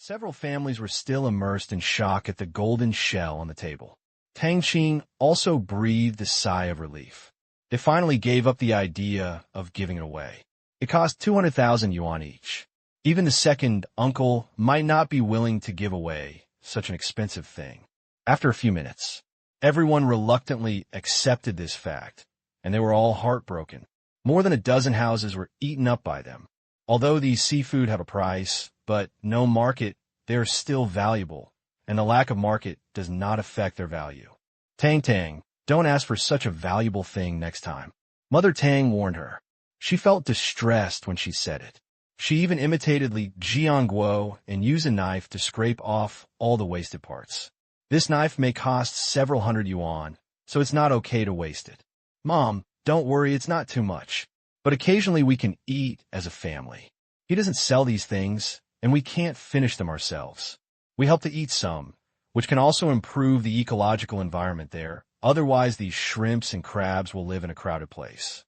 Several families were still immersed in shock at the golden shell on the table. Tang Qing also breathed a sigh of relief. They finally gave up the idea of giving it away. It cost 200,000 yuan each. Even the second uncle might not be willing to give away such an expensive thing. After a few minutes, everyone reluctantly accepted this fact, and they were all heartbroken. More than a dozen houses were eaten up by them. Although these seafood have a price, but no market, they are still valuable, and the lack of market does not affect their value. Tang, don't ask for such a valuable thing next time. Mother Tang warned her. She felt distressed when she said it. She even imitated Li Jianguo and used a knife to scrape off all the wasted parts. This knife may cost several hundred yuan, so it's not okay to waste it. Mom, don't worry, it's not too much. But occasionally we can eat as a family. He doesn't sell these things, and we can't finish them ourselves. We help to eat some, which can also improve the ecological environment there. Otherwise, these shrimps and crabs will live in a crowded place.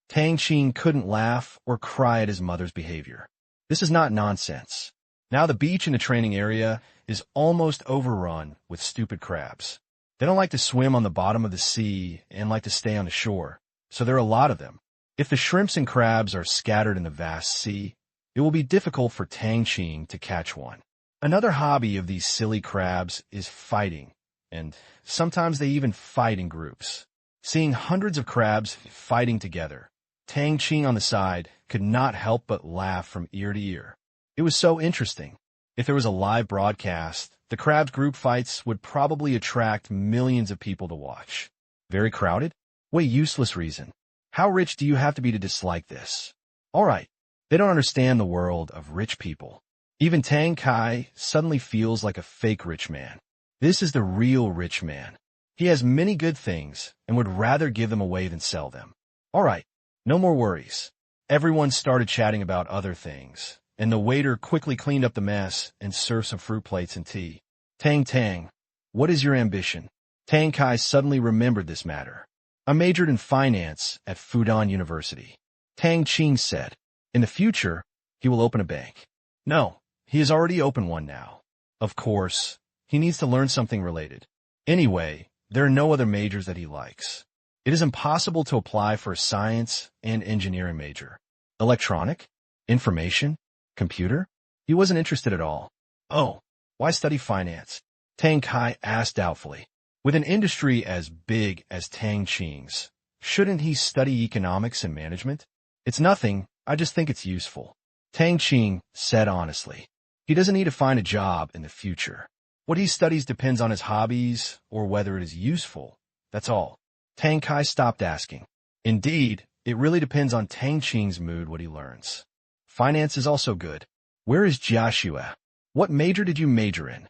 Tang Qing couldn't laugh or cry at his mother's behavior. This is not nonsense. Now the beach in the training area is almost overrun with stupid crabs. They don't like to swim on the bottom of the sea and like to stay on the shore, so there are a lot of them. If the shrimps and crabs are scattered in the vast sea, it will be difficult for Tang Qing to catch one. Another hobby of these silly crabs is fighting, and sometimes they even fight in groups. Seeing hundreds of crabs fighting together, Tang Qing on the side could not help but laugh from ear to ear. It was so interesting. If there was a live broadcast, the crabs' group fights would probably attract millions of people to watch. Very crowded? What a useless reason. How rich do you have to be to dislike this? All right, they don't understand the world of rich people. Even Tang Kai suddenly feels like a fake rich man. This is the real rich man. He has many good things and would rather give them away than sell them. All right, no more worries. Everyone started chatting about other things, and the waiter quickly cleaned up the mess and served some fruit plates and tea. Tang, what is your ambition? Tang Kai suddenly remembered this matter. I majored in finance at Fudan University. Tang Qing said. In the future, he will open a bank. No, he has already opened one now. Of course, he needs to learn something related. Anyway, there are no other majors that he likes. It is impossible to apply for a science and engineering major. Electronic? Information? Computer? He wasn't interested at all. Oh, why study finance? Tang Kai asked doubtfully. With an industry as big as Tang Qing's, shouldn't he study economics and management? It's nothing, I just think it's useful. Tang Qing said honestly. He doesn't need to find a job in the future. What he studies depends on his hobbies or whether it is useful. That's all. Tang Kai stopped asking. Indeed, it really depends on Tang Qing's mood what he learns. Finance is also good. Where is Jiaxue? What major did you major in?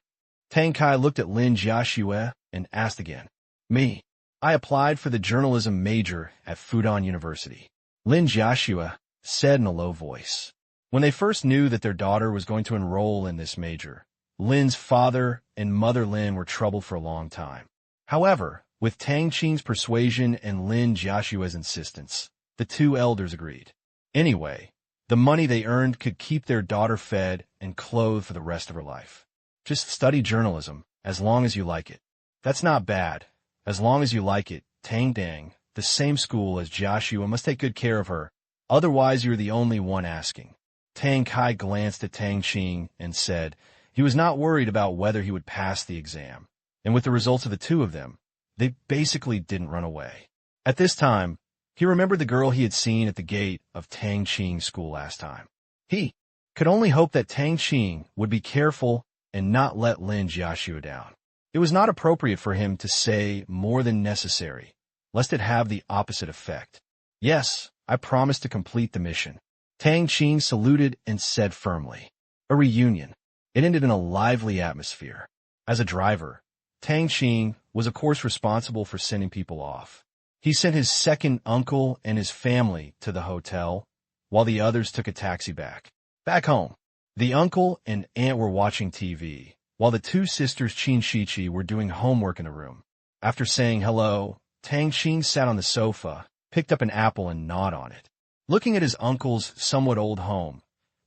Tang Kai looked at Lin Jiaxue and asked again. Me. I applied for the journalism major at Fudan University. Lin Jiaxue said in a low voice. When they first knew that their daughter was going to enroll in this major, Lin's father and mother Lin were troubled for a long time. However, with Tang Qing's persuasion and Lin Jiaxue's insistence, the two elders agreed. Anyway, the money they earned could keep their daughter fed and clothed for the rest of her life. Just study journalism, as long as you like it. That's not bad. As long as you like it, Tang, the same school as Jiaxue must take good care of her, otherwise you're the only one asking. Tang Kai glanced at Tang Qing and said he was not worried about whether he would pass the exam, and with the results of the two of them, they basically didn't run away. At this time, he remembered the girl he had seen at the gate of Tang Qing's school last time. He could only hope that Tang Qing would be careful and not let Lin Jiaxue down. It was not appropriate for him to say more than necessary, lest it have the opposite effect. Yes, I promise to complete the mission. Tang Qing saluted and said firmly. A reunion. It ended in a lively atmosphere. As a driver, Tang Qing was of course responsible for sending people off. He sent his second uncle and his family to the hotel, while the others took a taxi back. Back home, the uncle and aunt were watching TV, while the two sisters Qin Shiqi were doing homework in the room. After saying hello, Tang Qing sat on the sofa, picked up an apple and gnawed on it. Looking at his uncle's somewhat old home,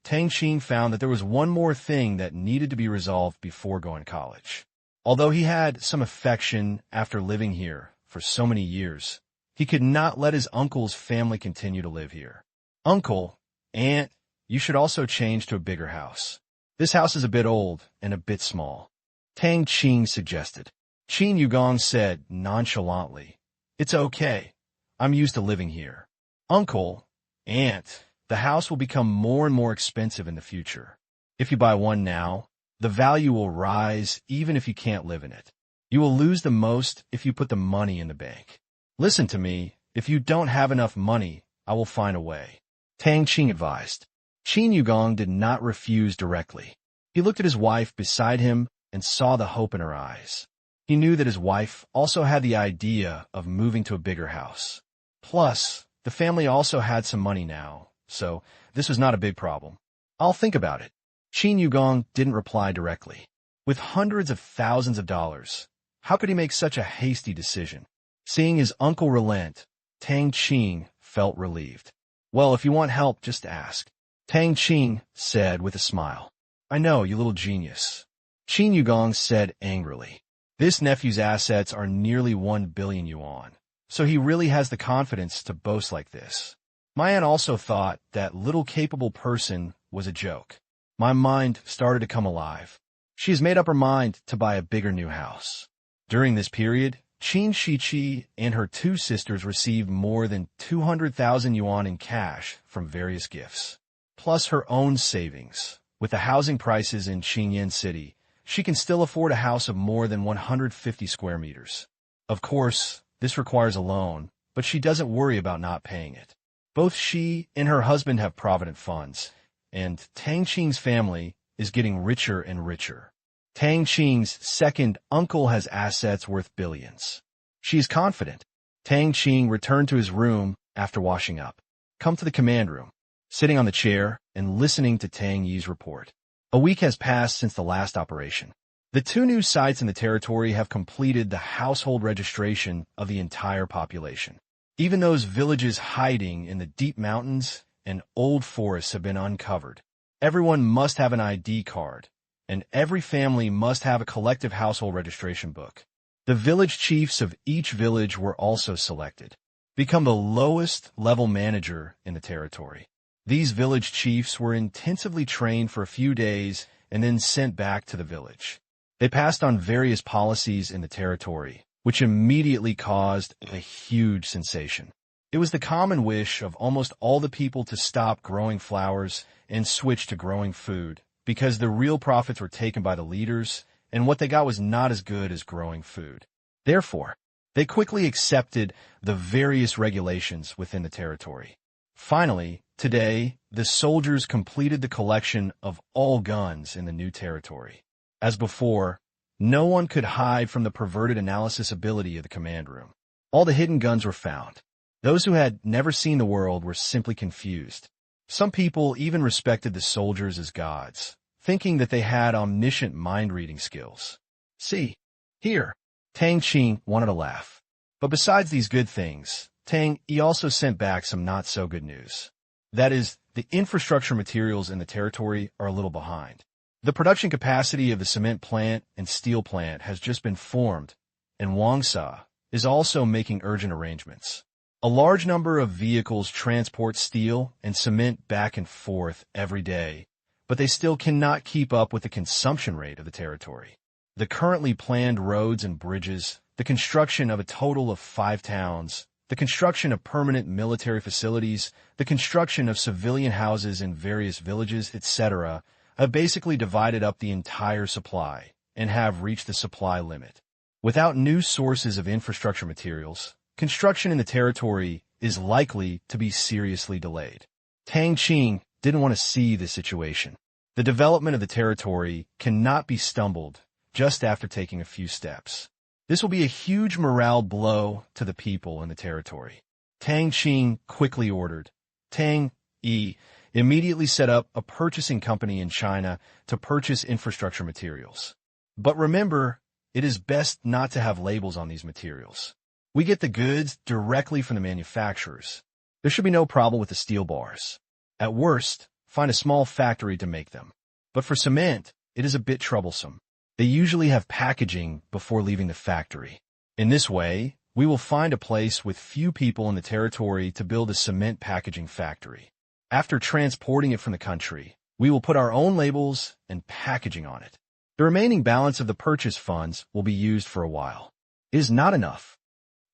Tang Qing found that there was one more thing that needed to be resolved before going to college. Although he had some affection after living here for so many years, he could not let his uncle's family continue to live here. Uncle, aunt, you should also change to a bigger house. This house is a bit old and a bit small, Tang Qing suggested. Qin Yugong said nonchalantly, "It's okay. I'm used to living here." Uncle, aunt, the house will become more and more expensive in the future. If you buy one now, the value will rise even if you can't live in it. You will lose the most if you put the money in the bank. Listen to me, if you don't have enough money, I will find a way, Tang Qing advised. Qin Yugong did not refuse directly. He looked at his wife beside him and saw the hope in her eyes. He knew that his wife also had the idea of moving to a bigger house. Plus, the family also had some money now, so this was not a big problem. I'll think about it. Qin Yugong didn't reply directly. With hundreds of thousands of dollars, how could he make such a hasty decision? Seeing his uncle relent, Tang Qing felt relieved. Well, if you want help, just ask, Tang Qing said with a smile. I know, you little genius, Qin Yugong said angrily. This nephew's assets are nearly 1 billion yuan, so he really has the confidence to boast like this. My aunt also thought that little capable person was a joke. My mind started to come alive. She has made up her mind to buy a bigger new house. During this period, Qin Shiqi and her 2 sisters received more than 200,000 yuan in cash from various gifts, plus her own savings. With the housing prices in Qingyan City, she can still afford a house of more than 150 square meters. Of course, this requires a loan, but she doesn't worry about not paying it. Both she and her husband have provident funds, and Tang Qing's family is getting richer and richer. Tang Qing's second uncle has assets worth billions. She is confident. Tang Qing returned to his room after washing up. Come to the command room, sitting on the chair and listening to Tang Yi's report. A week has passed since the last operation. The 2 new sites in the territory have completed the household registration of the entire population. Even those villages hiding in the deep mountains and old forests have been uncovered. Everyone must have an ID card, and every family must have a collective household registration book. The village chiefs of each village were also selected. Become the lowest level manager in the territory. These village chiefs were intensively trained for a few days and then sent back to the village. They passed on various policies in the territory, which immediately caused a huge sensation. It was the common wish of almost all the people to stop growing flowers and switch to growing food, because the real profits were taken by the leaders, and what they got was not as good as growing food. Therefore, they quickly accepted the various regulations within the territory. Finally, today, the soldiers completed the collection of all guns in the new territory. As before, no one could hide from the perverted analysis ability of the command room. All the hidden guns were found. Those who had never seen the world were simply confused. Some people even respected the soldiers as gods, thinking that they had omniscient mind-reading skills. See, here, Tang Qing wanted to laugh. But besides these good things, Tang Yi also sent back some not-so-good news. That is, the infrastructure materials in the territory are a little behind. The production capacity of the cement plant and steel plant has just been formed, and Wangsa is also making urgent arrangements. A large number of vehicles transport steel and cement back and forth every day, but they still cannot keep up with the consumption rate of the territory. The currently planned roads and bridges, the construction of a total of 5 towns, the construction of permanent military facilities, the construction of civilian houses in various villages, etc., have basically divided up the entire supply and have reached the supply limit. Without new sources of infrastructure materials, construction in the territory is likely to be seriously delayed. Tang Qing didn't want to see this situation. The development of the territory cannot be stumbled just after taking a few steps. This will be a huge morale blow to the people in the territory. Tang Qing quickly ordered. Tang Yi immediately set up a purchasing company in China to purchase infrastructure materials. But remember, it is best not to have labels on these materials. We get the goods directly from the manufacturers. There should be no problem with the steel bars. At worst, find a small factory to make them. But for cement, it is a bit troublesome. They usually have packaging before leaving the factory. In this way, we will find a place with few people in the territory to build a cement packaging factory. After transporting it from the country, we will put our own labels and packaging on it. The remaining balance of the purchase funds will be used for a while. It is not enough.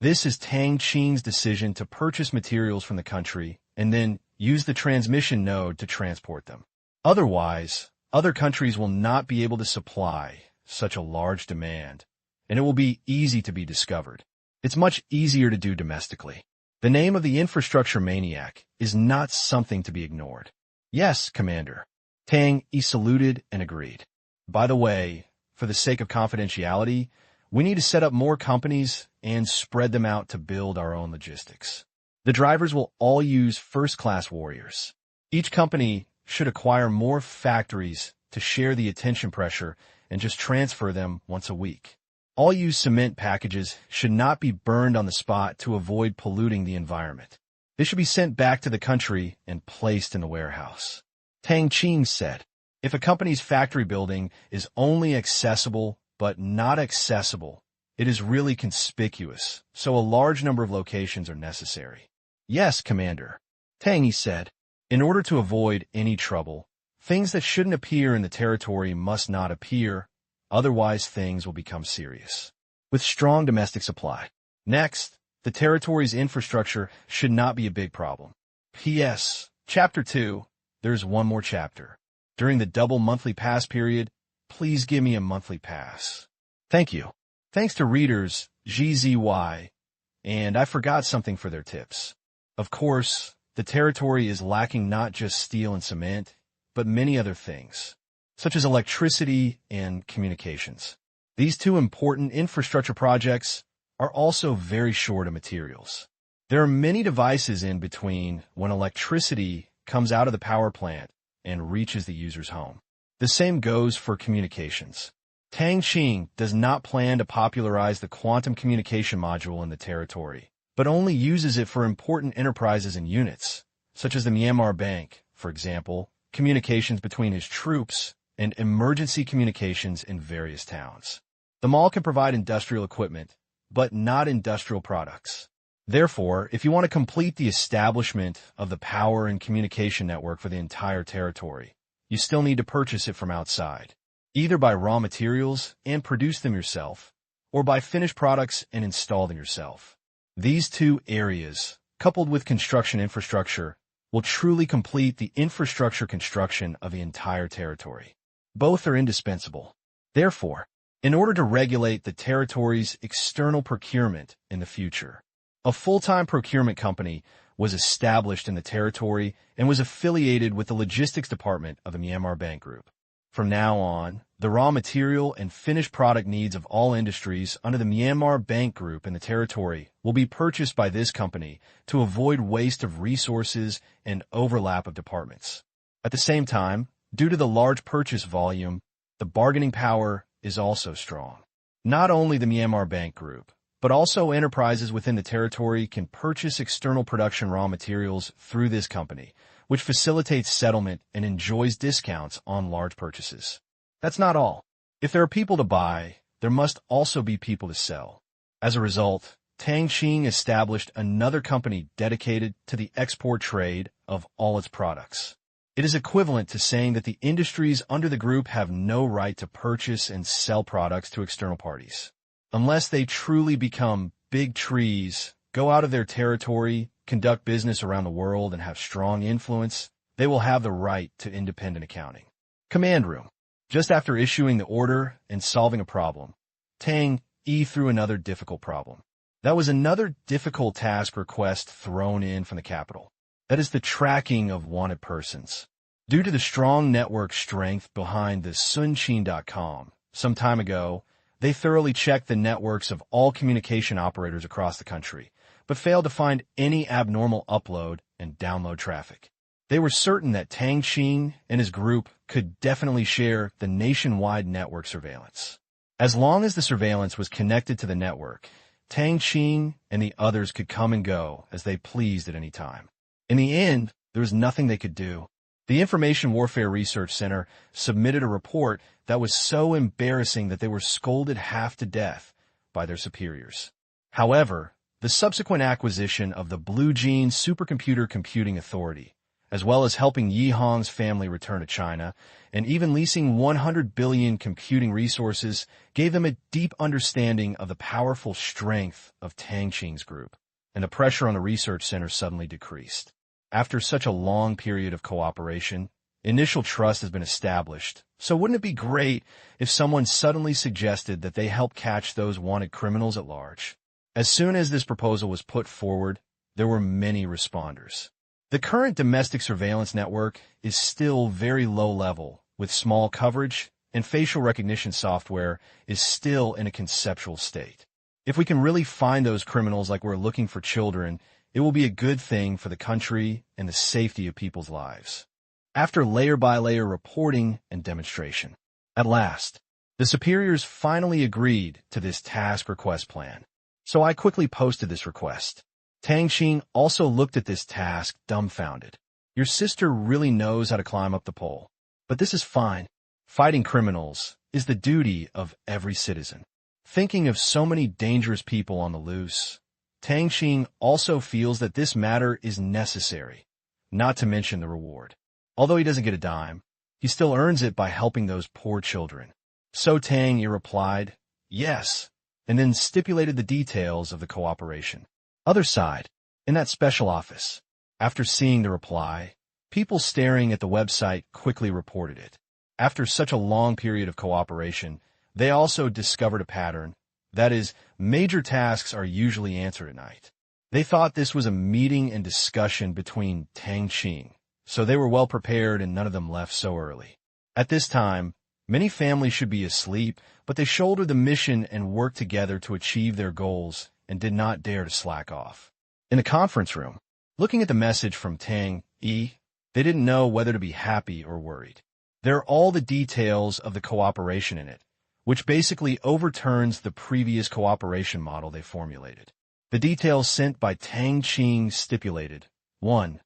This is Tang Qing's decision to purchase materials from the country and then use the transmission node to transport them. Otherwise, other countries will not be able to supply such a large demand, and it will be easy to be discovered. It's much easier to do domestically. The name of the infrastructure maniac is not something to be ignored. Yes, Commander. Tang saluted and agreed. By the way, for the sake of confidentiality, we need to set up more companies and spread them out to build our own logistics. The drivers will all use first-class warriors. Each company should acquire more factories to share the attention pressure and just transfer them once a week. All used cement packages should not be burned on the spot to avoid polluting the environment. They should be sent back to the country and placed in the warehouse. Tang Qing said, if a company's factory building is only accessible but not accessible, it is really conspicuous, so a large number of locations are necessary. Yes, Commander. Tang said, in order to avoid any trouble, things that shouldn't appear in the territory must not appear, otherwise things will become serious. With strong domestic supply. Next, the territory's infrastructure should not be a big problem. P.S. Chapter 2, there's one more chapter. During the double monthly pass period, please give me a monthly pass. Thank you. Thanks to readers GZY, and I forgot something for their tips. Of course, the territory is lacking not just steel and cement, but many other things, such as electricity and communications. These two important infrastructure projects are also very short of materials. There are many devices in between when electricity comes out of the power plant and reaches the user's home. The same goes for communications. Tang Qing does not plan to popularize the quantum communication module in the territory, but only uses it for important enterprises and units, such as the Myanmar Bank, for example, communications between his troops, and emergency communications in various towns. The mall can provide industrial equipment, but not industrial products. Therefore, if you want to complete the establishment of the power and communication network for the entire territory, you still need to purchase it from outside, either by raw materials and produce them yourself, or by finished products and install them yourself. These two areas, coupled with construction infrastructure, will truly complete the infrastructure construction of the entire territory. Both are indispensable. Therefore, in order to regulate the territory's external procurement in the future, a full-time procurement company was established in the territory and was affiliated with the logistics department of the Myanmar Bank Group. From now on, the raw material and finished product needs of all industries under the Myanmar Bank Group in the territory will be purchased by this company to avoid waste of resources and overlap of departments. At the same time, due to the large purchase volume, the bargaining power is also strong. Not only the Myanmar Bank Group, but also enterprises within the territory can purchase external production raw materials through this company, which facilitates settlement and enjoys discounts on large purchases. That's not all. If there are people to buy, there must also be people to sell. As a result, Tang Qing established another company dedicated to the export trade of all its products. It is equivalent to saying that the industries under the group have no right to purchase and sell products to external parties. Unless they truly become big trees, go out of their territory, conduct business around the world, and have strong influence, they will have the right to independent accounting. Command room. Just after issuing the order and solving a problem, Tang threw another difficult problem. That was another difficult task request thrown in from the capital. That is the tracking of wanted persons. Due to the strong network strength behind the Sunchin.com, some time ago, they thoroughly checked the networks of all communication operators across the country, but failed to find any abnormal upload and download traffic. They were certain that Tang Qing and his group could definitely share the nationwide network surveillance. As long as the surveillance was connected to the network, Tang Qing and the others could come and go as they pleased at any time. In the end, there was nothing they could do. The Information Warfare Research Center submitted a report that was so embarrassing that they were scolded half to death by their superiors. However, the subsequent acquisition of the Blue Gene Supercomputer Computing Authority, as well as helping Yi Hong's family return to China, and even leasing 100 billion computing resources, gave them a deep understanding of the powerful strength of Tang Qing's group, and the pressure on the research center suddenly decreased. After such a long period of cooperation, initial trust has been established, so wouldn't it be great if someone suddenly suggested that they help catch those wanted criminals at large? As soon as this proposal was put forward, there were many responders. The current domestic surveillance network is still very low level, with small coverage, and facial recognition software is still in a conceptual state. If we can really find those criminals like we're looking for children, it will be a good thing for the country and the safety of people's lives. After layer-by-layer reporting and demonstration, at last, the superiors finally agreed to this task request plan. So I quickly posted this request. Tang Qing also looked at this task dumbfounded. Your sister really knows how to climb up the pole. But this is fine. Fighting criminals is the duty of every citizen. Thinking of so many dangerous people on the loose, Tang Qing also feels that this matter is necessary, not to mention the reward. Although he doesn't get a dime, he still earns it by helping those poor children. So Tang Yi replied, yes, and then stipulated the details of the cooperation. Other side, in that special office, after seeing the reply, people staring at the website quickly reported it. After such a long period of cooperation, they also discovered a pattern. That is, major tasks are usually answered at night. They thought this was a meeting and discussion between Tang Qing, so they were well prepared and none of them left so early. At this time, many families should be asleep, but they shouldered the mission and worked together to achieve their goals and did not dare to slack off. In the conference room, looking at the message from Tang Yi, they didn't know whether to be happy or worried. There are all the details of the cooperation in it, which basically overturns the previous cooperation model they formulated. The details sent by Tang Qing stipulated: 1.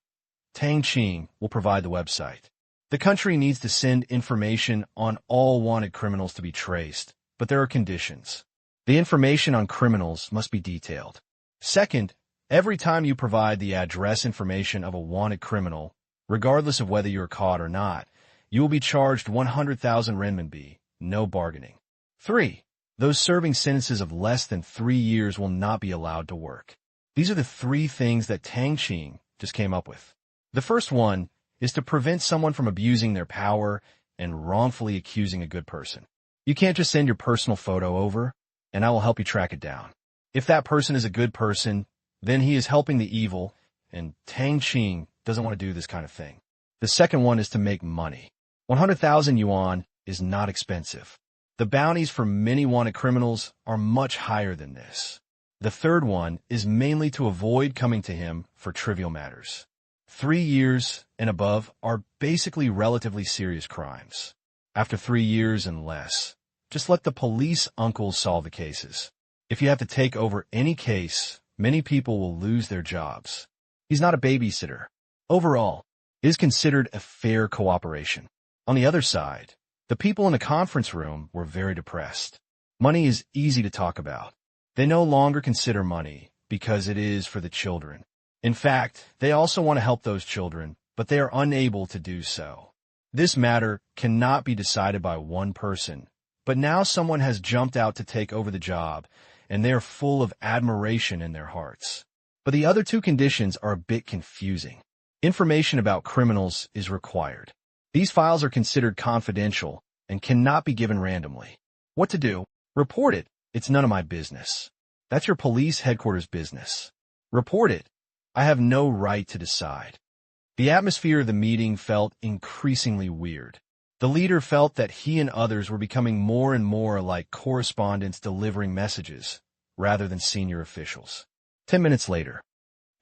Tang Qing will provide the website. The country needs to send information on all wanted criminals to be traced, but there are conditions. The information on criminals must be detailed. Second, every time you provide the address information of a wanted criminal, regardless of whether you're caught or not, you will be charged 100,000 renminbi, no bargaining. 3. Those serving sentences of less than 3 years will not be allowed to work. These are the 3 things that Tang Qing just came up with. The first one is to prevent someone from abusing their power and wrongfully accusing a good person. You can't just send your personal photo over, and I will help you track it down. If that person is a good person, then he is helping the evil, and Tang Qing doesn't want to do this kind of thing. The second one is to make money. 100,000 yuan is not expensive. The bounties for many wanted criminals are much higher than this. The third one is mainly to avoid coming to him for trivial matters. 3 years and above are basically relatively serious crimes. After 3 years and less, just let the police uncles solve the cases. If you have to take over any case, many people will lose their jobs. He's not a babysitter. Overall, it is considered a fair cooperation. On the other side, the people in the conference room were very depressed. Money is easy to talk about. They no longer consider money because it is for the children. In fact, they also want to help those children, but they are unable to do so. This matter cannot be decided by one person, but now someone has jumped out to take over the job, and they are full of admiration in their hearts. But the other 2 conditions are a bit confusing. Information about criminals is required. These files are considered confidential and cannot be given randomly. What to do? Report it. It's none of my business. That's your police headquarters business. Report it. I have no right to decide. The atmosphere of the meeting felt increasingly weird. The leader felt that he and others were becoming more and more like correspondents delivering messages, rather than senior officials. 10 minutes later,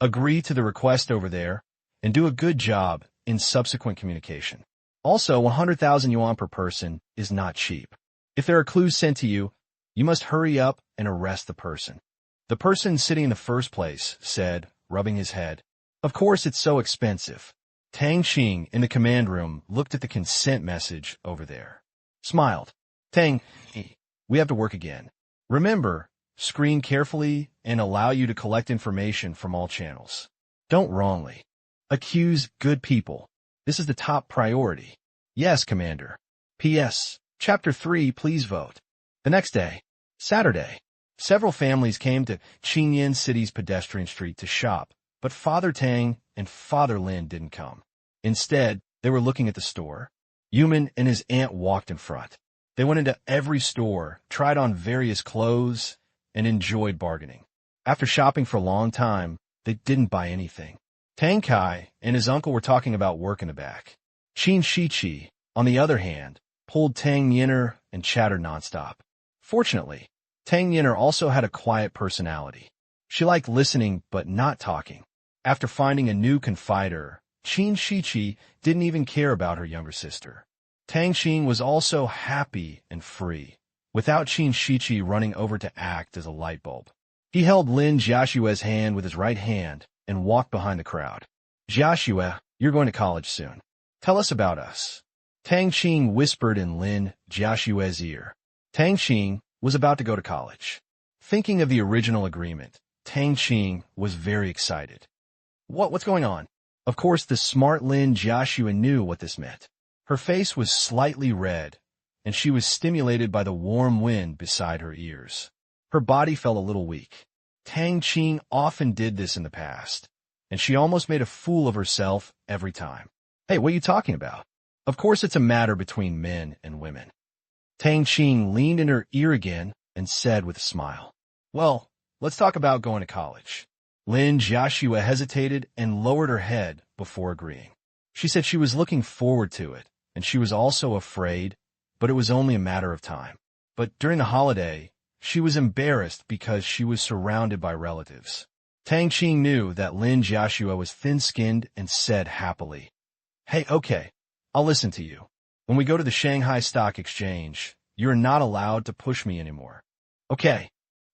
agree to the request over there, and do a good job in subsequent communication. Also, 100,000 yuan per person is not cheap. If there are clues sent to you, you must hurry up and arrest the person. The person sitting in the first place said, rubbing his head, "Of course it's so expensive. Tang Qing in the command room looked at the consent message over there. Smiled. Tang, we have to work again. Remember, screen carefully and allow you to collect information from all channels. Don't wrongly accuse good people. This is the top priority. Yes, Commander. P.S. Chapter 3, please vote. The next day, Saturday, several families came to Qingyan City's pedestrian street to shop, but Father Tang and Father Lin didn't come. Instead, they were looking at the store. Yuman and his aunt walked in front. They went into every store, tried on various clothes, and enjoyed bargaining. After shopping for a long time, they didn't buy anything. Tang Kai and his uncle were talking about work in the back. Qin Shiqi, on the other hand, pulled Tang Yin'er and chattered nonstop. Fortunately, Tang Yin'er also had a quiet personality. She liked listening but not talking. After finding a new confider, Qin Shiqi didn't even care about her younger sister. Tang Qing was also happy and free, without Qin Shiqi running over to act as a light bulb. He held Lin Jiaxue's hand with his right hand and walked behind the crowd. Jiaxue, you're going to college soon. Tell us about us. Tang Qing whispered in Lin Jiaxue's ear. Tang Qing was about to go to college. Thinking of the original agreement, Tang Qing was very excited. What's going on? Of course, the smart Lin Jiaxue knew what this meant. Her face was slightly red, and she was stimulated by the warm wind beside her ears. Her body felt a little weak. Tang Qing often did this in the past, and she almost made a fool of herself every time. Hey, what are you talking about? Of course it's a matter between men and women. Tang Qing leaned in her ear again and said with a smile, Well, let's talk about going to college. Lin Jiaxue hesitated and lowered her head before agreeing. She said she was looking forward to it, and she was also afraid, but it was only a matter of time. But during the holiday, she was embarrassed because she was surrounded by relatives. Tang Qing knew that Lin Jiaxue was thin-skinned and said happily, Hey, okay, I'll listen to you. When we go to the Shanghai Stock Exchange, you're not allowed to push me anymore. Okay,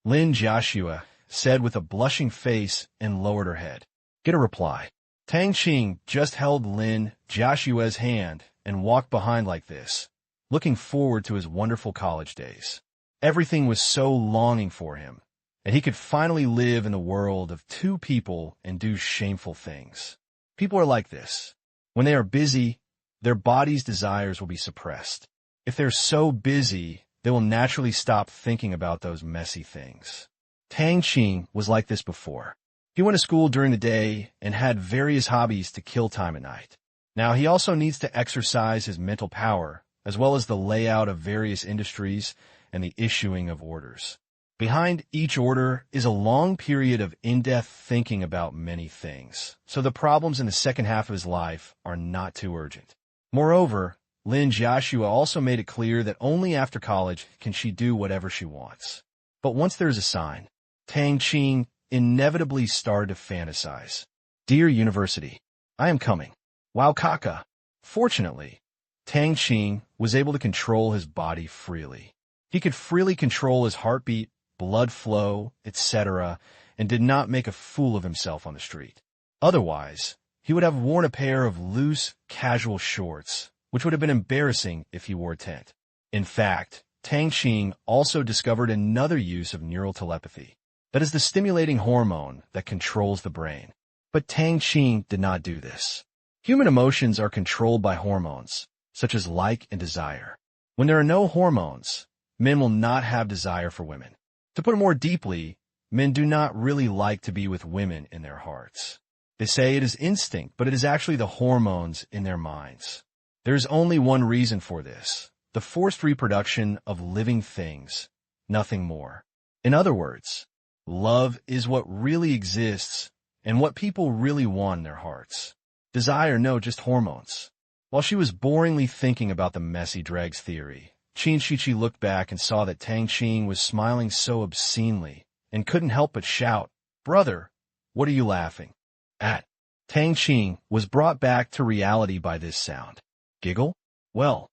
Lin Jiaxue said with a blushing face and lowered her head. Get a reply. Tang Qing just held Lin Jiaxue's hand and walked behind like this, looking forward to his wonderful college days. Everything was so longing for him, and he could finally live in the world of two people and do shameful things. People are like this. When they are busy, their body's desires will be suppressed. If they're so busy, they will naturally stop thinking about those messy things. Tang Qing was like this before. He went to school during the day and had various hobbies to kill time at night. Now he also needs to exercise his mental power, as well as the layout of various industries and the issuing of orders. Behind each order is a long period of in-depth thinking about many things, so the problems in the second half of his life are not too urgent. Moreover, Lin Jiaxue also made it clear that only after college can she do whatever she wants. But once there is a sign, Tang Qing inevitably started to fantasize. Dear University, I am coming. Wow Kaka. Fortunately, Tang Qing was able to control his body freely. He could freely control his heartbeat, blood flow, etc., and did not make a fool of himself on the street. Otherwise, he would have worn a pair of loose, casual shorts, which would have been embarrassing if he wore a tent. In fact, Tang Qing also discovered another use of neural telepathy. That is the stimulating hormone that controls the brain. But Tang Qing did not do this. Human emotions are controlled by hormones, such as like and desire. When there are no hormones, men will not have desire for women. To put it more deeply, men do not really like to be with women in their hearts. They say it is instinct, but it is actually the hormones in their minds. There is only one reason for this: the forced reproduction of living things, nothing more. In other words, love is what really exists and what people really want in their hearts. Desire, no, just hormones. While she was boringly thinking about the messy dregs theory, Qin Shiqi looked back and saw that Tang Qing was smiling so obscenely and couldn't help but shout, Brother, what are you laughing at? Tang Qing was brought back to reality by this sound. Giggle? Well,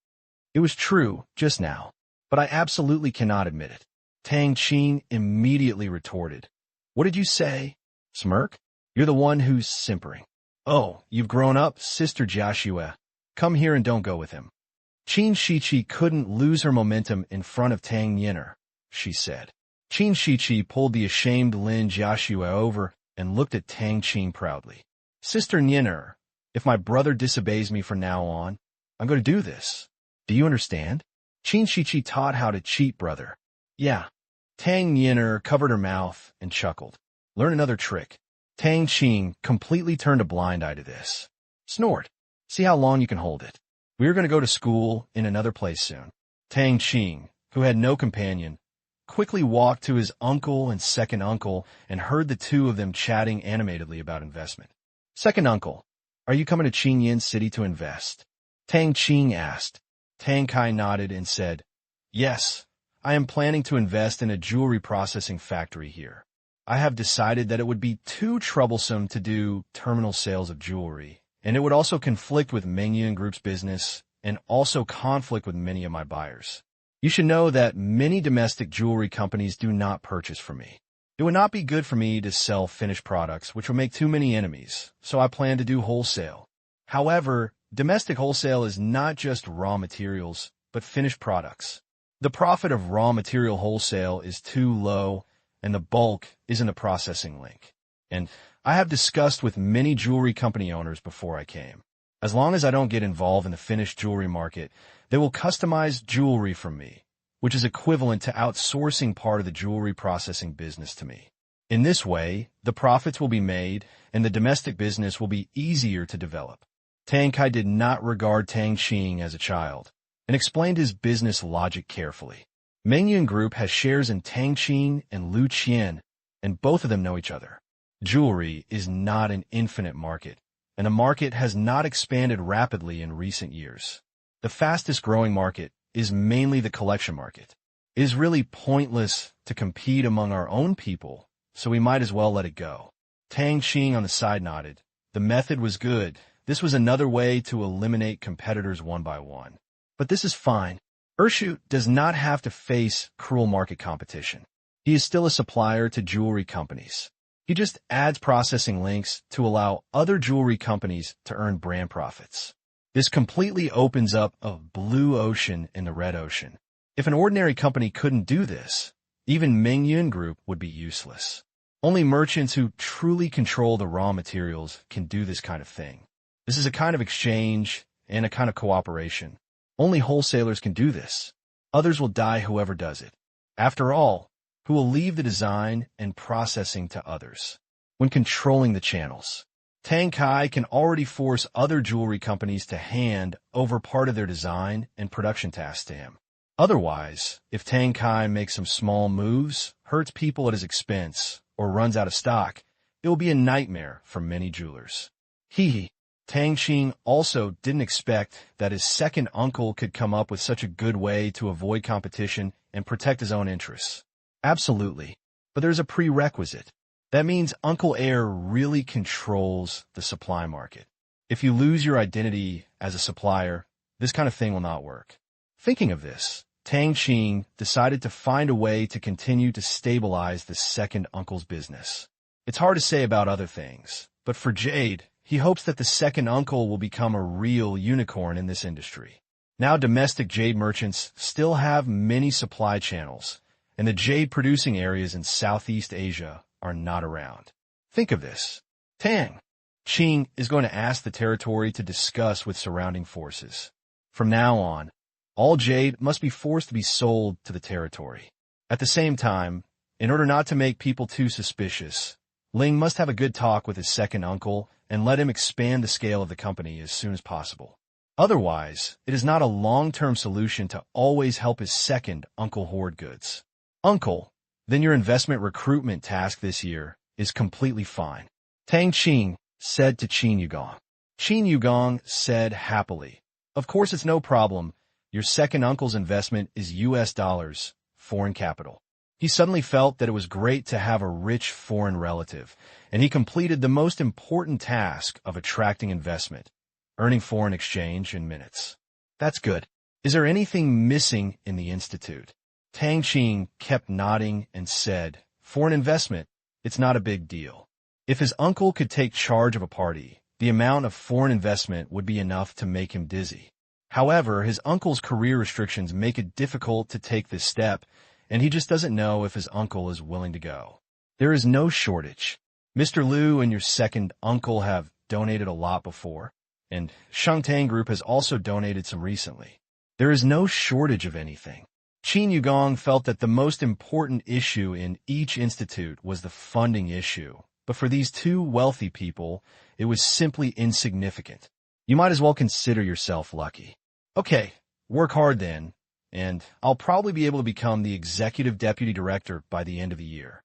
it was true just now, but I absolutely cannot admit it. Tang Qing immediately retorted. What did you say? Smirk? You're the one who's simpering. Oh, you've grown up, Sister Joshua. Come here and don't go with him. Qin Shichi couldn't lose her momentum in front of Tang Yin'er, she said. Qin Shichi pulled the ashamed Lin Joshua over and looked at Tang Qing proudly. Sister Yin'er, if my brother disobeys me from now on, I'm going to do this. Do you understand? Qin Shichi taught how to cheat, brother. Yeah. Tang Yin'er covered her mouth and chuckled. Learn another trick. Tang Qing completely turned a blind eye to this. Snort. See how long you can hold it. We are going to go to school in another place soon. Tang Qing, who had no companion, quickly walked to his uncle and second uncle and heard the two of them chatting animatedly about investment. Second uncle, are you coming to Qingyan City to invest? Tang Qing asked. Tang Kai nodded and said, Yes, I am planning to invest in a jewelry processing factory here. I have decided that it would be too troublesome to do terminal sales of jewelry, and it would also conflict with Mengyun Group's business and also conflict with many of my buyers. You should know that many domestic jewelry companies do not purchase from me. It would not be good for me to sell finished products, which would make too many enemies, so I plan to do wholesale. However, domestic wholesale is not just raw materials, but finished products. The profit of raw material wholesale is too low, and the bulk isn't a processing link. And I have discussed with many jewelry company owners before I came. As long as I don't get involved in the finished jewelry market, they will customize jewelry from me, which is equivalent to outsourcing part of the jewelry processing business to me. In this way, the profits will be made, and the domestic business will be easier to develop. Tang Kai did not regard Tang Qing as a child, and explained his business logic carefully. Mengyun Group has shares in Tang Qing and Lu Qian, and both of them know each other. Jewelry is not an infinite market, and the market has not expanded rapidly in recent years. The fastest-growing market is mainly the collection market. It is really pointless to compete among our own people, so we might as well let it go. Tang Qing on the side nodded. The method was good. This was another way to eliminate competitors one by one. But this is fine. Urshu does not have to face cruel market competition. He is still a supplier to jewelry companies. He just adds processing links to allow other jewelry companies to earn brand profits. This completely opens up a blue ocean in the red ocean. If an ordinary company couldn't do this, even Mengyun Group would be useless. Only merchants who truly control the raw materials can do this kind of thing. This is a kind of exchange and a kind of cooperation. Only wholesalers can do this. Others will die whoever does it. After all, who will leave the design and processing to others? When controlling the channels, Tang Kai can already force other jewelry companies to hand over part of their design and production tasks to him. Otherwise, if Tang Kai makes some small moves, hurts people at his expense, or runs out of stock, it will be a nightmare for many jewelers. Tang Qing also didn't expect that his second uncle could come up with such a good way to avoid competition and protect his own interests. Absolutely. But there's a prerequisite. That means Uncle Heir really controls the supply market. If you lose your identity as a supplier, this kind of thing will not work. Thinking of this, Tang Qing decided to find a way to continue to stabilize the second uncle's business. It's hard to say about other things, but for Jade, he hopes that the second uncle will become a real unicorn in this industry. Now domestic jade merchants still have many supply channels, and the jade producing areas in Southeast Asia are not around. Think of this. Tang Qing is going to ask the territory to discuss with surrounding forces. From now on, all jade must be forced to be sold to the territory. At the same time, in order not to make people too suspicious, Ling must have a good talk with his second uncle and let him expand the scale of the company as soon as possible. Otherwise, it is not a long-term solution to always help his second uncle hoard goods. Uncle, then your investment recruitment task this year is completely fine. Tang Qing said to Qin Yugong. Qin Yugong said happily, Of course it's no problem. Your second uncle's investment is US dollars, foreign capital. He suddenly felt that it was great to have a rich foreign relative, and he completed the most important task of attracting investment, earning foreign exchange in minutes. That's good. Is there anything missing in the institute? Tang Qing kept nodding and said, Foreign investment, it's not a big deal. If his uncle could take charge of a party, The amount of foreign investment would be enough to make him dizzy. However, his uncle's career restrictions make it difficult to take this step, and he just doesn't know if his uncle is willing to go. There is no shortage. Mr. Liu and your second uncle have donated a lot before, and Shangtang Group has also donated some recently. There is no shortage of anything. Qin Yugong felt that the most important issue in each institute was the funding issue, but for these two wealthy people, it was simply insignificant. You might as well consider yourself lucky. Okay, work hard then, and I'll probably be able to become the executive deputy director by the end of the year.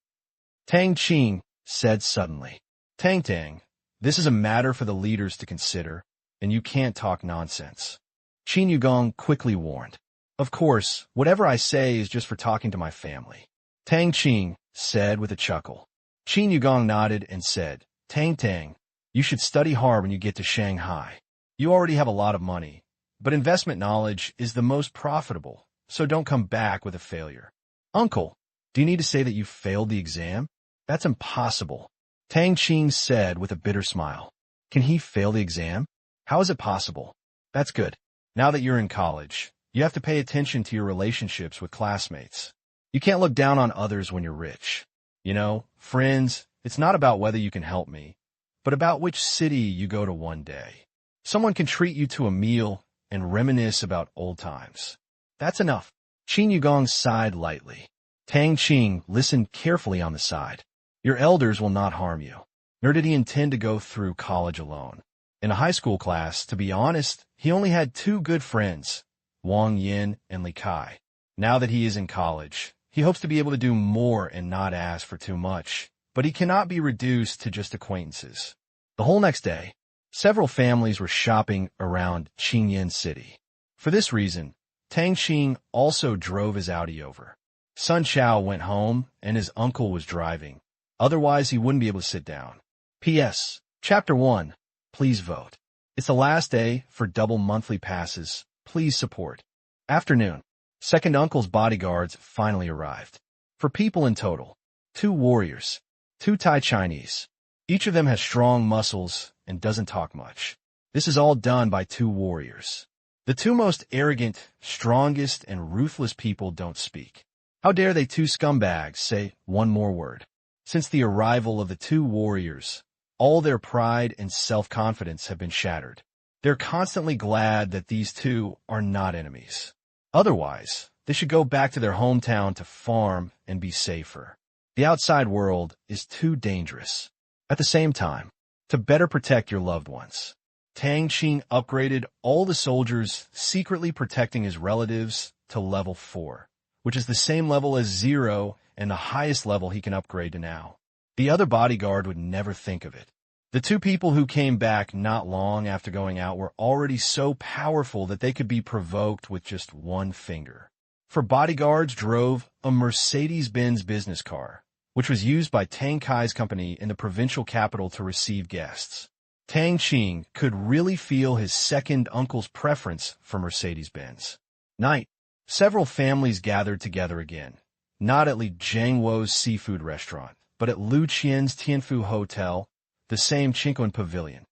Tang Qing said suddenly. Tang, this is a matter for the leaders to consider, and you can't talk nonsense. Qin Yugong quickly warned. Of course, whatever I say is just for talking to my family. Tang Qing said with a chuckle. Qin Yugong nodded and said, Tang, you should study hard when you get to Shanghai. You already have a lot of money, but investment knowledge is the most profitable, so don't come back with a failure. Uncle, do you need to say that you failed the exam? That's impossible. Tang Qing said with a bitter smile. Can he fail the exam? How is it possible? That's good. Now that you're in college, you have to pay attention to your relationships with classmates. You can't look down on others when you're rich. You know, friends, it's not about whether you can help me, but about which city you go to one day. Someone can treat you to a meal and reminisce about old times. That's enough. Qin Yugong sighed lightly. Tang Qing listened carefully on the side. Your elders will not harm you. Nor did he intend to go through college alone. In a high school class, to be honest, he only had two good friends, Wang Yin and Li Kai. Now that he is in college, he hopes to be able to do more and not ask for too much, but he cannot be reduced to just acquaintances. The whole next day, several families were shopping around Qingyan City. For this reason, Tang Qing also drove his Audi over. Sun Chao went home, and his uncle was driving. Otherwise, he wouldn't be able to sit down. P.S. Chapter 1. Please vote. It's the last day for double monthly passes. Please support. Afternoon. Second uncle's bodyguards finally arrived. For people in total, 2 warriors, 2 Thai Chinese. Each of them has strong muscles and doesn't talk much. This is all done by 2 warriors. The 2 most arrogant, strongest, and ruthless people don't speak. How dare they 2 scumbags say one more word? Since the arrival of the 2 warriors, all their pride and self-confidence have been shattered. They're constantly glad that these 2 are not enemies. Otherwise, they should go back to their hometown to farm and be safer. The outside world is too dangerous. At the same time, to better protect your loved ones, Tang Qing upgraded all the soldiers secretly protecting his relatives to level 4, which is the same level as 0 and the highest level he can upgrade to now. The other bodyguard would never think of it. The 2 people who came back not long after going out were already so powerful that they could be provoked with just 1 finger. For bodyguards drove a Mercedes-Benz business car, which was used by Tang Kai's company in the provincial capital to receive guests. Tang Qing could really feel his second uncle's preference for Mercedes-Benz. Night. Several families gathered together again, not at Li Jiangwo's seafood restaurant, but at Lu Qian's Tianfu Hotel, the same Chinquan Pavilion.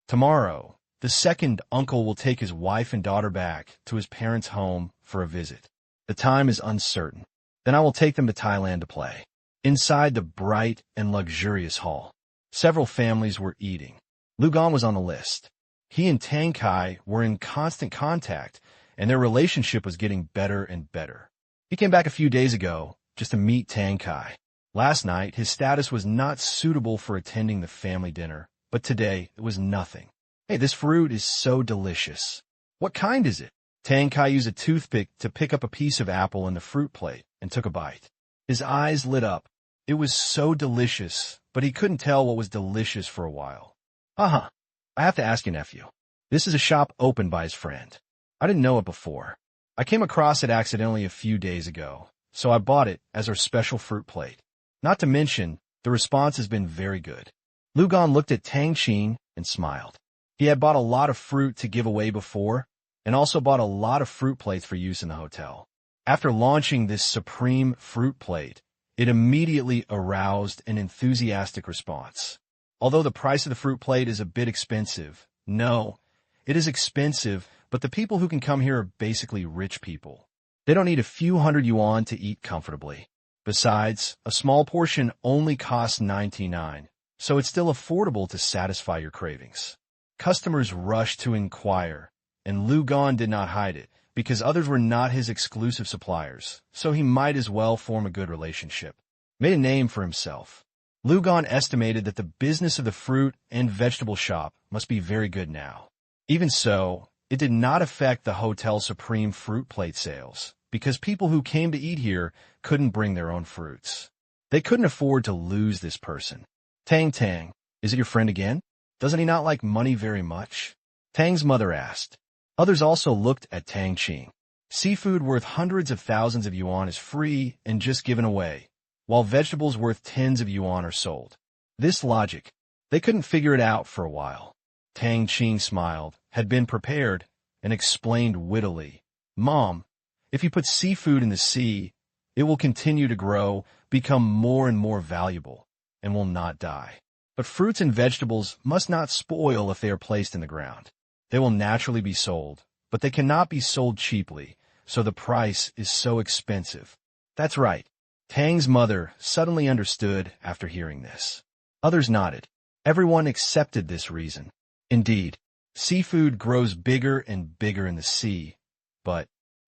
Tomorrow, the second uncle will take his wife and daughter back to his parents' home for a visit. The time is uncertain. Then I will take them to Thailand to play. Inside the bright and luxurious hall, several families were eating. Lu Gan was on the list. He and Tang Kai were in constant contact, and their relationship was getting better and better. He came back a few days ago just to meet Tang Kai. Last night, his status was not suitable for attending the family dinner, but today it was nothing. Hey, this fruit is so delicious. What kind is it? Tang Kai used a toothpick to pick up a piece of apple in the fruit plate and took a bite. His eyes lit up. It was so delicious, but he couldn't tell what was delicious for a while. I have to ask you, nephew. This is a shop opened by his friend. I didn't know it before. I came across it accidentally a few days ago, so I bought it as our special fruit plate. Not to mention, the response has been very good. Lu Gan looked at Tang Qing and smiled. He had bought a lot of fruit to give away before, and also bought a lot of fruit plates for use in the hotel. After launching this supreme fruit plate, it immediately aroused an enthusiastic response. Although the price of the fruit plate is a bit expensive. No, it is expensive, but the people who can come here are basically rich people. They don't need a few hundred yuan to eat comfortably. Besides, a small portion only costs 99, so it's still affordable to satisfy your cravings. Customers rushed to inquire, and Lu Gan did not hide it, because others were not his exclusive suppliers, so he might as well form a good relationship. Made a name for himself. Lu Gan estimated that the business of the fruit and vegetable shop must be very good now. Even so, it did not affect the Hotel Supreme fruit plate sales, because people who came to eat here couldn't bring their own fruits. They couldn't afford to lose this person. Tang, is it your friend again? Doesn't he not like money very much? Tang's mother asked. Others also looked at Tang Qing. Seafood worth hundreds of thousands of yuan is free and just given away, while vegetables worth tens of yuan are sold. This logic, they couldn't figure it out for a while. Tang Qing smiled, had been prepared, and explained wittily, Mom, if you put seafood in the sea, it will continue to grow, become more and more valuable, and will not die. But fruits and vegetables must not spoil if they are placed in the ground. They will naturally be sold, but they cannot be sold cheaply, so the price is so expensive. That's right. Tang's mother suddenly understood after hearing this. Others nodded. Everyone accepted this reason. Indeed, seafood grows bigger and bigger in the sea, but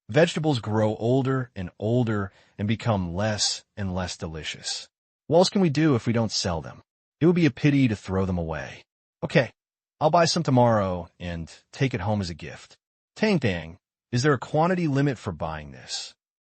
vegetables grow older and become less and less delicious. What else can we do if we don't sell them? It would be a pity to throw them away. Okay, I'll buy some tomorrow and take it home as a gift. Tang, is there a quantity limit for buying this?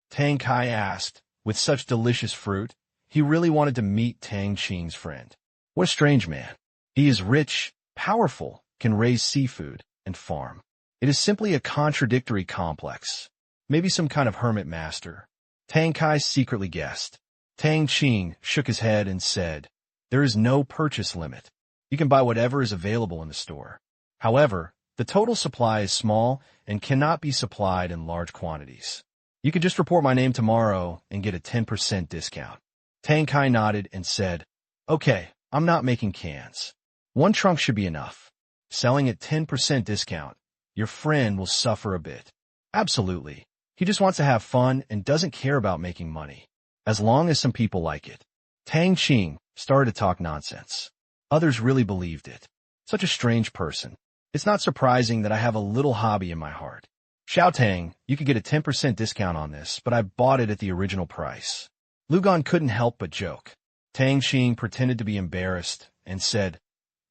Tang Kai asked. With such delicious fruit, he really wanted to meet Tang Qing's friend. What a strange man. He is rich, powerful, can raise seafood, and farm. It is simply a contradictory complex. Maybe some kind of hermit master. Tang Kai secretly guessed. Tang Qing shook his head and said, There is no purchase limit. You can buy whatever is available in the store. However, the total supply is small and cannot be supplied in large quantities. You can just report my name tomorrow and get a 10% discount. Tang Kai nodded and said, Okay, I'm not making cans. One trunk should be enough. Selling at 10% discount, your friend will suffer a bit. Absolutely. He just wants to have fun and doesn't care about making money, as long as some people like it. Tang Qing started to talk nonsense. Others really believed it. Such a strange person. It's not surprising that I have a little hobby in my heart. Xiao Tang, you could get a 10% discount on this, but I bought it at the original price. Lu Gan couldn't help but joke. Tang Qing pretended to be embarrassed and said,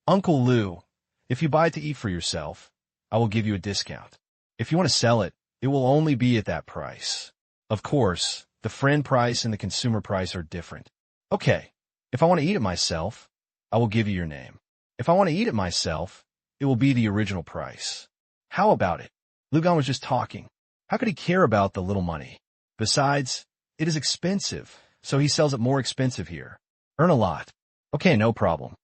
Uncle Lu, if you buy it to eat for yourself, I will give you a discount. If you want to sell it, it will only be at that price. Of course, the friend price and the consumer price are different. Okay, if I want to eat it myself, I will give you your name. If I want to eat it myself, it will be the original price. How about it? Lu Gan was just talking. How could he care about the little money? Besides, it is expensive, so he sells it more expensive here. Earn a lot. Okay, no problem.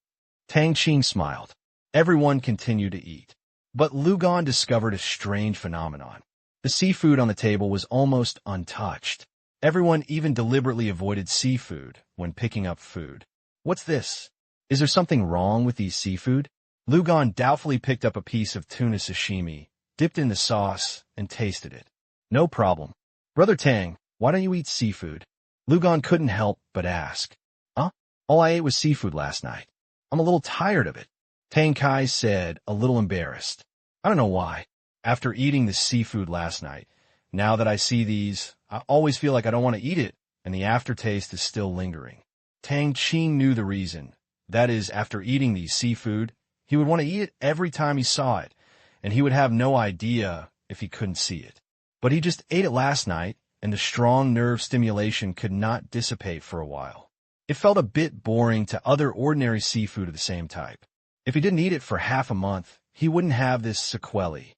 Tang Qing smiled. Everyone continued to eat. But Lu Gan discovered a strange phenomenon. The seafood on the table was almost untouched. Everyone even deliberately avoided seafood when picking up food. What's this? Is there something wrong with these seafood? Lu Gan doubtfully picked up a piece of tuna sashimi, dipped in the sauce, and tasted it. No problem. Brother Tang, why don't you eat seafood? Lu Gan couldn't help but ask. Huh? All I ate was seafood last night. I'm a little tired of it. Tang Kai said, a little embarrassed. I don't know why. After eating the seafood last night, now that I see these, I always feel like I don't want to eat it, and the aftertaste is still lingering. Tang Qing knew the reason. That is, after eating the seafood, he would want to eat it every time he saw it, and he would have no idea if he couldn't see it. But he just ate it last night, and the strong nerve stimulation could not dissipate for a while. It felt a bit boring to other ordinary seafood of the same type. If he didn't eat it for half a month, he wouldn't have this sequelae.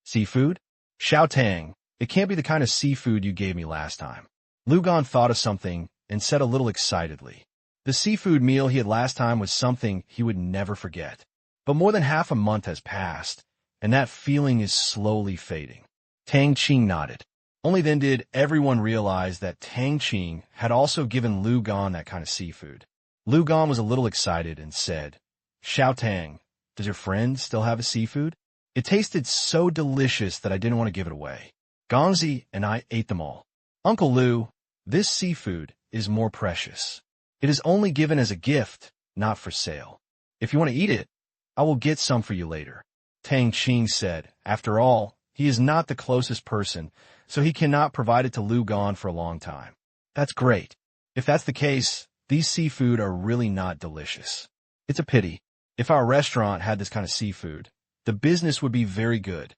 Seafood? Xiao Tang, it can't be the kind of seafood you gave me last time. Lu Gan thought of something and said a little excitedly. The seafood meal he had last time was something he would never forget. But more than half a month has passed, and that feeling is slowly fading. Tang Qing nodded. Only then did everyone realize that Tang Qing had also given Lu Gan that kind of seafood. Lu Gan was a little excited and said, Xiao Tang, does your friend still have a seafood? It tasted so delicious that I didn't want to give it away. Gongzi and I ate them all. Uncle Lu, this seafood is more precious. It is only given as a gift, not for sale. If you want to eat it, I will get some for you later. Tang Qing said. After all, he is not the closest person, so he cannot provide it to Lu Gan for a long time. That's great. If that's the case, these seafood are really not delicious. It's a pity. If our restaurant had this kind of seafood, the business would be very good.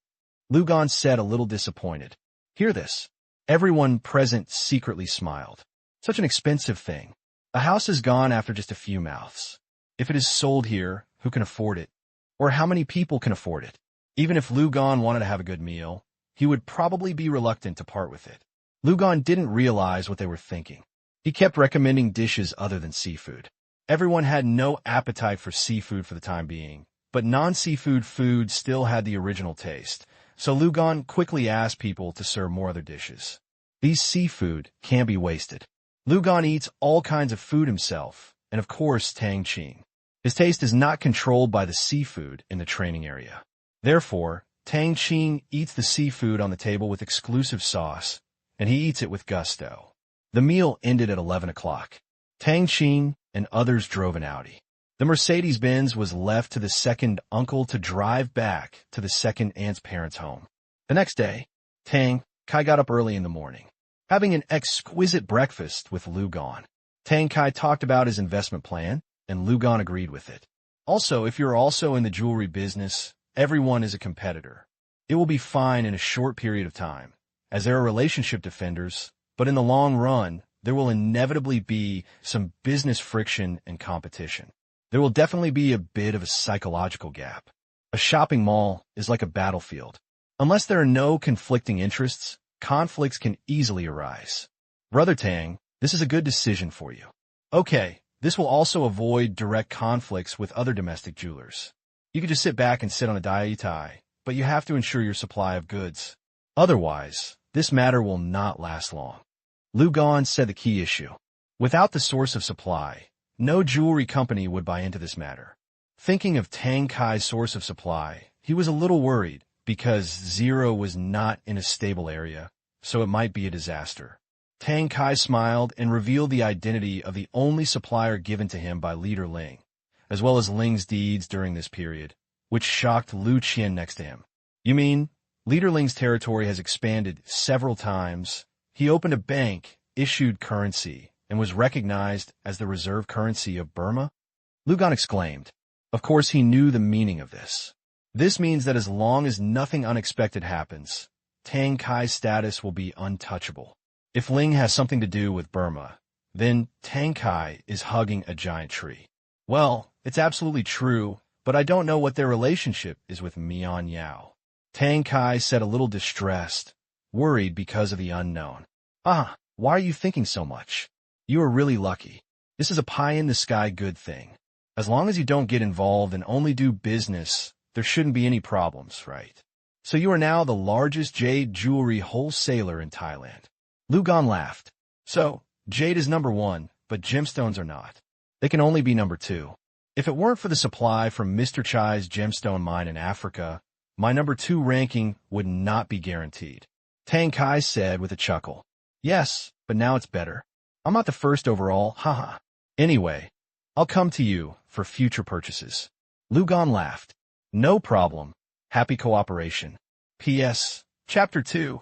Lu Gan said, a little disappointed. Hear this. Everyone present secretly smiled. Such an expensive thing. A house is gone after just a few mouths. If it is sold here, who can afford it? Or how many people can afford it? Even if Lu Gan wanted to have a good meal, he would probably be reluctant to part with it. Lu Gan didn't realize what they were thinking. He kept recommending dishes other than seafood. Everyone had no appetite for seafood for the time being, but non-seafood food still had the original taste, so Lu Gan quickly asked people to serve more other dishes. These seafood can't be wasted. Lu Gan eats all kinds of food himself, and of course Tang Qing. His taste is not controlled by the seafood in the training area. Therefore, Tang Qing eats the seafood on the table with exclusive sauce, and he eats it with gusto. The meal ended at 11 o'clock. Tang Qing and others drove an Audi. The Mercedes-Benz was left to the second uncle to drive back to the second aunt's parents' home. The next day, Tang Kai got up early in the morning, having an exquisite breakfast with Lu Gan. Tang Kai talked about his investment plan, and Lu Gan agreed with it. Also, if you're also in the jewelry business, everyone is a competitor. It will be fine in a short period of time, as there are relationship defenders, but in the long run, there will inevitably be some business friction and competition. There will definitely be a bit of a psychological gap. A shopping mall is like a battlefield. Unless there are no conflicting interests, conflicts can easily arise. Brother Tang, this is a good decision for you. Okay, this will also avoid direct conflicts with other domestic jewelers. You can just sit back and sit on a dai, but you have to ensure your supply of goods. Otherwise, this matter will not last long. Lu Gan said the key issue. Without the source of supply, no jewelry company would buy into this matter. Thinking of Tang Kai's source of supply, he was a little worried because Zero was not in a stable area, so it might be a disaster. Tang Kai smiled and revealed the identity of the only supplier given to him by Leader Ling, as well as Ling's deeds during this period, which shocked Lu Qian next to him. You mean, Leader Ling's territory has expanded several times. He opened a bank, issued currency, and was recognized as the reserve currency of Burma? Lu Gan exclaimed. Of course he knew the meaning of this. This means that as long as nothing unexpected happens, Tang Kai's status will be untouchable. If Ling has something to do with Burma, then Tang Kai is hugging a giant tree. Well, it's absolutely true, but I don't know what their relationship is with Mian Yao. Tang Kai said, a little distressed, worried because of the unknown. Why are you thinking so much? You are really lucky. This is a pie-in-the-sky good thing. As long as you don't get involved and only do business, there shouldn't be any problems, right? So you are now the largest jade jewelry wholesaler in Thailand. Lu Gan laughed. So, jade is number one, but gemstones are not. They can only be number two. If it weren't for the supply from Mr. Chai's gemstone mine in Africa, my number two ranking would not be guaranteed. Tang Kai said with a chuckle. Yes, but now it's better. I'm not the first overall, haha. Anyway, I'll come to you for future purchases. Lu Gan laughed. No problem. Happy cooperation. P.S. Chapter 2.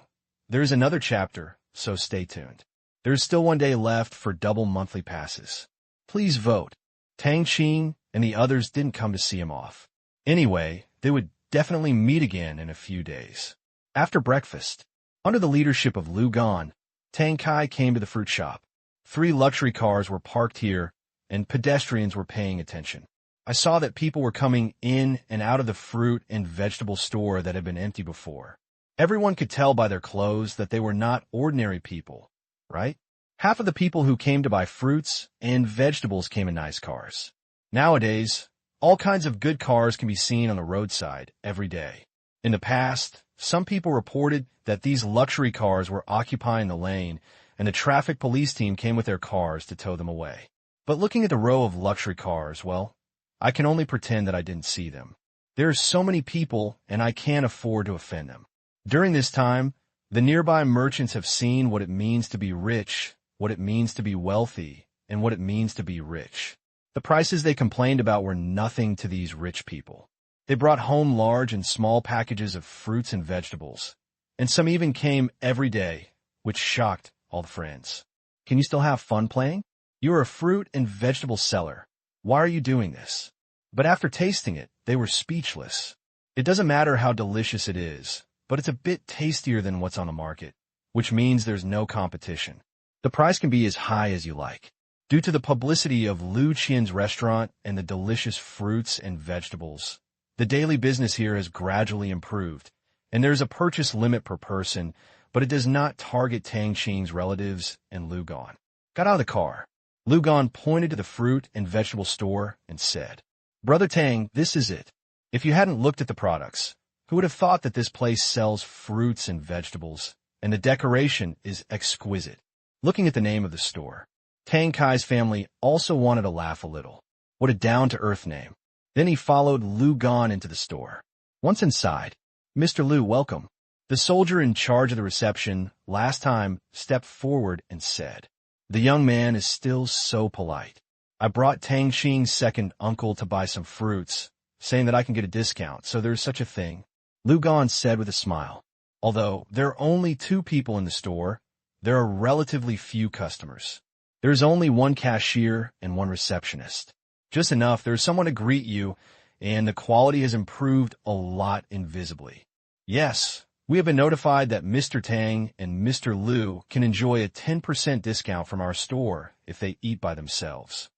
There is another chapter, so stay tuned. There is still one day left for double monthly passes. Please vote. Tang Qing and the others didn't come to see him off. Anyway, they would definitely meet again in a few days. After breakfast, under the leadership of Lu Gan, Tang Kai came to the fruit shop. 3 luxury cars were parked here, and pedestrians were paying attention. I saw that people were coming in and out of the fruit and vegetable store that had been empty before. Everyone could tell by their clothes that they were not ordinary people, right? Half of the people who came to buy fruits and vegetables came in nice cars. Nowadays, all kinds of good cars can be seen on the roadside every day. In the past, some people reported that these luxury cars were occupying the lane, and the traffic police team came with their cars to tow them away. But looking at the row of luxury cars, well, I can only pretend that I didn't see them. There are so many people, and I can't afford to offend them. During this time, the nearby merchants have seen what it means to be rich, what it means to be wealthy, and what it means to be rich. The prices they complained about were nothing to these rich people. They brought home large and small packages of fruits and vegetables, and some even came every day, which shocked all the friends. Can you still have fun playing? You are a fruit and vegetable seller. Why are you doing this? But after tasting it, they were speechless. It doesn't matter how delicious it is, but it's a bit tastier than what's on the market, which means there's no competition. The price can be as high as you like. Due to the publicity of Lu Qian's restaurant and the delicious fruits and vegetables, the daily business here has gradually improved, and there's a purchase limit per person, but it does not target Tang Qing's relatives and Lu Gan. Got out of the car. Lu Gan pointed to the fruit and vegetable store and said, "Brother Tang, this is it. If you hadn't looked at the products, who would have thought that this place sells fruits and vegetables, and the decoration is exquisite?" Looking at the name of the store, Tang Kai's family also wanted to laugh a little. What a down-to-earth name. Then he followed Lu Gan into the store. Once inside, "Mr. Lu, welcome." The soldier in charge of the reception last time stepped forward and said, "The young man is still so polite. I brought Tang Qing's second uncle to buy some fruits, saying that I can get a discount, so there's such a thing," Lu Gan said with a smile. Although there are only 2 people in the store, there are relatively few customers. There is only 1 cashier and 1 receptionist. Just enough, there is someone to greet you, and the quality has improved a lot invisibly. Yes, we have been notified that Mr. Tang and Mr. Lu can enjoy a 10% discount from our store if they eat by themselves.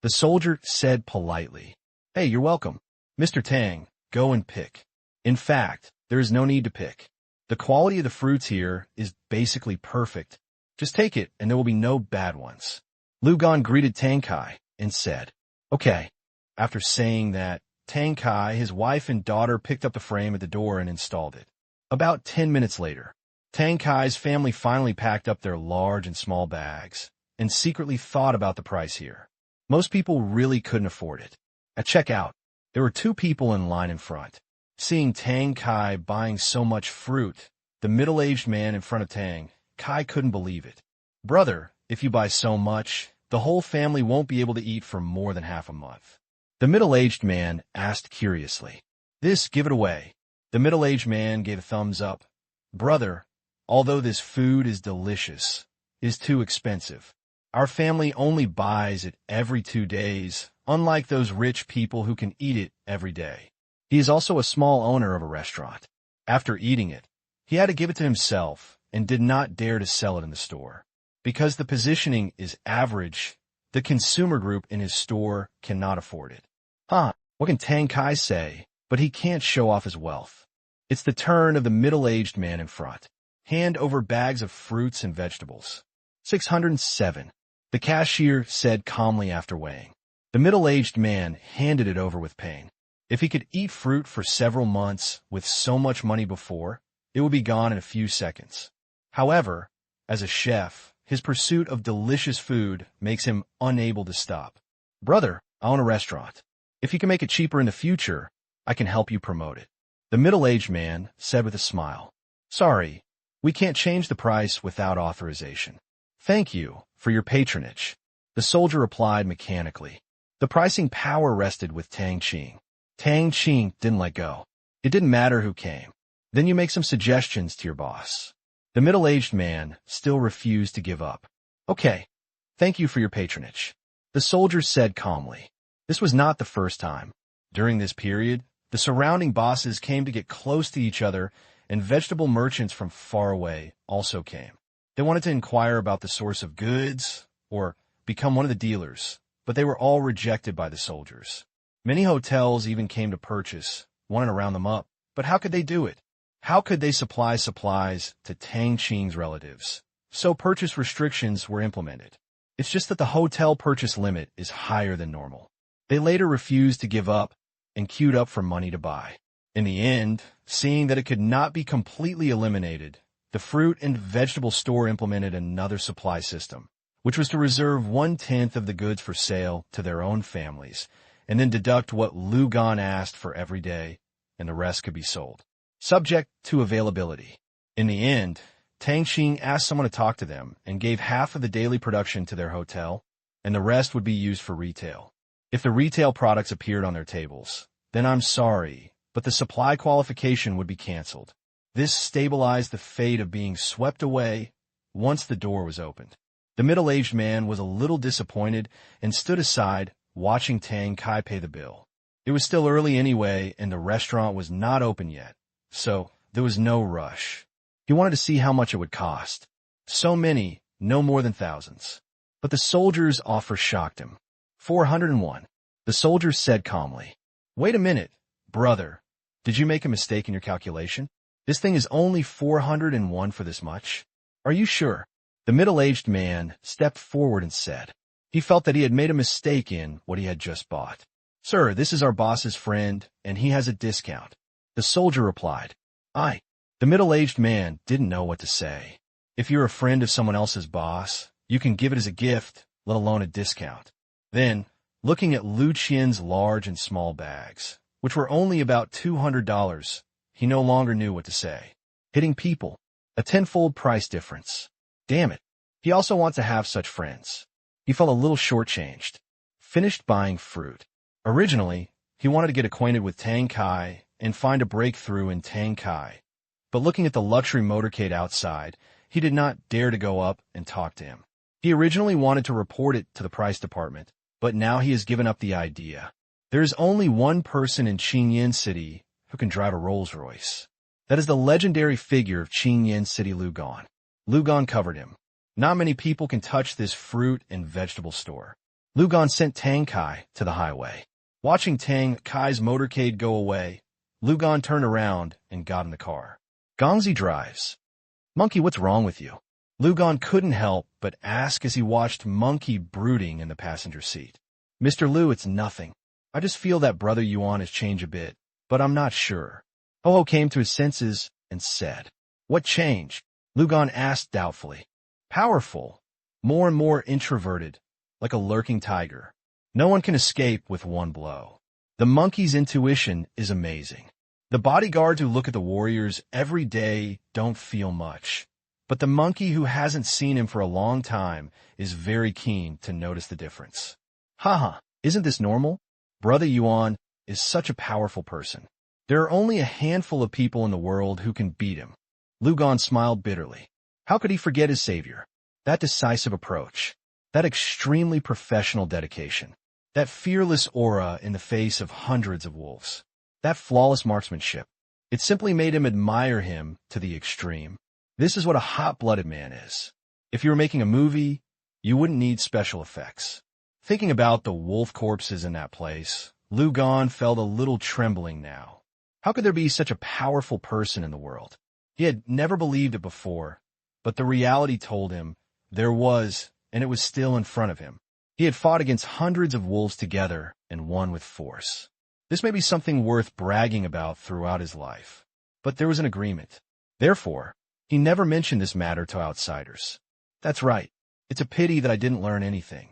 The soldier said politely, "Hey, you're welcome. Mr. Tang, go and pick. In fact, there is no need to pick. The quality of the fruits here is basically perfect. Just take it, and there will be no bad ones." Lu Gan greeted Tang Kai and said, "Okay." After saying that, Tang Kai, his wife and daughter picked up the frame at the door and installed it. About 10 minutes later, Tang Kai's family finally packed up their large and small bags and secretly thought about the price here. Most people really couldn't afford it. At checkout, there were 2 people in line in front. Seeing Tang Kai buying so much fruit, the middle-aged man in front of Tang Kai couldn't believe it. "Brother, if you buy so much, the whole family won't be able to eat for more than half a month." The middle-aged man asked curiously, Give it away." The middle-aged man gave a thumbs up. "Brother, although this food is delicious, it is too expensive. Our family only buys it every 2 days, unlike those rich people who can eat it every day." He is also a small owner of a restaurant. After eating it, he had to give it to himself and did not dare to sell it in the store. Because the positioning is average, the consumer group in his store cannot afford it. What can Tang Kai say? But he can't show off his wealth. It's the turn of the middle-aged man in front. Hand over bags of fruits and vegetables. 607. The cashier said calmly after weighing. The middle-aged man handed it over with pain. If he could eat fruit for several months with so much money before, it would be gone in a few seconds. However, as a chef, his pursuit of delicious food makes him unable to stop. "Brother, I own a restaurant. If you can make it cheaper in the future, I can help you promote it." The middle-aged man said with a smile, "Sorry, we can't change the price without authorization." "Thank you for your patronage," the soldier replied mechanically. The pricing power rested with Tang Qing. Tang Qing didn't let go. It didn't matter who came. Then you make some suggestions to your boss. The middle-aged man still refused to give up. "Okay, thank you for your patronage," the soldier said calmly. This was not the first time. During this period, the surrounding bosses came to get close to each other, and vegetable merchants from far away also came. They wanted to inquire about the source of goods or become one of the dealers, but they were all rejected by the soldiers. Many hotels even came to purchase, wanting to round them up. But how could they do it? How could they supply supplies to Tang Qing's relatives? So purchase restrictions were implemented. It's just that the hotel purchase limit is higher than normal. They later refused to give up and queued up for money to buy. In the end, seeing that it could not be completely eliminated, the fruit and vegetable store implemented another supply system, which was to reserve 1/10 of the goods for sale to their own families and then deduct what Lu Gan asked for every day, and the rest could be sold. Subject to availability. In the end, Tang Qing asked someone to talk to them and gave half of the daily production to their hotel, and the rest would be used for retail. If the retail products appeared on their tables, then I'm sorry, but the supply qualification would be canceled. This stabilized the fate of being swept away once the door was opened. The middle-aged man was a little disappointed and stood aside, watching Tang Kai pay the bill. It was still early anyway, and the restaurant was not open yet, so there was no rush. He wanted to see how much it would cost. So many, no more than thousands. But the soldier's offer shocked him. 401. The soldier said calmly, "Wait a minute, brother. Did you make a mistake in your calculation? This thing is only 401 for this much. Are you sure?" The middle-aged man stepped forward and said. He felt that he had made a mistake in what he had just bought. "Sir, this is our boss's friend, and he has a discount." The soldier replied. "Aye." The middle-aged man didn't know what to say. If you're a friend of someone else's boss, you can give it as a gift, let alone a discount. Then, looking at Lu Qian's large and small bags, which were only about $200, he no longer knew what to say. Hitting people. A tenfold price difference. Damn it. He also wants to have such friends. He felt a little shortchanged. Finished buying fruit. Originally, he wanted to get acquainted with Tang Kai and find a breakthrough in Tang Kai. But looking at the luxury motorcade outside, he did not dare to go up and talk to him. He originally wanted to report it to the price department, but now he has given up the idea. There is only one person in Qingyan City who can drive a Rolls-Royce. That is the legendary figure of Qingyan City Lu Gan. Lu Gan covered him. Not many people can touch this fruit and vegetable store. Lu Gan sent Tang Kai to the highway. Watching Tang Kai's motorcade go away, Lu Gan turned around and got in the car. Gongzi drives. "Monkey, what's wrong with you?" Lu Gan couldn't help but ask as he watched Monkey brooding in the passenger seat. "Mr. Lu, it's nothing. I just feel that Brother Yuan has changed a bit, but I'm not sure." Ho-Ho came to his senses and said, "What change?" Lu Gan asked doubtfully. "Powerful. More and more introverted, like a lurking tiger. No one can escape with one blow. The monkey's intuition is amazing. The bodyguards who look at the warriors every day don't feel much, but the monkey who hasn't seen him for a long time is very keen to notice the difference. Haha, isn't this normal? Brother Yuan is such a powerful person. There are only a handful of people in the world who can beat him." Lu Gan smiled bitterly. How could he forget his savior? That decisive approach, that extremely professional dedication, that fearless aura in the face of hundreds of wolves, that flawless marksmanship. It simply made him admire him to the extreme. This is what a hot-blooded man is. If you were making a movie, you wouldn't need special effects. Thinking about the wolf corpses in that place, Lu Gan felt a little trembling now. How could there be such a powerful person in the world? He had never believed it before, but the reality told him there was, and it was still in front of him. He had fought against hundreds of wolves together and won with force. This may be something worth bragging about throughout his life. But there was an agreement. Therefore, he never mentioned this matter to outsiders. That's right. It's a pity that I didn't learn anything.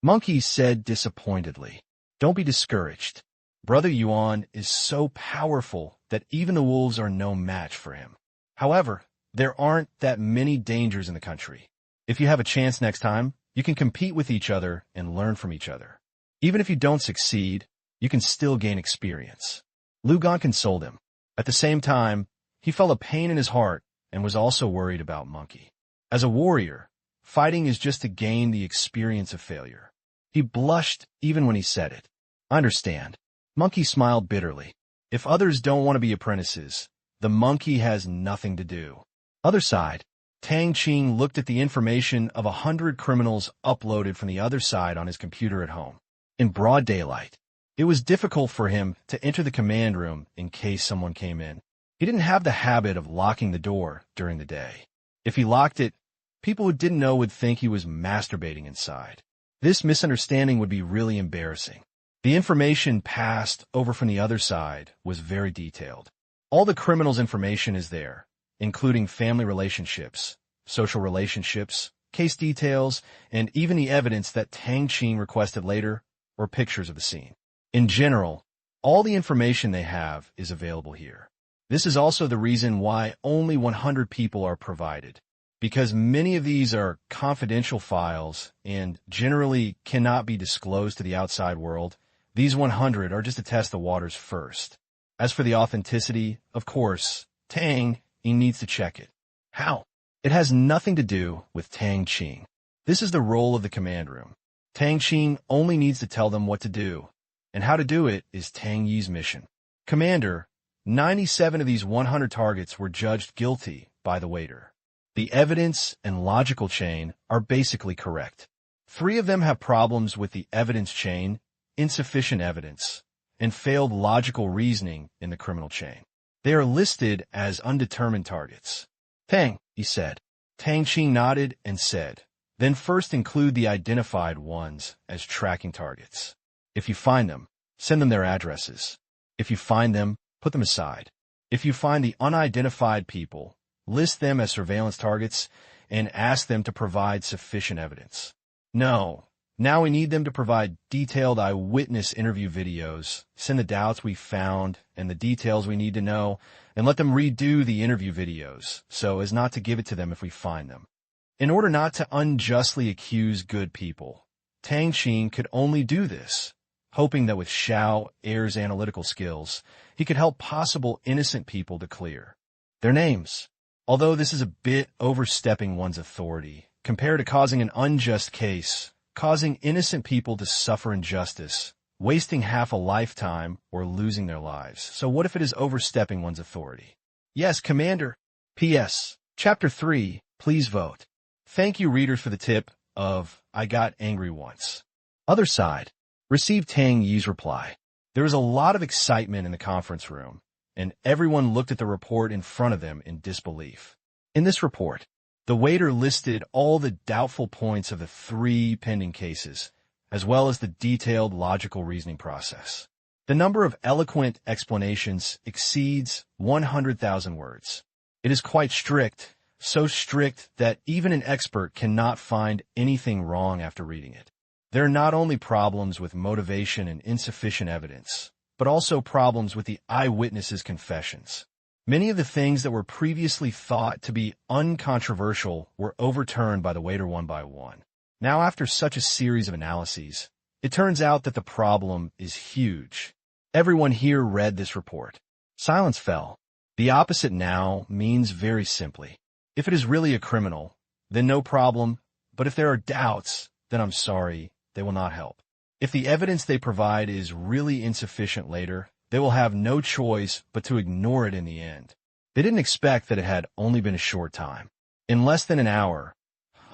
Monkey said disappointedly. Don't be discouraged. Brother Yuan is so powerful that even the wolves are no match for him. However, there aren't that many dangers in the country. If you have a chance next time, you can compete with each other and learn from each other. Even if you don't succeed, you can still gain experience. Lu Gan consoled him. At the same time, he felt a pain in his heart and was also worried about Monkey. As a warrior, fighting is just to gain the experience of failure. He blushed even when he said it. I understand. Monkey smiled bitterly. If others don't want to be apprentices, the monkey has nothing to do. Other side, Tang Qing looked at the information of 100 criminals uploaded from the other side on his computer at home. In broad daylight, it was difficult for him to enter the command room in case someone came in. He didn't have the habit of locking the door during the day. If he locked it, people who didn't know would think he was masturbating inside. This misunderstanding would be really embarrassing. The information passed over from the other side was very detailed. All the criminals' information is there, including family relationships, social relationships, case details, and even the evidence that Tang Qing requested later, or pictures of the scene. In general, all the information they have is available here. This is also the reason why only 100 people are provided, because many of these are confidential files and generally cannot be disclosed to the outside world. These 100 are just to test the waters first. As for the authenticity, of course, Tang needs to check it. How? It has nothing to do with Tang Qing. This is the role of the command room. Tang Qing only needs to tell them what to do, and how to do it is Tang Yi's mission. Commander, 97 of these 100 targets were judged guilty by the waiter. The evidence and logical chain are basically correct. 3 of them have problems with the evidence chain, insufficient evidence, and failed logical reasoning in the criminal chain. They are listed as undetermined targets. Tang, he said. Tang Qing nodded and said, then first include the identified ones as tracking targets. If you find them, send them their addresses. If you find them, put them aside. If you find the unidentified people, list them as surveillance targets and ask them to provide sufficient evidence. No. Now we need them to provide detailed eyewitness interview videos, send the doubts we found and the details we need to know, and let them redo the interview videos so as not to give it to them if we find them. In order not to unjustly accuse good people, Tang Qing could only do this, hoping that with Xiao Er's analytical skills, he could help possible innocent people to clear their names. Although this is a bit overstepping one's authority, compared to causing an unjust case, causing innocent people to suffer injustice, wasting half a lifetime, or losing their lives. So what if it is overstepping one's authority? Yes, Commander. P.S. Chapter 3, please vote. Thank you, readers, for the tip of I got angry once. Other side. Received Tang Yi's reply. There was a lot of excitement in the conference room, and everyone looked at the report in front of them in disbelief. In this report, the waiter listed all the doubtful points of the 3 pending cases, as well as the detailed logical reasoning process. The number of eloquent explanations exceeds 100,000 words. It is quite strict, so strict that even an expert cannot find anything wrong after reading it. There are not only problems with motivation and insufficient evidence, but also problems with the eyewitnesses' confessions. Many of the things that were previously thought to be uncontroversial were overturned by the waiter one by one. Now, after such a series of analyses, it turns out that the problem is huge. Everyone here read this report. Silence fell. The opposite now means very simply, if it is really a criminal, then no problem, but if there are doubts, then I'm sorry, they will not help. If the evidence they provide is really insufficient later, they will have no choice but to ignore it in the end. They didn't expect that it had only been a short time. In less than an hour,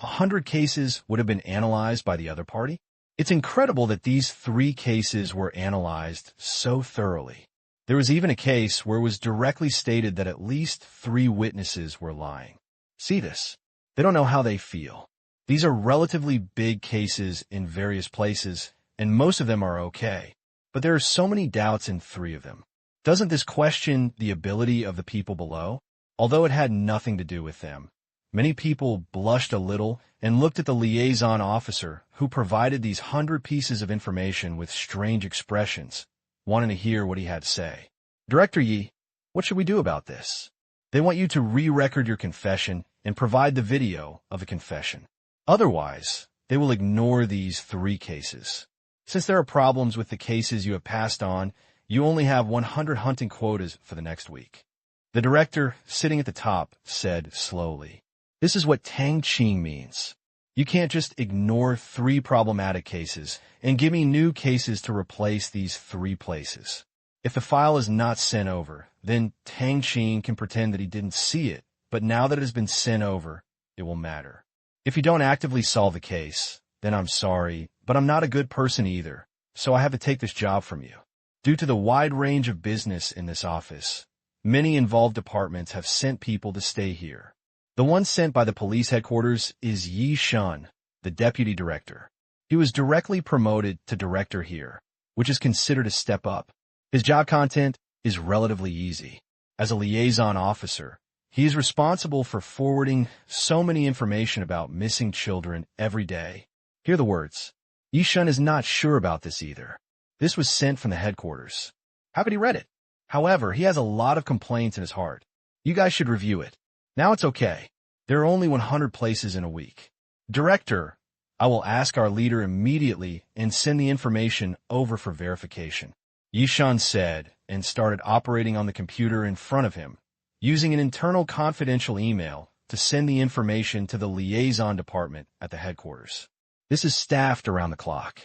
100 cases would have been analyzed by the other party. It's incredible that these 3 cases were analyzed so thoroughly. There was even a case where it was directly stated that at least 3 witnesses were lying. See this? They don't know how they feel. These are relatively big cases in various places, and most of them are okay. But there are so many doubts in 3 of them. Doesn't this question the ability of the people below? Although it had nothing to do with them. Many people blushed a little and looked at the liaison officer who provided these 100 pieces of information with strange expressions, wanting to hear what he had to say. Director Yi, what should we do about this? They want you to re-record your confession and provide the video of the confession. Otherwise, they will ignore these 3 cases. Since there are problems with the cases you have passed on, you only have 100 hunting quotas for the next week. The director, sitting at the top, said slowly, this is what Tang Qing means. You can't just ignore 3 problematic cases and give me new cases to replace these 3 places. If the file is not sent over, then Tang Qing can pretend that he didn't see it, but now that it has been sent over, it will matter. If you don't actively solve the case, then I'm sorry, but I'm not a good person either, so I have to take this job from you. Due to the wide range of business in this office, many involved departments have sent people to stay here. The one sent by the police headquarters is Yi Shun, the deputy director. He was directly promoted to director here, which is considered a step up. His job content is relatively easy. As a liaison officer, he is responsible for forwarding so many information about missing children every day. Hear the words. Yi Shun is not sure about this either. This was sent from the headquarters. How could he read it? However, he has a lot of complaints in his heart. You guys should review it. Now it's okay. There are only 100 places in a week. Director, I will ask our leader immediately and send the information over for verification. Yishan said and started operating on the computer in front of him, using an internal confidential email to send the information to the liaison department at the headquarters. This is staffed around the clock.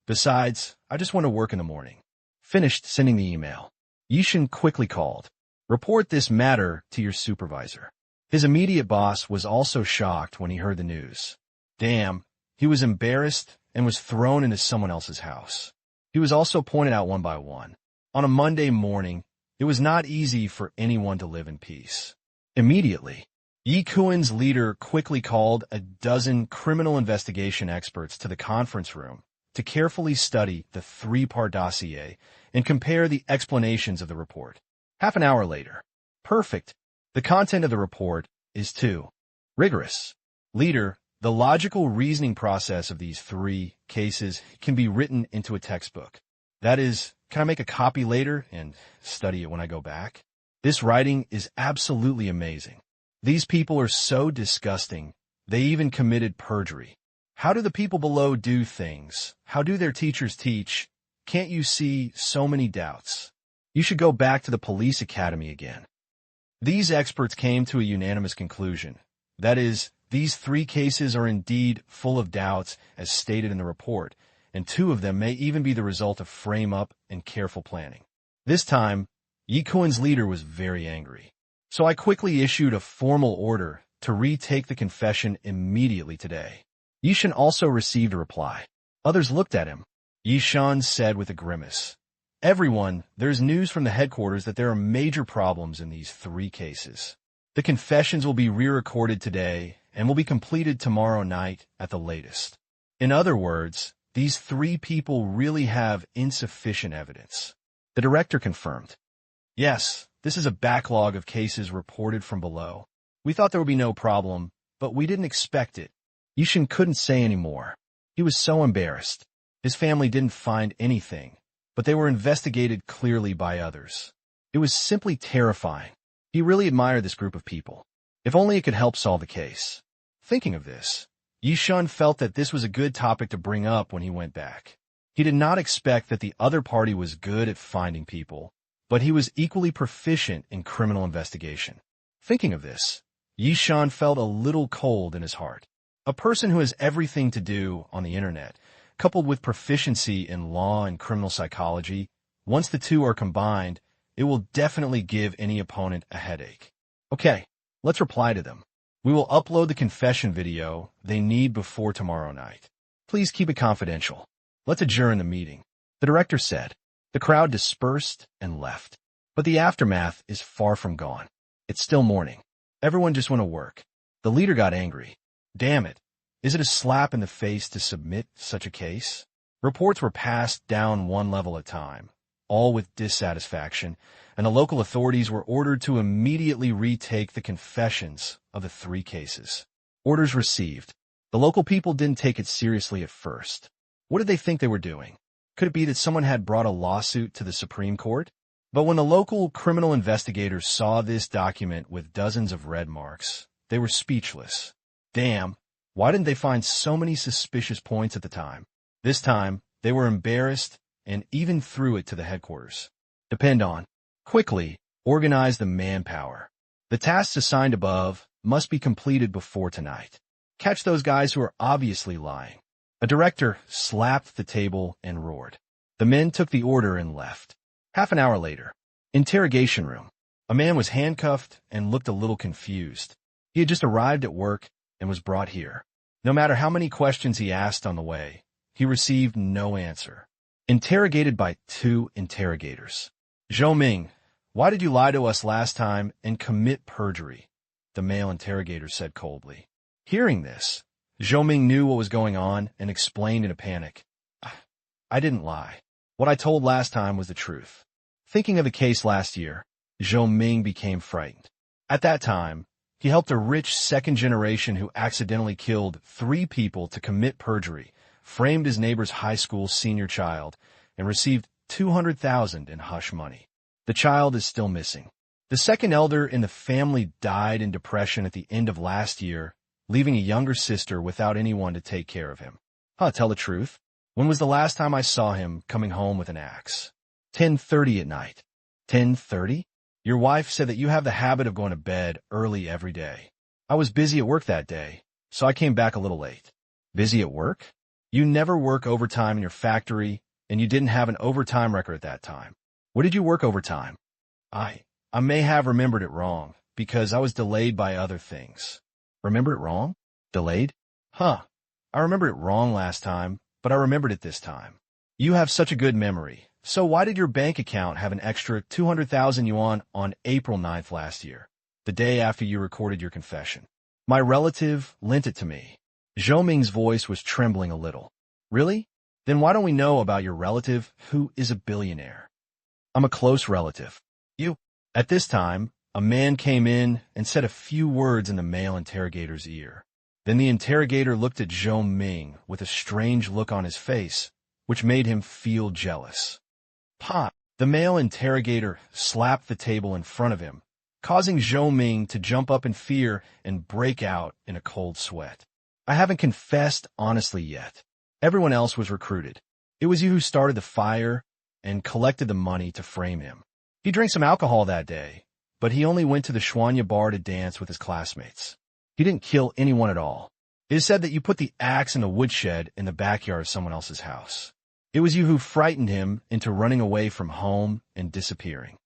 Besides, I just want to work in the morning. Finished sending the email. Yishan quickly called. Report this matter to your supervisor. His immediate boss was also shocked when he heard the news. Damn, he was embarrassed and was thrown into someone else's house. He was also pointed out one by one. On a Monday morning, it was not easy for anyone to live in peace. Immediately, Yi Kuan's leader quickly called a dozen criminal investigation experts to the conference room to carefully study the three-part dossier and compare the explanations of the report. Half an hour later. Perfect. The content of the report is too rigorous. Leader, the logical reasoning process of these three cases can be written into a textbook. That is, can I make a copy later and study it when I go back? This writing is absolutely amazing. These people are so disgusting. They even committed perjury. How do the people below do things? How do their teachers teach? Can't you see so many doubts? You should go back to the police academy again. These experts came to a unanimous conclusion. That is, these three cases are indeed full of doubts as stated in the report, and two of them may even be the result of frame-up and careful planning. This time, Yi Kuan's leader was very angry. So I quickly issued a formal order to retake the confession immediately today. Yishan also received a reply. Others looked at him. Yishan said with a grimace, Everyone, there's news from the headquarters that there are major problems in these three cases. The confessions will be re-recorded today and will be completed tomorrow night at the latest. In other words, these three people really have insufficient evidence. The director confirmed. Yes, this is a backlog of cases reported from below. We thought there would be no problem, but we didn't expect it. Yishan couldn't say any more. He was so embarrassed. His family didn't find anything, but they were investigated clearly by others. It was simply terrifying. He really admired this group of people. If only it could help solve the case. Thinking of this, Yishan felt that this was a good topic to bring up when he went back. He did not expect that the other party was good at finding people, but he was equally proficient in criminal investigation. Thinking of this, Yishan felt a little cold in his heart. A person who has everything to do on the internet, coupled with proficiency in law and criminal psychology, once the two are combined, it will definitely give any opponent a headache. Okay, let's reply to them. We will upload the confession video they need before tomorrow night. Please keep it confidential. Let's adjourn the meeting. The director said. The crowd dispersed and left. But the aftermath is far from gone. It's still morning. Everyone just went to work. The leader got angry. Damn it. Is it a slap in the face to submit such a case? Reports were passed down one level at a time, all with dissatisfaction, and the local authorities were ordered to immediately retake the confessions of the three cases. Orders received. The local people didn't take it seriously at first. What did they think they were doing? Could it be that someone had brought a lawsuit to the Supreme Court? But when the local criminal investigators saw this document with dozens of red marks, they were speechless. Damn, why didn't they find so many suspicious points at the time? This time, they were embarrassed and even threw it to the headquarters. Depend on. Quickly, organize the manpower. The tasks assigned above must be completed before tonight. Catch those guys who are obviously lying. A director slapped the table and roared. The men took the order and left. Half an hour later, interrogation room. A man was handcuffed and looked a little confused. He had just arrived at work and was brought here. No matter how many questions he asked on the way, he received no answer. Interrogated by two interrogators. Zhou Ming, why did you lie to us last time and commit perjury? The male interrogator said coldly. Hearing this, Zhou Ming knew what was going on and explained in a panic. I didn't lie. What I told last time was the truth. Thinking of the case last year, Zhou Ming became frightened. At that time, he helped a rich second generation who accidentally killed 3 people to commit perjury, framed his neighbor's high school senior child, and received $200,000 in hush money. The child is still missing. The second elder in the family died in depression at the end of last year, leaving a younger sister without anyone to take care of him. Tell the truth. When was the last time I saw him coming home with an axe? 10:30 at night. 10:30? Your wife said that you have the habit of going to bed early every day. I was busy at work that day, so I came back a little late. Busy at work? You never work overtime in your factory, and you didn't have an overtime record at that time. What did you work overtime? I may have remembered it wrong, because I was delayed by other things. Remembered it wrong? Delayed? I remembered it wrong last time, but I remembered it this time. You have such a good memory. So why did your bank account have an extra 200,000 yuan on April 9th last year, the day after you recorded your confession? My relative lent it to me. Zhou Ming's voice was trembling a little. Really? Then why don't we know about your relative who is a billionaire? I'm a close relative. You? At this time, a man came in and said a few words in the male interrogator's ear. Then the interrogator looked at Zhou Ming with a strange look on his face, which made him feel jealous. The male interrogator slapped the table in front of him, causing Zhou Ming to jump up in fear and break out in a cold sweat. I haven't confessed honestly yet. Everyone else was recruited. It was you who started the fire and collected the money to frame him. He drank some alcohol that day, but he only went to the Shuanya bar to dance with his classmates. He didn't kill anyone at all. It is said that you put the axe in the woodshed in the backyard of someone else's house. It was you who frightened him into running away from home and disappearing.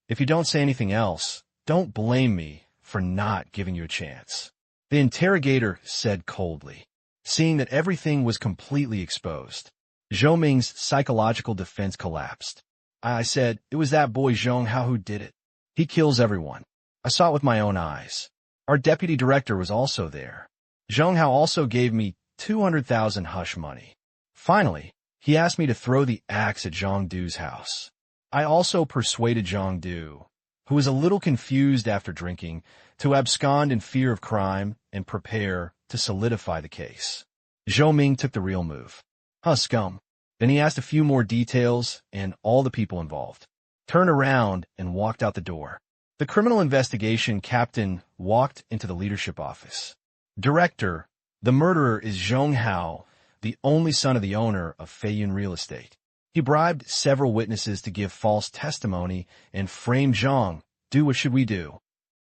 If you don't say anything else, don't blame me for not giving you a chance. The interrogator said coldly, seeing that everything was completely exposed. Zhou Ming's psychological defense collapsed. I said, it was that boy Zhong Hao who did it. He kills everyone. I saw it with my own eyes. Our deputy director was also there. Zhong Hao also gave me 200,000 hush money. Finally, he asked me to throw the axe at Zhang Du's house. I also persuaded Zhang Du, who was a little confused after drinking, to abscond in fear of crime and prepare to solidify the case. Zhou Ming took the real move. Scum. Then he asked a few more details, and all the people involved turned around and walked out the door. The criminal investigation captain walked into the leadership office. Director, the murderer is Zhong Hao, the only son of the owner of Feiyun Real Estate. He bribed several witnesses to give false testimony and framed Zhang. What should we do?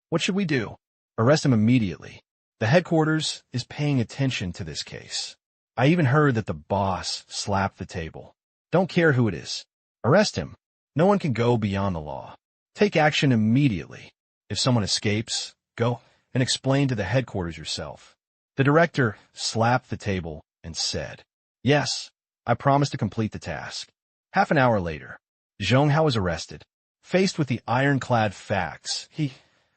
What should we do? Arrest him immediately. The headquarters is paying attention to this case. I even heard that the boss slapped the table. Don't care who it is. Arrest him. No one can go beyond the law. Take action immediately. If someone escapes, go and explain to the headquarters yourself. The director slapped the table and said, Yes, I promise to complete the task. Half an hour later, Zhong Hao was arrested. Faced with the ironclad facts, he,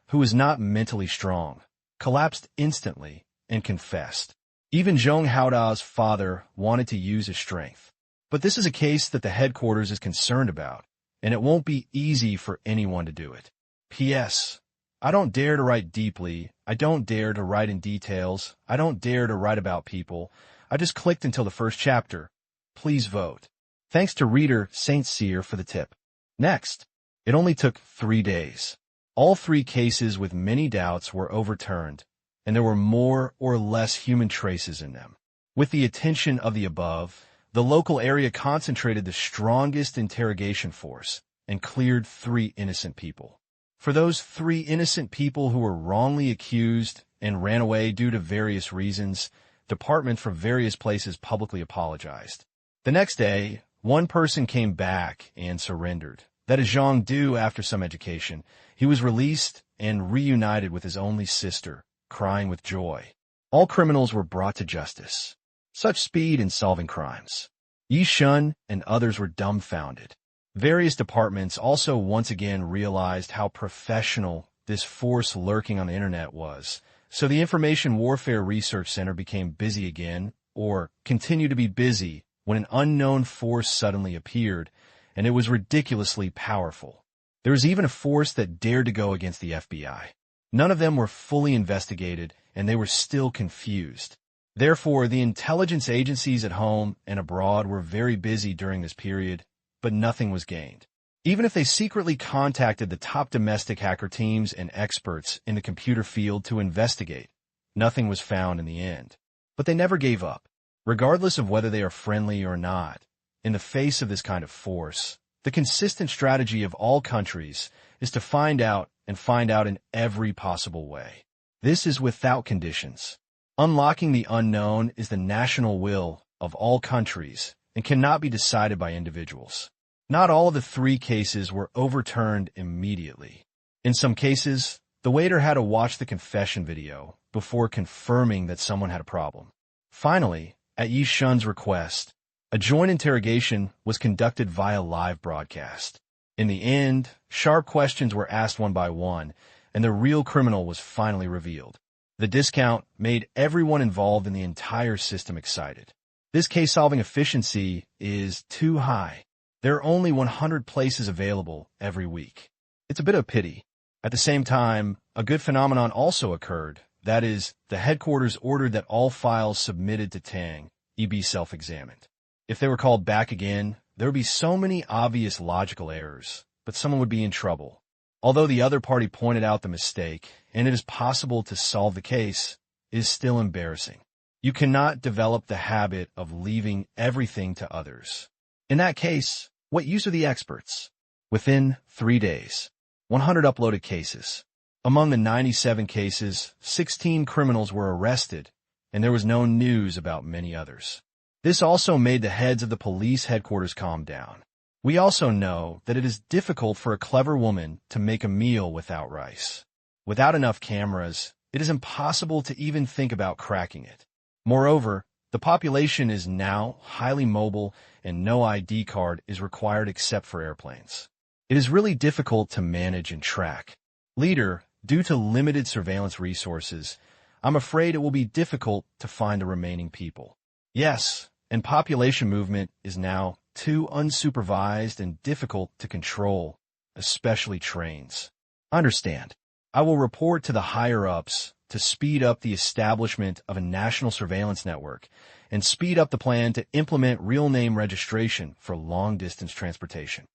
who was not mentally strong, collapsed instantly and confessed. Even Zhong Haoda's father wanted to use his strength. But this is a case that the headquarters is concerned about, and it won't be easy for anyone to do it. P.S. I don't dare to write deeply. I don't dare to write in details. I don't dare to write about people. I just clicked until the first chapter. Please vote. Thanks to reader Saint Cyr for the tip. Next. It only took 3 days. All 3 cases with many doubts were overturned, and there were more or less human traces in them. With the attention of the above, the local area concentrated the strongest interrogation force and cleared 3 innocent people. For those 3 innocent people who were wrongly accused and ran away due to various reasons, departments from various places publicly apologized. The next day, one person came back and surrendered. That is Zhang Du. After some education, he was released and reunited with his only sister, crying with joy. All criminals were brought to justice. Such speed in solving crimes. Yi Shun and others were dumbfounded. Various departments also once again realized how professional this force lurking on the internet was, so the Information Warfare Research Center became busy again, or continued to be busy, when an unknown force suddenly appeared, and it was ridiculously powerful. There was even a force that dared to go against the FBI. None of them were fully investigated, and they were still confused. Therefore, the intelligence agencies at home and abroad were very busy during this period, but nothing was gained. Even if they secretly contacted the top domestic hacker teams and experts in the computer field to investigate, nothing was found in the end. But they never gave up. Regardless of whether they are friendly or not, in the face of this kind of force, the consistent strategy of all countries is to find out in every possible way. This is without conditions. Unlocking the unknown is the national will of all countries and cannot be decided by individuals. Not all of the 3 cases were overturned immediately. In some cases, the waiter had to watch the confession video before confirming that someone had a problem. Finally, at Yi Shun's request, a joint interrogation was conducted via live broadcast. In the end, sharp questions were asked one by one, and the real criminal was finally revealed. The discount made everyone involved in the entire system excited. This case-solving efficiency is too high. There are only 100 places available every week. It's a bit of a pity. At the same time, a good phenomenon also occurred. That is, the headquarters ordered that all files submitted to Tang be self-examined. If they were called back again, there would be so many obvious logical errors, but someone would be in trouble. Although the other party pointed out the mistake, and it is possible to solve the case, it is still embarrassing. You cannot develop the habit of leaving everything to others. In that case, what use are the experts? Within 3 days, 100 uploaded cases. Among the 97 cases, 16 criminals were arrested, and there was no news about many others. This also made the heads of the police headquarters calm down. We also know that it is difficult for a clever woman to make a meal without rice. Without enough cameras, it is impossible to even think about cracking it. Moreover, the population is now highly mobile and no ID card is required except for airplanes. It is really difficult to manage and track. Leader, due to limited surveillance resources, I'm afraid it will be difficult to find the remaining people. Yes, and population movement is now too unsupervised and difficult to control, especially trains. Understand. I will report to the higher-ups to speed up the establishment of a national surveillance network and speed up the plan to implement real name registration for long-distance transportation.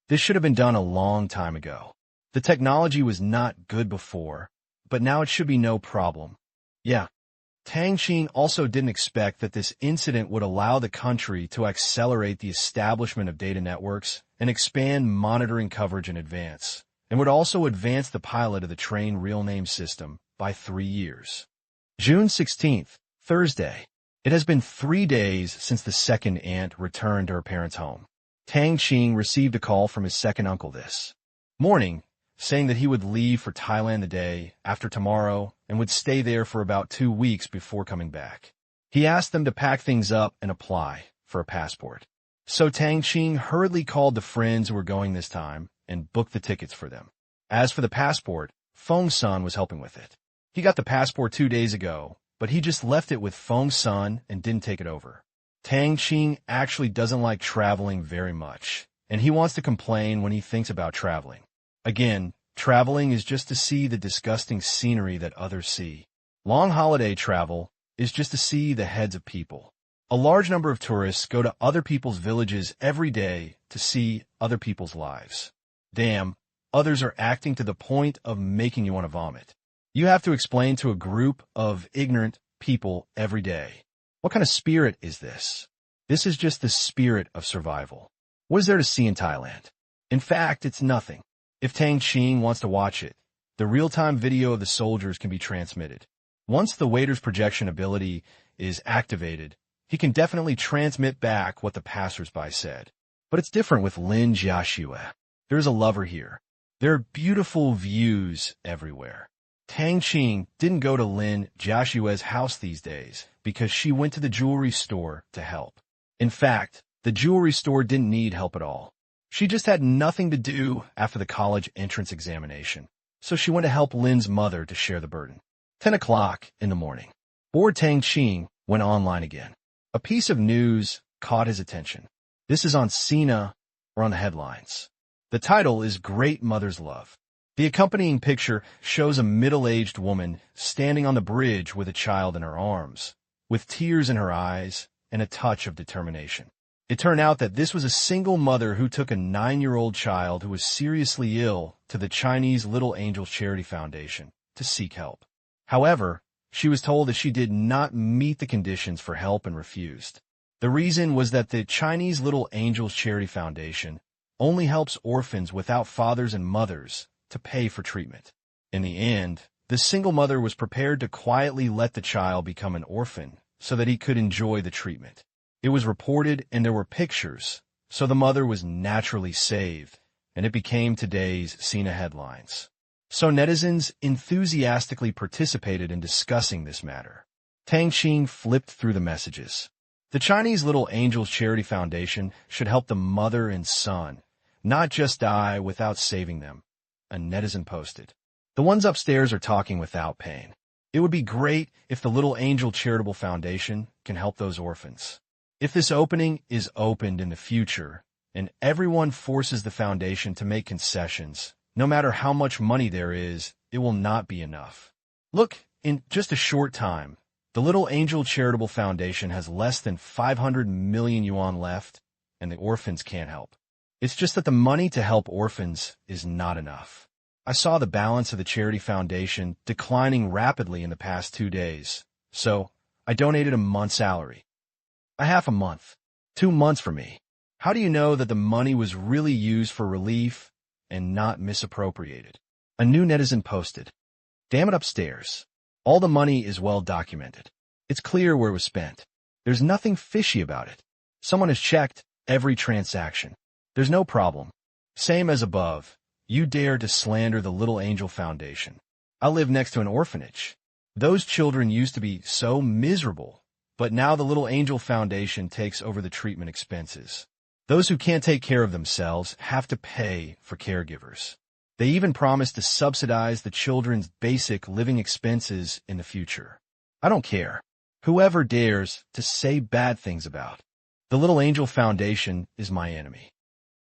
This should have been done a long time ago. The technology was not good before, but now it should be no problem. Yeah. Tang Qing also didn't expect that this incident would allow the country to accelerate the establishment of data networks and expand monitoring coverage in advance, and would also advance the pilot of the train real name system by 3 years. June 16th, Thursday. It has been 3 days since the second aunt returned to her parents' home. Tang Qing received a call from his second uncle this morning, saying that he would leave for Thailand the day after tomorrow and would stay there for about 2 weeks before coming back. He asked them to pack things up and apply for a passport. So Tang Qing hurriedly called the friends who were going this time and booked the tickets for them. As for the passport, Feng's son was helping with it. He got the passport 2 days ago, but he just left it with Feng's son and didn't take it over. Tang Qing actually doesn't like traveling very much, and he wants to complain when he thinks about traveling. Again, traveling is just to see the disgusting scenery that others see. Long holiday travel is just to see the heads of people. A large number of tourists go to other people's villages every day to see other people's lives. Damn, others are acting to the point of making you want to vomit. You have to explain to a group of ignorant people every day. What kind of spirit is this? This is just the spirit of survival. What is there to see in Thailand? In fact, it's nothing. If Tang Qing wants to watch it, the real-time video of the soldiers can be transmitted. Once the waiter's projection ability is activated, he can definitely transmit back what the passers-by said. But it's different with Lin Jiaxue. There's a lover here. There are beautiful views everywhere. Tang Qing didn't go to Lin Jiaxue's house these days because she went to the jewelry store to help. In fact, the jewelry store didn't need help at all. She just had nothing to do after the college entrance examination, so she went to help Lin's mother to share the burden. 10 o'clock in the morning. Bored Tang Qing went online again. A piece of news caught his attention. This is on Sina or on the headlines. The title is Great Mother's Love. The accompanying picture shows a middle-aged woman standing on the bridge with a child in her arms, with tears in her eyes and a touch of determination. It turned out that this was a single mother who took a 9-year-old child who was seriously ill to the Chinese Little Angels Charity Foundation to seek help. However, she was told that she did not meet the conditions for help and refused. The reason was that the Chinese Little Angels Charity Foundation only helps orphans without fathers and mothers to pay for treatment. In the end, the single mother was prepared to quietly let the child become an orphan so that he could enjoy the treatment. It was reported and there were pictures, so the mother was naturally saved, and it became today's Sina headlines. So netizens enthusiastically participated in discussing this matter. Tang Qing flipped through the messages. The Chinese Little Angels Charity Foundation should help the mother and son, not just die without saving them, a netizen posted. The ones upstairs are talking without pain. It would be great if the Little Angel Charitable Foundation can help those orphans. If this opening is opened in the future, and everyone forces the foundation to make concessions, no matter how much money there is, it will not be enough. Look, in just a short time, the Little Angel Charitable Foundation has less than 500 million yuan left, and the orphans can't help. It's just that the money to help orphans is not enough. I saw the balance of the charity foundation declining rapidly in the past 2 days, so I donated a month's salary. A half a month. 2 months for me. How do you know that the money was really used for relief and not misappropriated? A new netizen posted. Damn it upstairs. All the money is well documented. It's clear where it was spent. There's nothing fishy about it. Someone has checked every transaction. There's no problem. Same as above. You dare to slander the Little Angel Foundation. I live next to an orphanage. Those children used to be so miserable. But now the Little Angel Foundation takes over the treatment expenses. Those who can't take care of themselves have to pay for caregivers. They even promise to subsidize the children's basic living expenses in the future. I don't care. Whoever dares to say bad things about the Little Angel Foundation is my enemy.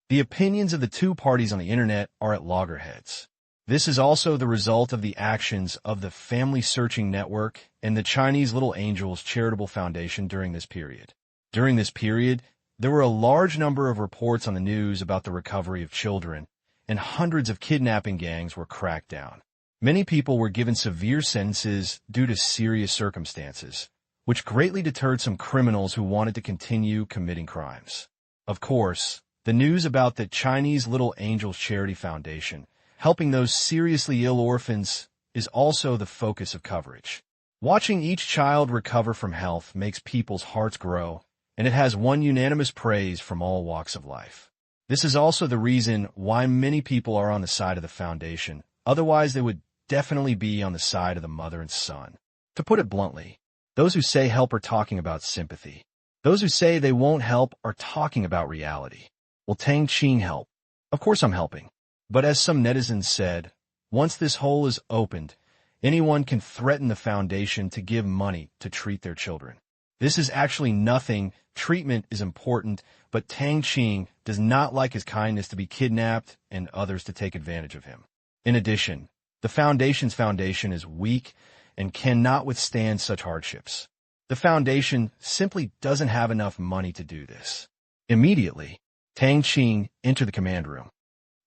The opinions of the two parties on the internet are at loggerheads. This is also the result of the actions of the Family Searching Network and the Chinese Little Angels Charitable Foundation during this period. During this period, there were a large number of reports on the news about the recovery of children, and hundreds of kidnapping gangs were cracked down. Many people were given severe sentences due to serious circumstances, which greatly deterred some criminals who wanted to continue committing crimes. Of course, the news about the Chinese Little Angels Charity Foundation helping those seriously ill orphans is also the focus of coverage. Watching each child recover from health makes people's hearts grow, and it has won unanimous praise from all walks of life. This is also the reason why many people are on the side of the foundation. Otherwise, they would definitely be on the side of the mother and son. To put it bluntly, those who say help are talking about sympathy. Those who say they won't help are talking about reality. Will Tang Qing help? Of course I'm helping. But as some netizens said, once this hole is opened, anyone can threaten the foundation to give money to treat their children. This is actually nothing. Treatment is important, but Tang Qing does not like his kindness to be kidnapped and others to take advantage of him. In addition, the foundation's foundation is weak and cannot withstand such hardships. The foundation simply doesn't have enough money to do this. Immediately, Tang Qing entered the command room.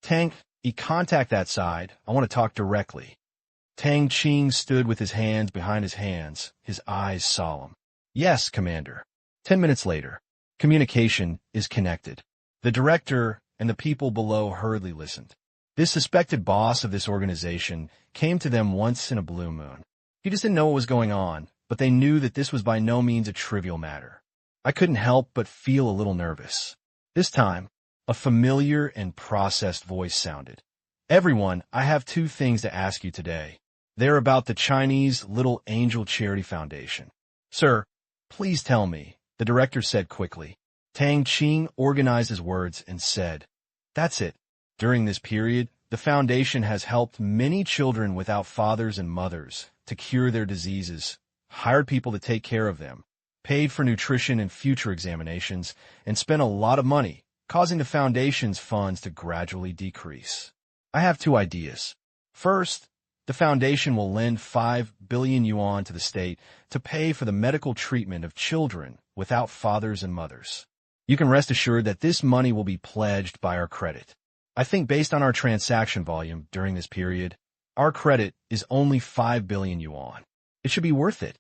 Tang, contact that side. I want to talk directly. Tang Qing stood with his hands behind his hands, his eyes solemn. Yes, Commander. 10 minutes later, communication is connected. The director and the people below hurriedly listened. This suspected boss of this organization came to them once in a blue moon. He just didn't know what was going on, but they knew that this was by no means a trivial matter. I couldn't help but feel a little nervous. This time, a familiar and processed voice sounded. Everyone, I have 2 things to ask you today. They're about the Chinese Little Angel Charity Foundation. Sir, please tell me, the director said quickly. Tang Qing organized his words and said, That's it. During this period, the foundation has helped many children without fathers and mothers to cure their diseases, hired people to take care of them, paid for nutrition and future examinations, and spent a lot of money, causing the foundation's funds to gradually decrease. I have 2 ideas. First, The foundation will lend 5 billion yuan to the state to pay for the medical treatment of children without fathers and mothers. You can rest assured that this money will be pledged by our credit. I think based on our transaction volume during this period, our credit is only 5 billion yuan. It should be worth it.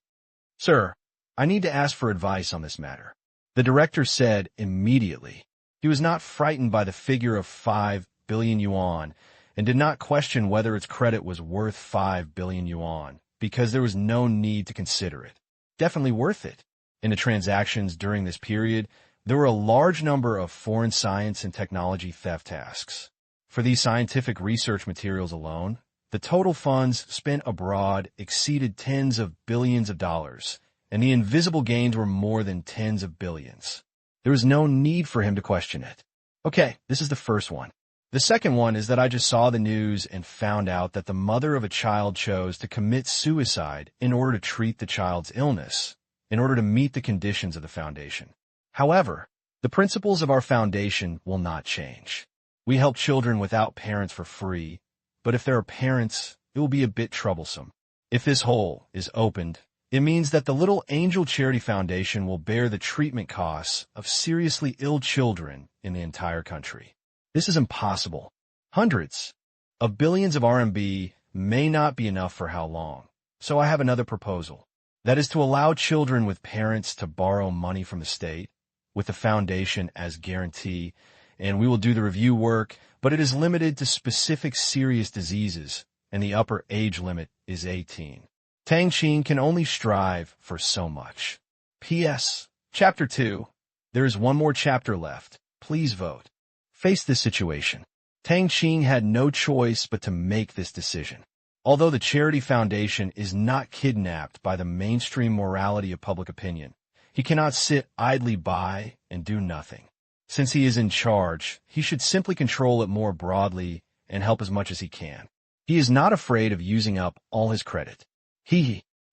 Sir, I need to ask for advice on this matter. The director said immediately. He was not frightened by the figure of 5 billion yuan and did not question whether its credit was worth 5 billion yuan because there was no need to consider it. Definitely worth it. In the transactions during this period, there were a large number of foreign science and technology theft tasks. For these scientific research materials alone, the total funds spent abroad exceeded tens of billions of dollars, and the invisible gains were more than tens of billions. There was no need for him to question it. Okay, this is the first one. The second one is that I just saw the news and found out that the mother of a child chose to commit suicide in order to treat the child's illness, in order to meet the conditions of the foundation. However, the principles of our foundation will not change. We help children without parents for free, but if there are parents, it will be a bit troublesome. If this hole is opened, it means that the Little Angel Charity Foundation will bear the treatment costs of seriously ill children in the entire country. This is impossible. Hundreds of billions of RMB may not be enough for how long, so I have another proposal. That is to allow children with parents to borrow money from the state, with the foundation as guarantee, and we will do the review work, but it is limited to specific serious diseases, and the upper age limit is 18. Tang Qing can only strive for so much. P.S. Chapter 2. There is one more chapter left. Please vote. Face this situation. Tang Qing had no choice but to make this decision. Although the charity foundation is not kidnapped by the mainstream morality of public opinion, he cannot sit idly by and do nothing. Since he is in charge, he should simply control it more broadly and help as much as he can. He is not afraid of using up all his credit.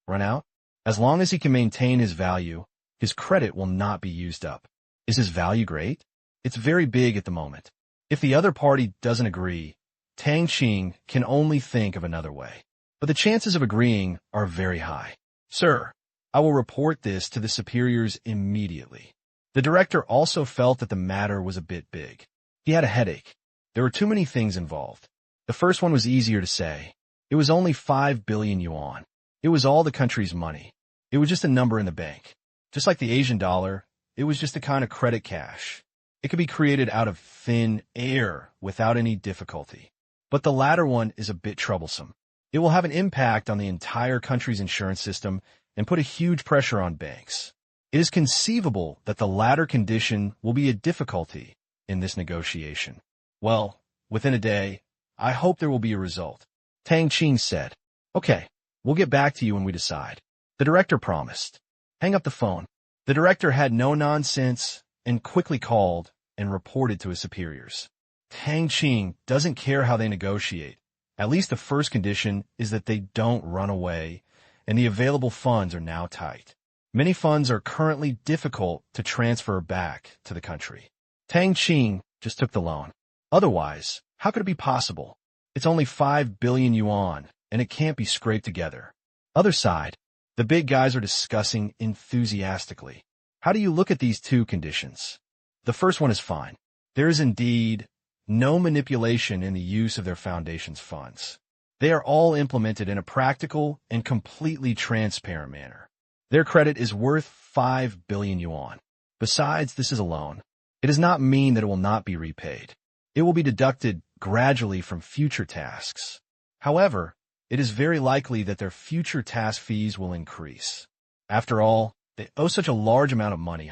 Run out? As long as he can maintain his value, his credit will not be used up. Is his value great? It's very big at the moment. If the other party doesn't agree, Tang Qing can only think of another way. But the chances of agreeing are very high. Sir, I will report this to the superiors immediately. The director also felt that the matter was a bit big. He had a headache. There were too many things involved. The first one was easier to say. It was only 5 billion yuan. It was all the country's money. It was just a number in the bank. Just like the Asian dollar, it was just a kind of credit cash. It could be created out of thin air without any difficulty. But the latter one is a bit troublesome. It will have an impact on the entire country's insurance system and put a huge pressure on banks. It is conceivable that the latter condition will be a difficulty in this negotiation. Well, within a day, I hope there will be a result. Tang Qing said, Okay, we'll get back to you when we decide. The director promised. Hang up the phone. The director had no nonsense and quickly called and reported to his superiors. Tang Qing doesn't care how they negotiate. At least the first condition is that they don't run away, and the available funds are now tight. Many funds are currently difficult to transfer back to the country. Tang Qing just took the loan. Otherwise, how could it be possible? It's only 5 billion yuan, and it can't be scraped together. Other side, the big guys are discussing enthusiastically. How do you look at these two conditions? The first one is fine. There is indeed no manipulation in the use of their foundation's funds. They are all implemented in a practical and completely transparent manner. Their credit is worth 5 billion yuan. Besides, this is a loan. It does not mean that it will not be repaid. It will be deducted gradually from future tasks. However, it is very likely that their future task fees will increase. After all, they owe such a large amount of money,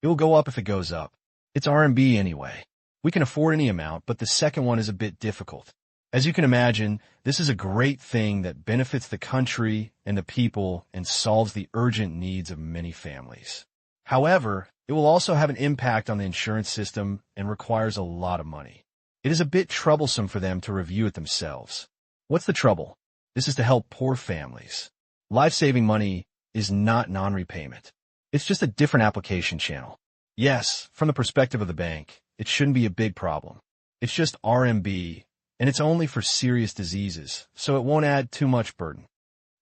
It will go up if it goes up. It's RMB anyway. We can afford any amount, but the second one is a bit difficult. As you can imagine, this is a great thing that benefits the country and the people and solves the urgent needs of many families. However, it will also have an impact on the insurance system and requires a lot of money. It is a bit troublesome for them to review it themselves. What's the trouble? This is to help poor families. Life-saving money is not non-repayment. It's just a different application channel. Yes, from the perspective of the bank, it shouldn't be a big problem. It's just RMB, and it's only for serious diseases, so it won't add too much burden.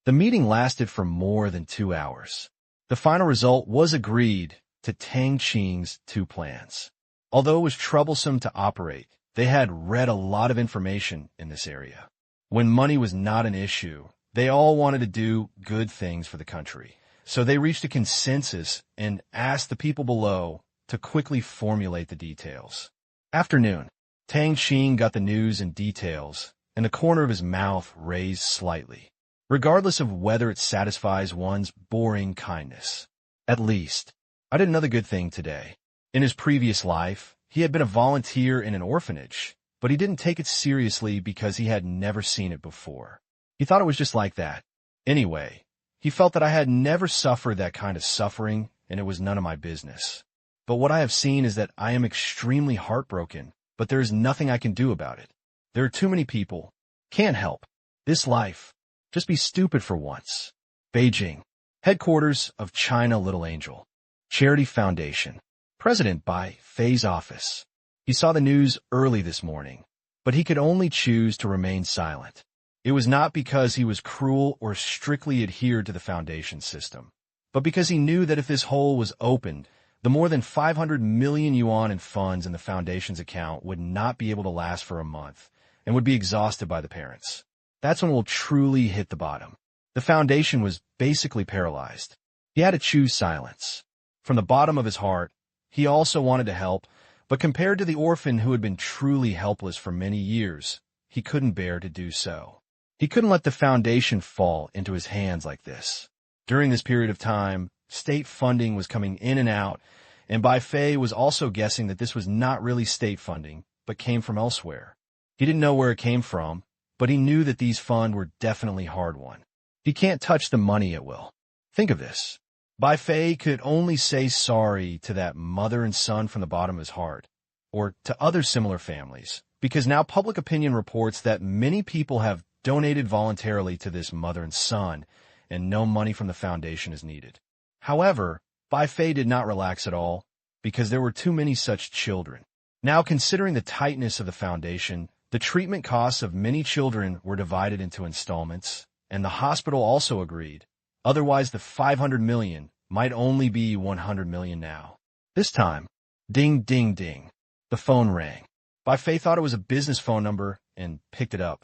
The meeting lasted for more than 2 hours. The final result was agreed to Tang Qing's 2 plans. Although it was troublesome to operate, they had read a lot of information in this area. When money was not an issue, they all wanted to do good things for the country. So they reached a consensus and asked the people below to quickly formulate the details. Afternoon, Tang Qing got the news and details, and the corner of his mouth raised slightly, regardless of whether it satisfies one's boring kindness. At least, I did another good thing today. In his previous life, he had been a volunteer in an orphanage, but he didn't take it seriously because he had never seen it before. He thought it was just like that. Anyway, he felt that I had never suffered that kind of suffering, and it was none of my business. But what I have seen is that I am extremely heartbroken, but there is nothing I can do about it. There are too many people. Can't help. This life. Just be stupid for once. Beijing. Headquarters of China Little Angel. Charity Foundation. President Bai Fei's office. He saw the news early this morning, but he could only choose to remain silent. It was not because he was cruel or strictly adhered to the foundation system, but because he knew that if this hole was opened, the more than 500 million yuan in funds in the foundation's account would not be able to last for a month and would be exhausted by the parents. That's when we'll truly hit the bottom. The foundation was basically paralyzed. He had to choose silence. From the bottom of his heart, he also wanted to help, but compared to the orphan who had been truly helpless for many years, he couldn't bear to do so. He couldn't let the foundation fall into his hands like this. During this period of time, state funding was coming in and out, and Bai Fei was also guessing that this was not really state funding, but came from elsewhere. He didn't know where it came from, but he knew that these funds were definitely hard-won. He can't touch the money at will. Think of this. Bai Fei could only say sorry to that mother and son from the bottom of his heart, or to other similar families, because now public opinion reports that many people have donated voluntarily to this mother and son, and no money from the foundation is needed. However, Bai Fei did not relax at all, because there were too many such children. Now, considering the tightness of the foundation, the treatment costs of many children were divided into installments, and the hospital also agreed. Otherwise, the 500 million might only be 100 million now. This time, ding, ding, ding. The phone rang. Bai Fei thought it was a business phone number and picked it up.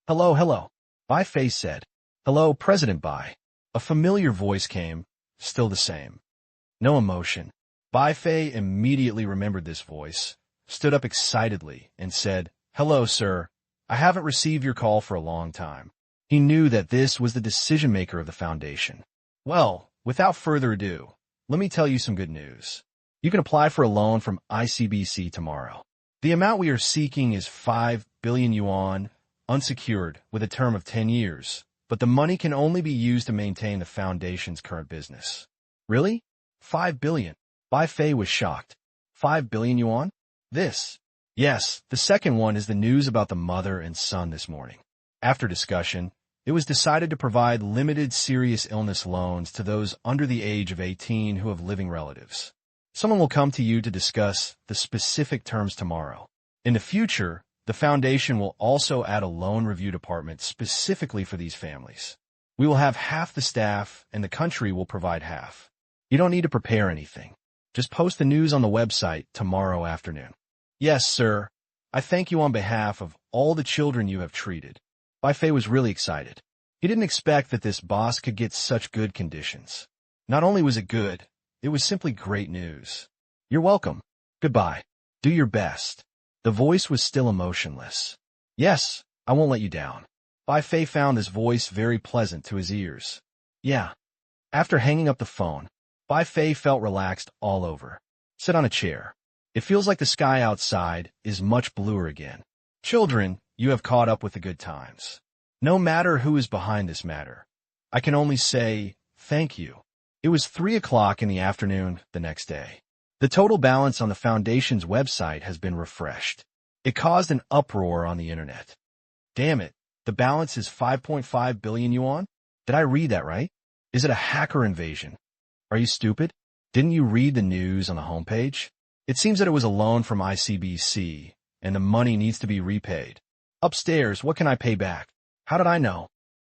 Hello, hello. Bai Fei said. Hello, President Bai. A familiar voice came, still the same. No emotion. Bai Fei immediately remembered this voice, stood up excitedly, and said, Hello, sir. I haven't received your call for a long time. He knew that this was the decision-maker of the foundation. Well, without further ado, let me tell you some good news. You can apply for a loan from ICBC tomorrow. The amount we are seeking is 5 billion yuan, unsecured, with a term of 10 years, but the money can only be used to maintain the foundation's current business. Really? 5 billion? Bai Fei was shocked. 5 billion yuan? This. Yes, the second one is the news about the mother and son this morning. After discussion, it was decided to provide limited serious illness loans to those under the age of 18 who have living relatives. Someone will come to you to discuss the specific terms tomorrow. In the future, the foundation will also add a loan review department specifically for these families. We will have half the staff, and the country will provide half. You don't need to prepare anything. Just post the news on the website tomorrow afternoon. Yes, sir. I thank you on behalf of all the children you have treated. Bai Fei was really excited. He didn't expect that this boss could get such good conditions. Not only was it good, it was simply great news. You're welcome. Goodbye. Do your best. The voice was still emotionless. Yes, I won't let you down. Bai Fei found this voice very pleasant to his ears. Yeah. After hanging up the phone, Bai Fei felt relaxed all over. Sit on a chair. It feels like the sky outside is much bluer again. Children, you have caught up with the good times. No matter who is behind this matter, I can only say thank you. It was 3 o'clock in the afternoon the next day. The total balance on the foundation's website has been refreshed. It caused an uproar on the internet. Damn it, the balance is 5.5 billion yuan? Did I read that right? Is it a hacker invasion? Are you stupid? Didn't you read the news on the homepage? It seems that it was a loan from ICBC, and the money needs to be repaid. Upstairs, what can I pay back? How did I know?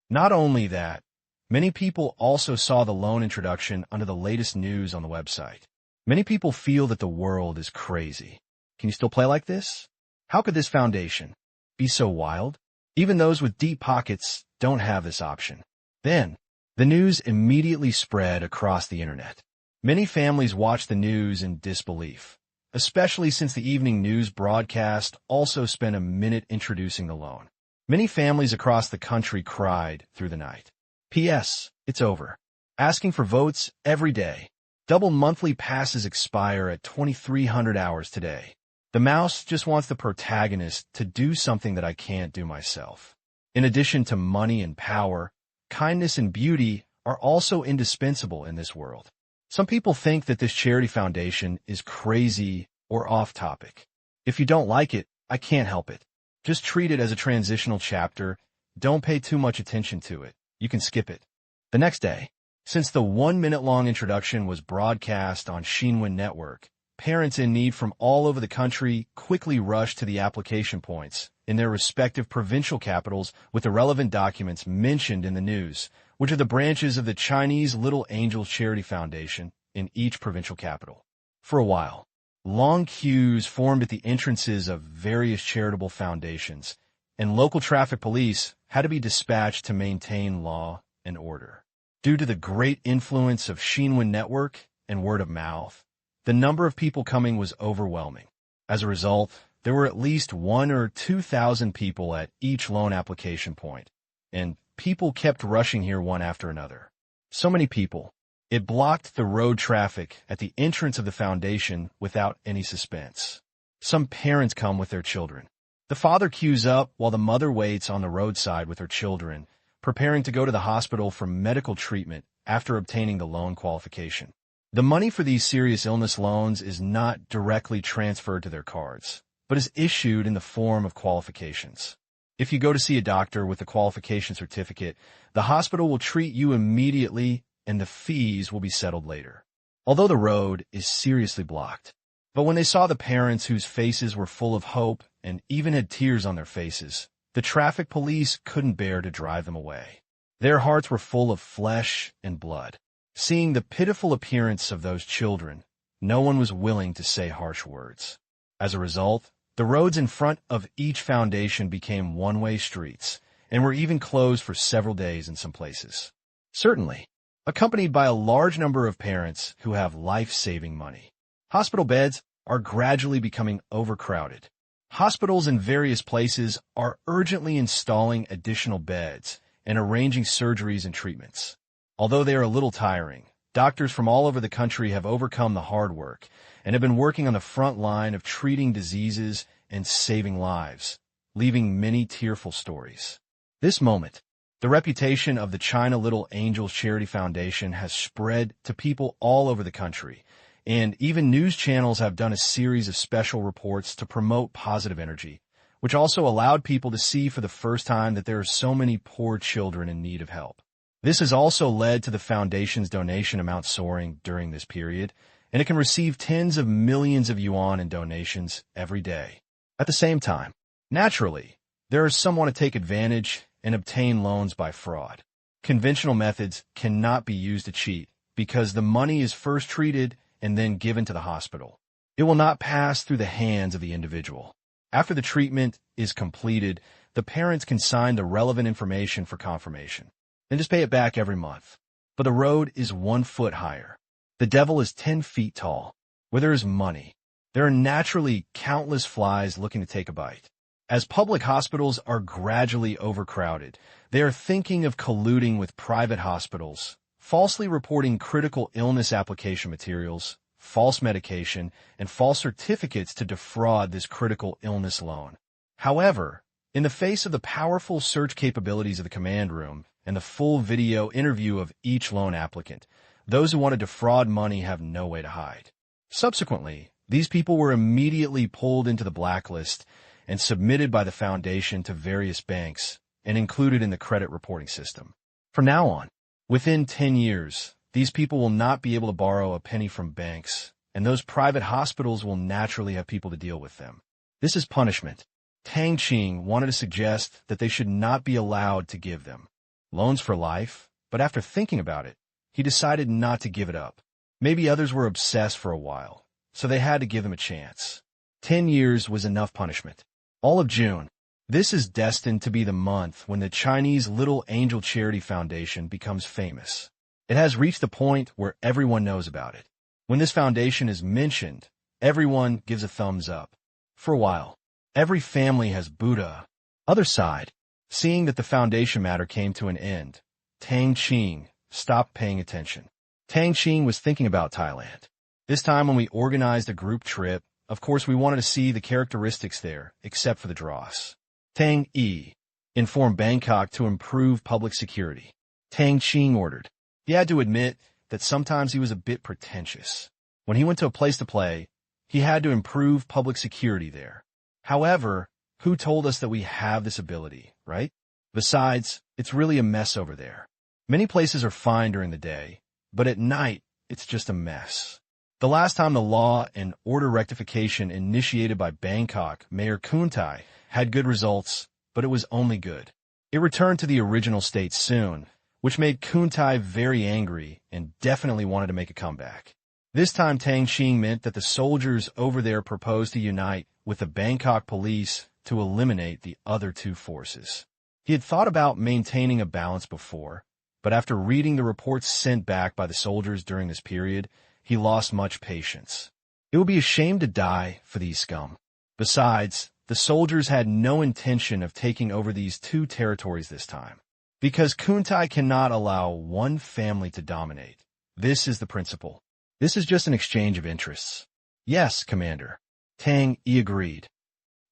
Not only that, many people also saw the loan introduction under the latest news on the website. Many people feel that the world is crazy. Can you still play like this? How could this foundation be so wild? Even those with deep pockets don't have this option. Then, the news immediately spread across the internet. Many families watched the news in disbelief, especially since the evening news broadcast also spent a minute introducing the loan. Many families across the country cried through the night. P.S. It's over. Asking for votes every day. Double monthly passes expire at 2300 hours today. The mouse just wants the protagonist to do something that I can't do myself. In addition to money and power, kindness and beauty are also indispensable in this world. Some people think that this charity foundation is crazy or off-topic. If you don't like it, I can't help it. Just treat it as a transitional chapter. Don't pay too much attention to it. You can skip it. The next day, since the 1-minute-long introduction was broadcast on Xinwen Network, parents in need from all over the country quickly rushed to the application points in their respective provincial capitals with the relevant documents mentioned in the news, which are the branches of the Chinese Little Angels Charity Foundation in each provincial capital. For a while, long queues formed at the entrances of various charitable foundations, and local traffic police had to be dispatched to maintain law and order. Due to the great influence of Xinwen Network and word of mouth, the number of people coming was overwhelming. As a result, there were at least 1,000 or 2,000 people at each loan application point, and people kept rushing here one after another. So many people, it blocked the road traffic at the entrance of the foundation without any suspense. Some parents come with their children. The father queues up while the mother waits on the roadside with her children, preparing to go to the hospital for medical treatment after obtaining the loan qualification. The money for these serious illness loans is not directly transferred to their cards, but is issued in the form of qualifications. If you go to see a doctor with a qualification certificate, the hospital will treat you immediately and the fees will be settled later. Although the road is seriously blocked. But when they saw the parents whose faces were full of hope and even had tears on their faces, the traffic police couldn't bear to drive them away. Their hearts were full of flesh and blood. Seeing the pitiful appearance of those children, no one was willing to say harsh words. As a result, the roads in front of each foundation became one-way streets and were even closed for several days in some places. Certainly, accompanied by a large number of parents who have life-saving money. Hospital beds are gradually becoming overcrowded. Hospitals in various places are urgently installing additional beds and arranging surgeries and treatments. Although they are a little tiring, doctors from all over the country have overcome the hard work and have been working on the front line of treating diseases and saving lives, leaving many tearful stories. This moment, the reputation of the China Little Angels Charity Foundation has spread to people all over the country, and even news channels have done a series of special reports to promote positive energy, which also allowed people to see for the first time that there are so many poor children in need of help. This has also led to the foundation's donation amount soaring during this period, and it can receive tens of millions of yuan in donations every day. At the same time, naturally, there are some want to take advantage and obtain loans by fraud. Conventional methods cannot be used to cheat because the money is first treated and then given to the hospital. It will not pass through the hands of the individual. After the treatment is completed, the parents can sign the relevant information for confirmation. Then just pay it back every month. But the road is 1 foot higher. The devil is 10 feet tall. Where there is money, there are naturally countless flies looking to take a bite. As public hospitals are gradually overcrowded, they are thinking of colluding with private hospitals, falsely reporting critical illness application materials, false medication, and false certificates to defraud this critical illness loan. However, in the face of the powerful search capabilities of the command room, and the full video interview of each loan applicant, those who want to defraud money have no way to hide. Subsequently, these people were immediately pulled into the blacklist and submitted by the foundation to various banks and included in the credit reporting system. From now on, within 10 years, these people will not be able to borrow a penny from banks, and those private hospitals will naturally have people to deal with them. This is punishment. Tang Qing wanted to suggest that they should not be allowed to give them loans for life, but after thinking about it, he decided not to give it up. Maybe others were obsessed for a while, so they had to give them a chance. 10 years was enough punishment. All of June. This is destined to be the month when the Chinese Little Angel Charity Foundation becomes famous. It has reached the point where everyone knows about it. When this foundation is mentioned, everyone gives a thumbs up. For a while, every family has Buddha. Other side, seeing that the foundation matter came to an end, Tang Qing stopped paying attention. Tang Qing was thinking about Thailand. This time when we organized a group trip, of course we wanted to see the characteristics there, except for the dross. Tang Yi informed Bangkok to improve public security. Tang Qing ordered. He had to admit that sometimes he was a bit pretentious. When he went to a place to play, he had to improve public security there. However, who told us that we have this ability, right? Besides, it's really a mess over there. Many places are fine during the day, but at night, it's just a mess. The last time the law and order rectification initiated by Bangkok Mayor Kuntai had good results, but it was only good. It returned to the original state soon, which made Kuntai very angry and definitely wanted to make a comeback. This time Tang Qing meant that the soldiers over there proposed to unite with the Bangkok police to eliminate the other two forces. He had thought about maintaining a balance before, but after reading the reports sent back by the soldiers during this period, he lost much patience. It would be a shame to die for these scum. Besides, the soldiers had no intention of taking over these two territories this time. Because Kuntai cannot allow one family to dominate. This is the principle. This is just an exchange of interests. Yes, Commander. Tang Yi agreed.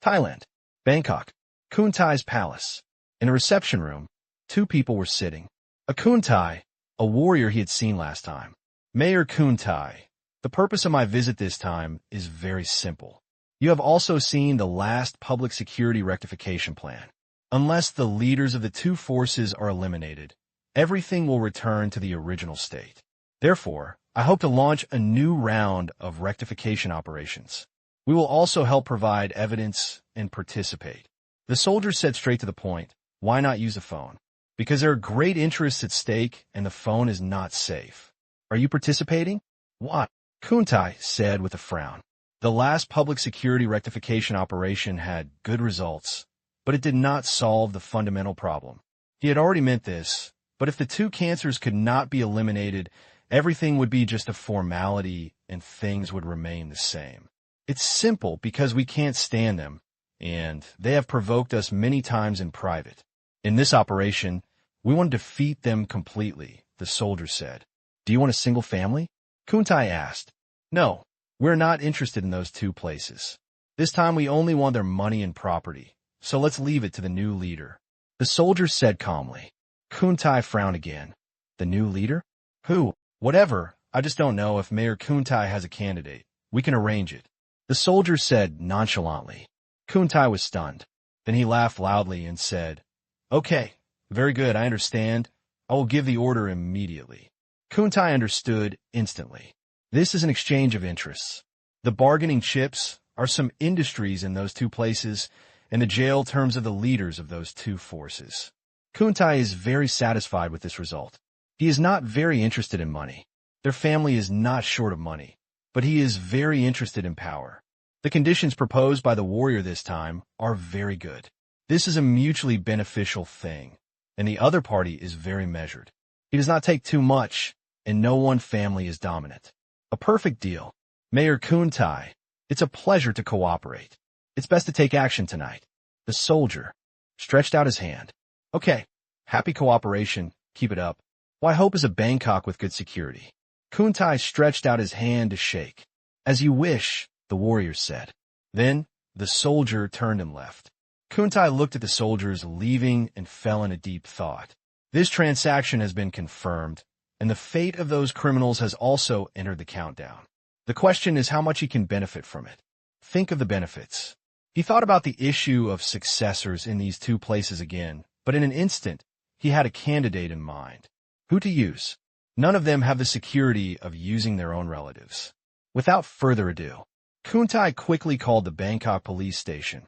Thailand. Bangkok. Kuntai's palace. In a reception room, two people were sitting. A Kuntai, a warrior he had seen last time. Mayor Kuntai, the purpose of my visit this time is very simple. You have also seen the last public security rectification plan. Unless the leaders of the two forces are eliminated, everything will return to the original state. Therefore, I hope to launch a new round of rectification operations. We will also help provide evidence and participate. The soldiers said straight to the point, why not use a phone? Because there are great interests at stake and the phone is not safe. Are you participating? What? Kuntai said with a frown. The last public security rectification operation had good results, but it did not solve the fundamental problem. He had already meant this, but if the two cancers could not be eliminated, everything would be just a formality and things would remain the same. It's simple because we can't stand them, and they have provoked us many times in private. In this operation, we want to defeat them completely, the soldier said. Do you want a single family? Kuntai asked. No, we're not interested in those two places. This time we only want their money and property, so let's leave it to the new leader. The soldier said calmly. Kuntai frowned again. The new leader? Who? Whatever, I just don't know if Mayor Kuntai has a candidate. We can arrange it. The soldier said nonchalantly. Kuntai was stunned. Then he laughed loudly and said, Okay, very good, I understand. I will give the order immediately. Kuntai understood instantly. This is an exchange of interests. The bargaining chips are some industries in those two places, and the jail terms of the leaders of those two forces. Kuntai is very satisfied with this result. He is not very interested in money. Their family is not short of money, but he is very interested in power. The conditions proposed by the warrior this time are very good. This is a mutually beneficial thing, and the other party is very measured. He does not take too much, and no one family is dominant. A perfect deal. Mayor Kuntai, it's a pleasure to cooperate. It's best to take action tonight. The soldier stretched out his hand. Okay, happy cooperation, keep it up. What I hope is a Bangkok with good security. Kuntai stretched out his hand to shake. As you wish, the warrior said. Then, the soldier turned and left. Kuntai looked at the soldiers leaving and fell in a deep thought. This transaction has been confirmed, and the fate of those criminals has also entered the countdown. The question is how much he can benefit from it. Think of the benefits. He thought about the issue of successors in these two places again, but in an instant, he had a candidate in mind. Who to use? None of them have the security of using their own relatives. Without further ado, Kuntai quickly called the Bangkok police station.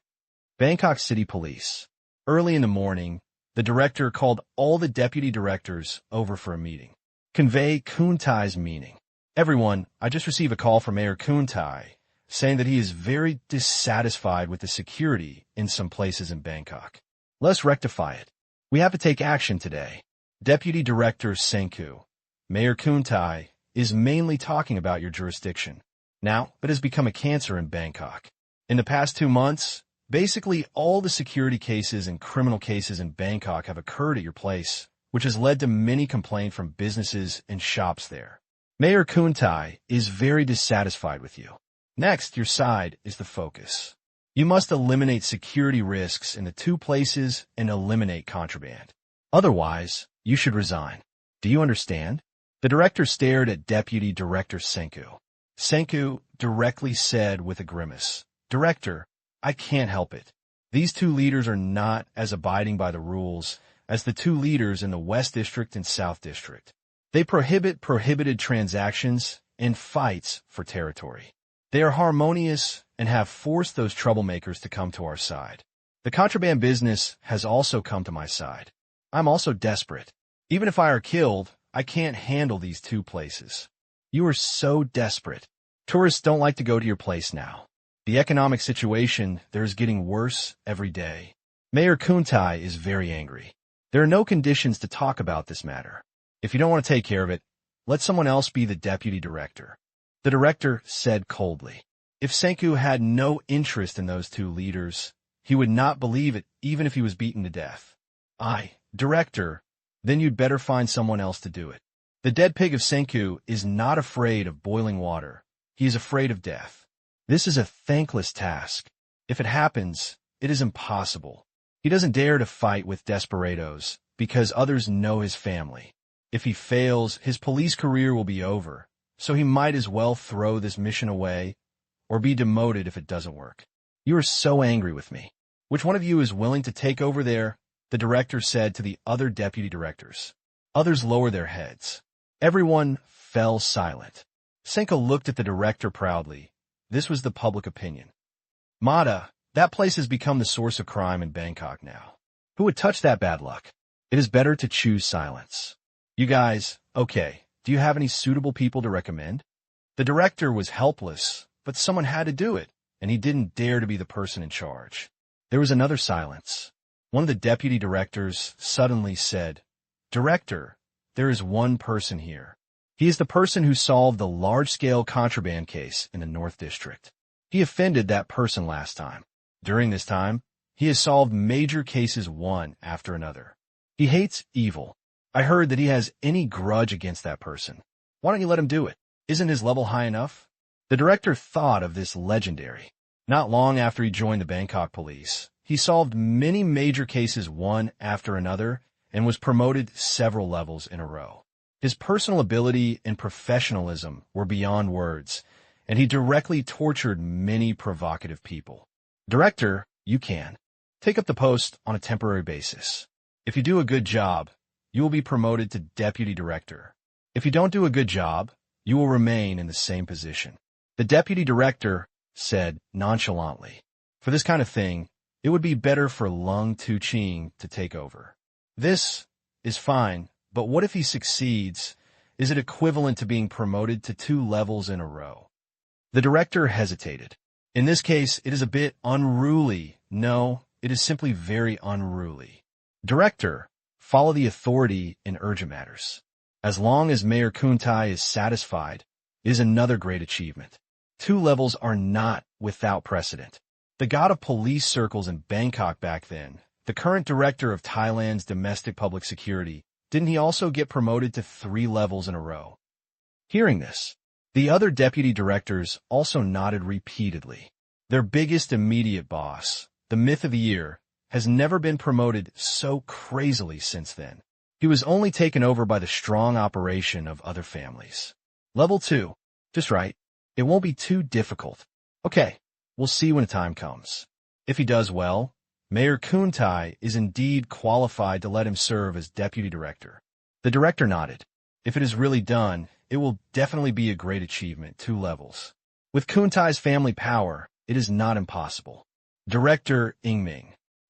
Bangkok City Police. Early in the morning, the director called all the deputy directors over for a meeting. Convey Kun Thai's meaning. Everyone, I just received a call from Mayor Kun Thai saying that he is very dissatisfied with the security in some places in Bangkok. Let's rectify it. We have to take action today. Deputy Director Senku. Mayor Kun Thai is mainly talking about your jurisdiction. Now, it has become a cancer in Bangkok. In the past 2 months, basically all the security cases and criminal cases in Bangkok have occurred at your place, which has led to many complaints from businesses and shops there. Mayor Kun Thai is very dissatisfied with you. Next, your side is the focus. You must eliminate security risks in the 2 places and eliminate contraband. Otherwise, you should resign. Do you understand? The director stared at Deputy Director Senku. Senku directly said with a grimace, Director, I can't help it. These 2 leaders are not as abiding by the rules as the 2 leaders in the West District and South District. They prohibit prohibited transactions and fights for territory. They are harmonious and have forced those troublemakers to come to our side. The contraband business has also come to my side. I'm also desperate. Even if I are killed, I can't handle these 2 places. You are so desperate. Tourists don't like to go to your place now. The economic situation there is getting worse every day. Mayor Kun Thai is very angry. There are no conditions to talk about this matter. If you don't want to take care of it, let someone else be the deputy director. The director said coldly. If Senku had no interest in those 2 leaders, he would not believe it even if he was beaten to death. Director, then you'd better find someone else to do it. The dead pig of Senku is not afraid of boiling water. He is afraid of death. This is a thankless task. If it happens, it is impossible. He doesn't dare to fight with desperados because others know his family. If he fails, his police career will be over, so he might as well throw this mission away or be demoted if it doesn't work. You are so angry with me. Which one of you is willing to take over there? The director said to the other deputy directors. Others lowered their heads. Everyone fell silent. Senko looked at the director proudly. This was the public opinion. Mata, that place has become the source of crime in Bangkok now. Who would touch that bad luck? It is better to choose silence. You guys, okay, do you have any suitable people to recommend? The director was helpless, but someone had to do it, and he didn't dare to be the person in charge. There was another silence. One of the deputy directors suddenly said, Director, there is one person here. He is the person who solved the large-scale contraband case in the North District. He offended that person last time. During this time, he has solved major cases one after another. He hates evil. I heard that he has any grudge against that person. Why don't you let him do it? Isn't his level high enough? The director thought of this legendary. Not long after he joined the Bangkok police, he solved many major cases one after another and was promoted several levels in a row. His personal ability and professionalism were beyond words, and he directly tortured many provocative people. Director, you can. Take up the post on a temporary basis. If you do a good job, you will be promoted to deputy director. If you don't do a good job, you will remain in the same position. The deputy director said nonchalantly, for this kind of thing, it would be better for Tang Qing to take over. This is fine, but what if he succeeds? Is it equivalent to being promoted to 2 levels in a row? The director hesitated. In this case, it is a bit unruly. No, it is simply very unruly. Director, follow the authority in urgent matters. As long as Mayor Kun Thai is satisfied, it is another great achievement. 2 levels are not without precedent. The god of police circles in Bangkok back then, the current director of Thailand's domestic public security, didn't he also get promoted to 3 levels in a row? Hearing this, the other deputy directors also nodded repeatedly. Their biggest immediate boss, the myth of the year, has never been promoted so crazily since then. He was only taken over by the strong operation of other families. Level 2. Just right. It won't be too difficult. Okay, we'll see when the time comes. If he does well, Mayor Kun Thai is indeed qualified to let him serve as deputy director. The director nodded. If it is really done, it will definitely be a great achievement, 2 levels. With Kun Thai's family power, it is not impossible. Director Ingming.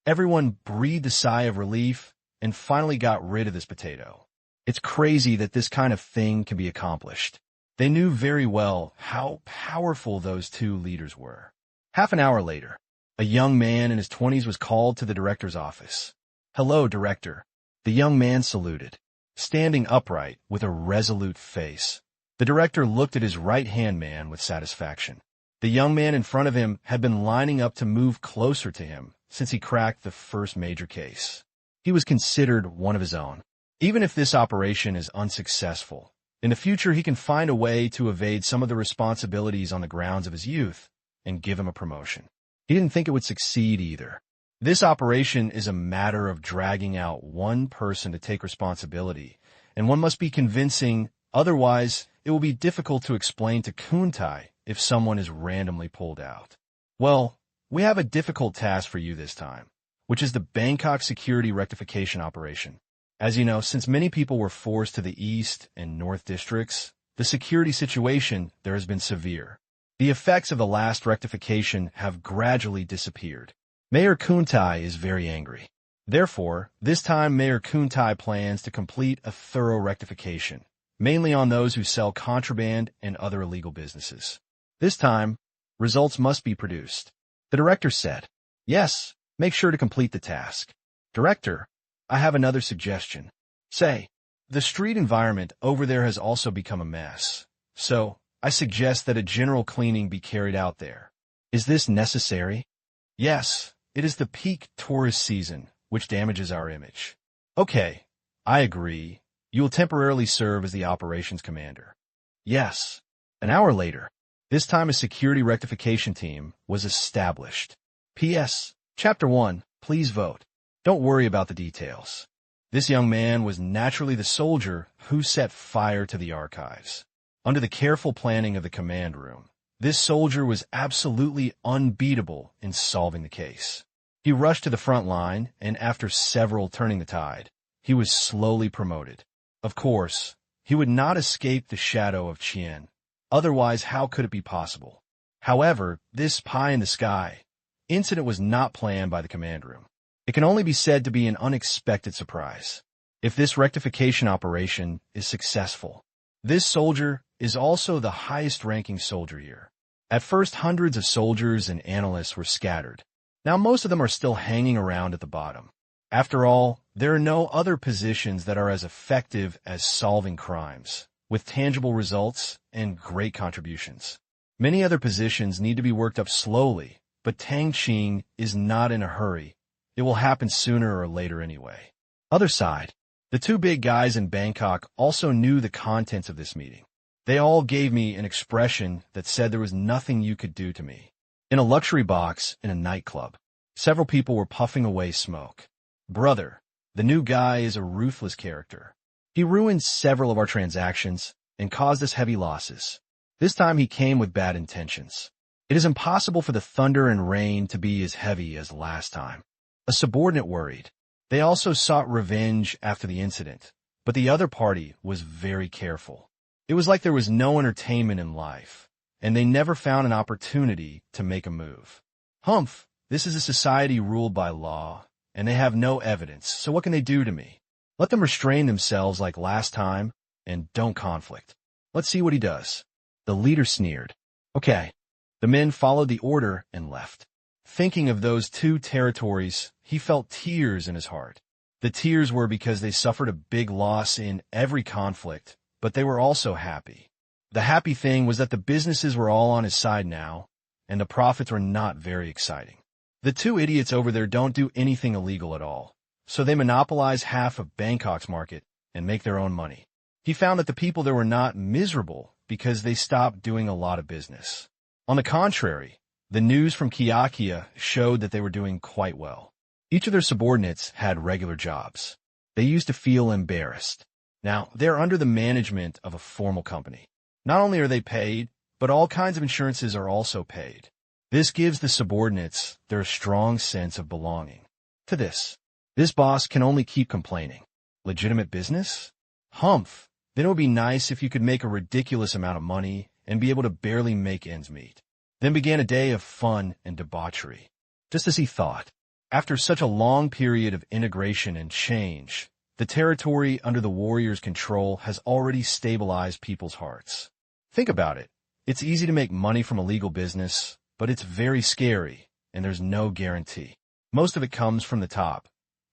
Everyone breathed a sigh of relief and finally got rid of this potato. It's crazy that this kind of thing can be accomplished. They knew very well how powerful those two leaders were. Half an hour later, a young man in his 20s was called to the director's office. "Hello, director." The young man saluted, standing upright with a resolute face. The director looked at his right-hand man with satisfaction. The young man in front of him had been lining up to move closer to him since he cracked the first major case. He was considered one of his own. Even if this operation is unsuccessful, in the future he can find a way to evade some of the responsibilities on the grounds of his youth and give him a promotion. He didn't think it would succeed either. This operation is a matter of dragging out one person to take responsibility, and one must be convincing, otherwise it will be difficult to explain to Kuntai if someone is randomly pulled out. Well, we have a difficult task for you this time, which is the Bangkok security rectification operation. As you know, since many people were forced to the East and North districts, the security situation there has been severe. The effects of the last rectification have gradually disappeared. Mayor Kuntai is very angry. Therefore, this time Mayor Kuntai plans to complete a thorough rectification, mainly on those who sell contraband and other illegal businesses. This time, results must be produced. The director said, "Yes, make sure to complete the task." "Director, I have another suggestion. Say, the street environment over there has also become a mess, so I suggest that a general cleaning be carried out there." "Is this necessary?" "Yes, it is the peak tourist season, which damages our image." "Okay, I agree. You will temporarily serve as the operations commander." "Yes." An hour later, this time a security rectification team was established. P.S. Chapter 1, please vote. Don't worry about the details. This young man was naturally the soldier who set fire to the archives. Under the careful planning of the command room, this soldier was absolutely unbeatable in solving the case. He rushed to the front line, and after several turning the tide, he was slowly promoted. Of course, he would not escape the shadow of Chien. Otherwise, how could it be possible? However, this pie-in-the-sky incident was not planned by the command room. It can only be said to be an unexpected surprise. If this rectification operation is successful, this soldier is also the highest-ranking soldier here. At first, hundreds of soldiers and analysts were scattered. Now most of them are still hanging around at the bottom. After all, there are no other positions that are as effective as solving crimes, with tangible results and great contributions. Many other positions need to be worked up slowly, but Tang Qing is not in a hurry. It will happen sooner or later anyway. Other side, the two big guys in Bangkok also knew the contents of this meeting. They all gave me an expression that said there was nothing you could do to me. In a luxury box in a nightclub, several people were puffing away smoke. "Brother, the new guy is a ruthless character. He ruined several of our transactions and caused us heavy losses. This time he came with bad intentions. It is impossible for the thunder and rain to be as heavy as last time." A subordinate worried. They also sought revenge after the incident, but the other party was very careful. It was like there was no entertainment in life, and they never found an opportunity to make a move. "Humph, this is a society ruled by law, and they have no evidence, so what can they do to me? Let them restrain themselves like last time, and don't conflict. Let's see what he does." The leader sneered. "Okay." The men followed the order and left. Thinking of those two territories, he felt tears in his heart. The tears were because they suffered a big loss in every conflict, but they were also happy. The happy thing was that the businesses were all on his side now, and the profits were not very exciting. The two idiots over there don't do anything illegal at all, so they monopolize half of Bangkok's market and make their own money. He found that the people there were not miserable because they stopped doing a lot of business. On the contrary, the news from Kiakia showed that they were doing quite well. Each of their subordinates had regular jobs. They used to feel embarrassed. Now, they're under the management of a formal company. Not only are they paid, but all kinds of insurances are also paid. This gives the subordinates their strong sense of belonging. To this boss can only keep complaining. Legitimate business? Humph! Then it would be nice if you could make a ridiculous amount of money and be able to barely make ends meet. Then began a day of fun and debauchery. just as he thought. After such a long period of integration and change, the territory under the warriors' control has already stabilized people's hearts. Think about it. It's easy to make money from a legal business, but it's very scary, and there's no guarantee. Most of it comes from the top,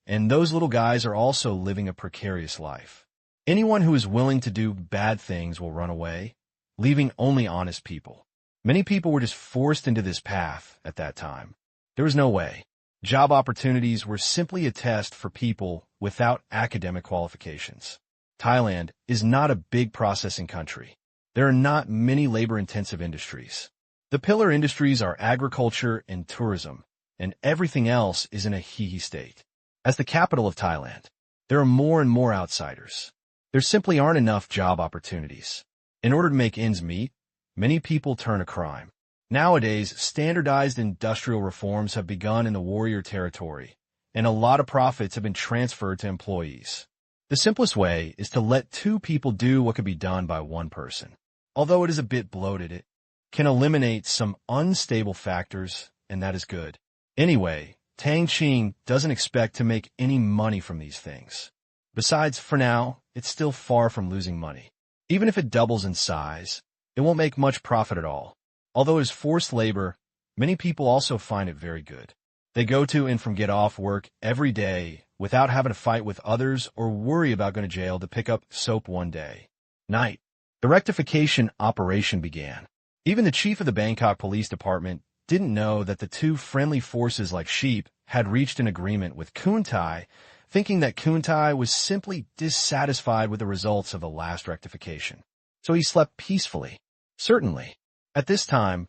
and those little guys are also living a precarious life. Anyone who is willing to do bad things will run away, leaving only honest people. Many people were just forced into this path at that time. There was no way. Job opportunities were simply a test for people without academic qualifications. Thailand is not a big processing country. There are not many labor-intensive industries. The pillar industries are agriculture and tourism, and everything else is in a hee-hee state. As the capital of Thailand, there are more and more outsiders. There simply aren't enough job opportunities. In order to make ends meet, many people turn to crime. Nowadays, standardized industrial reforms have begun in the warrior territory, and a lot of profits have been transferred to employees. The simplest way is to let two people do what could be done by one person. Although it is a bit bloated, it can eliminate some unstable factors, and that is good. Anyway, Tang Qing doesn't expect to make any money from these things. Besides, for now, it's still far from losing money. Even if it doubles in size, it won't make much profit at all. Although it is forced labor, many people also find it very good. They go to and from get off work every day without having to fight with others or worry about going to jail to pick up soap one day. Night. The rectification operation began. Even the chief of the Bangkok Police Department didn't know that the two friendly forces like sheep had reached an agreement with Kuntai, thinking that Kuntai was simply dissatisfied with the results of the last rectification. So he slept peacefully. Certainly. At this time,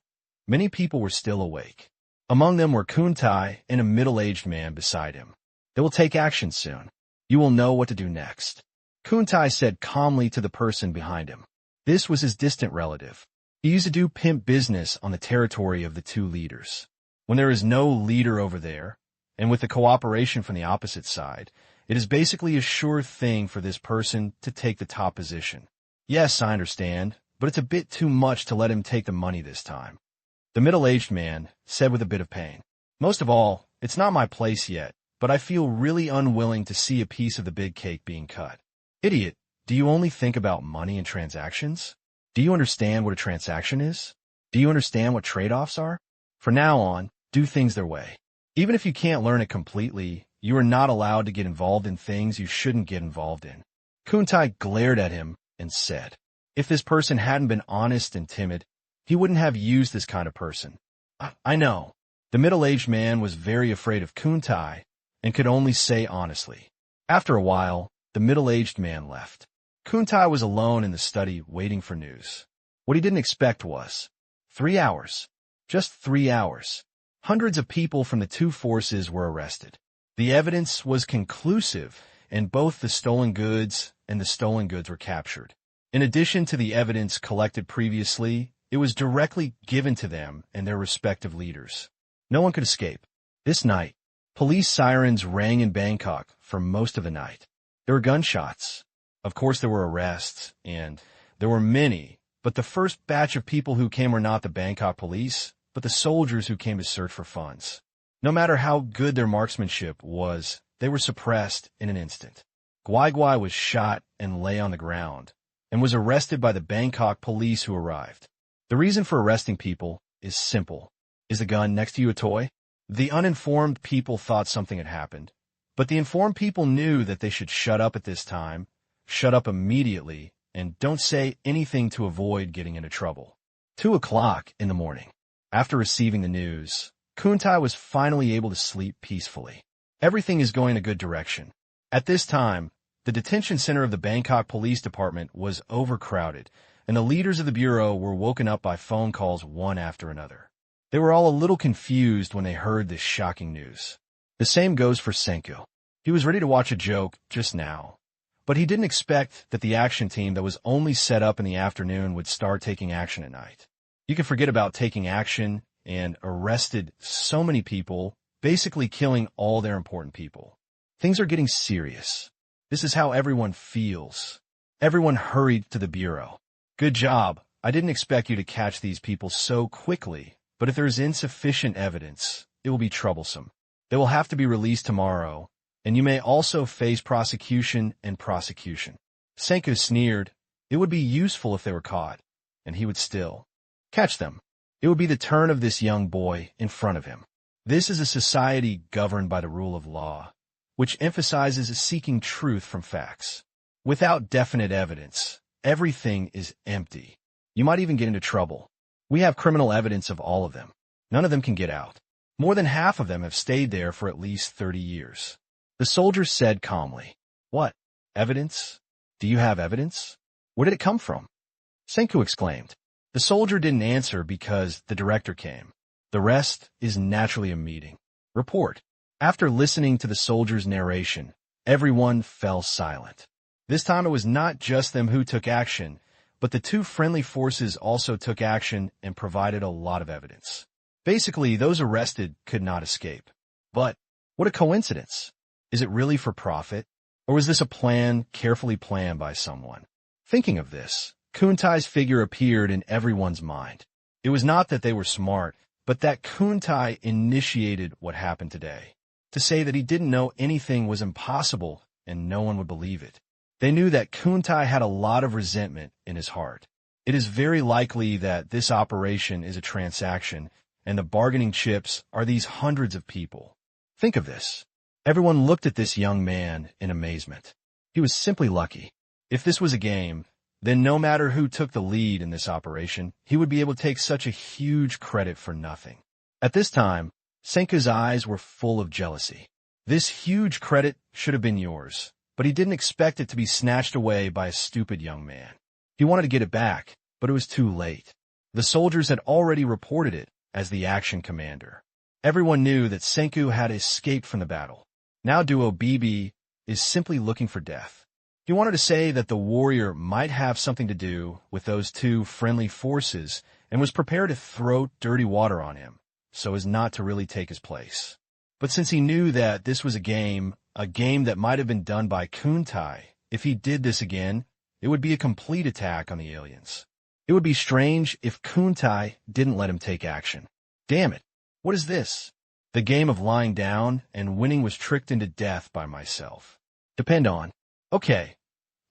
many people were still awake. Among them were Kuntai and a middle-aged man beside him. They will take action soon. You will know what to do next. Kuntai said calmly to the person behind him. This was his distant relative. He used to do pimp business on the territory of the two leaders. When there is no leader over there, and with the cooperation from the opposite side, it is basically a sure thing for this person to take the top position. Yes, I understand, but it's a bit too much to let him take the money this time. The middle-aged man said with a bit of pain. Most of all, it's not my place yet, but I feel really unwilling to see a piece of the big cake being cut. Idiot, do you only think about money and transactions? Do you understand what a transaction is? Do you understand what trade-offs are? From now on, do things their way. Even if you can't learn it completely, you are not allowed to get involved in things you shouldn't get involved in. Kuntai glared at him and said, if this person hadn't been honest and timid, he wouldn't have used this kind of person. I know. The middle-aged man was very afraid of Kuntai and could only say honestly. After a while, the middle-aged man left. Kuntai was alone in the study waiting for news. What he didn't expect was 3 hours. Just 3 hours. Hundreds of people from the two forces were arrested. The evidence was conclusive, and both the stolen goods and the stolen goods were captured. In addition to the evidence collected previously, it was directly given to them and their respective leaders. No one could escape. This night, police sirens rang in Bangkok for most of the night. There were gunshots. Of course, there were arrests, and there were many, but the first batch of people who came were not the Bangkok police, but the soldiers who came to search for funds. No matter how good their marksmanship was, they were suppressed in an instant. Gwai Gwai was shot and lay on the ground, and was arrested by the Bangkok police who arrived. The reason for arresting people is simple. Is the gun next to you a toy? The uninformed people thought something had happened, but the informed people knew that they should shut up at this time, shut up immediately, and don't say anything to avoid getting into trouble. 2 o'clock in the morning. After receiving the news, Kuntai was finally able to sleep peacefully. Everything is going a good direction. At this time, the detention center of the Bangkok Police Department was overcrowded, and the leaders of the bureau were woken up by phone calls one after another. They were all a little confused when they heard this shocking news. The same goes for Senku. He was ready to watch a joke just now, but he didn't expect that the action team that was only set up in the afternoon would start taking action at night. You can forget about taking action and arrested so many people, basically killing all their important people. Things are getting serious. This is how everyone feels. Everyone hurried to the bureau. Good job. I didn't expect you to catch these people so quickly, but if there is insufficient evidence, it will be troublesome. They will have to be released tomorrow, and you may also face prosecution and prosecution. Senku sneered. It would be useful if they were caught, and he would still catch them. It would be the turn of this young boy in front of him. This is a society governed by the rule of law, which emphasizes seeking truth from facts. Without definite evidence, everything is empty. You might even get into trouble. We have criminal evidence of all of them. None of them can get out. More than half of them have stayed there for at least 30 years. The soldier said calmly, "What? Evidence? Do you have evidence? Where did it come from?" Senku exclaimed. The soldier didn't answer because the director came. The rest is naturally a meeting. Report. After listening to the soldier's narration, everyone fell silent. This time it was not just them who took action, but the two friendly forces also took action and provided a lot of evidence. Basically, those arrested could not escape. But what a coincidence. Is it really for profit? Or was this a plan carefully planned by someone? Thinking of this, Kuntai's figure appeared in everyone's mind. It was not that they were smart, but that Kuntai initiated what happened today. To say that he didn't know anything was impossible, and no one would believe it. They knew that Kuntai had a lot of resentment in his heart. It is very likely that this operation is a transaction, and the bargaining chips are these hundreds of people. Think of this. Everyone looked at this young man in amazement. He was simply lucky. If this was a game, then no matter who took the lead in this operation, he would be able to take such a huge credit for nothing. At this time, Senku's eyes were full of jealousy. This huge credit should have been yours, but he didn't expect it to be snatched away by a stupid young man. He wanted to get it back, but it was too late. The soldiers had already reported it as the action commander. Everyone knew that Senku had escaped from the battle. Now Duo Bibi is simply looking for death. He wanted to say that the warrior might have something to do with those two friendly forces and was prepared to throw dirty water on him, so as not to really take his place. But since he knew that this was a game that might have been done by Kuntai, if he did this again, it would be a complete attack on the aliens. It would be strange if Kuntai didn't let him take action. Damn it, what is this? The game of lying down and winning was tricked into death by myself. Depend on. Okay,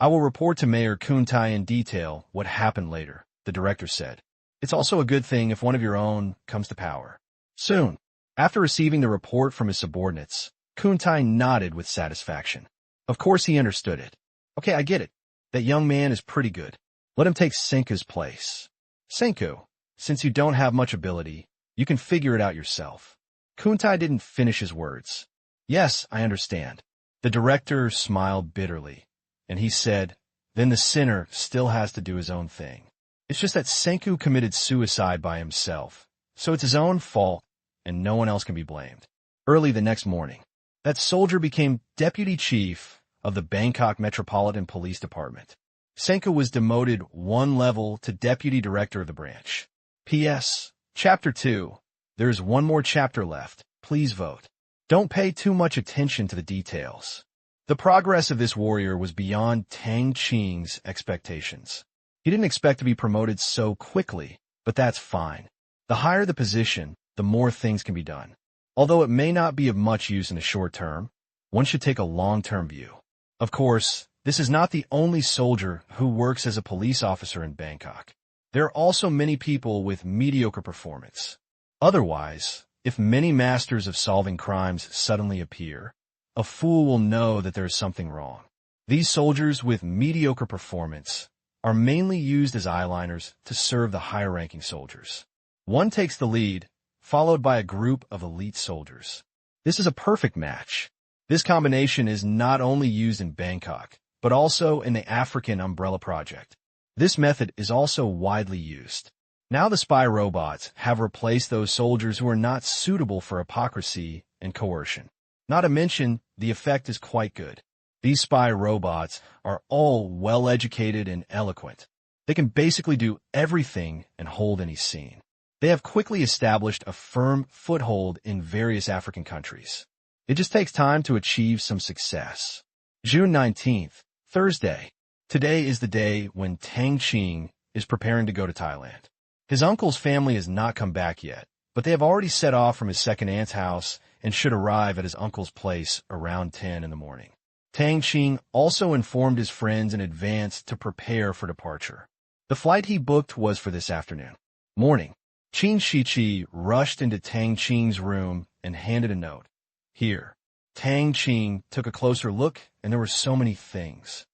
I will report to Mayor Kuntai in detail what happened later, the director said. It's also a good thing if one of your own comes to power. Soon. After receiving the report from his subordinates, Kuntai nodded with satisfaction. Of course he understood it. Okay, I get it. That young man is pretty good. Let him take Senku's place. Senku, since you don't have much ability, you can figure it out yourself. Kuntai didn't finish his words. Yes, I understand. The director smiled bitterly, and he said, then the sinner still has to do his own thing. It's just that Senku committed suicide by himself, so it's his own fault, and no one else can be blamed. Early the next morning, that soldier became deputy chief of the Bangkok Metropolitan Police Department. Senku was demoted one level to deputy director of the branch. P.S. Chapter 2. There is one more chapter left. Please vote. Don't pay too much attention to the details. The progress of this warrior was beyond Tang Qing's expectations. He didn't expect to be promoted so quickly, but that's fine. The higher the position, the more things can be done. Although it may not be of much use in the short term, one should take a long-term view. Of course, this is not the only soldier who works as a police officer in Bangkok. There are also many people with mediocre performance. Otherwise, if many masters of solving crimes suddenly appear, a fool will know that there is something wrong. These soldiers with mediocre performance are mainly used as eyeliners to serve the higher-ranking soldiers. One takes the lead, followed by a group of elite soldiers. This is a perfect match. This combination is not only used in Bangkok, but also in the African Umbrella Project. This method is also widely used. Now the spy robots have replaced those soldiers who are not suitable for hypocrisy and coercion. Not to mention, the effect is quite good. These spy robots are all well-educated and eloquent. They can basically do everything and hold any scene. They have quickly established a firm foothold in various African countries. It just takes time to achieve some success. June 19th, Thursday. Today is the day when Tang Qing is preparing to go to Thailand. His uncle's family has not come back yet, but they have already set off from his second aunt's house and should arrive at his uncle's place around 10 in the morning. Tang Qing also informed his friends in advance to prepare for departure. The flight he booked was for this afternoon. Morning. Qin Shiqi rushed into Tang Qing's room and handed a note. Here. Tang Qing took a closer look, and there were so many things.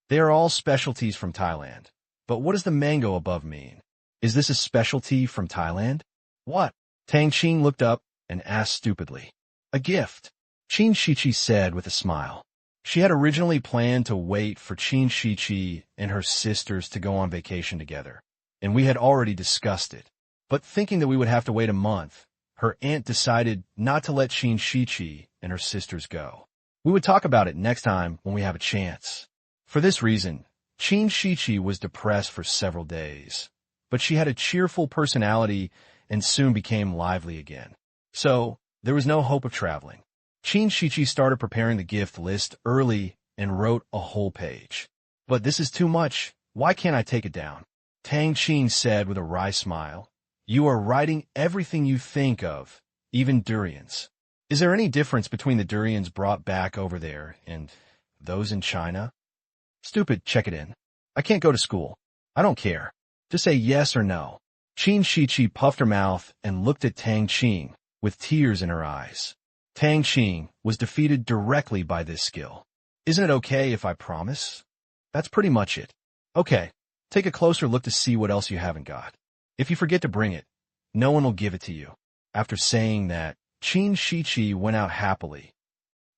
They are all specialties from Thailand. But what does the mango above mean? Is this a specialty from Thailand? What? Tang Qing looked up and asked stupidly. A gift, Qin Shiqi said with a smile. She had originally planned to wait for Qin Shiqi and her sisters to go on vacation together, and we had already discussed it. But thinking that we would have to wait a month, her aunt decided not to let Qin Shiqi and her sisters go. We would talk about it next time when we have a chance. For this reason, Qin Shiqi was depressed for several days, but she had a cheerful personality and soon became lively again. So, there was no hope of traveling. Qin Shiqi started preparing the gift list early and wrote a whole page. But this is too much. Why can't I take it down? Tang Qing said with a wry smile. You are writing everything you think of, even durians. Is there any difference between the durians brought back over there and those in China? Stupid, check it in. I can't go to school. I don't care. Just say yes or no. Qin Shiqi puffed her mouth and looked at Tang Qing with tears in her eyes. Tang Qing was defeated directly by this skill. Isn't it okay if I promise? That's pretty much it. Okay, take a closer look to see what else you haven't got. If you forget to bring it, no one will give it to you. After saying that, Qin Shiqi went out happily.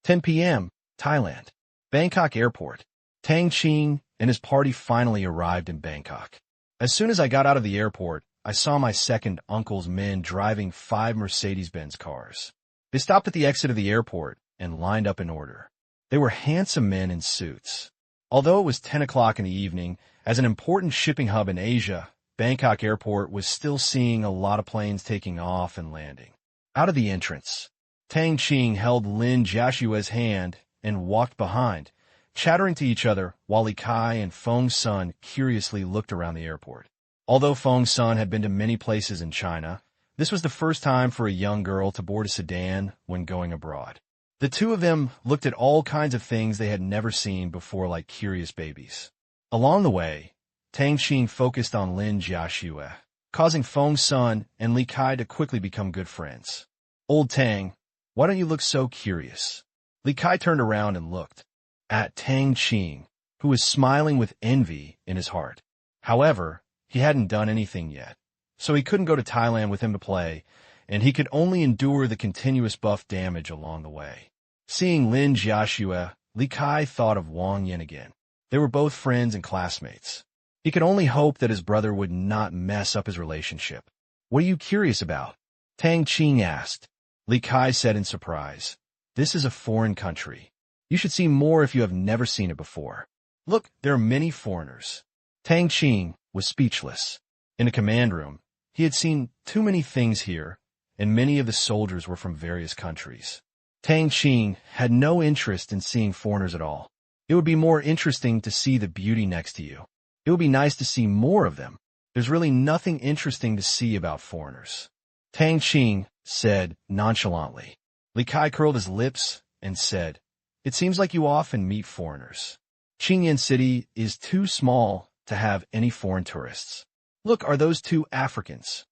10 p.m., Thailand. Bangkok Airport. Tang Qing and his party finally arrived in Bangkok. As soon as I got out of the airport, I saw my second uncle's men driving 5 Mercedes-Benz cars. They stopped at the exit of the airport and lined up in order. They were handsome men in suits. Although it was 10 o'clock in the evening, as an important shipping hub in Asia, Bangkok Airport was still seeing a lot of planes taking off and landing. Out of the entrance, Tang Qing held Lin Jiashue's hand and walked behind, chattering to each other while Li Kai and Feng Sun curiously looked around the airport. Although Feng Sun had been to many places in China, this was the first time for a young girl to board a sedan when going abroad. The two of them looked at all kinds of things they had never seen before like curious babies. Along the way, Tang Qing focused on Lin Jiashue, causing Feng Sun and Li Kai to quickly become good friends. Old Tang, why don't you look so curious? Li Kai turned around and looked at Tang Qing, who was smiling with envy in his heart. However, he hadn't done anything yet, so he couldn't go to Thailand with him to play, and he could only endure the continuous buff damage along the way. Seeing Lin Jiashue, Li Kai thought of Wang Yin again. They were both friends and classmates. He could only hope that his brother would not mess up his relationship. What are you curious about? Tang Qing asked. Li Kai said in surprise. This is a foreign country. You should see more if you have never seen it before. Look, there are many foreigners. Tang Qing was speechless. In the command room, he had seen too many things here, and many of the soldiers were from various countries. Tang Qing had no interest in seeing foreigners at all. It would be more interesting to see the beauty next to you. It would be nice to see more of them. There's really nothing interesting to see about foreigners. Tang Qing said nonchalantly. Li Kai curled his lips and said, It seems like you often meet foreigners. Qingyan City is too small to have any foreign tourists. Look, are those two Africans?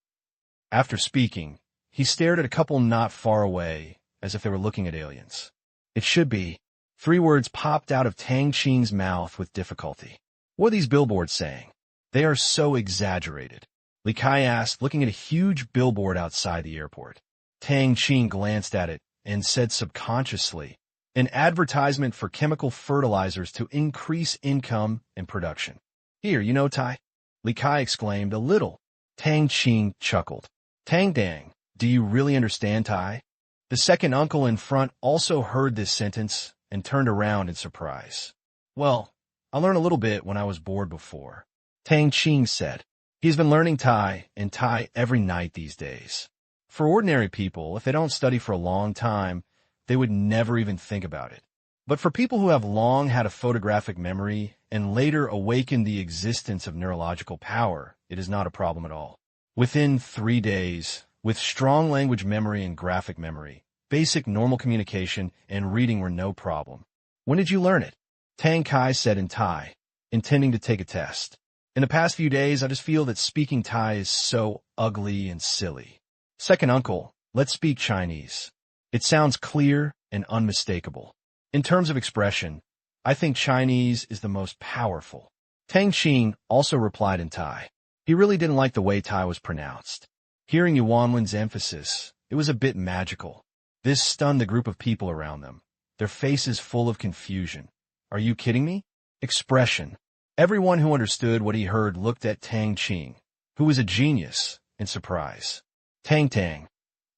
After speaking, he stared at a couple not far away, as if they were looking at aliens. It should be. 3 words popped out of Tang Qing's mouth with difficulty. What are these billboards saying? They are so exaggerated. Li Kai asked, looking at a huge billboard outside the airport. Tang Qing glanced at it and said subconsciously, an advertisement for chemical fertilizers to increase income and production. Here, you know, Tai? Li Kai exclaimed a little. Tang Qing chuckled. Tang Dang, do you really understand, Tai? The second uncle in front also heard this sentence and turned around in surprise. Well, I learned a little bit when I was bored before. Tang Qing said. He's been learning Thai and Thai every night these days. For ordinary people, if they don't study for a long time, they would never even think about it. But for people who have long had a photographic memory and later awakened the existence of neurological power, it is not a problem at all. Within 3 days, With strong language memory and graphic memory, basic normal communication and reading were no problem. When did you learn it? Tang Kai said in Thai, intending to take a test. In the past few days, I just feel that speaking Thai is so ugly and silly. Second uncle, let's speak Chinese. It sounds clear and unmistakable. In terms of expression, I think Chinese is the most powerful. Tang Qing also replied in Thai. He really didn't like the way Thai was pronounced. Hearing Yuanlin's emphasis, it was a bit magical. This stunned the group of people around them, their faces full of confusion. Are you kidding me? Expression. Everyone who understood what he heard looked at Tang Qing, who was a genius, in surprise. Tang,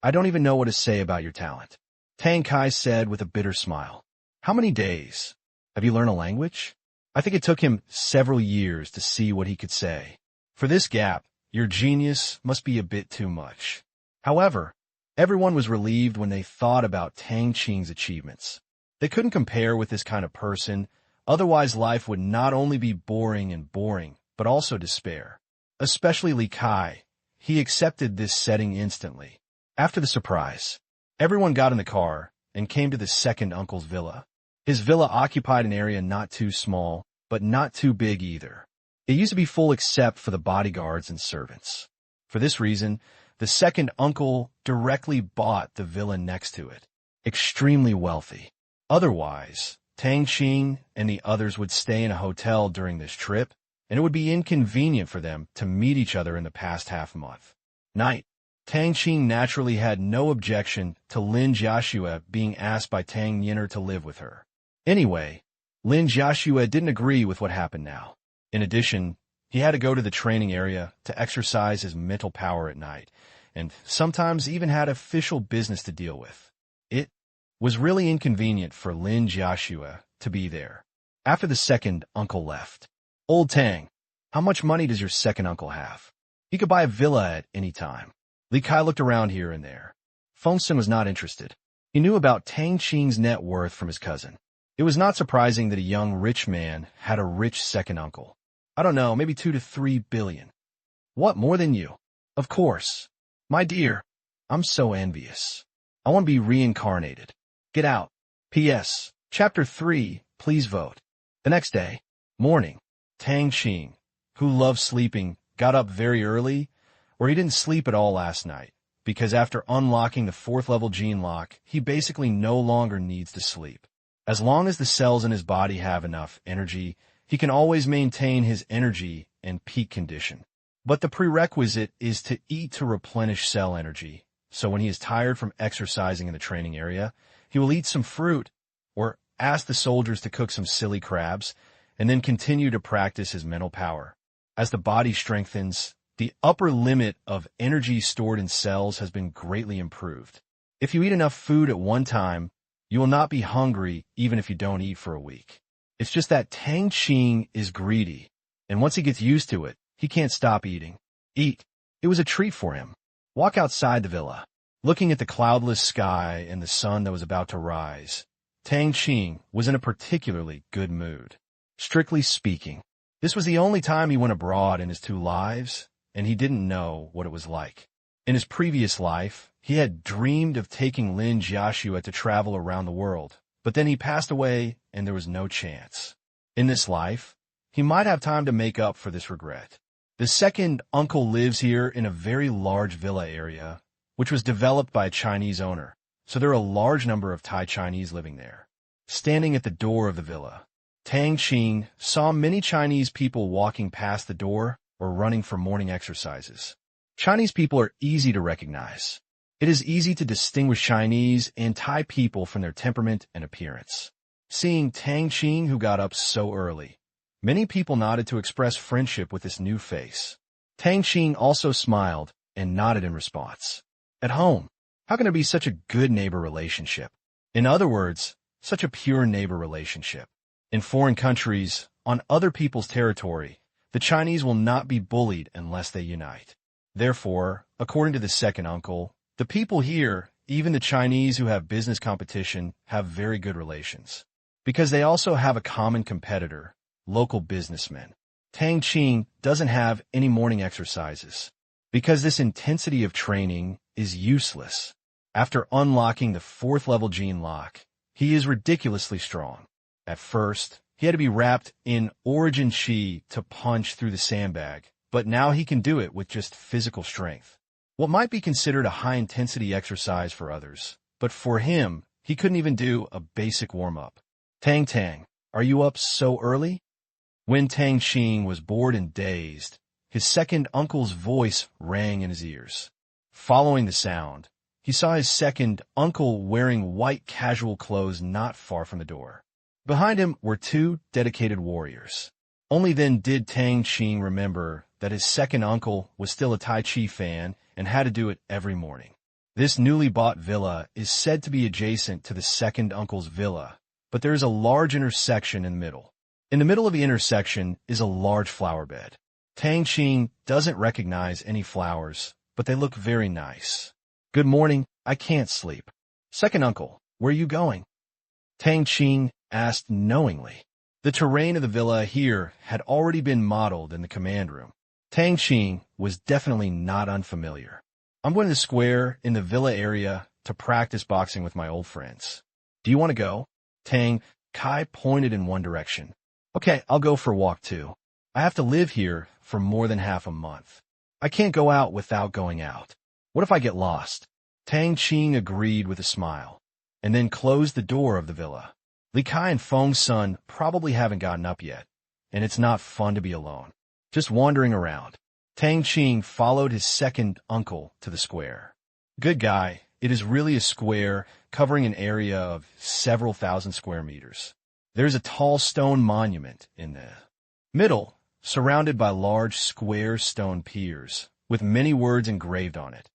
I don't even know what to say about your talent. Tang Kai said with a bitter smile. How many days? Have you learned a language? I think it took him several years to see what he could say. For this gap, your genius must be a bit too much. However, everyone was relieved when they thought about Tang Qing's achievements. They couldn't compare with this kind of person, otherwise life would not only be boring, but also despair. Especially Li Kai. He accepted this setting instantly. After the surprise, everyone got in the car and came to the second uncle's villa. His villa occupied an area not too small, but not too big either. It used to be full except for the bodyguards and servants. For this reason, the second uncle directly bought the villa next to it. Extremely wealthy. Otherwise, Tang Qing and the others would stay in a hotel during this trip, and it would be inconvenient for them to meet each other in the past half-month. Night. Tang Qing naturally had no objection to Lin Jiaxue being asked by Tang Yin'er to live with her. Anyway, Lin Jiaxue didn't agree with what happened now. In addition, he had to go to the training area to exercise his mental power at night, and sometimes even had official business to deal with. It was really inconvenient for Lin Jiaxue to be there. After the second uncle left. Old Tang, how much money does your second uncle have? He could buy a villa at any time. Li Kai looked around here and there. Fengsun was not interested. He knew about Tang Qing's net worth from his cousin. It was not surprising that a young rich man had a rich second uncle. I don't know, maybe 2 to 3 billion. What, more than you? Of course. My dear, I'm so envious. I want to be reincarnated. Get out. P.S. Chapter 3, please vote. The next day, morning, Tang Qing, who loved sleeping, got up very early, or he didn't sleep at all last night, because after unlocking the 4th level gene lock, he basically no longer needs to sleep. As long as the cells in his body have enough energy, he can always maintain his energy and peak condition. But the prerequisite is to eat to replenish cell energy, so when he is tired from exercising in the training area, he will eat some fruit, or ask the soldiers to cook some silly crabs, and then continue to practice his mental power. As the body strengthens, the upper limit of energy stored in cells has been greatly improved. If you eat enough food at one time, you will not be hungry even if you don't eat for a week. It's just that Tang Qing is greedy, and once he gets used to it, he can't stop eating. Eat. It was a treat for him. Walk outside the villa. Looking at the cloudless sky and the sun that was about to rise, Tang Qing was in a particularly good mood. Strictly speaking, this was the only time he went abroad in his 2 lives, and he didn't know what it was like. In his previous life, he had dreamed of taking Lin Jiaxue to travel around the world, but then he passed away and there was no chance. In this life, he might have time to make up for this regret. The second uncle lives here in a very large villa area, which was developed by a Chinese owner, so there are a large number of Thai Chinese living there. Standing at the door of the villa, Tang Qing saw many Chinese people walking past the door or running for morning exercises. Chinese people are easy to recognize. It is easy to distinguish Chinese and Thai people from their temperament and appearance. Seeing Tang Qing, who got up so early, many people nodded to express friendship with this new face. Tang Qing also smiled and nodded in response. At home, how can there be such a good neighbor relationship? In other words, such a pure neighbor relationship. In foreign countries, on other people's territory, the Chinese will not be bullied unless they unite. Therefore, according to the second uncle, the people here, even the Chinese who have business competition, have very good relations. Because they also have a common competitor, local businessmen. Tang Qing doesn't have any morning exercises, because this intensity of training is useless. After unlocking the 4th level gene lock, he is ridiculously strong. At first, he had to be wrapped in origin chi to punch through the sandbag, but now he can do it with just physical strength. What might be considered a high-intensity exercise for others, but for him, he couldn't even do a basic warm-up. Tang, are you up so early? When Tang Qing was bored and dazed, his second uncle's voice rang in his ears. Following the sound, he saw his second uncle wearing white casual clothes not far from the door. Behind him were 2 dedicated warriors. Only then did Tang Qing remember that his second uncle was still a Tai Chi fan and had to do it every morning. This newly bought villa is said to be adjacent to the second uncle's villa, but there is a large intersection in the middle. In the middle of the intersection is a large flower bed. Tang Qing doesn't recognize any flowers, but they look very nice. Good morning, I can't sleep. Second uncle, where are you going? Tang Qing asked knowingly. The terrain of the villa here had already been modeled in the command room. Tang Qing was definitely not unfamiliar. I'm going to the square in the villa area to practice boxing with my old friends. Do you want to go? Tang Kai pointed in one direction. Okay, I'll go for a walk too. I have to live here for more than half a month. I can't go out without going out. What if I get lost? Tang Qing agreed with a smile, and then closed the door of the villa. Li Kai and Feng's son probably haven't gotten up yet, and it's not fun to be alone, just wandering around. Tang Qing followed his second uncle to the square. Good guy, it is really a square covering an area of several thousand square meters. There's a tall stone monument in the middle, surrounded by large square stone piers, with many words engraved on it,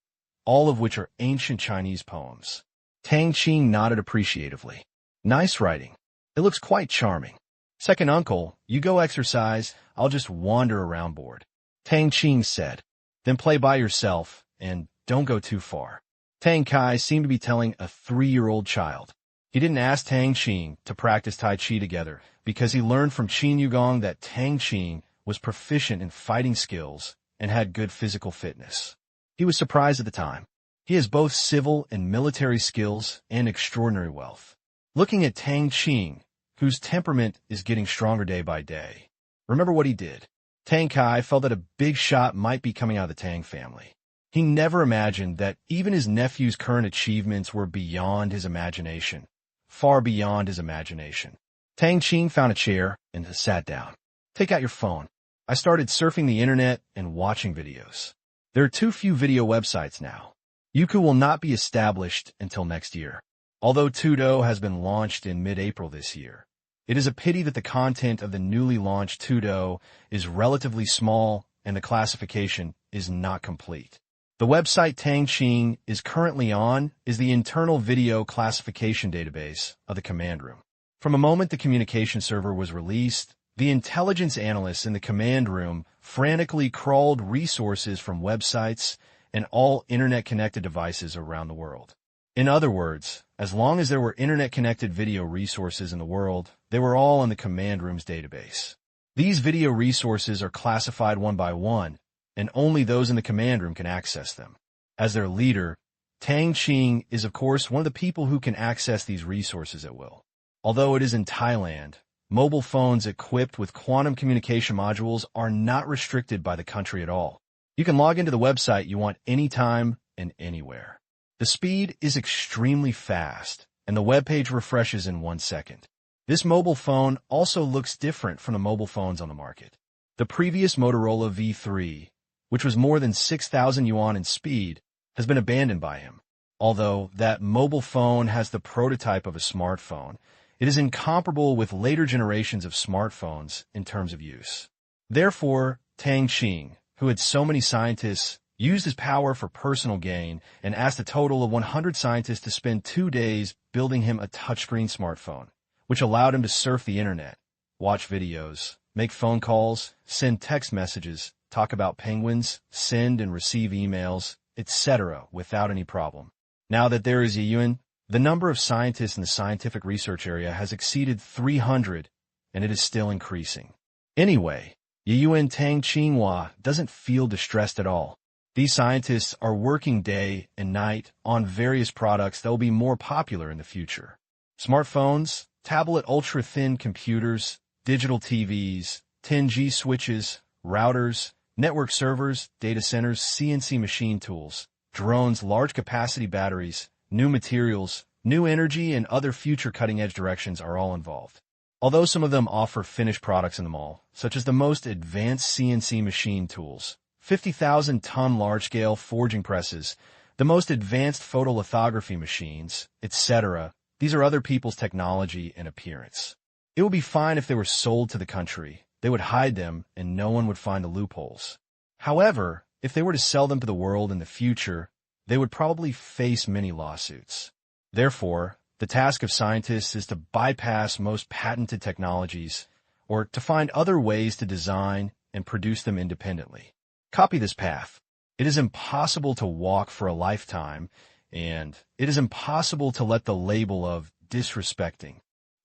all of which are ancient Chinese poems. Tang Qing nodded appreciatively. Nice writing. It looks quite charming. Second uncle, you go exercise, I'll just wander around bored. Tang Qing said. Then play by yourself, and don't go too far. Tang Kai seemed to be telling a 3-year-old child. He didn't ask Tang Qing to practice Tai Chi together because he learned from Qin Yugong that Tang Qing was proficient in fighting skills and had good physical fitness. He was surprised at the time. He has both civil and military skills and extraordinary wealth. Looking at Tang Qing, whose temperament is getting stronger day by day. Remember what he did. Tang Kai felt that a big shot might be coming out of the Tang family. He never imagined that even his nephew's current achievements were beyond his imagination. Far beyond his imagination. Tang Qing found a chair and sat down. Take out your phone. I started surfing the internet and watching videos. There are too few video websites now. Youku will not be established until next year. Although Tudo has been launched in mid-April this year, it is a pity that the content of the newly launched Tudo is relatively small and the classification is not complete. The website Tang Qing is currently on is the internal video classification database of the command room. From the moment the communication server was released, the intelligence analysts in the command room frantically crawled resources from websites and all internet-connected devices around the world. In other words, as long as there were internet-connected video resources in the world, they were all in the command room's database. These video resources are classified one by one, and only those in the command room can access them. As their leader, Tang Qing is of course one of the people who can access these resources at will. Although it is in Thailand, mobile phones equipped with quantum communication modules are not restricted by the country at all. You can log into the website you want anytime and anywhere. The speed is extremely fast, and the web page refreshes in 1 second. This mobile phone also looks different from the mobile phones on the market. The previous Motorola V3, which was more than 6,000 yuan in speed, has been abandoned by him. Although that mobile phone has the prototype of a smartphone, it is incomparable with later generations of smartphones in terms of use. Therefore, Tang Qing, who had so many scientists, used his power for personal gain and asked a total of 100 scientists to spend 2 days building him a touchscreen smartphone, which allowed him to surf the internet, watch videos, make phone calls, send text messages, talk about penguins, send and receive emails, etc. without any problem. Now that there is Yiyuan, the number of scientists in the scientific research area has exceeded 300, and it is still increasing. Anyway, Yiyuan Tang Qinghua doesn't feel distressed at all. These scientists are working day and night on various products that will be more popular in the future. Smartphones, tablet ultra-thin computers, digital TVs, 10G switches, routers, network servers, data centers, CNC machine tools, drones, large capacity batteries, new materials, new energy, and other future cutting-edge directions are all involved. Although some of them offer finished products in the mall, such as the most advanced CNC machine tools, 50,000-ton large-scale forging presses, the most advanced photolithography machines, etc., these are other people's technology and appearance. It would be fine if they were sold to the country. They would hide them, and no one would find the loopholes. However, if they were to sell them to the world in the future, they would probably face many lawsuits. Therefore, the task of scientists is to bypass most patented technologies, or to find other ways to design and produce them independently. Copy this path. It is impossible to walk for a lifetime, and it is impossible to let the label of disrespecting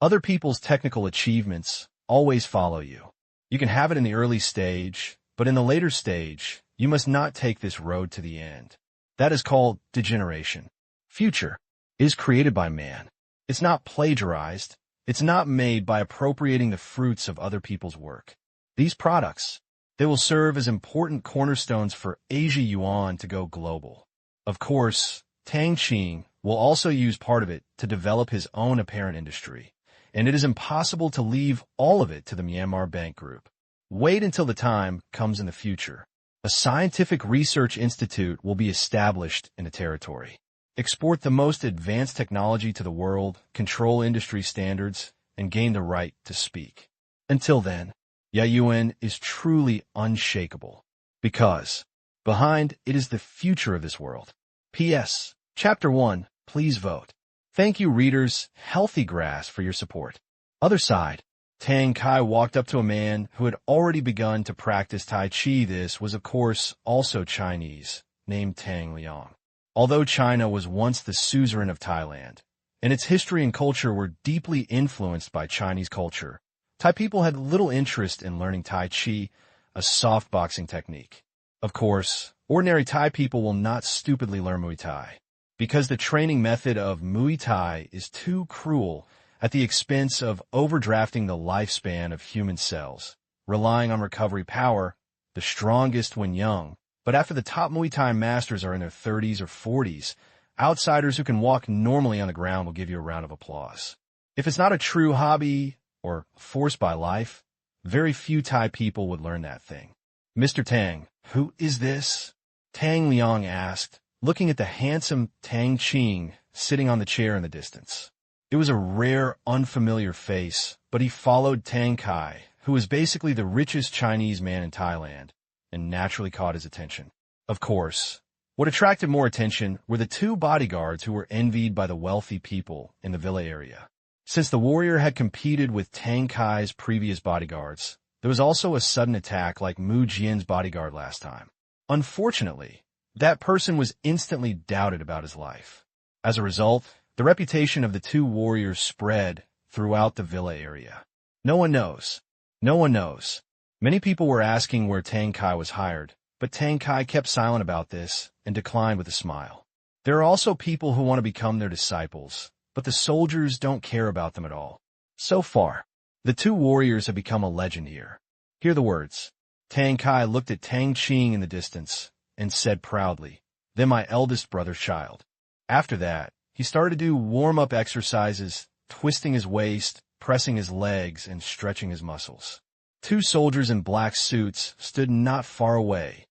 other people's technical achievements always follow you. You can have it in the early stage, but in the later stage, you must not take this road to the end. That is called degeneration. Future is created by man. It's not plagiarized. It's not made by appropriating the fruits of other people's work. These products, they will serve as important cornerstones for Asia Yuan to go global. Of course, Tang Qing will also use part of it to develop his own apparent industry, and it is impossible to leave all of it to the Myanmar Bank Group. Wait until the time comes in the future. A scientific research institute will be established in the territory. Export the most advanced technology to the world, control industry standards, and gain the right to speak. Until then, Yayuan is truly unshakable, because behind it is the future of this world. P.S. Chapter 1, please vote. Thank you, readers, Healthy Grass, for your support. Other side. Tang Kai walked up to a man who had already begun to practice Tai Chi. This was, of course, also Chinese, named Tang Liang. Although China was once the suzerain of Thailand, and its history and culture were deeply influenced by Chinese culture, Thai people had little interest in learning Tai Chi, a soft boxing technique. Of course, ordinary Thai people will not stupidly learn Muay Thai, because the training method of Muay Thai is too cruel at the expense of overdrafting the lifespan of human cells, relying on recovery power, the strongest when young. But after the top Muay Thai masters are in their 30s or 40s, outsiders who can walk normally on the ground will give you a round of applause. If it's not a true hobby or forced by life, very few Thai people would learn that thing. Mr. Tang, who is this? Tang Liang asked, looking at the handsome Tang Qing sitting on the chair in the distance. It was a rare, unfamiliar face, but he followed Tang Kai, who was basically the richest Chinese man in Thailand, and naturally caught his attention. Of course, what attracted more attention were the two bodyguards who were envied by the wealthy people in the villa area. Since the warrior had competed with Tang Kai's previous bodyguards, there was also a sudden attack like Mu Jian's bodyguard last time. Unfortunately, that person was instantly doubted about his life. As a result, the reputation of the two warriors spread throughout the villa area. No one knows. No one knows. Many people were asking where Tang Kai was hired, but Tang Kai kept silent about this and declined with a smile. There are also people who want to become their disciples, but the soldiers don't care about them at all. So far, the two warriors have become a legend here. Hear the words. Tang Kai looked at Tang Qing in the distance and said proudly, "Then my eldest brother's child." After that, he started to do warm-up exercises, twisting his waist, pressing his legs, and stretching his muscles. Two soldiers in black suits stood not far away,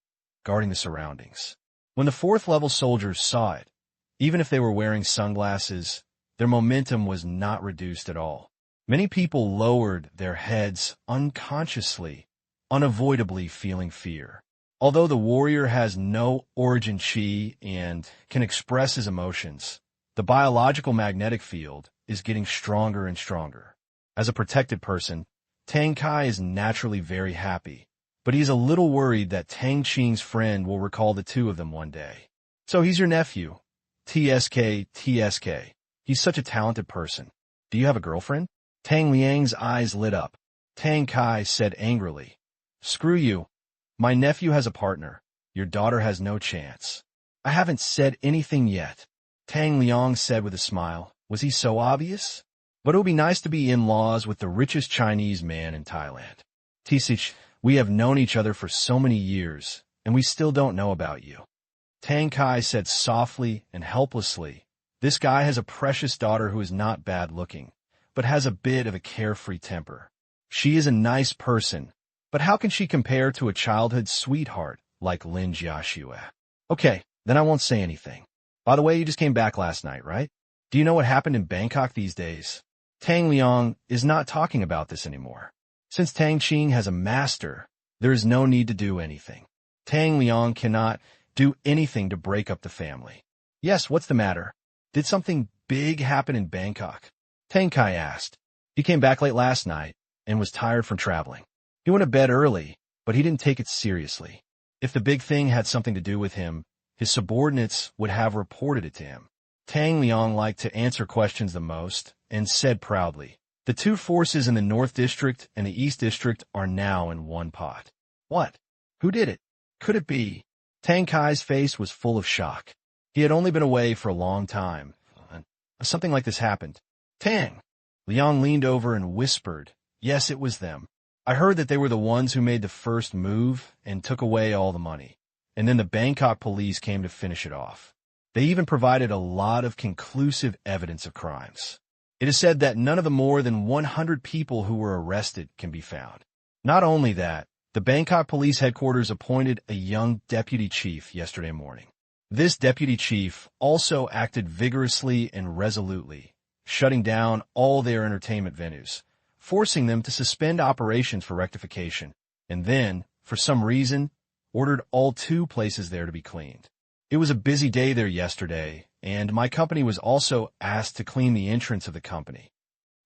guarding the surroundings. When the fourth-level soldiers saw it, even if they were wearing sunglasses, their momentum was not reduced at all. Many people lowered their heads unconsciously, unavoidably feeling fear. Although the warrior has no origin chi and can express his emotions, the biological magnetic field is getting stronger and stronger. As a protected person, Tang Kai is naturally very happy, but he's a little worried that Tang Qing's friend will recall the two of them one day. So he's your nephew. TSK. He's such a talented person. Do you have a girlfriend? Tang Liang's eyes lit up. Tang Kai said angrily, "Screw you. My nephew has a partner. Your daughter has no chance. I haven't said anything yet, Tang Liang said with a smile. Was he so obvious? But it would be nice to be in-laws with the richest Chinese man in Thailand. Tisich, we have known each other for so many years, and we still don't know about you. Tang Kai said softly and helplessly. This guy has a precious daughter who is not bad-looking, but has a bit of a carefree temper. She is a nice person, but how can she compare to a childhood sweetheart like Lin Jiaxue? Okay, then I won't say anything. By the way, you just came back last night, right? Do you know what happened in Bangkok these days? Tang Liang is not talking about this anymore. Since Tang Qing has a master, there is no need to do anything. Tang Liang cannot do anything to break up the family. Yes, what's the matter? Did something big happen in Bangkok? Tang Kai asked. He came back late last night and was tired from traveling. He went to bed early, but he didn't take it seriously. If the big thing had something to do with him, his subordinates would have reported it to him. Tang Liang liked to answer questions the most and said proudly, the two forces in the North District and the East District are now in one pot. What? Who did it? Could it be? Tang Kai's face was full of shock. He had only been away for a long time. Something like this happened. Tang! Liang leaned over and whispered, yes, it was them. I heard that they were the ones who made the first move and took away all the money. And then the Bangkok police came to finish it off. They even provided a lot of conclusive evidence of crimes. It is said that none of the more than 100 people who were arrested can be found. Not only that, the Bangkok police headquarters appointed a young deputy chief yesterday morning. This deputy chief also acted vigorously and resolutely, shutting down all their entertainment venues, forcing them to suspend operations for rectification, and then, for some reason, ordered all 2 places there to be cleaned. It was a busy day there yesterday, and my company was also asked to clean the entrance of the company.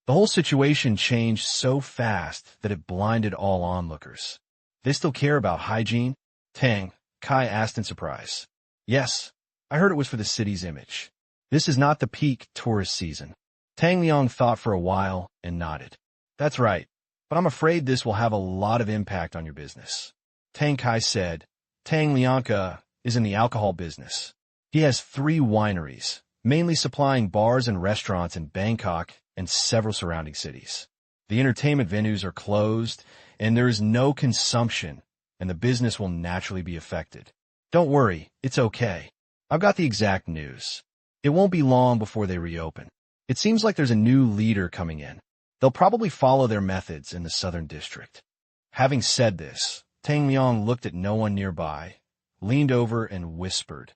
The whole situation changed so fast that it blinded all onlookers. They still care about hygiene? Tang Kai asked in surprise. Yes, I heard it was for the city's image. This is not the peak tourist season. Tang Liang thought for a while and nodded. That's right, but I'm afraid this will have a lot of impact on your business. Tang Kai said, Tang Lianka is in the alcohol business. He has 3 wineries, mainly supplying bars and restaurants in Bangkok and several surrounding cities. The entertainment venues are closed, and there is no consumption, and the business will naturally be affected. Don't worry, it's okay. I've got the exact news. It won't be long before they reopen. It seems like there's a new leader coming in. They'll probably follow their methods in the Southern District. Having said this, Tang Liang looked at no one nearby, leaned over and whispered,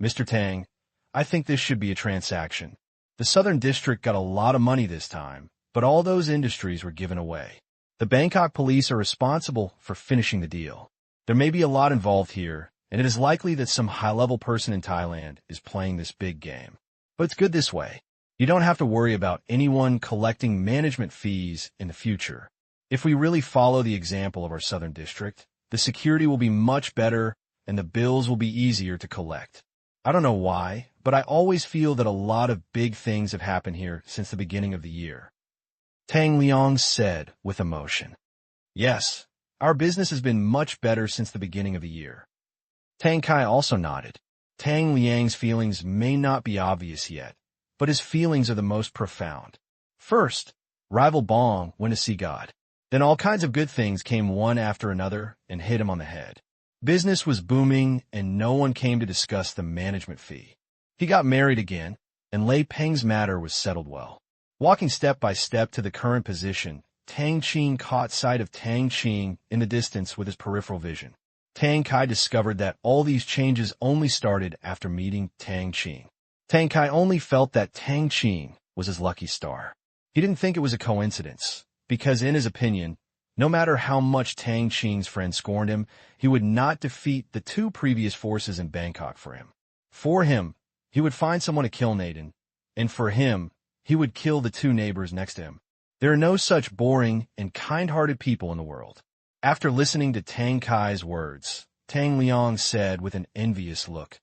Mr. Tang, I think this should be a transaction. The Southern District got a lot of money this time, but all those industries were given away. The Bangkok police are responsible for finishing the deal. There may be a lot involved here, and it is likely that some high-level person in Thailand is playing this big game. But it's good this way. You don't have to worry about anyone collecting management fees in the future. If we really follow the example of our Southern District, the security will be much better and the bills will be easier to collect. I don't know why, but I always feel that a lot of big things have happened here since the beginning of the year. Tang Liang said with emotion. Yes, our business has been much better since the beginning of the year. Tang Kai also nodded. Tang Liang's feelings may not be obvious yet, but his feelings are the most profound. First, rival Bong went to see God. Then all kinds of good things came one after another and hit him on the head. Business was booming and no one came to discuss the management fee. He got married again, and Lei Peng's matter was settled well. Walking step by step to the current position, Tang Qing caught sight of Tang Qing in the distance with his peripheral vision. Tang Kai discovered that all these changes only started after meeting Tang Qing. Tang Kai only felt that Tang Qing was his lucky star. He didn't think it was a coincidence, because in his opinion, no matter how much Tang Qing's friends scorned him, he would not defeat the 2 previous forces in Bangkok for him. For him, he would find someone to kill Naden, and for him, he would kill the 2 neighbors next to him. There are no such boring and kind-hearted people in the world. After listening to Tang Kai's words, Tang Liang said with an envious look,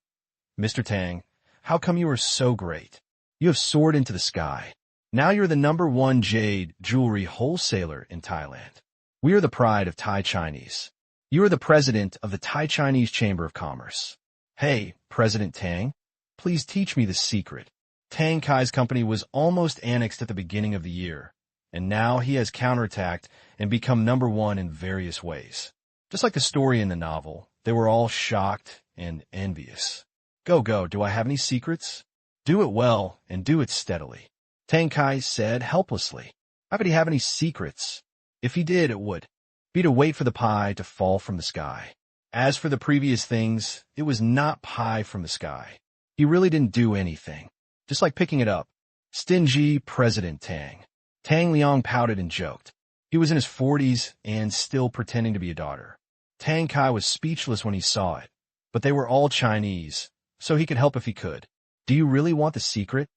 Mr. Tang, how come you are so great? You have soared into the sky. Now you're the #1 jade jewelry wholesaler in Thailand. We are the pride of Thai Chinese. You are the president of the Thai Chinese Chamber of Commerce. Hey, President Tang, please teach me the secret. Tang Kai's company was almost annexed at the beginning of the year, and now he has counterattacked and become number one in various ways. Just like the story in the novel, they were all shocked and envious. Go, do I have any secrets? Do it well and do it steadily. Tang Kai said helplessly. How could he have any secrets? If he did, it would be to wait for the pie to fall from the sky. As for the previous things, it was not pie from the sky. He really didn't do anything. Just like picking it up. Stingy President Tang. Tang Liang pouted and joked. He was in his 40s and still pretending to be a daughter. Tang Kai was speechless when he saw it, but they were all Chinese, so he could help if he could. Do you really want the secret?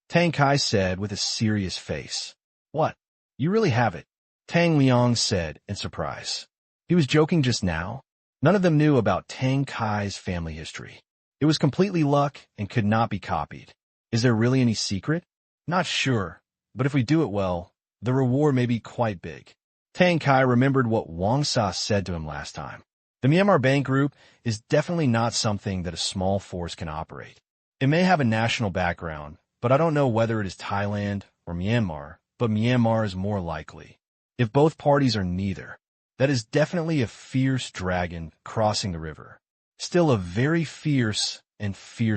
Tang Kai said with a serious face. What? You really have it? Tang Liang said in surprise. He was joking just now. None of them knew about Tang Kai's family history. It was completely luck and could not be copied. Is there really any secret? Not sure, but if we do it well, the reward may be quite big. Tang Kai remembered what Wang Sa said to him last time. The Myanmar Bank Group is definitely not something that a small force can operate. It may have a national background, but I don't know whether it is Thailand or Myanmar, but Myanmar is more likely. If both parties are neither, that is definitely a fierce dragon crossing the river. Still a very fierce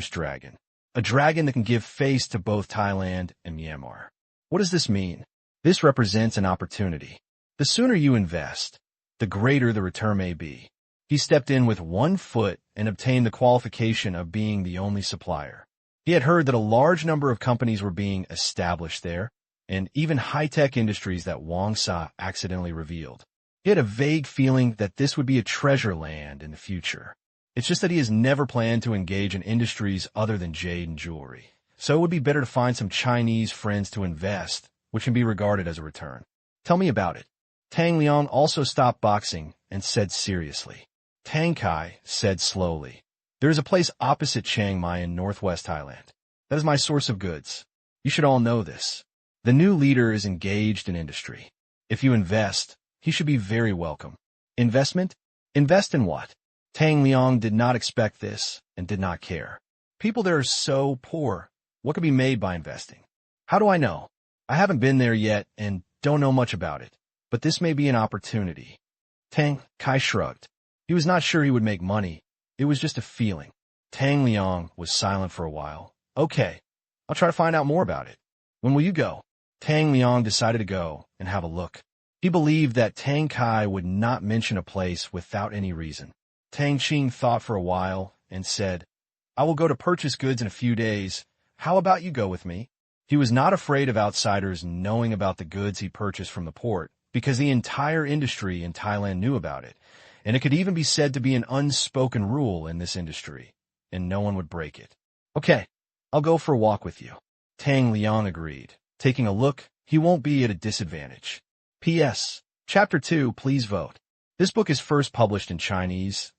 dragon. A dragon that can give face to both Thailand and Myanmar. What does this mean? This represents an opportunity. The sooner you invest, the greater the return may be. He stepped in with 1 foot and obtained the qualification of being the only supplier. He had heard that a large number of companies were being established there, and even high-tech industries that Wang Sa accidentally revealed. He had a vague feeling that this would be a treasure land in the future. It's just that he has never planned to engage in industries other than jade and jewelry. So it would be better to find some Chinese friends to invest, which can be regarded as a return. Tell me about it. Tang Liang also stopped boxing and said seriously. Tang Kai said slowly. There is a place opposite Chiang Mai in northwest Thailand. That is my source of goods. You should all know this. The new leader is engaged in industry. If you invest, he should be very welcome. Investment? Invest in what? Tang Liang did not expect this and did not care. People there are so poor. What could be made by investing? How do I know? I haven't been there yet and don't know much about it, but this may be an opportunity. Tang Kai shrugged. He was not sure he would make money. It was just a feeling. Tang Liang was silent for a while. Okay, I'll try to find out more about it. When will you go? Tang Liang decided to go and have a look. He believed that Tang Kai would not mention a place without any reason. Tang Qing thought for a while and said, I will go to purchase goods in a few days. How about you go with me? He was not afraid of outsiders knowing about the goods he purchased from the port, because the entire industry in Thailand knew about it, and it could even be said to be an unspoken rule in this industry, and no one would break it. Okay, I'll go for a walk with you. Tang Liang agreed. Taking a look, he won't be at a disadvantage. P.S. Chapter 2, please vote. This book is first published in Chinese,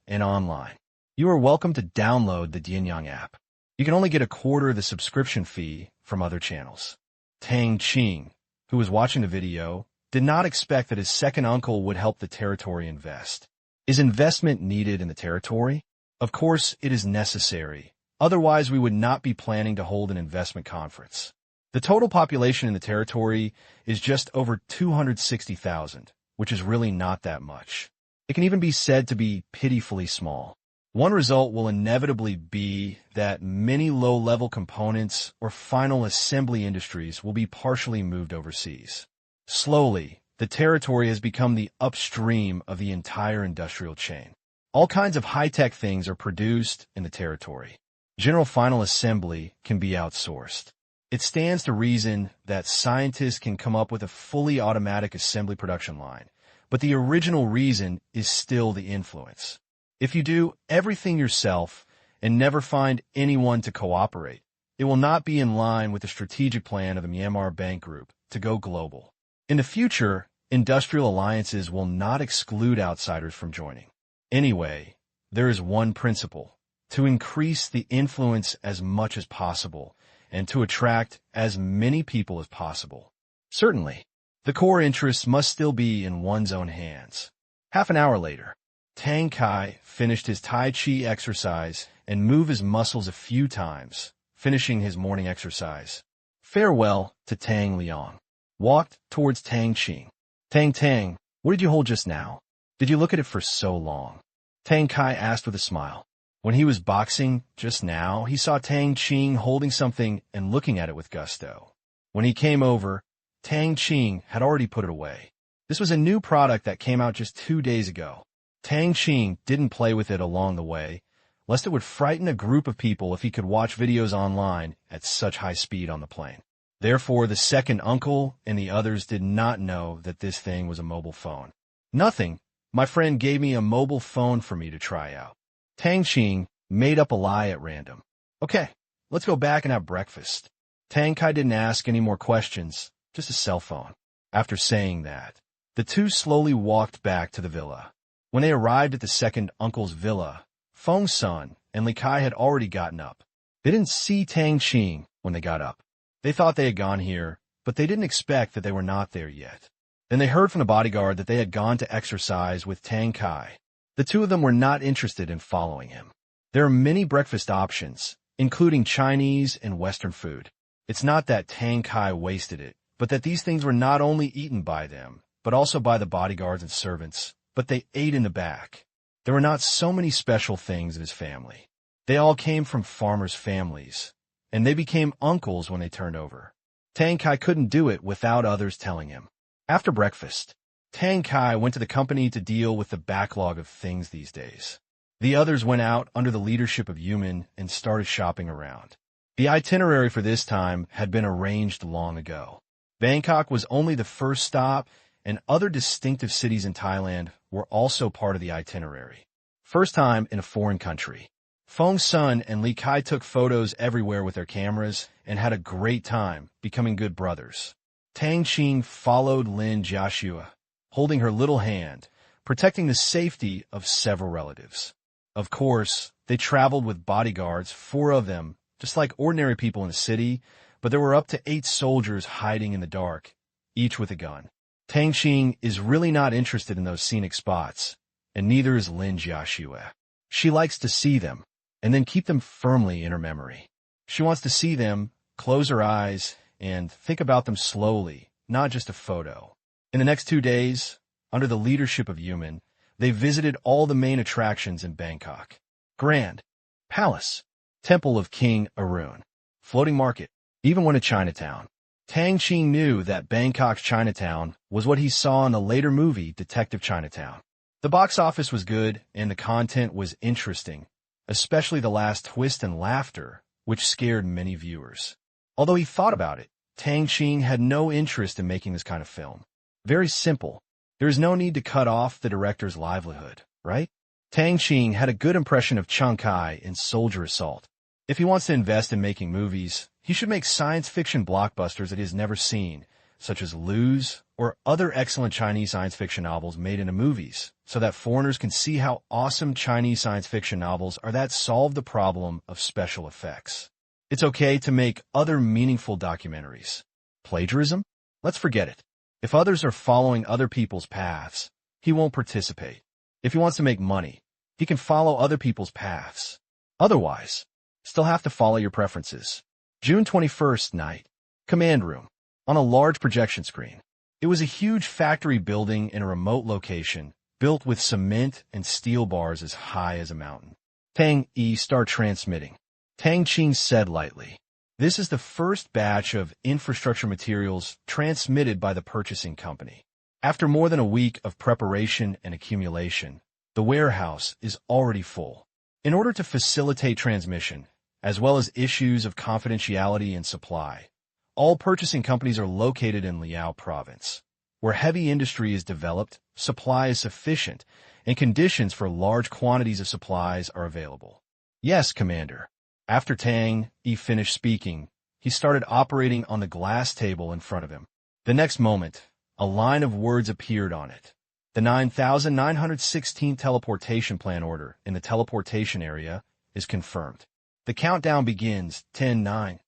and online. You are welcome to download the Dianyang app. You can only get a quarter of the subscription fee from other channels. Tang Qing, who was watching the video, did not expect that his second uncle would help the territory invest. Is investment needed in the territory? Of course, it is necessary. Otherwise, we would not be planning to hold an investment conference. The total population in the territory is just over 260,000, which is really not that much. It can even be said to be pitifully small. One result will inevitably be that many low-level components or final assembly industries will be partially moved overseas. Slowly, the territory has become the upstream of the entire industrial chain. All kinds of high-tech things are produced in the territory. General final assembly can be outsourced. It stands to reason that scientists can come up with a fully automatic assembly production line, but the original reason is still the influence. If you do everything yourself and never find anyone to cooperate, it will not be in line with the strategic plan of the Myanmar Bank Group to go global. In the future, industrial alliances will not exclude outsiders from joining. Anyway, there is one principle: to increase the influence as much as possible and to attract as many people as possible. Certainly, the core interests must still be in one's own hands. Half an hour later, Tang Kai finished his Tai Chi exercise and moved his muscles a few times, finishing his morning exercise. Farewell to Tang Liang. Walked towards Tang Qing. Tang, what did you hold just now? Did you look at it for so long? Tang Kai asked with a smile. When he was boxing just now, he saw Tang Qing holding something and looking at it with gusto. When he came over, Tang Qing had already put it away. This was a new product that came out just 2 days ago. Tang Qing didn't play with it along the way, lest it would frighten a group of people if he could watch videos online at such high speed on the plane. Therefore, the second uncle and the others did not know that this thing was a mobile phone. Nothing. My friend gave me a mobile phone for me to try out. Tang Qing made up a lie at random. Okay, let's go back and have breakfast. Tang Kai didn't ask any more questions, just a cell phone. After saying that, the two slowly walked back to the villa. When they arrived at the second uncle's villa, Feng Sun and Li Kai had already gotten up. They didn't see Tang Qing when they got up. They thought they had gone here, but they didn't expect that they were not there yet. Then they heard from the bodyguard that they had gone to exercise with Tang Kai. The two of them were not interested in following him. There are many breakfast options, including Chinese and Western food. It's not that Tang Kai wasted it, but that these things were not only eaten by them, but also by the bodyguards and servants, but they ate in the back. There were not so many special things in his family. They all came from farmers' families, and they became uncles when they turned over. Tang Kai couldn't do it without others telling him. After breakfast, Tang Kai went to the company to deal with the backlog of things these days. The others went out under the leadership of Yuman and started shopping around. The itinerary for this time had been arranged long ago. Bangkok was only the first stop, and other distinctive cities in Thailand were also part of the itinerary. First time in a foreign country. Feng Sun and Li Kai took photos everywhere with their cameras and had a great time, becoming good brothers. Tang Qing followed Lin Jiaxue, holding her little hand, protecting the safety of several relatives. Of course, they traveled with bodyguards, 4 of them, just like ordinary people in the city, but there were up to 8 soldiers hiding in the dark, each with a gun. Tang Qing is really not interested in those scenic spots, and neither is Lin Jiaxue. She likes to see them, and then keep them firmly in her memory. She wants to see them, close her eyes, and think about them slowly, not just a photo. In the next 2 days, under the leadership of Yuman, they visited all the main attractions in Bangkok. Grand Palace, Temple of King Arun, Floating Market, even went to Chinatown. Tang Qing knew that Bangkok's Chinatown was what he saw in the later movie Detective Chinatown. The box office was good, and the content was interesting, especially the last twist and laughter, which scared many viewers. Although he thought about it, Tang Qing had no interest in making this kind of film. Very simple. There is no need to cut off the director's livelihood, right? Tang Qing had a good impression of Chiang Kai in Soldier Assault. If he wants to invest in making movies, he should make science fiction blockbusters that he has never seen, such as Lose or other excellent Chinese science fiction novels made into movies, so that foreigners can see how awesome Chinese science fiction novels are that solve the problem of special effects. It's okay to make other meaningful documentaries. Plagiarism? Let's forget it. If others are following other people's paths, he won't participate. If he wants to make money, he can follow other people's paths. Otherwise, still have to follow your preferences. June 21st night. Command room. On a large projection screen. It was a huge factory building in a remote location, built with cement and steel bars as high as a mountain. Tang start transmitting. Tang Qing said lightly, "This is the first batch of infrastructure materials transmitted by the purchasing company. After more than a week of preparation and accumulation, the warehouse is already full. In order to facilitate transmission, as well as issues of confidentiality and supply, all purchasing companies are located in Liao Province, where heavy industry is developed, supply is sufficient, and conditions for large quantities of supplies are available." "Yes, Commander." After Tang finished speaking, he started operating on the glass table in front of him. The next moment, a line of words appeared on it. The 9,916 teleportation plan order in the teleportation area is confirmed. The countdown begins 10, 9,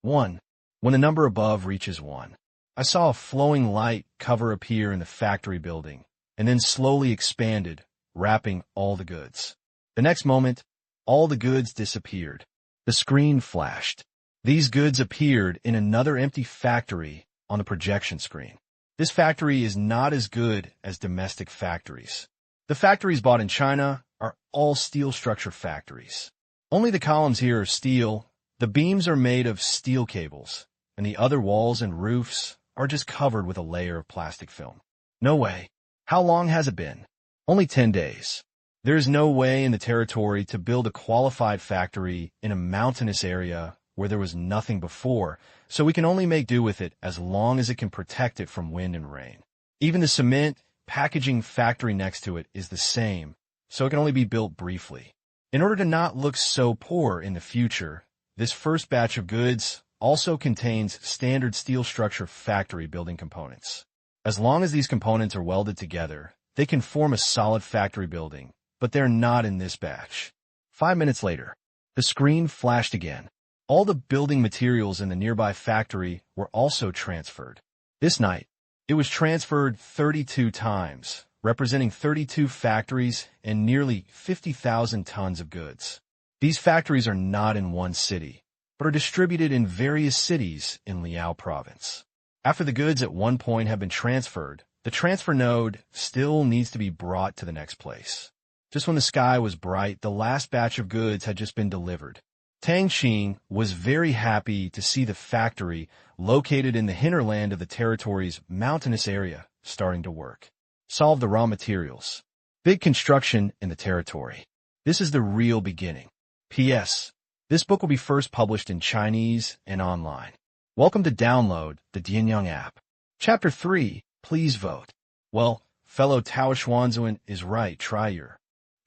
1. When the number above reaches 1, I saw a flowing light cover appear in the factory building, and then slowly expanded, wrapping all the goods. The next moment, all the goods disappeared. The screen flashed. These goods appeared in another empty factory on the projection screen. This factory is not as good as domestic factories. The factories bought in China are all steel structure factories. Only the columns here are steel, the beams are made of steel cables, and the other walls and roofs are just covered with a layer of plastic film. No way. How long has it been? Only 10 days. There is no way in the territory to build a qualified factory in a mountainous area where there was nothing before, so we can only make do with it as long as it can protect it from wind and rain. Even the cement packaging factory next to it is the same, so it can only be built briefly. In order to not look so poor in the future, this first batch of goods also contains standard steel structure factory building components. As long as these components are welded together, they can form a solid factory building, but they're not in this batch. 5 minutes later, the screen flashed again. All the building materials in the nearby factory were also transferred. This night, it was transferred 32 times, representing 32 factories and nearly 50,000 tons of goods. These factories are not in one city, but are distributed in various cities in Liao province. After the goods at one point have been transferred, the transfer node still needs to be brought to the next place. Just when the sky was bright, the last batch of goods had just been delivered. Tang Qing was very happy to see the factory, located in the hinterland of the territory's mountainous area, starting to work. Solve the raw materials. Big construction in the territory. This is the real beginning. P.S. This book will be first published in Chinese and online. Welcome to download the Dianyang app. Chapter 3, please vote. Well, fellow Tao Xuanzuan is right, try your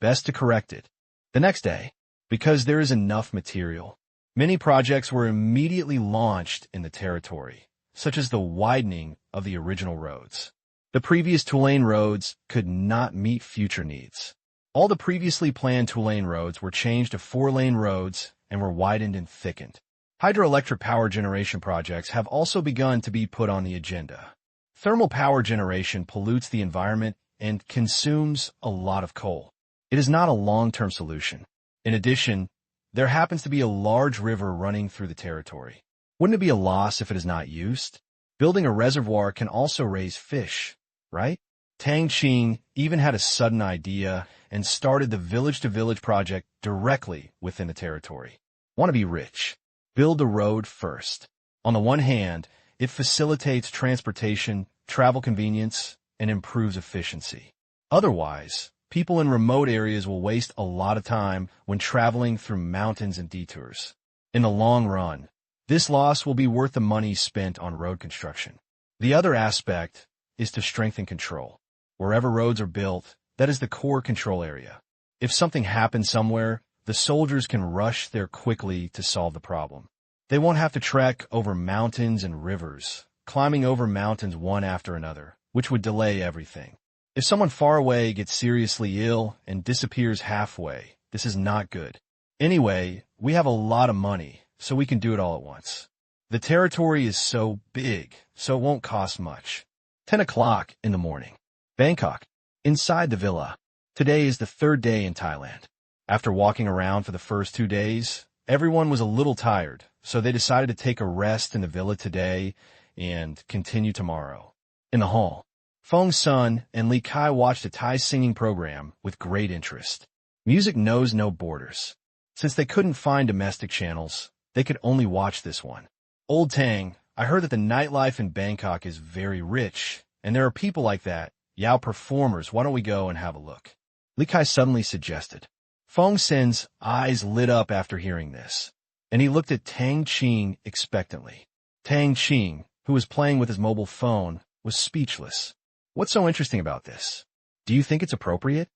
best to correct it. The next day, because there is enough material, many projects were immediately launched in the territory, such as the widening of the original roads. The previous two-lane roads could not meet future needs. All the previously planned two-lane roads were changed to four-lane roads and were widened and thickened. Hydroelectric power generation projects have also begun to be put on the agenda. Thermal power generation pollutes the environment and consumes a lot of coal. It is not a long-term solution. In addition, there happens to be a large river running through the territory. Wouldn't it be a loss if it is not used? Building a reservoir can also raise fish, right? Tang Qing even had a sudden idea and started the village-to-village project directly within the territory. Want to be rich? Build the road first. On the one hand, it facilitates transportation, travel convenience, and improves efficiency. Otherwise, people in remote areas will waste a lot of time when traveling through mountains and detours. In the long run, this loss will be worth the money spent on road construction. The other aspect is to strengthen control. Wherever roads are built, that is the core control area. If something happens somewhere, the soldiers can rush there quickly to solve the problem. They won't have to trek over mountains and rivers, climbing over mountains one after another, which would delay everything. If someone far away gets seriously ill and disappears halfway, this is not good. Anyway, we have a lot of money, so we can do it all at once. The territory is so big, so it won't cost much. 10 o'clock in the morning. Bangkok. Inside the villa. Today is the third day in Thailand. After walking around for the first 2 days, everyone was a little tired, so they decided to take a rest in the villa today and continue tomorrow. In the hall, Feng's son and Li Kai watched a Thai singing program with great interest. Music knows no borders. Since they couldn't find domestic channels, they could only watch this one. Old Tang, I heard that the nightlife in Bangkok is very rich, and there are people like that, Yao performers, why don't we go and have a look? Li Kai suddenly suggested. Feng Sen's eyes lit up after hearing this, and he looked at Tang Qing expectantly. Tang Qing, who was playing with his mobile phone, was speechless. What's so interesting about this? Do you think it's appropriate?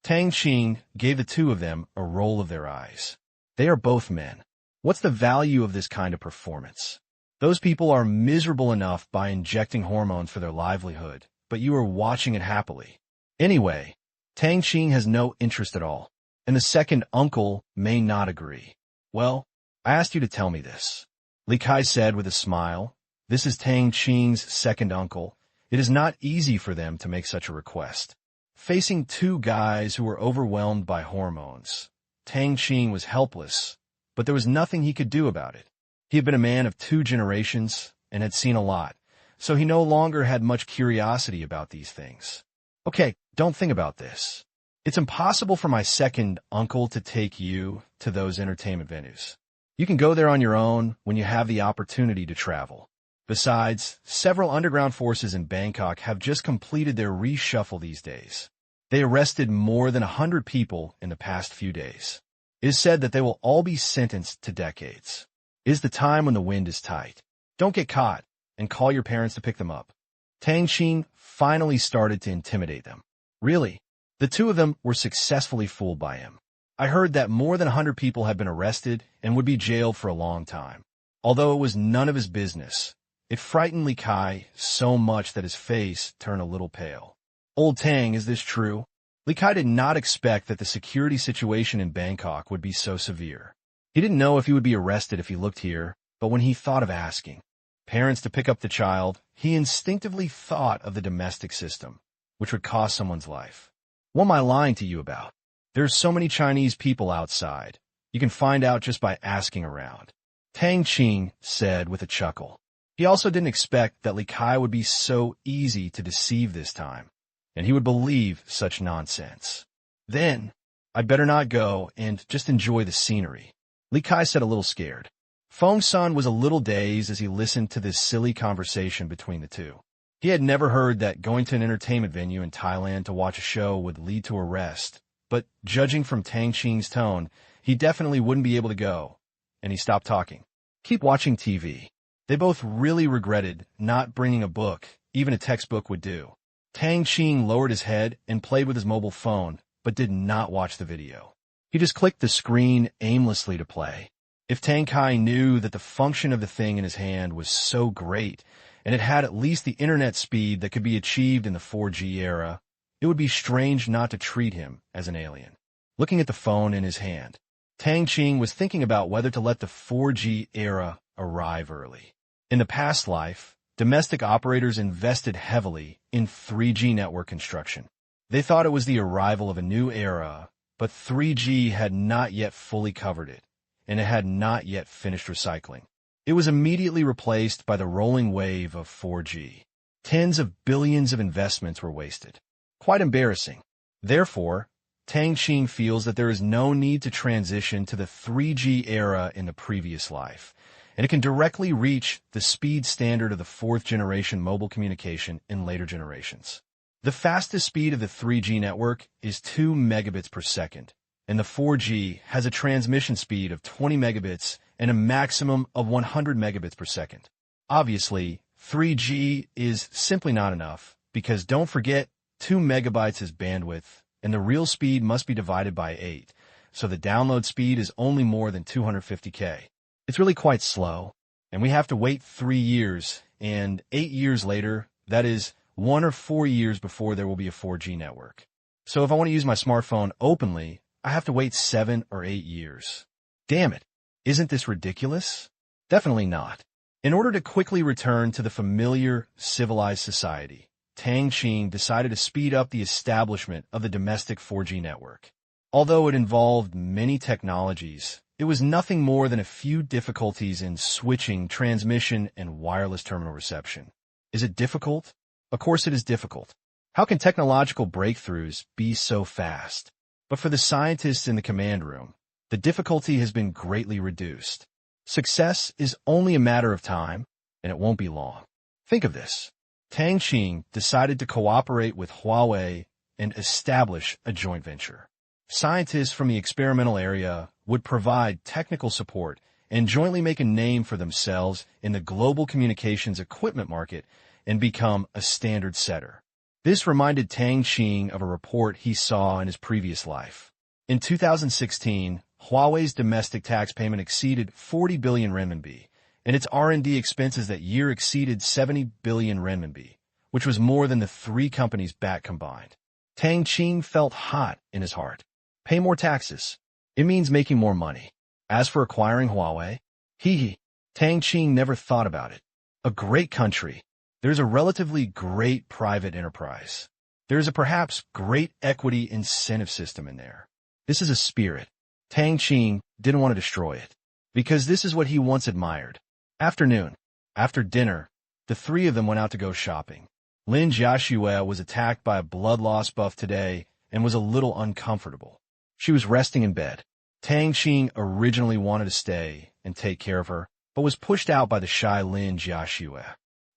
Tang Qing gave the two of them a roll of their eyes. They are both men. What's the value of this kind of performance? Those people are miserable enough by injecting hormones for their livelihood, but you are watching it happily. Anyway, Tang Qing has no interest at all, and the second uncle may not agree. Well, I asked you to tell me this. Li Kai said with a smile. This is Tang Qing's second uncle. It is not easy for them to make such a request. Facing two guys who were overwhelmed by hormones, Tang Qing was helpless, but there was nothing he could do about it. He had been a man of 2 generations and had seen a lot, so he no longer had much curiosity about these things. Okay, don't think about this. It's impossible for my second uncle to take you to those entertainment venues. You can go there on your own when you have the opportunity to travel. Besides, several underground forces in Bangkok have just completed their reshuffle these days. They arrested more than 100 people in the past few days. It is said that they will all be sentenced to decades. It is the time when the wind is tight. Don't get caught, and call your parents to pick them up. Tang Qing finally started to intimidate them. Really, the two of them were successfully fooled by him. I heard that more than 100 people had been arrested and would be jailed for a long time. Although it was none of his business, it frightened Li Kai so much that his face turned a little pale. Old Tang, is this true? Li Kai did not expect that the security situation in Bangkok would be so severe. He didn't know if he would be arrested if he looked here, but when he thought of asking parents to pick up the child, he instinctively thought of the domestic system, which would cost someone's life. What am I lying to you about? There's so many Chinese people outside. You can find out just by asking around. Tang Qing said with a chuckle. He also didn't expect that Li Kai would be so easy to deceive this time, and he would believe such nonsense. Then, I'd better not go and just enjoy the scenery. Li Kai said, a little scared. Feng Sun was a little dazed as he listened to this silly conversation between the two. He had never heard that going to an entertainment venue in Thailand to watch a show would lead to arrest, but judging from Tang Qing's tone, he definitely wouldn't be able to go, and he stopped talking. Keep watching TV. They both really regretted not bringing a book. Even a textbook would do. Tang Qing lowered his head and played with his mobile phone, but did not watch the video. He just clicked the screen aimlessly to play. If Tang Kai knew that the function of the thing in his hand was so great, and it had at least the internet speed that could be achieved in the 4G era, it would be strange not to treat him as an alien. Looking at the phone in his hand, Tang Qing was thinking about whether to let the 4G era arrive early. In the past life, domestic operators invested heavily in 3G network construction. They thought it was the arrival of a new era, but 3G had not yet fully covered it, and it had not yet finished recycling. It was immediately replaced by the rolling wave of 4G. Tens of billions of investments were wasted. Quite embarrassing. Therefore, Tang Qing feels that there is no need to transition to the 3G era in the previous life, and it can directly reach the speed standard of the 4th generation mobile communication in later generations. The fastest speed of the 3G network is 2 megabits per second, and the 4G has a transmission speed of 20 megabits and a maximum of 100 megabits per second. Obviously, 3G is simply not enough, because don't forget, 2 megabytes is bandwidth, and the real speed must be divided by 8, so the download speed is only more than 250K. It's really quite slow, and we have to wait 3 years, and 8 years later, that is 1 or 4 years before there will be a 4G network. So if I want to use my smartphone openly, I have to wait 7 or 8 years. Damn it, isn't this ridiculous? Definitely not. In order to quickly return to the familiar, civilized society, Tang Qing decided to speed up the establishment of the domestic 4G network. Although it involved many technologies, it was nothing more than a few difficulties in switching transmission and wireless terminal reception. Is it difficult? Of course it is difficult. How can technological breakthroughs be so fast? But for the scientists in the command room, the difficulty has been greatly reduced. Success is only a matter of time, and it won't be long. Think of this. Tang Qing decided to cooperate with Huawei and establish a joint venture. Scientists from the experimental area would provide technical support and jointly make a name for themselves in the global communications equipment market and become a standard setter. This reminded Tang Qing of a report he saw in his previous life. In 2016, Huawei's domestic tax payment exceeded 40 billion renminbi, and its R&D expenses that year exceeded 70 billion renminbi, which was more than the 3 companies back combined. Tang Qing felt hot in his heart. Pay more taxes. It means making more money. As for acquiring Huawei, Tang Qing never thought about it. A great country. There's a relatively great private enterprise. There is a perhaps great equity incentive system in there. This is a spirit. Tang Qing didn't want to destroy it, because this is what he once admired. Afternoon. After dinner, the three of them went out to go shopping. Lin Jiaxue was attacked by a blood loss buff today and was a little uncomfortable. She was resting in bed. Tang Qing originally wanted to stay and take care of her, but was pushed out by the shy Lin Jiaxue.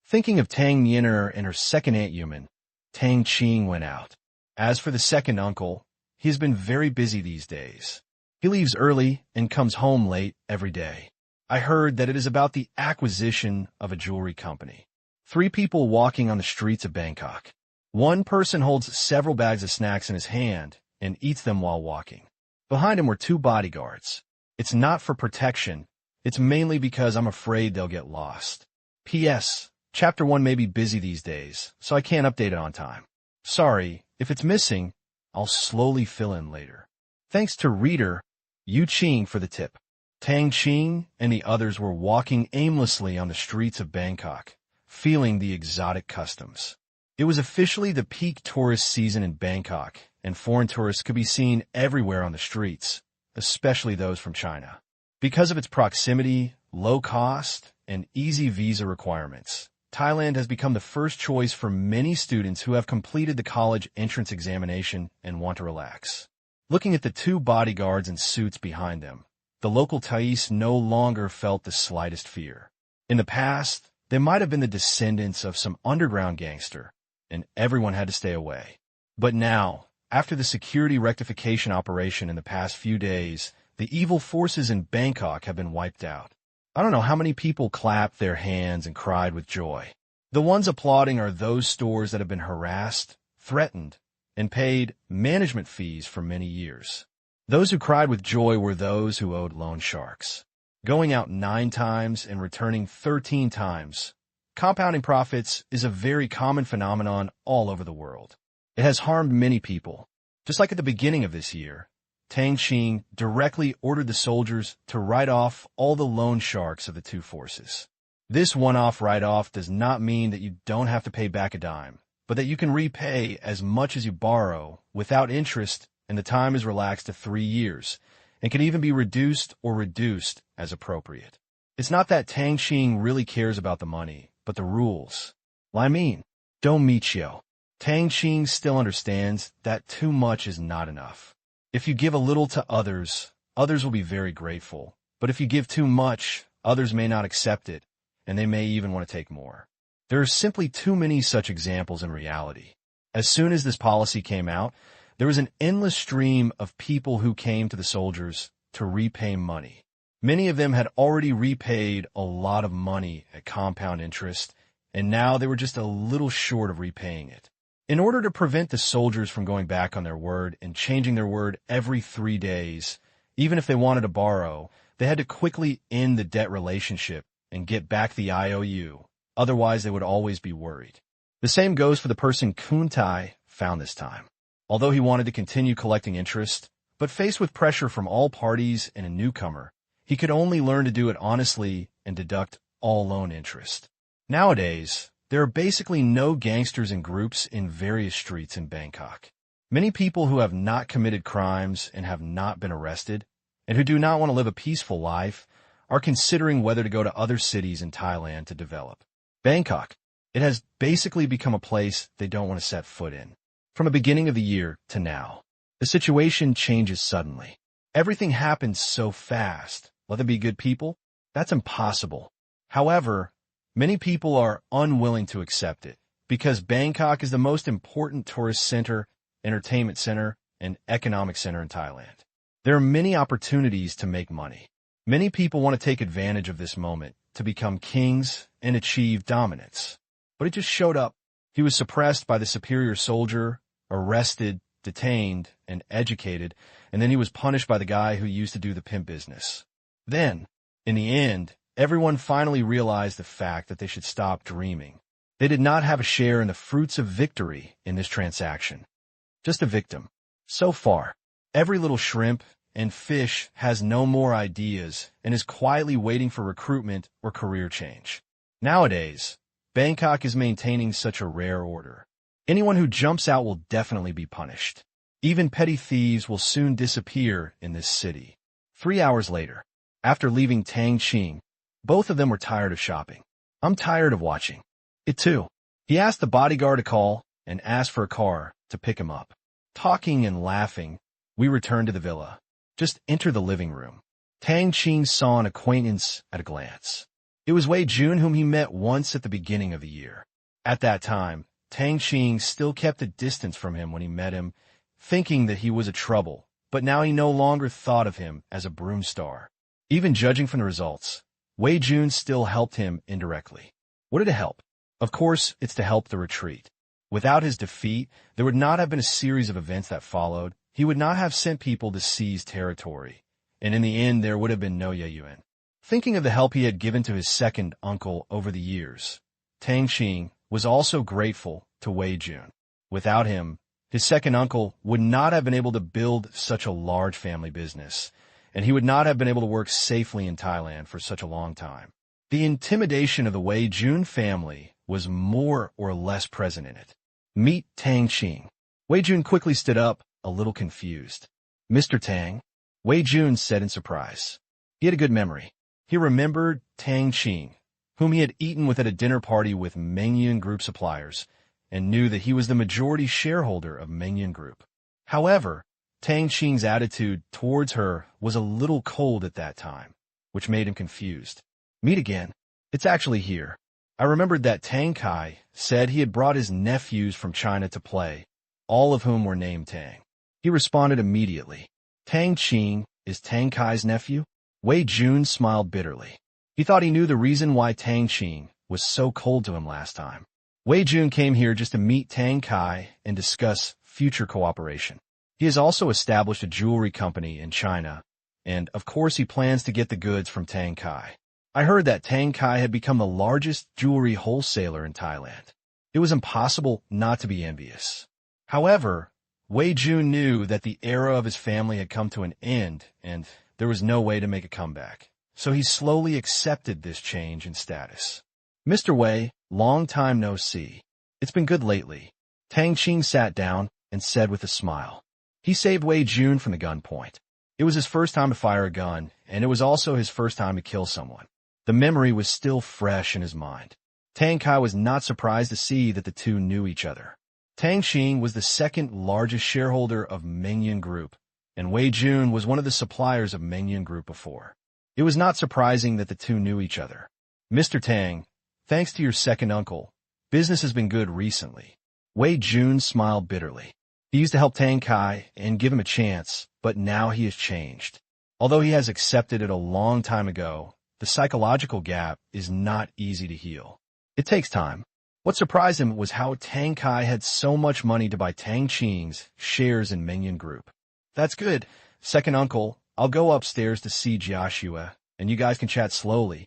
Thinking of Tang Yin'er and her second Aunt Yuman, Tang Qing went out. As for the second uncle, he has been very busy these days. He leaves early and comes home late every day. I heard that it is about the acquisition of a jewelry company. 3 people walking on the streets of Bangkok. One person holds several bags of snacks in his hand and eats them while walking. Behind him were 2 bodyguards. It's not for protection. It's mainly because I'm afraid they'll get lost. P.S. Chapter 1 may be busy these days, so I can't update it on time. Sorry, if it's missing, I'll slowly fill in later. Thanks to reader Yu Qing for the tip. Tang Qing and the others were walking aimlessly on the streets of Bangkok, feeling the exotic customs. It was officially the peak tourist season in Bangkok, and foreign tourists could be seen everywhere on the streets, especially those from China. Because of its proximity, low cost, and easy visa requirements, Thailand has become the first choice for many students who have completed the college entrance examination and want to relax. Looking at the 2 bodyguards in suits behind them, the local Thais no longer felt the slightest fear. In the past, they might have been the descendants of some underground gangster, and everyone had to stay away. But now, after the security rectification operation in the past few days, the evil forces in Bangkok have been wiped out. I don't know how many people clapped their hands and cried with joy. The ones applauding are those stores that have been harassed, threatened, and paid management fees for many years. Those who cried with joy were those who owed loan sharks. Going out 9 times and returning 13 times. Compounding profits is a very common phenomenon all over the world. It has harmed many people. Just like at the beginning of this year, Tang Qing directly ordered the soldiers to write off all the loan sharks of the 2 forces. This one-off write-off does not mean that you don't have to pay back a dime, but that you can repay as much as you borrow without interest, and the time is relaxed to 3 years, and can even be reduced as appropriate. It's not that Tang Qing really cares about the money, but the rules. I mean, don't Michio. Tang Qing still understands that too much is not enough. If you give a little to others, others will be very grateful. But if you give too much, others may not accept it, and they may even want to take more. There are simply too many such examples in reality. As soon as this policy came out, there was an endless stream of people who came to the soldiers to repay money. Many of them had already repaid a lot of money at compound interest, and now they were just a little short of repaying it. In order to prevent the soldiers from going back on their word and changing their word every 3 days, even if they wanted to borrow, they had to quickly end the debt relationship and get back the IOU. Otherwise, they would always be worried. The same goes for the person Kuntai found this time. Although he wanted to continue collecting interest, but faced with pressure from all parties and a newcomer, he could only learn to do it honestly and deduct all loan interest. Nowadays, there are basically no gangsters and groups in various streets in Bangkok. Many people who have not committed crimes and have not been arrested, and who do not want to live a peaceful life, are considering whether to go to other cities in Thailand to develop. Bangkok, it has basically become a place they don't want to set foot in. From the beginning of the year to now, the situation changes suddenly. Everything happens so fast. Let them be good people? That's impossible. However, many people are unwilling to accept it because Bangkok is the most important tourist center, entertainment center, and economic center in Thailand. There are many opportunities to make money. Many people want to take advantage of this moment to become kings and achieve dominance. But it just showed up. He was suppressed by the superior soldier, arrested, detained, and educated, and then he was punished by the guy who used to do the pimp business. Then, in the end, everyone finally realized the fact that they should stop dreaming. They did not have a share in the fruits of victory in this transaction. Just a victim. So far, every little shrimp and fish has no more ideas and is quietly waiting for recruitment or career change. Nowadays, Bangkok is maintaining such a rare order. Anyone who jumps out will definitely be punished. Even petty thieves will soon disappear in this city. 3 hours later, after leaving Tang Qing, both of them were tired of shopping. I'm tired of watching it too. He asked the bodyguard to call and asked for a car to pick him up. Talking and laughing, we returned to the villa. Just enter the living room. Tang Qing saw an acquaintance at a glance. It was Wei Jun, whom he met once at the beginning of the year. At that time, Tang Qing still kept a distance from him when he met him, thinking that he was a trouble, but now he no longer thought of him as a broom star. Even judging from the results, Wei Jun still helped him indirectly. What did it help? Of course, it's to help the retreat. Without his defeat, there would not have been a series of events that followed. He would not have sent people to seize territory, and in the end there would have been no Yeyuan. Thinking of the help he had given to his second uncle over the years, Tang Qing was also grateful to Wei Jun. Without him, his second uncle would not have been able to build such a large family business, and he would not have been able to work safely in Thailand for such a long time. The intimidation of the Wei Jun family was more or less present in it. Meet Tang Qing. Wei Jun quickly stood up, a little confused. Mr. Tang, Wei Jun said in surprise. He had a good memory. He remembered Tang Qing, whom he had eaten with at a dinner party with Mengyun Group suppliers, and knew that he was the majority shareholder of Mengyun Group. However, Tang Qing's attitude towards her was a little cold at that time, which made him confused. Meet again. It's actually here. I remembered that Tang Kai said he had brought his nephews from China to play, all of whom were named Tang. He responded immediately. Tang Qing is Tang Kai's nephew? Wei Jun smiled bitterly. He thought he knew the reason why Tang Qing was so cold to him last time. Wei Jun came here just to meet Tang Kai and discuss future cooperation. He has also established a jewelry company in China, and of course he plans to get the goods from Tang Kai. I heard that Tang Kai had become the largest jewelry wholesaler in Thailand. It was impossible not to be envious. However, Wei Jun knew that the era of his family had come to an end, and there was no way to make a comeback. So he slowly accepted this change in status. Mr. Wei, long time no see. It's been good lately. Tang Qing sat down and said with a smile. He saved Wei Jun from the gunpoint. It was his first time to fire a gun, and it was also his first time to kill someone. The memory was still fresh in his mind. Tang Kai was not surprised to see that the two knew each other. Tang Qing was the second largest shareholder of Mengyun Group, and Wei Jun was one of the suppliers of Mengyun Group before. It was not surprising that the two knew each other. Mr. Tang, thanks to your second uncle, business has been good recently. Wei Jun smiled bitterly. He used to help Tang Kai and give him a chance, but now he has changed. Although he has accepted it a long time ago, the psychological gap is not easy to heal. It takes time. What surprised him was how Tang Kai had so much money to buy Tang Qing's shares in Mengyun Group. That's good. Second uncle, I'll go upstairs to see Jiaxue, and you guys can chat slowly.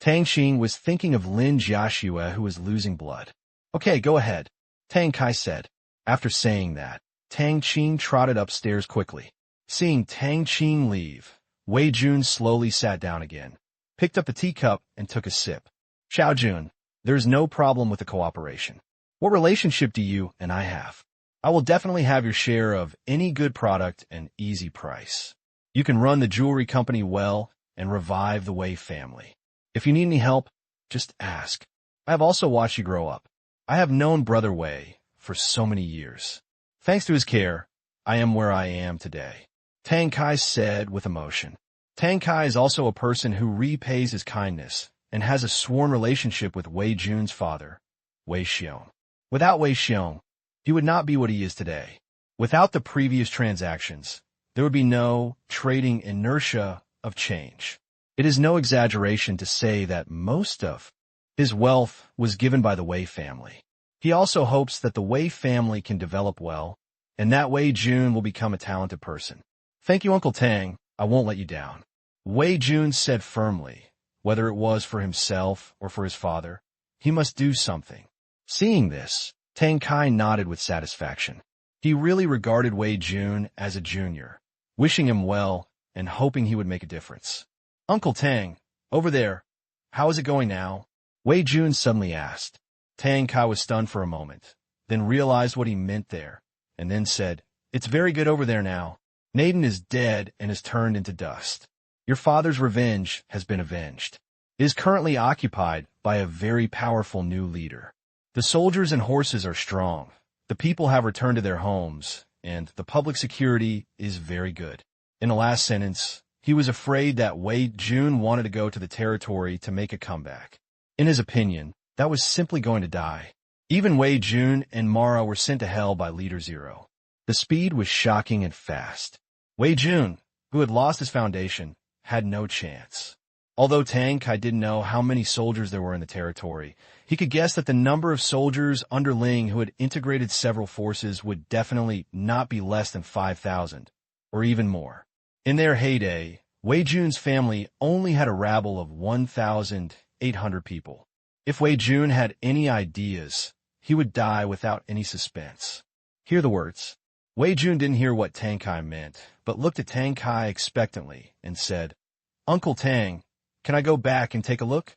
Tang Qing was thinking of Lin Jiaxue, who was losing blood. Okay, go ahead, Tang Kai said. After saying that, Tang Qing trotted upstairs quickly. Seeing Tang Qing leave, Wei Jun slowly sat down again, picked up the teacup, and took a sip. Xiao Jun, there's no problem with the cooperation. What relationship do you and I have? I will definitely have your share of any good product and easy price. You can run the jewelry company well and revive the Wei family. If you need any help, just ask. I have also watched you grow up. I have known Brother Wei for so many years. Thanks to his care, I am where I am today. Tang Kai said with emotion. Tang Kai is also a person who repays his kindness and has a sworn relationship with Wei Jun's father, Wei Xiong. Without Wei Xiong, he would not be what he is today. Without the previous transactions, there would be no trading inertia of change. It is no exaggeration to say that most of his wealth was given by the Wei family. He also hopes that the Wei family can develop well, and that Wei Jun will become a talented person. Thank you, Uncle Tang. I won't let you down. Wei Jun said firmly, whether it was for himself or for his father, he must do something. Seeing this, Tang Kai nodded with satisfaction. He really regarded Wei Jun as a junior, wishing him well and hoping he would make a difference. Uncle Tang, over there, how is it going now? Wei Jun suddenly asked. Tang Kai was stunned for a moment, then realized what he meant there, and then said, "It's very good over there now. Naden is dead and is turned into dust. Your father's revenge has been avenged. It is currently occupied by a very powerful new leader. The soldiers and horses are strong. The people have returned to their homes, and the public security is very good." In the last sentence, he was afraid that Wei Jun wanted to go to the territory to make a comeback. In his opinion, that was simply going to die. Even Wei Jun and Mara were sent to hell by Leader Zero. The speed was shocking and fast. Wei Jun, who had lost his foundation, had no chance. Although Tang Kai didn't know how many soldiers there were in the territory, he could guess that the number of soldiers under Ling who had integrated several forces would definitely not be less than 5,000, or even more. In their heyday, Wei Jun's family only had a rabble of 1,800 people. If Wei Jun had any ideas, he would die without any suspense. Hear the words. Wei Jun didn't hear what Tang Kai meant, but looked at Tang Kai expectantly and said, "Uncle Tang, can I go back and take a look?"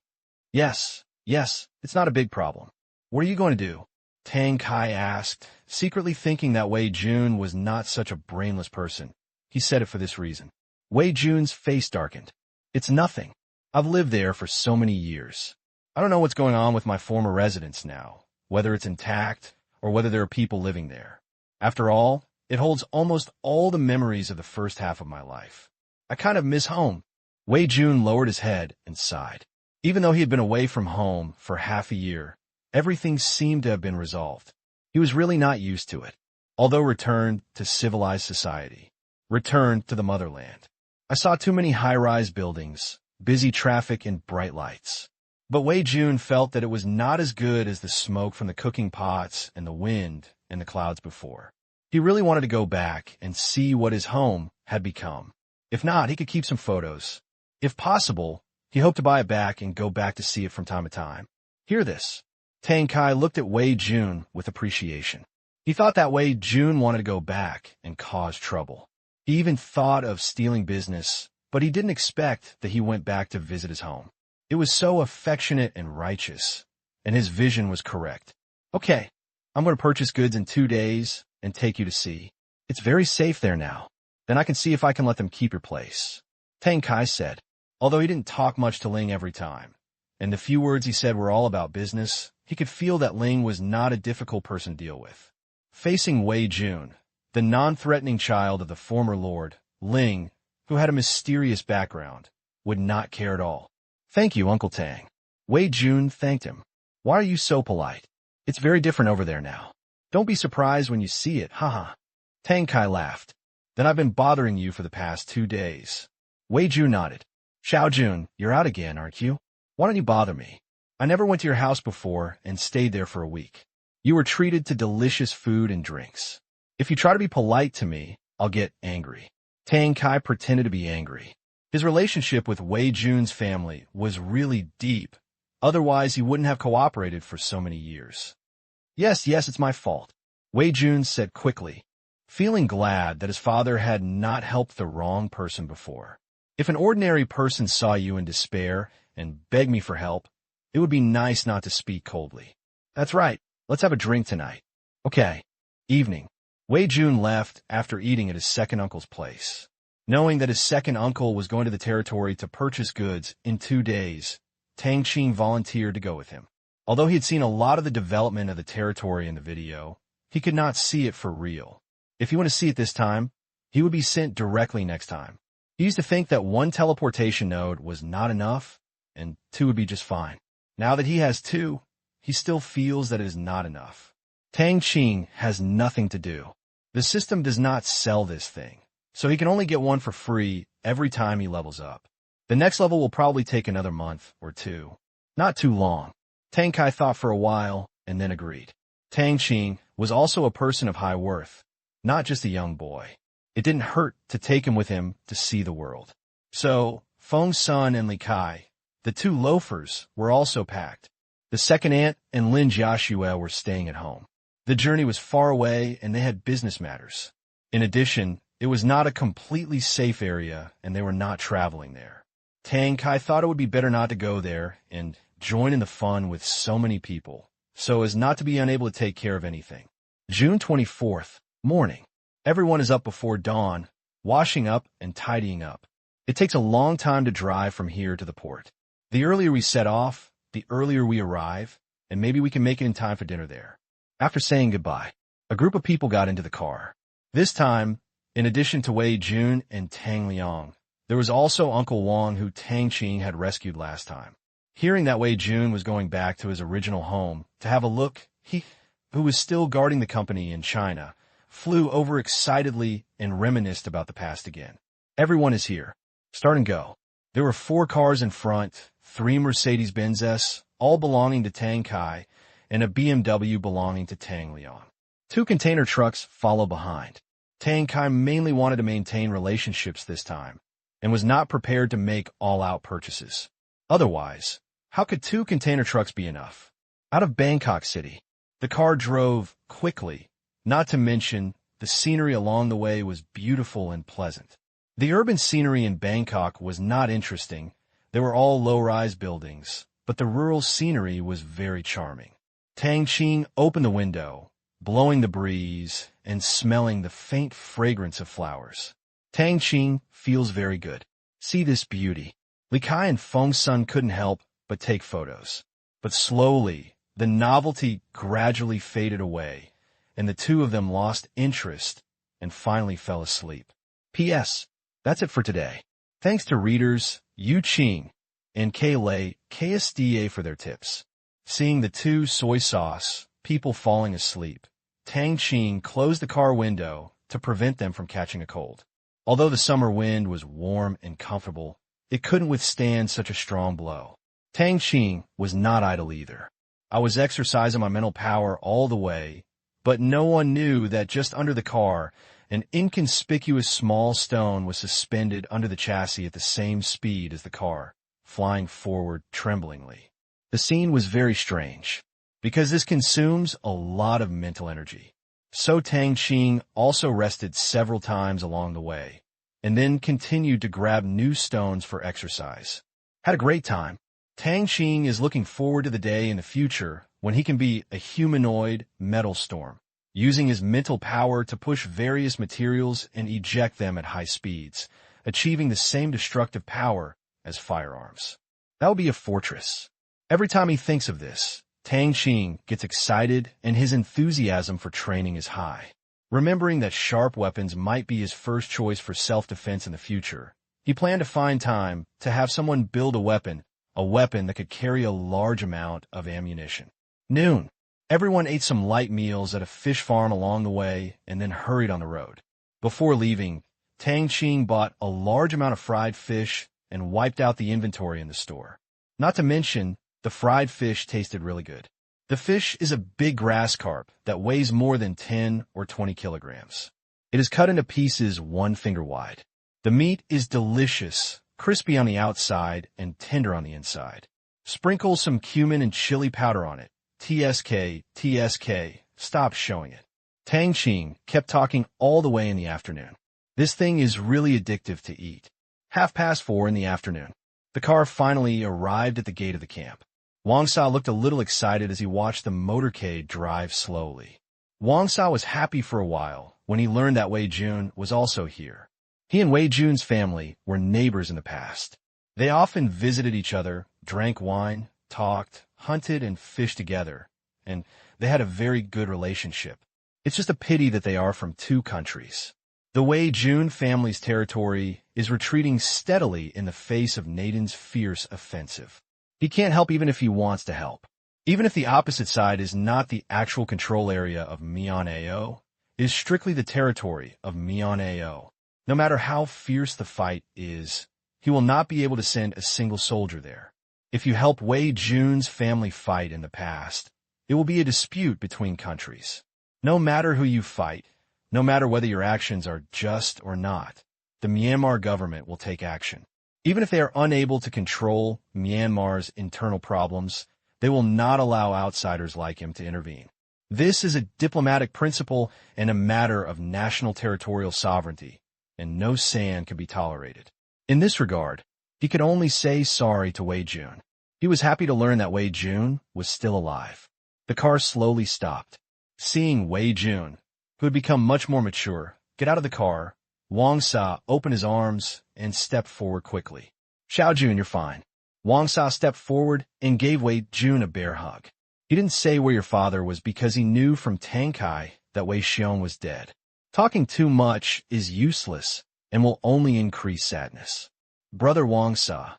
Yes, it's not a big problem. What are you going to do?" Tang Kai asked, secretly thinking that Wei Jun was not such a brainless person. He said it for this reason. Wei Jun's face darkened. "It's nothing. I've lived there for so many years. I don't know what's going on with my former residence now, whether it's intact or whether there are people living there. After all, it holds almost all the memories of the first half of my life. I kind of miss home." Wei Jun lowered his head and sighed. Even though he had been away from home for half a year, everything seemed to have been resolved. He was really not used to it, although returned to civilized society. Returned to the motherland. "I saw too many high-rise buildings, busy traffic, and bright lights." But Wei Jun felt that it was not as good as the smoke from the cooking pots and the wind and the clouds before. He really wanted to go back and see what his home had become. If not, he could keep some photos. If possible, he hoped to buy it back and go back to see it from time to time. Hear this. Tang Kai looked at Wei Jun with appreciation. He thought that Wei Jun wanted to go back and cause trouble. He even thought of stealing business, but he didn't expect that he went back to visit his home. It was so affectionate and righteous, and his vision was correct. "Okay, I'm going to purchase goods in 2 days and take you to see. It's very safe there now. Then I can see if I can let them keep your place," Tang Kai said, although he didn't talk much to Ling every time. And the few words he said were all about business. He could feel that Ling was not a difficult person to deal with. Facing Wei Jun, the non-threatening child of the former lord, Ling, who had a mysterious background, would not care at all. "Thank you, Uncle Tang." Wei Jun thanked him. "Why are you so polite? It's very different over there now. Don't be surprised when you see it, haha." Tang Kai laughed. "Then I've been bothering you for the past 2 days. Wei Jun nodded. "Xiao Jun, you're out again, aren't you? Why don't you bother me? I never went to your house before and stayed there for a week. You were treated to delicious food and drinks. If you try to be polite to me, I'll get angry." Tang Kai pretended to be angry. His relationship with Wei Jun's family was really deep. Otherwise, he wouldn't have cooperated for so many years. Yes, it's my fault," Wei Jun said quickly, feeling glad that his father had not helped the wrong person before. "If an ordinary person saw you in despair and begged me for help, it would be nice not to speak coldly. That's right, let's have a drink tonight." "Okay." Evening. Wei Jun left after eating at his second uncle's place. Knowing that his second uncle was going to the territory to purchase goods in 2 days, Tang Qing volunteered to go with him. Although he had seen a lot of the development of the territory in the video, he could not see it for real. If he wanted to see it this time, he would be sent directly next time. He used to think that 1 teleportation node was not enough, and 2 would be just fine. Now that he has 2, he still feels that it is not enough. Tang Qing has nothing to do. The system does not sell this thing, so he can only get 1 for free every time he levels up. The next level will probably take another month or 2. Not too long. Tang Kai thought for a while and then agreed. Tang Qing was also a person of high worth, not just a young boy. It didn't hurt to take him with him to see the world. So, Feng Sun and Li Kai, the 2 loafers, were also packed. The second aunt and Lin Jiaxue were staying at home. The journey was far away and they had business matters. In addition, it was not a completely safe area and they were not traveling there. Tang Kai thought it would be better not to go there and join in the fun with so many people, so as not to be unable to take care of anything. June 24th, morning. Everyone is up before dawn, washing up and tidying up. It takes a long time to drive from here to the port. The earlier we set off, the earlier we arrive, and maybe we can make it in time for dinner there. After saying goodbye, a group of people got into the car. This time, in addition to Wei Jun and Tang Liang, there was also Uncle Wang who Tang Qing had rescued last time. Hearing that Wei Jun was going back to his original home to have a look, he, who was still guarding the company in China, flew over excitedly and reminisced about the past again. Everyone is here. Start and go. There were 4 cars in front, 3 Mercedes-Benz S, all belonging to Tang Kai, and a BMW belonging to Tang Liang. 2 container trucks follow behind. Tang Kai mainly wanted to maintain relationships this time, and was not prepared to make all-out purchases. Otherwise, how could 2 container trucks be enough? Out of Bangkok City, the car drove quickly, not to mention the scenery along the way was beautiful and pleasant. The urban scenery in Bangkok was not interesting. They were all low-rise buildings, but the rural scenery was very charming. Tang Qing opened the window, blowing the breeze and smelling the faint fragrance of flowers. Tang Qing feels very good. See this beauty. Li Kai and Feng Sun couldn't help but take photos. But slowly, the novelty gradually faded away, and the 2 of them lost interest and finally fell asleep. P.S. That's it for today. Thanks to readers Yu Qing and Kaylay KSDA for their tips. Seeing the 2 soy sauce people falling asleep, Tang Qing closed the car window to prevent them from catching a cold. Although the summer wind was warm and comfortable, it couldn't withstand such a strong blow. Tang Qing was not idle either. I was exercising my mental power all the way, but no one knew that just under the car, an inconspicuous small stone was suspended under the chassis at the same speed as the car, flying forward tremblingly. The scene was very strange, because this consumes a lot of mental energy. So Tang Qing also rested several times along the way, and then continued to grab new stones for exercise. Had a great time. Tang Qing is looking forward to the day in the future when he can be a humanoid metal storm, using his mental power to push various materials and eject them at high speeds, achieving the same destructive power as firearms. That would be a fortress. Every time he thinks of this, Tang Qing gets excited and his enthusiasm for training is high. Remembering that sharp weapons might be his first choice for self-defense in the future, he planned to find time to have someone build a weapon that could carry a large amount of ammunition. Noon. Everyone ate some light meals at a fish farm along the way and then hurried on the road. Before leaving, Tang Qing bought a large amount of fried fish and wiped out the inventory in the store. Not to mention, the fried fish tasted really good. The fish is a big grass carp that weighs more than 10 or 20 kilograms. It is cut into pieces 1 finger wide. The meat is delicious, crispy on the outside and tender on the inside. Sprinkle some cumin and chili powder on it. TSK, stop showing it. Tang Qing kept talking all the way in the afternoon. This thing is really addictive to eat. 4:30 in the afternoon. The car finally arrived at the gate of the camp. Wang Sa looked a little excited as he watched the motorcade drive slowly. Wang Sa was happy for a while when he learned that Wei Jun was also here. He and Wei Jun's family were neighbors in the past. They often visited each other, drank wine, talked, hunted, and fished together, and they had a very good relationship. It's just a pity that they are from 2 countries. The Wei Jun family's territory is retreating steadily in the face of Naden's fierce offensive. He can't help even if he wants to help. Even if the opposite side is not the actual control area of Mian-ao, it is strictly the territory of Mian-ao. No matter how fierce the fight is, he will not be able to send a single soldier there. If you help Wei Jun's family fight in the past, it will be a dispute between countries. No matter who you fight, no matter whether your actions are just or not, the Myanmar government will take action. Even if they are unable to control Myanmar's internal problems, they will not allow outsiders like him to intervene. This is a diplomatic principle and a matter of national territorial sovereignty, and no sand can be tolerated. In this regard, he could only say sorry to Wei Jun. He was happy to learn that Wei Jun was still alive. The car slowly stopped. Seeing Wei Jun, who had become much more mature, get out of the car, Wang Sa opened his arms and stepped forward quickly. Xiao Jun, you're fine. Wang Sa stepped forward and gave Wei Jun a bear hug. He didn't say where your father was because he knew from Tang Kai that Wei Xiong was dead. Talking too much is useless and will only increase sadness. Brother Wang Sa,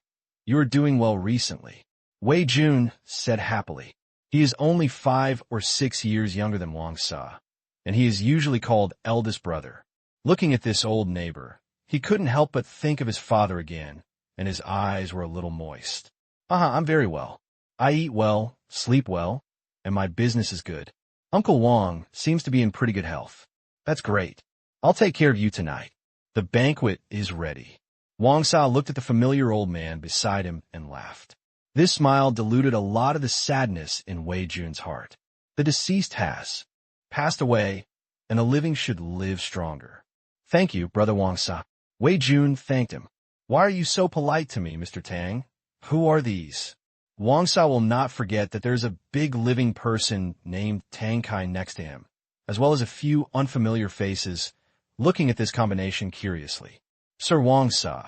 you are doing well recently, Wei Jun said happily. He is only 5 or 6 years younger than Wang Sa, and he is usually called eldest brother. Looking at this old neighbor, he couldn't help but think of his father again, and his eyes were a little moist. I'm very well. I eat well, sleep well, and my business is good. Uncle Wang seems to be in pretty good health. That's great. I'll take care of you tonight. The banquet is ready. Wang Sa looked at the familiar old man beside him and laughed. This smile diluted a lot of the sadness in Wei Jun's heart. The deceased has passed away, and the living should live stronger. Thank you, Brother Wang Sa. Wei Jun thanked him. Why are you so polite to me, Mr. Tang? Who are these? Wang Sa will not forget that there's a big living person named Tang Kai next to him, as well as a few unfamiliar faces looking at this combination curiously. Sir Wang Sa,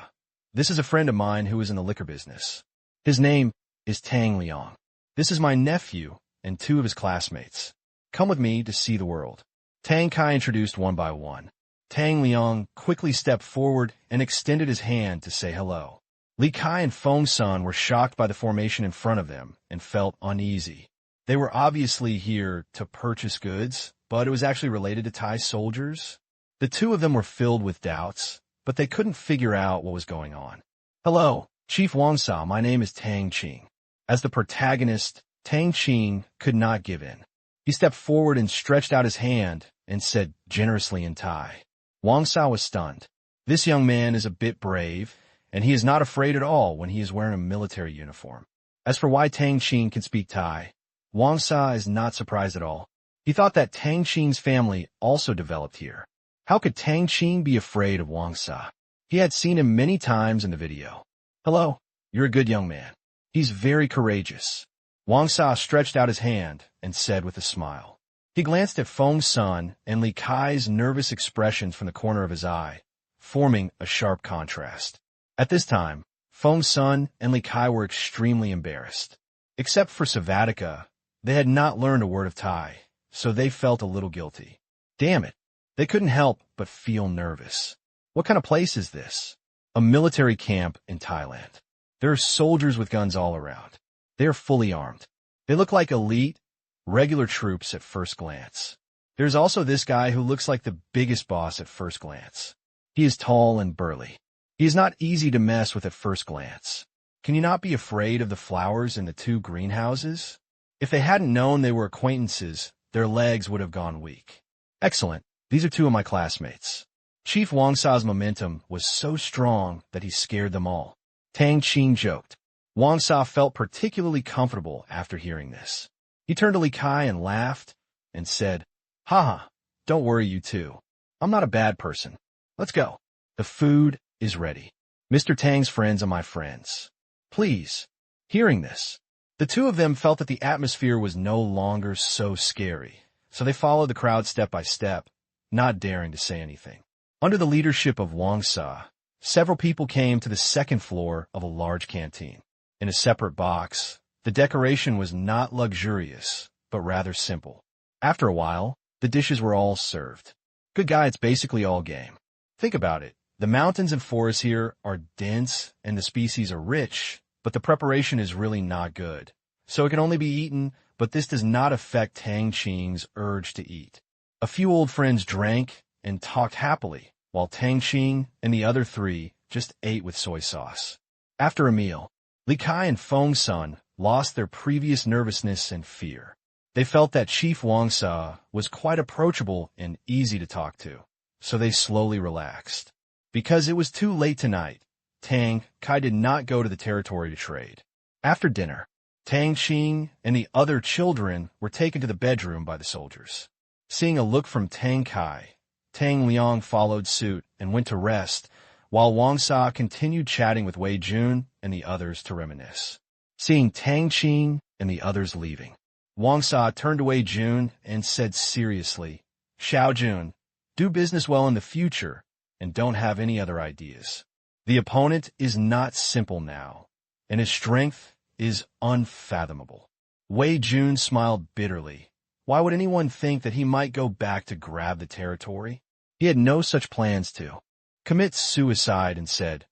this is a friend of mine who is in the liquor business. His name is Tang Liang. This is my nephew and 2 of his classmates. Come with me to see the world. Tang Kai introduced one by one. Tang Liang quickly stepped forward and extended his hand to say hello. Li Kai and Feng Sun were shocked by the formation in front of them and felt uneasy. They were obviously here to purchase goods, but it was actually related to Thai soldiers. The 2 of them were filled with doubts, but they couldn't figure out what was going on. Hello, Chief Wang Sa, my name is Tang Qing. As the protagonist, Tang Qing could not give in. He stepped forward and stretched out his hand and said generously in Thai. Wang Sa was stunned. This young man is a bit brave, and he is not afraid at all when he is wearing a military uniform. As for why Tang Qing can speak Thai, Wang Sa is not surprised at all. He thought that Tang Qing's family also developed here. How could Tang Qing be afraid of Wang Sa? He had seen him many times in the video. Hello, you're a good young man. He's very courageous. Wang Sa stretched out his hand and said with a smile. He glanced at Feng Sun and Li Kai's nervous expressions from the corner of his eye, forming a sharp contrast. At this time, Feng Sun and Li Kai were extremely embarrassed. Except for Savatica, they had not learned a word of Thai, so they felt a little guilty. Damn it, they couldn't help but feel nervous. What kind of place is this? A military camp in Thailand. There are soldiers with guns all around. They are fully armed. They look like elite, regular troops at first glance. There's also this guy who looks like the biggest boss at first glance. He is tall and burly. He is not easy to mess with at first glance. Can you not be afraid of the flowers in the 2 greenhouses? If they hadn't known they were acquaintances, their legs would have gone weak. Excellent. These are 2 of my classmates. Chief Wang Sa's momentum was so strong that he scared them all. Tang Qing joked. Wang Sa felt particularly comfortable after hearing this. He turned to Li Kai and laughed and said, Haha, don't worry you 2. I'm not a bad person. Let's go. The food is ready. Mr. Tang's friends are my friends. Please. Hearing this, the 2 of them felt that the atmosphere was no longer so scary, so they followed the crowd step by step, not daring to say anything. Under the leadership of Wang Sa, several people came to the 2nd floor of a large canteen. In a separate box, the decoration was not luxurious, but rather simple. After a while, the dishes were all served. Good guy, it's basically all game. Think about it. The mountains and forests here are dense and the species are rich, but the preparation is really not good. So it can only be eaten, but this does not affect Tang Qing's urge to eat. A few old friends drank and talked happily, while Tang Qing and the other 3 just ate with soy sauce. After a meal, Li Kai and Feng Sun lost their previous nervousness and fear. They felt that Chief Wang Sa was quite approachable and easy to talk to, so they slowly relaxed. Because it was too late tonight, Tang Kai did not go to the territory to trade. After dinner, Tang Qing and the other children were taken to the bedroom by the soldiers. Seeing a look from Tang Kai, Tang Liang followed suit and went to rest, while Wang Sa continued chatting with Wei Jun and the others to reminisce. Seeing Tang Qing and the others leaving, Wang Sa turned away Jun and said seriously, Xiao Jun, do business well in the future and don't have any other ideas. The opponent is not simple now, and his strength is unfathomable. Wei Jun smiled bitterly. Why would anyone think that he might go back to grab the territory? He had no such plans to commit suicide and said,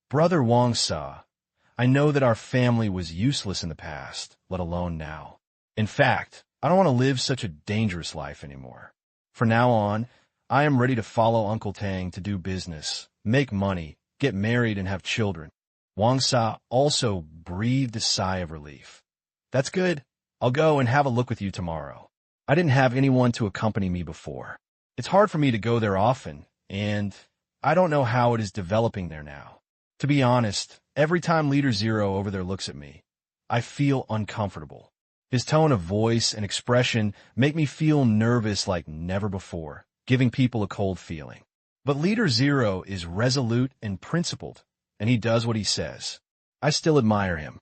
Brother Wang Sa, I know that our family was useless in the past, let alone now. In fact, I don't want to live such a dangerous life anymore. From now on, I am ready to follow Uncle Tang to do business, make money, get married, and have children. Wang Sa also breathed a sigh of relief. That's good. I'll go and have a look with you tomorrow. I didn't have anyone to accompany me before. It's hard for me to go there often, and I don't know how it is developing there now. To be honest, every time Leader Zero over there looks at me, I feel uncomfortable. His tone of voice and expression make me feel nervous like never before, giving people a cold feeling. But Leader Zero is resolute and principled, and he does what he says. I still admire him.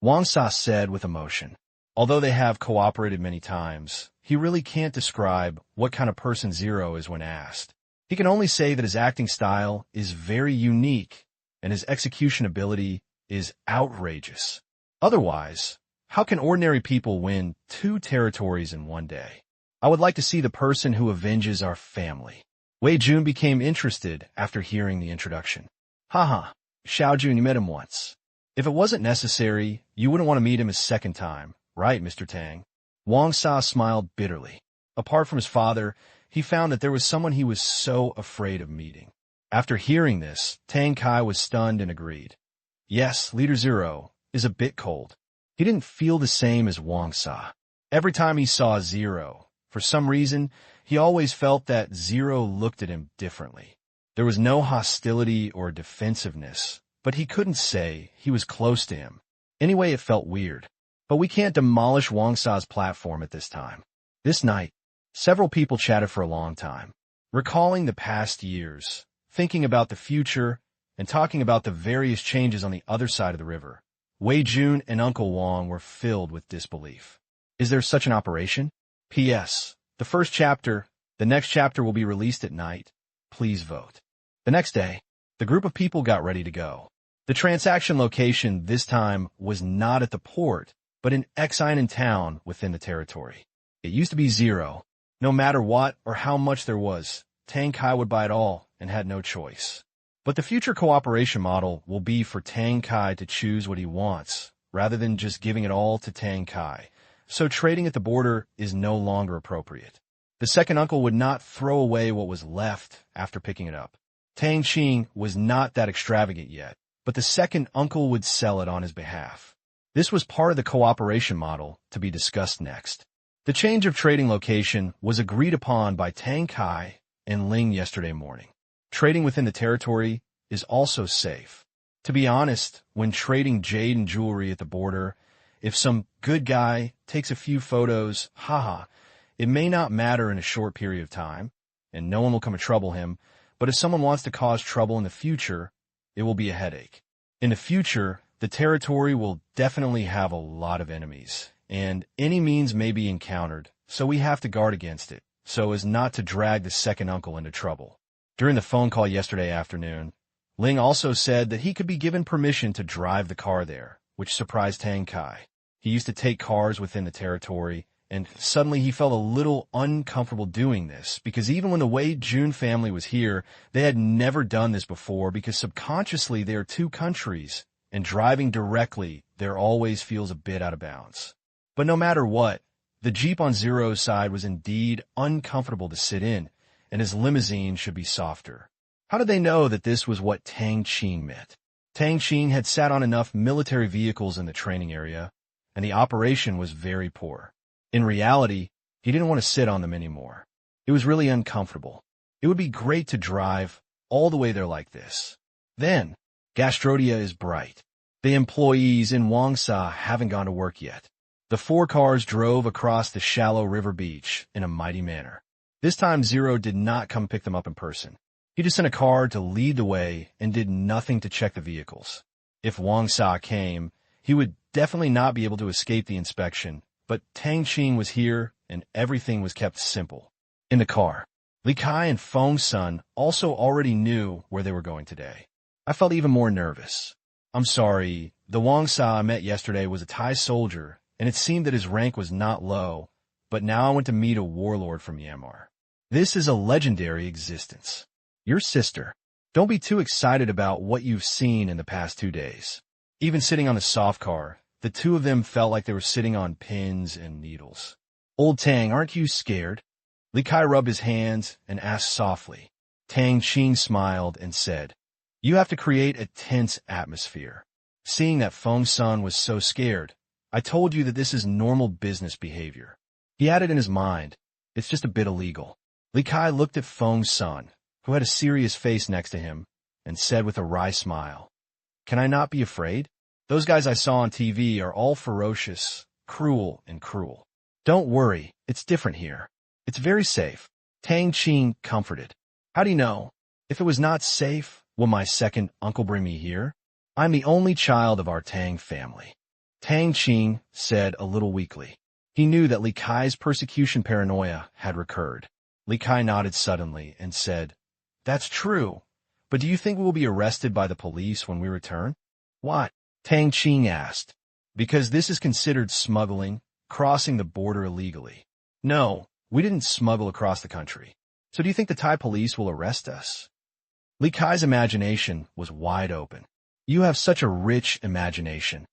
Wang Sa said with emotion. Although they have cooperated many times, he really can't describe what kind of person Zero is when asked. He can only say that his acting style is very unique and his execution ability is outrageous. Otherwise, how can ordinary people win 2 territories in one day? I would like to see the person who avenges our family. Wei Jun became interested after hearing the introduction. Haha, Xiao Jun, you met him once. If it wasn't necessary, you wouldn't want to meet him a second time, right, Mr. Tang? Wang Sa smiled bitterly. Apart from his father, he found that there was someone he was so afraid of meeting. After hearing this, Tang Kai was stunned and agreed. Yes, Leader Zero is a bit cold. He didn't feel the same as Wang Sa. Every time he saw Zero, for some reason, he always felt that Zero looked at him differently. There was no hostility or defensiveness, but he couldn't say he was close to him. Anyway, it felt weird. But we can't demolish Wang Sa's platform at this time. This night, several people chatted for a long time, recalling the past years, thinking about the future, and talking about the various changes on the other side of the river. Wei Jun and Uncle Wang were filled with disbelief. Is there such an operation? P.S. The next chapter will be released at night. Please vote. The next day, the group of people got ready to go. The transaction location this time was not at the port, but in Exinen town within the territory. It used to be Zero. No matter what or how much there was, Tang Kai would buy it all and had no choice. But the future cooperation model will be for Tang Kai to choose what he wants, rather than just giving it all to Tang Kai. So trading at the border is no longer appropriate. The second uncle would not throw away what was left after picking it up. Tang Qing was not that extravagant yet, but the second uncle would sell it on his behalf. This was part of the cooperation model to be discussed next. The change of trading location was agreed upon by Tang Kai and Ling yesterday morning. Trading within the territory is also safe. To be honest, when trading jade and jewelry at the border, if some good guy takes a few photos, it may not matter in a short period of time, and no one will come and trouble him, but if someone wants to cause trouble in the future, it will be a headache. In the future, the territory will definitely have a lot of enemies, and any means may be encountered, so we have to guard against it, so as not to drag the second uncle into trouble. During the phone call yesterday afternoon, Ling also said that he could be given permission to drive the car there, which surprised Tang Kai. He used to take cars within the territory, and suddenly he felt a little uncomfortable doing this, because even when the Wei Jun family was here, they had never done this before because subconsciously they are 2 countries, and driving directly there always feels a bit out of bounds. But no matter what, the Jeep on Zero's side was indeed uncomfortable to sit in, and his limousine should be softer. How did they know that this was what Tang Qing meant? Tang Qing had sat on enough military vehicles in the training area, and the operation was very poor. In reality, he didn't want to sit on them anymore. It was really uncomfortable. It would be great to drive all the way there like this. Then, Gastrodia is bright. The employees in Wang Sa haven't gone to work yet. The 4 cars drove across the shallow river beach in a mighty manner. This time Zero did not come pick them up in person. He just sent a car to lead the way and did nothing to check the vehicles. If Wang Sa came, he would definitely not be able to escape the inspection, but Tang Qing was here, and everything was kept simple. In the car, Li Kai and Feng Sun also already knew where they were going today. I felt even more nervous. I'm sorry, the Wang Sa I met yesterday was a Thai soldier, and it seemed that his rank was not low, but now I went to meet a warlord from Myanmar. This is a legendary existence. Your sister. Don't be too excited about what you've seen in the past 2 days. Even sitting on the soft car, the two of them felt like they were sitting on pins and needles. Old Tang, aren't you scared? Li Kai rubbed his hands and asked softly. Tang Qing smiled and said, You have to create a tense atmosphere. Seeing that Feng Sun was so scared, I told you that this is normal business behavior. He added in his mind, It's just a bit illegal. Li Kai looked at Feng Sun, who had a serious face next to him, and said with a wry smile, Can I not be afraid? Those guys I saw on TV are all ferocious, cruel. Don't worry, it's different here. It's very safe. Tang Qing comforted. How do you know? If it was not safe, will my second uncle bring me here? I'm the only child of our Tang family. Tang Qing said a little weakly. He knew that Li Kai's persecution paranoia had recurred. Li Kai nodded suddenly and said, That's true, but do you think we will be arrested by the police when we return? What? Tang Qing asked. Because this is considered smuggling, crossing the border illegally. No, we didn't smuggle across the country. So do you think the Thai police will arrest us? Li Kai's imagination was wide open. You have such a rich imagination.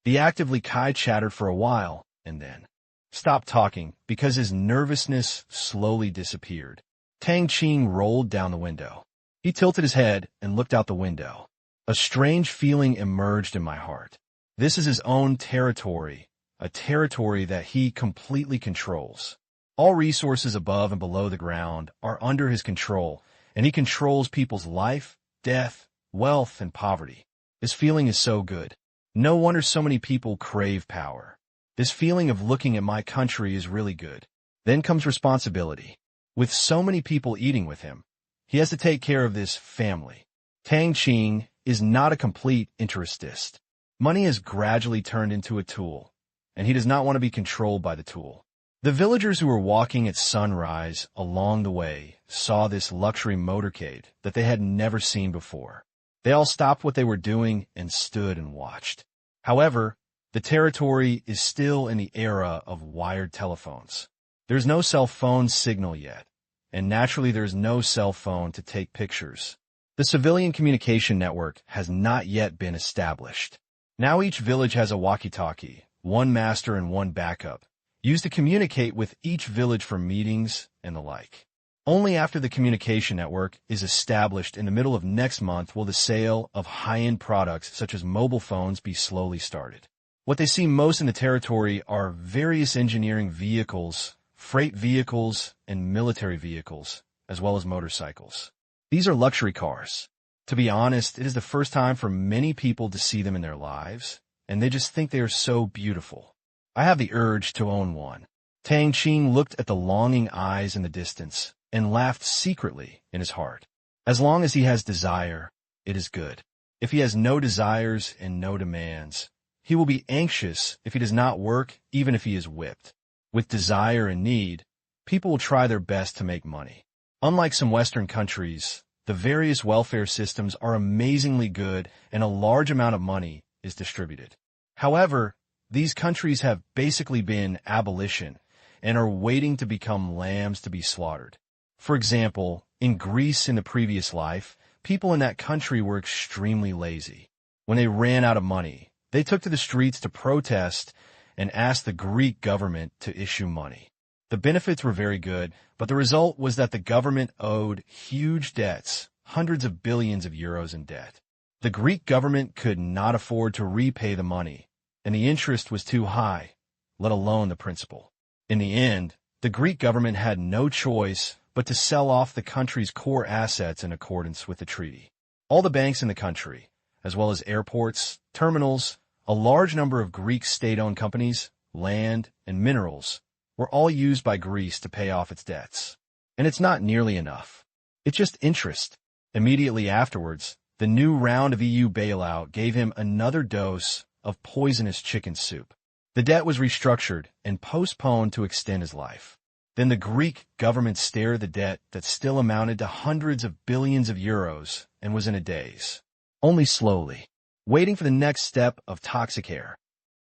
The active Li Kai chattered for a while and then stopped talking because his nervousness slowly disappeared. Tang Qing rolled down the window. He tilted his head and looked out the window. A strange feeling emerged in my heart. This is his own territory, a territory that he completely controls. All resources above and below the ground are under his control, and he controls people's life, death, wealth, and poverty. This feeling is so good. No wonder so many people crave power. This feeling of looking at my country is really good. Then comes responsibility. With so many people eating with him, he has to take care of this family. Tang Qing is not a complete interestist. Money has gradually turned into a tool, and he does not want to be controlled by the tool. The villagers who were walking at sunrise along the way saw this luxury motorcade that they had never seen before. They all stopped what they were doing and stood and watched. However, the territory is still in the era of wired telephones. There's no cell phone signal yet, and naturally there's no cell phone to take pictures. The civilian communication network has not yet been established. Now each village has a walkie-talkie, one master and one backup, used to communicate with each village for meetings and the like. Only after the communication network is established in the middle of next month will the sale of high-end products such as mobile phones be slowly started. What they see most in the territory are various engineering vehicles, freight vehicles, and military vehicles, as well as motorcycles. These are luxury cars. To be honest, it is the first time for many people to see them in their lives, and they just think they are so beautiful. I have the urge to own one. Tang Qing looked at the longing eyes in the distance and laughed secretly in his heart. As long as he has desire, it is good. If he has no desires and no demands, he will be anxious if he does not work, even if he is whipped. With desire and need, people will try their best to make money. Unlike some Western countries, the various welfare systems are amazingly good and a large amount of money is distributed. However, these countries have basically been abolition and are waiting to become lambs to be slaughtered. For example, in Greece in the previous life, people in that country were extremely lazy. When they ran out of money, they took to the streets to protest and asked the Greek government to issue money. The benefits were very good, but the result was that the government owed huge debts, hundreds of billions of euros in debt. The Greek government could not afford to repay the money, and the interest was too high, let alone the principal. In the end, the Greek government had no choice but to sell off the country's core assets in accordance with the treaty. All the banks in the country, as well as airports, terminals, a large number of Greek state-owned companies, land, and minerals, were all used by Greece to pay off its debts. And it's not nearly enough. It's just interest. Immediately afterwards, the new round of EU bailout gave him another dose of poisonous chicken soup. The debt was restructured and postponed to extend his life. Then the Greek government stared the debt that still amounted to hundreds of billions of euros and was in a daze. Only slowly, waiting for the next step of toxic air.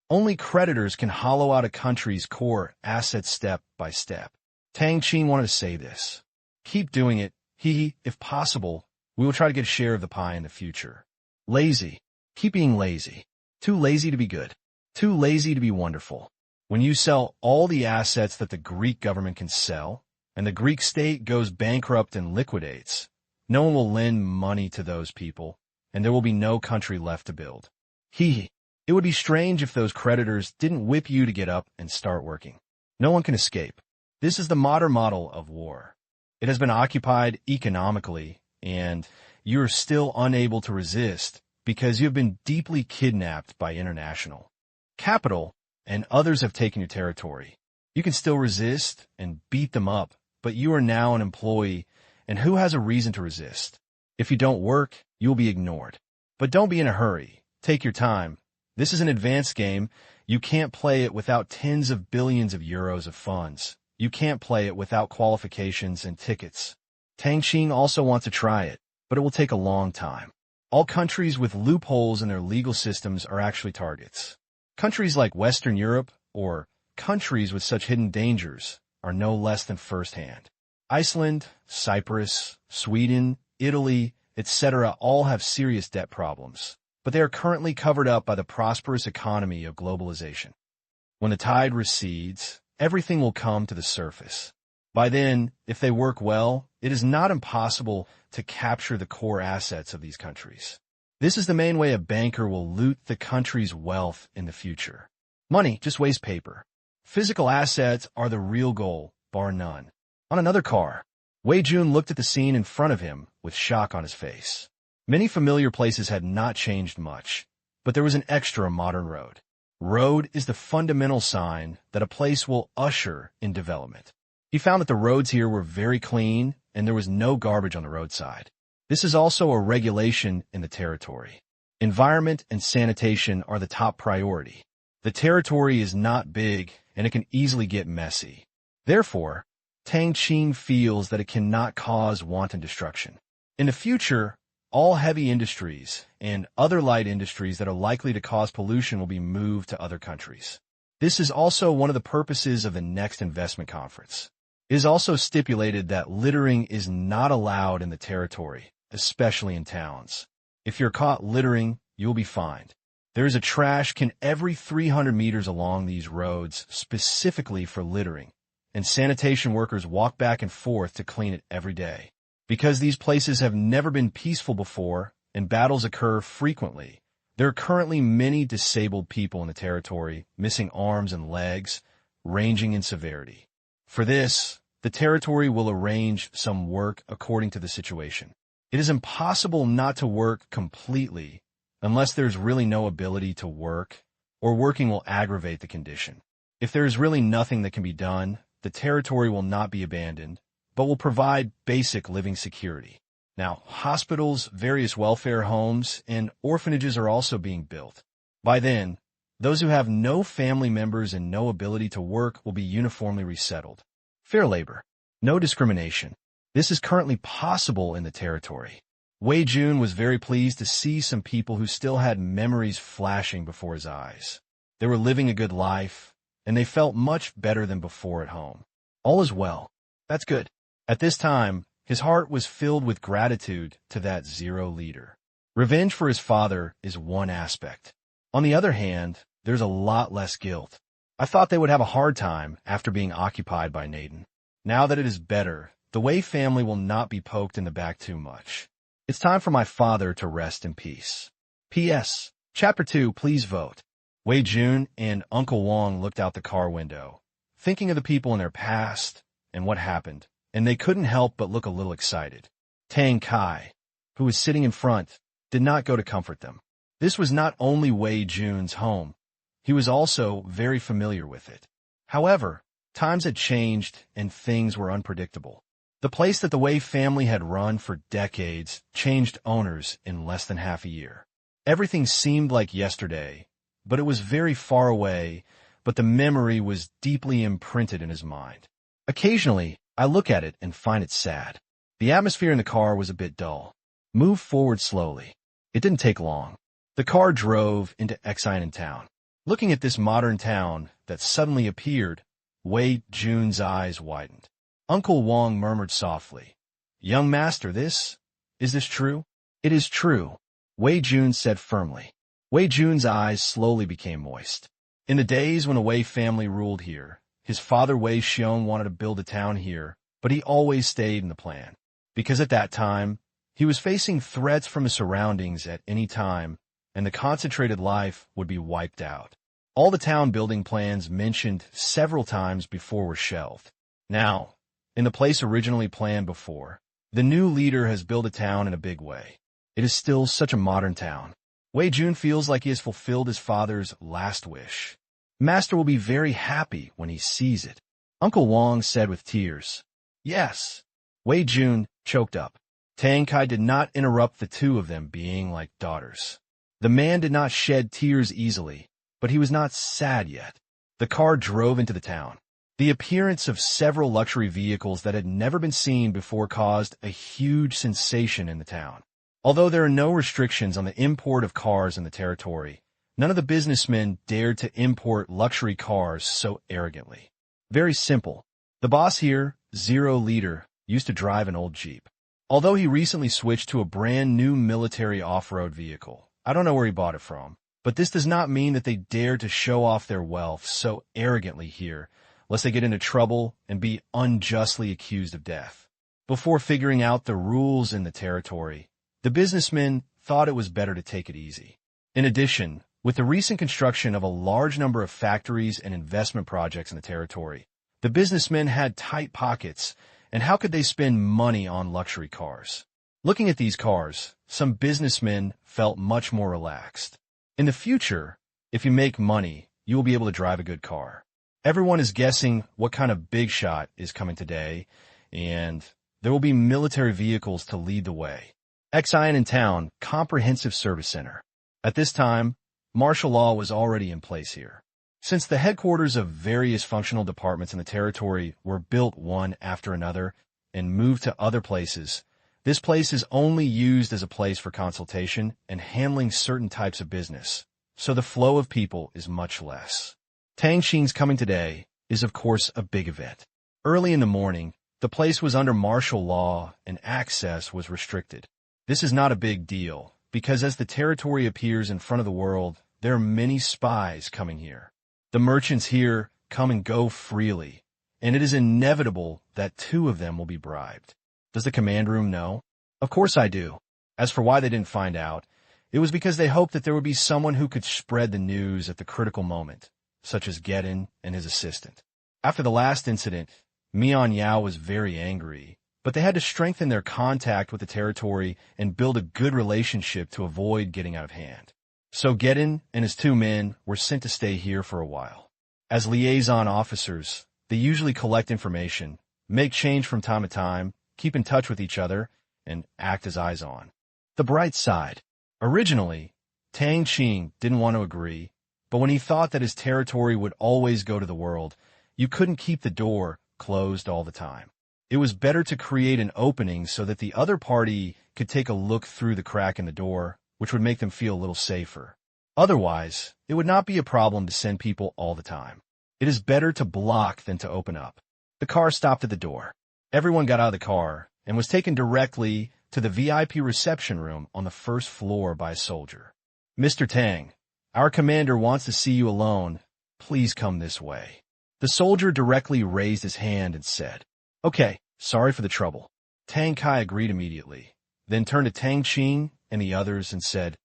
Only creditors can hollow out a country's core assets step by step. Tang Qing wanted to say this. Keep doing it. If possible, we will try to get a share of the pie in the future. Lazy. Keep being lazy. Too lazy to be good. Too lazy to be wonderful. When you sell all the assets that the Greek government can sell, and the Greek state goes bankrupt and liquidates, no one will lend money to those people, and there will be no country left to build. It would be strange if those creditors didn't whip you to get up and start working. No one can escape. This is the modern model of war. It has been occupied economically, and you are still unable to resist because you have been deeply kidnapped by international capital, and others have taken your territory. You can still resist and beat them up, but you are now an employee, and who has a reason to resist? If you don't work, you will be ignored. But don't be in a hurry. Take your time. This is an advanced game. You can't play it without tens of billions of euros of funds. You can't play it without qualifications and tickets. Tang Qing also wants to try it, but it will take a long time. All countries with loopholes in their legal systems are actually targets. Countries like Western Europe, or countries with such hidden dangers, are no less than first-hand. Iceland, Cyprus, Sweden, Italy, etc. all have serious debt problems, but they are currently covered up by the prosperous economy of globalization. When the tide recedes, everything will come to the surface. By then, if they work well, it is not impossible to capture the core assets of these countries. This is the main way a banker will loot the country's wealth in the future. Money just weighs paper. Physical assets are the real goal, bar none. On another car, Wei Jun looked at the scene in front of him with shock on his face. Many familiar places had not changed much, but there was an extra modern road. Road is the fundamental sign that a place will usher in development. He found that the roads here were very clean and there was no garbage on the roadside. This is also a regulation in the territory. Environment and sanitation are the top priority. The territory is not big and it can easily get messy. Therefore, Tang Qing feels that it cannot cause wanton destruction. In the future, all heavy industries and other light industries that are likely to cause pollution will be moved to other countries. This is also one of the purposes of the next investment conference. It is also stipulated that littering is not allowed in the territory, especially in towns. If you're caught littering, you will be fined. There is a trash can every 300 meters along these roads specifically for littering, and sanitation workers walk back and forth to clean it every day. Because these places have never been peaceful before and battles occur frequently, there are currently many disabled people in the territory, missing arms and legs, ranging in severity. For this, the territory will arrange some work according to the situation. It is impossible not to work completely unless there's really no ability to work, or working will aggravate the condition. If there is really nothing that can be done, the territory will not be abandoned, but will provide basic living security. Now, hospitals, various welfare homes, and orphanages are also being built. By then, those who have no family members and no ability to work will be uniformly resettled. Fair labor. No discrimination. This is currently possible in the territory. Wei Jun was very pleased to see some people who still had memories flashing before his eyes. They were living a good life, and they felt much better than before at home. All is well. That's good. At this time, his heart was filled with gratitude to that zero leader. Revenge for his father is one aspect. On the other hand, there's a lot less guilt. I thought they would have a hard time after being occupied by Naden. Now that it is better, the Wei family will not be poked in the back too much. It's time for my father to rest in peace. P.S. Chapter 2, please vote. Wei Jun and Uncle Wang looked out the car window, thinking of the people in their past and what happened, and they couldn't help but look a little excited. Tang Kai, who was sitting in front, did not go to comfort them. This was not only Wei Jun's home, he was also very familiar with it. However, times had changed and things were unpredictable. The place that the Wei family had run for decades changed owners in less than half a year. Everything seemed like yesterday, but it was very far away but the memory was deeply imprinted in his mind. Occasionally, I look at it and find it sad. The atmosphere in the car was a bit dull. Move forward slowly. It didn't take long. The car drove into Xian town. Looking at this modern town that suddenly appeared, Wei Jun's eyes widened. Uncle Wang murmured softly, "Young master, is this true?" "It is true," Wei Jun said firmly. Wei Jun's eyes slowly became moist. In the days when the Wei family ruled here, his father Wei Xiong wanted to build a town here, but he always stayed in the plan. Because at that time, he was facing threats from his surroundings at any time, and the concentrated life would be wiped out. All the town building plans mentioned several times before were shelved. Now, in the place originally planned before, the new leader has built a town in a big way. It is still such a modern town. Wei Jun feels like he has fulfilled his father's last wish. Master will be very happy when he sees it, Uncle Wang said with tears. Yes. Wei Jun choked up. Tang Kai did not interrupt the two of them being like daughters. The man did not shed tears easily, but he was not sad yet. The car drove into the town. The appearance of several luxury vehicles that had never been seen before caused a huge sensation in the town. Although there are no restrictions on the import of cars in the territory, none of the businessmen dared to import luxury cars so arrogantly. Very simple. The boss here, Zero Leader, used to drive an old Jeep. Although he recently switched to a brand new military off-road vehicle. I don't know where he bought it from, but this does not mean that they dare to show off their wealth so arrogantly here, lest they get into trouble and be unjustly accused of death. Before figuring out the rules in the territory, the businessmen thought it was better to take it easy. In addition, with the recent construction of a large number of factories and investment projects in the territory, the businessmen had tight pockets, and how could they spend money on luxury cars? Looking at these cars, some businessmen felt much more relaxed. In the future, if you make money, you will be able to drive a good car. Everyone is guessing what kind of big shot is coming today, and there will be military vehicles to lead the way. Xian Town Comprehensive Service Center. At this time, martial law was already in place here. Since the headquarters of various functional departments in the territory were built one after another and moved to other places, this place is only used as a place for consultation and handling certain types of business, so the flow of people is much less. Tang Qing's coming today is of course a big event. Early in the morning, the place was under martial law and access was restricted. This is not a big deal, because as the territory appears in front of the world, there are many spies coming here. The merchants here come and go freely, and it is inevitable that two of them will be bribed. Does the command room know? Of course I do. As for why they didn't find out, it was because they hoped that there would be someone who could spread the news at the critical moment, such as Gedin and his assistant. After the last incident, Mian Yao was very angry, but they had to strengthen their contact with the territory and build a good relationship to avoid getting out of hand. So Gedin and his two men were sent to stay here for a while. As liaison officers, they usually collect information, make change from time to time, keep in touch with each other, and act as eyes on. The bright side. Originally, Tang Qing didn't want to agree, but when he thought that his territory would always go to the world, you couldn't keep the door closed all the time. It was better to create an opening so that the other party could take a look through the crack in the door, which would make them feel a little safer. Otherwise, it would not be a problem to send people all the time. It is better to block than to open up. The car stopped at the door. Everyone got out of the car and was taken directly to the VIP reception room on the first floor by a soldier. "Mr. Tang, our commander wants to see you alone. Please come this way." The soldier directly raised his hand and said, "Okay, sorry for the trouble." Tang Kai agreed immediately, then turned to Tang Qing and the others and said,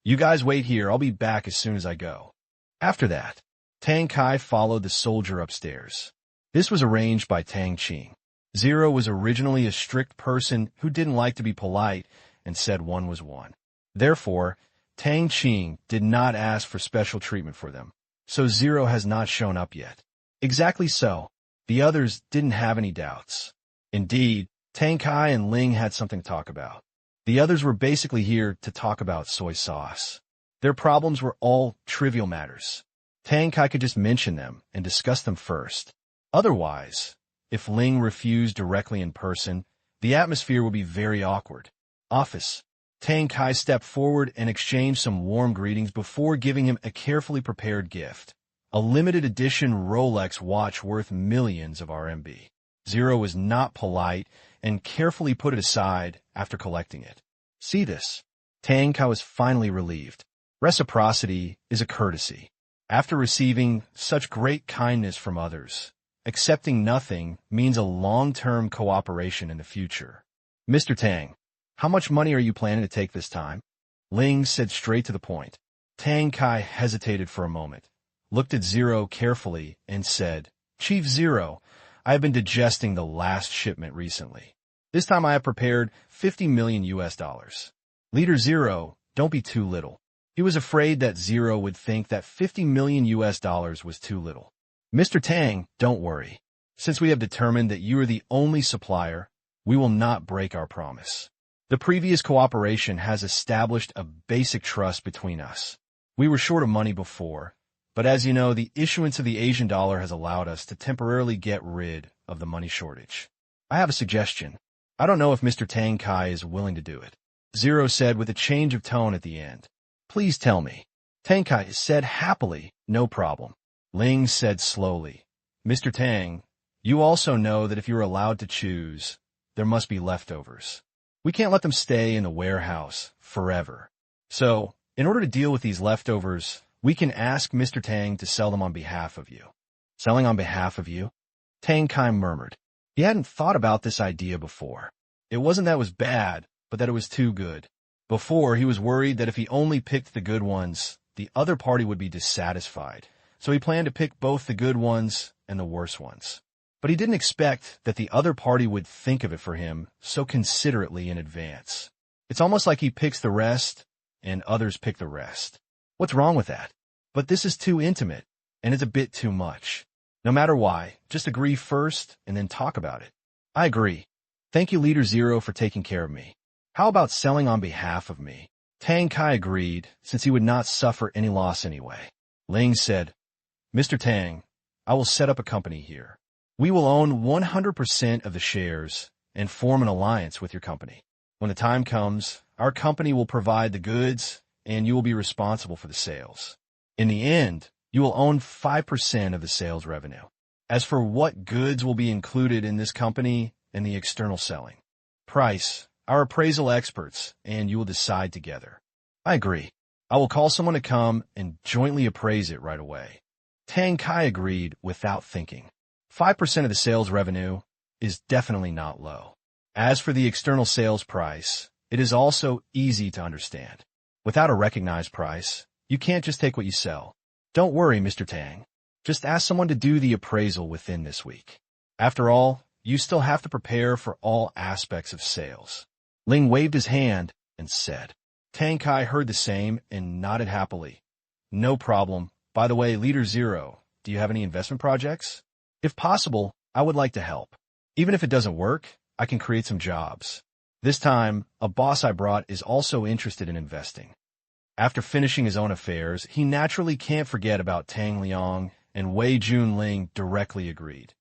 "You guys wait here, I'll be back as soon as I go." After that, Tang Kai followed the soldier upstairs. This was arranged by Tang Qing. Zero was originally a strict person who didn't like to be polite and said one was one. Therefore, Tang Qing did not ask for special treatment for them, so Zero has not shown up yet. Exactly so. The others didn't have any doubts. Indeed, Tang Kai and Ling had something to talk about. The others were basically here to talk about soy sauce. Their problems were all trivial matters. Tang Kai could just mention them and discuss them first. Otherwise, if Ling refused directly in person, the atmosphere would be very awkward. Office. Tang Kai stepped forward and exchanged some warm greetings before giving him a carefully prepared gift. A limited edition Rolex watch worth millions of RMB. Zero was not polite and carefully put it aside after collecting it. See this. Tang Kai was finally relieved. Reciprocity is a courtesy. After receiving such great kindness from others, accepting nothing means a long-term cooperation in the future. Mr. Tang, how much money are you planning to take this time? Ling said straight to the point. Tang Kai hesitated for a moment, looked at Zero carefully, and said, Chief Zero, I have been digesting the last shipment recently. This time I have prepared $50 million. Leader Zero, don't be too little. He was afraid that Zero would think that $50 million was too little. Mr. Tang, don't worry. Since we have determined that you are the only supplier, we will not break our promise. The previous cooperation has established a basic trust between us. We were short of money before, but as you know, the issuance of the Asian dollar has allowed us to temporarily get rid of the money shortage. I have a suggestion. I don't know if Mr. Tang Kai is willing to do it. Zero said with a change of tone at the end. Please tell me. Tang Kai said happily, no problem. Ling said slowly, Mr. Tang, you also know that if you're allowed to choose, there must be leftovers. We can't let them stay in the warehouse forever. So, in order to deal with these leftovers, we can ask Mr. Tang to sell them on behalf of you. Selling on behalf of you? Tang Kai murmured. He hadn't thought about this idea before. It wasn't that it was bad, but that it was too good. Before, he was worried that if he only picked the good ones, the other party would be dissatisfied. So he planned to pick both the good ones and the worse ones. But he didn't expect that the other party would think of it for him so considerately in advance. It's almost like he picks the rest, and others pick the rest. What's wrong with that? But this is too intimate, and it's a bit too much. No matter why, just agree first and then talk about it. I agree. Thank you, Leader Zero, for taking care of me. How about selling on behalf of me? Tang Kai agreed, since he would not suffer any loss anyway. Ling said, Mr. Tang, I will set up a company here. We will own 100% of the shares and form an alliance with your company. When the time comes, our company will provide the goods and you will be responsible for the sales. In the end, you will own 5% of the sales revenue. As for what goods will be included in this company and the external selling, price, our appraisal experts, and you will decide together. I agree. I will call someone to come and jointly appraise it right away. Tang Kai agreed without thinking. 5% of the sales revenue is definitely not low. As for the external sales price, it is also easy to understand. Without a recognized price, you can't just take what you sell. Don't worry, Mr. Tang. Just ask someone to do the appraisal within this week. After all, you still have to prepare for all aspects of sales. Ling waved his hand and said. Tang Kai heard the same and nodded happily. No problem. By the way, Leader Zero, do you have any investment projects? If possible, I would like to help. Even if it doesn't work, I can create some jobs. This time, a boss I brought is also interested in investing. After finishing his own affairs, he naturally can't forget about Tang Liang, and Wei Junling directly agreed.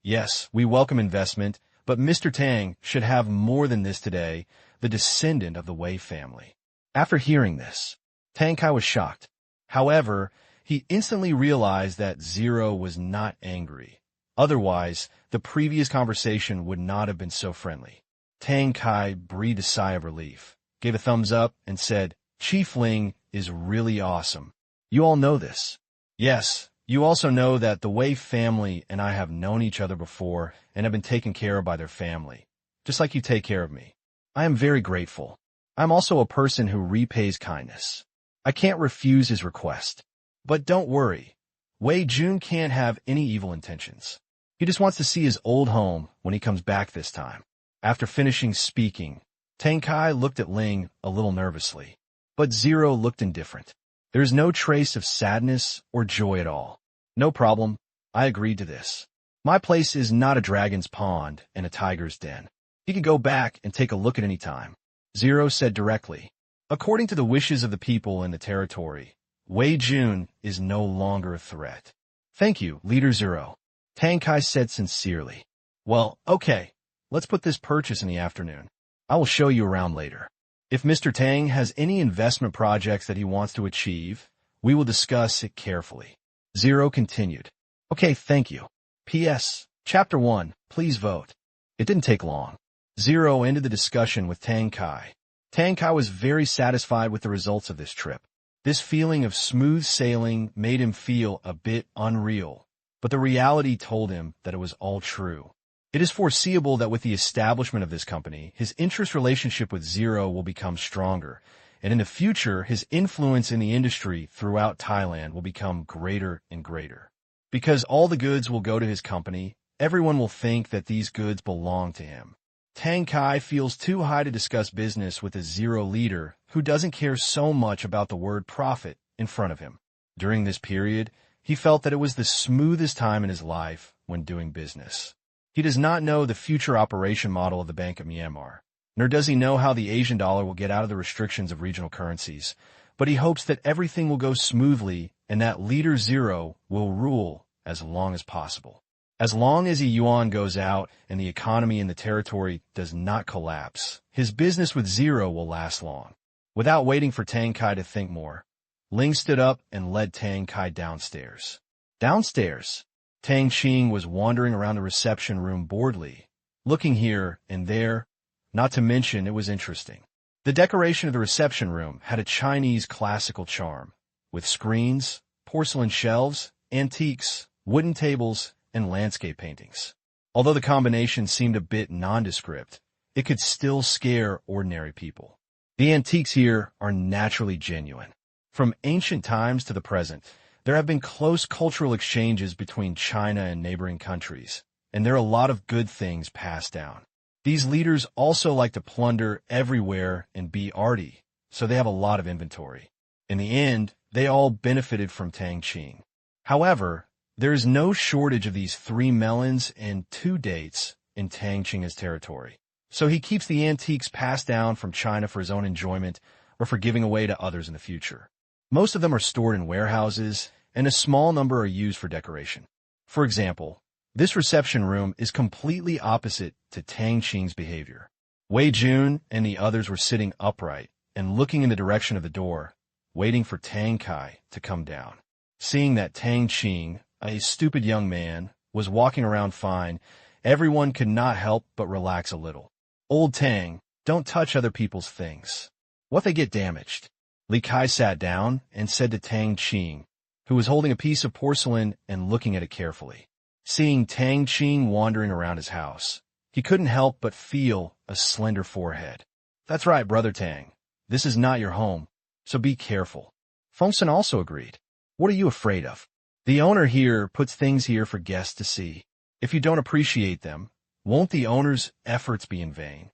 Yes, we welcome investment, but Mr. Tang should have more than this today, the descendant of the Wei family. After hearing this, Tang Kai was shocked. However, he instantly realized that Zero was not angry. Otherwise, the previous conversation would not have been so friendly. Tang Kai breathed a sigh of relief, gave a thumbs up, and said, Chief Ling is really awesome. You all know this. Yes, you also know that the Wei family and I have known each other before and have been taken care of by their family, just like you take care of me. I am very grateful. I'm also a person who repays kindness. I can't refuse his request. But don't worry, Wei Jun can't have any evil intentions. He just wants to see his old home when he comes back this time. After finishing speaking, Tang Kai looked at Ling a little nervously, but Zero looked indifferent. There is no trace of sadness or joy at all. No problem, I agreed to this. My place is not a dragon's pond and a tiger's den. He can go back and take a look at any time. Zero said directly. According to the wishes of the people in the territory, Wei Jun is no longer a threat. Thank you, Leader Zero, Tang Kai said sincerely. Well, okay, let's put this purchase in the afternoon. I will show you around later. If Mr. Tang has any investment projects that he wants to achieve, we will discuss it carefully. Zero continued. Okay, thank you. P.S. Chapter 1, please vote. It didn't take long. Zero ended the discussion with Tang Kai. Tang Kai was very satisfied with the results of this trip. This feeling of smooth sailing made him feel a bit unreal, but the reality told him that it was all true. It is foreseeable that with the establishment of this company, his interest relationship with Zero will become stronger, and in the future, his influence in the industry throughout Thailand will become greater and greater. Because all the goods will go to his company, everyone will think that these goods belong to him. Tang Kai feels too high to discuss business with a Zero leader who doesn't care so much about the word profit in front of him. During this period, he felt that it was the smoothest time in his life when doing business. He does not know the future operation model of the Bank of Myanmar, nor does he know how the Asian dollar will get out of the restrictions of regional currencies, but he hopes that everything will go smoothly and that Leader Zero will rule as long as possible. As long as the yuan goes out and the economy in the territory does not collapse, his business with Zero will last long. Without waiting for Tang Kai to think more, Ling stood up and led Tang Kai downstairs. Downstairs, Tang Qing was wandering around the reception room boredly, looking here and there, not to mention it was interesting. The decoration of the reception room had a Chinese classical charm, with screens, porcelain shelves, antiques, wooden tables, and landscape paintings. Although the combination seemed a bit nondescript, it could still scare ordinary people. The antiques here are naturally genuine. From ancient times to the present, there have been close cultural exchanges between China and neighboring countries, and there are a lot of good things passed down. These leaders also like to plunder everywhere and be arty, so they have a lot of inventory. In the end, they all benefited from Tang Qing. However, there is no shortage of these 3 melons and 2 dates in Tang Qing's territory, so he keeps the antiques passed down from China for his own enjoyment or for giving away to others in the future. Most of them are stored in warehouses, and a small number are used for decoration. For example, this reception room is completely opposite to Tang Qing's behavior. Wei Jun and the others were sitting upright and looking in the direction of the door, waiting for Tang Kai to come down. Seeing that Tang Qing, a stupid young man, was walking around fine, everyone could not help but relax a little. Old Tang, don't touch other people's things. What they get damaged? Li Kai sat down and said to Tang Qing, who was holding a piece of porcelain and looking at it carefully. Seeing Tang Qing wandering around his house, he couldn't help but feel a slender forehead. That's right, Brother Tang. This is not your home, so be careful. Fengsen also agreed. What are you afraid of? The owner here puts things here for guests to see. If you don't appreciate them, won't the owner's efforts be in vain?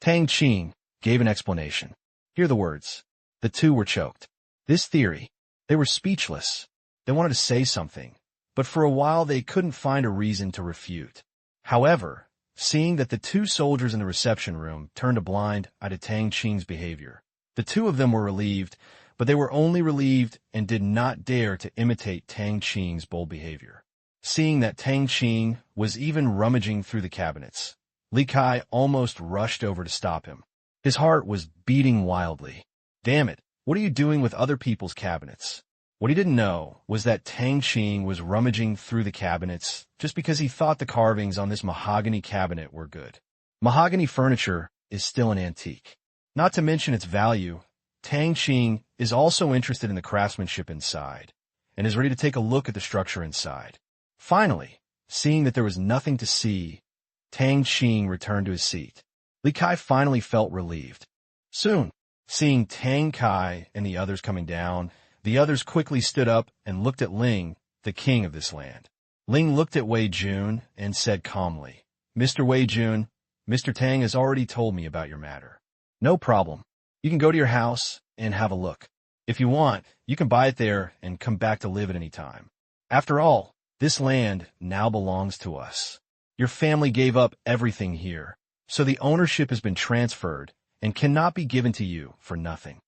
Tang Qing gave an explanation. Hear the words. The two were choked. This theory, they were speechless. They wanted to say something, but for a while they couldn't find a reason to refute. However, seeing that the 2 soldiers in the reception room turned a blind eye to Tang Qing's behavior, the 2 of them were relieved, but they were only relieved and did not dare to imitate Tang Qing's bold behavior. Seeing that Tang Qing was even rummaging through the cabinets, Li Kai almost rushed over to stop him. His heart was beating wildly. Damn it, what are you doing with other people's cabinets? What he didn't know was that Tang Qing was rummaging through the cabinets just because he thought the carvings on this mahogany cabinet were good. Mahogany furniture is still an antique. Not to mention its value, Tang Qing is also interested in the craftsmanship inside and is ready to take a look at the structure inside. Finally, seeing that there was nothing to see, Tang Qing returned to his seat. Li Kai finally felt relieved. Soon, seeing Tang Kai and the others coming down, the others quickly stood up and looked at Ling, the king of this land. Ling looked at Wei Jun and said calmly, Mr. Wei Jun, Mr. Tang has already told me about your matter. No problem. You can go to your house and have a look. If you want, you can buy it there and come back to live at any time. After all, this land now belongs to us. Your family gave up everything here, so the ownership has been transferred and cannot be given to you for nothing.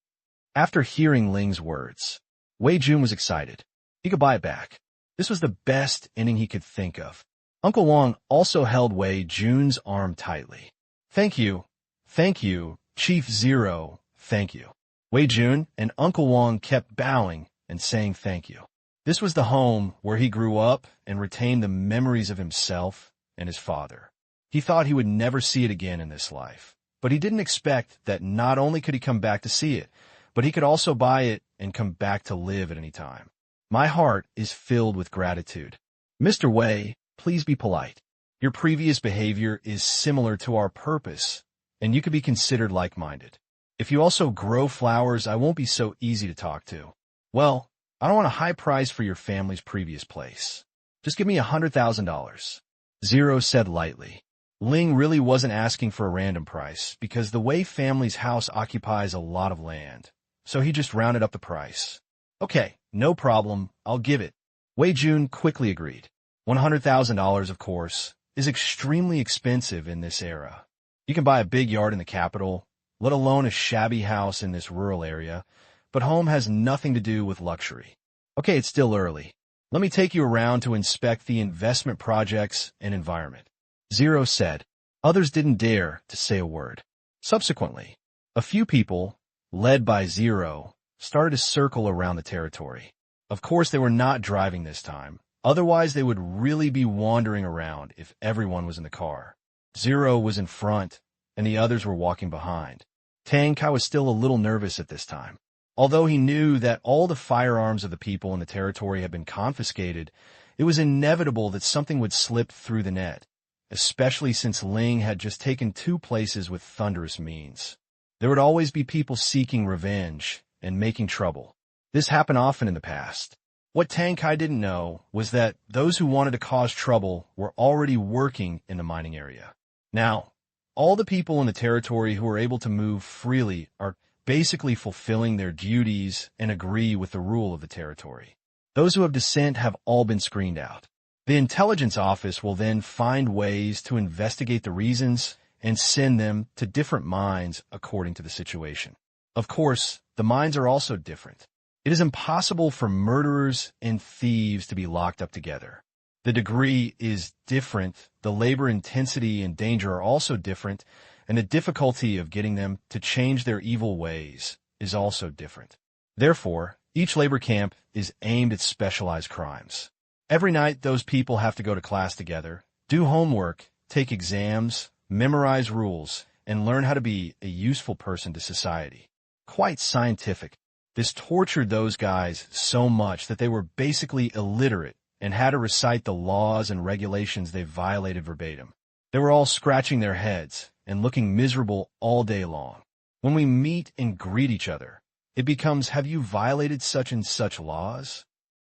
After hearing Ling's words, Wei Jun was excited. He could buy it back. This was the best inning he could think of. Uncle Wang also held Wei Jun's arm tightly. Thank you, Chief Zero, thank you. Wei Jun and Uncle Wang kept bowing and saying thank you. This was the home where he grew up and retained the memories of himself and his father. He thought he would never see it again in this life, but he didn't expect that not only could he come back to see it, but he could also buy it and come back to live at any time. My heart is filled with gratitude. Mr. Wei, please be polite. Your previous behavior is similar to our purpose, and you could be considered like-minded. If you also grow flowers, I won't be so easy to talk to. Well, I don't want a high price for your family's previous place. Just give me $100,000. Zero said lightly. Ling really wasn't asking for a random price because the Wei family's house occupies a lot of land, so he just rounded up the price. Okay, no problem, I'll give it. Wei Jun quickly agreed. $100,000, of course, is extremely expensive in this era. You can buy a big yard in the capital, let alone a shabby house in this rural area, but home has nothing to do with luxury. Okay, it's still early. Let me take you around to inspect the investment projects and environment. Zero said. Others didn't dare to say a word. Subsequently, a few people, led by Zero, started to circle around the territory. Of course, they were not driving this time. Otherwise, they would really be wandering around if everyone was in the car. Zero was in front, and the others were walking behind. Tang Qing was still a little nervous at this time. Although he knew that all the firearms of the people in the territory had been confiscated, it was inevitable that something would slip through the net, especially since Ling had just taken 2 places with thunderous means. There would always be people seeking revenge and making trouble. This happened often in the past. What Tang Qing didn't know was that those who wanted to cause trouble were already working in the mining area. Now, all the people in the territory who are able to move freely are basically fulfilling their duties and agree with the rule of the territory. Those who have dissent have all been screened out. The intelligence office will then find ways to investigate the reasons and send them to different mines according to the situation. Of course, the mines are also different. It is impossible for murderers and thieves to be locked up together. The degree is different, the labor intensity and danger are also different, and the difficulty of getting them to change their evil ways is also different. Therefore, each labor camp is aimed at specialized crimes. Every night, those people have to go to class together, do homework, take exams, memorize rules, and learn how to be a useful person to society. Quite scientific. This tortured those guys so much that they were basically illiterate and had to recite the laws and regulations they violated verbatim. They were all scratching their heads and looking miserable all day long. When we meet and greet each other, it becomes, have you violated such and such laws?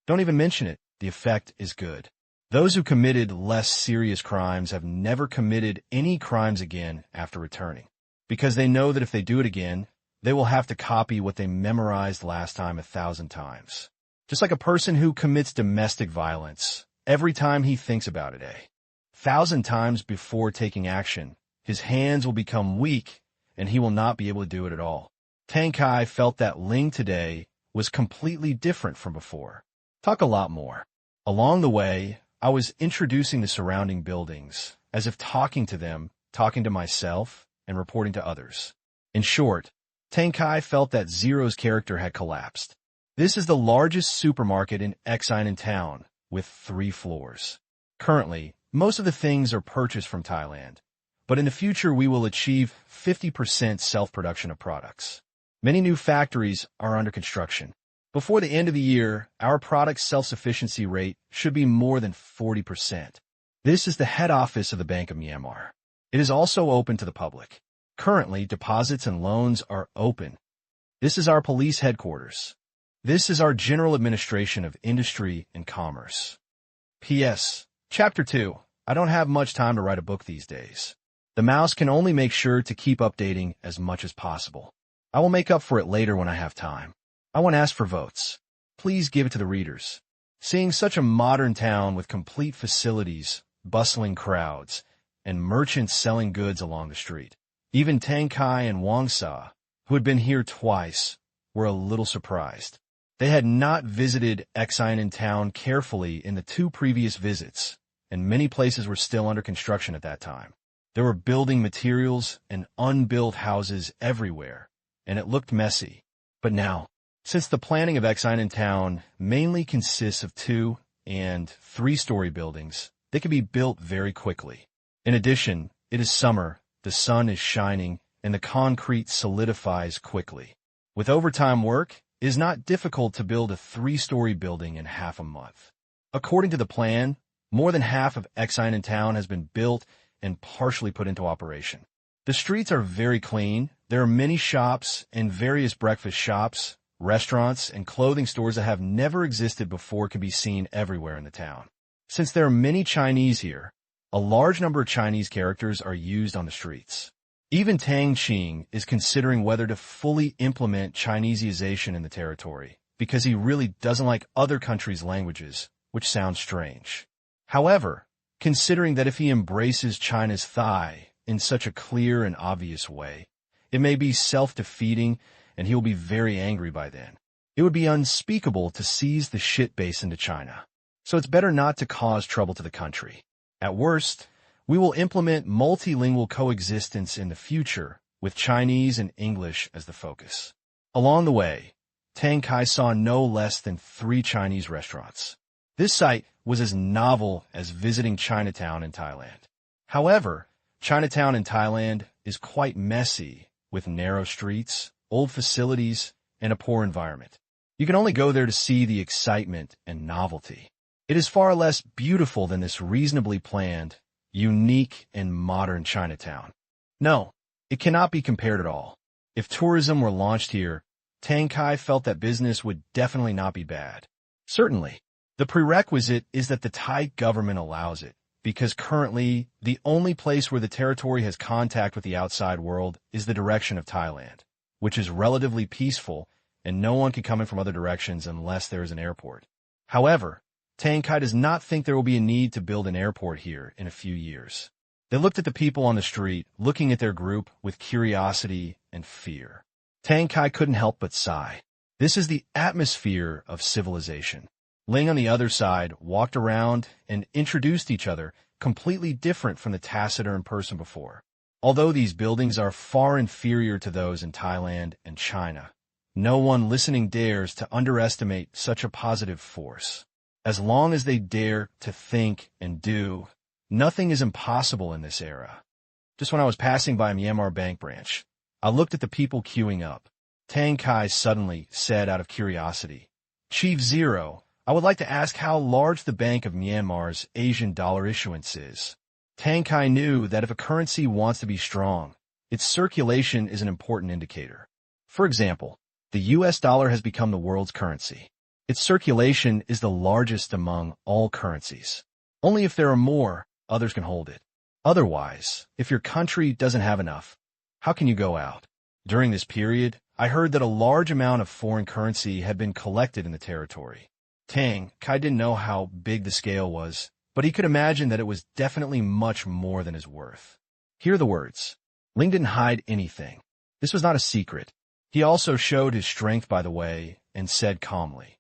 Don't even mention it. The effect is good. Those who committed less serious crimes have never committed any crimes again after returning, because they know that if they do it again, they will have to copy what they memorized last time 1,000 times. Just like a person who commits domestic violence, every time he thinks about it 1,000 times before taking action, his hands will become weak and he will not be able to do it at all. Tang Qing felt that Ling today was completely different from before. Talk a lot more. Along the way, I was introducing the surrounding buildings, as if talking to them, talking to myself, and reporting to others. In short, Tang Qing felt that Zero's character had collapsed. This is the largest supermarket in Exine town, with 3 floors. Currently, most of the things are purchased from Thailand, but in the future we will achieve 50% self-production of products. Many new factories are under construction. Before the end of the year, our product self-sufficiency rate should be more than 40%. This is the head office of the Bank of Myanmar. It is also open to the public. Currently, deposits and loans are open. This is our police headquarters. This is our General Administration of Industry and Commerce. P.S. Chapter 2. I don't have much time to write a book these days. The mouse can only make sure to keep updating as much as possible. I will make up for it later when I have time. I won't ask for votes. Please give it to the readers. Seeing such a modern town with complete facilities, bustling crowds, and merchants selling goods along the street. Even Tang Qing and Wang Sa, who had been here twice, were a little surprised. They had not visited Xiamen town carefully in the 2 previous visits, and many places were still under construction at that time. There were building materials and unbuilt houses everywhere, and it looked messy. But now, since the planning of Xiamen town mainly consists of 2- and 3-story buildings, they can be built very quickly. In addition, it is summer, the sun is shining, and the concrete solidifies quickly. With overtime work, it is not difficult to build a 3-story building in half a month. According to the plan, more than half of Xiamen town has been built and partially put into operation. The streets are very clean. There are many shops and various breakfast shops, restaurants, and clothing stores that have never existed before can be seen everywhere in the town. Since there are many Chinese here, a large number of Chinese characters are used on the streets. Even Tang Qing is considering whether to fully implement Chineseization in the territory, because he really doesn't like other countries' languages, which sounds strange. However, considering that if he embraces China's thigh in such a clear and obvious way, it may be self-defeating and he will be very angry by then. It would be unspeakable to seize the shit basin to China. So it's better not to cause trouble to the country. At worst, we will implement multilingual coexistence in the future, with Chinese and English as the focus. Along the way, Tang Kai saw no less than 3 Chinese restaurants. This sight was as novel as visiting Chinatown in Thailand. However, Chinatown in Thailand is quite messy, with narrow streets, old facilities, and a poor environment. You can only go there to see the excitement and novelty. It is far less beautiful than this reasonably planned, unique, and modern Chinatown. No, it cannot be compared at all. If tourism were launched here, Tang Kai felt that business would definitely not be bad. Certainly, the prerequisite is that the Thai government allows it, because currently, the only place where the territory has contact with the outside world is the direction of Thailand, which is relatively peaceful, and no one can come in from other directions unless there is an airport. However, Tang Kai does not think there will be a need to build an airport here in a few years. They looked at the people on the street, looking at their group with curiosity and fear. Tang Kai couldn't help but sigh. This is the atmosphere of civilization. Ling on the other side walked around and introduced each other, completely different from the taciturn person before. Although these buildings are far inferior to those in Thailand and China, no one listening dares to underestimate such a positive force. As long as they dare to think and do, nothing is impossible in this era. Just when I was passing by Myanmar Bank branch, I looked at the people queuing up. Tang Kai suddenly said out of curiosity, "Chief Zero, I would like to ask how large the Bank of Myanmar's Asian dollar issuance is." Tang Kai knew that if a currency wants to be strong, its circulation is an important indicator. For example, the US dollar has become the world's currency. Its circulation is the largest among all currencies. Only if there are more, others can hold it. Otherwise, if your country doesn't have enough, how can you go out? During this period, I heard that a large amount of foreign currency had been collected in the territory. Tang Kai didn't know how big the scale was, but he could imagine that it was definitely much more than his worth. Hear the words. Ling didn't hide anything. This was not a secret. He also showed his strength by the way and said calmly,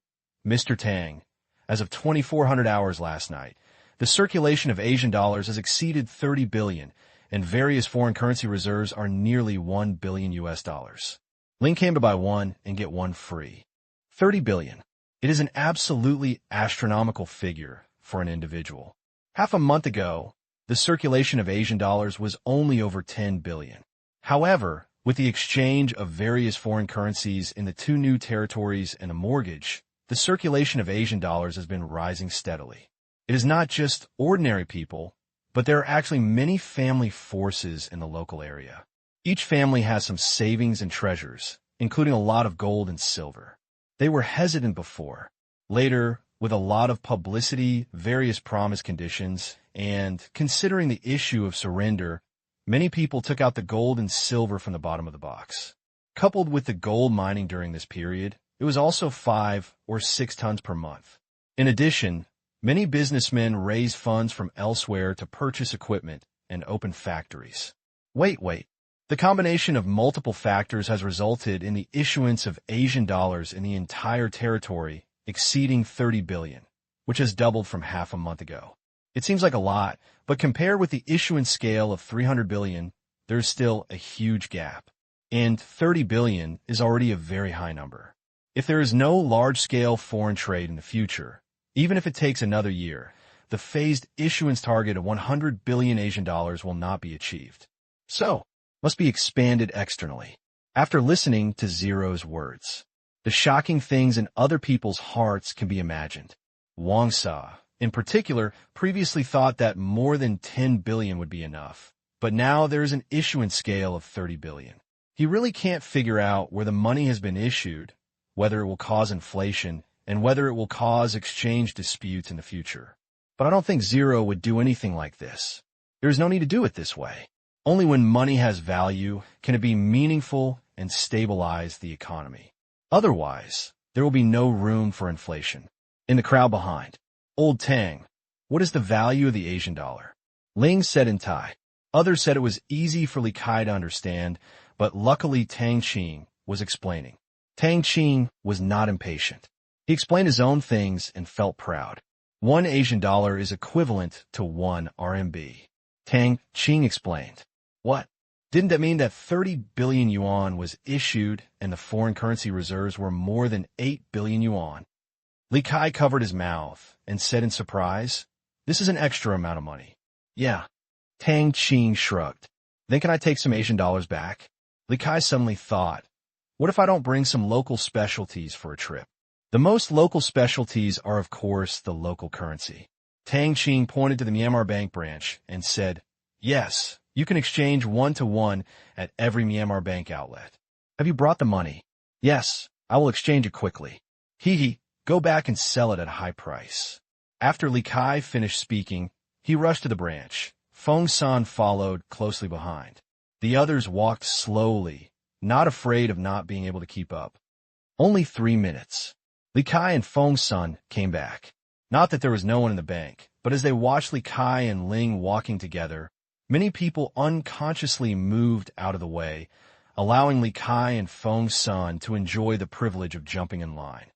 "Mr. Tang, as of 2400 hours last night, the circulation of Asian dollars has exceeded 30 billion, and various foreign currency reserves are nearly 1 billion US dollars. Ling came to buy one and get one free. 30 billion. It is an absolutely astronomical figure for an individual. Half a month ago, the circulation of Asian dollars was only over 10 billion. However, with the exchange of various foreign currencies in the 2 new territories and a mortgage, the circulation of Asian dollars has been rising steadily. It is not just ordinary people, but there are actually many family forces in the local area. Each family has some savings and treasures, including a lot of gold and silver. They were hesitant before. Later, with a lot of publicity, various promise conditions, and considering the issue of surrender, many people took out the gold and silver from the bottom of the box. Coupled with the gold mining during this period, it was also 5 or 6 tons per month. In addition, many businessmen raised funds from elsewhere to purchase equipment and open factories. Wait. The combination of multiple factors has resulted in the issuance of Asian dollars in the entire territory exceeding 30 billion, which has doubled from half a month ago. It seems like a lot, but compared with the issuance scale of 300 billion, there's still a huge gap. And 30 billion is already a very high number. If there is no large-scale foreign trade in the future, even if it takes another year, the phased issuance target of 100 billion Asian dollars will not be achieved. So, must be expanded externally. After listening to Zero's words, the shocking things in other people's hearts can be imagined. Wang Sa, in particular, previously thought that more than 10 billion would be enough, but now there is an issuance scale of 30 billion. He really can't figure out where the money has been issued, whether it will cause inflation, and whether it will cause exchange disputes in the future. But I don't think Zero would do anything like this. There is no need to do it this way. Only when money has value can it be meaningful and stabilize the economy. Otherwise, there will be no room for inflation. In the crowd behind, Old Tang, what is the value of the Asian dollar? Ling said in Thai. Others said it was easy for Li Kai to understand, but luckily Tang Qing was explaining. Tang Qing was not impatient. He explained his own things and felt proud. 1 Asian dollar is equivalent to 1 RMB. Tang Qing explained. What? Didn't that mean that 30 billion yuan was issued and the foreign currency reserves were more than 8 billion yuan? Li Kai covered his mouth and said in surprise, "This is an extra amount of money." Yeah. Tang Qing shrugged. Then can I take some Asian dollars back? Li Kai suddenly thought, what if I don't bring some local specialties for a trip? The most local specialties are, of course, the local currency. Tang Qing pointed to the Myanmar Bank branch and said, yes, you can exchange 1-to-1 at every Myanmar Bank outlet. Have you brought the money? Yes, I will exchange it quickly. Hee, go back and sell it at a high price. After Li Kai finished speaking, he rushed to the branch. Fong San followed closely behind. The others walked slowly, not afraid of not being able to keep up. Only 3 minutes. Li Kai and Fong San came back. Not that there was no one in the bank, but as they watched Li Kai and Ling walking together, many people unconsciously moved out of the way, allowing Li Kai and Fong San to enjoy the privilege of jumping in line.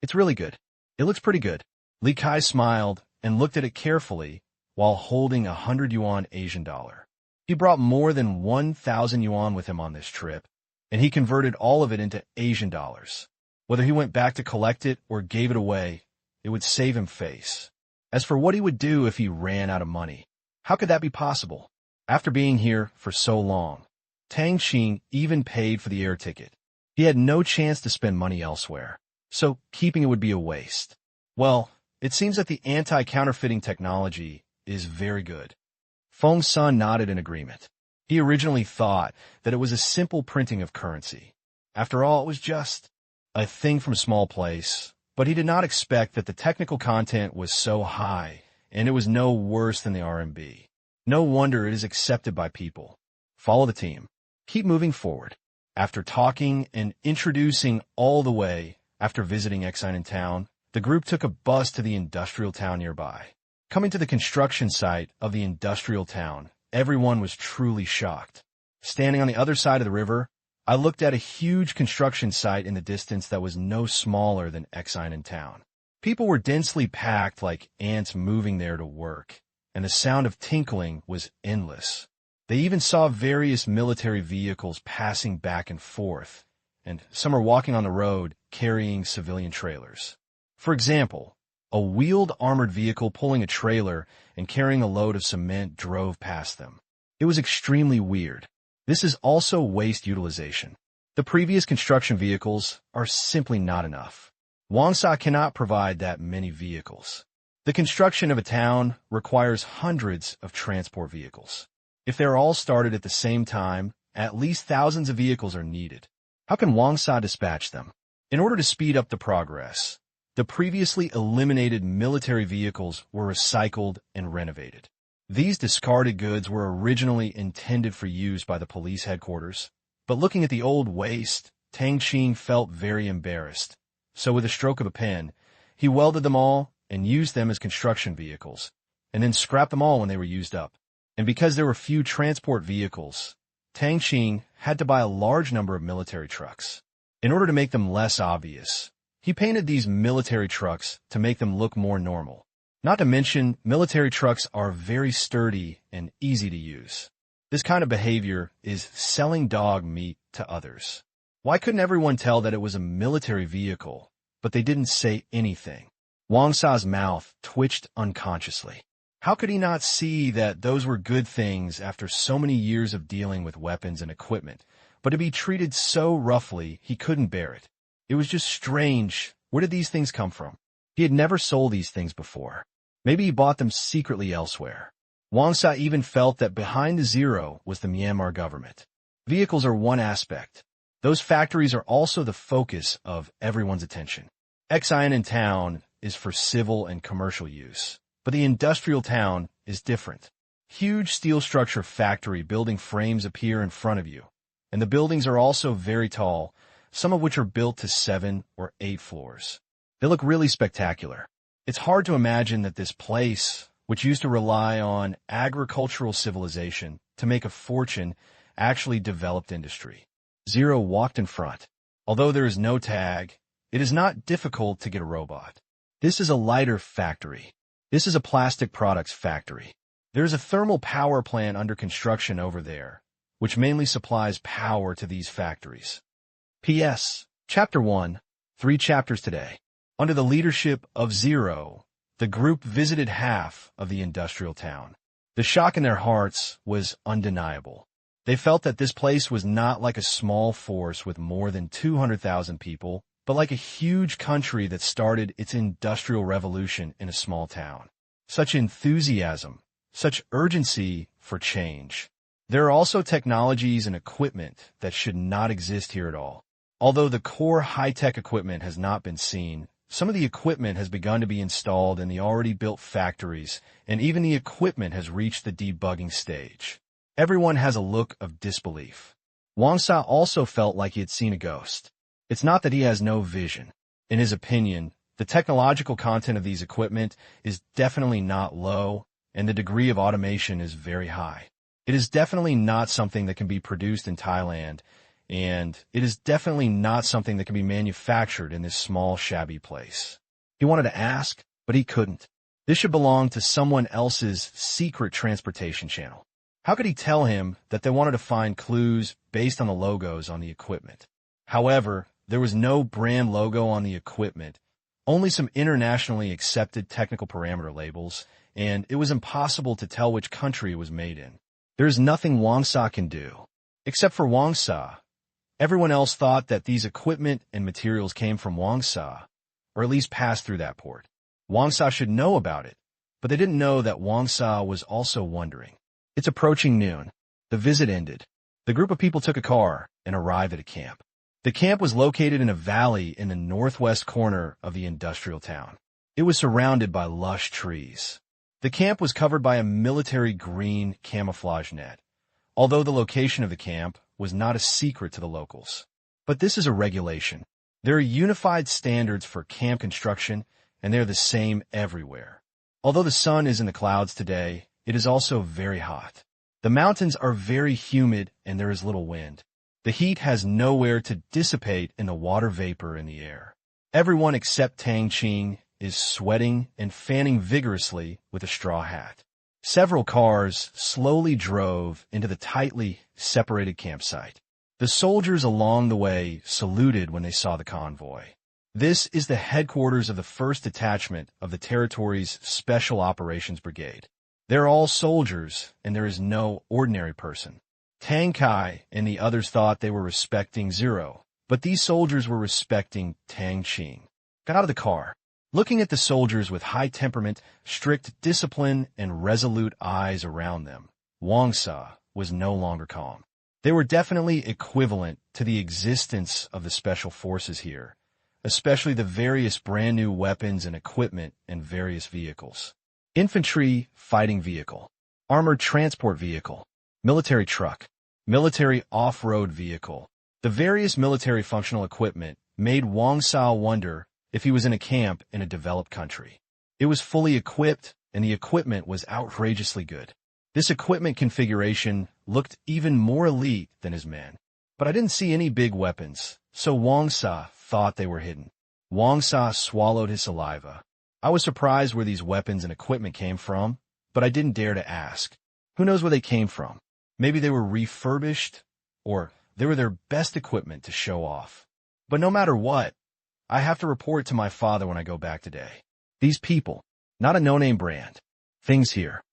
It's really good. It looks pretty good. Li Kai smiled and looked at it carefully while holding 100 yuan Asian dollar. He brought more than 1,000 yuan with him on this trip, and he converted all of it into Asian dollars. Whether he went back to collect it or gave it away, it would save him face. As for what he would do if he ran out of money, how could that be possible? After being here for so long, Tang Qing even paid for the air ticket. He had no chance to spend money elsewhere, so keeping it would be a waste. Well, it seems that the anti-counterfeiting technology is very good. Fong San nodded in agreement. He originally thought that it was a simple printing of currency. After all, it was just a thing from a small place, but he did not expect that the technical content was so high, and it was no worse than the RMB. No wonder it is accepted by people. Follow the team. Keep moving forward. After talking and introducing all the way, after visiting Exine in town, the group took a bus to the industrial town nearby. Coming to the construction site of the industrial town, everyone was truly shocked. Standing on the other side of the river, I looked at a huge construction site in the distance that was no smaller than Exine in town. People were densely packed like ants moving there to work, and the sound of tinkling was endless. They even saw various military vehicles passing back and forth, and some are walking on the road carrying civilian trailers. For example, a wheeled armored vehicle pulling a trailer and carrying a load of cement drove past them. It was extremely weird. This is also waste utilization. The previous construction vehicles are simply not enough. Wangsa cannot provide that many vehicles. The construction of a town requires hundreds of transport vehicles. If they're all started at the same time, at least thousands of vehicles are needed. How can Wangsa dispatch them? In order to speed up the progress, the previously eliminated military vehicles were recycled and renovated. These discarded goods were originally intended for use by the police headquarters, but looking at the old waste, Tang Qing felt very embarrassed. So with a stroke of a pen, he welded them all and used them as construction vehicles, and then scrapped them all when they were used up. And because there were few transport vehicles, Tang Qing had to buy a large number of military trucks. In order to make them less obvious, he painted these military trucks to make them look more normal. Not to mention, military trucks are very sturdy and easy to use. This kind of behavior is selling dog meat to others. Why couldn't everyone tell that it was a military vehicle, but they didn't say anything? Wang Sa's mouth twitched unconsciously. How could he not see that those were good things after so many years of dealing with weapons and equipment? But to be treated so roughly, he couldn't bear it. It was just strange. Where did these things come from? He had never sold these things before. Maybe he bought them secretly elsewhere. Wang Sa even felt that behind the zero was the Myanmar government. Vehicles are one aspect. Those factories are also the focus of everyone's attention. Xian town is for civil and commercial use, but the industrial town is different. Huge steel structure factory building frames appear in front of you, and the buildings are also very tall, some of which are built to 7 or 8 floors. They look really spectacular. It's hard to imagine that this place, which used to rely on agricultural civilization to make a fortune, actually developed industry. Zero walked in front. Although there is no tag, it is not difficult to get a robot. This is a lighter factory. This is a plastic products factory. There is a thermal power plant under construction over there, which mainly supplies power to these factories. P.S. Chapter 1, 3 chapters today. Under the leadership of Zero, the group visited half of the industrial town. The shock in their hearts was undeniable. They felt that this place was not like a small force with more than 200,000 people, but like a huge country that started its industrial revolution in a small town. Such enthusiasm, such urgency for change. There are also technologies and equipment that should not exist here at all. Although the core high-tech equipment has not been seen, some of the equipment has begun to be installed in the already built factories, and even the equipment has reached the debugging stage. Everyone has a look of disbelief. Wang Sa also felt like he had seen a ghost. It's not that he has no vision. In his opinion, the technological content of these equipment is definitely not low, and the degree of automation is very high. It is definitely not something that can be produced in Thailand, and it is definitely not something that can be manufactured in this small, shabby place. He wanted to ask, but he couldn't. This should belong to someone else's secret transportation channel. How could he tell him that they wanted to find clues based on the logos on the equipment? However, there was no brand logo on the equipment, only some internationally accepted technical parameter labels, and it was impossible to tell which country it was made in. There is nothing Wang Sa can do. Except for Wang Sa. Everyone else thought that these equipment and materials came from Wang Sa, or at least passed through that port. Wang Sa should know about it, but they didn't know that Wang Sa was also wondering. It's approaching noon. The visit ended. The group of people took a car and arrived at a camp. The camp was located in a valley in the northwest corner of the industrial town. It was surrounded by lush trees. The camp was covered by a military green camouflage net, although the location of the camp was not a secret to the locals. But this is a regulation. There are unified standards for camp construction, and they're the same everywhere. Although the sun is in the clouds today, it is also very hot. The mountains are very humid and there is little wind. The heat has nowhere to dissipate in the water vapor in the air. Everyone except Tang Qing is sweating and fanning vigorously with a straw hat. Several cars slowly drove into the tightly separated campsite. The soldiers along the way saluted when they saw the convoy. This is the headquarters of the 1st Detachment of the Territory's Special Operations Brigade. They're all soldiers, and there is no ordinary person. Tang Kai and the others thought they were respecting Zero, but these soldiers were respecting Tang Qing. Got out of the car. Looking at the soldiers with high temperament, strict discipline, and resolute eyes around them, Wang Sa was no longer calm. They were definitely equivalent to the existence of the special forces here, especially the various brand new weapons and equipment and various vehicles. Infantry fighting vehicle, armored transport vehicle, military truck, military off-road vehicle. The various military functional equipment made Wang Sa wonder if he was in a camp in a developed country. It was fully equipped, and the equipment was outrageously good. This equipment configuration looked even more elite than his men. But I didn't see any big weapons, so Wang Sa thought they were hidden. Wang Sa swallowed his saliva. I was surprised where these weapons and equipment came from, but I didn't dare to ask. Who knows where they came from? Maybe they were refurbished, or they were their best equipment to show off. But no matter what, I have to report to my father when I go back today. These people, not a no-name brand. Things here.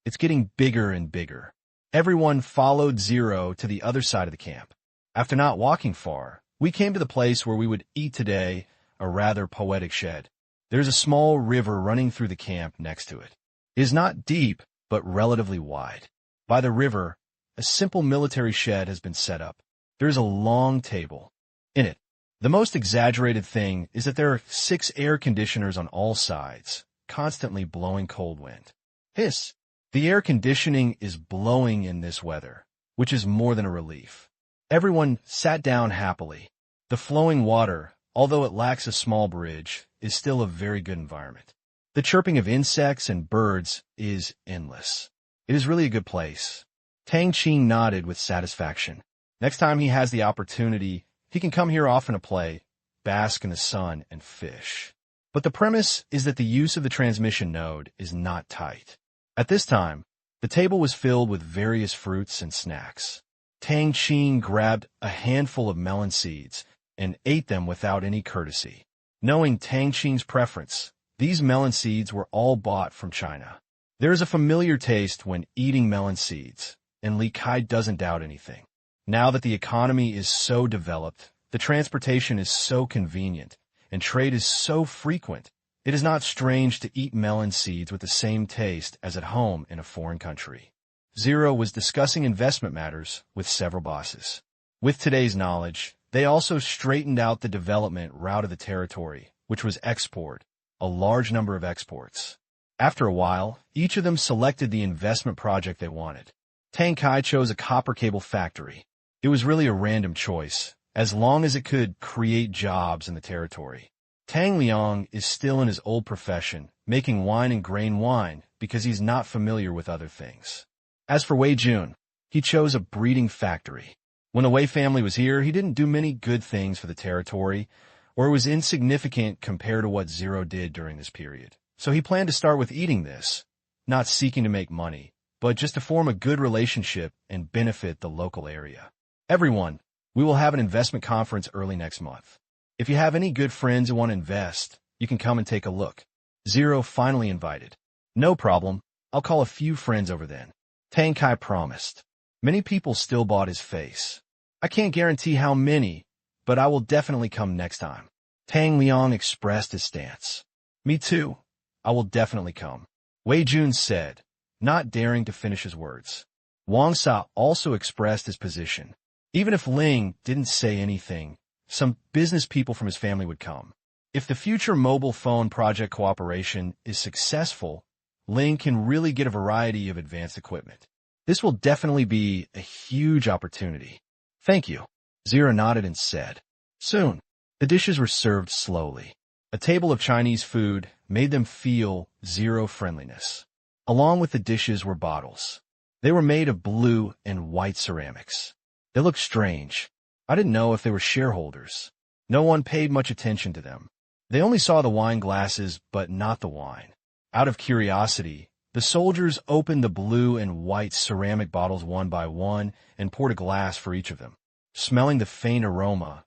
It's getting bigger and bigger. Everyone followed Zero to the other side of the camp. After not walking far, we came to the place where we would eat today, a rather poetic shed. There's a small river running through the camp next to it. It is not deep, but relatively wide. By the river, a simple military shed has been set up. There is a long table. In it, the most exaggerated thing is that there are 6 air conditioners on all sides, constantly blowing cold wind. Hiss! The air conditioning is blowing in this weather, which is more than a relief. Everyone sat down happily. The flowing water, although it lacks a small bridge, is still a very good environment. The chirping of insects and birds is endless. It is really a good place. Tang Qing nodded with satisfaction. Next time he has the opportunity, he can come here often to play, bask in the sun, and fish. But the premise is that the use of the transmission node is not tight. At this time, the table was filled with various fruits and snacks. Tang Qing grabbed a handful of melon seeds and ate them without any courtesy. Knowing Tang Qing's preference, these melon seeds were all bought from China. There is a familiar taste when eating melon seeds, and Li Kai doesn't doubt anything. Now that the economy is so developed, the transportation is so convenient, and trade is so frequent, it is not strange to eat melon seeds with the same taste as at home in a foreign country. Zero was discussing investment matters with several bosses. With today's knowledge, they also straightened out the development route of the territory, which was export, a large number of exports. After a while, each of them selected the investment project they wanted. Tang Kai chose a copper cable factory. It was really a random choice, as long as it could create jobs in the territory. Tang Liang is still in his old profession, making wine and grain wine, because he's not familiar with other things. As for Wei Jun, he chose a breeding factory. When the Wei family was here, he didn't do many good things for the territory, or it was insignificant compared to what Zero did during this period. So he planned to start with eating this, not seeking to make money, but just to form a good relationship and benefit the local area. Everyone, we will have an investment conference early next month. If you have any good friends who want to invest, you can come and take a look. Zero finally invited. No problem, I'll call a few friends over then. Tang Kai promised. Many people still bought his face. I can't guarantee how many, but I will definitely come next time. Tang Liang expressed his stance. Me too. I will definitely come. Wei Jun said, not daring to finish his words. Wang Sa also expressed his position. Even if Ling didn't say anything, some business people from his family would come. If the future mobile phone project cooperation is successful, Ling can really get a variety of advanced equipment. This will definitely be a huge opportunity. Thank you. Zero nodded and said. Soon, the dishes were served slowly. A table of Chinese food made them feel Zero friendliness. Along with the dishes were bottles. They were made of blue and white ceramics. They looked strange. I didn't know if they were shareholders. No one paid much attention to them. They only saw the wine glasses, but not the wine. Out of curiosity, the soldiers opened the blue and white ceramic bottles one by one and poured a glass for each of them. Smelling the faint aroma,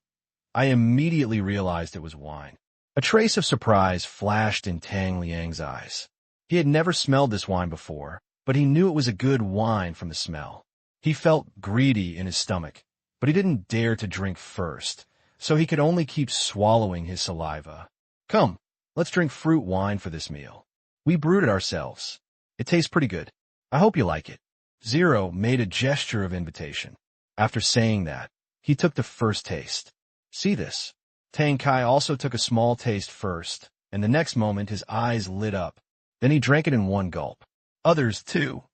I immediately realized it was wine. A trace of surprise flashed in Tang Liang's eyes. He had never smelled this wine before, but he knew it was a good wine from the smell. He felt greedy in his stomach, but he didn't dare to drink first, so he could only keep swallowing his saliva. Come, let's drink fruit wine for this meal. We brewed it ourselves. It tastes pretty good. I hope you like it. Zero made a gesture of invitation. After saying that, he took the first taste. See this? Tang Kai also took a small taste first, and the next moment his eyes lit up. Then he drank it in one gulp. Others, too,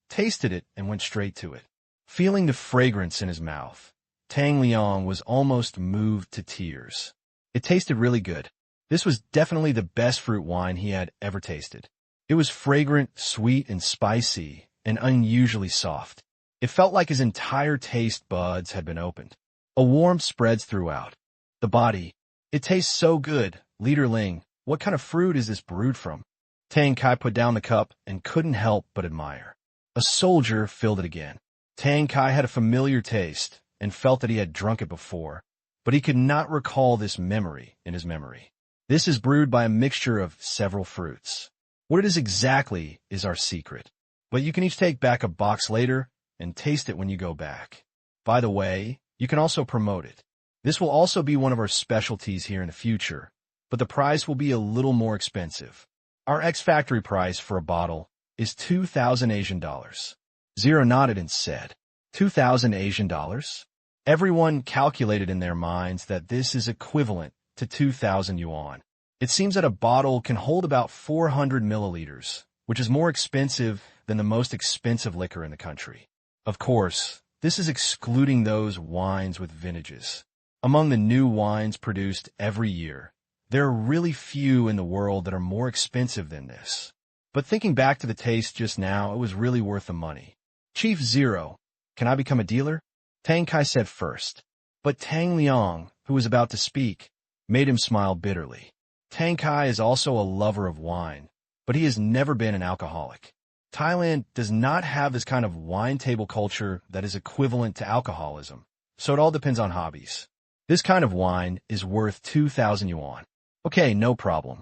tasted it and went straight to it. Feeling the fragrance in his mouth, Tang Liang was almost moved to tears. It tasted really good. This was definitely the best fruit wine he had ever tasted. It was fragrant, sweet, and spicy, and unusually soft. It felt like his entire taste buds had been opened. A warmth spreads throughout the body. It tastes so good. Leader Ling, what kind of fruit is this brewed from? Tang Kai put down the cup and couldn't help but admire. A soldier filled it again. Tang Kai had a familiar taste and felt that he had drunk it before, but he could not recall this memory in his memory. This is brewed by a mixture of several fruits. What it is exactly is our secret, but you can each take back a box later and taste it when you go back. By the way, you can also promote it. This will also be one of our specialties here in the future, but the price will be a little more expensive. Our ex-factory price for a bottle is 2,000 Asian dollars. Zero nodded and said, 2,000 Asian dollars? Everyone calculated in their minds that this is equivalent to 2,000 yuan. It seems that a bottle can hold about 400 milliliters, which is more expensive than the most expensive liquor in the country. Of course, this is excluding those wines with vintages. Among the new wines produced every year, there are really few in the world that are more expensive than this. But thinking back to the taste just now, it was really worth the money. Chief Zero, can I become a dealer? Tang Kai said first. But Tang Liang, who was about to speak, made him smile bitterly. Tang Kai is also a lover of wine, but he has never been an alcoholic. Thailand does not have this kind of wine table culture that is equivalent to alcoholism, so it all depends on hobbies. This kind of wine is worth 2,000 yuan. Okay, no problem.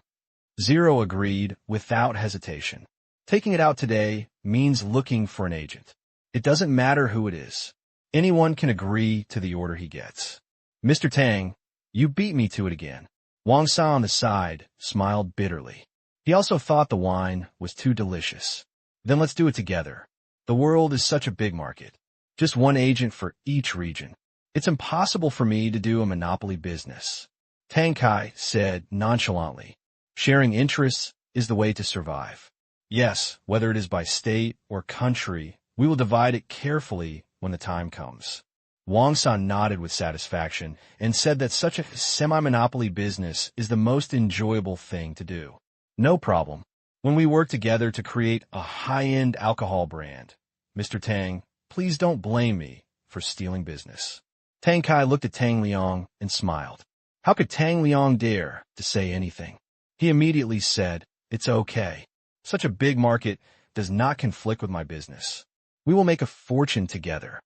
Zero agreed without hesitation. Taking it out today means looking for an agent. It doesn't matter who it is. Anyone can agree to the order he gets. Mr. Tang, you beat me to it again. Wang Sa on the side smiled bitterly. He also thought the wine was too delicious. Then let's do it together. The world is such a big market. Just one agent for each region. It's impossible for me to do a monopoly business. Tang Kai said nonchalantly. Sharing interests is the way to survive. Yes, whether it is by state or country, we will divide it carefully when the time comes. Wang San nodded with satisfaction and said that such a semi-monopoly business is the most enjoyable thing to do. No problem. When we work together to create a high-end alcohol brand, Mr. Tang, please don't blame me for stealing business. Tang Kai looked at Tang Liang and smiled. How could Tang Liang dare to say anything? He immediately said, it's okay. Such a big market does not conflict with my business. We will make a fortune together.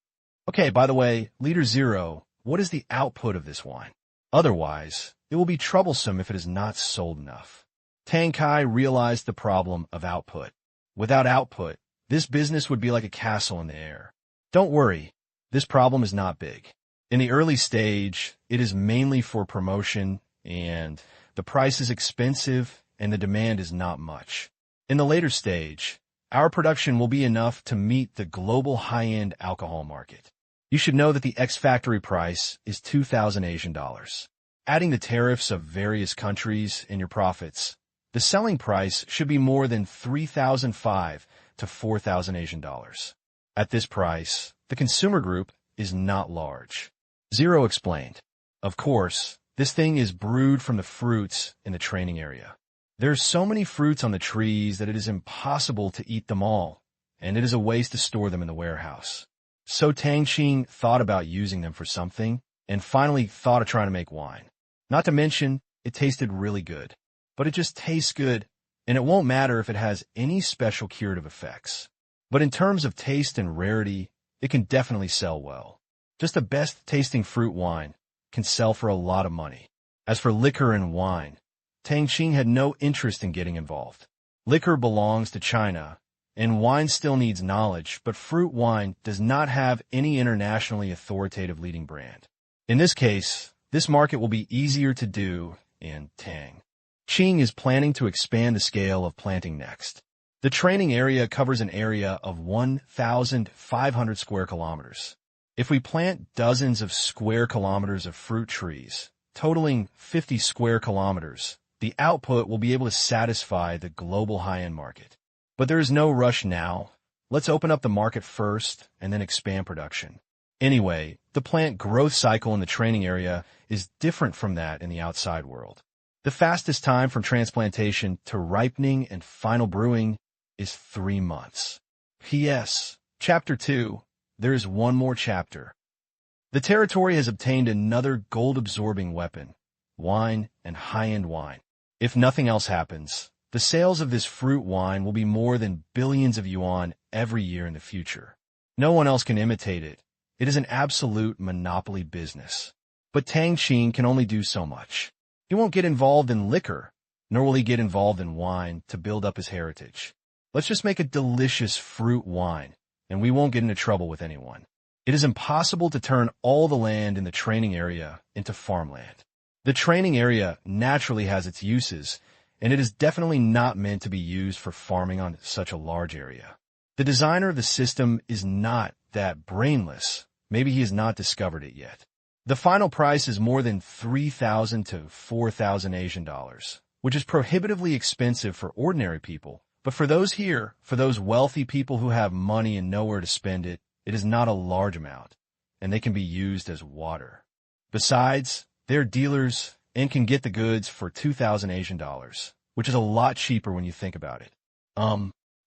Okay, by the way, Leader Zero, what is the output of this wine? Otherwise, it will be troublesome if it is not sold enough. Tang Kai realized the problem of output. Without output, this business would be like a castle in the air. Don't worry, this problem is not big. In the early stage, it is mainly for promotion, and the price is expensive and the demand is not much. In the later stage, our production will be enough to meet the global high-end alcohol market. You should know that the ex-factory price is 2,000 Asian dollars. Adding the tariffs of various countries in your profits, the selling price should be more than 3,005 to 4,000 Asian dollars. At this price, the consumer group is not large. Zero explained. Of course, this thing is brewed from the fruits in the training area. There are so many fruits on the trees that it is impossible to eat them all, and it is a waste to store them in the warehouse. So Tang Qing thought about using them for something, and finally thought of trying to make wine. Not to mention, it tasted really good. But it just tastes good, and it won't matter if it has any special curative effects. But in terms of taste and rarity, it can definitely sell well. Just the best tasting fruit wine can sell for a lot of money. As for liquor and wine, Tang Qing had no interest in getting involved. Liquor belongs to China, and wine still needs knowledge, but fruit wine does not have any internationally authoritative leading brand. In this case, this market will be easier to do, and Tang Qing is planning to expand the scale of planting next. The training area covers an area of 1,500 square kilometers. If we plant dozens of square kilometers of fruit trees, totaling 50 square kilometers, the output will be able to satisfy the global high-end market. But there is no rush now. Let's open up the market first and then expand production. Anyway, the plant growth cycle in the training area is different from that in the outside world. The fastest time from transplantation to ripening and final brewing is 3 months. P.S. Chapter 2. there is one more chapter. The territory has obtained another gold-absorbing weapon, wine and high-end wine. If nothing else happens, the sales of this fruit wine will be more than billions of yuan every year in the future. No one else can imitate it. It is an absolute monopoly business. But Tang Qing can only do so much. He won't get involved in liquor, nor will he get involved in wine to build up his heritage. Let's just make a delicious fruit wine, and we won't get into trouble with anyone. It is impossible to turn all the land in the training area into farmland. The training area naturally has its uses, and it is definitely not meant to be used for farming on such a large area. The designer of the system is not that brainless. Maybe he has not discovered it yet. The final price is more than 3,000 to 4,000 Asian dollars, which is prohibitively expensive for ordinary people. But for those here, for those wealthy people who have money and nowhere to spend it, it is not a large amount, and they can be used as water. Besides, they're dealers and can get the goods for 2,000 Asian dollars, which is a lot cheaper when you think about it.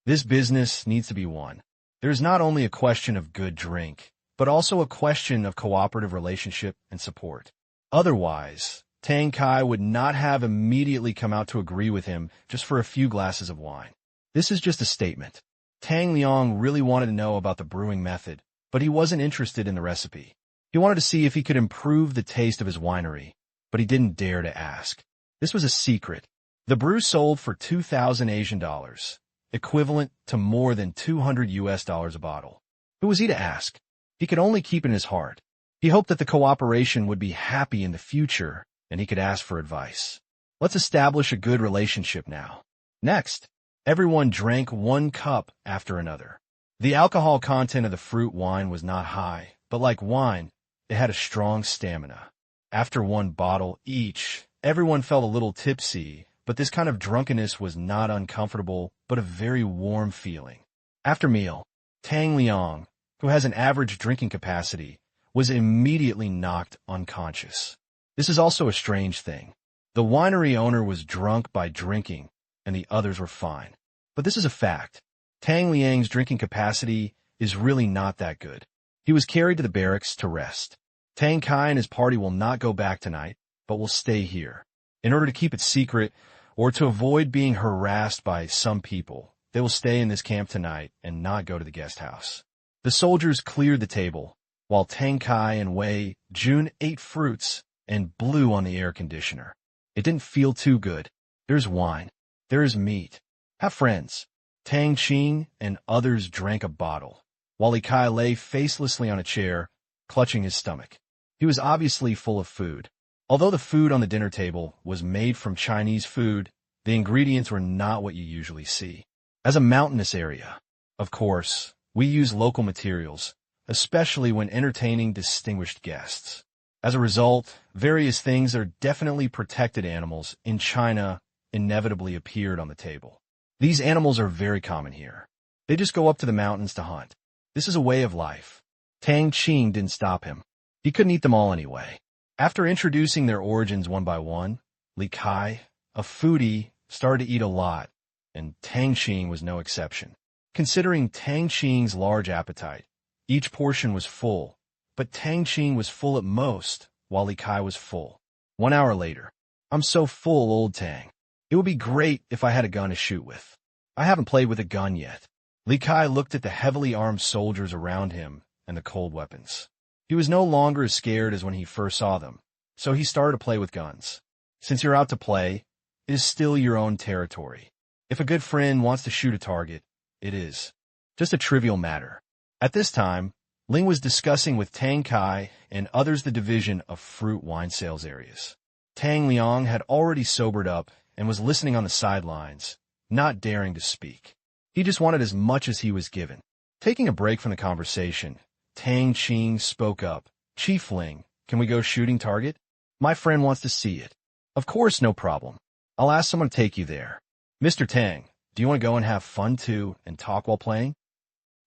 This business needs to be won. There is not only a question of good drink, but also a question of cooperative relationship and support. Otherwise, Tang Kai would not have immediately come out to agree with him just for a few glasses of wine. This is just a statement. Tang Liang really wanted to know about the brewing method, but he wasn't interested in the recipe. He wanted to see if he could improve the taste of his winery, but he didn't dare to ask. This was a secret. The brew sold for 2,000 Asian dollars, equivalent to more than $200 a bottle. Who was he to ask? He could only keep it in his heart. He hoped that the cooperation would be happy in the future, and he could ask for advice. Let's establish a good relationship now. Next, everyone drank one cup after another. The alcohol content of the fruit wine was not high, but like wine, it had a strong stamina. After one bottle each, everyone felt a little tipsy, but this kind of drunkenness was not uncomfortable, but a very warm feeling. After meal, Tang Liang, who has an average drinking capacity, was immediately knocked unconscious. This is also a strange thing. The winery owner was drunk by drinking, and the others were fine. But this is a fact. Tang Liang's drinking capacity is really not that good. He was carried to the barracks to rest. Tang Kai and his party will not go back tonight, but will stay here. In order to keep it secret, or to avoid being harassed by some people, they will stay in this camp tonight and not go to the guest house. The soldiers cleared the table, while Tang Kai and Wei Jun ate fruits and blew on the air conditioner. It didn't feel too good. There's wine. There is meat. Have friends. Tang Qing and others drank a bottle, while Li Kai lay facelessly on a chair, clutching his stomach. He was obviously full of food. Although the food on the dinner table was made from Chinese food, the ingredients were not what you usually see. As a mountainous area, of course, we use local materials, especially when entertaining distinguished guests. As a result, various things that are definitely protected animals in China inevitably appeared on the table. These animals are very common here. They just go up to the mountains to hunt. This is a way of life. Tang Qing didn't stop him. He couldn't eat them all anyway. After introducing their origins one by one, Li Kai, a foodie, started to eat a lot, and Tang Qing was no exception. Considering Tang Qing's large appetite, each portion was full, but Tang Qing was full at most, while Li Kai was full. 1 hour later, I'm so full, old Tang. It would be great if I had a gun to shoot with. I haven't played with a gun yet. Li Kai looked at the heavily armed soldiers around him and the cold weapons. He was no longer as scared as when he first saw them, so he started to play with guns. Since you're out to play, it is still your own territory. If a good friend wants to shoot a target, it is just a trivial matter. At this time, Ling was discussing with Tang Kai and others the division of fruit wine sales areas. Tang Liang had already sobered up and was listening on the sidelines, not daring to speak. He just wanted as much as he was given. Taking a break from the conversation, Tang Qing spoke up. Chief Ling, can we go shooting target? My friend wants to see it. Of course, no problem. I'll ask someone to take you there. Mr. Tang, do you want to go and have fun too and talk while playing?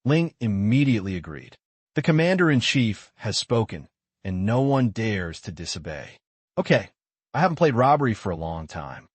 Ling immediately agreed. The commander-in-chief has spoken, and no one dares to disobey. Okay, I haven't played robbery for a long time.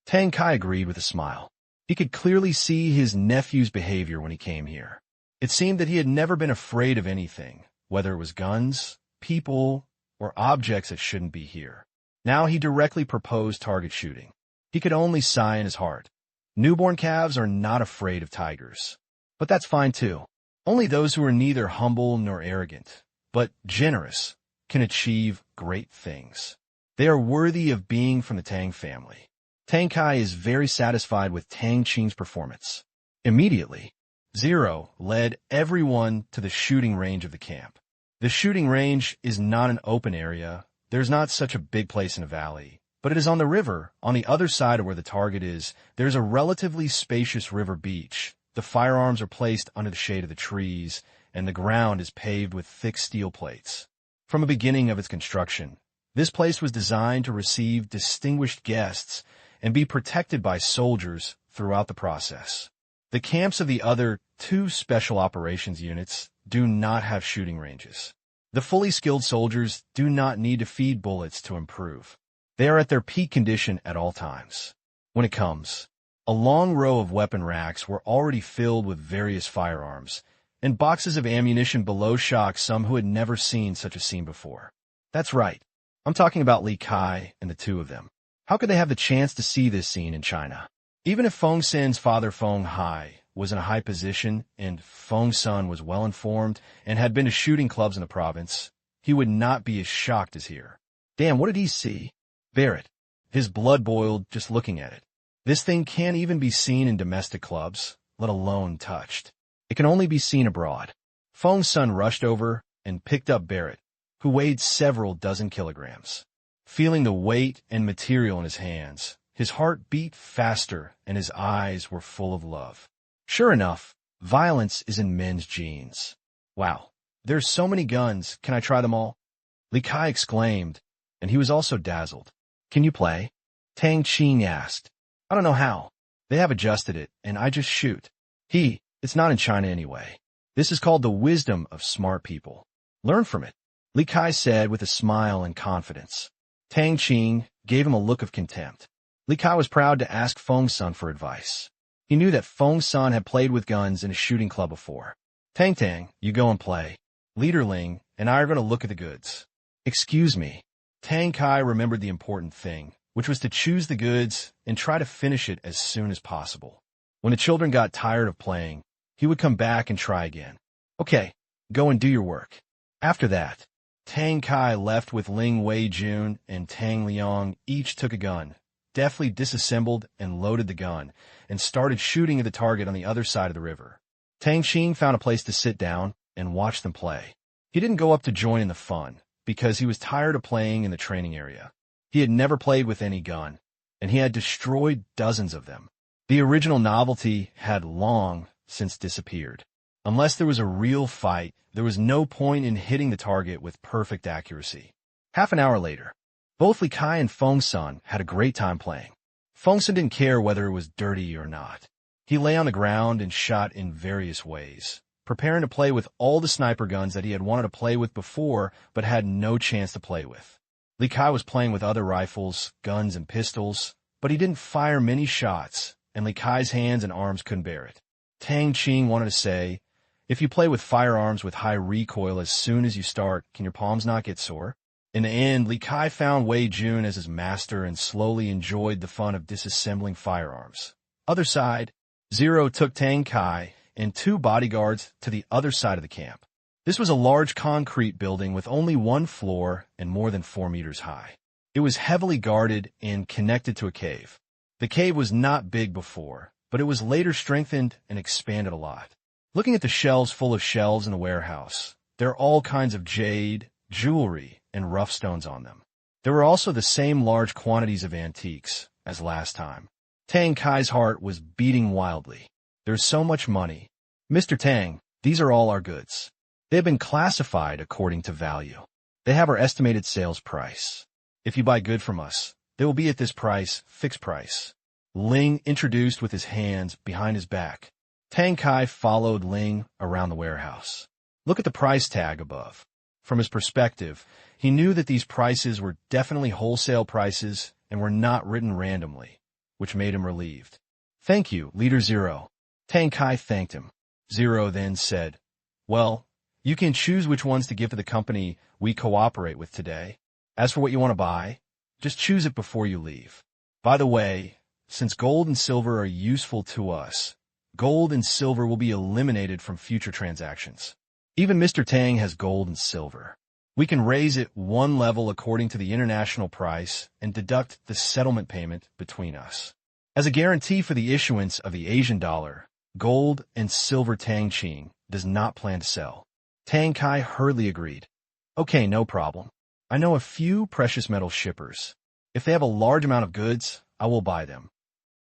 Tang Kai agreed with a smile. He could clearly see his nephew's behavior when he came here. It seemed that he had never been afraid of anything, whether it was guns, people, or objects that shouldn't be here. Now he directly proposed target shooting. He could only sigh in his heart. Newborn calves are not afraid of tigers. But that's fine too. Only those who are neither humble nor arrogant, but generous, can achieve great things. They are worthy of being from the Tang family. Tang Kai is very satisfied with Tang Qing's performance. Immediately, Zero led everyone to the shooting range of the camp. The shooting range is not an open area. There's not such a big place in a valley, but it is on the river. On the other side of where the target is, there's a relatively spacious river beach. The firearms are placed under the shade of the trees, and the ground is paved with thick steel plates. From the beginning of its construction, this place was designed to receive distinguished guests and be protected by soldiers throughout the process. The camps of the other two special operations units do not have shooting ranges. The fully skilled soldiers do not need to feed bullets to improve. They are at their peak condition at all times. When it comes, a long row of weapon racks were already filled with various firearms, and boxes of ammunition below shocked some who had never seen such a scene before. That's right. I'm talking about Li Kai and the two of them. How could they have the chance to see this scene in China? Even if Feng Sin's father Feng Hai was in a high position and Feng Sun was well informed and had been to shooting clubs in the province, he would not be as shocked as here. Damn, what did he see? Barrett. His blood boiled just looking at it. This thing can't even be seen in domestic clubs, let alone touched. It can only be seen abroad. Feng Sun rushed over and picked up Barrett, who weighed several dozen kilograms. Feeling the weight and material in his hands, his heart beat faster and his eyes were full of love. Sure enough, violence is in men's genes. Wow, there's so many guns, can I try them all? Li Kai exclaimed, and he was also dazzled. Can you play? Tang Qing asked. I don't know how. They have adjusted it, and I just shoot. It's not in China anyway. This is called the wisdom of smart people. Learn from it, Li Kai said with a smile and confidence. Tang Qing gave him a look of contempt. Li Kai was proud to ask Feng Sun for advice. He knew that Feng Sun had played with guns in a shooting club before. Tang, you go and play. Leader Ling and I are going to look at the goods. Excuse me. Tang Kai remembered the important thing, which was to choose the goods and try to finish it as soon as possible. When the children got tired of playing, he would come back and try again. Okay, go and do your work. After that, Tang Kai left with Ling Wei-jun and Tang Liang each took a gun, deftly disassembled and loaded the gun, and started shooting at the target on the other side of the river. Tang Qing found a place to sit down and watch them play. He didn't go up to join in the fun, because he was tired of playing in the training area. He had never played with any gun, and he had destroyed dozens of them. The original novelty had long since disappeared. Unless there was a real fight, there was no point in hitting the target with perfect accuracy. Half an hour later, both Li Kai and Feng Sun had a great time playing. Feng Sun didn't care whether it was dirty or not. He lay on the ground and shot in various ways, preparing to play with all the sniper guns that he had wanted to play with before but had no chance to play with. Li Kai was playing with other rifles, guns, and pistols, but he didn't fire many shots, and Li Kai's hands and arms couldn't bear it. Tang Qing wanted to say, if you play with firearms with high recoil as soon as you start, can your palms not get sore? In the end, Li Kai found Wei Jun as his master and slowly enjoyed the fun of disassembling firearms. Other side, Zero took Tang Kai and two bodyguards to the other side of the camp. This was a large concrete building with only one floor and more than 4 meters high. It was heavily guarded and connected to a cave. The cave was not big before, but it was later strengthened and expanded a lot. Looking at the shelves full of shelves in the warehouse, there are all kinds of jade, jewelry, and rough stones on them. There were also the same large quantities of antiques as last time. Tang Kai's heart was beating wildly. There's so much money. Mr. Tang, these are all our goods. They have been classified according to value. They have our estimated sales price. If you buy good from us, they will be at this price, fixed price. Ling introduced with his hands behind his back. Tang Kai followed Ling around the warehouse. Look at the price tag above. From his perspective, he knew that these prices were definitely wholesale prices and were not written randomly, which made him relieved. Thank you, Leader Zero. Tang Kai thanked him. Zero then said, "Well, you can choose which ones to give to the company we cooperate with today. As for what you want to buy, just choose it before you leave. By the way, since gold and silver are useful to us, gold and silver will be eliminated from future transactions. Even Mr. Tang has gold and silver. We can raise it one level according to the international price and deduct the settlement payment between us. As a guarantee for the issuance of the Asian dollar, gold and silver Tang Qing does not plan to sell." Tang Kai hurriedly agreed. "Okay, no problem. I know a few precious metal shippers. If they have a large amount of goods, I will buy them."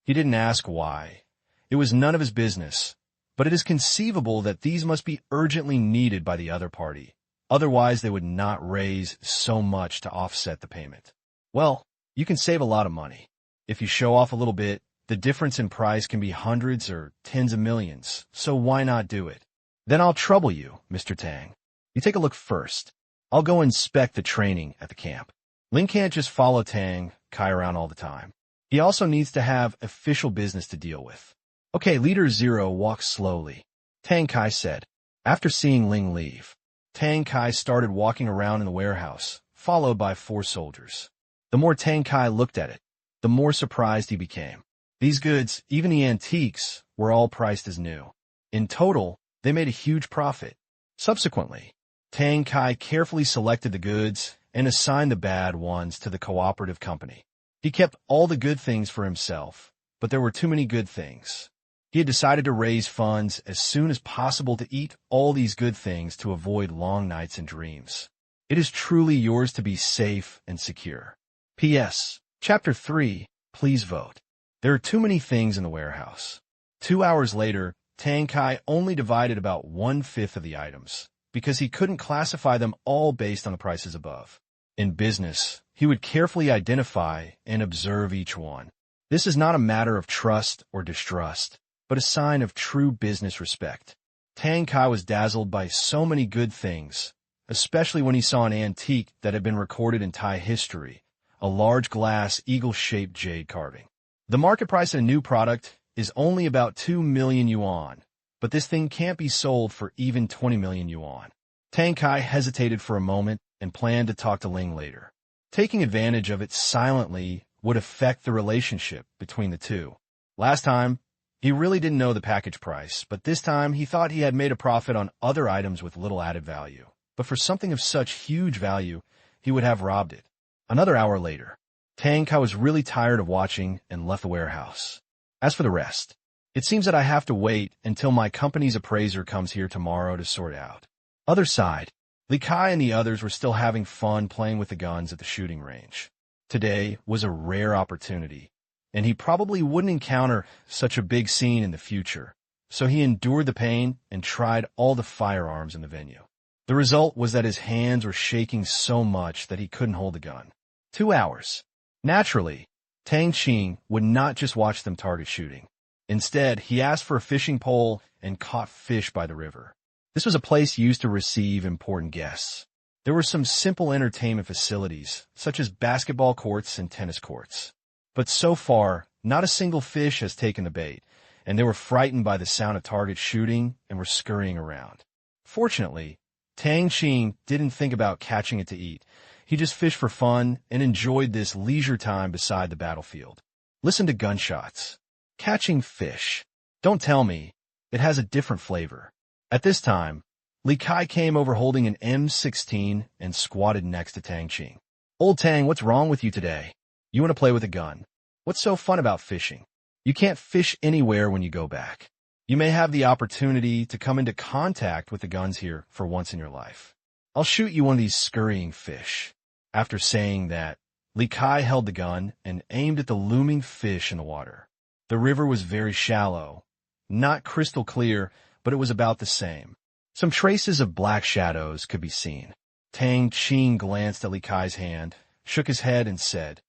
He didn't ask why. It was none of his business, but it is conceivable that these must be urgently needed by the other party. Otherwise, they would not raise so much to offset the payment. Well, you can save a lot of money. If you show off a little bit, the difference in price can be hundreds or tens of millions, so why not do it? Then I'll trouble you, Mr. Tang. You take a look first. I'll go inspect the training at the camp. Ling can't just follow Tang Kai around all the time. He also needs to have official business to deal with. Okay, Leader Zero walked slowly, Tang Kai said. After seeing Ling leave, Tang Kai started walking around in the warehouse, followed by 4 soldiers. The more Tang Kai looked at it, the more surprised he became. These goods, even the antiques, were all priced as new. In total, they made a huge profit. Subsequently, Tang Kai carefully selected the goods and assigned the bad ones to the cooperative company. He kept all the good things for himself, but there were too many good things. He had decided to raise funds as soon as possible to eat all these good things to avoid long nights and dreams. It is truly yours to be safe and secure. P.S. Chapter 3, please vote. There are too many things in the warehouse. 2 hours later, Tang Kai only divided about 1/5 of the items, because he couldn't classify them all based on the prices above. In business, he would carefully identify and observe each one. This is not a matter of trust or distrust, but a sign of true business respect. Tang Kai was dazzled by so many good things, especially when he saw an antique that had been recorded in Thai history, a large glass eagle-shaped jade carving. The market price of a new product is only about 2 million yuan, but this thing can't be sold for even 20 million yuan. Tang Kai hesitated for a moment and planned to talk to Ling later. Taking advantage of it silently would affect the relationship between the two. Last time, he really didn't know the package price, but this time he thought he had made a profit on other items with little added value. But for something of such huge value, he would have robbed it. Another hour later, Tang Kai was really tired of watching and left the warehouse. As for the rest, it seems that I have to wait until my company's appraiser comes here tomorrow to sort out. Other side, Li Kai and the others were still having fun playing with the guns at the shooting range. Today was a rare opportunity, and he probably wouldn't encounter such a big scene in the future, so he endured the pain and tried all the firearms in the venue. The result was that his hands were shaking so much that he couldn't hold the gun. 2 hours. Naturally, Tang Qing would not just watch them target shooting. Instead, he asked for a fishing pole and caught fish by the river. This was a place used to receive important guests. There were some simple entertainment facilities, such as basketball courts and tennis courts. But so far, not a single fish has taken the bait, and they were frightened by the sound of target shooting and were scurrying around. Fortunately, Tang Qing didn't think about catching it to eat. He just fished for fun and enjoyed this leisure time beside the battlefield. Listen to gunshots. Catching fish. Don't tell me. It has a different flavor. At this time, Li Kai came over holding an M16 and squatted next to Tang Qing. Old Tang, what's wrong with you today? You want to play with a gun. What's so fun about fishing? You can't fish anywhere when you go back. You may have the opportunity to come into contact with the guns here for once in your life. I'll shoot you one of these scurrying fish. After saying that, Li Kai held the gun and aimed at the looming fish in the water. The river was very shallow, not crystal clear, but it was about the same. Some traces of black shadows could be seen. Tang Qing glanced at Li Kai's hand, shook his head, and said,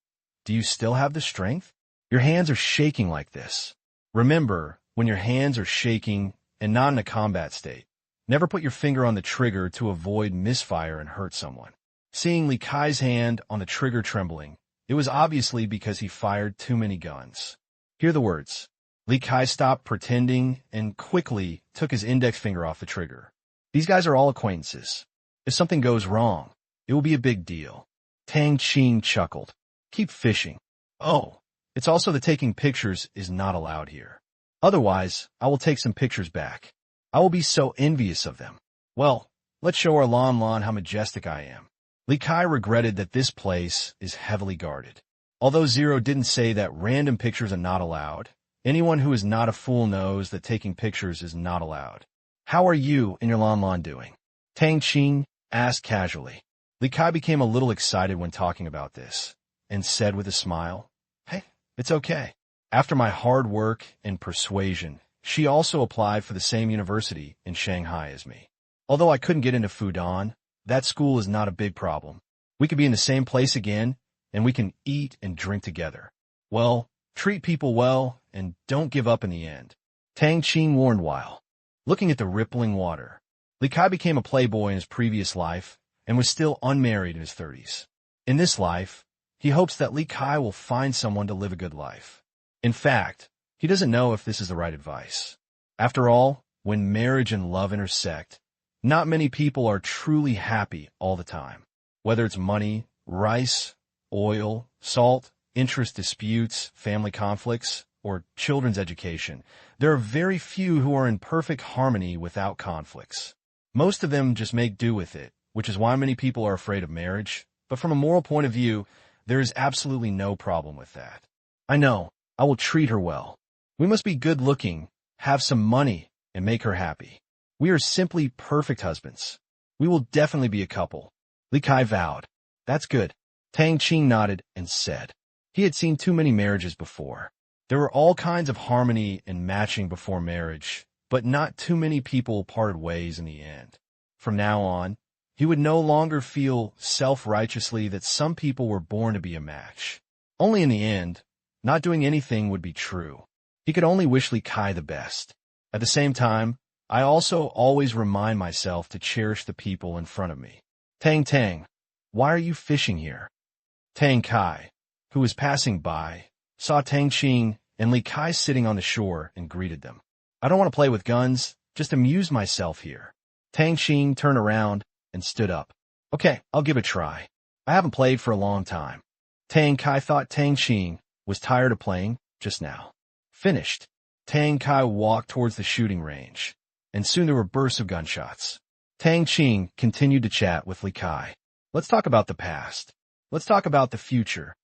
"Do you still have the strength? Your hands are shaking like this. Remember, when your hands are shaking and not in a combat state, never put your finger on the trigger to avoid misfire and hurt someone." Seeing Li Kai's hand on the trigger trembling, it was obviously because he fired too many guns. Hear the words. Li Kai stopped pretending and quickly took his index finger off the trigger. These guys are all acquaintances. If something goes wrong, it will be a big deal. Tang Qing chuckled. Keep fishing. Oh, it's also that taking pictures is not allowed here. Otherwise, I will take some pictures back. I will be so envious of them. Well, let's show our Lan how majestic I am. Li Kai regretted that this place is heavily guarded. Although Zero didn't say that random pictures are not allowed, anyone who is not a fool knows that taking pictures is not allowed. How are you and your Lan doing? Tang Qing asked casually. Li Kai became a little excited when talking about this, and said with a smile, "Hey, it's okay." After my hard work and persuasion, she also applied for the same university in Shanghai as me. Although I couldn't get into Fudan, that school is not a big problem. We could be in the same place again, and we can eat and drink together. Well, treat people well, and don't give up in the end. Tang Qing warned while looking at the rippling water. Li Kai became a playboy in his previous life, and was still unmarried in his 30s. In this life, he hopes that Li Kai will find someone to live a good life. In fact, he doesn't know if this is the right advice. After all, when marriage and love intersect, not many people are truly happy all the time. Whether it's money, rice, oil, salt, interest disputes, family conflicts, or children's education, there are very few who are in perfect harmony without conflicts. Most of them just make do with it, which is why many people are afraid of marriage, but from a moral point of view, there is absolutely no problem with that. I know, I will treat her well. We must be good-looking, have some money, and make her happy. We are simply perfect husbands. We will definitely be a couple. Li Kai vowed. That's good. Tang Qing nodded and said. He had seen too many marriages before. There were all kinds of harmony and matching before marriage, but not too many people parted ways in the end. From now on, he would no longer feel self-righteously that some people were born to be a match. Only in the end, not doing anything would be true. He could only wish Li Kai the best. At the same time, I also always remind myself to cherish the people in front of me. Tang, why are you fishing here? Tang Kai, who was passing by, saw Tang Qing and Li Kai sitting on the shore and greeted them. I don't want to play with guns, just amuse myself here. Tang Qing turned around and stood up. Okay, I'll give it a try. I haven't played for a long time. Tang Kai thought Tang Qing was tired of playing just now. Finished. Tang Kai walked towards the shooting range, and soon there were bursts of gunshots. Tang Qing continued to chat with Li Kai. Let's talk about the past. Let's talk about the future.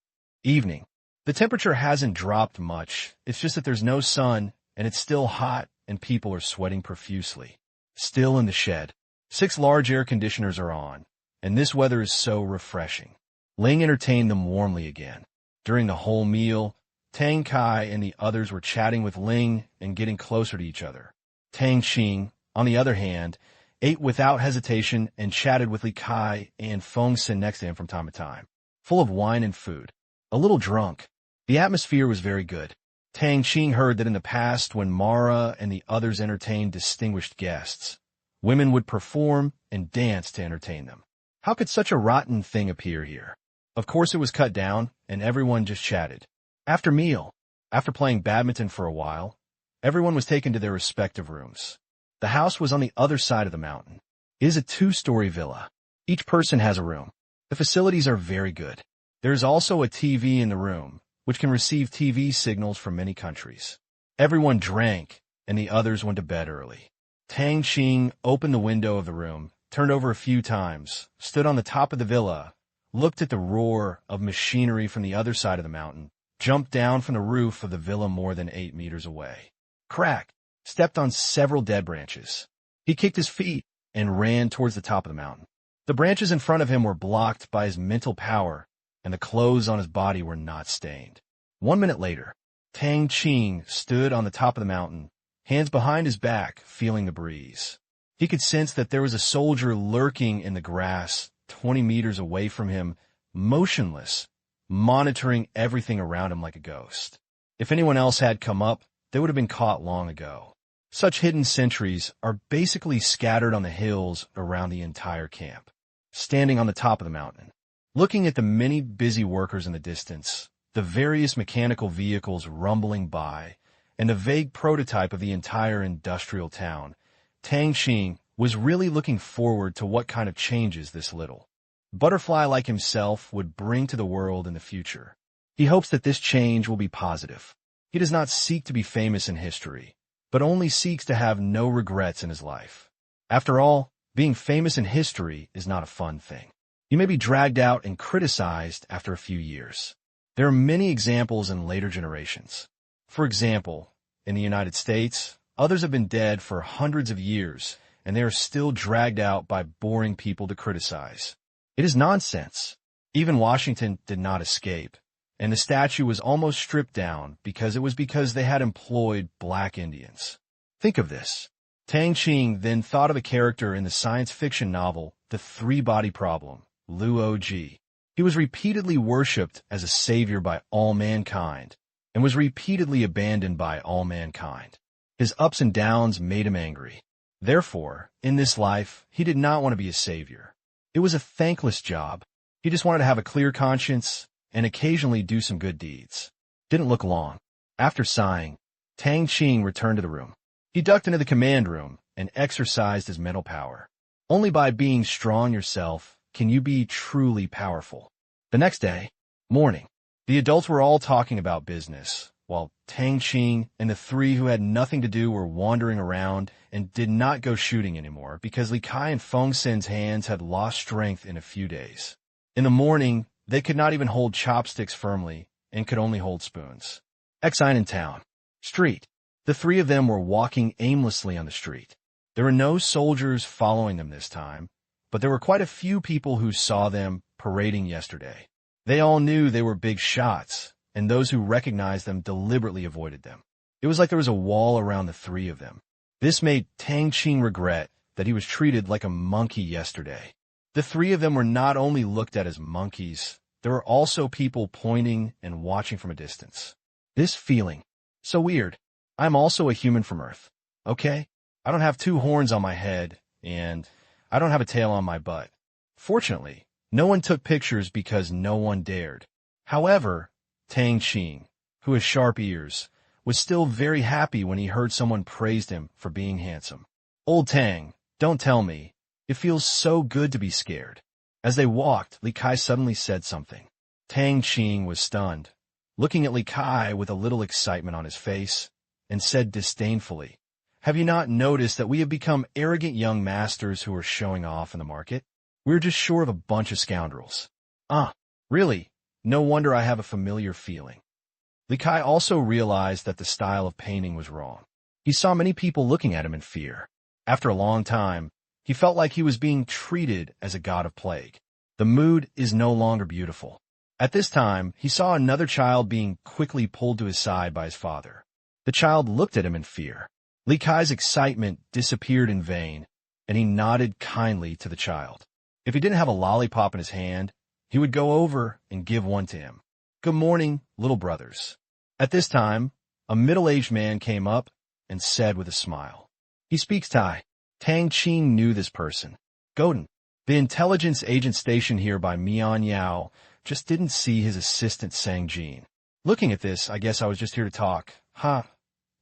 Evening. The temperature hasn't dropped much. It's just that there's no sun, and it's still hot, and people are sweating profusely. Still in the shed. 6 large air conditioners are on, and this weather is so refreshing. Ling entertained them warmly again. During the whole meal, Tang Kai and the others were chatting with Ling and getting closer to each other. Tang Qing, on the other hand, ate without hesitation and chatted with Li Kai and Feng Sin next to him from time to time. Full of wine and food. A little drunk. The atmosphere was very good. Tang Qing heard that in the past, when Mara and the others entertained distinguished guests, women would perform and dance to entertain them. How could such a rotten thing appear here? Of course it was cut down, and everyone just chatted. After meal, after playing badminton for a while, everyone was taken to their respective rooms. The house was on the other side of the mountain. It is a 2-story villa. Each person has a room. The facilities are very good. There is also a TV in the room, which can receive TV signals from many countries. Everyone drank, and the others went to bed early. Tang Qing opened the window of the room, turned over a few times, stood on the top of the villa, looked at the roar of machinery from the other side of the mountain, jumped down from the roof of the villa more than 8 meters away. Crack! Stepped on several dead branches. He kicked his feet and ran towards the top of the mountain. The branches in front of him were blocked by his mental power, and the clothes on his body were not stained. 1 minute later, Tang Qing stood on the top of the mountain, hands behind his back, feeling the breeze. He could sense that there was a soldier lurking in the grass 20 meters away from him, motionless, monitoring everything around him like a ghost. If anyone else had come up, they would have been caught long ago. Such hidden sentries are basically scattered on the hills around the entire camp. Standing on the top of the mountain, looking at the many busy workers in the distance, the various mechanical vehicles rumbling by, and a vague prototype of the entire industrial town, Tang Qing was really looking forward to what kind of changes this little butterfly like himself would bring to the world in the future. He hopes that this change will be positive. He does not seek to be famous in history, but only seeks to have no regrets in his life. After all, being famous in history is not a fun thing. You may be dragged out and criticized after a few years. There are many examples in later generations. For example, in the United States, others have been dead for hundreds of years, and they are still dragged out by boring people to criticize. It is nonsense. Even Washington did not escape, and the statue was almost stripped down because they had employed black Indians. Think of this. Tang Qing then thought of a character in the science fiction novel The Three-Body Problem, Luo Ji. He was repeatedly worshipped as a savior by all mankind, and was repeatedly abandoned by all mankind. His ups and downs made him angry. Therefore, in this life, he did not want to be a savior. It was a thankless job. He just wanted to have a clear conscience and occasionally do some good deeds. Didn't look long. After sighing, Tang Qing returned to the room. He ducked into the command room and exercised his mental power. Only by being strong yourself can you be truly powerful. The next day, morning, the adults were all talking about business, while Tang Qing and the three who had nothing to do were wandering around and did not go shooting anymore because Li Kai and Feng Sin's hands had lost strength in a few days. In the morning, they could not even hold chopsticks firmly and could only hold spoons. Exine in town. Street. The three of them were walking aimlessly on the street. There were no soldiers following them this time, but there were quite a few people who saw them parading yesterday. They all knew they were big shots, and those who recognized them deliberately avoided them. It was like there was a wall around the three of them. This made Tang Qing regret that he was treated like a monkey yesterday. The three of them were not only looked at as monkeys, there were also people pointing and watching from a distance. This feeling, so weird. I'm also a human from Earth, okay? I don't have two horns on my head, and I don't have a tail on my butt. Fortunately, no one took pictures because no one dared. However, Tang Qing, who has sharp ears, was still very happy when he heard someone praised him for being handsome. Old Tang, don't tell me. It feels so good to be scared. As they walked, Li Kai suddenly said something. Tang Qing was stunned, looking at Li Kai with a little excitement on his face, and said disdainfully, "Have you not noticed that we have become arrogant young masters who are showing off in the market? We're just short of a bunch of scoundrels." Really? No wonder I have a familiar feeling. Li Kai also realized that the style of painting was wrong. He saw many people looking at him in fear. After a long time, he felt like he was being treated as a god of plague. The mood is no longer beautiful. At this time, he saw another child being quickly pulled to his side by his father. The child looked at him in fear. Li Kai's excitement disappeared in vain, and he nodded kindly to the child. If he didn't have a lollipop in his hand, he would go over and give one to him. "Good morning, little brothers." At this time, a middle-aged man came up and said with a smile, "He speaks Thai." Tang Qing knew this person. Godin, the intelligence agent stationed here by Mian Yao, just didn't see his assistant Sang Jin. Looking at this, I guess I was just here to talk.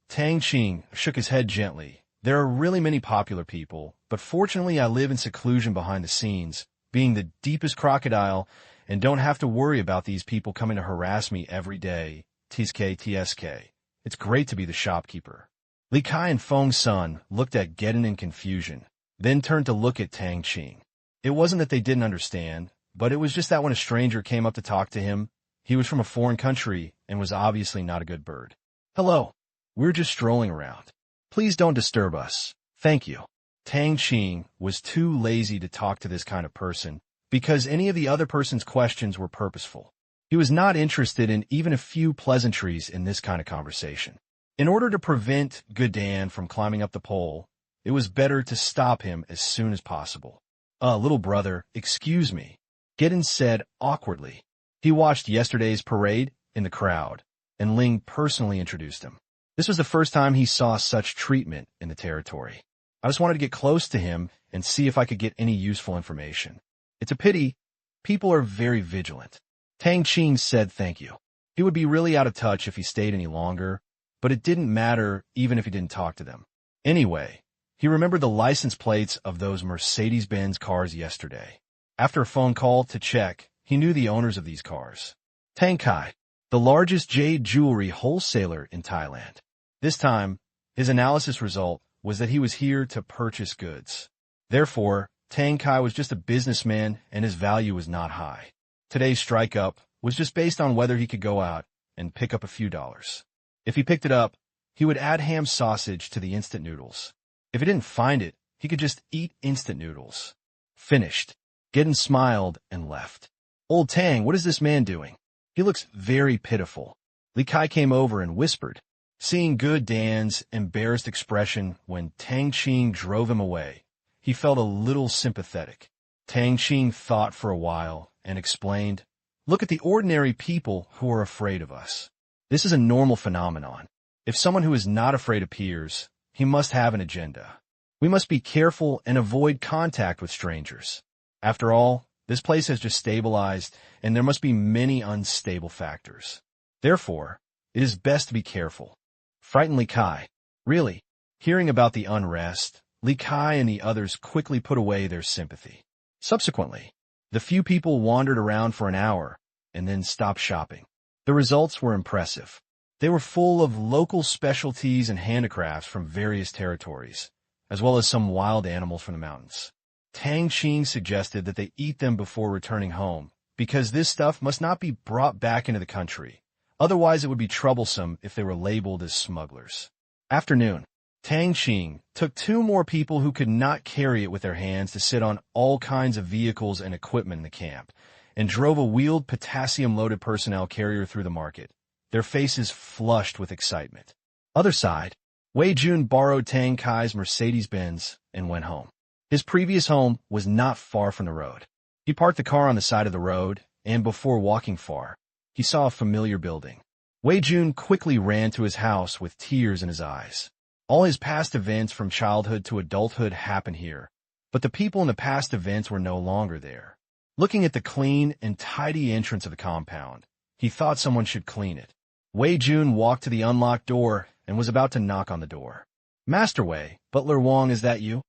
Tang Qing shook his head gently. There are really many popular people, but fortunately I live in seclusion behind the scenes, being the deepest crocodile, and don't have to worry about these people coming to harass me every day. TSK. It's great to be the shopkeeper. Li Kai and Feng Sun looked at Gedin in confusion, then turned to look at Tang Qing. It wasn't that they didn't understand, but it was just that when a stranger came up to talk to him, he was from a foreign country and was obviously not a good bird. "Hello. We're just strolling around. Please don't disturb us. Thank you." Tang Qing was too lazy to talk to this kind of person because any of the other person's questions were purposeful. He was not interested in even a few pleasantries in this kind of conversation. In order to prevent Godin from climbing up the pole, it was better to stop him as soon as possible. Little brother, excuse me," Gedin said awkwardly. He watched yesterday's parade in the crowd, and Ling personally introduced him. This was the first time he saw such treatment in the territory. I just wanted to get close to him and see if I could get any useful information. It's a pity. People are very vigilant. Tang Qing said thank you. He would be really out of touch if he stayed any longer, but it didn't matter even if he didn't talk to them. Anyway, he remembered the license plates of those Mercedes-Benz cars yesterday. After a phone call to check, he knew the owners of these cars. Tang Qing, the largest jade jewelry wholesaler in Thailand. This time, his analysis result was that he was here to purchase goods. Therefore, Tang Qing was just a businessman and his value was not high. Today's strike-up was just based on whether he could go out and pick up a few dollars. If he picked it up, he would add ham sausage to the instant noodles. If he didn't find it, he could just eat instant noodles. Finished. Gedden smiled and left. Old Tang, what is this man doing? He looks very pitiful. Li Kai came over and whispered. Seeing Good Dan's embarrassed expression when Tang Qing drove him away, he felt a little sympathetic. Tang Qing thought for a while and explained, Look at the ordinary people who are afraid of us. This is a normal phenomenon. If someone who is not afraid appears, he must have an agenda. We must be careful and avoid contact with strangers. After all, this place has just stabilized, and there must be many unstable factors. Therefore, it is best to be careful. Frightened Li Kai. Really, hearing about the unrest, Li Kai and the others quickly put away their sympathy. Subsequently, the few people wandered around for an hour and then stopped shopping. The results were impressive. They were full of local specialties and handicrafts from various territories, as well as some wild animals from the mountains. Tang Qing suggested that they eat them before returning home, because this stuff must not be brought back into the country. Otherwise, it would be troublesome if they were labeled as smugglers. Afternoon, Tang Qing took 2 more people who could not carry it with their hands to sit on all kinds of vehicles and equipment in the camp, and drove a wheeled potassium-loaded personnel carrier through the market, their faces flushed with excitement. Other side, Wei Jun borrowed Tang Kai's Mercedes-Benz and went home. His previous home was not far from the road. He parked the car on the side of the road, and before walking far, he saw a familiar building. Wei Jun quickly ran to his house with tears in his eyes. All his past events from childhood to adulthood happened here, but the people in the past events were no longer there. Looking at the clean and tidy entrance of the compound, he thought someone should clean it. Wei Jun walked to the unlocked door and was about to knock on the door. Master Wei, Butler Wong, is that you?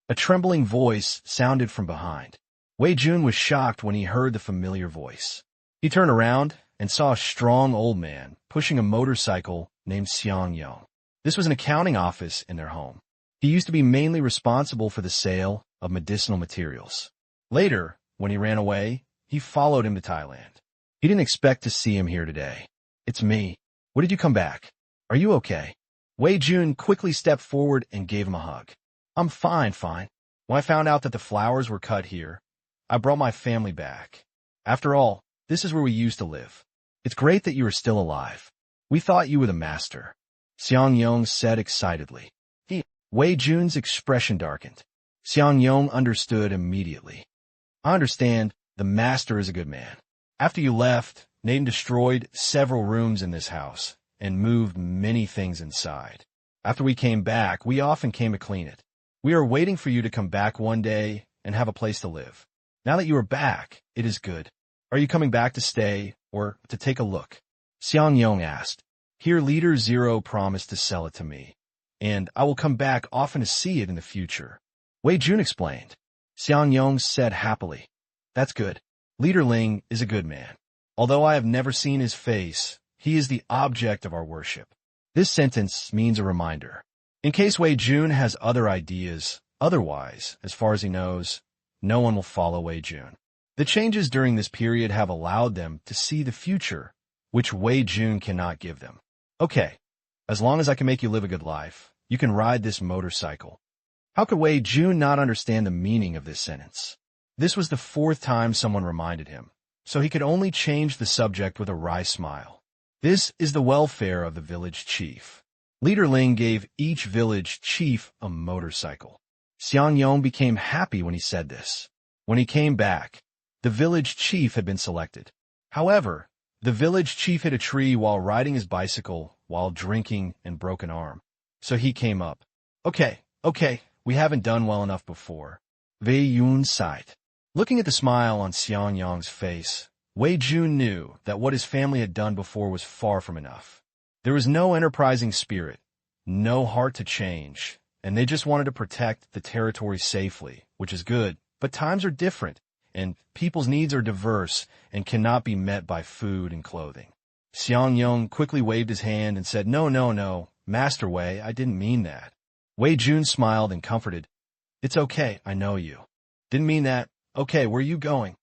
A trembling voice sounded from behind. Wei Jun was shocked when he heard the familiar voice. He turned around and saw a strong old man pushing a motorcycle named Xiang Yong. This was an accounting office in their home. He used to be mainly responsible for the sale of medicinal materials. Later, when he ran away, he followed him to Thailand. He didn't expect to see him here today. It's me. When did you come back? Are you okay? Wei Jun quickly stepped forward and gave him a hug. I'm fine. When I found out that the flowers were cut here, I brought my family back. After all, this is where we used to live. It's great that you are still alive. We thought you were the master. Xiang Yong said excitedly. Wei Jun's expression darkened. Xiang Yong understood immediately. I understand. The master is a good man. After you left, Nathan destroyed several rooms in this house and moved many things inside. After we came back, we often came to clean it. We are waiting for you to come back one day and have a place to live. Now that you are back, it is good. Are you coming back to stay or to take a look? Xiang Yong asked. Here, Leader Zero promised to sell it to me, and I will come back often to see it in the future. Wei Jun explained. Xiang Yong said happily. That's good. Leader Ling is a good man. Although I have never seen his face, he is the object of our worship. This sentence means a reminder. In case Wei Jun has other ideas, otherwise, as far as he knows, no one will follow Wei Jun. The changes during this period have allowed them to see the future, which Wei Jun cannot give them. Okay, as long as I can make you live a good life, you can ride this motorcycle. How could Wei Jun not understand the meaning of this sentence? This was the 4th time someone reminded him, so he could only change the subject with a wry smile. This is the welfare of the village chief. Leader Ling gave each village chief a motorcycle. Xiang Yong became happy when he said this. When he came back, the village chief had been selected. However, the village chief hit a tree while riding his bicycle while drinking and broke an arm. So he came up. Okay, we haven't done well enough before. Wei Yun sighed. Looking at the smile on Xiang Yong's face, Wei Jun knew that what his family had done before was far from enough. There was no enterprising spirit, no heart to change, and they just wanted to protect the territory safely, which is good. But times are different, and people's needs are diverse and cannot be met by food and clothing. Xiang Yong quickly waved his hand and said, "No, no, no, Master Wei, I didn't mean that." Wei Jun smiled and comforted, "It's okay, I know you. Didn't mean that. Okay, where are you going?"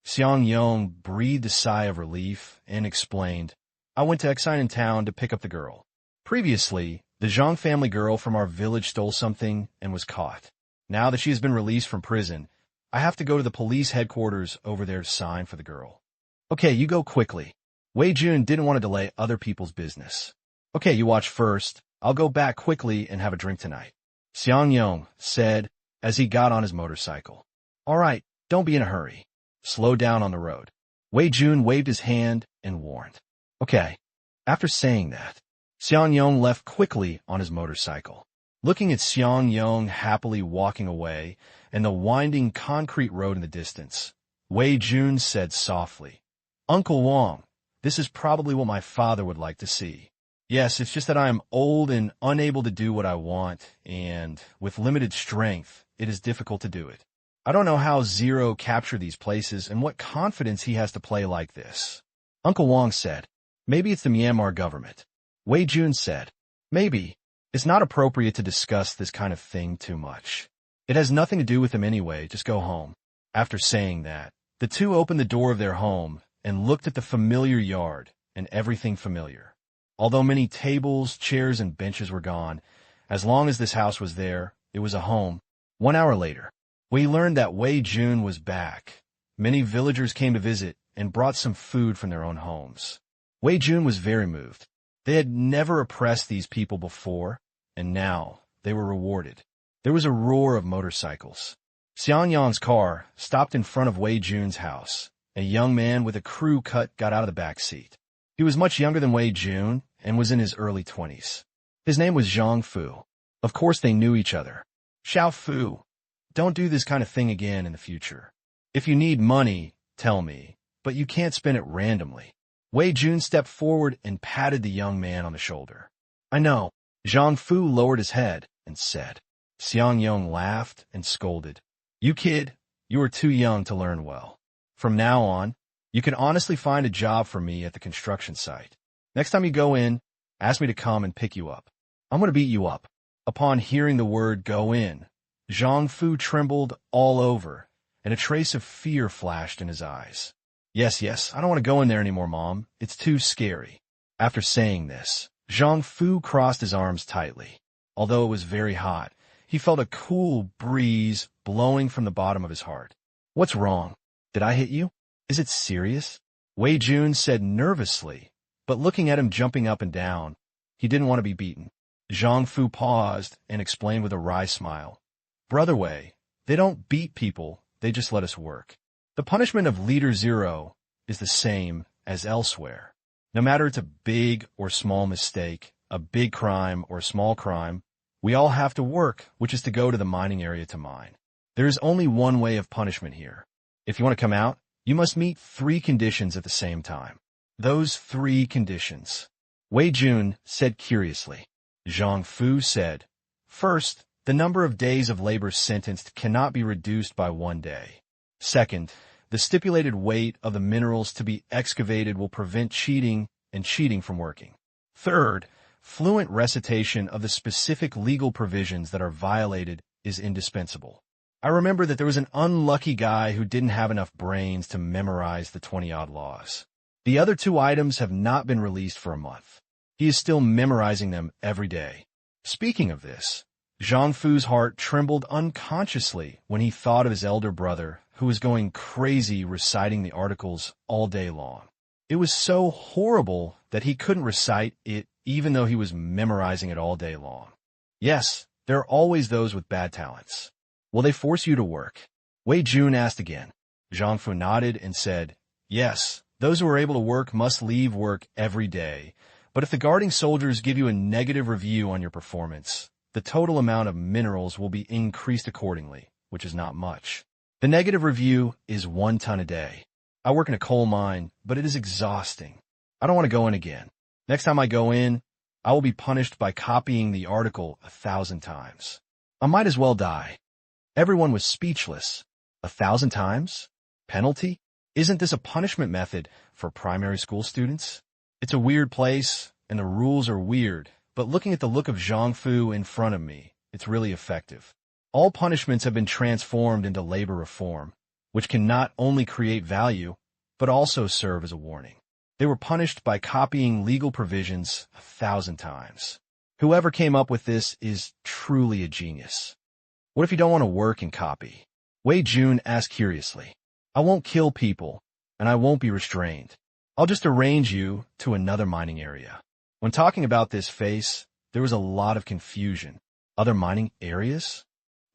Xiang Yong breathed a sigh of relief and explained, "I went to Exine town to pick up the girl. Previously, the Zhang family girl from our village stole something and was caught. Now that she has been released from prison, I have to go to the police headquarters over there to sign for the girl." "Okay, you go quickly." Wei Jun didn't want to delay other people's business. "Okay, you watch first. I'll go back quickly and have a drink tonight," Xiang Yong said as he got on his motorcycle. "All right, don't be in a hurry. Slow down on the road." Wei Jun waved his hand and warned, "Okay." After saying that, Xiang Yong left quickly on his motorcycle. Looking at Xiang Yong happily walking away and the winding concrete road in the distance, Wei Jun said softly, "Uncle Wang, this is probably what my father would like to see. Yes, it's just that I am old and unable to do what I want, and with limited strength, it is difficult to do it. I don't know how Zero captured these places and what confidence he has to play like this." Uncle Wang said, "Maybe it's the Myanmar government." Wei Jun said, "Maybe. It's not appropriate to discuss this kind of thing too much. It has nothing to do with them anyway, just go home." After saying that, the two opened the door of their home and looked at the familiar yard and everything familiar. Although many tables, chairs, and benches were gone, as long as this house was there, it was a home. 1 hour later, we learned that Wei Jun was back. Many villagers came to visit and brought some food from their own homes. Wei Jun was very moved. They had never oppressed these people before, and now they were rewarded. There was a roar of motorcycles. Xiang Yong's car stopped in front of Wei Jun's house. A young man with a crew cut got out of the back seat. He was much younger than Wei Jun and was in his early 20s. His name was Zhang Fu. Of course they knew each other. "Xiao Fu, don't do this kind of thing again in the future. If you need money, tell me, but you can't spend it randomly." Wei Jun stepped forward and patted the young man on the shoulder. "I know." Zhang Fu lowered his head and said. Xiang Yong laughed and scolded, "You kid, you are too young to learn well. From now on, you can honestly find a job for me at the construction site. Next time you go in, ask me to come and pick you up. I'm going to beat you up." Upon hearing the word "go in," Zhang Fu trembled all over, and a trace of fear flashed in his eyes. Yes, I don't want to go in there anymore, Mom. It's too scary." After saying this, Zhang Fu crossed his arms tightly. Although it was very hot, he felt a cool breeze blowing from the bottom of his heart. "What's wrong? Did I hit you? Is it serious?" Wei Jun said nervously, but looking at him jumping up and down, he didn't want to be beaten. Zhang Fu paused and explained with a wry smile, "Brother Wei, they don't beat people, they just let us work. The punishment of Leader Zero is the same as elsewhere. No matter it's a big or small mistake, a big crime or a small crime, we all have to work, which is to go to the mining area to mine. There is only one way of punishment here. If you want to come out, you must meet 3 conditions at the same time." "Those 3 conditions?" Wei Jun said curiously. Zhang Fu said, "First, the number of days of labor sentenced cannot be reduced by 1 day. Second, the stipulated weight of the minerals to be excavated will prevent cheating and cheating from working. Third, fluent recitation of the specific legal provisions that are violated is indispensable. I remember that there was an unlucky guy who didn't have enough brains to memorize the 20-odd laws. The other 2 items have not been released for a month. He is still memorizing them every day." Speaking of this, Zhang Fu's heart trembled unconsciously when he thought of his elder brother, who was going crazy reciting the articles all day long. It was so horrible that he couldn't recite it even though he was memorizing it all day long. Yes, there are always those with bad talents. "Will they force you to work?" Wei Jun asked again. Zhang Fu nodded and said, "Yes, those who are able to work must leave work every day, but if the guarding soldiers give you a negative review on your performance, the total amount of minerals will be increased accordingly, which is not much. The negative review is 1 ton a day. I work in a coal mine, but it is exhausting. I don't want to go in again." Next time I go in, I will be punished by copying the article 1,000 times. I might as well die. Everyone was speechless. 1,000 times? Penalty? Isn't this a punishment method for primary school students? It's a weird place, and the rules are weird, but looking at the look of Zhang Fu in front of me, it's really effective. All punishments have been transformed into labor reform, which can not only create value, but also serve as a warning. They were punished by copying legal provisions 1,000 times. Whoever came up with this is truly a genius. What if you don't want to work and copy? Wei Jun asked curiously. I won't kill people, and I won't be restrained. I'll just arrange you to another mining area. When talking about this face, there was a lot of confusion. Other mining areas?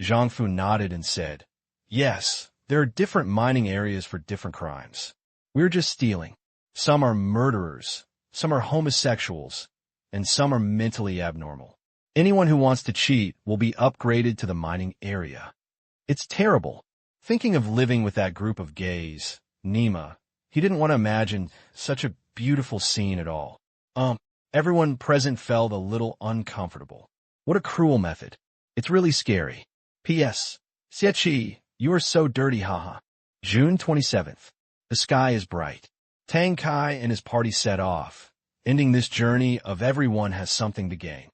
Zhang Fu nodded and said, yes, there are different mining areas for different crimes. We're just stealing. Some are murderers, some are homosexuals, and some are mentally abnormal. Anyone who wants to cheat will be upgraded to the mining area. It's terrible. Thinking of living with that group of gays, Nima, he didn't want to imagine such a beautiful scene at all. Everyone present felt a little uncomfortable. What a cruel method. It's really scary. P.S. Xie, you are so dirty, haha. June 27th. The sky is bright. Tang Qing and his party set off, ending this journey of everyone has something to gain.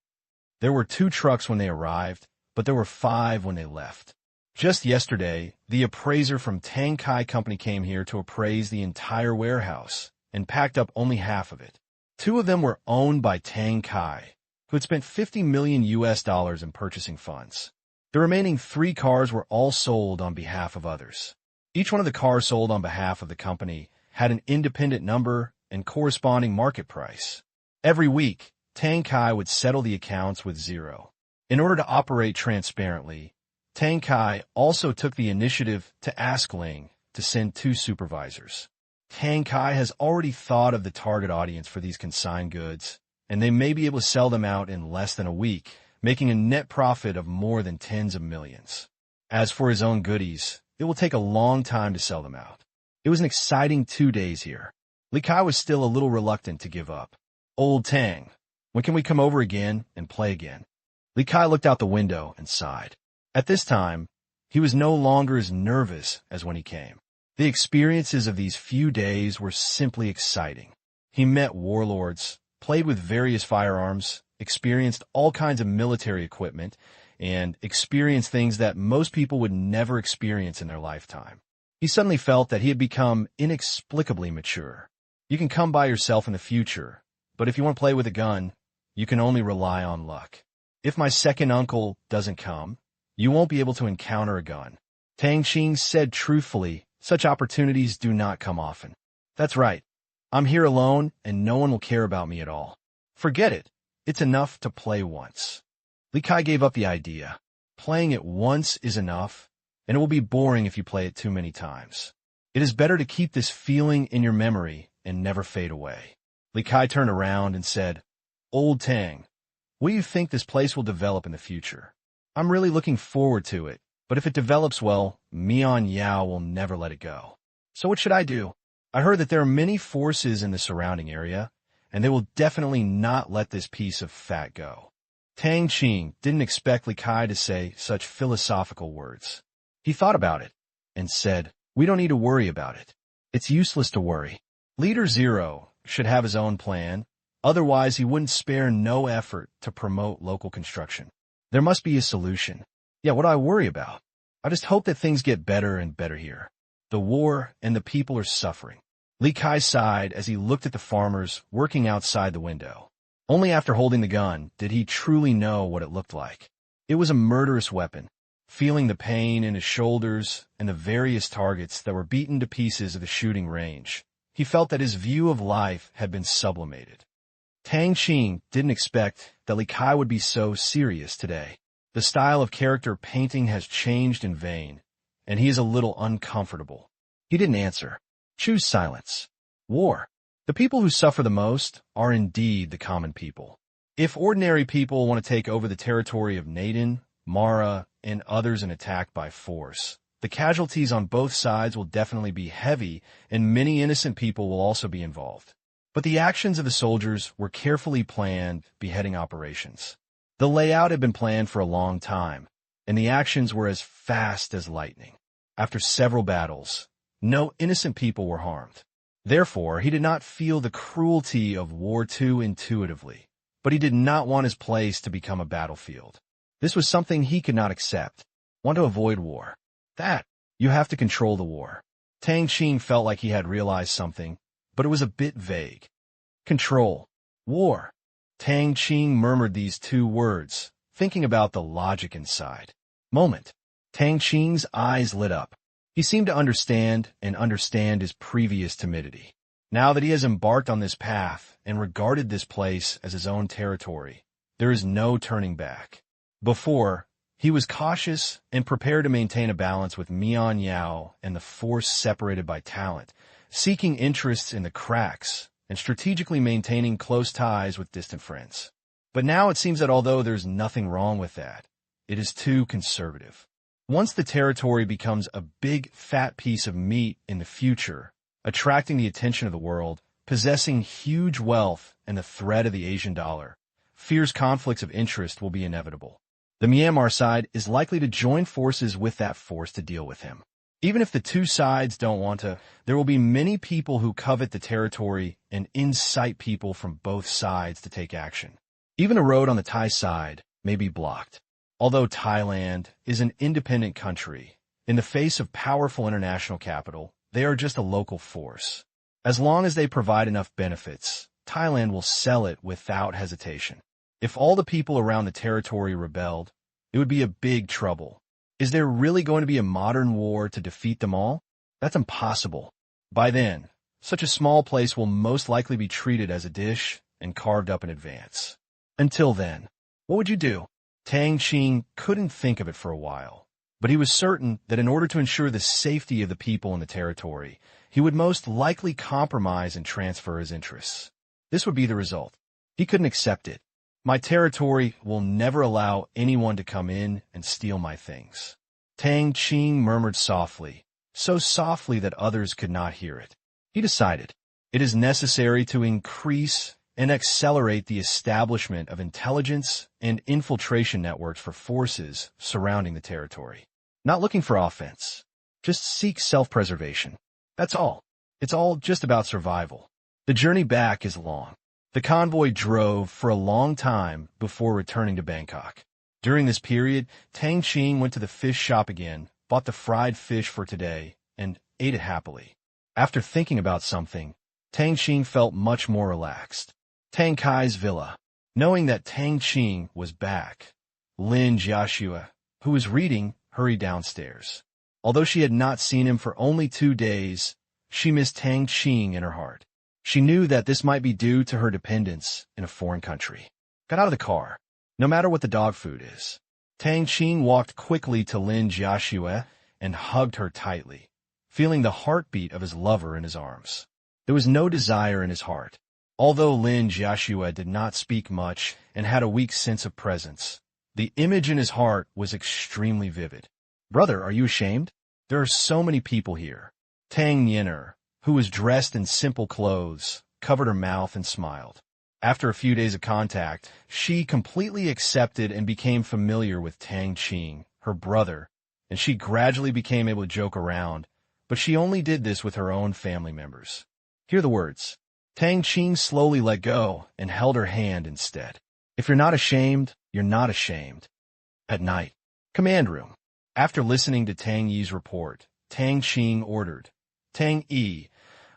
There were 2 trucks when they arrived, but there were 5 when they left. Just yesterday, the appraiser from Tang Qing Company came here to appraise the entire warehouse and packed up only half of it. 2 of them were owned by Tang Qing, who had spent $50 million in purchasing funds. The remaining 3 cars were all sold on behalf of others. Each one of the cars sold on behalf of the company had an independent number and corresponding market price. Every week, Tang Qing would settle the accounts with 0. In order to operate transparently, Tang Qing also took the initiative to ask Ling to send 2 supervisors. Tang Qing has already thought of the target audience for these consigned goods, and they may be able to sell them out in less than a week, making a net profit of more than tens of millions. As for his own goodies, it will take a long time to sell them out. It was an exciting 2 days here. Li Kai was still a little reluctant to give up. Old Tang, when can we come over again and play again? Li Kai looked out the window and sighed. At this time, he was no longer as nervous as when he came. The experiences of these few days were simply exciting. He met warlords, played with various firearms, experienced all kinds of military equipment, and experienced things that most people would never experience in their lifetime. He suddenly felt that he had become inexplicably mature. You can come by yourself in the future, but if you want to play with a gun, you can only rely on luck. If my second uncle doesn't come, you won't be able to encounter a gun. Tang Qing said truthfully, such opportunities do not come often. That's right. I'm here alone, and no one will care about me at all. Forget it. It's enough to play once. Li Kai gave up the idea. Playing it once is enough, and it will be boring if you play it too many times. It is better to keep this feeling in your memory and never fade away. Li Kai turned around and said, Old Tang, what do you think this place will develop in the future? I'm really looking forward to it, but if it develops well, Mian Yao will never let it go. So what should I do? I heard that there are many forces in the surrounding area, and they will definitely not let this piece of fat go. Tang Qing didn't expect Li Kai to say such philosophical words. He thought about it and said, we don't need to worry about it. It's useless to worry. Leader Zero should have his own plan, otherwise he wouldn't spare no effort to promote local construction. There must be a solution. Yeah, what do I worry about? I just hope that things get better and better here. The war and the people are suffering. Li Kai sighed as he looked at the farmers working outside the window. Only after holding the gun did he truly know what it looked like. It was a murderous weapon. Feeling the pain in his shoulders and the various targets that were beaten to pieces at the shooting range, he felt that his view of life had been sublimated. Tang Qing didn't expect that Li Kai would be so serious today. The style of character painting has changed in vain, and he is a little uncomfortable. He didn't answer. Choose silence. War. The people who suffer the most are indeed the common people. If ordinary people want to take over the territory of Naden, Mara, and others and attack by force, the casualties on both sides will definitely be heavy, and many innocent people will also be involved. But the actions of the soldiers were carefully planned beheading operations. The layout had been planned for a long time, and the actions were as fast as lightning. After several battles, no innocent people were harmed. Therefore, he did not feel the cruelty of war too intuitively, but he did not want his place to become a battlefield. This was something he could not accept. Want to avoid war. You have to control the war. Tang Qing felt like he had realized something, but it was a bit vague. Control. War. Tang Qing murmured these two words, thinking about the logic inside. Tang Qing's eyes lit up. He seemed to understand his previous timidity. Now that he has embarked on this path and regarded this place as his own territory, there is no turning back. Before, he was cautious and prepared to maintain a balance with Mian Yao and the force separated by talent, seeking interests in the cracks and strategically maintaining close ties with distant friends. But now it seems that although there's nothing wrong with that, it is too conservative. Once the territory becomes a big, fat piece of meat in the future, attracting the attention of the world, possessing huge wealth and the threat of the Asian dollar, fierce conflicts of interest will be inevitable. The Myanmar side is likely to join forces with that force to deal with him. Even if the two sides don't want to, there will be many people who covet the territory and incite people from both sides to take action. Even a road on the Thai side may be blocked. Although Thailand is an independent country, in the face of powerful international capital, they are just a local force. As long as they provide enough benefits, Thailand will sell it without hesitation. If all the people around the territory rebelled, it would be a big trouble. Is there really going to be a modern war to defeat them all? That's impossible. By then, such a small place will most likely be treated as a dish and carved up in advance. Until then, what would you do? Tang Qing couldn't think of it for a while, but he was certain that in order to ensure the safety of the people in the territory, he would most likely compromise and transfer his interests. This would be the result. He couldn't accept it. My territory will never allow anyone to come in and steal my things. Tang Qing murmured softly, so softly that others could not hear it. He decided, it is necessary to increase and accelerate the establishment of intelligence and infiltration networks for forces surrounding the territory. Not looking for offense. Just seek self-preservation. That's all. It's all just about survival. The journey back is long. The convoy drove for a long time before returning to Bangkok. During this period, Tang Qing went to the fish shop again, bought the fried fish for today, and ate it happily. After thinking about something, Tang Qing felt much more relaxed. Tang Kai's villa. Knowing that Tang Qing was back, Lin Jiaxue, who was reading, hurried downstairs. Although she had not seen him for only 2 days, she missed Tang Qing in her heart. She knew that this might be due to her dependence in a foreign country. Got out of the car, no matter what the dog food is. Tang Qing walked quickly to Lin Jiaxue and hugged her tightly, feeling the heartbeat of his lover in his arms. There was no desire in his heart. Although Lin Jiaxue did not speak much and had a weak sense of presence, the image in his heart was extremely vivid. Brother, are you ashamed? There are so many people here. Tang Yen'er, who was dressed in simple clothes, covered her mouth and smiled. After a few days of contact, she completely accepted and became familiar with Tang Qing, her brother, and she gradually became able to joke around, but she only did this with her own family members. Hear the words. Tang Qing slowly let go and held her hand instead. If you're not ashamed, you're not ashamed. At night. Command room. After listening to Tang Yi's report, Tang Qing ordered, Tang Yi,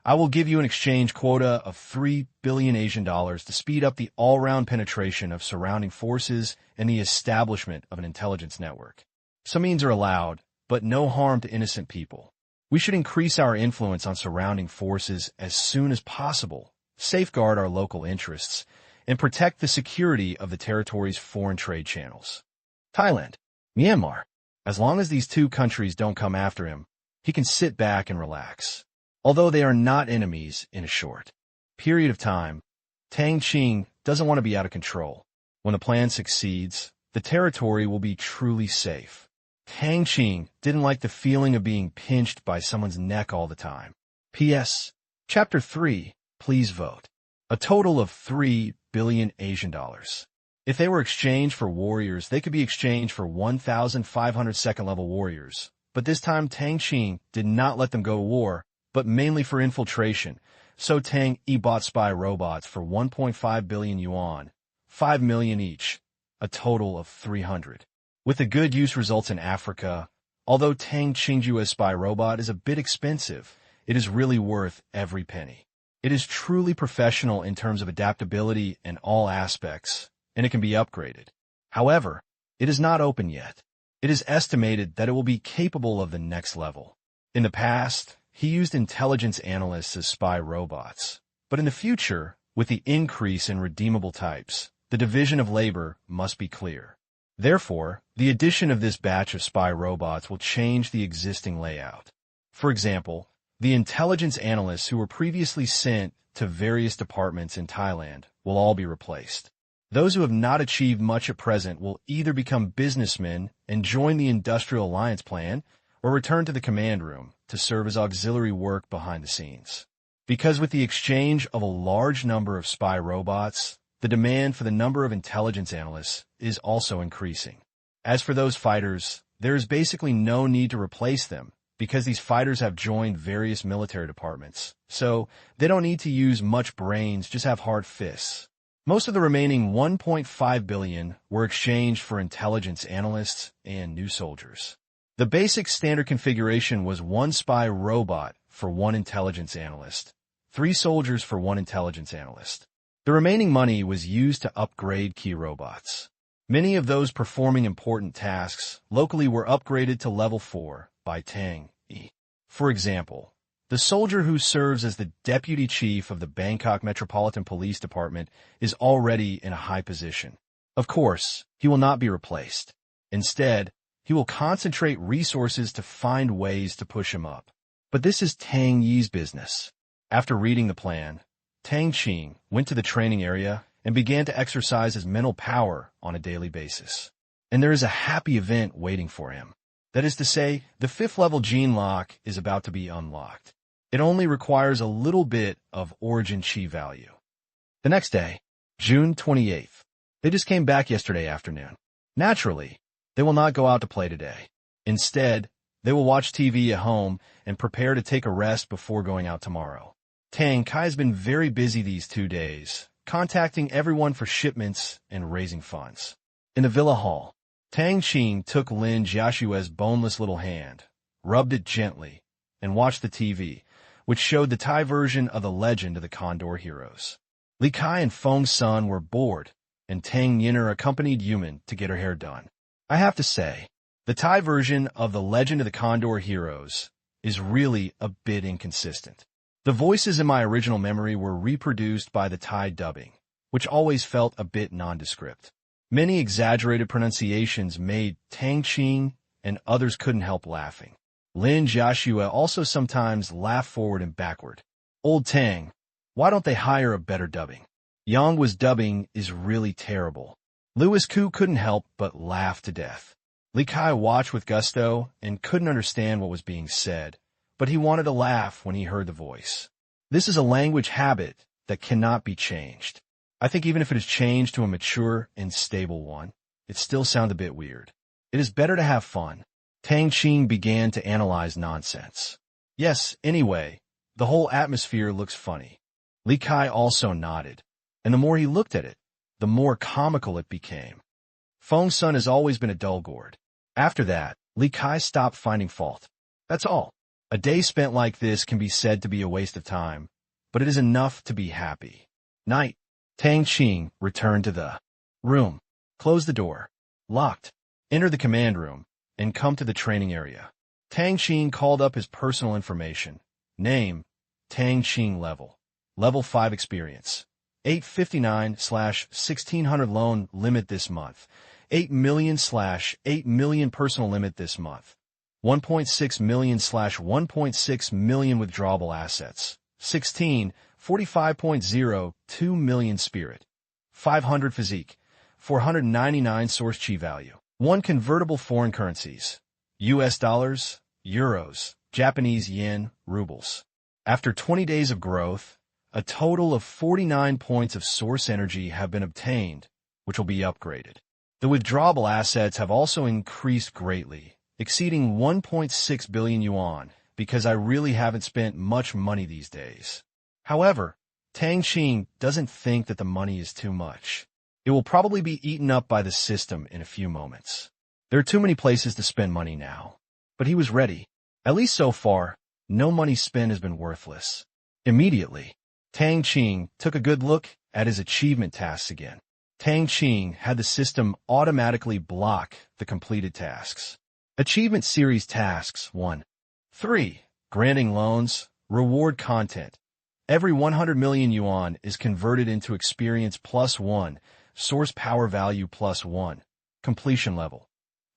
I will give you an exchange quota of 3 billion Asian dollars to speed up the all-round penetration of surrounding forces and the establishment of an intelligence network. Some means are allowed, but no harm to innocent people. We should increase our influence on surrounding forces as soon as possible, safeguard our local interests, and protect the security of the territory's foreign trade channels. Thailand, Myanmar. As long as these two countries don't come after him, he can sit back and relax. Although they are not enemies in a short period of time, Tang Qing doesn't want to be out of control. When the plan succeeds, the territory will be truly safe. Tang Qing didn't like the feeling of being pinched by someone's neck all the time. P.S. Chapter 3, please vote. a total of 3 billion Asian dollars. If they were exchanged for warriors, they could be exchanged for 1,500 second-level warriors. But this time, Tang Qing did not let them go to war, but mainly for infiltration. So Tang bought spy robots for 1.5 billion yuan, 5 million each, a total of 300. With the good use results in Africa, although Tang Qing's US spy robot is a bit expensive, it is really worth every penny. It is truly professional in terms of adaptability in all aspects, and it can be upgraded. However, it is not open yet. It is estimated that it will be capable of the next level. In the past, he used intelligence analysts as spy robots. But in the future, with the increase in redeemable types, the division of labor must be clear. Therefore, the addition of this batch of spy robots will change the existing layout. For example, the intelligence analysts who were previously sent to various departments in Thailand will all be replaced. Those who have not achieved much at present will either become businessmen and join the Industrial Alliance plan or return to the command room to serve as auxiliary work behind the scenes. Because with the exchange of a large number of spy robots, the demand for the number of intelligence analysts is also increasing. As for those fighters, there is basically no need to replace them because these fighters have joined various military departments, so they don't need to use much brains, just have hard fists. Most of the remaining 1.5 billion were exchanged for intelligence analysts and new soldiers. The basic standard configuration was 1 spy robot for 1 intelligence analyst, 3 soldiers for 1 intelligence analyst. The remaining money was used to upgrade key robots. Many of those performing important tasks locally were upgraded to level 4 by Tang. For example, the soldier who serves as the deputy chief of the Bangkok Metropolitan Police Department is already in a high position. Of course, he will not be replaced. Instead, he will concentrate resources to find ways to push him up. But this is Tang Yi's business. After reading the plan, Tang Qing went to the training area and began to exercise his mental power on a daily basis. And there is a happy event waiting for him. That is to say, the 5th level gene lock is about to be unlocked. It only requires a little bit of origin chi value. The next day, June 28th, they just came back yesterday afternoon. Naturally, they will not go out to play today. Instead, they will watch TV at home and prepare to take a rest before going out tomorrow. Tang Kai has been very busy these 2 days, contacting everyone for shipments and raising funds. In the villa hall, Tang Qing took Lin Jiashue's boneless little hand, rubbed it gently, and watched the TV, which showed the Thai version of the Legend of the Condor Heroes. Li Kai and Feng Sun were bored, and Tang Yinner accompanied Yuman to get her hair done. I have to say, the Thai version of the Legend of the Condor Heroes is really a bit inconsistent. The voices in my original memory were reproduced by the Thai dubbing, which always felt a bit nondescript. Many exaggerated pronunciations made Tang Qing and others couldn't help laughing. Lin Jiashua also sometimes laughed forward and backward. Old Tang, why don't they hire a better dubbing? Yang Wa's dubbing is really terrible. Louis Koo couldn't help but laugh to death. Li Kai watched with gusto and couldn't understand what was being said, but he wanted to laugh when he heard the voice. This is a language habit that cannot be changed. I think even if it is changed to a mature and stable one, it still sounds a bit weird. It is better to have fun. Tang Qing began to analyze nonsense. Yes, anyway, the whole atmosphere looks funny. Li Kai also nodded, and the more he looked at it, the more comical it became. Feng Sun has always been a dull gourd. After that, Li Kai stopped finding fault. That's all. A day spent like this can be said to be a waste of time, but it is enough to be happy. Night. Tang Qing returned to the room, closed the door, locked, entered the command room, and come to the training area. Tang Qing called up his personal information. Name, Tang Qing level. Level 5 experience. 859/1600 loan limit this month. 8 million/8 million personal limit this month. 1.6 million/1.6 million withdrawable assets. 16, 45.02 million spirit. 500 physique. 499 source chi value. 1 convertible foreign currencies. US dollars, euros, Japanese yen, rubles. After 20 days of growth, A total of 49 points of source energy have been obtained, which will be upgraded. The withdrawable assets have also increased greatly, exceeding 1.6 billion yuan, because I really haven't spent much money these days. However, Tang Qing doesn't think that the money is too much. It will probably be eaten up by the system in a few moments. There are too many places to spend money now. But he was ready. At least so far, no money spent has been worthless. Immediately, Tang Qing took a good look at his achievement tasks again. Tang Qing had the system automatically block the completed tasks. Achievement Series Tasks 1. 3. Granting loans, reward content. Every 100 million yuan is converted into experience +1, source power value +1. Completion level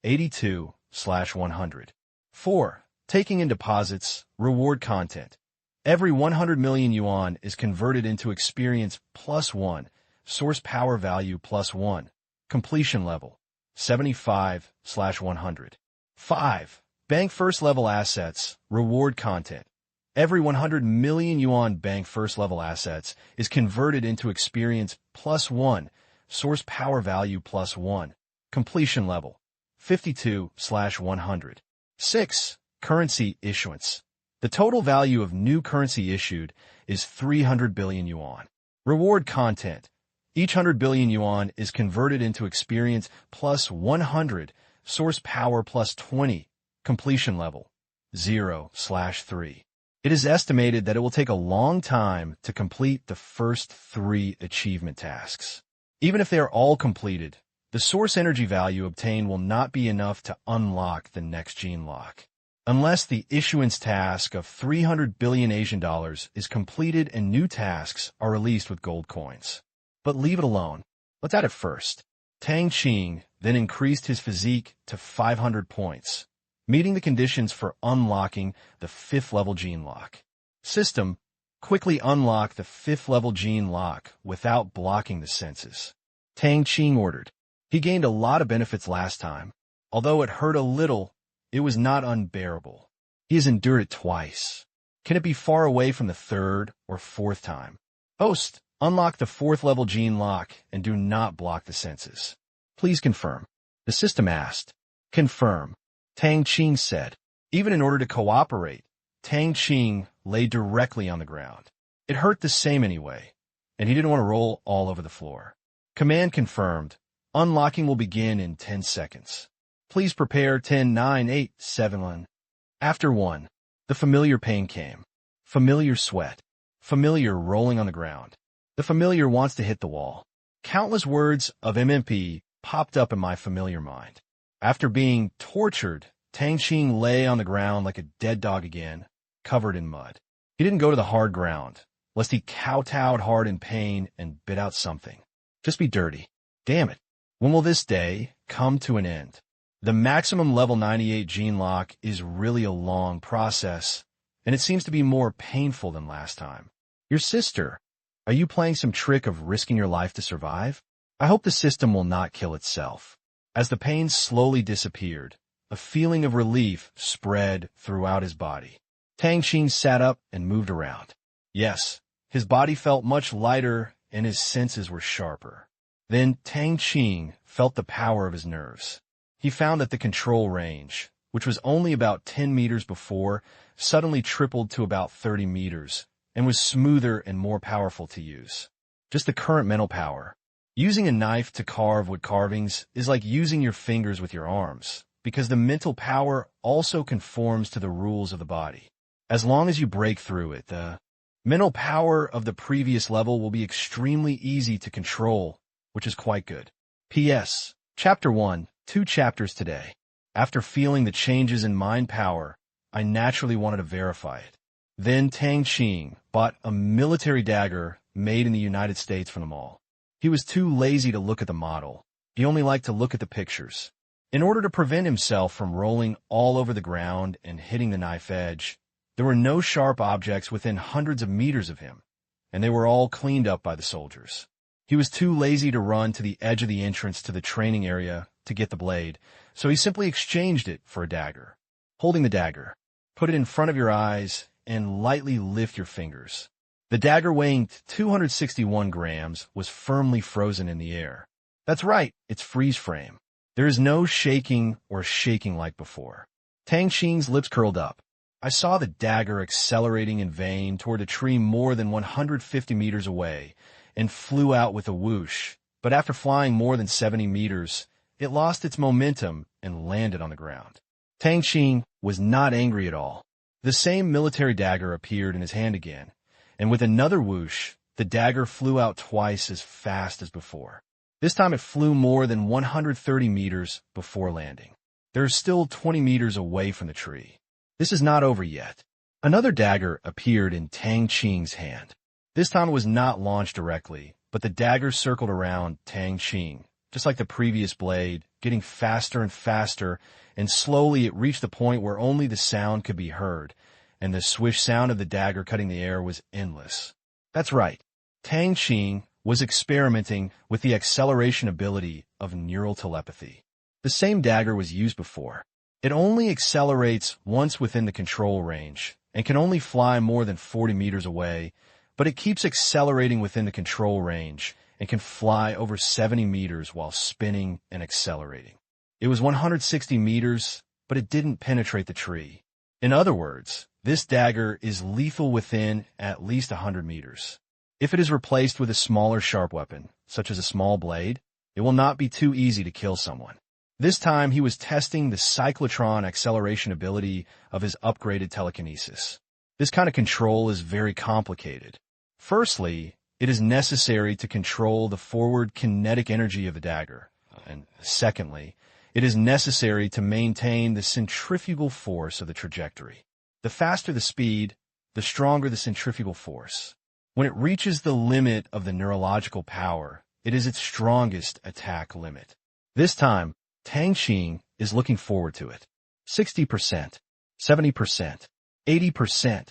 82/100. 4. Taking in deposits, reward content. Every 100 million yuan is converted into experience +1, source power value +1. Completion level 75/100. 5. Bank first level assets, reward content. Every 100 million yuan bank first level assets is converted into experience +1, source power value +1. Completion level 52/100. 6. Currency issuance. The total value of new currency issued is 300 billion yuan. Reward content. Each 100 billion yuan is converted into experience +100, source power +20. Completion level 0/3. It is estimated that it will take a long time to complete the first 3 achievement tasks. Even if they are all completed, the source energy value obtained will not be enough to unlock the next gene lock. Unless the issuance task of 300 billion Asian dollars is completed and new tasks are released with gold coins. But leave it alone. Let's add it first. Tang Qing then increased his physique to 500 points, meeting the conditions for unlocking the 5th level gene lock. System, quickly unlock the 5th level gene lock without blocking the senses. Tang Qing ordered. He gained a lot of benefits last time. Although it hurt a little, it was not unbearable. He has endured it twice. Can it be far away from the 3rd or 4th time? Host, unlock the 4th level gene lock and do not block the senses. Please confirm. The system asked. Confirm. Tang Qing said. Even in order to cooperate, Tang Qing lay directly on the ground. It hurt the same anyway, and he didn't want to roll all over the floor. Command confirmed. Unlocking will begin in 10 seconds. Please prepare 10, 9, 8, 7, 1. After 1, the familiar pain came. Familiar sweat. Familiar rolling on the ground. The familiar wants to hit the wall. Countless words of MMP popped up in my familiar mind. After being tortured, Tang Qing lay on the ground like a dead dog again, covered in mud. He didn't go to the hard ground, lest he kowtowed hard in pain and bit out something. Just be dirty. Damn it. When will this day come to an end? The maximum level 98 gene lock is really a long process, and it seems to be more painful than last time. Your sister, are you playing some trick of risking your life to survive? I hope the system will not kill itself. As the pain slowly disappeared, a feeling of relief spread throughout his body. Tang Qing sat up and moved around. Yes, his body felt much lighter and his senses were sharper. Then Tang Qing felt the power of his nerves. He found that the control range, which was only about 10 meters before, suddenly tripled to about 30 meters and was smoother and more powerful to use. Just the current mental power. Using a knife to carve wood carvings is like using your fingers with your arms, because the mental power also conforms to the rules of the body. As long as you break through it, the mental power of the previous level will be extremely easy to control, which is quite good. P.S. Chapter 1, 2 chapters today. After feeling the changes in mind power, I naturally wanted to verify it. Then Tang Qing bought a military dagger made in the United States from the mall. He was too lazy to look at the model. He only liked to look at the pictures. In order to prevent himself from rolling all over the ground and hitting the knife edge, there were no sharp objects within hundreds of meters of him, and they were all cleaned up by the soldiers. He was too lazy to run to the edge of the entrance to the training area to get the blade, so he simply exchanged it for a dagger. Holding the dagger, put it in front of your eyes and lightly lift your fingers. The dagger weighing 261 grams was firmly frozen in the air. That's right, it's freeze frame. There is no shaking or shaking like before. Tang Qing's lips curled up. I saw the dagger accelerating in vain toward a tree more than 150 meters away and flew out with a whoosh, but after flying more than 70 meters, it lost its momentum and landed on the ground. Tang Qing was not angry at all. The same military dagger appeared in his hand again, and with another whoosh, the dagger flew out twice as fast as before. This time it flew more than 130 meters before landing. There is still 20 meters away from the tree. This is not over yet. Another dagger appeared in Tang Qing's hand. This time it was not launched directly, but the dagger circled around Tang Qing, just like the previous blade, getting faster and faster, and slowly it reached the point where only the sound could be heard, and the swish sound of the dagger cutting the air was endless. That's right. Tang Qing was experimenting with the acceleration ability of neural telepathy. The same dagger was used before. It only accelerates once within the control range and can only fly more than 40 meters away, but it keeps accelerating within the control range and can fly over 70 meters while spinning and accelerating. It was 160 meters, but it didn't penetrate the tree. In other words, this dagger is lethal within at least 100 meters. If it is replaced with a smaller sharp weapon, such as a small blade, it will not be too easy to kill someone. This time he was testing the cyclotron acceleration ability of his upgraded telekinesis. This kind of control is very complicated. Firstly, it is necessary to control the forward kinetic energy of the dagger. And secondly, it is necessary to maintain the centrifugal force of the trajectory. The faster the speed, the stronger the centrifugal force. When it reaches the limit of the neurological power, it is its strongest attack limit. This time, Tang Qing is looking forward to it. 60%, 70%, 80%.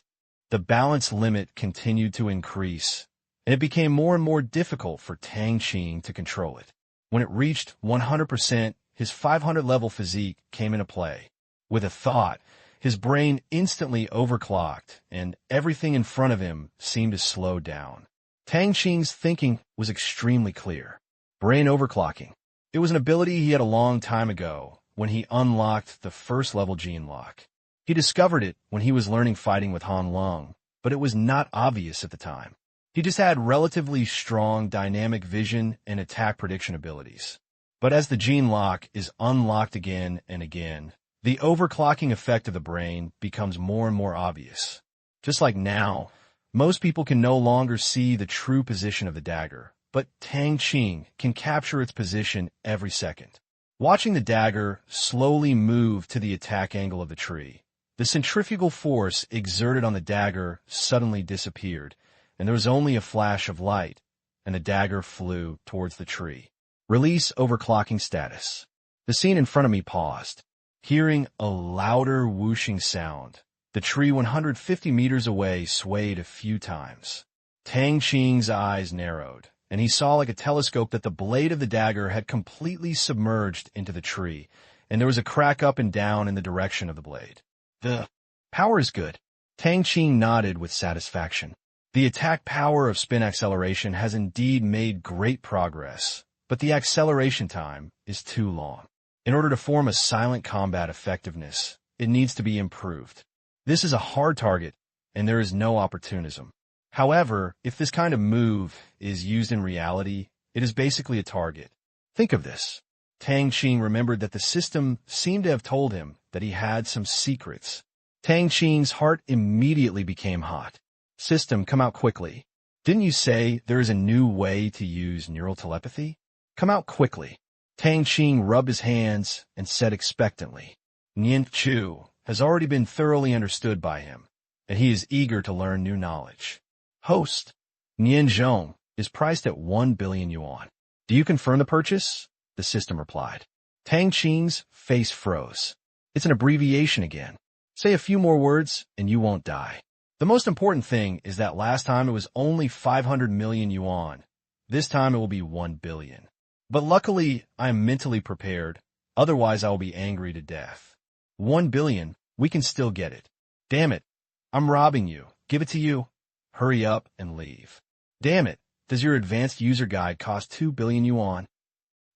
The balance limit continued to increase, and it became more and more difficult for Tang Qing to control it. When it reached 100%, his 500-level physique came into play. With a thought, his brain instantly overclocked, and everything in front of him seemed to slow down. Tang Qing's thinking was extremely clear. Brain overclocking. It was an ability he had a long time ago when he unlocked the first-level gene lock. He discovered it when he was learning fighting with Han Lung, but it was not obvious at the time. He just had relatively strong dynamic vision and attack prediction abilities. But as the gene lock is unlocked again and again, the overclocking effect of the brain becomes more and more obvious. Just like now, most people can no longer see the true position of the dagger, but Tang Qing can capture its position every second. Watching the dagger slowly move to the attack angle of the tree, the centrifugal force exerted on the dagger suddenly disappeared, and there was only a flash of light, and the dagger flew towards the tree. Release overclocking status. The scene in front of me paused. Hearing a louder whooshing sound, the tree 150 meters away swayed a few times. Tang Qing's eyes narrowed, and he saw like a telescope that the blade of the dagger had completely submerged into the tree, and there was a crack up and down in the direction of the blade. The power is good. Tang Qing nodded with satisfaction. The attack power of spin acceleration has indeed made great progress, but the acceleration time is too long. In order to form a silent combat effectiveness, it needs to be improved. This is a hard target, and there is no opportunism. However, if this kind of move is used in reality, it is basically a target. Think of this. Tang Qing remembered that the system seemed to have told him that he had some secrets. Tang Qing's heart immediately became hot. System, come out quickly. Didn't you say there is a new way to use neural telepathy? Come out quickly. Tang Qing rubbed his hands and said expectantly. Nian Chu has already been thoroughly understood by him, and he is eager to learn new knowledge. Host, Nian Zhong is priced at 1 billion yuan. Do you confirm the purchase? The system replied. Tang Qing's face froze. It's an abbreviation again. Say a few more words and you won't die. The most important thing is that last time it was only 500 million yuan. This time it will be 1 billion. But luckily, I am mentally prepared. Otherwise, I will be angry to death. 1 billion, we can still get it. Damn it. I'm robbing you. Give it to you. hurry up and leave. Damn it, does your advanced user guide cost 2 billion yuan?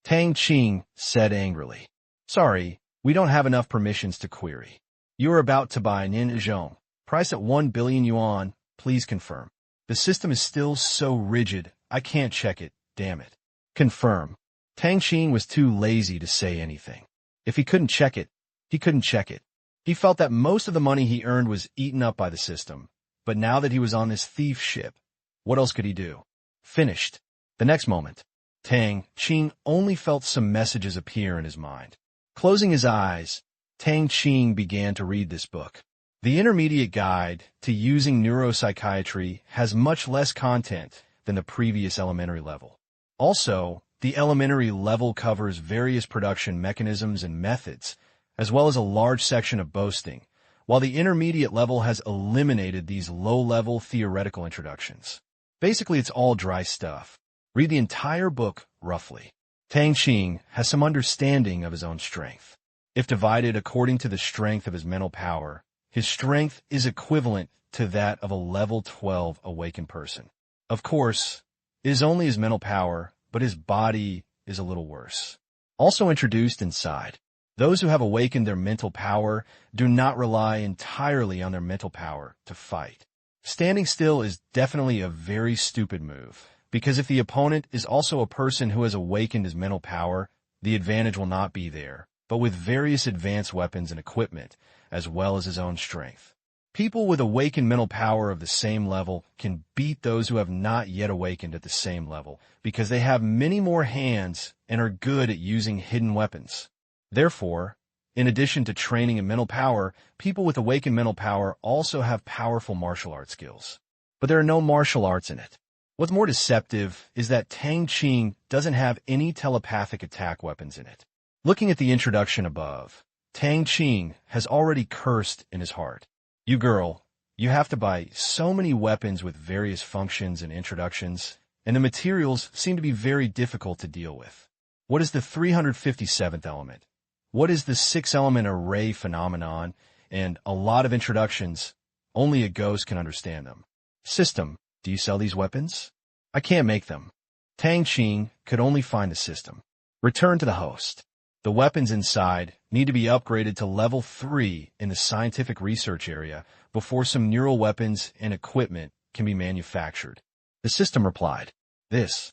Tang Qing said angrily. Sorry, we don't have enough permissions to query. You are about to buy an Zhong. Price at 1 billion yuan, please confirm. The system is still so rigid, I can't check it, damn it. Confirm. Tang Qing was too lazy to say anything. If he couldn't check it, he couldn't check it. He felt that most of the money he earned was eaten up by the system, but now that he was on this thief ship, what else could he do? Finished. The next moment, Tang Qing only felt some messages appear in his mind. Closing his eyes, Tang Qing began to read this book. The Intermediate Guide to Using Neuropsychiatry has much less content than the previous elementary level. Also, the elementary level covers various production mechanisms and methods, as well as a large section of boasting, while the intermediate level has eliminated these low-level theoretical introductions. Basically, it's all dry stuff. Read the entire book, roughly. Tang Qing has some understanding of his own strength. If divided according to the strength of his mental power, his strength is equivalent to that of a level 12 awakened person. Of course, it is only his mental power, but his body is a little worse. Also introduced inside, those who have awakened their mental power do not rely entirely on their mental power to fight. Standing still is definitely a very stupid move, because if the opponent is also a person who has awakened his mental power, the advantage will not be there, but with various advanced weapons and equipment, as well as his own strength. People with awakened mental power of the same level can beat those who have not yet awakened at the same level, because they have many more hands and are good at using hidden weapons. Therefore, in addition to training in mental power, people with awakened mental power also have powerful martial arts skills. But there are no martial arts in it. What's more deceptive is that Tang Qing doesn't have any telepathic attack weapons in it. Looking at the introduction above, Tang Qing has already cursed in his heart. You girl, you have to buy so many weapons with various functions and introductions, and the materials seem to be very difficult to deal with. What is the 357th element? What is the 6-element array phenomenon? And a lot of introductions, only a ghost can understand them. System, do you sell these weapons? I can't make them. Tang Qing could only find the system. Return to the host. The weapons inside need to be upgraded to level 3 in the scientific research area before some neural weapons and equipment can be manufactured. The system replied, This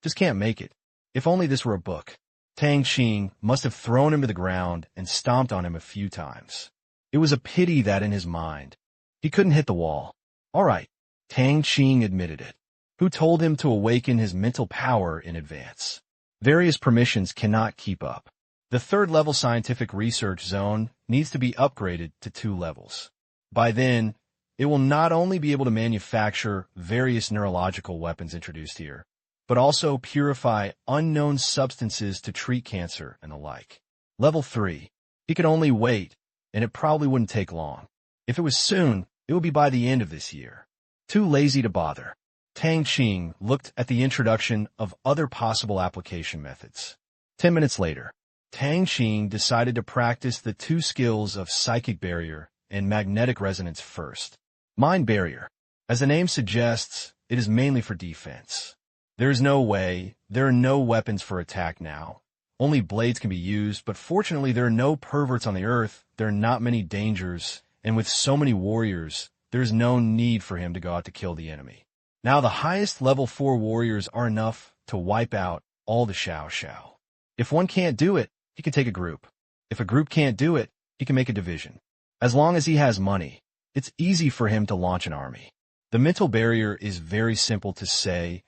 just can't make it. If only this were a book. Tang Qing must have thrown him to the ground and stomped on him a few times. It was a pity that in his mind, he couldn't hit the wall. All right, Tang Qing admitted it. Who told him to awaken his mental power in advance? Various permissions cannot keep up. The 3rd-level scientific research zone needs to be upgraded to 2 levels. By then, it will not only be able to manufacture various neurological weapons introduced here, but also purify unknown substances to treat cancer and the like. Level 3. He could only wait, and it probably wouldn't take long. If it was soon, it would be by the end of this year. Too lazy to bother. Tang Qing looked at the introduction of other possible application methods. 10 minutes later, Tang Qing decided to practice the 2 skills of psychic barrier and magnetic resonance first. Mind barrier. As the name suggests, it is mainly for defense. There is no way, there are no weapons for attack now. Only blades can be used, but fortunately there are no perverts on the earth, there are not many dangers, and with so many warriors, there is no need for him to go out to kill the enemy. Now the highest level 4 warriors are enough to wipe out all the Xiao Xiao. If one can't do it, he can take a group. If a group can't do it, he can make a division. As long as he has money, it's easy for him to launch an army. The mental barrier is very simple to say.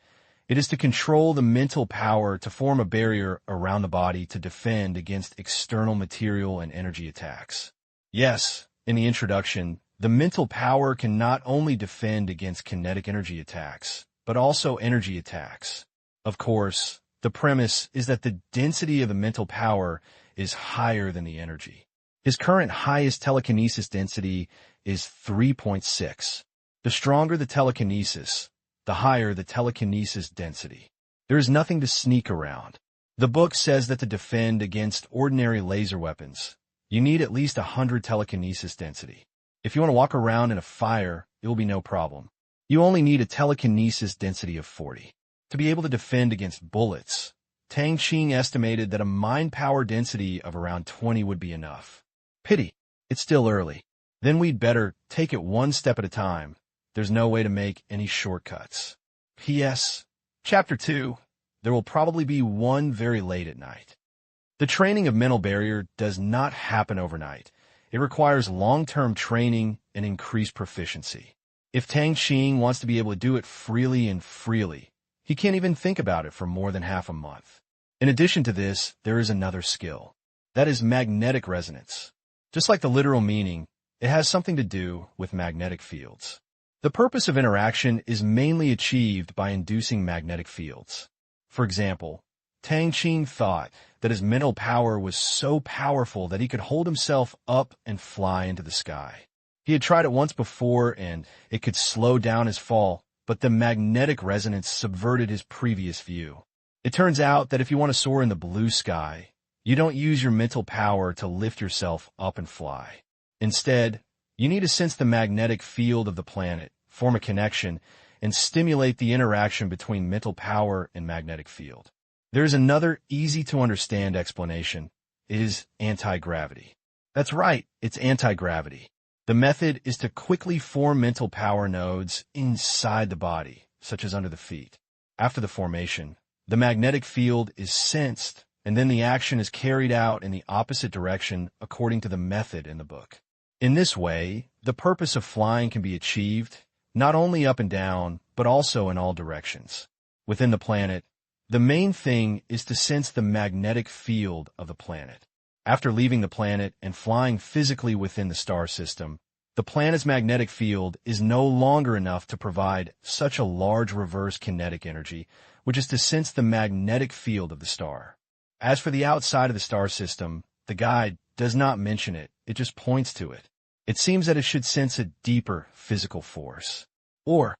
It is to control the mental power to form a barrier around the body to defend against external material and energy attacks. Yes, in the introduction, the mental power can not only defend against kinetic energy attacks, but also energy attacks. Of course, the premise is that the density of the mental power is higher than the energy. His current highest telekinesis density is 3.6. The stronger the telekinesis, the higher the telekinesis density. There is nothing to sneak around. The book says that to defend against ordinary laser weapons, you need at least 100 telekinesis density. If you want to walk around in a fire, it will be no problem. You only need a telekinesis density of 40. To be able to defend against bullets, Tang Qing estimated that a mind power density of around 20 would be enough. Pity, it's still early. Then we'd better take it one step at a time. There's no way to make any shortcuts. P.S. Chapter 2. There will probably be one very late at night. The training of mental barrier does not happen overnight. It requires long-term training and increased proficiency. If Tang Qing wants to be able to do it freely, he can't even think about it for more than half a month. In addition to this, there is another skill. That is magnetic resonance. Just like the literal meaning, it has something to do with magnetic fields. The purpose of interaction is mainly achieved by inducing magnetic fields. For example, Tang Qing thought that his mental power was so powerful that he could hold himself up and fly into the sky. He had tried it once before and it could slow down his fall, but the magnetic resonance subverted his previous view. It turns out that if you want to soar in the blue sky, you don't use your mental power to lift yourself up and fly. Instead, you need to sense the magnetic field of the planet, form a connection, and stimulate the interaction between mental power and magnetic field. There is another easy-to-understand explanation. It is anti-gravity. That's right, it's anti-gravity. The method is to quickly form mental power nodes inside the body, such as under the feet. After the formation, the magnetic field is sensed, and then the action is carried out in the opposite direction according to the method in the book. In this way, the purpose of flying can be achieved, not only up and down, but also in all directions. Within the planet, the main thing is to sense the magnetic field of the planet. After leaving the planet and flying physically within the star system, the planet's magnetic field is no longer enough to provide such a large reverse kinetic energy, which is to sense the magnetic field of the star. As for the outside of the star system, the guide does not mention it, it just points to it. It seems that it should sense a deeper physical force. Or,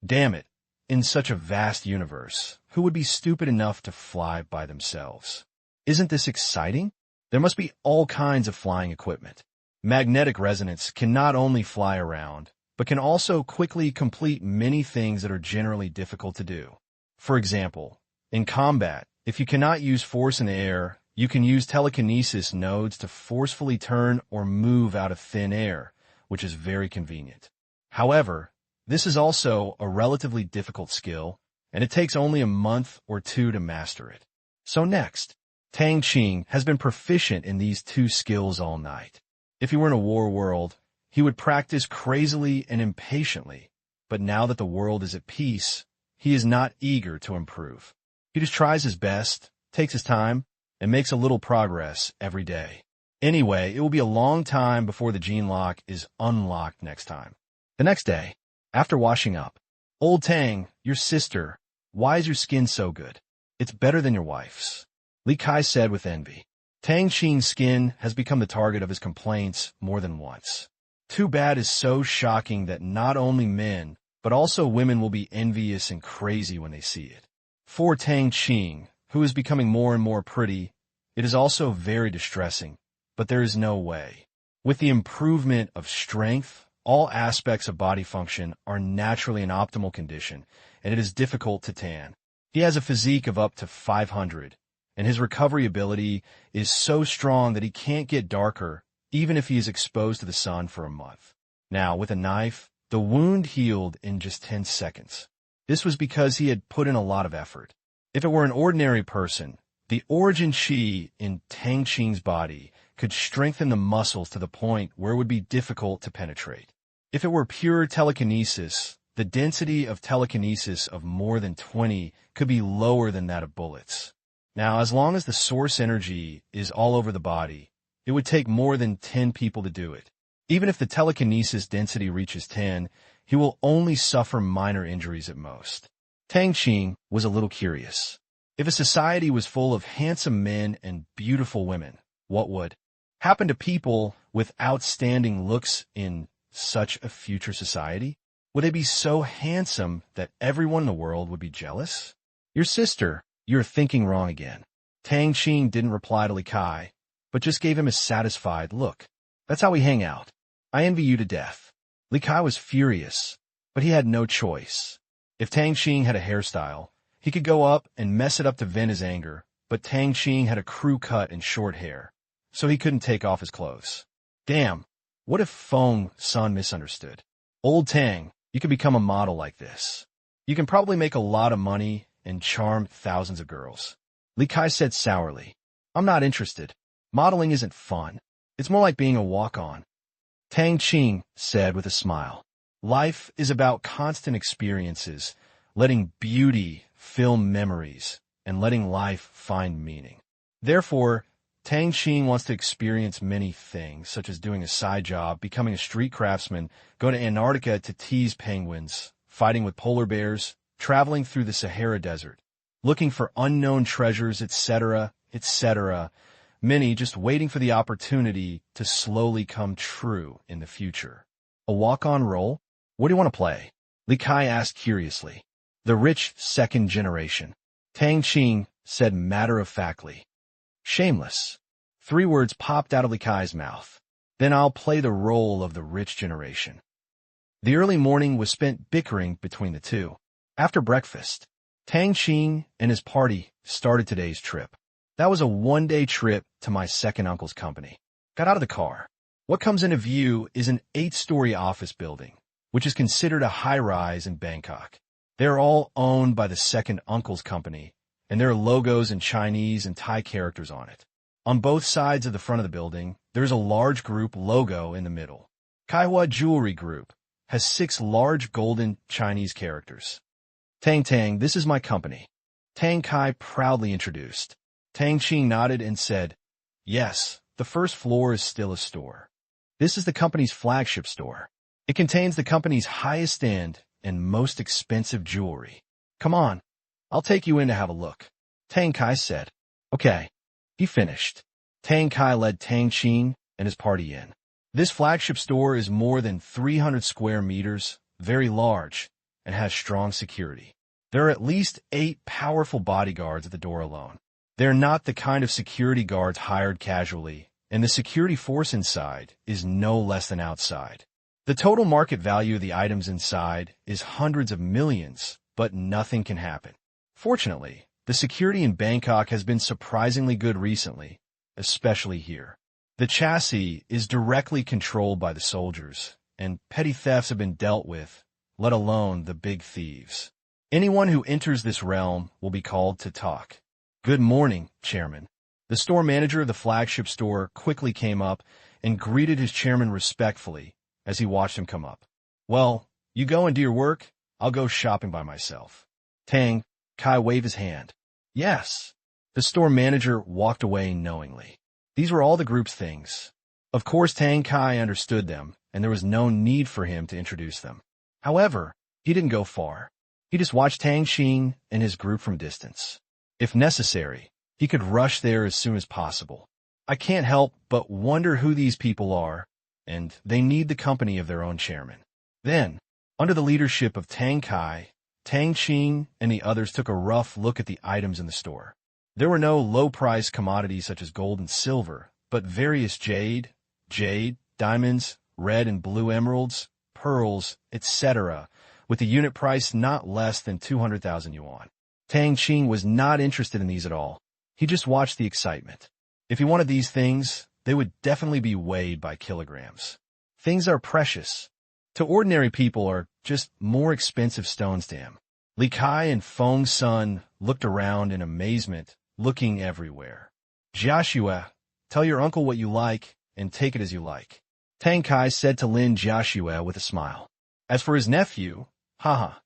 damn it, in such a vast universe, who would be stupid enough to fly by themselves? Isn't this exciting? There must be all kinds of flying equipment. Magnetic resonance can not only fly around, but can also quickly complete many things that are generally difficult to do. For example, in combat, if you cannot use force in the air, you can use telekinesis nodes to forcefully turn or move out of thin air, which is very convenient. However, this is also a relatively difficult skill, and it takes only a month or two to master it. So next, Tang Qing has been proficient in these two skills all night. If he were in a war world, he would practice crazily and impatiently, but now that the world is at peace, he is not eager to improve. He just tries his best, takes his time, and makes a little progress every day. Anyway, it will be a long time before the gene lock is unlocked next time. The next day, after washing up, "Old Tang, your sister, why is your skin so good? It's better than your wife's," Li Kai said with envy. Tang Qing's skin has become the target of his complaints more than once. Too bad is so shocking that not only men, but also women will be envious and crazy when they see it. For Tang Qing, who is becoming more and more pretty, it is also very distressing, but there is no way. With the improvement of strength, all aspects of body function are naturally in optimal condition, and it is difficult to tan. He has a physique of up to 500, and his recovery ability is so strong that he can't get darker even if he is exposed to the sun for a month. Now, with a knife, the wound healed in just 10 seconds. This was because he had put in a lot of effort. If it were an ordinary person, the origin chi in Tang Qing's body could strengthen the muscles to the point where it would be difficult to penetrate. If it were pure telekinesis, the density of telekinesis of more than 20 could be lower than that of bullets. Now, as long as the source energy is all over the body, it would take more than 10 people to do it. Even if the telekinesis density reaches 10, he will only suffer minor injuries at most. Tang Qing was a little curious. If a society was full of handsome men and beautiful women, what would happen to people with outstanding looks in such a future society? Would they be so handsome that everyone in the world would be jealous? Your sister, you're thinking wrong again. Tang Qing didn't reply to Li Kai, but just gave him a satisfied look. That's how we hang out. I envy you to death. Li Kai was furious. But he had no choice. If Tang Qing had a hairstyle, he could go up and mess it up to vent his anger, but Tang Qing had a crew cut and short hair, so he couldn't take off his clothes. Damn, what if Feng's son misunderstood? Old Tang, you could become a model like this. You can probably make a lot of money and charm thousands of girls. Li Kai said sourly. I'm not interested. Modeling isn't fun. It's more like being a walk-on. Tang Qing said with a smile. Life is about constant experiences, letting beauty fill memories, and letting life find meaning. Therefore, Tang Qing wants to experience many things, such as doing a side job, becoming a street craftsman, going to Antarctica to tease penguins, fighting with polar bears, traveling through the Sahara Desert, looking for unknown treasures, etc., etc., many just waiting for the opportunity to slowly come true in the future. A walk-on role? What do you want to play? Li Kai asked curiously. The rich second generation. Tang Qing said matter-of-factly. Shameless. 3 words popped out of Li Kai's mouth. Then I'll play the role of the rich generation. The early morning was spent bickering between the two. After breakfast, Tang Qing and his party started today's trip. That was a 1-day trip to my second uncle's company. Got out of the car. What comes into view is an 8-story office building, which is considered a high-rise in Bangkok. They're all owned by the second uncle's company, and there are logos in Chinese and Thai characters on it. On both sides of the front of the building, there's a large group logo in the middle. Kaihua Jewelry Group has 6 large golden Chinese characters. Tang, this is my company. Tang Kai proudly introduced. Tang Qing nodded and said, yes, the first floor is still a store. This is the company's flagship store. It contains the company's highest end and most expensive jewelry. Come on, I'll take you in to have a look. Tang Kai said. Okay. He finished. Tang Kai led Tang Qing and his party in. This flagship store is more than 300 square meters, very large, and has strong security. There are at least 8 powerful bodyguards at the door alone. They're not the kind of security guards hired casually, and the security force inside is no less than outside. The total market value of the items inside is hundreds of millions, but nothing can happen. Fortunately, the security in Bangkok has been surprisingly good recently, especially here. The chassis is directly controlled by the soldiers, and petty thefts have been dealt with, let alone the big thieves. Anyone who enters this realm will be called to talk. Good morning, Chairman. The store manager of the flagship store quickly came up and greeted his chairman respectfully as he watched him come up. Well, you go and do your work. I'll go shopping by myself. Tang Kai waved his hand. Yes. The store manager walked away knowingly. These were all the group's things. Of course, Tang Kai understood them, and there was no need for him to introduce them. However, he didn't go far. He just watched Tang Qing and his group from distance. If necessary, he could rush there as soon as possible. I can't help but wonder who these people are, and they need the company of their own chairman. Then, under the leadership of Tang Kai, Tang Qing and the others took a rough look at the items in the store. There were no low-priced commodities such as gold and silver, but various jade, diamonds, red and blue emeralds, pearls, etc., with the unit price not less than 200,000 yuan. Tang Qing was not interested in these at all. He just watched the excitement. If he wanted these things, they would definitely be weighed by kilograms. Things are precious. To ordinary people are just more expensive stones to him. Li Kai and Feng's son looked around in amazement, looking everywhere. Jiaxue, tell your uncle what you like and take it as you like. Tang Kai said to Lin Jiaxue with a smile. As for his nephew, haha.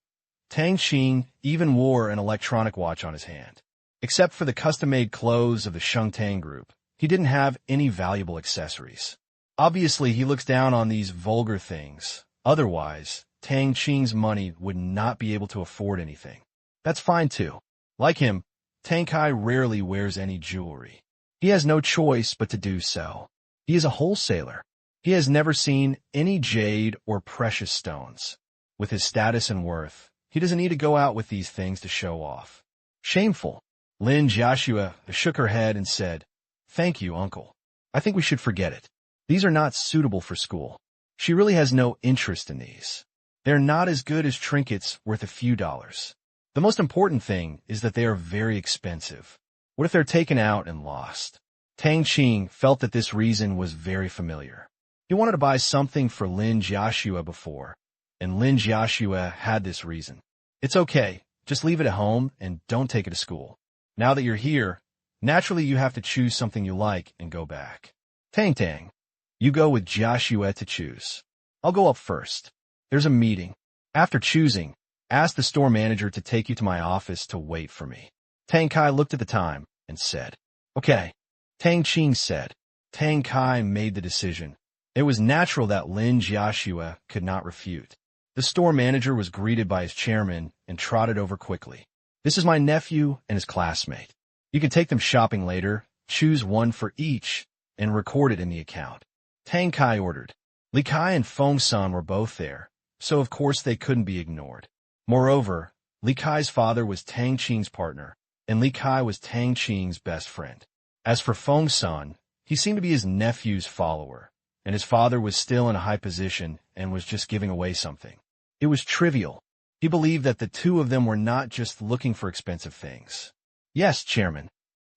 Tang Qing even wore an electronic watch on his hand. Except for the custom-made clothes of the Shengtang group, he didn't have any valuable accessories. Obviously, he looks down on these vulgar things. Otherwise, Tang Qing's money would not be able to afford anything. That's fine too. Like him, Tang Kai rarely wears any jewelry. He has no choice but to do so. He is a wholesaler. He has never seen any jade or precious stones. With his status and worth, he doesn't need to go out with these things to show off. Shameful. Lin Jiaxue shook her head and said, Thank you, uncle. I think we should forget it. These are not suitable for school. She really has no interest in these. They're not as good as trinkets worth a few dollars. The most important thing is that they are very expensive. What if they're taken out and lost? Tang Qing felt that this reason was very familiar. He wanted to buy something for Lin Jiaxue before, and Lin Jiaxue had this reason. It's okay, just leave it at home and don't take it to school. Now that you're here, naturally you have to choose something you like and go back. Tang, you go with Jiaxue to choose. I'll go up first. There's a meeting. After choosing, ask the store manager to take you to my office to wait for me. Tang Kai looked at the time and said, okay. Tang Qing said. Tang Kai made the decision. It was natural that Lin Jiaxue could not refute. The store manager was greeted by his chairman and trotted over quickly. This is my nephew and his classmate. You can take them shopping later, choose one for each, and record it in the account. Tang Kai ordered. Li Kai and Feng San were both there, so of course they couldn't be ignored. Moreover, Li Kai's father was Tang Qing's partner, and Li Kai was Tang Qing's best friend. As for Feng San, he seemed to be his nephew's follower, and his father was still in a high position and was just giving away something. It was trivial. He believed that the two of them were not just looking for expensive things. Yes, Chairman.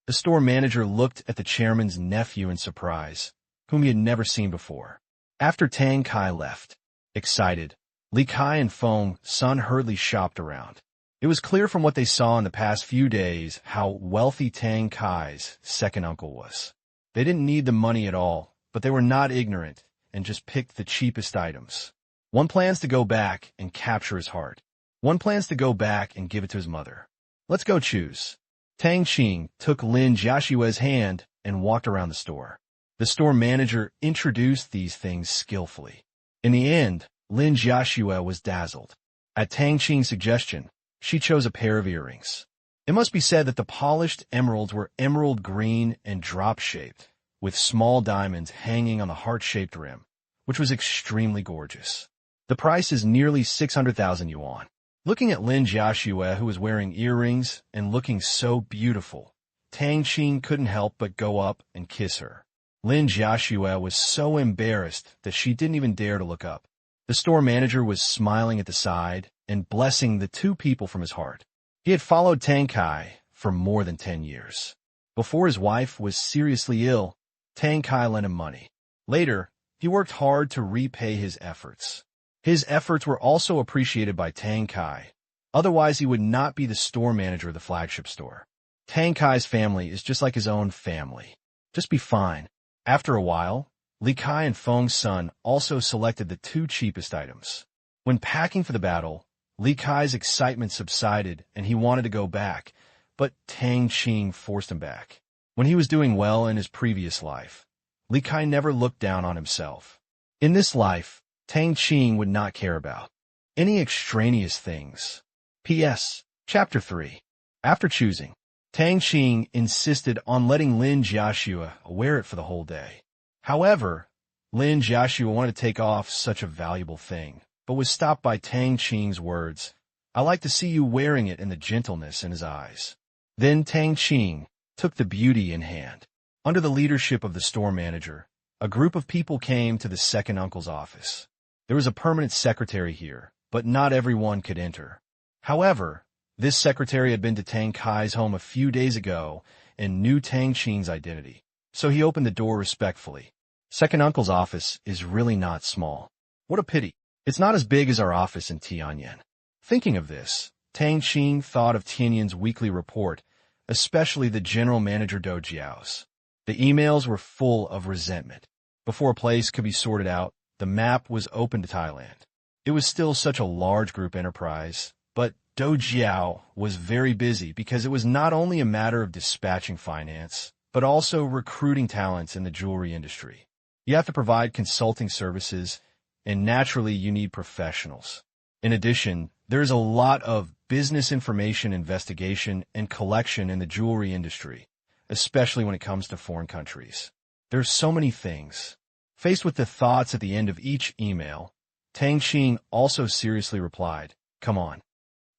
The store manager looked at the chairman's nephew in surprise, whom he had never seen before. After Tang Kai left, excited, Li Kai and Feng San hurriedly shopped around. It was clear from what they saw in the past few days how wealthy Tang Kai's second uncle was. They didn't need the money at all, but they were not ignorant and just picked the cheapest items. One plans to go back and capture his heart. One plans to go back and give it to his mother. Let's go choose. Tang Qing took Lin Jiaxue's hand and walked around the store. The store manager introduced these things skillfully. In the end, Lin Jiaxue was dazzled. At Tang Qing's suggestion, she chose a pair of earrings. It must be said that the polished emeralds were emerald green and drop-shaped, with small diamonds hanging on the heart-shaped rim, which was extremely gorgeous. The price is nearly 600,000 yuan. Looking at Lin Jiaxue, who was wearing earrings and looking so beautiful, Tang Qing couldn't help but go up and kiss her. Lin Jiaxue was so embarrassed that she didn't even dare to look up. The store manager was smiling at the side and blessing the two people from his heart. He had followed Tang Kai for more than 10 years. Before his wife was seriously ill, Tang Kai lent him money. Later, he worked hard to repay his efforts. His efforts were also appreciated by Tang Kai. Otherwise, he would not be the store manager of the flagship store. Tang Kai's family is just like his own family. Just be fine. After a while, Li Kai and Feng San also selected the two cheapest items. When packing for the battle, Li Kai's excitement subsided and he wanted to go back, but Tang Qing forced him back. When he was doing well in his previous life, Li Kai never looked down on himself. In this life, Tang Qing would not care about any extraneous things. P.S. Chapter 3. After choosing, Tang Qing insisted on letting Lin Jiaxue wear it for the whole day. However, Lin Jiaxue wanted to take off such a valuable thing, but was stopped by Tang Qing's words. I like to see you wearing it, and the gentleness in his eyes. Then Tang Qing took the beauty in hand. Under the leadership of the store manager, a group of people came to the second uncle's office. There was a permanent secretary here, but not everyone could enter. However, this secretary had been to Tang Kai's home a few days ago and knew Tang Qing's identity, so he opened the door respectfully. Second uncle's office is really not small. What a pity. It's not as big as our office in Tianyan. Thinking of this, Tang Qing thought of Tianyan's weekly report, especially the general manager Do Jiao's. The emails were full of resentment. Before a place could be sorted out, the map was open to Thailand. It was still such a large group enterprise, but Do Jiao was very busy because it was not only a matter of dispatching finance, but also recruiting talents in the jewelry industry. You have to provide consulting services, and naturally you need professionals. In addition, there is a lot of business information investigation and collection in the jewelry industry, especially when it comes to foreign countries. There's so many things. Faced with the thoughts at the end of each email, Tang Qing also seriously replied, come on.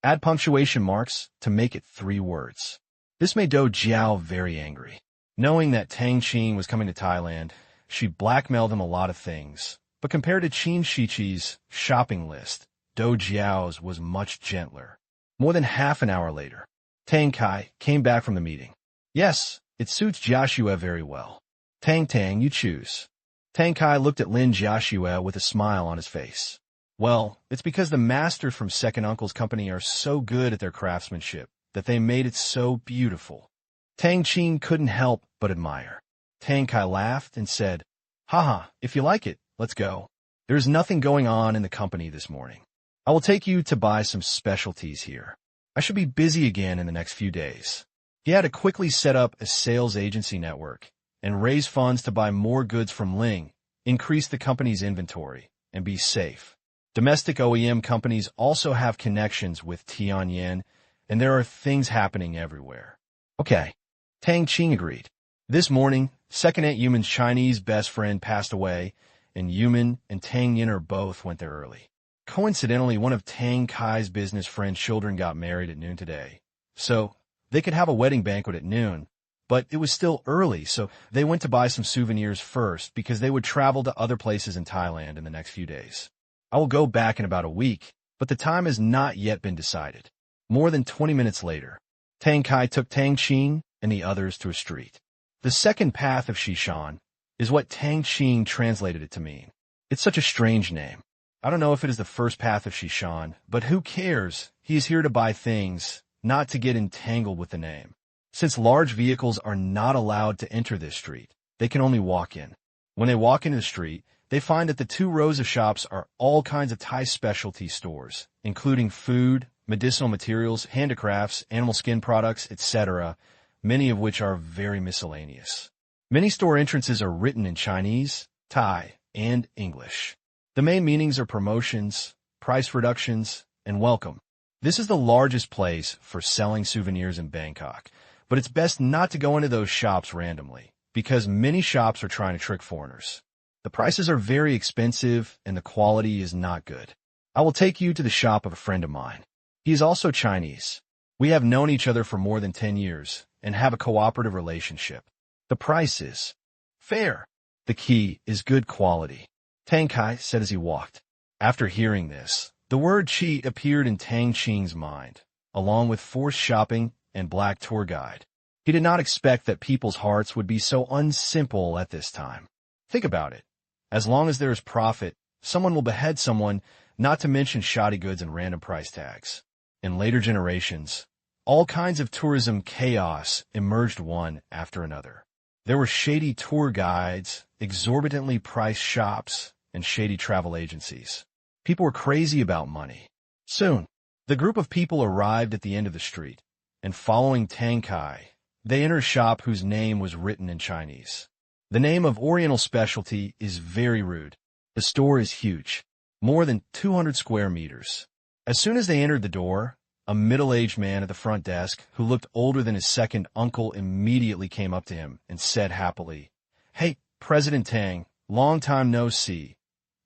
Add punctuation marks to make it 3 words. This made Do Jiao very angry. Knowing that Tang Qing was coming to Thailand, she blackmailed him a lot of things. But compared to Qin Shiqi's shopping list, Do Jiao's was much gentler. More than half an hour later, Tang Kai came back from the meeting. Yes, it suits Jiaxue very well. Tang, you choose. Tang Kai looked at Lin Jiaxue with a smile on his face. Well, it's because the masters from Second Uncle's company are so good at their craftsmanship that they made it so beautiful. Tang Qing couldn't help but admire. Tang Kai laughed and said, Haha, if you like it, let's go. There's nothing going on in the company this morning. I will take you to buy some specialties here. I should be busy again in the next few days. He had to quickly set up a sales agency network and raise funds to buy more goods from Ling, increase the company's inventory, and be safe. Domestic OEM companies also have connections with Tianyan, and there are things happening everywhere. Okay, Tang Qing agreed. This morning, Second Aunt Yuman's Chinese best friend passed away, and Yuman and Tang Yin both went there early. Coincidentally, one of Tang Kai's business friend's children got married at noon today. So, they could have a wedding banquet at noon, but it was still early, so they went to buy some souvenirs first because they would travel to other places in Thailand in the next few days. I will go back in about a week, but the time has not yet been decided. More than 20 minutes later, Tang Kai took Tang Qing and the others to a street. The second path of Shishan is what Tang Qing translated it to mean. It's such a strange name. I don't know if it is the first path of Shishan, but who cares? He is here to buy things, not to get entangled with the name. Since large vehicles are not allowed to enter this street, they can only walk in. When they walk into the street, they find that the 2 rows of shops are all kinds of Thai specialty stores, including food, medicinal materials, handicrafts, animal skin products, etc., many of which are very miscellaneous. Many store entrances are written in Chinese, Thai, and English. The main meanings are promotions, price reductions, and welcome. This is the largest place for selling souvenirs in Bangkok, but it's best not to go into those shops randomly, because many shops are trying to trick foreigners. The prices are very expensive, and the quality is not good. I will take you to the shop of a friend of mine. He is also Chinese. We have known each other for more than 10 years, and have a cooperative relationship. The price is fair. The key is good quality, Tang Kai said as he walked. After hearing this, the word cheat appeared in Tang Qing's mind, along with forced shopping and black tour guide. He did not expect that people's hearts would be so unsimple at this time. Think about it. As long as there is profit, someone will behead someone, not to mention shoddy goods and random price tags. In later generations, all kinds of tourism chaos emerged one after another. There were shady tour guides, exorbitantly priced shops, and shady travel agencies. People were crazy about money. Soon, the group of people arrived at the end of the street, and following Tang Kai, they entered a shop whose name was written in Chinese. The name of Oriental Specialty is very rude. The store is huge, more than 200 square meters. As soon as they entered the door, a middle-aged man at the front desk, who looked older than his second uncle, immediately came up to him and said happily, Hey, President Tang, long time no see.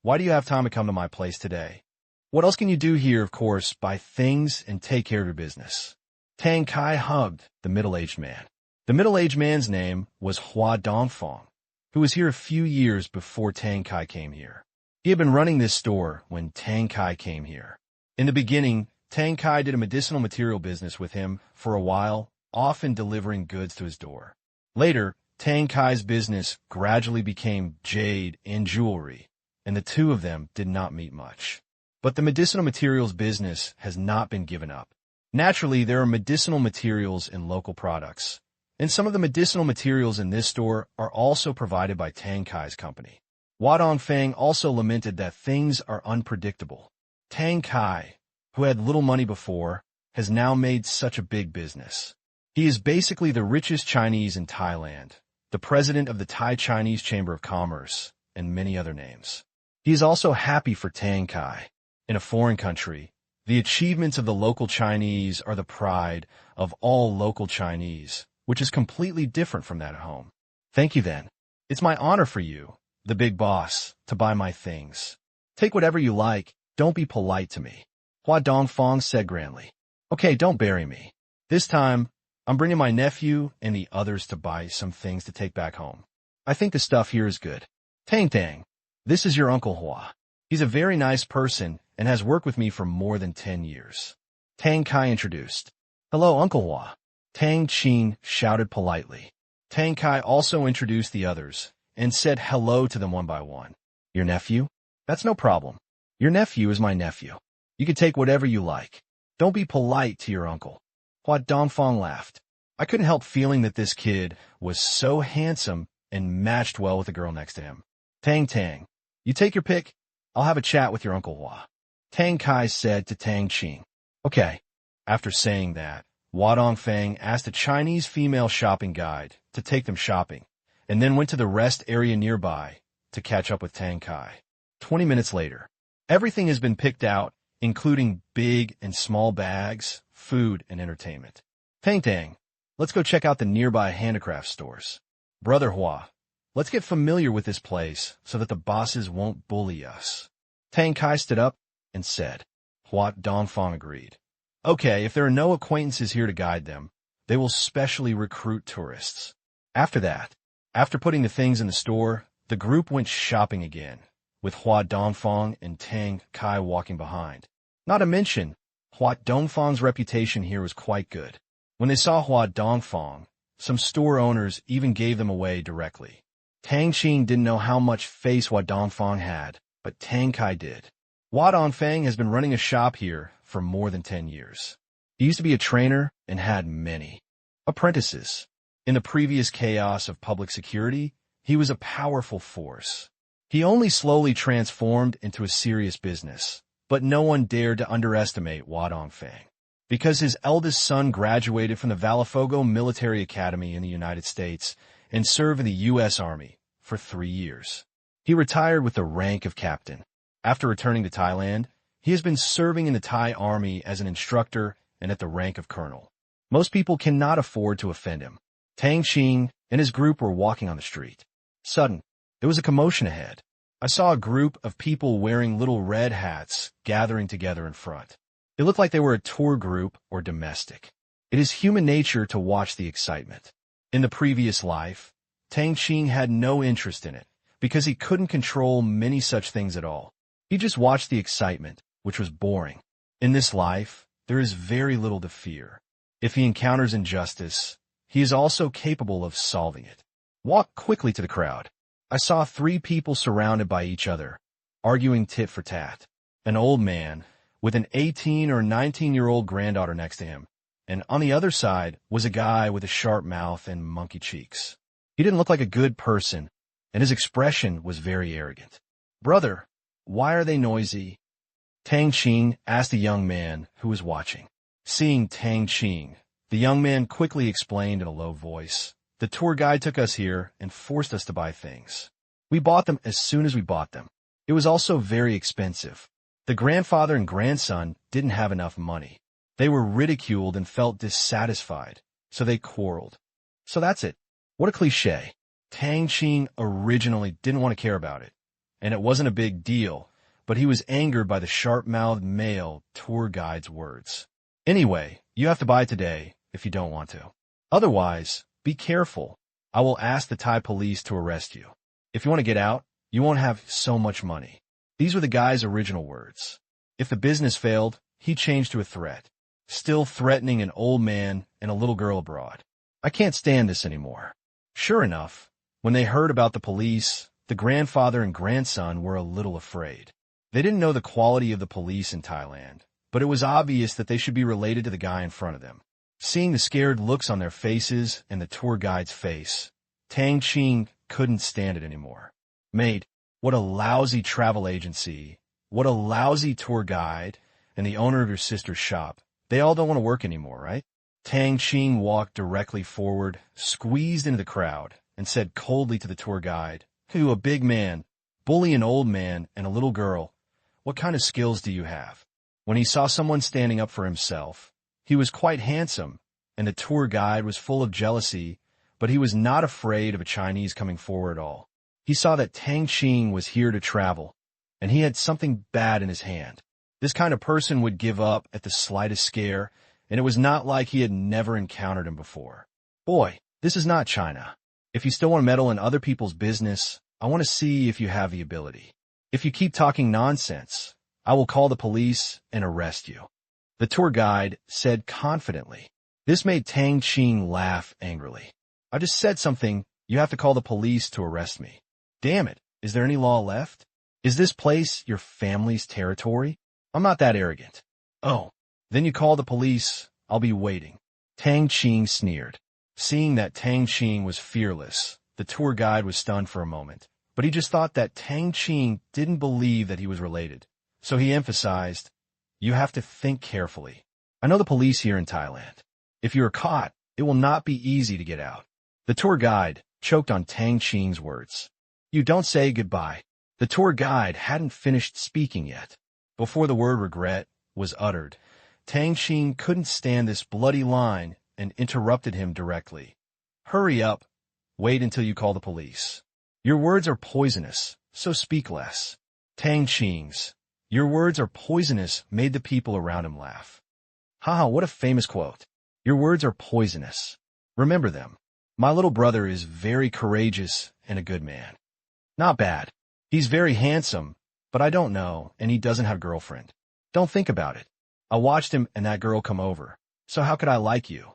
Why do you have time to come to my place today? What else can you do here, of course, buy things and take care of your business? Tang Kai hugged the middle-aged man. The middle-aged man's name was Hua Dongfang, who was here a few years before Tang Kai came here. He had been running this store when Tang Kai came here. In the beginning, Tang Kai did a medicinal material business with him for a while, often delivering goods to his door. Later, Tang Kai's business gradually became jade and jewelry, and the two of them did not meet much. But the medicinal materials business has not been given up. Naturally, there are medicinal materials in local products, and some of the medicinal materials in this store are also provided by Tang Kai's company. Hua Dongfang also lamented that things are unpredictable. Tang Kai, who had little money before, has now made such a big business. He is basically the richest Chinese in Thailand, the president of the Thai Chinese Chamber of Commerce, and many other names. He is also happy for Tang Kai. In a foreign country, the achievements of the local Chinese are the pride of all local Chinese, which is completely different from that at home. Thank you then. It's my honor for you, the big boss, to buy my things. Take whatever you like, don't be polite to me, Hua Dongfang said grandly. Okay, don't bury me. This time, I'm bringing my nephew and the others to buy some things to take back home. I think the stuff here is good. Tang, this is your Uncle Hua. He's a very nice person and has worked with me for more than 10 years. Tang Kai introduced. Hello, Uncle Hua. Tang Qing shouted politely. Tang Kai also introduced the others and said hello to them one by one. Your nephew? That's no problem. Your nephew is my nephew. You can take whatever you like. Don't be polite to your uncle. Hua Dongfang laughed. I couldn't help feeling that this kid was so handsome and matched well with the girl next to him. Tang, you take your pick. I'll have a chat with your Uncle Hua. Tang Kai said to Tang Qing. Okay. After saying that, Hua Dongfang asked a Chinese female shopping guide to take them shopping, and then went to the rest area nearby to catch up with Tang Kai. 20 minutes later, everything has been picked out, including big and small bags, food, and entertainment. Tang, let's go check out the nearby handicraft stores. Brother Hua, let's get familiar with this place so that the bosses won't bully us. Tang Kai stood up and said. Hua Dongfang agreed. Okay, if there are no acquaintances here to guide them, they will specially recruit tourists. After that, after putting the things in the store, the group went shopping again, with Hua Dongfang and Tang Kai walking behind. Not to mention, Hua Dongfang's reputation here was quite good. When they saw Hua Dongfang, some store owners even gave them away directly. Tang Qing didn't know how much face Hua Dongfang had, but Tang Kai did. Hua Dongfang has been running a shop here for more than 10 years. He used to be a trainer and had many apprentices. In the previous chaos of public security, he was a powerful force. He only slowly transformed into a serious business, but no one dared to underestimate Hua Dongfang. Because his eldest son graduated from the Valafogo Military Academy in the United States and served in the U.S. Army for 3 years. He retired with the rank of captain. After returning to Thailand, he has been serving in the Thai Army as an instructor and at the rank of colonel. Most people cannot afford to offend him. Tang Qing and his group were walking on the street. Sudden, there was a commotion ahead. I saw a group of people wearing little red hats gathering together in front. It looked like they were a tour group or domestic. It is human nature to watch the excitement. In the previous life, Tang Qing had no interest in it because he couldn't control many such things at all. He just watched the excitement, which was boring. In this life, there is very little to fear. If he encounters injustice, he is also capable of solving it. Walk quickly to the crowd. I saw 3 people surrounded by each other, arguing tit for tat. An old man, with an 18 or 19-year-old granddaughter next to him, and on the other side was a guy with a sharp mouth and monkey cheeks. He didn't look like a good person, and his expression was very arrogant. Brother, why are they noisy? Tang Qing asked a young man who was watching. Seeing Tang Qing, the young man quickly explained in a low voice. The tour guide took us here and forced us to buy things. We bought them as soon as we bought them. It was also very expensive. The grandfather and grandson didn't have enough money. They were ridiculed and felt dissatisfied, so they quarreled. So that's it. What a cliché. Tang Qing originally didn't want to care about it, and it wasn't a big deal, but he was angered by the sharp-mouthed male tour guide's words. Anyway, you have to buy today if you don't want to. Otherwise, be careful. I will ask the Thai police to arrest you. If you want to get out, you won't have so much money. These were the guy's original words. If the business failed, he changed to a threat, still threatening an old man and a little girl abroad. I can't stand this anymore. Sure enough, when they heard about the police, the grandfather and grandson were a little afraid. They didn't know the quality of the police in Thailand, but it was obvious that they should be related to the guy in front of them. Seeing the scared looks on their faces and the tour guide's face, Tang Qing couldn't stand it anymore. Mate, what a lousy travel agency, what a lousy tour guide, and the owner of your sister's shop. They all don't want to work anymore, right? Tang Qing walked directly forward, squeezed into the crowd, and said coldly to the tour guide, "Who, a big man, bully an old man and a little girl, what kind of skills do you have?" When he saw someone standing up for himself, he was quite handsome, and the tour guide was full of jealousy, but he was not afraid of a Chinese coming forward at all. He saw that Tang Qing was here to travel, and he had something bad in his hand. This kind of person would give up at the slightest scare, and it was not like he had never encountered him before. Boy, this is not China. If you still want to meddle in other people's business, I want to see if you have the ability. If you keep talking nonsense, I will call the police and arrest you," the tour guide said confidently. This made Tang Qing laugh angrily. "I just said something. You have to call the police to arrest me. Damn it, is there any law left? Is this place your family's territory? I'm not that arrogant." "Oh, then you call the police. I'll be waiting," Tang Qing sneered. Seeing that Tang Qing was fearless, the tour guide was stunned for a moment, but he just thought that Tang Qing didn't believe that he was related. So he emphasized, "You have to think carefully. I know the police here in Thailand. If you are caught, it will not be easy to get out." The tour guide choked on Tang Qing's words. "You don't say goodbye." The tour guide hadn't finished speaking yet. Before the word regret was uttered, Tang Qing couldn't stand this bloody line and interrupted him directly. "Hurry up. Wait until you call the police. Your words are poisonous, so speak less." Tang Qing's "Your words are poisonous" made the people around him laugh. Haha, what a famous quote. Your words are poisonous. Remember them. My little brother is very courageous and a good man. Not bad. He's very handsome, but I don't know, and he doesn't have a girlfriend. Don't think about it. I watched him and that girl come over, so how could I like you?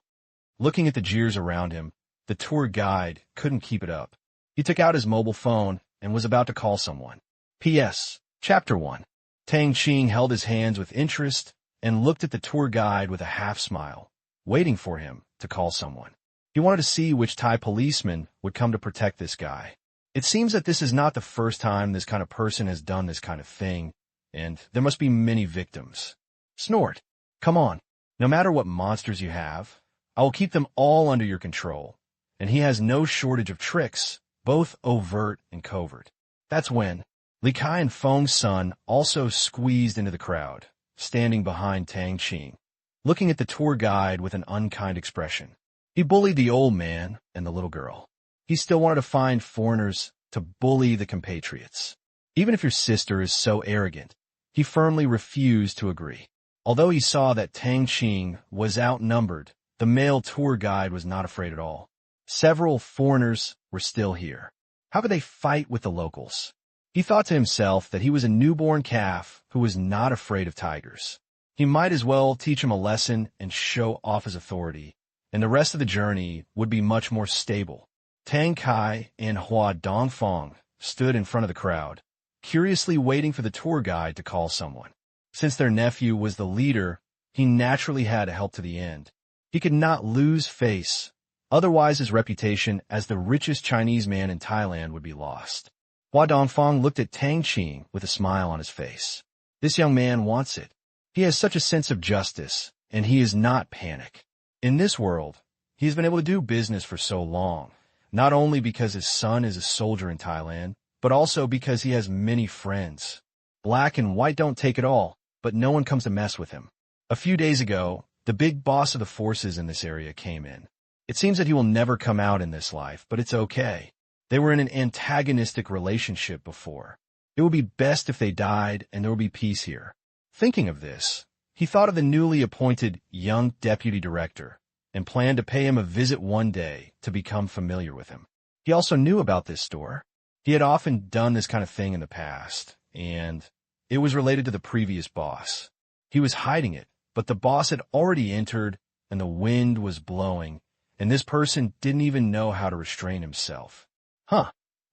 Looking at the jeers around him, the tour guide couldn't keep it up. He took out his mobile phone and was about to call someone. P.S. Chapter 1. Tang Qing held his hands with interest and looked at the tour guide with a half smile, waiting for him to call someone. He wanted to see which Thai policeman would come to protect this guy. It seems that this is not the first time this kind of person has done this kind of thing, and there must be many victims. Snort. Come on. No matter what monsters you have, I will keep them all under your control, and he has no shortage of tricks, both overt and covert. That's when Li Kai and Feng's son also squeezed into the crowd, standing behind Tang Qing, looking at the tour guide with an unkind expression. He bullied the old man and the little girl. He still wanted to find foreigners to bully the compatriots. Even if your sister is so arrogant, he firmly refused to agree. Although he saw that Tang Qing was outnumbered, the male tour guide was not afraid at all. Several foreigners were still here. How could they fight with the locals? He thought to himself that he was a newborn calf who was not afraid of tigers. He might as well teach him a lesson and show off his authority, and the rest of the journey would be much more stable. Tang Kai and Hua Dongfang stood in front of the crowd, curiously waiting for the tour guide to call someone. Since their nephew was the leader, he naturally had to help to the end. He could not lose face, otherwise his reputation as the richest Chinese man in Thailand would be lost. Hua Dongfang looked at Tang Qing with a smile on his face. This young man wants it. He has such a sense of justice, and he is not panic. In this world, he has been able to do business for so long, not only because his son is a soldier in Thailand, but also because he has many friends. Black and white don't take it all, but no one comes to mess with him. A few days ago, the big boss of the forces in this area came in. It seems that he will never come out in this life, but it's okay. They were in an antagonistic relationship before. It would be best if they died and there would be peace here. Thinking of this, he thought of the newly appointed young deputy director and planned to pay him a visit one day to become familiar with him. He also knew about this store. He had often done this kind of thing in the past, and it was related to the previous boss. He was hiding it, but the boss had already entered and the wind was blowing, and this person didn't even know how to restrain himself.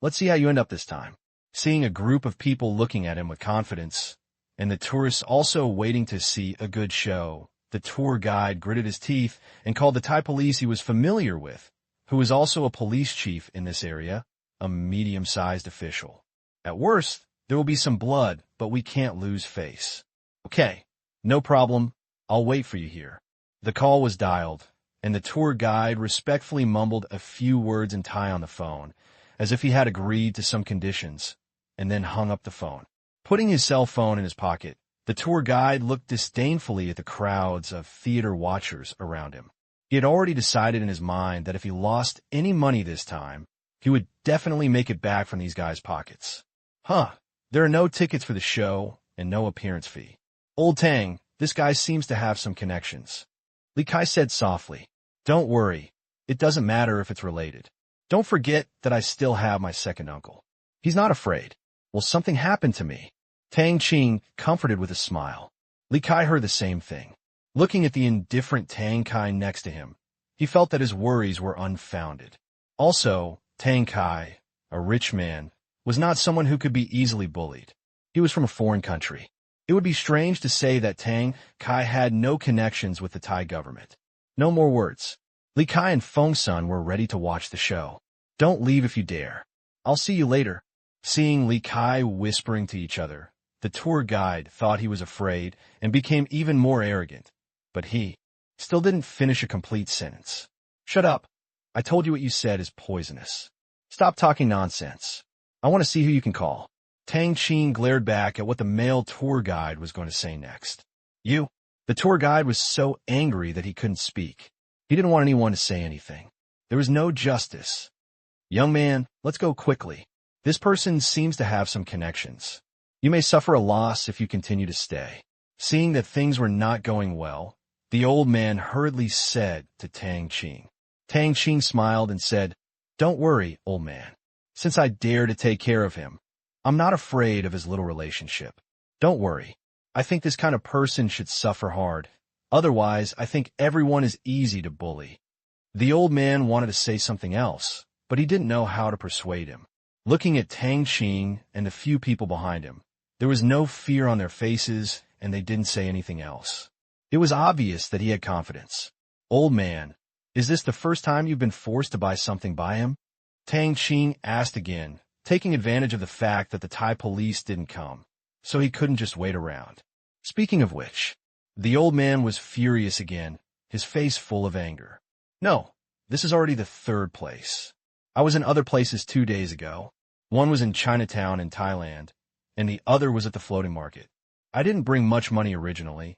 Let's see how you end up this time. Seeing a group of people looking at him with confidence, and the tourists also waiting to see a good show, the tour guide gritted his teeth and called the Thai police he was familiar with, who was also a police chief in this area, a medium-sized official. At worst, there will be some blood, but we can't lose face. Okay, no problem. I'll wait for you here. The call was dialed, and the tour guide respectfully mumbled a few words in Thai on the phone, as if he had agreed to some conditions, and then hung up the phone. Putting his cell phone in his pocket, the tour guide looked disdainfully at the crowds of theater watchers around him. He had already decided in his mind that if he lost any money this time, he would definitely make it back from these guys' pockets. There are no tickets for the show and no appearance fee. Old Tang, this guy seems to have some connections. Li Kai said softly. Don't worry. It doesn't matter if it's related. Don't forget that I still have my second uncle. He's not afraid. Well, something happened to me. Tang Qing comforted with a smile. Li Kai heard the same thing. Looking at the indifferent Tang Kai next to him, he felt that his worries were unfounded. Also, Tang Kai, a rich man, was not someone who could be easily bullied. He was from a foreign country. It would be strange to say that Tang Kai had no connections with the Thai government. No more words. Li Kai and Feng Sun were ready to watch the show. Don't leave if you dare. I'll see you later. Seeing Li Kai whispering to each other, the tour guide thought he was afraid and became even more arrogant. But he still didn't finish a complete sentence. Shut up. I told you what you said is poisonous. Stop talking nonsense. I want to see who you can call. Tang Qing glared back at what the male tour guide was going to say next. You? The tour guide was so angry that he couldn't speak. He didn't want anyone to say anything. There was no justice. Young man, let's go quickly. This person seems to have some connections. You may suffer a loss if you continue to stay. Seeing that things were not going well, the old man hurriedly said to Tang Qing. Tang Qing smiled and said, Don't worry, old man. Since I dare to take care of him, I'm not afraid of his little relationship. Don't worry. I think this kind of person should suffer hard. Otherwise, I think everyone is easy to bully. The old man wanted to say something else, but he didn't know how to persuade him. Looking at Tang Qing and the few people behind him, there was no fear on their faces, and they didn't say anything else. It was obvious that he had confidence. Old man, is this the first time you've been forced to buy something by him? Tang Qing asked again, taking advantage of the fact that the Thai police didn't come, so he couldn't just wait around. Speaking of which, the old man was furious again, his face full of anger. No, this is already the third place. I was in other places 2 days ago. One was in Chinatown in Thailand, and the other was at the floating market. I didn't bring much money originally,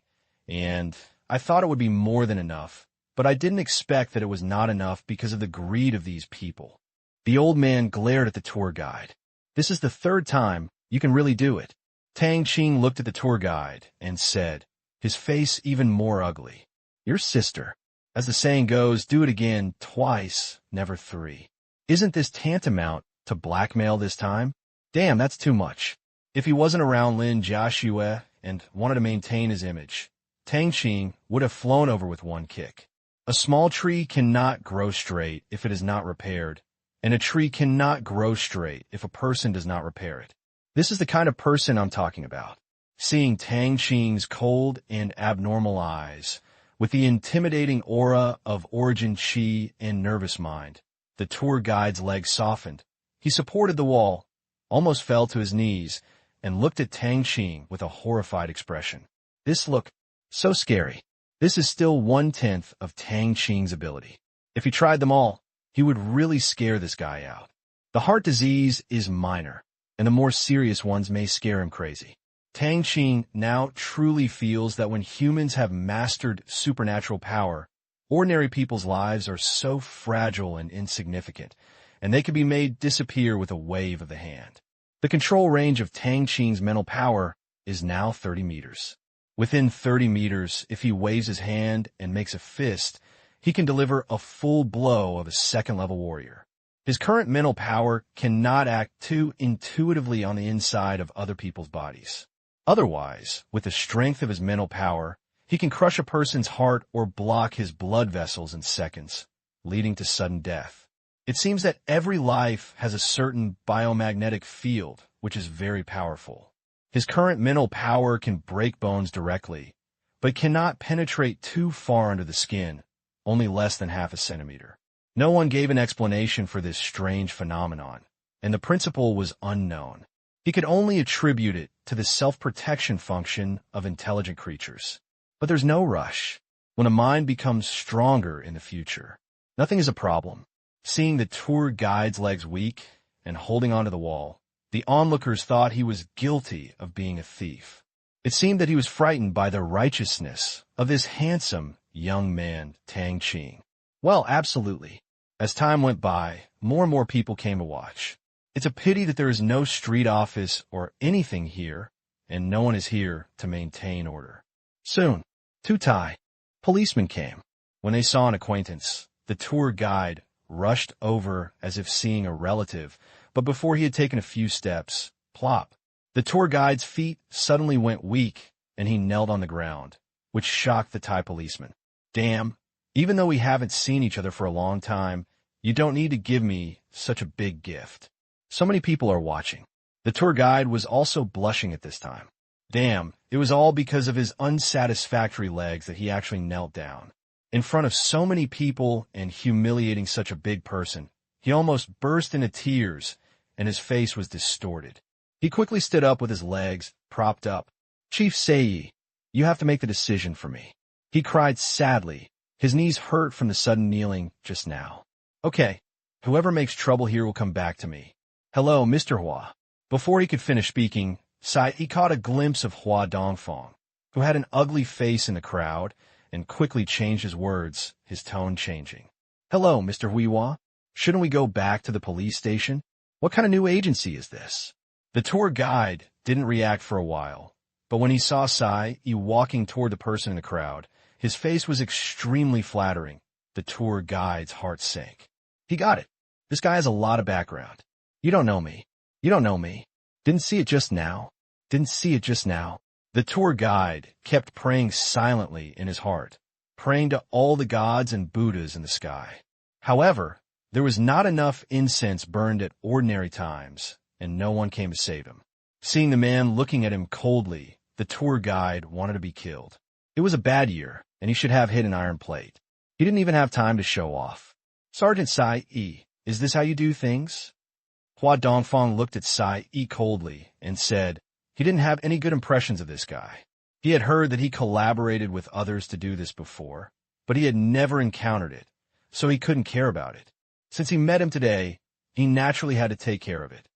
and I thought it would be more than enough, but I didn't expect that it was not enough because of the greed of these people. The old man glared at the tour guide. This is the third time. You can really do it. Tang Qing looked at the tour guide and said, his face even more ugly, Your sister. As the saying goes, do it again twice, never three. Isn't this tantamount to blackmail this time? Damn, that's too much. If he wasn't around Lin Jiaxue and wanted to maintain his image, Tang Qing would have flown over with one kick. A small tree cannot grow straight if it is not repaired, and a tree cannot grow straight if a person does not repair it. This is the kind of person I'm talking about. Seeing Tang Qing's cold and abnormal eyes, with the intimidating aura of origin chi and nervous mind, the tour guide's legs softened. He supported the wall, almost fell to his knees, and looked at Tang Qing with a horrified expression. This looked so scary. This is still 1/10 of Tang Qing's ability. If he tried them all, he would really scare this guy out. The heart disease is minor, and the more serious ones may scare him crazy. Tang Qing now truly feels that when humans have mastered supernatural power, ordinary people's lives are so fragile and insignificant, and they can be made disappear with a wave of the hand. The control range of Tang Qing's mental power is now 30 meters. Within 30 meters, if he waves his hand and makes a fist, he can deliver a full blow of a second-level warrior. His current mental power cannot act too intuitively on the inside of other people's bodies. Otherwise, with the strength of his mental power, he can crush a person's heart or block his blood vessels in seconds, leading to sudden death. It seems that every life has a certain biomagnetic field, which is very powerful. His current mental power can break bones directly, but cannot penetrate too far under the skin, only less than half a centimeter. No one gave an explanation for this strange phenomenon, and the principle was unknown. He could only attribute it to the self-protection function of intelligent creatures. But there's no rush. When a mind becomes stronger in the future, nothing is a problem. Seeing the tour guide's legs weak and holding onto the wall, the onlookers thought he was guilty of being a thief. It seemed that he was frightened by the righteousness of this handsome young man, Tang Qing. Well, absolutely. As time went by, more and more people came to watch. It's a pity that there is no street office or anything here, and no one is here to maintain order. Soon, 2 Thai policemen came. When they saw an acquaintance, the tour guide rushed over as if seeing a relative, but before he had taken a few steps, Plop. The tour guide's feet suddenly went weak, and he knelt on the ground, which shocked the Thai policeman. Damn, even though we haven't seen each other for a long time, you don't need to give me such a big gift. So many people are watching. The tour guide was also blushing at this time. Damn, it was all because of his unsatisfactory legs that he actually knelt down. In front of so many people and humiliating such a big person, he almost burst into tears, and his face was distorted. He quickly stood up with his legs propped up. Chief Sei, you have to make the decision for me. He cried sadly. His knees hurt from the sudden kneeling just now. Okay, whoever makes trouble here will come back to me. Hello, Mr. Hua. Before he could finish speaking, he caught a glimpse of Hua Dongfang, who had an ugly face in the crowd, and quickly changed his words, his tone changing. Hello, Mr. Huihua. Shouldn't we go back to the police station? What kind of new agency is this? The tour guide didn't react for a while, but when he saw Sai walking toward the person in the crowd, his face was extremely flattering. The tour guide's heart sank. He got it. This guy has a lot of background. You don't know me. You don't know me. Didn't see it just now. Didn't see it just now. The tour guide kept praying silently in his heart, praying to all the gods and Buddhas in the sky. However, there was not enough incense burned at ordinary times, and no one came to save him. Seeing the man looking at him coldly, the tour guide wanted to be killed. It was a bad year, and he should have hit an iron plate. He didn't even have time to show off. Sergeant Sai, is this how you do things? Hua Dongfang looked at Sai coldly and said he didn't have any good impressions of this guy. He had heard that he collaborated with others to do this before, but he had never encountered it, so he couldn't care about it. Since he met him today, he naturally had to take care of it.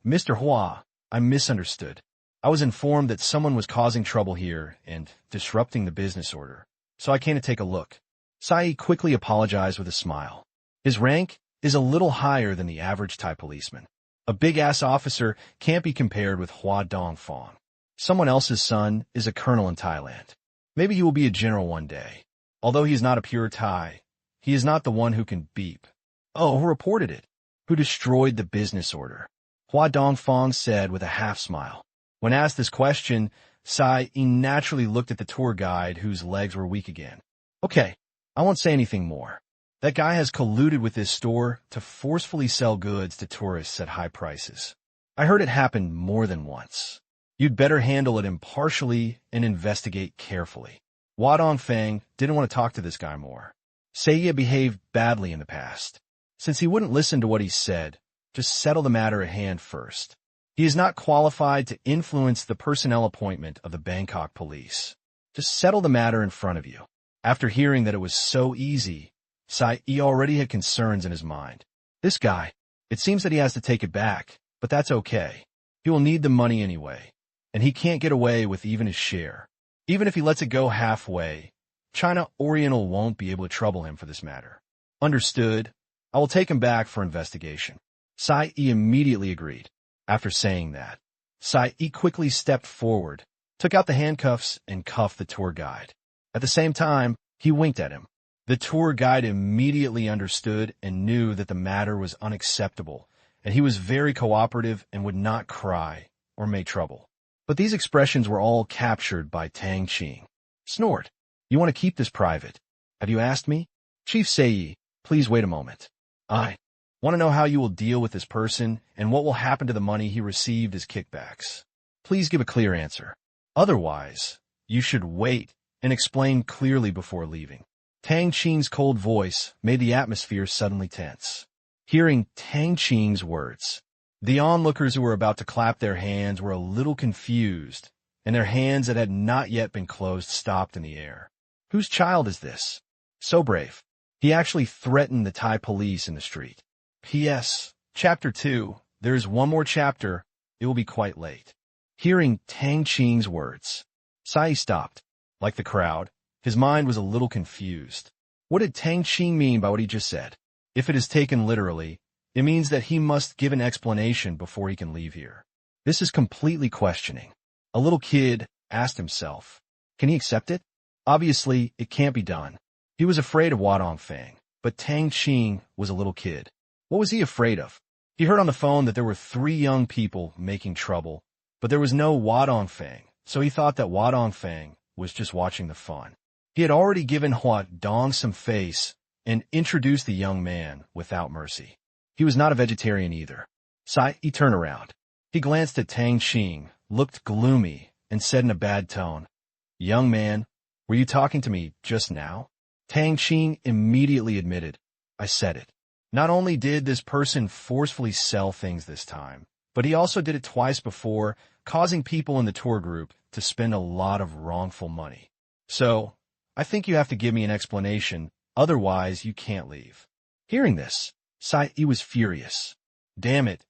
Mr. Hua, I misunderstood. I was informed that someone was causing trouble here and disrupting the business order, so I came to take a look. Sai quickly apologized with a smile. His rank is a little higher than the average Thai policeman. A big-ass officer can't be compared with Hua Dongfang. Someone else's son is a colonel in Thailand. Maybe he will be a general one day. Although he is not a pure Thai, he is not the one who can beep. Oh, who reported it? Who destroyed the business order? Hua Dongfang said with a half-smile. When asked this question, Sai naturally looked at the tour guide whose legs were weak again. Okay, I won't say anything more. That guy has colluded with this store to forcefully sell goods to tourists at high prices. I heard it happen more than once. You'd better handle it impartially and investigate carefully. Hua Dongfang didn't want to talk to this guy more. Seiya behaved badly in the past. Since he wouldn't listen to what he said, just settle the matter at hand first. He is not qualified to influence the personnel appointment of the Bangkok police. Just settle the matter in front of you. After hearing that it was so easy, Sai already had concerns in his mind. This guy, it seems that he has to take it back, but that's okay. He will need the money anyway, and he can't get away with even his share. Even if he lets it go halfway, China Oriental won't be able to trouble him for this matter. Understood. I will take him back for investigation. Sai immediately agreed. After saying that, Sai quickly stepped forward, took out the handcuffs, and cuffed the tour guide. At the same time, he winked at him. The tour guide immediately understood and knew that the matter was unacceptable, and he was very cooperative and would not cry or make trouble. But these expressions were all captured by Tang Qing. Snort. You want to keep this private. Have you asked me? Chief Sei, please wait a moment. I want to know how you will deal with this person and what will happen to the money he received as kickbacks. Please give a clear answer. Otherwise, you should wait and explain clearly before leaving. Tang Qing's cold voice made the atmosphere suddenly tense. Hearing Tang Qing's words, the onlookers who were about to clap their hands were a little confused, and their hands that had not yet been closed stopped in the air. Whose child is this? So brave. He actually threatened the Thai police in the street. P.S. Chapter 2. There is one more chapter. It will be quite late. Hearing Tang Qing's words, Sai stopped. Like the crowd, his mind was a little confused. What did Tang Qing mean by what he just said? If it is taken literally, it means that he must give an explanation before he can leave here. This is completely questioning. A little kid asked himself, can he accept it? Obviously, it can't be done. He was afraid of Hua Dongfang, but Tang Qing was a little kid. What was he afraid of? He heard on the phone that there were 3 young people making trouble, but there was no Hua Dongfang, so he thought that Hua Dongfang was just watching the fun. He had already given Hua Dong some face and introduced the young man without mercy. He was not a vegetarian either. He turned around. He glanced at Tang Qing, looked gloomy, and said in a bad tone, "Young man, were you talking to me just now?" Tang Qing immediately admitted, "I said it." Not only did this person forcefully sell things this time, but he also did it twice before, causing people in the tour group to spend a lot of wrongful money. "So, I think you have to give me an explanation, otherwise you can't leave." Hearing this, He was furious. "Damn it,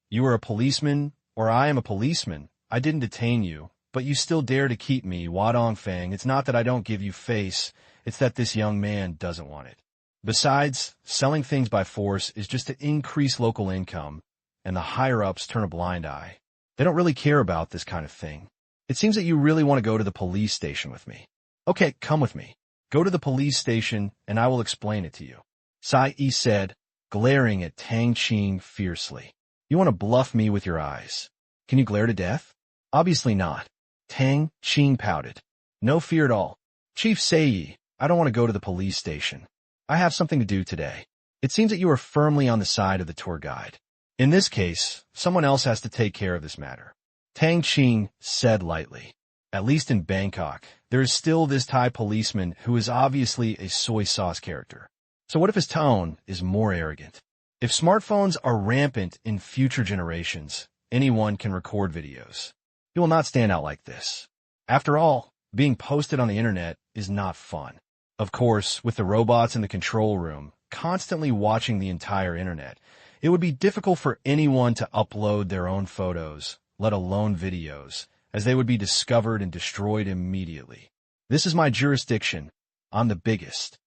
you are a policeman, or I am a policeman. I didn't detain you, but you still dare to keep me, Hua Dongfang. It's not that I don't give you face, it's that this young man doesn't want it. Besides, selling things by force is just to increase local income, and the higher-ups turn a blind eye. They don't really care about this kind of thing. It seems that you really want to go to the police station with me. Okay, come with me. Go to the police station, and I will explain it to you," Yi said, glaring at Tang Qing fiercely. "You want to bluff me with your eyes. Can you glare to death?" "Obviously not." Tang Qing pouted. "No fear at all. Chief Sei, I don't want to go to the police station. I have something to do today. It seems that you are firmly on the side of the tour guide. In this case, someone else has to take care of this matter," Tang Qing said lightly. "At least in Bangkok, there is still this Thai policeman who is obviously a soy sauce character. So what if his tone is more arrogant? If smartphones are rampant in future generations, anyone can record videos. He will not stand out like this. After all, being posted on the internet is not fun. Of course, with the robots in the control room, constantly watching the entire internet, it would be difficult for anyone to upload their own photos, let alone videos, as they would be discovered and destroyed immediately. This is my jurisdiction. I'm the biggest."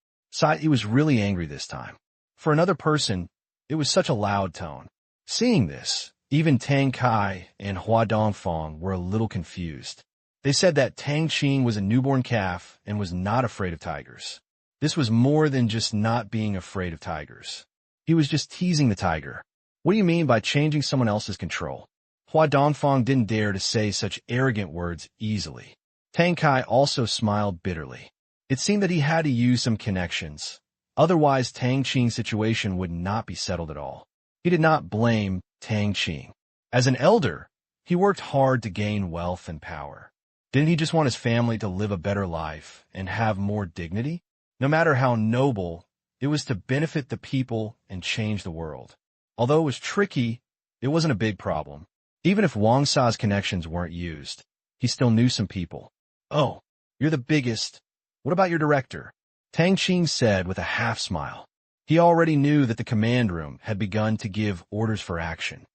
He was really angry this time. For another person, it was such a loud tone. Seeing this, even Tang Kai and Hua Dongfang were a little confused. They said that Tang Qing was a newborn calf and was not afraid of tigers. This was more than just not being afraid of tigers. He was just teasing the tiger. "What do you mean by changing someone else's control?" Hua Dongfang didn't dare to say such arrogant words easily. Tang Kai also smiled bitterly. It seemed that he had to use some connections. Otherwise, Tang Qing's situation would not be settled at all. He did not blame Tang Qing. As an elder, he worked hard to gain wealth and power. Didn't he just want his family to live a better life and have more dignity? No matter how noble, it was to benefit the people and change the world. Although it was tricky, it wasn't a big problem. Even if Wang Sa's connections weren't used, he still knew some people. "Oh, you're the biggest. What about your director?" Tang Qing said with a half-smile. He already knew that the command room had begun to give orders for action.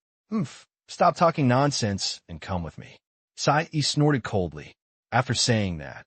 Stop talking nonsense and come with me." He snorted coldly. After saying that,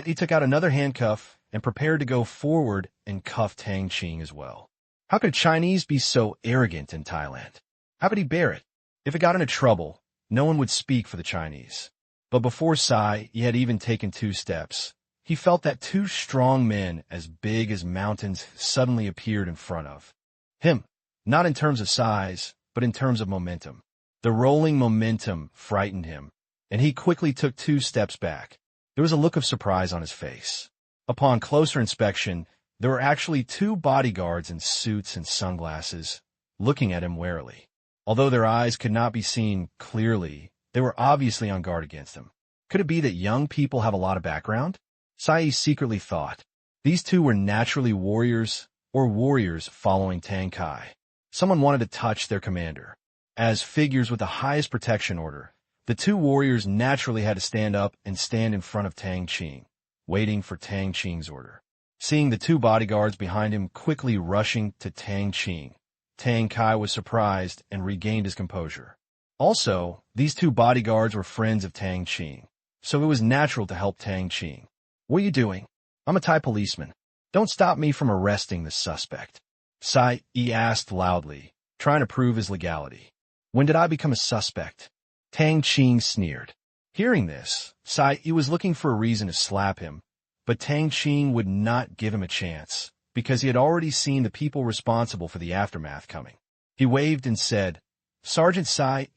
He took out another handcuff and prepared to go forward and cuff Tang Qing as well. How could Chinese be so arrogant in Thailand? How could he bear it? If it got into trouble, no one would speak for the Chinese. But before he had even taken 2 steps, he felt that 2 strong men as big as mountains suddenly appeared in front of him, not in terms of size, but in terms of momentum. The rolling momentum frightened him, and he quickly took 2 steps back. There was a look of surprise on his face. Upon closer inspection, there were actually 2 bodyguards in suits and sunglasses, looking at him warily. Although their eyes could not be seen clearly, they were obviously on guard against him. Could it be that young people have a lot of background? Sai secretly thought. These 2 were naturally warriors, or warriors following Tang Kai. Someone wanted to touch their commander. As figures with the highest protection order, the 2 warriors naturally had to stand up and stand in front of Tang Qing, waiting for Tang Qing's order. Seeing the 2 bodyguards behind him quickly rushing to Tang Qing, Tang Kai was surprised and regained his composure. Also, these 2 bodyguards were friends of Tang Qing, so it was natural to help Tang Qing. "What are you doing? I'm a Thai policeman. Don't stop me from arresting the suspect," Sai asked loudly, trying to prove his legality. "When did I become a suspect?" Tang Qing sneered. Hearing this, Sai was looking for a reason to slap him, but Tang Qing would not give him a chance, because he had already seen the people responsible for the aftermath coming. He waved and said, "Sergeant Sai,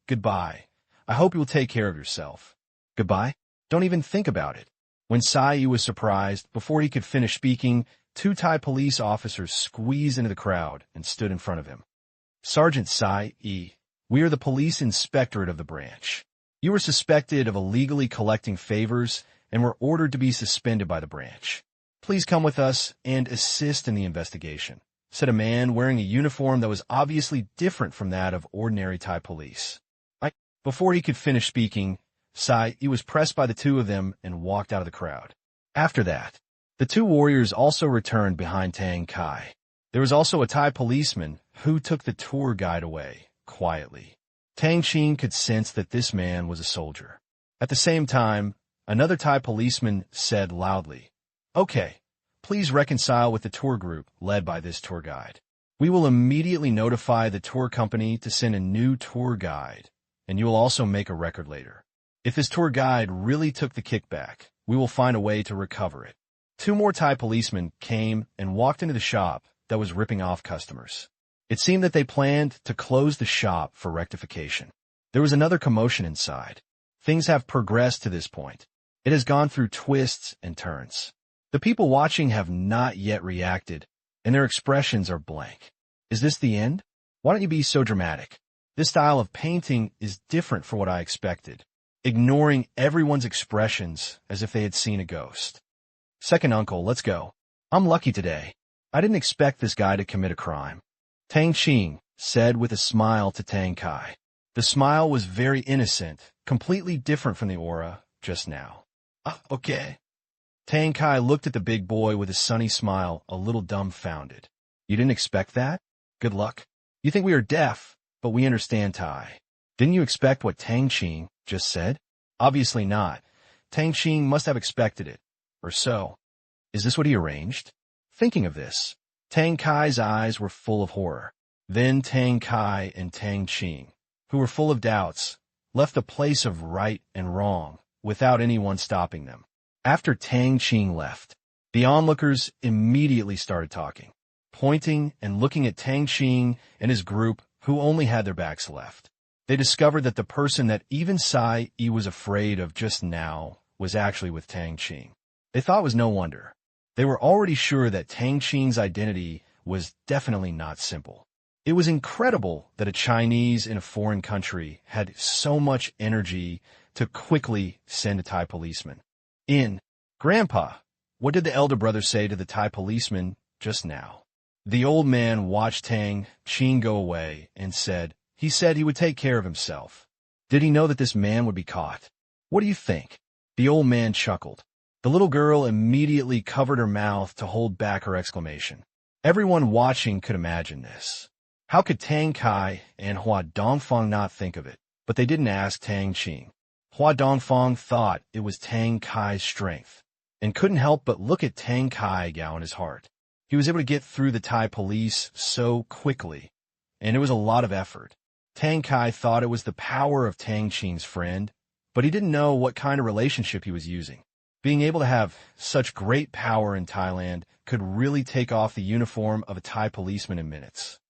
goodbye. I hope you will take care of yourself." "Goodbye? Don't even think about it." When Sai was surprised, before he could finish speaking, two Thai police officers squeezed into the crowd and stood in front of him. "Sergeant Sai, we are the police inspectorate of the branch. You were suspected of illegally collecting favors and were ordered to be suspended by the branch. Please come with us and assist in the investigation," said a man wearing a uniform that was obviously different from that of ordinary Thai police. Before he could finish speaking, Sai was pressed by the two of them and walked out of the crowd. After that, the two warriors also returned behind Tang Qing. There was also a Thai policeman who took the tour guide away, quietly. Tang Qing could sense that this man was a soldier. At the same time, another Thai policeman said loudly, "Okay, please reconcile with the tour group led by this tour guide. We will immediately notify the tour company to send a new tour guide, and you will also make a record later. If this tour guide really took the kickback, we will find a way to recover it." Two more Thai policemen came and walked into the shop that was ripping off customers. It seemed that they planned to close the shop for rectification. There was another commotion inside. Things have progressed to this point. It has gone through twists and turns. The people watching have not yet reacted, and their expressions are blank. Is this the end? Why don't you be so dramatic? This style of painting is different from what I expected, ignoring everyone's expressions as if they had seen a ghost. "Second uncle, let's go. I'm lucky today. I didn't expect this guy to commit a crime," Tang Qing said with a smile to Tang Qing. The smile was very innocent, completely different from the aura just now. Okay." Tang Qing looked at the big boy with a sunny smile, a little dumbfounded. "You didn't expect that? Good luck. You think we are deaf, but we understand Thai. Didn't you expect what Tang Qing just said?" "Obviously not. Tang Qing must have expected it. Or so. Is this what he arranged?" Thinking of this, Tang Kai's eyes were full of horror. Then Tang Kai and Tang Qing, who were full of doubts, left the place of right and wrong without anyone stopping them. After Tang Qing left, the onlookers immediately started talking, pointing and looking at Tang Qing and his group who only had their backs left. They discovered that the person that even Sai was afraid of just now was actually with Tang Qing. They thought it was no wonder. They were already sure that Tang Qing's identity was definitely not simple. It was incredible that a Chinese in a foreign country had so much energy to quickly send a Thai policeman. "Grandpa, what did the elder brother say to the Thai policeman just now?" The old man watched Tang Qing go away and said, "He said he would take care of himself." "Did he know that this man would be caught?" "What do you think?" The old man chuckled. The little girl immediately covered her mouth to hold back her exclamation. Everyone watching could imagine this. How could Tang Kai and Hua Dongfang not think of it? But they didn't ask Tang Qing. Hua Dongfang thought it was Tang Kai's strength, and couldn't help but look at Tang Kai Gao in his heart. He was able to get through the Thai police so quickly, and it was a lot of effort. Tang Kai thought it was the power of Tang Qing's friend, but he didn't know what kind of relationship he was using. Being able to have such great power in Thailand could really take off the uniform of a Thai policeman in minutes.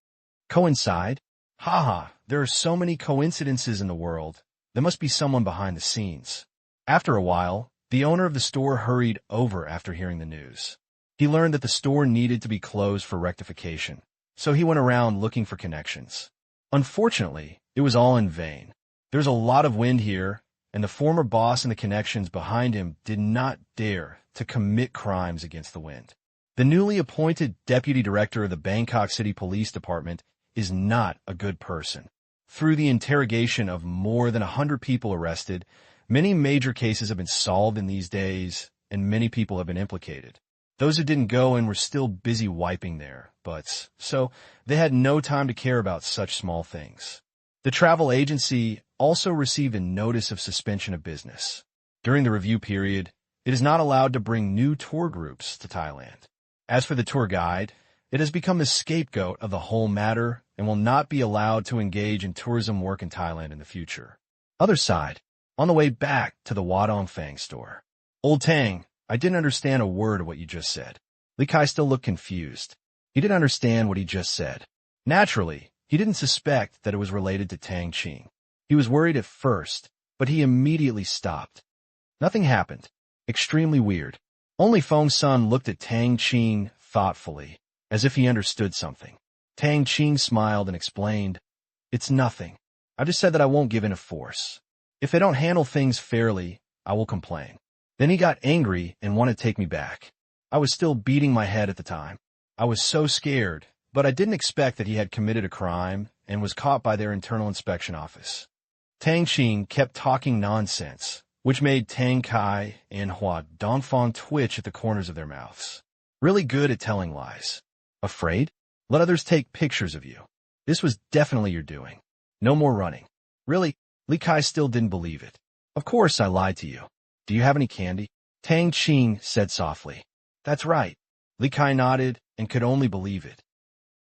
Coincide? Haha, there are so many coincidences in the world. There must be someone behind the scenes. After a while, the owner of the store hurried over after hearing the news. He learned that the store needed to be closed for rectification, so he went around looking for connections. Unfortunately, it was all in vain. There's a lot of wind here, and the former boss and the connections behind him did not dare to commit crimes against the wind. The newly appointed deputy director of the Bangkok City Police Department is not a good person. Through the interrogation of more than 100 people arrested, many major cases have been solved in these days, and many people have been implicated. Those who didn't go in were still busy wiping their butts, so they had no time to care about such small things. The travel agency also received a notice of suspension of business. During the review period, it is not allowed to bring new tour groups to Thailand. As for the tour guide, it has become the scapegoat of the whole matter and will not be allowed to engage in tourism work in Thailand in the future. Other side, on the way back to the Wadong Fang store. "Old Tang, I didn't understand a word of what you just said." Li Kai still looked confused. He didn't understand what he just said. Naturally, He didn't suspect that it was related to Tang Qing. He was worried at first, but he immediately stopped. Nothing happened. Extremely weird. Only Feng Sun looked at Tang Qing thoughtfully, as if he understood something. Tang Qing smiled and explained, "It's nothing. I just said that I won't give in to force. If they don't handle things fairly, I will complain." Then he got angry and wanted to take me back. I was still beating my head at the time. I was so scared, but I didn't expect that he had committed a crime and was caught by their internal inspection office. Tang Qing kept talking nonsense, which made Tang Kai and Hua Dongfang twitch at the corners of their mouths. Really good at telling lies. Afraid? Let others take pictures of you. This was definitely your doing. No more running. Really? Li Kai still didn't believe it. Of course I lied to you. Do you have any candy? Tang Qing said softly. That's right. Li Kai nodded and could only believe it.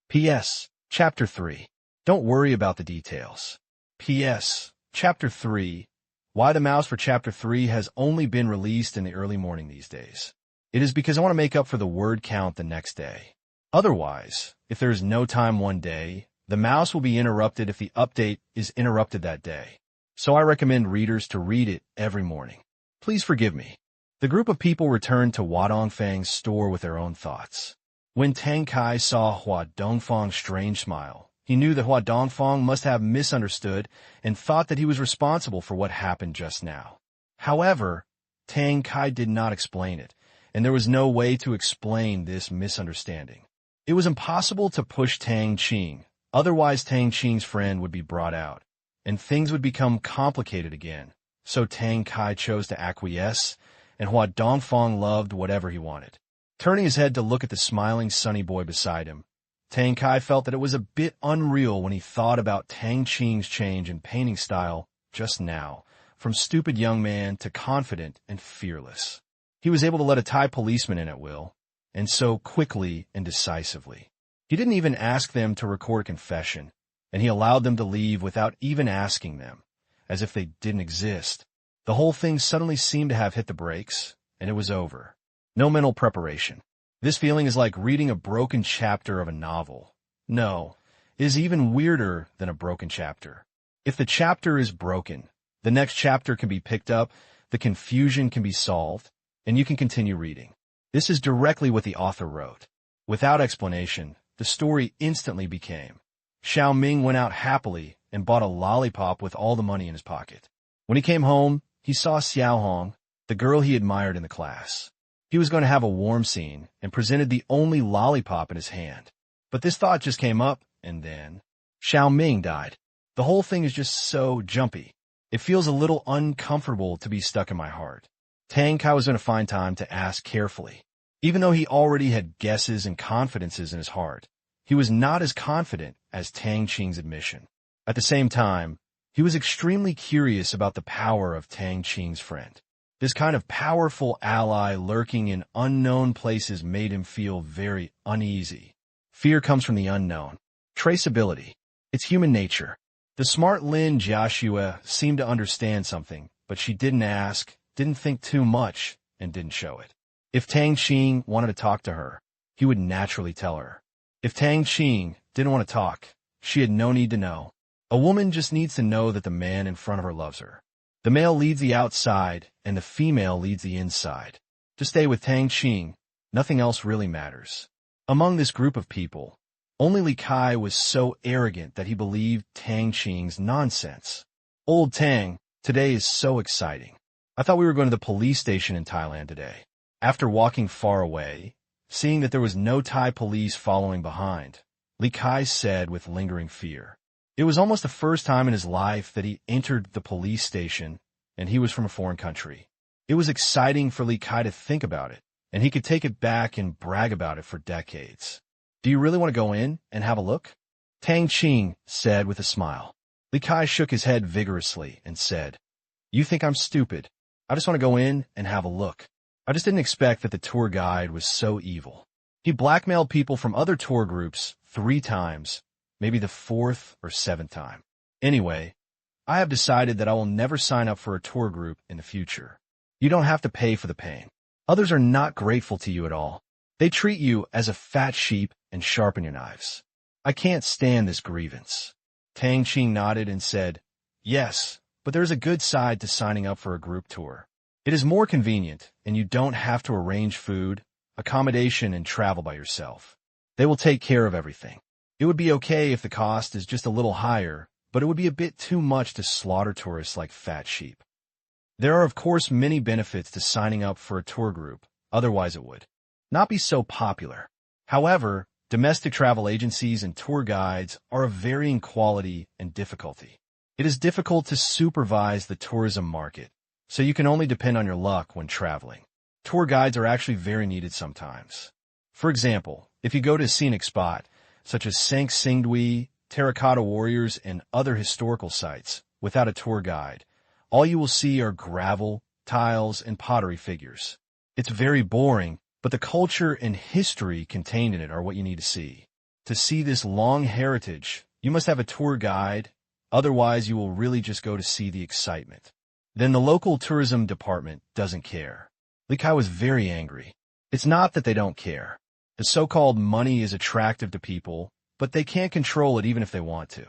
P.S. Chapter 3. Don't worry about the details. P.S. Chapter 3. Why the mouse for Chapter 3 has only been released in the early morning these days. It is because I want to make up for the word count the next day. Otherwise, if there is no time one day, the mouse will be interrupted if the update is interrupted that day. So I recommend readers to read it every morning. Please forgive me. The group of people returned to Hua Dongfang's store with their own thoughts. When Tang Kai saw Hua Dongfang's strange smile, he knew that Hua Dongfang must have misunderstood and thought that he was responsible for what happened just now. However, Tang Kai did not explain it, and there was no way to explain this misunderstanding. It was impossible to push Tang Qing, otherwise Tang Qing's friend would be brought out, and things would become complicated again. So Tang Kai chose to acquiesce, and Hua Dongfang loved whatever he wanted. Turning his head to look at the smiling sunny boy beside him, Tang Kai felt that it was a bit unreal when he thought about Tang Qing's change in painting style just now, from stupid young man to confident and fearless. He was able to let a Thai policeman in at will, and so quickly and decisively. He didn't even ask them to record a confession, and he allowed them to leave without even asking them, as if they didn't exist. The whole thing suddenly seemed to have hit the brakes, and it was over. No mental preparation. This feeling is like reading a broken chapter of a novel. No, it is even weirder than a broken chapter. If the chapter is broken, the next chapter can be picked up, the confusion can be solved, and you can continue reading. This is directly what the author wrote. Without explanation, the story instantly became. Xiao Ming went out happily and bought a lollipop with all the money in his pocket. When he came home, he saw Xiao Hong, the girl he admired in the class. He was going to have a warm scene and presented the only lollipop in his hand. But this thought just came up, and then Xiao Ming died. The whole thing is just so jumpy. It feels a little uncomfortable to be stuck in my heart. Tang Kai was going to find time to ask carefully. Even though he already had guesses and confidences in his heart, he was not as confident as Tang Qing's admission. At the same time, he was extremely curious about the power of Tang Qing's friend. This kind of powerful ally lurking in unknown places made him feel very uneasy. Fear comes from the unknown. Traceability. It's human nature. The smart Lin Jiaxue seemed to understand something, but she didn't ask, didn't think too much, and didn't show it. If Tang Qing wanted to talk to her, he would naturally tell her. If Tang Qing didn't want to talk, she had no need to know. A woman just needs to know that the man in front of her loves her. The male leads the outside, and the female leads the inside. To stay with Tang Qing, nothing else really matters. Among this group of people, only Li Kai was so arrogant that he believed Tang Qing's nonsense. Old Tang, today is so exciting. I thought we were going to the police station in Thailand today. After walking far away, seeing that there was no Thai police following behind, Li Kai said with lingering fear. It was almost the first time in his life that he entered the police station, and he was from a foreign country. It was exciting for Li Kai to think about it, and he could take it back and brag about it for decades. Do you really want to go in and have a look? Tang Qing said with a smile. Li Kai shook his head vigorously and said, You think I'm stupid? I just want to go in and have a look. I just didn't expect that the tour guide was so evil. He blackmailed people from other tour groups 3 times, maybe the 4th or 7th time. Anyway, I have decided that I will never sign up for a tour group in the future. You don't have to pay for the pain. Others are not grateful to you at all. They treat you as a fat sheep and sharpen your knives. I can't stand this grievance. Tang Qing nodded and said, yes, but there's a good side to signing up for a group tour. It is more convenient, and you don't have to arrange food, accommodation, and travel by yourself. They will take care of everything. It would be okay if the cost is just a little higher, but it would be a bit too much to slaughter tourists like fat sheep. There are, of course, many benefits to signing up for a tour group, otherwise it would not be so popular. However, domestic travel agencies and tour guides are of varying quality and difficulty. It is difficult to supervise the tourism market, so you can only depend on your luck when traveling. Tour guides are actually very needed sometimes. For example, if you go to a scenic spot, such as Sank Singdui, Terracotta Warriors, and other historical sites, without a tour guide, all you will see are gravel, tiles, and pottery figures. It's very boring, but the culture and history contained in it are what you need to see. To see this long heritage, you must have a tour guide, otherwise you will really just go to see the excitement. Then the local tourism department doesn't care. Li Kai was very angry. It's not that they don't care. The so-called money is attractive to people, but they can't control it even if they want to.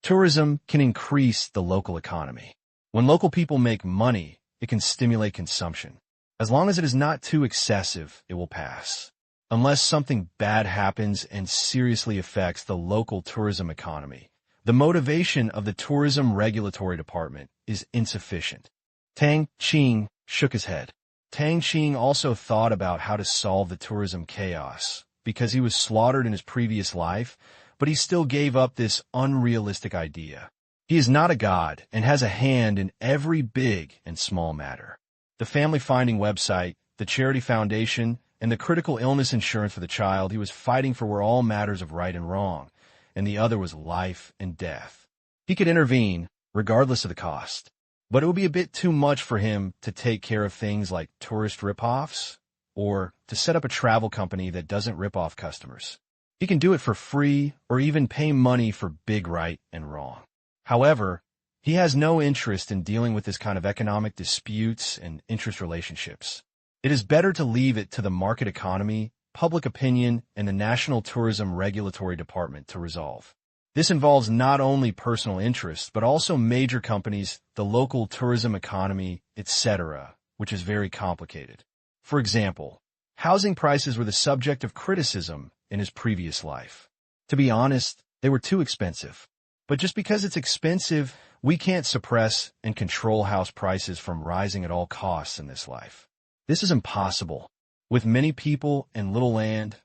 Tourism can increase the local economy. When local people make money, it can stimulate consumption. As long as it is not too excessive, it will pass. Unless something bad happens and seriously affects the local tourism economy, the motivation of the tourism regulatory department is insufficient. Tang Qing shook his head. Tang Qing also thought about how to solve the tourism chaos, because he was slaughtered in his previous life, but he still gave up this unrealistic idea. He is not a god and has a hand in every big and small matter. The family finding website, the charity foundation, and the critical illness insurance for the child he was fighting for were all matters of right and wrong, and the other was life and death. He could intervene, regardless of the cost, but it would be a bit too much for him to take care of things like tourist rip-offs, or to set up a travel company that doesn't rip off customers. He can do it for free or even pay money for big right and wrong. However, he has no interest in dealing with this kind of economic disputes and interest relationships. It is better to leave it to the market economy, public opinion, and the National Tourism Regulatory Department to resolve. This involves not only personal interests, but also major companies, the local tourism economy, etc., which is very complicated. For example, housing prices were the subject of criticism in his previous life. To be honest, they were too expensive. But just because it's expensive, we can't suppress and control house prices from rising at all costs in this life. This is impossible. With many people and little land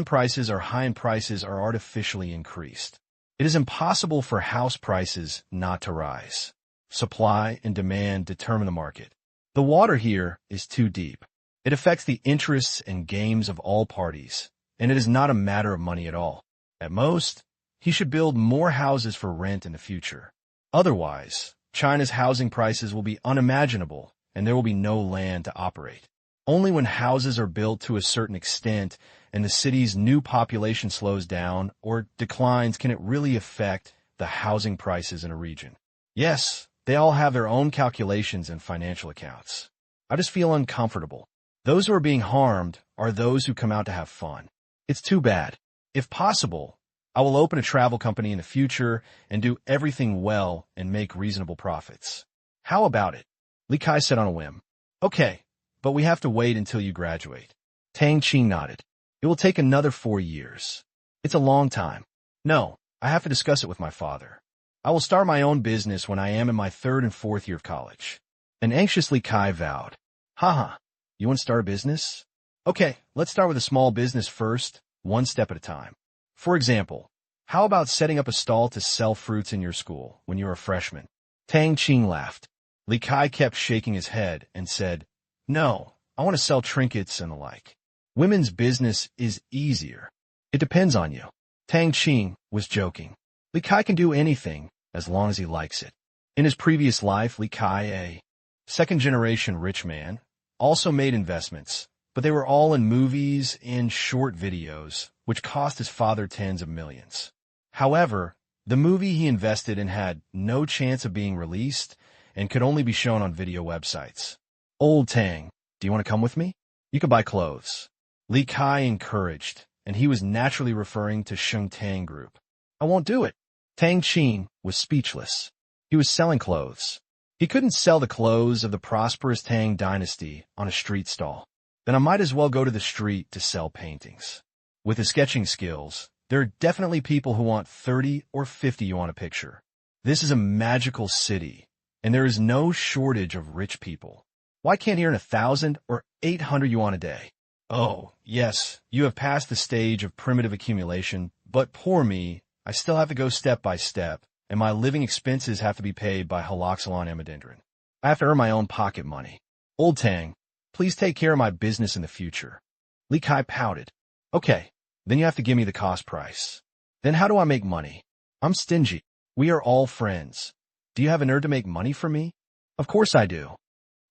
prices are high and prices are artificially increased. It is impossible for house prices not to rise. Supply and demand determine the market. The water here is too deep. It affects the interests and games of all parties, and it is not a matter of money at all. At most, he should build more houses for rent in the future. Otherwise, China's housing prices will be unimaginable, and there will be no land to operate. Only when houses are built to a certain extent and the city's new population slows down or declines can it really affect the housing prices in a region. Yes, they all have their own calculations and financial accounts. I just feel uncomfortable. Those who are being harmed are those who come out to have fun. It's too bad. If possible, I will open a travel company in the future and do everything well and make reasonable profits. How about it? Li Kai said on a whim. Okay, but we have to wait until you graduate. Tang Qing nodded. It will take another 4 years. It's a long time. No, I have to discuss it with my father. I will start my own business when I am in my 3rd and 4th year of college. And anxiously Kai vowed. Haha, you want to start a business? Okay, let's start with a small business first, one step at a time. For example, how about setting up a stall to sell fruits in your school when you're a freshman? Tang Qing laughed. Li Kai kept shaking his head and said, No, I want to sell trinkets and the like. Women's business is easier. It depends on you. Tang Qing was joking. Li Kai can do anything as long as he likes it. In his previous life, Li Kai, a second-generation rich man, also made investments, but they were all in movies and short videos, which cost his father tens of millions. However, the movie he invested in had no chance of being released and could only be shown on video websites. Old Tang, do you want to come with me? You can buy clothes. Li Kai encouraged, and he was naturally referring to Sheng Tang Group. I won't do it. Tang Qing was speechless. He was selling clothes. He couldn't sell the clothes of the prosperous Tang dynasty on a street stall. Then I might as well go to the street to sell paintings. With his sketching skills, there are definitely people who want 30 or 50 yuan a picture. This is a magical city, and there is no shortage of rich people. Why can't he earn 1,000 or 800 yuan a day? Oh, yes, you have passed the stage of primitive accumulation, but poor me, I still have to go step by step, and my living expenses have to be paid by haloxylon amidendrin. I have to earn my own pocket money. Old Tang, please take care of my business in the future. Li Kai pouted. Okay, then you have to give me the cost price. Then how do I make money? I'm stingy. We are all friends. Do you have a nerve to make money for me? Of course I do.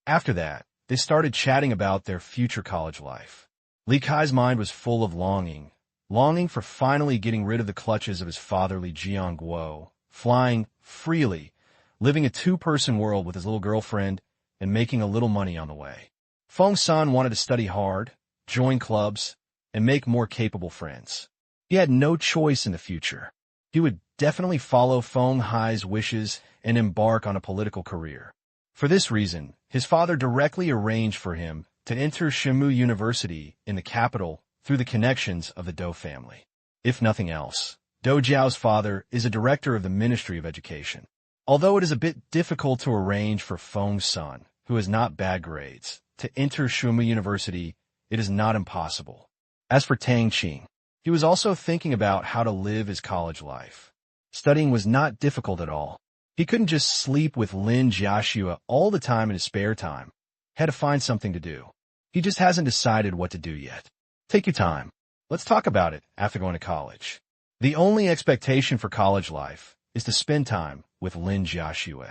After that, they started chatting about their future college life. Li Kai's mind was full of longing for finally getting rid of the clutches of his fatherly Jiangguo, flying freely, living a two-person world with his little girlfriend, and making a little money on the way. Feng San wanted to study hard, join clubs, and make more capable friends. He had no choice in the future. He would definitely follow Feng Hai's wishes and embark on a political career. For this reason, his father directly arranged for him to enter Shimu University in the capital through the connections of the Dou family. If nothing else, Dou Jiao's father is a director of the Ministry of Education. Although it is a bit difficult to arrange for Feng San, who has not bad grades, to enter Shimu University, it is not impossible. As for Tang Qing, he was also thinking about how to live his college life. Studying was not difficult at all. He couldn't just sleep with Lin Jiaxue all the time in his spare time. He had to find something to do. He just hasn't decided what to do yet. Take your time. Let's talk about it after going to college. The only expectation for college life is to spend time with Lin Jiaxue.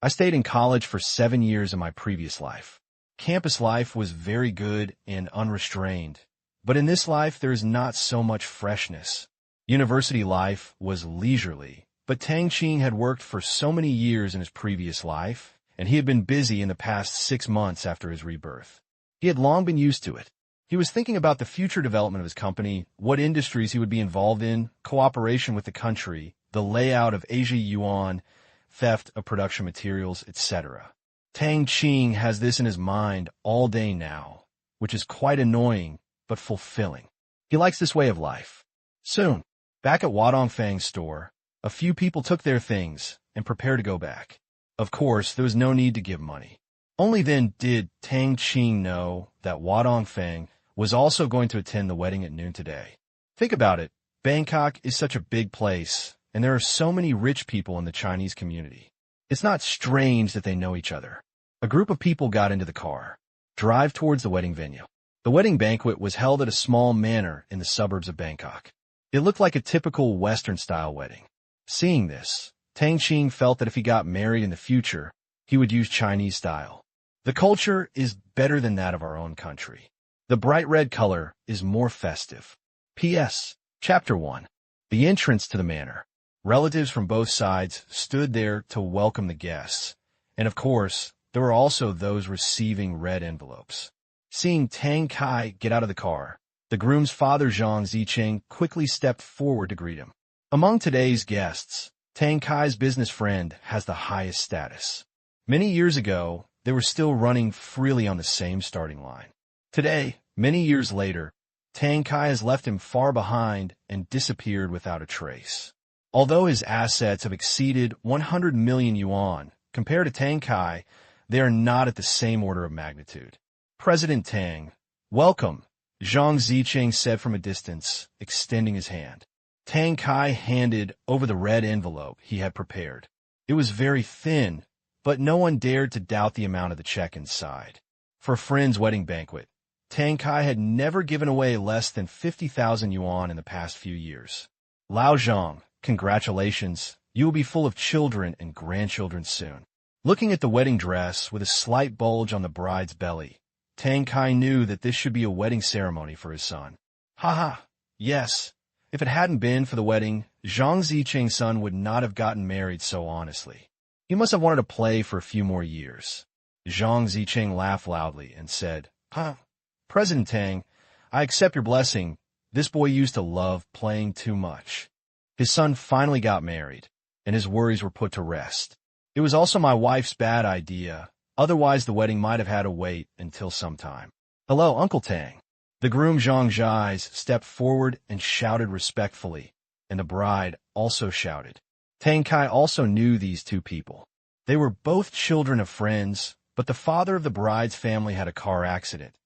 I stayed in college for 7 years in my previous life. Campus life was very good and unrestrained, but in this life there is not so much freshness. University life was leisurely, but Tang Qing had worked for so many years in his previous life, and he had been busy in the past 6 months after his rebirth. He had long been used to it. He was thinking about the future development of his company, what industries he would be involved in, cooperation with the country, the layout of Asia Yuan, theft of production materials, etc. Tang Qing has this in his mind all day now, which is quite annoying but fulfilling. He likes this way of life. Soon, back at Wadong Fang's store, a few people took their things and prepared to go back. Of course, there was no need to give money. Only then did Tang Qing know that Wadong Fang was also going to attend the wedding at noon today. Think about it. Bangkok is such a big place, and there are so many rich people in the Chinese community. It's not strange that they know each other. A group of people got into the car, drive towards the wedding venue. The wedding banquet was held at a small manor in the suburbs of Bangkok. It looked like a typical Western-style wedding. Seeing this, Tang Qing felt that if he got married in the future, he would use Chinese style. The culture is better than that of our own country. The bright red color is more festive. P.S. Chapter 1. The entrance to the manor. Relatives from both sides stood there to welcome the guests, and of course, there were also those receiving red envelopes. Seeing Tang Kai get out of the car, the groom's father Zhang Zicheng quickly stepped forward to greet him. Among today's guests, Tang Kai's business friend has the highest status. Many years ago, they were still running freely on the same starting line. Today, many years later, Tang Kai has left him far behind and disappeared without a trace. Although his assets have exceeded 100 million yuan, compared to Tang Kai, they are not at the same order of magnitude. President Tang, welcome, Zhang Zicheng said from a distance, extending his hand. Tang Kai handed over the red envelope he had prepared. It was very thin, but no one dared to doubt the amount of the check inside. For a friend's wedding banquet, Tang Kai had never given away less than 50,000 yuan in the past few years. Lao Zhang, congratulations, you will be full of children and grandchildren soon. Looking at the wedding dress with a slight bulge on the bride's belly, Tang Kai knew that this should be a wedding ceremony for his son. Haha, yes. If it hadn't been for the wedding, Zhang Zicheng's son would not have gotten married so honestly. He must have wanted to play for a few more years. Zhang Zicheng laughed loudly and said, President Tang, I accept your blessing. This boy used to love playing too much. His son finally got married, and his worries were put to rest. It was also my wife's bad idea. Otherwise, the wedding might have had to wait until sometime. Hello, Uncle Tang. The groom Zhang Zhais stepped forward and shouted respectfully, and the bride also shouted. Tang Kai also knew these two people. They were both children of friends, but the father of the bride's family had a car accident,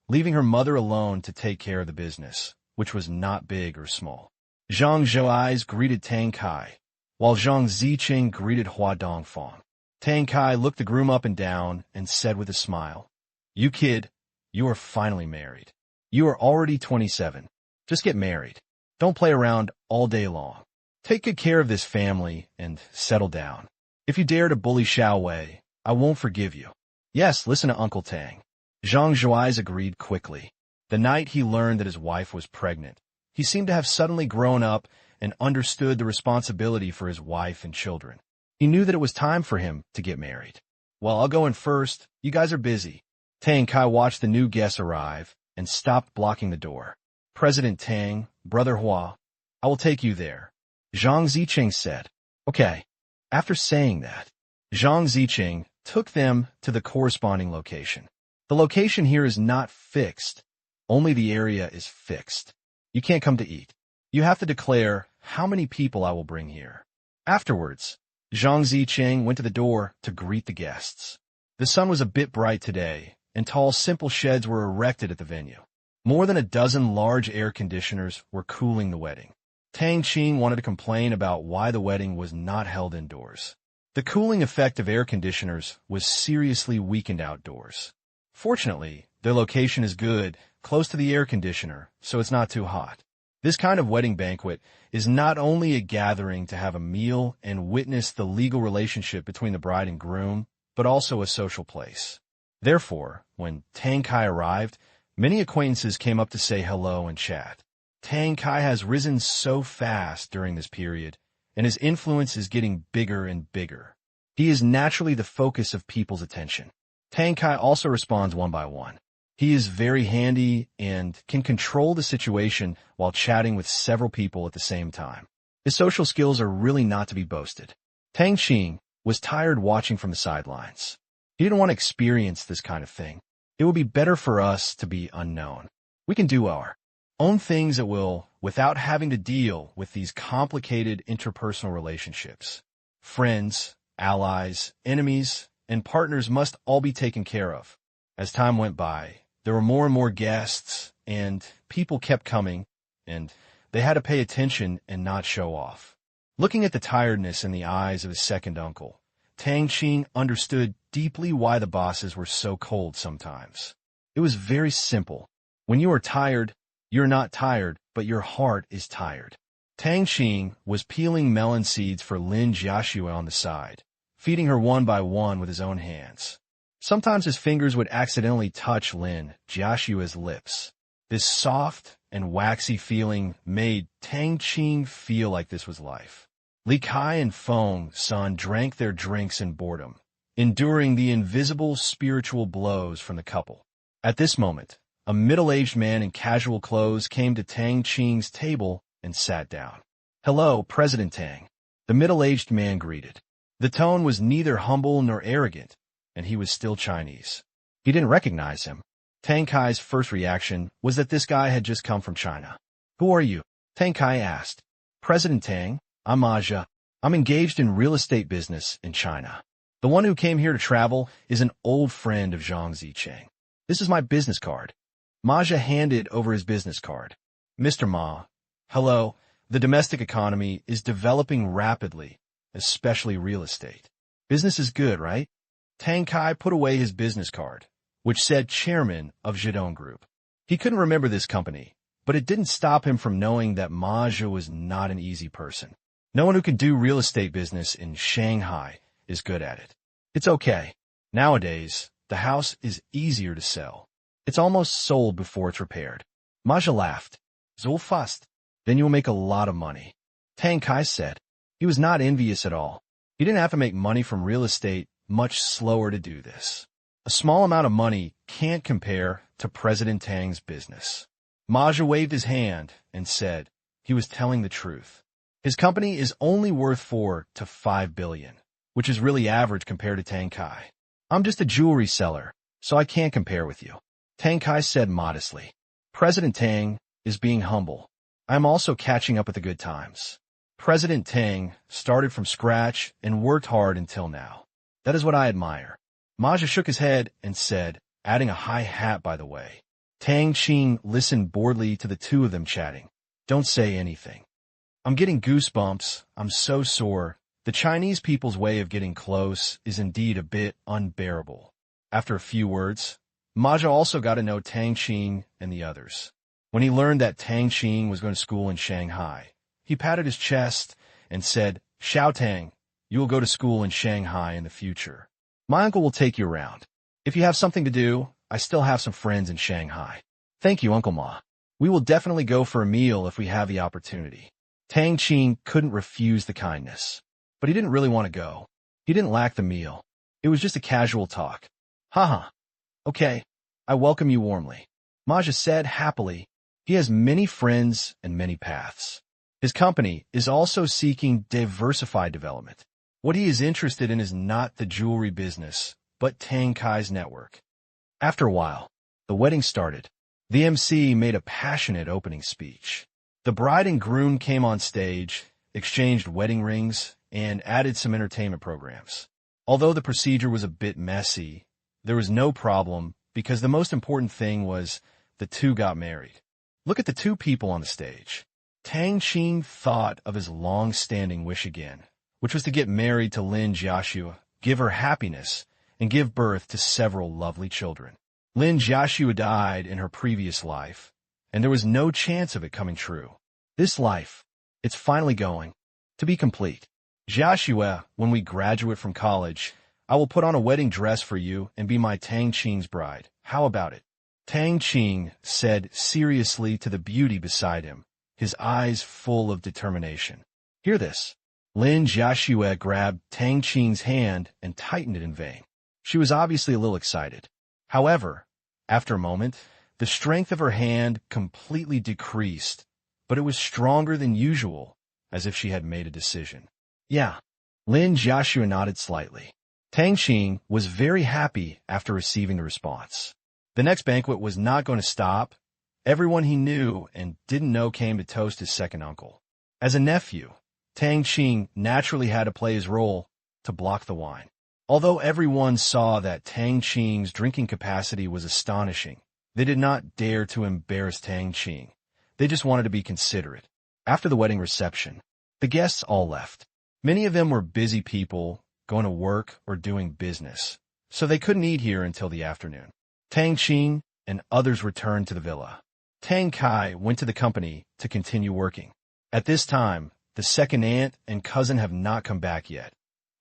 leaving her mother alone to take care of the business, which was not big or small. Zhang Zhais greeted Tang Kai, while Zhang Ziqing greeted Hua Dongfang. Tang Kai looked the groom up and down and said with a smile, "You kid, you are finally married. You are already 27. Just get married. Don't play around all day long. Take good care of this family and settle down. If you dare to bully Xiao Wei, I won't forgive you." "Yes, listen to Uncle Tang." Zhang Zhuais agreed quickly. The night he learned that his wife was pregnant, he seemed to have suddenly grown up and understood the responsibility for his wife and children. He knew that it was time for him to get married. "Well, I'll go in first. You guys are busy." Tang Kai watched the new guests arrive and stopped blocking the door. "President Tang, Brother Hua, I will take you there," Zhang Ziqing said. "Okay." After saying that, Zhang Ziqing took them to the corresponding location. The location here is not fixed. Only the area is fixed. You can't come to eat. You have to declare how many people I will bring here. Afterwards, Zhang Ziqing went to the door to greet the guests. The sun was a bit bright today, and tall, simple sheds were erected at the venue. More than a dozen large air conditioners were cooling the wedding. Tang Qing wanted to complain about why the wedding was not held indoors. The cooling effect of air conditioners was seriously weakened outdoors. Fortunately, their location is good, close to the air conditioner, so it's not too hot. This kind of wedding banquet is not only a gathering to have a meal and witness the legal relationship between the bride and groom, but also a social place. Therefore, when Tang Kai arrived, many acquaintances came up to say hello and chat. Tang Kai has risen so fast during this period, and his influence is getting bigger and bigger. He is naturally the focus of people's attention. Tang Kai also responds one by one. He is very handy and can control the situation while chatting with several people at the same time. His social skills are really not to be boasted. Tang Qing was tired watching from the sidelines. He didn't want to experience this kind of thing. It would be better for us to be unknown. We can do our own things at will without having to deal with these complicated interpersonal relationships. Friends, allies, enemies, and partners must all be taken care of. As time went by, there were more and more guests, and people kept coming, and they had to pay attention and not show off. Looking at the tiredness in the eyes of his second uncle, Tang Qing understood deeply why the bosses were so cold sometimes. It was very simple. When you are tired, you're not tired, but your heart is tired. Tang Qing was peeling melon seeds for Lin Jiaxue on the side, feeding her one by one with his own hands. Sometimes his fingers would accidentally touch Lin Jiaxue's lips. This soft and waxy feeling made Tang Qing feel like this was life. Li Kai and Feng San drank their drinks in boredom, enduring the invisible spiritual blows from the couple. At this moment, a middle-aged man in casual clothes came to Tang Qing's table and sat down. "Hello, President Tang," the middle-aged man greeted. The tone was neither humble nor arrogant, and he was still Chinese. He didn't recognize him. Tang Kai's first reaction was that this guy had just come from China. "Who are you?" Tang Kai asked. "President Tang, I'm Aja. I'm engaged in real estate business in China. The one who came here to travel is an old friend of Zhang Ziqing. This is my business card." Maja handed over his business card. "Mr. Ma, hello. The domestic economy is developing rapidly, especially real estate. Business is good, right?" Tang Kai put away his business card, which said chairman of Zhidong Group. He couldn't remember this company, but it didn't stop him from knowing that Maja was not an easy person. No one who can do real estate business in Shanghai is good at it. It's okay. Nowadays, the house is easier to sell. It's almost sold before it's repaired. Maja laughed. "So fast. Then you'll make a lot of money." Tang Kai said. He was not envious at all. He didn't have to make money from real estate much slower to do this. A small amount of money can't compare to President Tang's business. Maja waved his hand and said he was telling the truth. His company is only worth 4 to 5 billion, which is really average compared to Tang Qing. I'm just a jewelry seller, so I can't compare with you, Tang Qing said modestly. President Tang is being humble. I'm also catching up with the good times. President Tang started from scratch and worked hard until now. That is what I admire. Maja shook his head and said, adding a high hat by the way. Tang Qing listened boredly to the two of them chatting. Don't say anything. I'm getting goosebumps. I'm so sore. The Chinese people's way of getting close is indeed a bit unbearable. After a few words, Maja also got to know Tang Qing and the others. When he learned that Tang Qing was going to school in Shanghai, he patted his chest and said, Xiao Tang, you will go to school in Shanghai in the future. My uncle will take you around. If you have something to do, I still have some friends in Shanghai. Thank you, Uncle Ma. We will definitely go for a meal if we have the opportunity. Tang Qing couldn't refuse the kindness, but he didn't really want to go. He didn't lack the meal. It was just a casual talk. Haha. Okay, I welcome you warmly. Maja said happily. He has many friends and many paths. His company is also seeking diversified development. What he is interested in is not the jewelry business, but Tang Qing's network. After a while, the wedding started. The MC made a passionate opening speech. The bride and groom came on stage, exchanged wedding rings, and added some entertainment programs. Although the procedure was a bit messy, there was no problem because the most important thing was the two got married. Look at the two people on the stage. Tang Qing thought of his long-standing wish again, which was to get married to Lin Jiaxue, give her happiness, and give birth to several lovely children. Lin Jiaxue died in her previous life, and there was no chance of it coming true. This life, it's finally going to be complete. Jiaxue, when we graduate from college, I will put on a wedding dress for you and be my Tang Qing's bride. How about it? Tang Qing said seriously to the beauty beside him, his eyes full of determination. Hear this. Lin Jiaxue grabbed Tang Qing's hand and tightened it in vain. She was obviously a little excited. However, after a moment, the strength of her hand completely decreased, but it was stronger than usual, as if she had made a decision. Yeah. Lin Jiaxue nodded slightly. Tang Qing was very happy after receiving the response. The next banquet was not going to stop. Everyone he knew and didn't know came to toast his second uncle. As a nephew, Tang Qing naturally had to play his role to block the wine. Although everyone saw that Tang Qing's drinking capacity was astonishing, they did not dare to embarrass Tang Qing. They just wanted to be considerate. After the wedding reception, the guests all left. Many of them were busy people, going to work or doing business, so they couldn't eat here until the afternoon. Tang Qing and others returned to the villa. Tang Qing went to the company to continue working. At this time, the second aunt and cousin have not come back yet.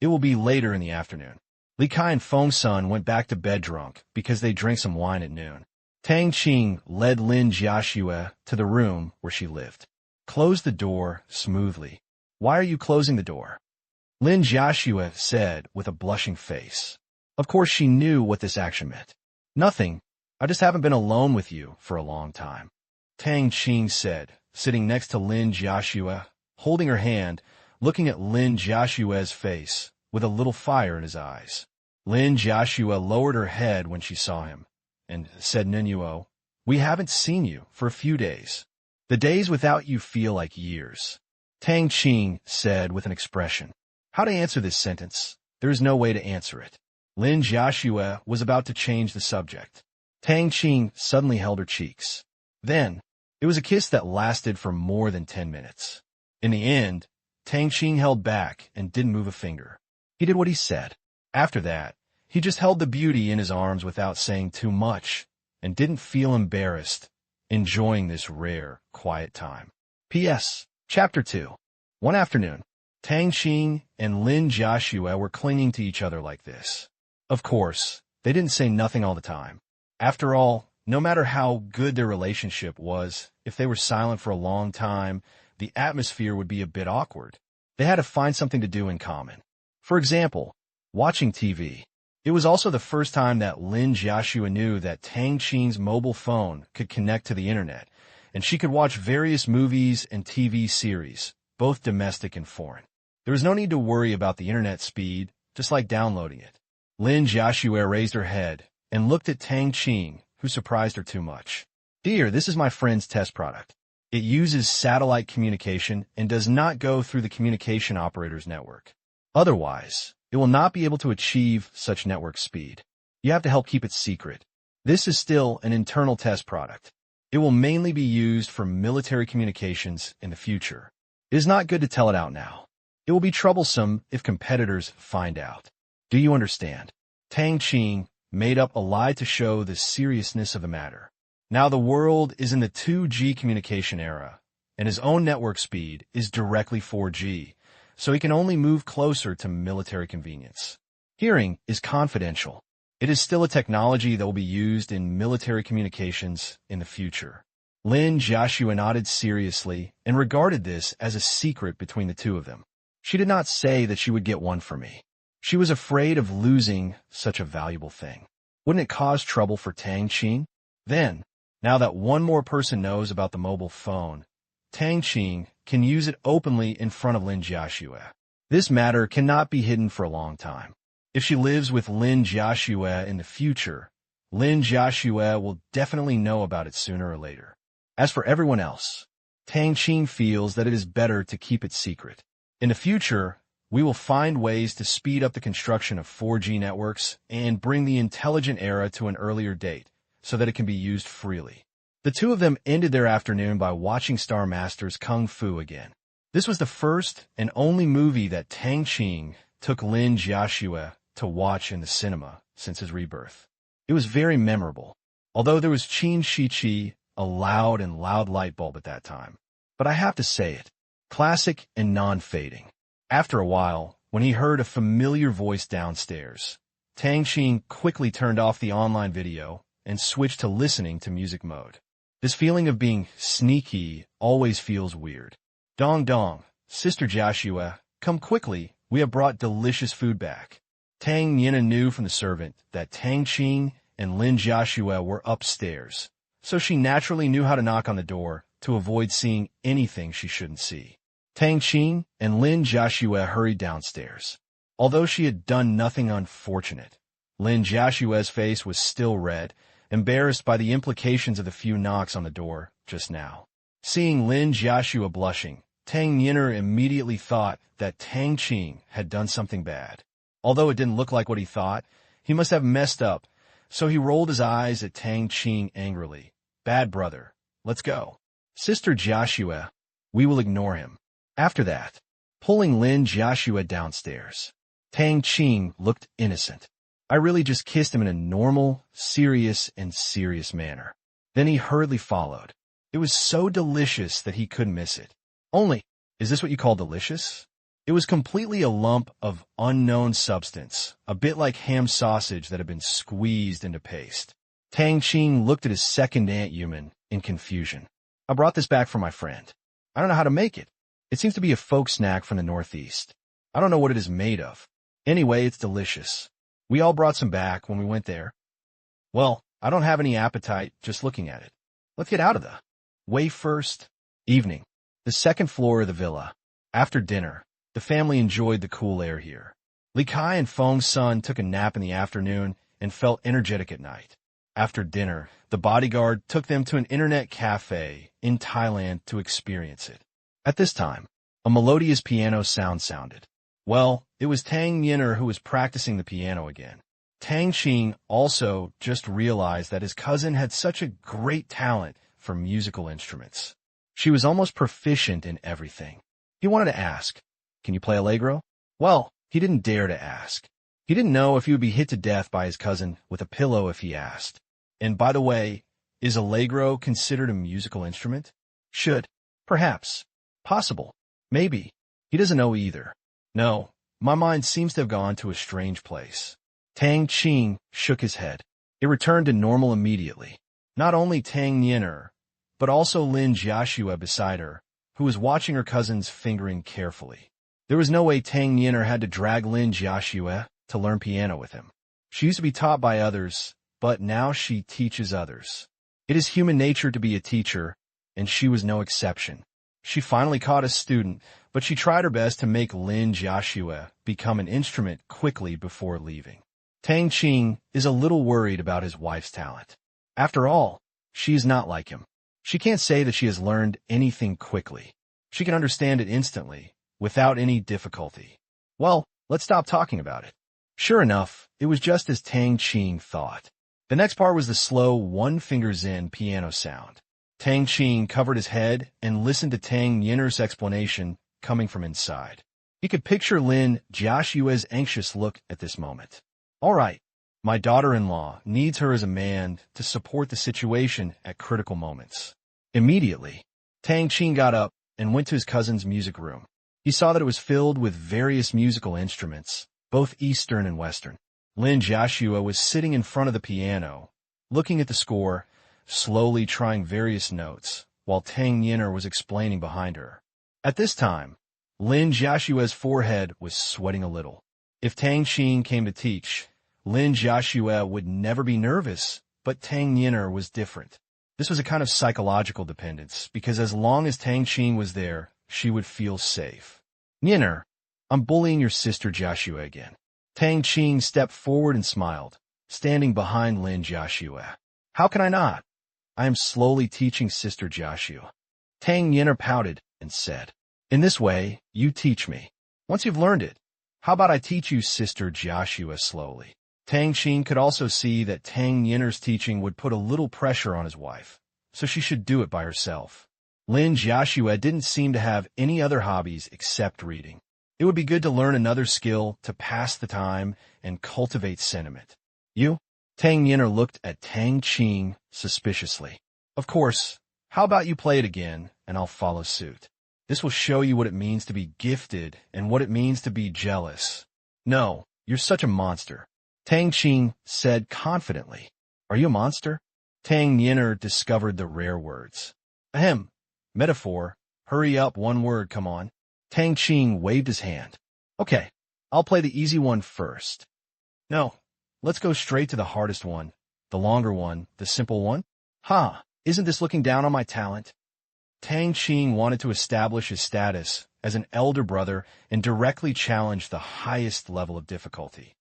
It will be later in the afternoon. Li Kai and Feng Sun went back to bed drunk because they drank some wine at noon. Tang Qing led Lin Jiaxue to the room where she lived. Close the door smoothly. Why are you closing the door? Lin Jiaxue said with a blushing face. Of course she knew what this action meant. Nothing. I just haven't been alone with you for a long time. Tang Qing said, sitting next to Lin Jiaxue, holding her hand, looking at Lin Jiaxue's face, with a little fire in his eyes. Lin Jiaxue lowered her head when she saw him, and said, Nunuo, we haven't seen you for a few days. The days without you feel like years. Tang Qing said with an expression. How to answer this sentence? There is no way to answer it. Lin Jiaxue was about to change the subject. Tang Qing suddenly held her cheeks. Then, it was a kiss that lasted for more than 10 minutes. In the end, Tang Qing held back and didn't move a finger. He did what he said. After that, he just held the beauty in his arms without saying too much and didn't feel embarrassed, enjoying this rare, quiet time. P.S. Chapter 2. One afternoon, Tang Qing and Lin Jiaxue were clinging to each other like this. Of course, they didn't say nothing all the time. After all, no matter how good their relationship was, if they were silent for a long time, the atmosphere would be a bit awkward. They had to find something to do in common. For example, watching TV. It was also the first time that Lin Jiaxue knew that Tang Qing's mobile phone could connect to the internet, and she could watch various movies and TV series, both domestic and foreign. There was no need to worry about the internet speed, just like downloading it. Lin Jiaxue raised her head and looked at Tang Qing, who surprised her too much. "Dear, this is my friend's test product. It uses satellite communication and does not go through the communication operator's network. Otherwise, it will not be able to achieve such network speed. You have to help keep it secret. This is still an internal test product. It will mainly be used for military communications in the future. It is not good to tell it out now. It will be troublesome if competitors find out. Do you understand?" Tang Qing made up a lie to show the seriousness of the matter. Now the world is in the 2G communication era, and his own network speed is directly 4G, so he can only move closer to military convenience. Hearing is confidential. It is still a technology that will be used in military communications in the future. Lin Jiaxue nodded seriously and regarded this as a secret between the two of them. She did not say that she would get one for me. She was afraid of losing such a valuable thing. Wouldn't it cause trouble for Tang Qing? Then, now that one more person knows about the mobile phone, Tang Qing can use it openly in front of Lin Jiaxue. This matter cannot be hidden for a long time. If she lives with Lin Jiaxue in the future, Lin Jiaxue will definitely know about it sooner or later. As for everyone else, Tang Qing feels that it is better to keep it secret. In the future, we will find ways to speed up the construction of 4G networks and bring the intelligent era to an earlier date so that it can be used freely. The two of them ended their afternoon by watching Star Master's Kung Fu again. This was the first and only movie that Tang Qing took Lin Jiaxue to watch in the cinema since his rebirth. It was very memorable, although there was Qin Shiqi, a loud light bulb at that time. But I have to say it, classic and non-fading. After a while, when he heard a familiar voice downstairs, Tang Qing quickly turned off the online video and switched to listening to music mode. This feeling of being sneaky always feels weird. "Dong dong, Sister Jiaxue, come quickly, we have brought delicious food back." Tang Yina knew from the servant that Tang Qing and Lin Jiaxue were upstairs, so she naturally knew how to knock on the door to avoid seeing anything she shouldn't see. Tang Qing and Lin Jiaxue hurried downstairs. Although she had done nothing unfortunate, Lin Jiaxue's face was still red, embarrassed by the implications of the few knocks on the door just now. Seeing Lin Jiaxue blushing, Tang Yin'er immediately thought that Tang Qing had done something bad. Although it didn't look like what he thought, he must have messed up, so he rolled his eyes at Tang Qing angrily. "Bad brother, let's go. Sister Jiaxue, we will ignore him." After that, pulling Lin Jiaxue downstairs, Tang Qing looked innocent. "I really just kissed him in a normal, serious manner." Then he hurriedly followed. It was so delicious that he couldn't miss it. Only, is this what you call delicious? It was completely a lump of unknown substance, a bit like ham sausage that had been squeezed into paste. Tang Qing looked at his second aunt human in confusion. "I brought this back from my friend. I don't know how to make it. It seems to be a folk snack from the Northeast. I don't know what it is made of. Anyway, it's delicious. We all brought some back when we went there." "Well, I don't have any appetite just looking at it. Let's get out of the way first." Evening. The second floor of the villa. After dinner, the family enjoyed the cool air here. Li Kai and Feng's son took a nap in the afternoon and felt energetic at night. After dinner, the bodyguard took them to an internet cafe in Thailand to experience it. At this time, a melodious piano sounded. Well, it was Tang Yin'er who was practicing the piano again. Tang Qing also just realized that his cousin had such a great talent for musical instruments. She was almost proficient in everything. He wanted to ask, "Can you play Allegro?" Well, he didn't dare to ask. He didn't know if he would be hit to death by his cousin with a pillow if he asked. And by the way, is Allegro considered a musical instrument? Should. Perhaps. Possible. Maybe. He doesn't know either. No, my mind seems to have gone to a strange place. Tang Qing shook his head. It returned to normal immediately. Not only Tang Yin'er, but also Lin Jiaxue beside her, who was watching her cousins fingering carefully. There was no way Tang Yin'er had to drag Lin Jiaxue to learn piano with him. She used to be taught by others, but now she teaches others. It is human nature to be a teacher, and she was no exception. She finally caught a student, but she tried her best to make Lin Jiaxue become an instrument quickly before leaving. Tang Qing is a little worried about his wife's talent. After all, she is not like him. She can't say that she has learned anything quickly. She can understand it instantly, without any difficulty. Well, let's stop talking about it. Sure enough, it was just as Tang Qing thought. The next part was the slow one-finger-zen piano sound. Tang Qing covered his head and listened to Tang Yinner's explanation coming from inside. He could picture Lin Jiaxue's anxious look at this moment. All right, my daughter-in-law needs her as a man to support the situation at critical moments. Immediately, Tang Qing got up and went to his cousin's music room. He saw that it was filled with various musical instruments, both Eastern and Western. Lin Jiaxue was sitting in front of the piano, looking at the score, slowly trying various notes, while Tang Yinner was explaining behind her. At this time, Lin Jiaxue's forehead was sweating a little. If Tang Qing came to teach, Lin Jiaxue would never be nervous, but Tang Yinner was different. This was a kind of psychological dependence, because as long as Tang Qing was there, she would feel safe. Yinner, I'm bullying your sister Jiaxue again. Tang Qing stepped forward and smiled, standing behind Lin Jiaxue. How can I not? I am slowly teaching Sister Jiaxue. Tang Yinner pouted and said, in this way, you teach me. Once you've learned it, how about I teach you Sister Jiaxue slowly? Tang Qing could also see that Tang Yinner's teaching would put a little pressure on his wife, so she should do it by herself. Lin Jiaxue didn't seem to have any other hobbies except reading. It would be good to learn another skill to pass the time and cultivate sentiment. You? Tang Yinner looked at Tang Qing suspiciously. Of course, how about you play it again, and I'll follow suit. This will show you what it means to be gifted and what it means to be jealous. No, you're such a monster. Tang Qing said confidently. Are you a monster? Tang Yinner discovered the rare words. Ahem. Metaphor. Hurry up, one word, come on. Tang Qing waved his hand. Okay, I'll play the easy one first. No, let's go straight to the hardest one. The longer one, the simple one. Ha, isn't this looking down on my talent? Tang Qing wanted to establish his status as an elder brother and directly challenge the highest level of difficulty.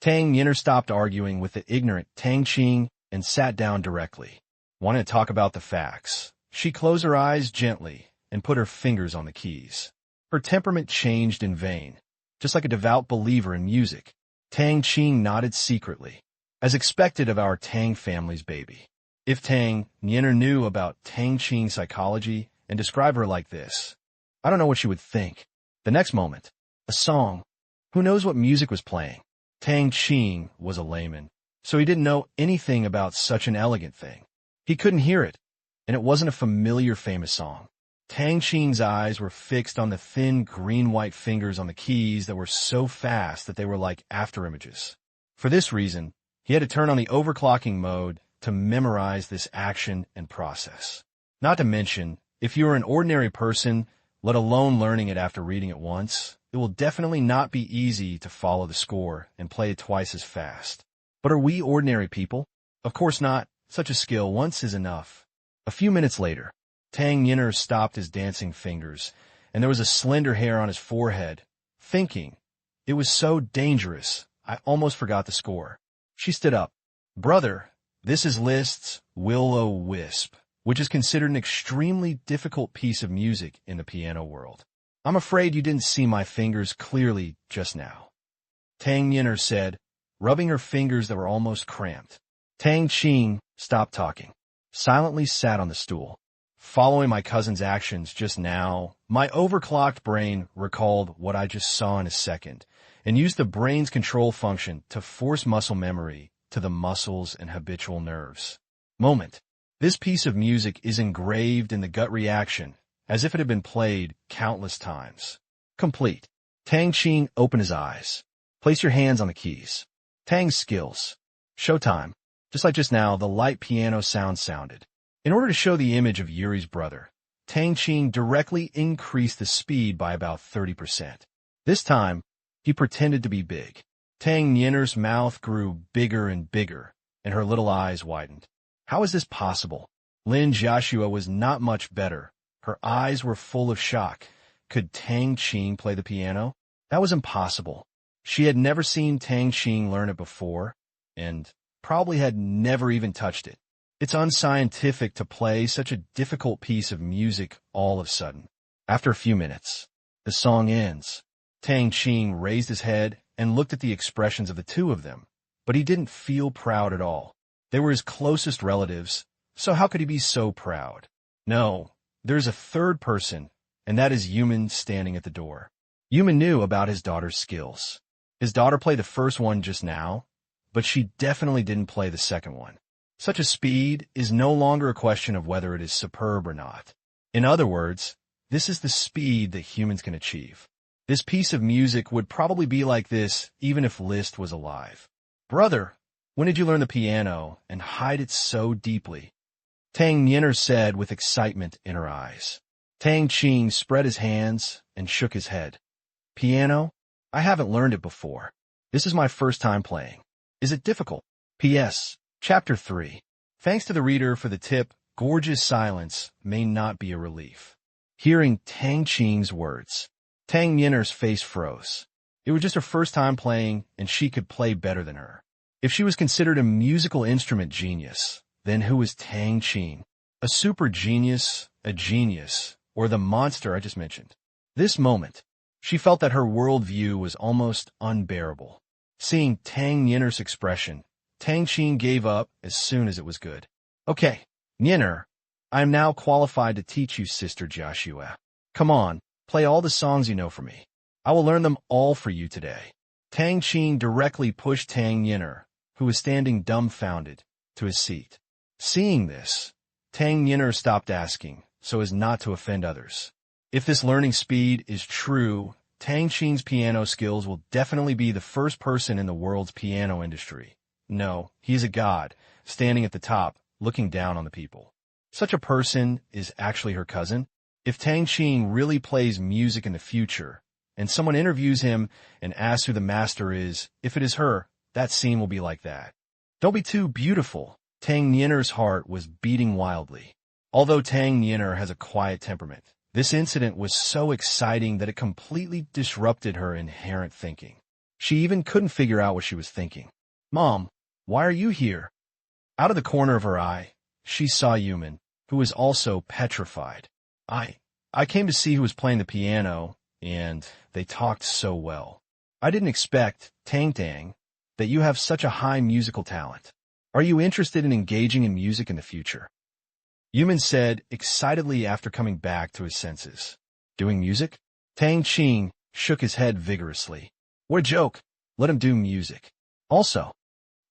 Tang Yinner stopped arguing with the ignorant Tang Qing and sat down directly. Wanting to talk about the facts, she closed her eyes gently and put her fingers on the keys. Her temperament changed in vain. Just like a devout believer in music, Tang Qing nodded secretly, as expected of our Tang family's baby. If Tang Yinner knew about Tang Qing's psychology and described her like this, I don't know what she would think. The next moment, a song. Who knows what music was playing? Tang Qing was a layman, so he didn't know anything about such an elegant thing. He couldn't hear it, and it wasn't a familiar famous song. Tang Qing's eyes were fixed on the thin green-white fingers on the keys that were so fast that they were like afterimages. For this reason, he had to turn on the overclocking mode to memorize this action and process. Not to mention, if you are an ordinary person, let alone learning it after reading it once, it will definitely not be easy to follow the score and play it twice as fast. But are we ordinary people? Of course not. Such a skill once is enough. A few minutes later, Tang Yinner stopped his dancing fingers, and there was a slender hair on his forehead, thinking, it was so dangerous, I almost forgot the score. She stood up. Brother, this is Liszt's Will-O-Wisp, which is considered an extremely difficult piece of music in the piano world. I'm afraid you didn't see my fingers clearly just now. Tang Yinner said, rubbing her fingers that were almost cramped. Tang Qing stopped talking, silently sat on the stool. Following my cousin's actions just now, my overclocked brain recalled what I just saw in a second, and used the brain's control function to force muscle memory to the muscles and habitual nerves. Moment. This piece of music is engraved in the gut reaction, as if it had been played countless times. Complete. Tang Qing opened his eyes. Place your hands on the keys. Tang's skills. Showtime. Just like just now, the light piano sound sounded. In order to show the image of Yuri's brother, Tang Qing directly increased the speed by about 30%. This time, he pretended to be big. Tang Yinner's mouth grew bigger and bigger, and her little eyes widened. How is this possible? Lin Jiaxue was not much better. Her eyes were full of shock. Could Tang Qing play the piano? That was impossible. She had never seen Tang Qing learn it before, and probably had never even touched it. It's unscientific to play such a difficult piece of music all of a sudden. After a few minutes, the song ends. Tang Qing raised his head and looked at the expressions of the two of them, but he didn't feel proud at all. They were his closest relatives, so how could he be so proud? No, there's a third person, and that is Yuman standing at the door. Yuman knew about his daughter's skills. His daughter played the first one just now, but she definitely didn't play the second one. Such a speed is no longer a question of whether it is superb or not. In other words, this is the speed that humans can achieve. This piece of music would probably be like this even if Liszt was alive. Brother, when did you learn the piano and hide it so deeply? Tang Qing said with excitement in her eyes. Tang Qing spread his hands and shook his head. Piano? I haven't learned it before. This is my first time playing. Is it difficult? P.S. Chapter 3. Thanks to the reader for the tip, gorgeous silence may not be a relief. Hearing Tang Qing's words, Tang Qing's face froze. It was just her first time playing, and she could play better than her. If she was considered a musical instrument genius, then who was Tang Qing? A super genius, a genius, or the monster I just mentioned? This moment, she felt that her worldview was almost unbearable. Seeing Tang Qing's expression, Tang Qing gave up as soon as it was good. Okay, Qing, I am now qualified to teach you, Sister Joshua. Come on, play all the songs you know for me. I will learn them all for you today. Tang Qing directly pushed Tang Qing, who was standing dumbfounded, to his seat. Seeing this, Tang Qing stopped asking, so as not to offend others. If this learning speed is true, Tang Qing's piano skills will definitely be the first person in the world's piano industry. No, he is a god, standing at the top, looking down on the people. Such a person is actually her cousin. If Tang Qing really plays music in the future, and someone interviews him and asks who the master is, if it is her, that scene will be like that. Don't be too beautiful. Tang Qing's heart was beating wildly. Although Tang Qing has a quiet temperament, this incident was so exciting that it completely disrupted her inherent thinking. She even couldn't figure out what she was thinking. Mom, why are you here? Out of the corner of her eye, she saw Yuman, who was also petrified. I came to see who was playing the piano, and they talked so well. I didn't expect, Tang, that you have such a high musical talent. Are you interested in engaging in music in the future? Yuman said excitedly after coming back to his senses. Doing music? Tang Qing shook his head vigorously. What a joke. Let him do music. Also,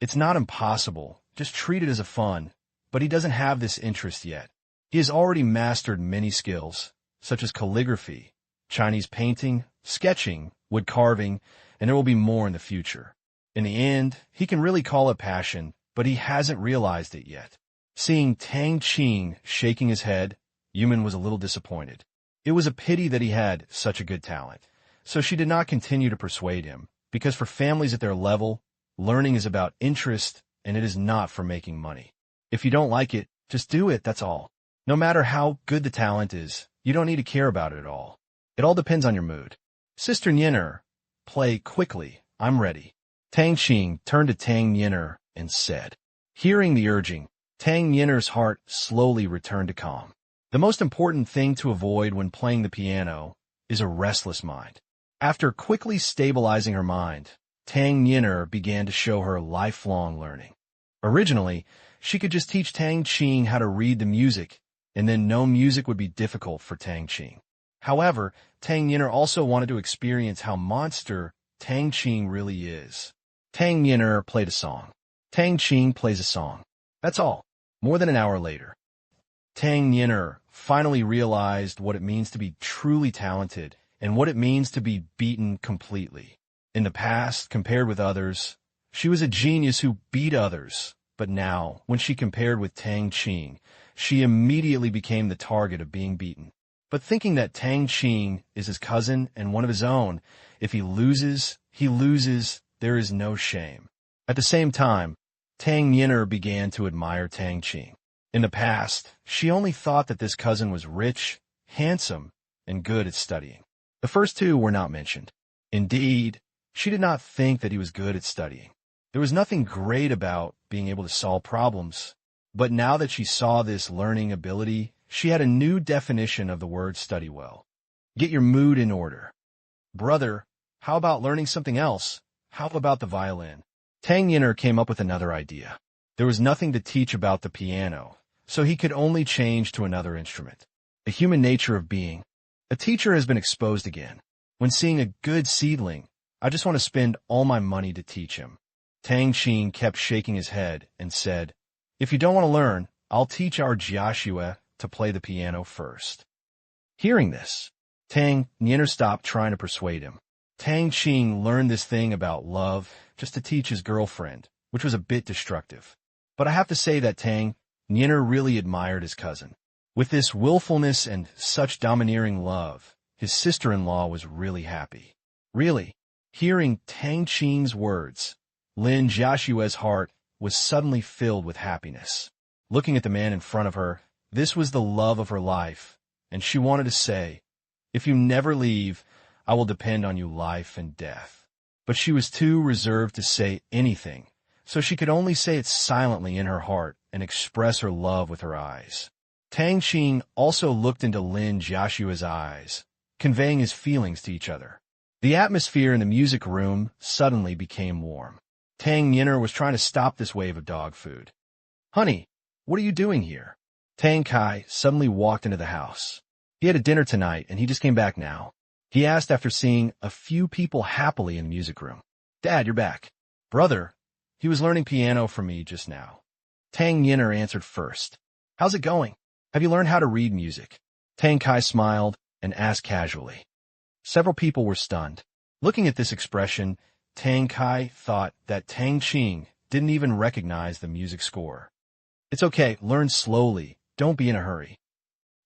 it's not impossible. Just treat it as a fun. But he doesn't have this interest yet. He has already mastered many skills, such as calligraphy, Chinese painting, sketching, wood carving, and there will be more in the future. In the end, he can really call it passion, but he hasn't realized it yet. Seeing Tang Qing shaking his head, Yuman was a little disappointed. It was a pity that he had such a good talent, so she did not continue to persuade him, because for families at their level, learning is about interest and it is not for making money. If you don't like it, just do it, that's all. No matter how good the talent is, you don't need to care about it at all. It all depends on your mood. Sister Qing, play quickly, I'm ready. Tang Qing turned to Tang Qing and said. Hearing the urging, Tang Qing's heart slowly returned to calm. The most important thing to avoid when playing the piano is a restless mind. After quickly stabilizing her mind, Tang Qing began to show her lifelong learning. Originally, she could just teach Tang Qing how to read the music, and then no music would be difficult for Tang Qing. However, Tang Qing also wanted to experience how monster Tang Qing really is. Tang Qing played a song. Tang Qing plays a song. That's all. More than an hour later, Tang Qing finally realized what it means to be truly talented and what it means to be beaten completely. In the past, compared with others, she was a genius who beat others. But now, when she compared with Tang Qing, she immediately became the target of being beaten. But thinking that Tang Qing is his cousin and one of his own, if he loses, there is no shame. At the same time, Tang Qing began to admire Tang Qing. In the past, she only thought that this cousin was rich, handsome, and good at studying. The first two were not mentioned. Indeed, she did not think that he was good at studying. There was nothing great about being able to solve problems, but now that she saw this learning ability, she had a new definition of the word study well. Get your mood in order. Brother, how about learning something else? How about the violin? Tang Yin'er came up with another idea. There was nothing to teach about the piano, so he could only change to another instrument. The human nature of being. A teacher has been exposed again. When seeing a good seedling, I just want to spend all my money to teach him. Tang Qing kept shaking his head and said, if you don't want to learn, I'll teach our Jiaxue to play the piano first. Hearing this, Tang Yin'er stopped trying to persuade him. Tang Qing learned this thing about love just to teach his girlfriend, which was a bit destructive. But I have to say that Tang Yin'er really admired his cousin. With this willfulness and such domineering love, his sister-in-law was really happy. Really, hearing Tang Qing's words, Lin Jiaxue's heart was suddenly filled with happiness. Looking at the man in front of her, this was the love of her life, and she wanted to say, if you never leave, I will depend on you life and death. But she was too reserved to say anything, so she could only say it silently in her heart and express her love with her eyes. Tang Qing also looked into Lin Jiaxue's eyes, conveying his feelings to each other. The atmosphere in the music room suddenly became warm. Tang Yin'er was trying to stop this wave of dog food. Honey, what are you doing here? Tang Kai suddenly walked into the house. He had a dinner tonight and he just came back now. He asked after seeing a few people happily in the music room. Dad, you're back. Brother, he was learning piano from me just now. Tang Yin'er answered first. How's it going? Have you learned how to read music? Tang Kai smiled and asked casually. Several people were stunned. Looking at this expression, Tang Kai thought that Tang Qing didn't even recognize the music score. It's okay, learn slowly, don't be in a hurry.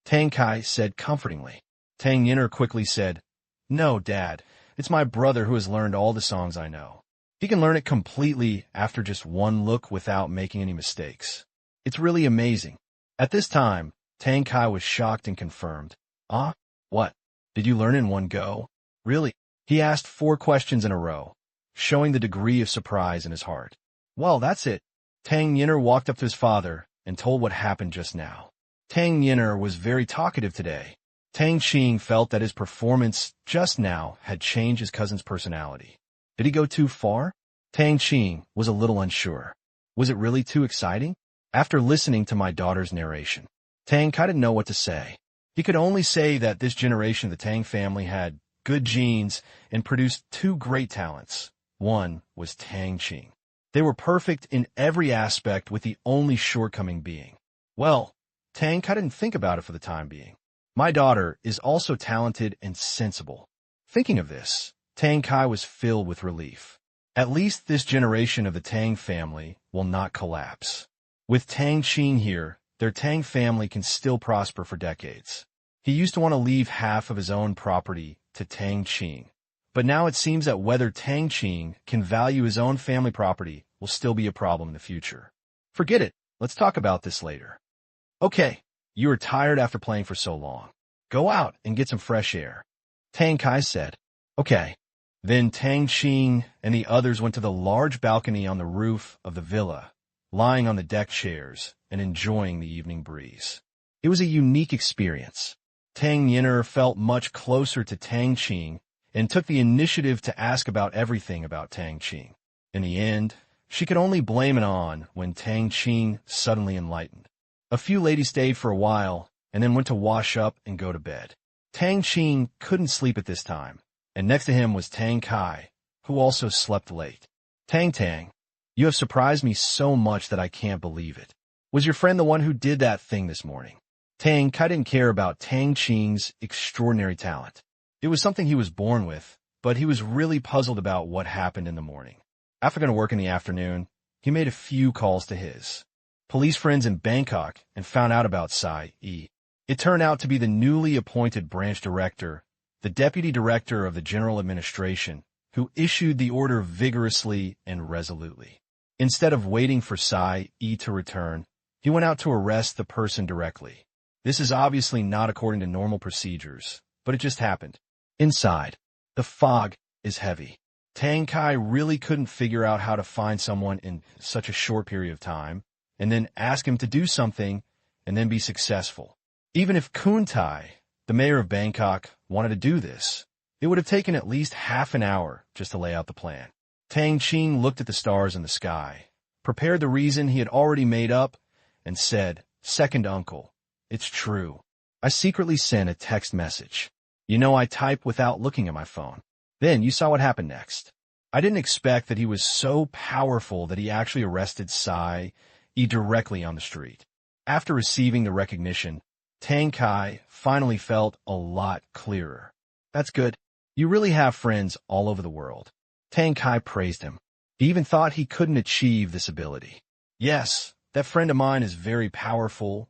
Tang Kai said comfortingly. Tang Yin'er quickly said, no, Dad, it's my brother who has learned all the songs I know. He can learn it completely after just one look without making any mistakes. It's really amazing. At this time, Tang Kai was shocked and confirmed. What? Did you learn in one go? Really? He asked 4 questions in a row, showing the degree of surprise in his heart. Well, that's it. Tang Yin'er walked up to his father and told what happened just now. Tang Yin'er was very talkative today. Tang Qing felt that his performance just now had changed his cousin's personality. Did he go too far? Tang Qing was a little unsure. Was it really too exciting? After listening to my daughter's narration, Tang Kai didn't know what to say. He could only say that this generation of the Tang family had good genes and produced 2 great talents. One was Tang Qing. They were perfect in every aspect, with the only shortcoming being, well, Tang Kai didn't think about it for the time being. My daughter is also talented and sensible. Thinking of this, Tang Kai was filled with relief. At least this generation of the Tang family will not collapse. With Tang Qing here, their Tang family can still prosper for decades. He used to want to leave half of his own property to Tang Qing, but now it seems that whether Tang Qing can value his own family property will still be a problem in the future. Forget it. Let's talk about this later. Okay, you are tired after playing for so long. Go out and get some fresh air. Tang Kai said. Okay. Then Tang Qing and the others went to the large balcony on the roof of the villa, lying on the deck chairs and enjoying the evening breeze. It was a unique experience. Tang Yin'er felt much closer to Tang Qing and took the initiative to ask about everything about Tang Qing. In the end, she could only blame it on when Tang Qing suddenly enlightened. A few ladies stayed for a while and then went to wash up and go to bed. Tang Qing couldn't sleep at this time, and next to him was Tang Kai, who also slept late. Tang, you have surprised me so much that I can't believe it. Was your friend the one who did that thing this morning? Tang Kai didn't care about Tang Qing's extraordinary talent. It was something he was born with, but he was really puzzled about what happened in the morning. After going to work in the afternoon, he made a few calls to his police friends in Bangkok and found out about Sai Yi. It turned out to be the newly appointed branch director, the deputy director of the general administration, who issued the order vigorously and resolutely. Instead of waiting for Sai Yi to return, he went out to arrest the person directly. This is obviously not according to normal procedures, but it just happened. Inside, the fog is heavy. Tang Kai really couldn't figure out how to find someone in such a short period of time, and then ask him to do something, and then be successful. Even if Kun Tai, the mayor of Bangkok, wanted to do this, it would have taken at least half an hour just to lay out the plan. Tang Qing looked at the stars in the sky, prepared the reason he had already made up, and said, "Second uncle, it's true. I secretly sent a text message. You know I type without looking at my phone. Then you saw what happened next. I didn't expect that he was so powerful that he actually arrested Sai Yi directly on the street." After receiving the recognition, Tang Kai finally felt a lot clearer. "That's good. You really have friends all over the world." Tang Kai praised him. He even thought he couldn't achieve this ability. "Yes, that friend of mine is very powerful,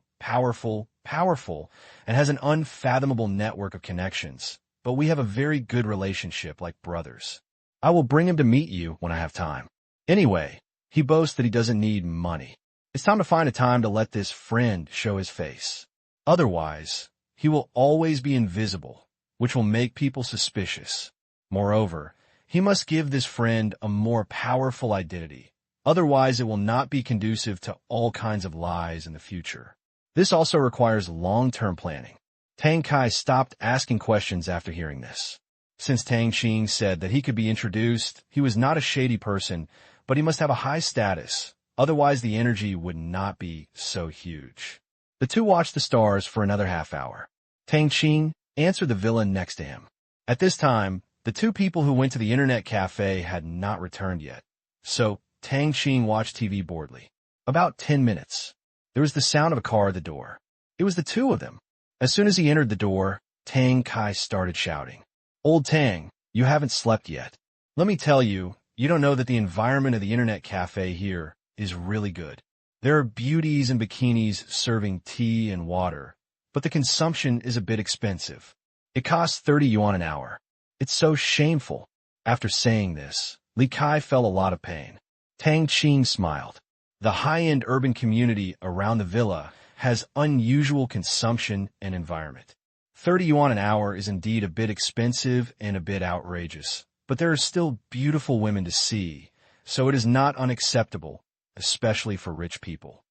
and has an unfathomable network of connections, but we have a very good relationship like brothers. I will bring him to meet you when I have time. Anyway, he boasts that he doesn't need money. It's time to find a time to let this friend show his face. Otherwise, he will always be invisible, which will make people suspicious. Moreover, he must give this friend a more powerful identity. Otherwise, it will not be conducive to all kinds of lies in the future. This also requires long-term planning." Tang Kai stopped asking questions after hearing this. Since Tang Qing said that he could be introduced, he was not a shady person, but he must have a high status. Otherwise, the energy would not be so huge. The two watched the stars for another half hour. Tang Qing answered the villa next to him. At this time, the two people who went to the internet cafe had not returned yet. So, Tang Qing watched TV boredly. About 10 minutes. There was the sound of a car at the door. It was the two of them. As soon as he entered the door, Tang Kai started shouting, "Old Tang, you haven't slept yet. Let me tell you, you don't know that the environment of the internet cafe here is really good. There are beauties in bikinis serving tea and water, but the consumption is a bit expensive. It costs 30 yuan an hour. It's so shameful." After saying this, Li Kai felt a lot of pain. Tang Qing smiled. The high-end urban community around the villa has unusual consumption and environment. 30 yuan an hour is indeed a bit expensive and a bit outrageous, but there are still beautiful women to see, so it is not unacceptable, especially for rich people.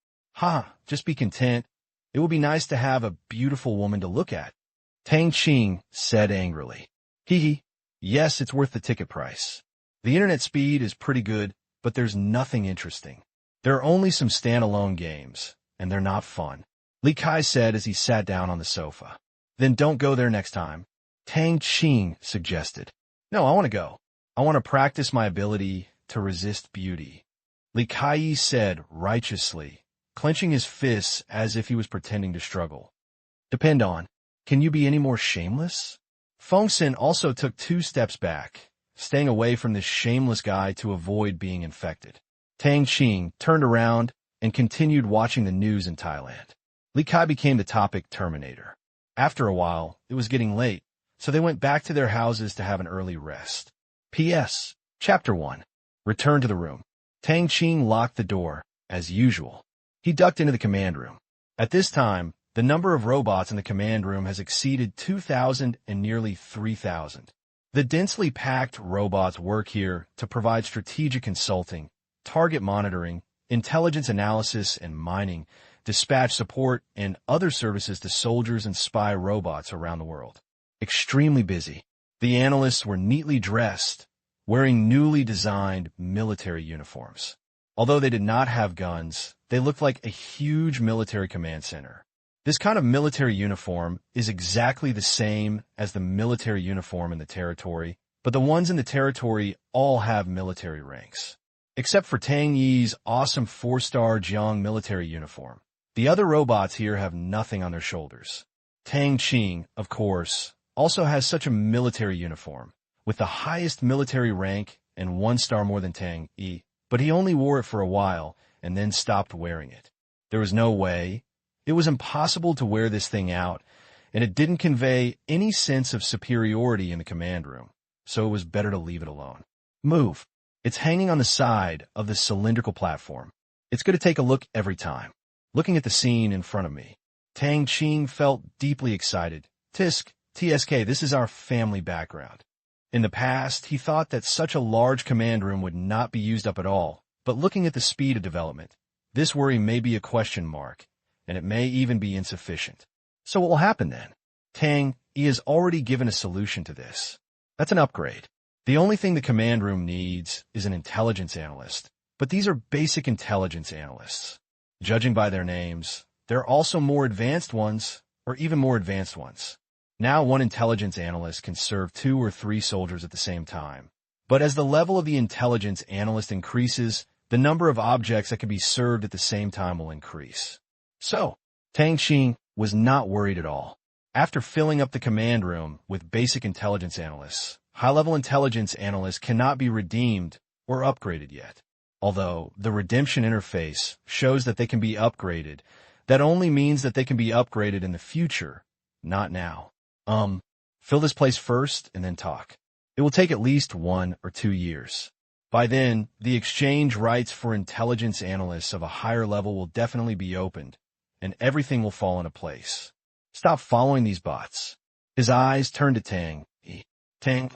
Just be content. It will be nice to have a beautiful woman to look at." Tang Qing said angrily. Yes, it's worth the ticket price. The internet speed is pretty good, but there's nothing interesting. There are only some standalone games, and they're not fun," Li Kai said as he sat down on the sofa. "Then don't go there next time," Tang Qing suggested. "No, I want to go. I want to practice my ability to resist beauty," Li Kai said righteously, clenching his fists as if he was pretending to struggle. "Depend on. Can you be any more shameless?" Feng Sin also took 2 steps back, staying away from this shameless guy to avoid being infected. Tang Qing turned around and continued watching the news in Thailand. Li Kai became the topic terminator. After a while, it was getting late, so they went back to their houses to have an early rest. P.S. Chapter 1. Return to the room. Tang Qing locked the door, as usual. He ducked into the command room. At this time, the number of robots in the command room has exceeded 2,000 and nearly 3,000. The densely packed robots work here to provide strategic consulting, target monitoring, intelligence analysis and mining, dispatch support, and other services to soldiers and spy robots around the world. Extremely busy. The analysts were neatly dressed, wearing newly designed military uniforms. Although they did not have guns, they looked like a huge military command center. This kind of military uniform is exactly the same as the military uniform in the territory, but the ones in the territory all have military ranks. Except for Tang Yi's awesome 4-star Jiang military uniform. The other robots here have nothing on their shoulders. Tang Qing, of course, also has such a military uniform, with the highest military rank and 1 star more than Tang Yi, but he only wore it for a while and then stopped wearing it. There was no way. It was impossible to wear this thing out, and it didn't convey any sense of superiority in the command room, so it was better to leave it alone. Move. It's hanging on the side of the cylindrical platform. It's going to take a look every time. Looking at the scene in front of me. Tang Qing felt deeply excited. TSK, this is our family background. In the past, he thought that such a large command room would not be used up at all, but looking at the speed of development, this worry may be a question mark, and it may even be insufficient. So what will happen then? Tang, he has already given a solution to this. That's an upgrade. The only thing the command room needs is an intelligence analyst, but these are basic intelligence analysts. Judging by their names, there are also more advanced ones, or even more advanced ones. Now one intelligence analyst can serve 2 or 3 soldiers at the same time. But as the level of the intelligence analyst increases, the number of objects that can be served at the same time will increase. So, Tang Qing was not worried at all. After filling up the command room with basic intelligence analysts, high-level intelligence analysts cannot be redeemed or upgraded yet. Although the redemption interface shows that they can be upgraded, that only means that they can be upgraded in the future, not now. Fill this place first and then talk. It will take at least 1 or 2 years. By then, the exchange rights for intelligence analysts of a higher level will definitely be opened, and everything will fall into place. Stop following these bots. His eyes turned to Tang. Tang,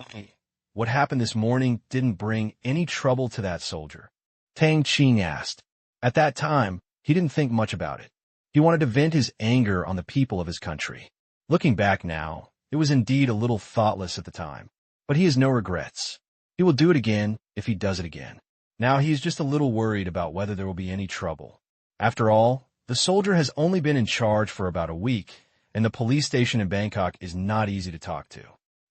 what happened this morning didn't bring any trouble to that soldier. Tang Qing asked. At that time, he didn't think much about it. He wanted to vent his anger on the people of his country. Looking back now, it was indeed a little thoughtless at the time. But he has no regrets. He will do it again if he does it again. Now he is just a little worried about whether there will be any trouble. After all, the soldier has only been in charge for about a week, and the police station in Bangkok is not easy to talk to.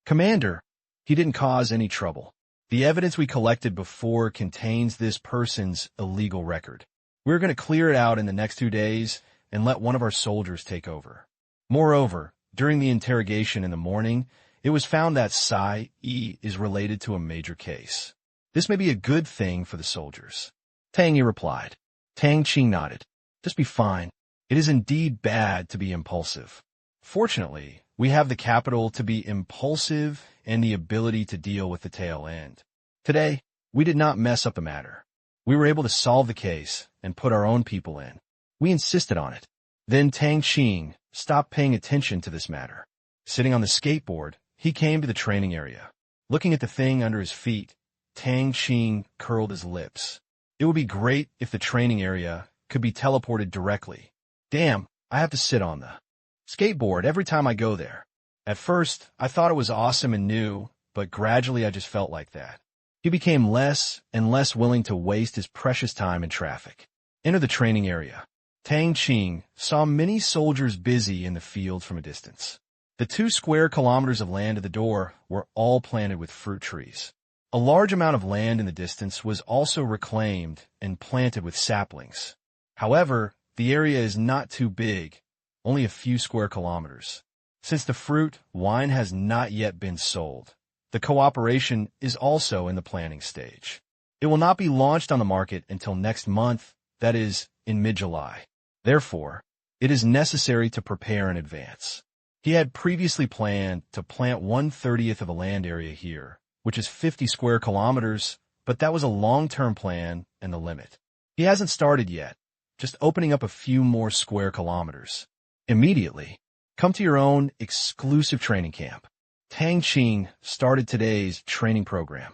Commander, he didn't cause any trouble. The evidence we collected before contains this person's illegal record. We're going to clear it out in the next 2 days and let one of our soldiers take over. Moreover, during the interrogation in the morning, it was found that Sai E is related to a major case. This may be a good thing for the soldiers. Tang Yi replied. Tang Qing nodded. Just be fine. It is indeed bad to be impulsive. Fortunately, we have the capital to be impulsive and the ability to deal with the tail end. Today, we did not mess up the matter. We were able to solve the case and put our own people in. We insisted on it. Then Tang Qing stopped paying attention to this matter. Sitting on the skateboard, he came to the training area. Looking at the thing under his feet, Tang Qing curled his lips. It would be great if the training area could be teleported directly. Damn, I have to sit on the skateboard every time I go there. At first, I thought it was awesome and new, but gradually I just felt like that. He became less and less willing to waste his precious time in traffic. Enter the training area. Tang Qing saw many soldiers busy in the field from a distance. The 2 square kilometers of land at the door were all planted with fruit trees. A large amount of land in the distance was also reclaimed and planted with saplings. However, the area is not too big, only a few square kilometers. Since the fruit, wine has not yet been sold, the cooperation is also in the planning stage. It will not be launched on the market until next month, that is, in mid-July. Therefore, it is necessary to prepare in advance. He had previously planned to plant 1/30th of the land area here, which is 50 square kilometers, but that was a long-term plan and the limit. He hasn't started yet, just opening up a few more square kilometers. Immediately, come to your own exclusive training camp. Tang Qing started today's training program.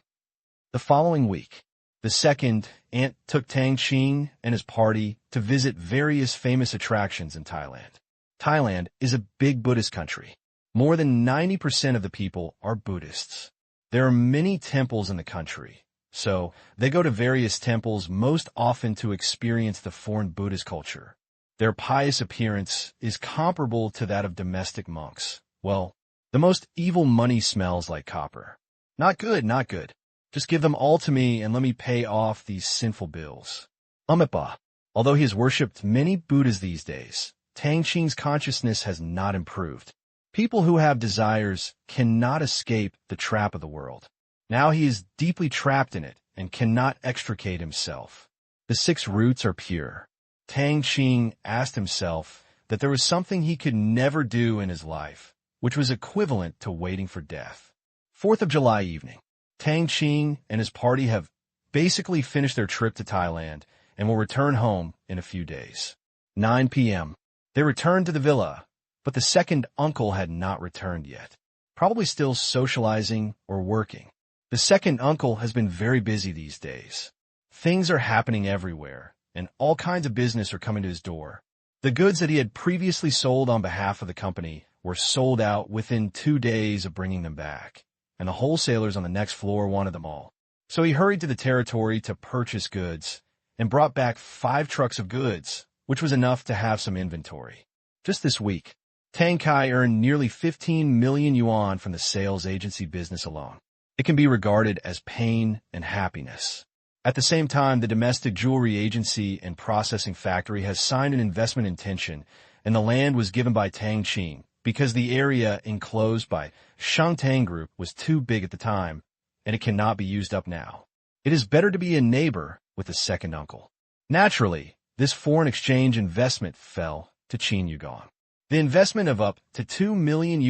The following week, the second aunt took Tang Qing and his party to visit various famous attractions in Thailand. Thailand is a big Buddhist country. More than 90% of the people are Buddhists. There are many temples in the country, so they go to various temples most often to experience the foreign Buddhist culture. Their pious appearance is comparable to that of domestic monks. Well, the most evil money smells like copper. Not good, not good. Just give them all to me and let me pay off these sinful bills. Amitabha, although he has worshipped many Buddhas these days, Tang Qing's consciousness has not improved. People who have desires cannot escape the trap of the world. Now he is deeply trapped in it and cannot extricate himself. The 6 roots are pure. Tang Qing asked himself that there was something he could never do in his life, which was equivalent to waiting for death. 4th of July evening. Tang Qing and his party have basically finished their trip to Thailand and will return home in a few days. 9 p.m. They returned to the villa, but the second uncle had not returned yet, probably still socializing or working. The second uncle has been very busy these days. Things are happening everywhere, and all kinds of business are coming to his door. The goods that he had previously sold on behalf of the company were sold out within 2 days of bringing them back, and the wholesalers on the next floor wanted them all. So he hurried to the territory to purchase goods and brought back 5 trucks of goods, which was enough to have some inventory. Just this week, Tang Qing earned nearly 15 million yuan from the sales agency business alone. It can be regarded as pain and happiness. At the same time, the domestic jewelry agency and processing factory has signed an investment intention, and the land was given by Tang Qing because the area enclosed by Shangtang Group was too big at the time, and it cannot be used up now. It is better to be a neighbor with the second uncle. Naturally, this foreign exchange investment fell to Qin Yuan. The investment of up to $2 million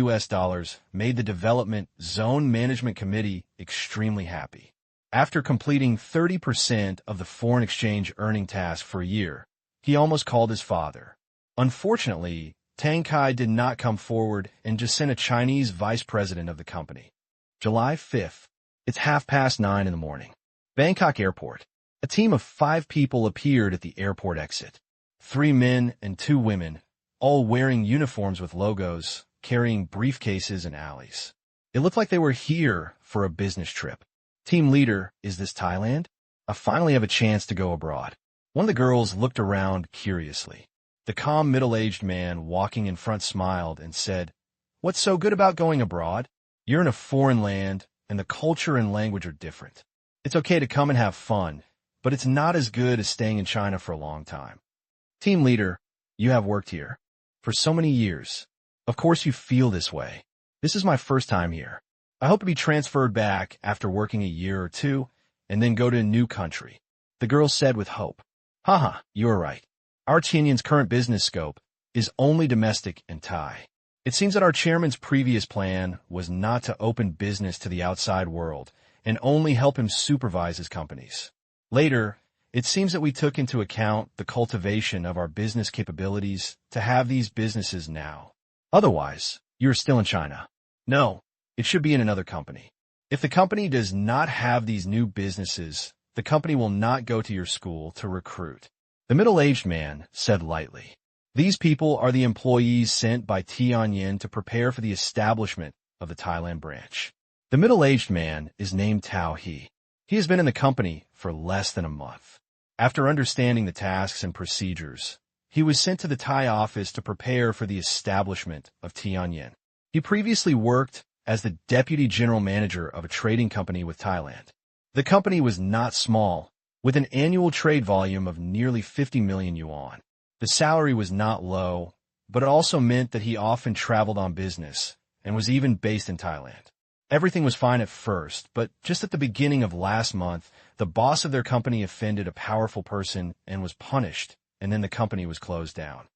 made the Development Zone Management Committee extremely happy. After completing 30% of the foreign exchange earning task for a year, he almost called his father. Unfortunately, Tang Qing did not come forward and just sent a Chinese vice president of the company. July 5th. It's 9:30 in the morning. Bangkok Airport. A team of 5 people appeared at the airport exit. 3 men and 2 women, all wearing uniforms with logos, carrying briefcases and alleys. It looked like they were here for a business trip. Team leader, is this Thailand? I finally have a chance to go abroad. One of the girls looked around curiously. The calm middle-aged man walking in front smiled and said, "What's so good about going abroad? You're in a foreign land, and the culture and language are different. It's okay to come and have fun, but it's not as good as staying in China for a long time." Team leader, you have worked here for so many years. Of course you feel this way. This is my first time here. I hope to be transferred back after working a year or 2 and then go to a new country. The girl said with hope. Haha, you are right. Our Tianyin's current business scope is only domestic and Thai. It seems that our chairman's previous plan was not to open business to the outside world and only help him supervise his companies. Later, it seems that we took into account the cultivation of our business capabilities to have these businesses now. Otherwise, you're still in China. No, it should be in another company. If the company does not have these new businesses, the company will not go to your school to recruit. The middle-aged man said lightly. These people are the employees sent by Tianyin to prepare for the establishment of the Thailand branch. The middle-aged man is named Tao He. He has been in the company for less than a month. After understanding the tasks and procedures, he was sent to the Thai office to prepare for the establishment of Tianyin. He previously worked as the deputy general manager of a trading company with Thailand. The company was not small, with an annual trade volume of nearly 50 million yuan. The salary was not low, but it also meant that he often traveled on business and was even based in Thailand. Everything was fine at first, but just at the beginning of last month, the boss of their company offended a powerful person and was punished, and then the company was closed down.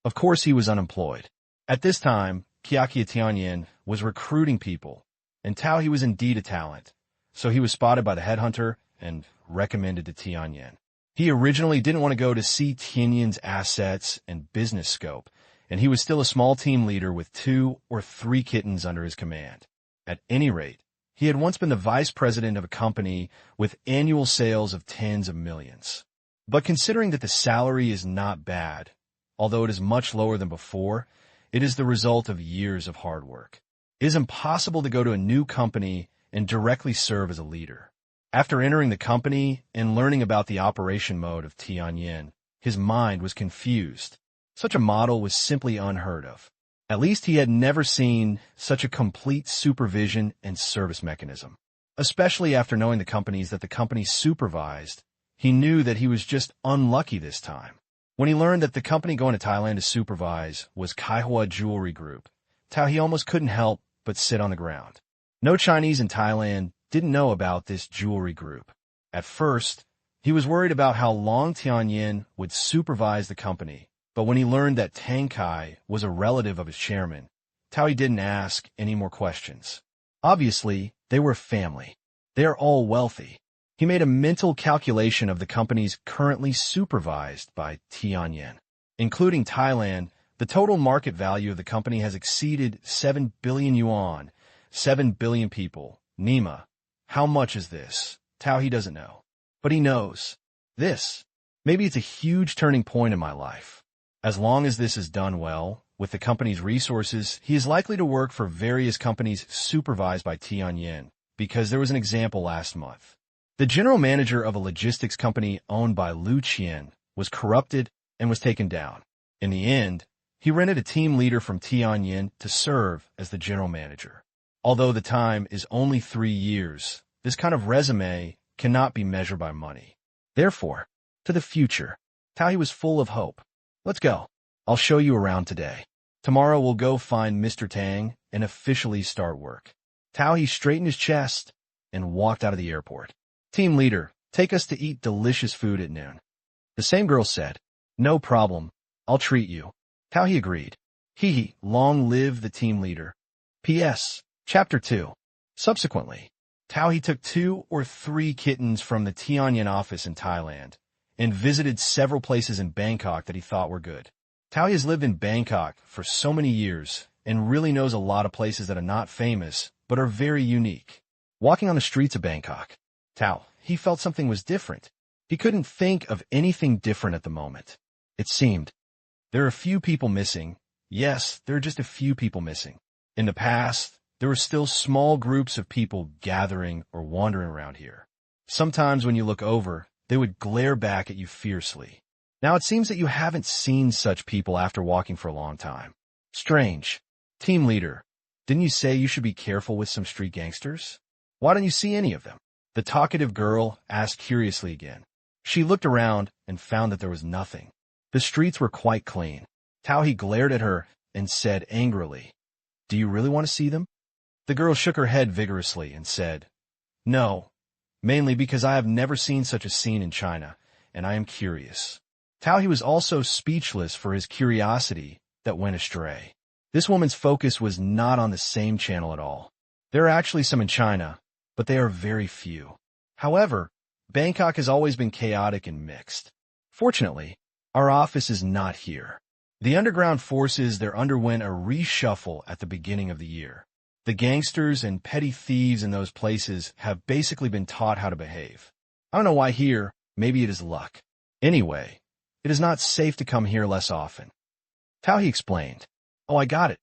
Of course, he was unemployed. At this time, Kiakia Tianyin was recruiting people, and Tao He was indeed a talent, so he was spotted by the headhunter and recommended to Tianyin. He originally didn't want to go to see Tianyin's assets and business scope, and he was still a small team leader with 2 or 3 kittens under his command. At any rate, he had once been the vice president of a company with annual sales of tens of millions. But considering that the salary is not bad, although it is much lower than before, it is the result of years of hard work. It is impossible to go to a new company and directly serve as a leader. After entering the company and learning about the operation mode of Tianyin, his mind was confused. Such a model was simply unheard of. At least he had never seen such a complete supervision and service mechanism. Especially after knowing the companies that the company supervised, he knew that he was just unlucky this time. When he learned that the company going to Thailand to supervise was Kaihua Jewelry Group, Tao He almost couldn't help but sit on the ground. No Chinese in Thailand didn't know about this jewelry group. At first, he was worried about how long Tianyin would supervise the company, but when he learned that Tang Qing was a relative of his chairman, Tao He didn't ask any more questions. Obviously, they were a family. They are all wealthy. He made a mental calculation of the companies currently supervised by Tianyin. Including Thailand, The total market value of the company has exceeded 7 billion yuan, 7 billion people. Nima, how much is this? Tao, he doesn't know. But he knows. This. Maybe it's a huge turning point in my life. As long as this is done well, with the company's resources, he is likely to work for various companies supervised by Tianyin, because there was an example last month. The general manager of a logistics company owned by Lu Qian was corrupted and was taken down. In the end, he rented a team leader from Tianyin to serve as the general manager. Although the time is only 3 years, this kind of resume cannot be measured by money. Therefore, to the future, Tao was full of hope. Let's go. I'll show you around today. Tomorrow we'll go find Mr. Tang and officially start work. Tao straightened his chest and walked out of the airport. Team leader, take us to eat delicious food at noon. The same girl said, no problem. I'll treat you. Tao agreed. Long live the team leader. P.S. Chapter 2. Subsequently, Tao took 2 or 3 kittens from the Tianyin office in Thailand and visited several places in Bangkok that he thought were good. Tao has lived in Bangkok for so many years and really knows a lot of places that are not famous but are very unique. Walking on the streets of Bangkok, Tao, he felt something was different. He couldn't think of anything different at the moment. It seemed. There are a few people missing. Yes, there are just a few people missing. In the past, there were still small groups of people gathering or wandering around here. Sometimes when you look over, they would glare back at you fiercely. Now it seems that you haven't seen such people after walking for a long time. Strange. Team leader, didn't you say you should be careful with some street gangsters? Why don't you see any of them? The talkative girl asked curiously again. She looked around and found that there was nothing. The streets were quite clean. Tao glared at her and said angrily, do you really want to see them? The girl shook her head vigorously and said, no, mainly because I have never seen such a scene in China, and I am curious. Tao was also speechless for his curiosity that went astray. This woman's focus was not on the same channel at all. There are actually some in China, but they are very few. However, Bangkok has always been chaotic and mixed. Fortunately, our office is not here. The underground forces there underwent a reshuffle at the beginning of the year. The gangsters and petty thieves in those places have basically been taught how to behave. I don't know why here, maybe it is luck. Anyway, it is not safe to come here less often. Tao explained. Oh, I got it.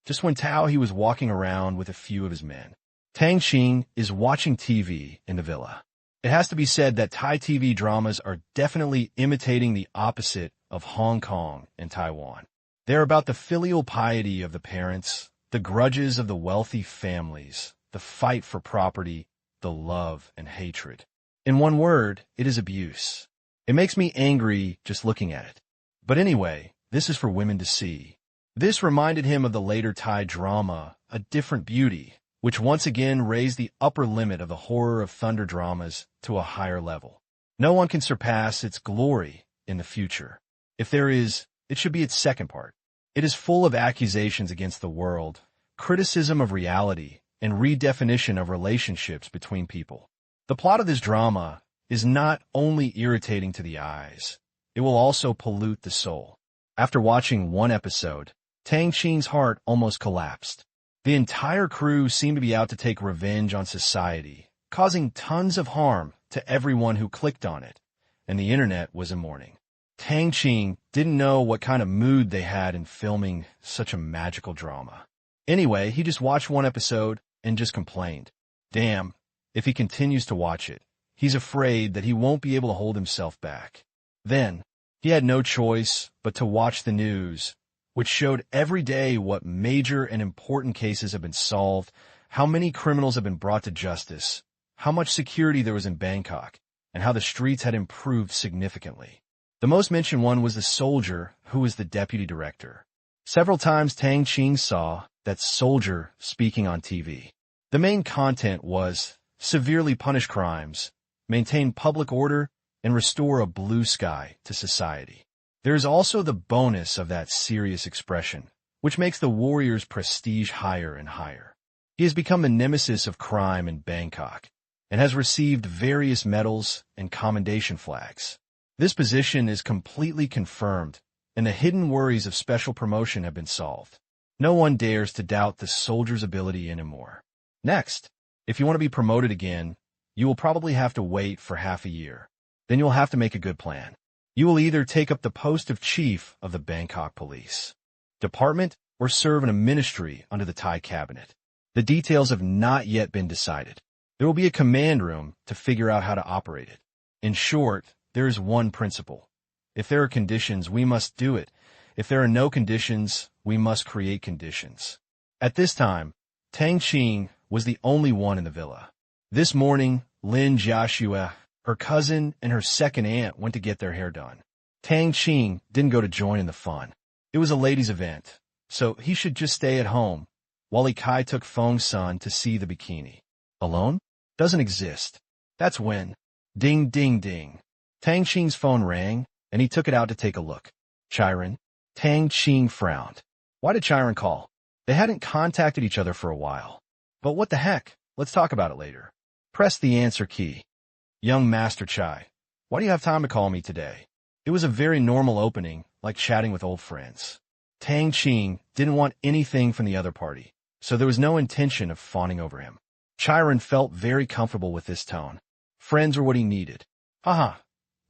Just when Tao was walking around with a few of his men. Tang Qing is watching TV in the villa. It has to be said that Thai TV dramas are definitely imitating the opposite of Hong Kong and Taiwan. They're about the filial piety of the parents, the grudges of the wealthy families, the fight for property, the love and hatred. In one word, it is abuse. It makes me angry just looking at it. But anyway, this is for women to see. This reminded him of the later Thai drama, A Different Beauty, which once again raised the upper limit of the horror of thunder dramas to a higher level. No one can surpass its glory in the future. If there is, it should be its second part. It is full of accusations against the world, criticism of reality, and redefinition of relationships between people. The plot of this drama is not only irritating to the eyes, it will also pollute the soul. After watching one episode, Tang Qing's heart almost collapsed. The entire crew seemed to be out to take revenge on society, causing tons of harm to everyone who clicked on it, and the internet was in mourning. Tang Qing didn't know what kind of mood they had in filming such a magical drama. Anyway, he just watched one episode and just complained. Damn, if he continues to watch it, he's afraid that he won't be able to hold himself back. Then, he had no choice but to watch the news, which showed every day what major and important cases have been solved, how many criminals have been brought to justice, how much security there was in Bangkok, and how the streets had improved significantly. The most mentioned one was the soldier who was the deputy director. Several times Tang Qing saw that soldier speaking on TV. The main content was severely punish crimes, maintain public order, and restore a blue sky to society. There is also the bonus of that serious expression, which makes the warrior's prestige higher and higher. He has become the nemesis of crime in Bangkok and has received various medals and commendation flags. This position is completely confirmed and the hidden worries of special promotion have been solved. No one dares to doubt the soldier's ability anymore. Next, if you want to be promoted again, you will probably have to wait for half a year. Then you'll have to make a good plan. You will either take up the post of chief of the Bangkok Police Department or serve in a ministry under the Thai cabinet. The details have not yet been decided. There will be a command room to figure out how to operate it. In short, there is one principle. If there are conditions, we must do it. If there are no conditions, we must create conditions. At this time, Tang Qing was the only one in the villa. This morning, Lin Jiaxue, her cousin, and her second aunt went to get their hair done. Tang Qing didn't go to join in the fun. It was a ladies' event, so he should just stay at home, while Li Kai took Feng's son to see the bikini. Alone? Doesn't exist. That's when. Ding, ding, ding. Tang Qing's phone rang, and he took it out to take a look. Chiron? Tang Qing frowned. Why did Chiron call? They hadn't contacted each other for a while. But what the heck? Let's talk about it later. Press the answer key. Young Master Chai, why do you have time to call me today? It was a very normal opening, like chatting with old friends. Tang Qing didn't want anything from the other party, so there was no intention of fawning over him. Chiron felt very comfortable with this tone. Friends were what he needed. Haha,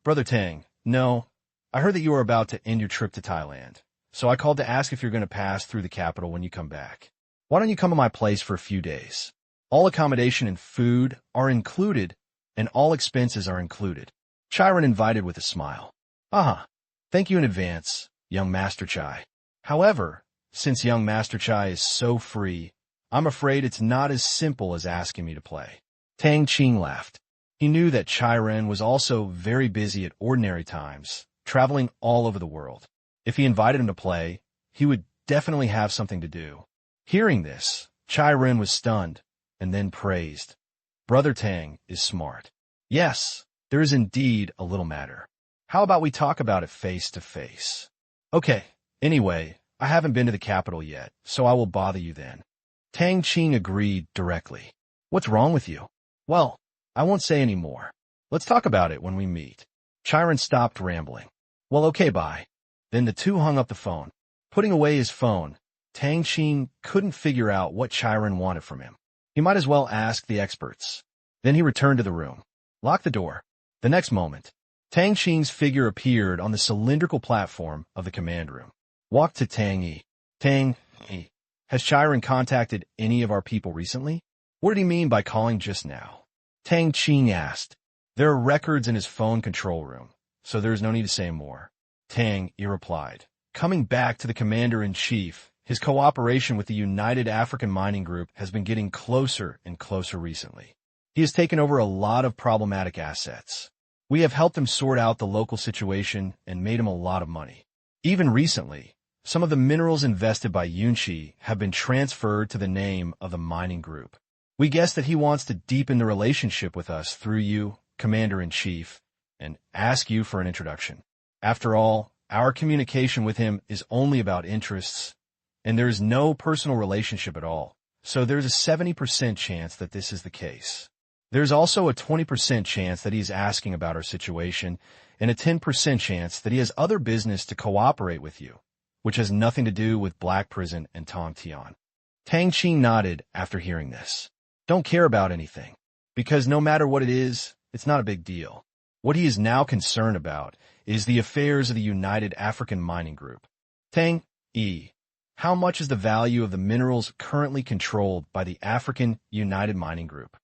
Brother Tang, no, I heard that you were about to end your trip to Thailand, so I called to ask if you're going to pass through the capital when you come back. Why don't you come to my place for a few days? All accommodation and food are included, and all expenses are included. Chiron invited with a smile. Thank you in advance, young Master Chai. However, since young Master Chai is so free, I'm afraid it's not as simple as asking me to play. Tang Qing laughed. He knew that Chiron was also very busy at ordinary times, traveling all over the world. If he invited him to play, he would definitely have something to do. Hearing this, Chiron was stunned, and then praised. Brother Tang is smart. Yes, there is indeed a little matter. How about we talk about it face to face? Okay, anyway, I haven't been to the capital yet, so I will bother you then. Tang Qing agreed directly. What's wrong with you? Well, I won't say any more. Let's talk about it when we meet. Chiron stopped rambling. Well, okay, bye. Then the two hung up the phone. Putting away his phone, Tang Qing couldn't figure out what Chiron wanted from him. He might as well ask the experts. Then he returned to the room. Locked the door. The next moment, Tang Qing's figure appeared on the cylindrical platform of the command room. Walked to Tang Yi. Tang Yi, has Chiron contacted any of our people recently? What did he mean by calling just now? Tang Qing asked. There are records in his phone control room, so there is no need to say more. Tang Yi replied. Coming back to the commander-in-chief, his cooperation with the United African Mining Group has been getting closer and closer recently. He has taken over a lot of problematic assets. We have helped him sort out the local situation and made him a lot of money. Even recently, some of the minerals invested by Yunqi have been transferred to the name of the mining group. We guess that he wants to deepen the relationship with us through you, Commander-in-Chief, and ask you for an introduction. After all, our communication with him is only about interests, and there is no personal relationship at all, so there's a 70% chance that this is the case. There's also a 20% chance that he's asking about our situation, and a 10% chance that he has other business to cooperate with you, which has nothing to do with Black Prison and Tong Tian. Tang Qing nodded after hearing this. Don't care about anything, because no matter what it is, it's not a big deal. What he is now concerned about is the affairs of the United African Mining Group. Tang Yi, how much is the value of the minerals currently controlled by the African United Mining Group?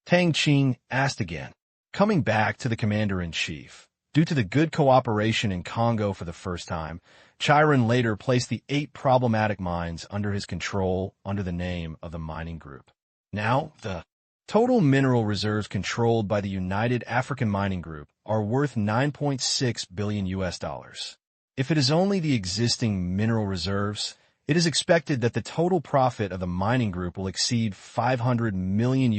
Tang Qing asked again. Coming back to the commander-in-chief, due to the good cooperation in Congo for the first time, Chiron later placed the 8 problematic mines under his control under the name of the mining group. Now, the total mineral reserves controlled by the United African Mining Group are worth $9.6 billion. If it is only the existing mineral reserves, it is expected that the total profit of the mining group will exceed $500 million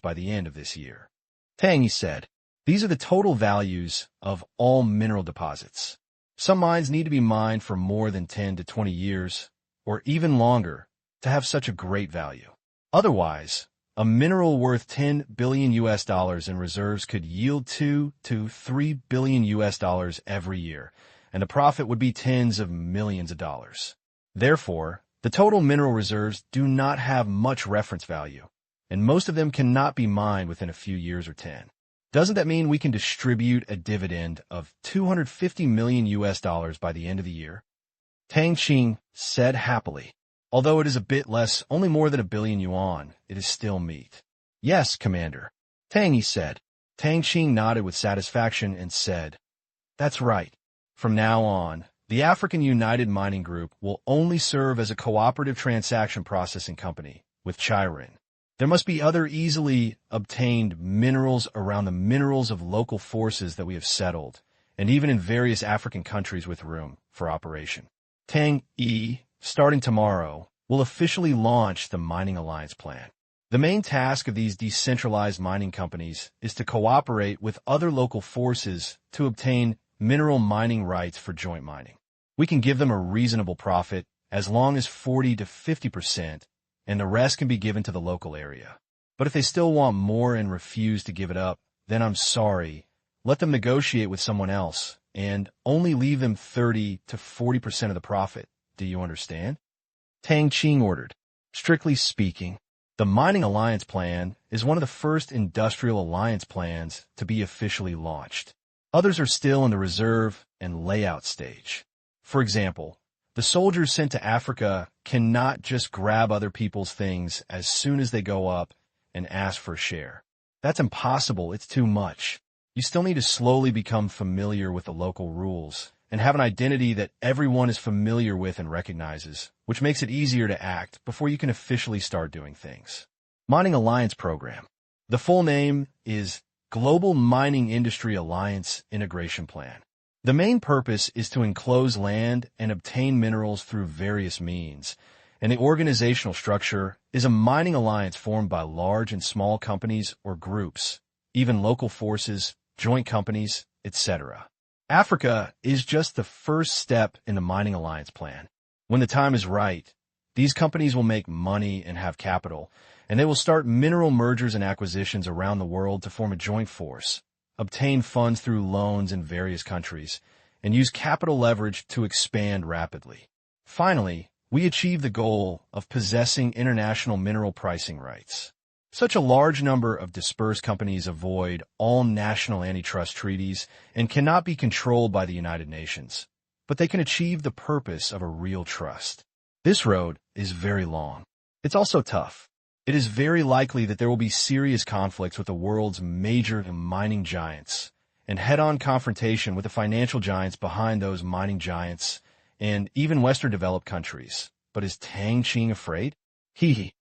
by the end of this year. Tang Yi said, these are the total values of all mineral deposits. Some mines need to be mined for more than 10 to 20 years, or even longer, to have such a great value. Otherwise, a mineral worth $10 billion in reserves could yield $2 to $3 billion every year, and the profit would be tens of millions of dollars. Therefore, the total mineral reserves do not have much reference value, and most of them cannot be mined within a few years or 10. Doesn't that mean we can distribute a dividend of $250 million by the end of the year? Tang Qing said happily. Although it is a bit less, only more than 1 billion yuan, it is still meat. Yes, Commander. Tang, he said. Tang Qing nodded with satisfaction and said, That's right. From now on, the African United Mining Group will only serve as a cooperative transaction processing company with Chirin. There must be other easily obtained minerals around the minerals of local forces that we have settled, and even in various African countries with room for operation. Tang E, starting tomorrow, will officially launch the Mining Alliance Plan. The main task of these decentralized mining companies is to cooperate with other local forces to obtain mineral mining rights for joint mining. We can give them a reasonable profit as long as 40 to 50%, and the rest can be given to the local area. But if they still want more and refuse to give it up, then I'm sorry. Let them negotiate with someone else and only leave them 30 to 40% of the profit. Do you understand? Tang Qing ordered. Strictly speaking, the Mining Alliance Plan is one of the first industrial alliance plans to be officially launched. Others are still in the reserve and layout stage. For example, the soldiers sent to Africa cannot just grab other people's things as soon as they go up and ask for a share. That's impossible. It's too much. You still need to slowly become familiar with the local rules and have an identity that everyone is familiar with and recognizes, which makes it easier to act before you can officially start doing things. Mining Alliance Program. The full name is Global Mining Industry Alliance Integration Plan. The main purpose is to enclose land and obtain minerals through various means, and the organizational structure is a mining alliance formed by large and small companies or groups, even local forces, joint companies, etc. Africa is just the first step in the Mining Alliance Plan. When the time is right, these companies will make money and have capital, and they will start mineral mergers and acquisitions around the world to form a joint force, obtain funds through loans in various countries, and use capital leverage to expand rapidly. Finally, we achieve the goal of possessing international mineral pricing rights. Such a large number of dispersed companies avoid all national antitrust treaties and cannot be controlled by the United Nations, but they can achieve the purpose of a real trust. This road is very long. It's also tough. It is very likely that there will be serious conflicts with the world's major mining giants and head-on confrontation with the financial giants behind those mining giants and even Western developed countries. But is Tang Qing afraid?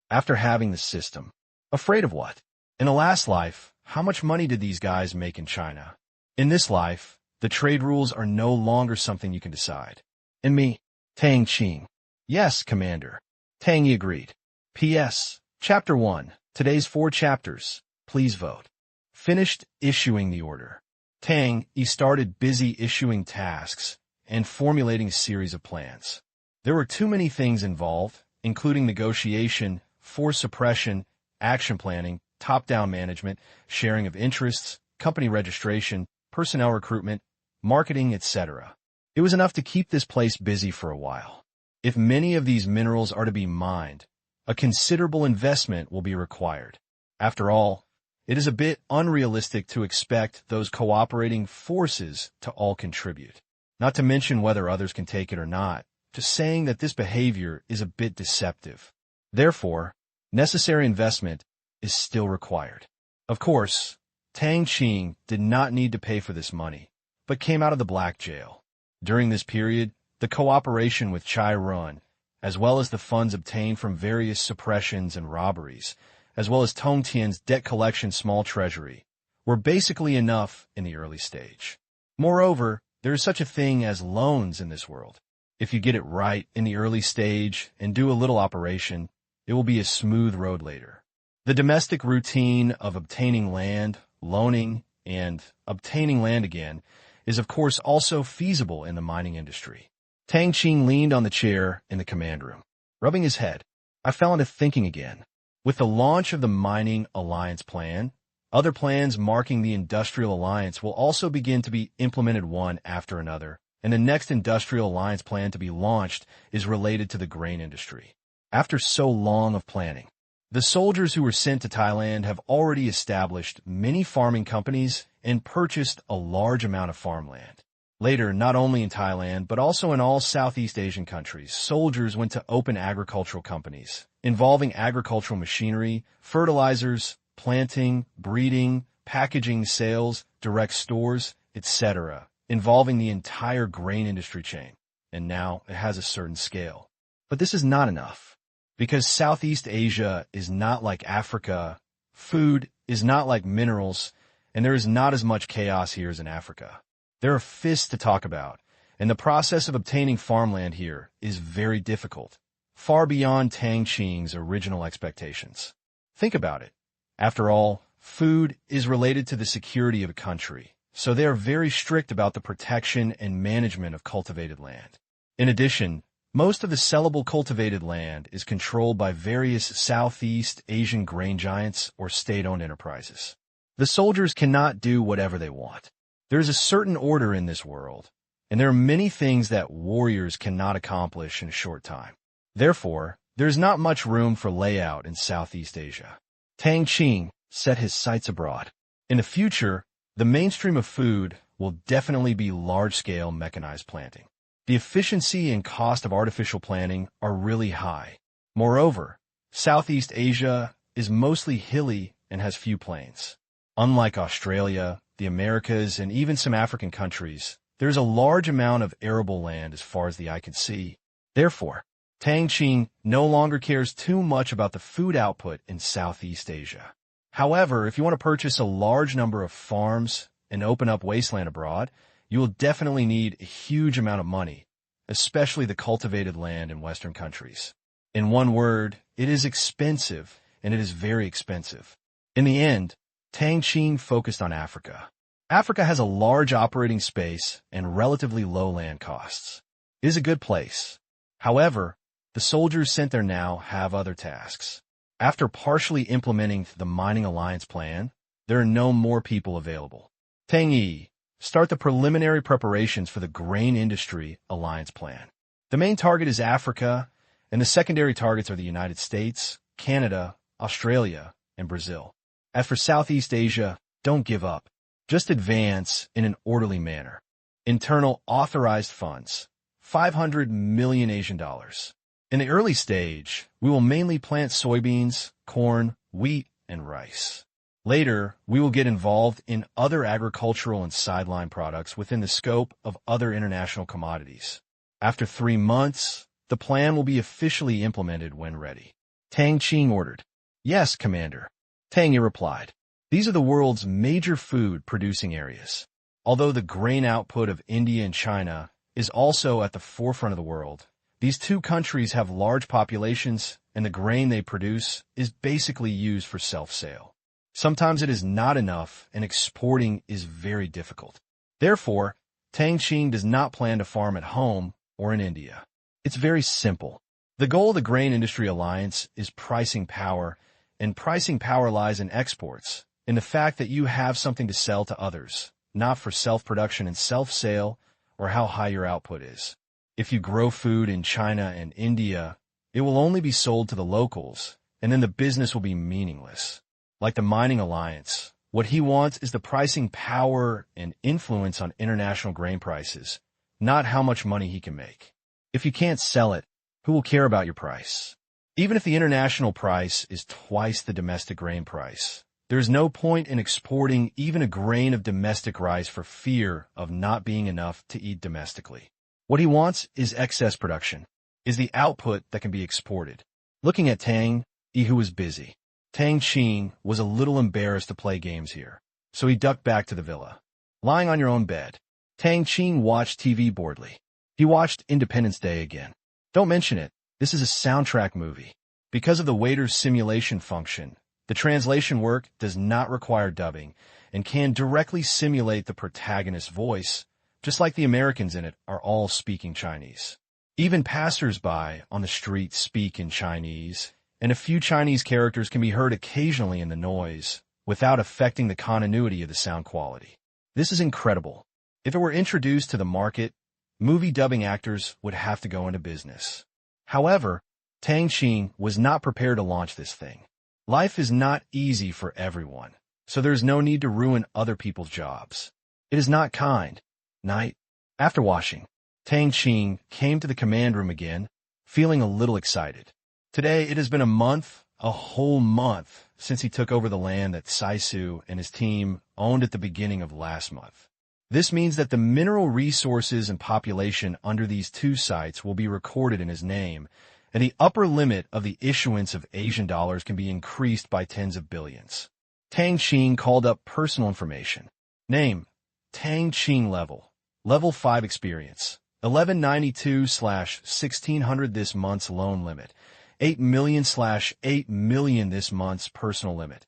After having the system. Afraid of what? In the last life, how much money did these guys make in China? In this life, the trade rules are no longer something you can decide. And me, Tang Qing. Yes, Commander. Tang Yi agreed. P.S. Chapter 1. Today's 4 chapters. Please vote. Finished issuing the order. Tang Yi started busy issuing tasks and formulating a series of plans. There were too many things involved, including negotiation, force suppression, action planning, top-down management, sharing of interests, company registration, personnel recruitment, marketing, etc. It was enough to keep this place busy for a while. If many of these minerals are to be mined, a considerable investment will be required. After all, it is a bit unrealistic to expect those cooperating forces to all contribute. Not to mention whether others can take it or not, just saying that this behavior is a bit deceptive. Therefore, necessary investment is still required. Of course, Tang Qing did not need to pay for this money, but came out of the black jail. During this period, the cooperation with Chirin, as well as the funds obtained from various suppressions and robberies, as well as Tongtian's debt collection small treasury, were basically enough in the early stage. Moreover, there is such a thing as loans in this world. If you get it right in the early stage and do a little operation, it will be a smooth road later. The domestic routine of obtaining land, loaning, and obtaining land again is of course also feasible in the mining industry. Tang Qing leaned on the chair in the command room, rubbing his head. I fell into thinking again. With the launch of the Mining Alliance Plan, other plans marking the Industrial Alliance will also begin to be implemented one after another, and the next industrial alliance plan to be launched is related to the grain industry. After so long of planning, the soldiers who were sent to Thailand have already established many farming companies and purchased a large amount of farmland. Later, not only in Thailand, but also in all Southeast Asian countries, soldiers went to open agricultural companies, involving agricultural machinery, fertilizers, planting, breeding, packaging, sales, direct stores, etc., involving the entire grain industry chain. And now it has a certain scale. But this is not enough. Because Southeast Asia is not like Africa, food is not like minerals, and there is not as much chaos here as in Africa. There are fists to talk about, and the process of obtaining farmland here is very difficult, far beyond Tang Qing's original expectations. Think about it. After all, food is related to the security of a country, so they are very strict about the protection and management of cultivated land. In addition, most of the sellable cultivated land is controlled by various Southeast Asian grain giants or state-owned enterprises. The soldiers cannot do whatever they want. There is a certain order in this world, and there are many things that warriors cannot accomplish in a short time. Therefore, there is not much room for layout in Southeast Asia. Tang Qing set his sights abroad. In the future, the mainstream of food will definitely be large-scale mechanized planting. The efficiency and cost of artificial planting are really high. Moreover, Southeast Asia is mostly hilly and has few plains. Unlike Australia, the Americas, and even some African countries, there is a large amount of arable land as far as the eye can see. Therefore, Tang Qing no longer cares too much about the food output in Southeast Asia. However, if you want to purchase a large number of farms and open up wasteland abroad, you will definitely need a huge amount of money, especially the cultivated land in Western countries. In one word, it is expensive, and it is very expensive. In the end, Tang Qing focused on Africa. Africa has a large operating space and relatively low land costs. It is a good place. However, the soldiers sent there now have other tasks. After partially implementing the mining alliance plan, there are no more people available. Tang Yi, start the preliminary preparations for the grain industry alliance plan. The main target is Africa, and the secondary targets are the United States, Canada, Australia, and Brazil. As for Southeast Asia, don't give up. Just advance in an orderly manner. Internal authorized funds, 500 million Asian dollars. In the early stage, we will mainly plant soybeans, corn, wheat, and rice. Later, we will get involved in other agricultural and sideline products within the scope of other international commodities. After 3 months, the plan will be officially implemented when ready. Tang Qing ordered. Yes, Commander. Tang Yi replied. These are the world's major food-producing areas. Although the grain output of India and China is also at the forefront of the world, these two countries have large populations, and the grain they produce is basically used for self-sale. Sometimes it is not enough, and exporting is very difficult. Therefore, Tang Qing does not plan to farm at home or in India. It's very simple. The goal of the Grain Industry Alliance is pricing power, and pricing power lies in exports, in the fact that you have something to sell to others, not for self-production and self-sale or how high your output is. If you grow food in China and India, it will only be sold to the locals, and then the business will be meaningless. Like the mining alliance, what he wants is the pricing power and influence on international grain prices, not how much money he can make. If you can't sell it, who will care about your price? Even if the international price is twice the domestic grain price, there is no point in exporting even a grain of domestic rice for fear of not being enough to eat domestically. What he wants is excess production, is the output that can be exported. Looking at Tang Yi, who was busy, Tang Qing was a little embarrassed to play games here, so he ducked back to the villa. Lying on your own bed, Tang Qing watched TV boredly. He watched Independence Day again. Don't mention it, this is a soundtrack movie. Because of the waiter's simulation function, the translation work does not require dubbing and can directly simulate the protagonist's voice, just like the Americans in it are all speaking Chinese. Even passers-by on the street speak in Chinese, and a few Chinese characters can be heard occasionally in the noise, without affecting the continuity of the sound quality. This is incredible. If it were introduced to the market, movie dubbing actors would have to go into business. However, Tang Qing was not prepared to launch this thing. Life is not easy for everyone, so there's no need to ruin other people's jobs. It is not kind. Night. After washing, Tang Qing came to the command room again, feeling a little excited. Today it has been a whole month, since he took over the land that Saisu and his team owned at the beginning of last month. This means that the mineral resources and population under these two sites will be recorded in his name, and the upper limit of the issuance of Asian dollars can be increased by tens of billions. Tang Qing called up personal information. Name: Tang Qing level. Level 5 experience. 1192/1600 this month's loan limit. 8 million/8 million this month's personal limit.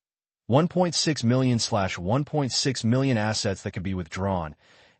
1.6 million/1.6 million assets that can be withdrawn.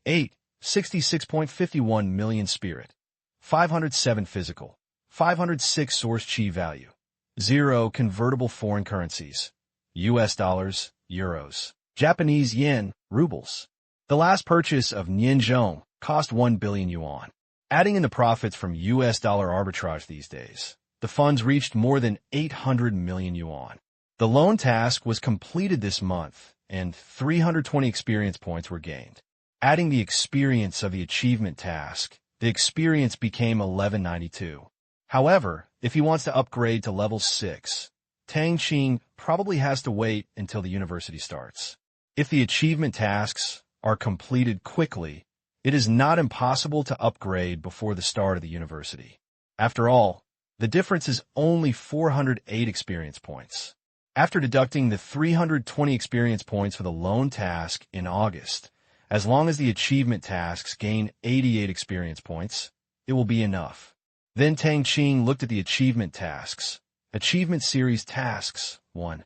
66.51 million spirit. 507 physical. 506 source chi value. 0 convertible foreign currencies. US dollars, euros, Japanese yen, rubles. The last purchase of Nianzhong cost 1 billion yuan. Adding in the profits from US dollar arbitrage these days, the funds reached more than 800 million yuan. The loan task was completed this month, and 320 experience points were gained. Adding the experience of the achievement task, the experience became 1192. However, if he wants to upgrade to level 6, Tang Qing probably has to wait until the university starts. If the achievement tasks are completed quickly, it is not impossible to upgrade before the start of the university. After all, the difference is only 408 experience points. After deducting the 320 experience points for the loan task in August, as long as the achievement tasks gain 88 experience points, it will be enough. Then Tang Qing looked at the achievement tasks. Achievement Series Tasks 1.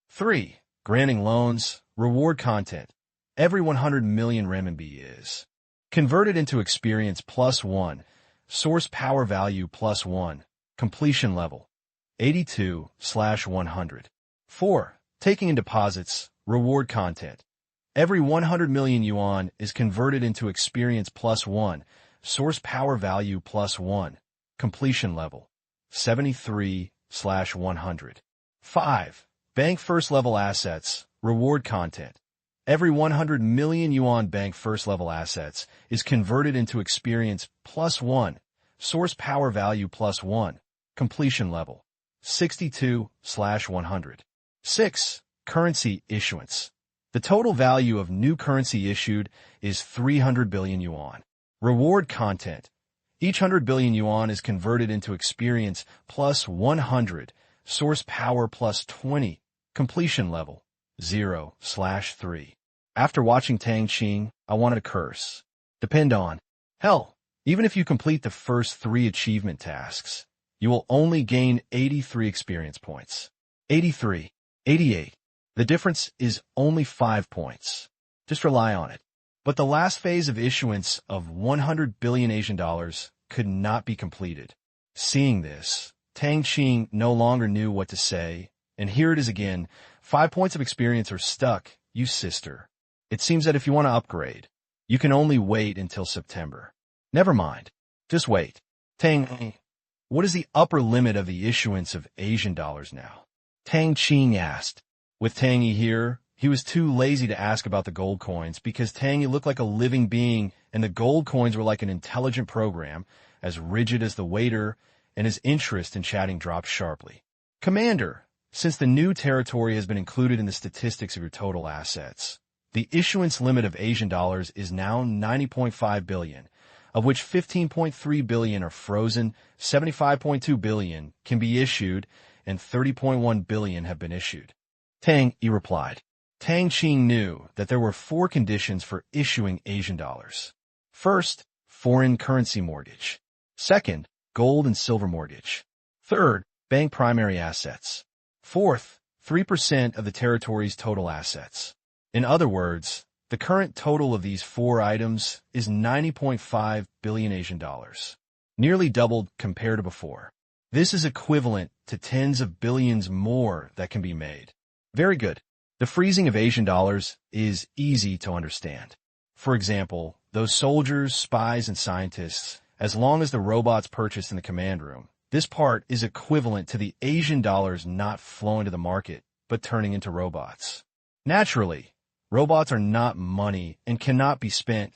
3. Granting loans, reward content. Every 100 million renminbi is converted into experience +1, source power value +1, completion level 82/100. 4. Taking in deposits, reward content. Every 100 million yuan is converted into experience +1, source power value +1, completion level 73/100. 5. Bank first level assets, reward content. Every 100 million yuan bank first level assets is converted into experience +1, source power value +1, completion level 62/100. 6. Currency issuance. The total value of new currency issued is 300 billion yuan. Reward content. Each 100 billion yuan is converted into experience +100, source power +20, completion level 0/3. After watching Tang Qing, I wanted to curse. Depend on. Hell, even if you complete the first 3 achievement tasks, you will only gain 83 experience points. 83. 88. The difference is only 5 points. Just rely on it. But the last phase of issuance of 100 billion Asian dollars could not be completed. Seeing this, Tang Qing no longer knew what to say, and here it is again. 5 points of experience are stuck, you sister. It seems that if you want to upgrade, you can only wait until September. Never mind. Just wait. Tang, what is the upper limit of the issuance of Asian dollars now? Tang Qing asked. With Tangy here, he was too lazy to ask about the gold coins because Tangy looked like a living being and the gold coins were like an intelligent program, as rigid as the waiter, and his interest in chatting dropped sharply. Commander, since the new territory has been included in the statistics of your total assets, the issuance limit of Asian dollars is now 90.5 billion, of which 15.3 billion are frozen, 75.2 billion can be issued, and 30.1 billion have been issued. Tang, he replied. Tang Qing knew that there were 4 conditions for issuing Asian dollars. First, foreign currency mortgage. Second, gold and silver mortgage. Third, bank primary assets. Fourth, 3% of the territory's total assets. In other words, the current total of these 4 items is 90.5 billion Asian dollars, nearly doubled compared to before. This is equivalent to tens of billions more that can be made. Very good. The freezing of Asian dollars is easy to understand. For example, those soldiers, spies, and scientists, as long as the robots purchased in the command room. This part is equivalent to the Asian dollars not flowing to the market, but turning into robots. Naturally, robots are not money and cannot be spent,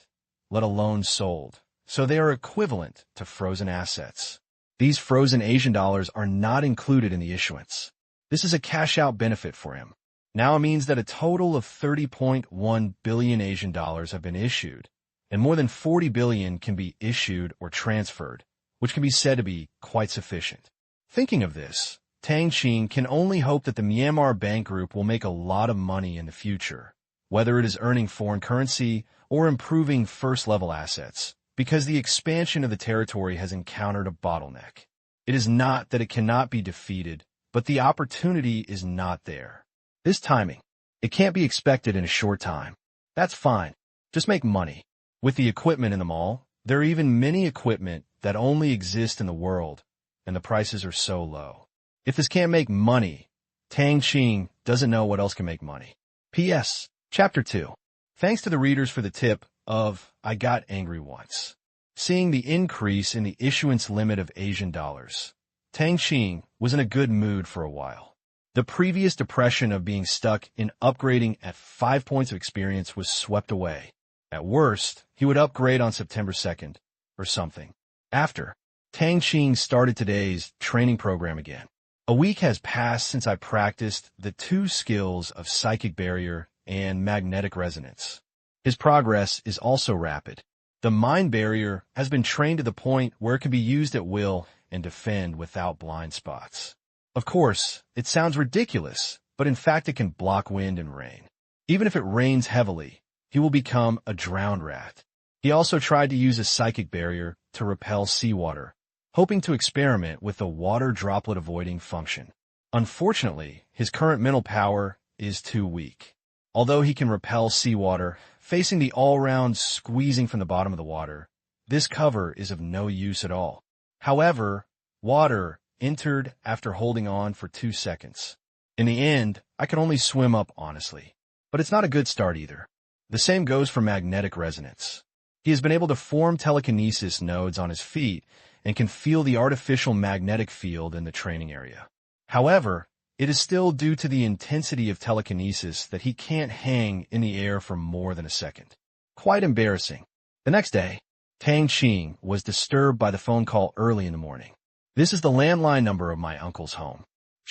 let alone sold, so they are equivalent to frozen assets. These frozen Asian dollars are not included in the issuance. This is a cash-out benefit for him. Now it means that a total of 30.1 billion Asian dollars have been issued, and more than 40 billion can be issued or transferred, which can be said to be quite sufficient. Thinking of this, Tang Qing can only hope that the Myanmar Bank Group will make a lot of money in the future, whether it is earning foreign currency or improving first-level assets, because the expansion of the territory has encountered a bottleneck. It is not that it cannot be defeated, but the opportunity is not there. This timing, it can't be expected in a short time. That's fine. Just make money. With the equipment in the mall, there are even many equipment that only exist in the world, and the prices are so low. If this can't make money, Tang Qing doesn't know what else can make money. P.S. Chapter 2. Thanks to the readers for the tip of I got angry once. Seeing the increase in the issuance limit of Asian dollars, Tang Qing was in a good mood for a while. The previous depression of being stuck in upgrading at 5 points of experience was swept away. At worst, he would upgrade on September 2nd, or something. After, Tang Qing started today's training program again. A week has passed since I practiced the 2 skills of psychic barrier and magnetic resonance. His progress is also rapid. The mind barrier has been trained to the point where it can be used at will and defend without blind spots. Of course, it sounds ridiculous, but in fact it can block wind and rain. Even if it rains heavily, he will become a drowned rat. He also tried to use a psychic barrier to repel seawater, hoping to experiment with the water droplet avoiding function. Unfortunately, his current mental power is too weak. Although he can repel seawater, facing the all-round squeezing from the bottom of the water, this cover is of no use at all. However, water entered after holding on for 2 seconds. In the end, I could only swim up honestly. But it's not a good start either. The same goes for magnetic resonance. He has been able to form telekinesis nodes on his feet and can feel the artificial magnetic field in the training area. However, it is still due to the intensity of telekinesis that he can't hang in the air for more than a second. Quite embarrassing. The next day, Tang Qing was disturbed by the phone call early in the morning. This is the landline number of my uncle's home.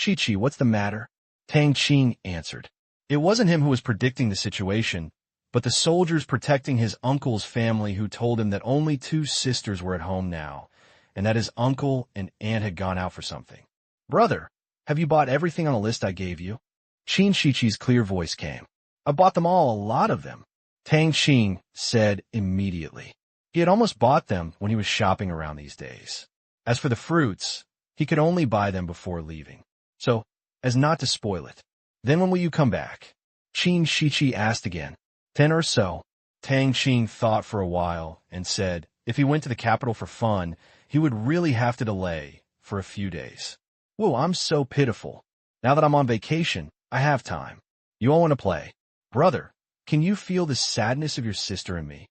Chi-Chi, what's the matter? Tang Qing answered. It wasn't him who was predicting the situation, but the soldiers protecting his uncle's family who told him that only 2 sisters were at home now, and that his uncle and aunt had gone out for something. Brother, have you bought everything on the list I gave you? Qin Shichi's clear voice came. I bought them all, a lot of them. Tang Qing said immediately. He had almost bought them when he was shopping around these days. As for the fruits, he could only buy them before leaving, so as not to spoil it. Then when will you come back? Qin Shichi asked again. 10 or so. Tang Qing thought for a while and said if he went to the capital for fun, he would really have to delay for a few days. Whoa, I'm so pitiful. Now that I'm on vacation, I have time. You all want to play. Brother, can you feel the sadness of your sister and me?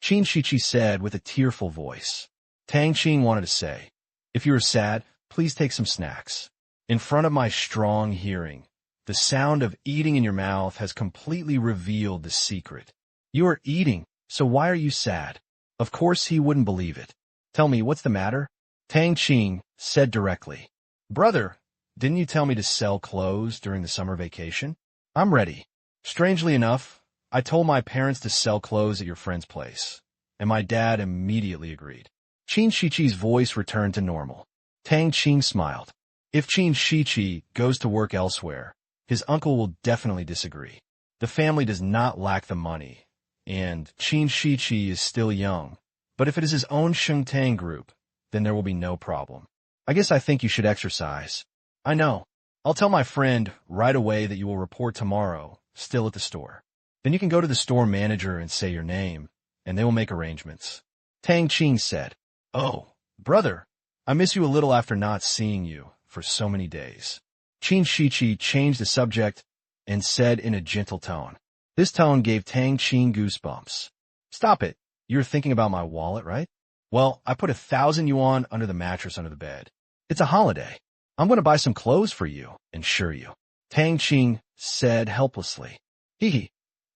Qin Shichi said with a tearful voice. Tang Qing wanted to say, if you are sad, please take some snacks. In front of my strong hearing, the sound of eating in your mouth has completely revealed the secret. You are eating, so why are you sad? Of course he wouldn't believe it. Tell me, what's the matter? Tang Qing said directly. Brother, didn't you tell me to sell clothes during the summer vacation? I'm ready. Strangely enough, I told my parents to sell clothes at your friend's place, and my dad immediately agreed. Qin Shichi's voice returned to normal. Tang Qing smiled. If Qin Shichi goes to work elsewhere, his uncle will definitely disagree. The family does not lack the money, and Qin Shichi is still young. But if it is his own Shengtang group, then there will be no problem. I guess I think you should exercise. I know. I'll tell my friend right away that you will report tomorrow, still at the store. Then you can go to the store manager and say your name, and they will make arrangements. Tang Qing said, Oh, brother, I miss you a little after not seeing you for so many days. Qin Shichi changed the subject and said in a gentle tone. This tone gave Tang Qing goosebumps. Stop it. You're thinking about my wallet, right? Well, I put 1,000 yuan under the mattress under the bed. It's a holiday. I'm going to buy some clothes for you, ensure you. Tang Qing said helplessly. Hee,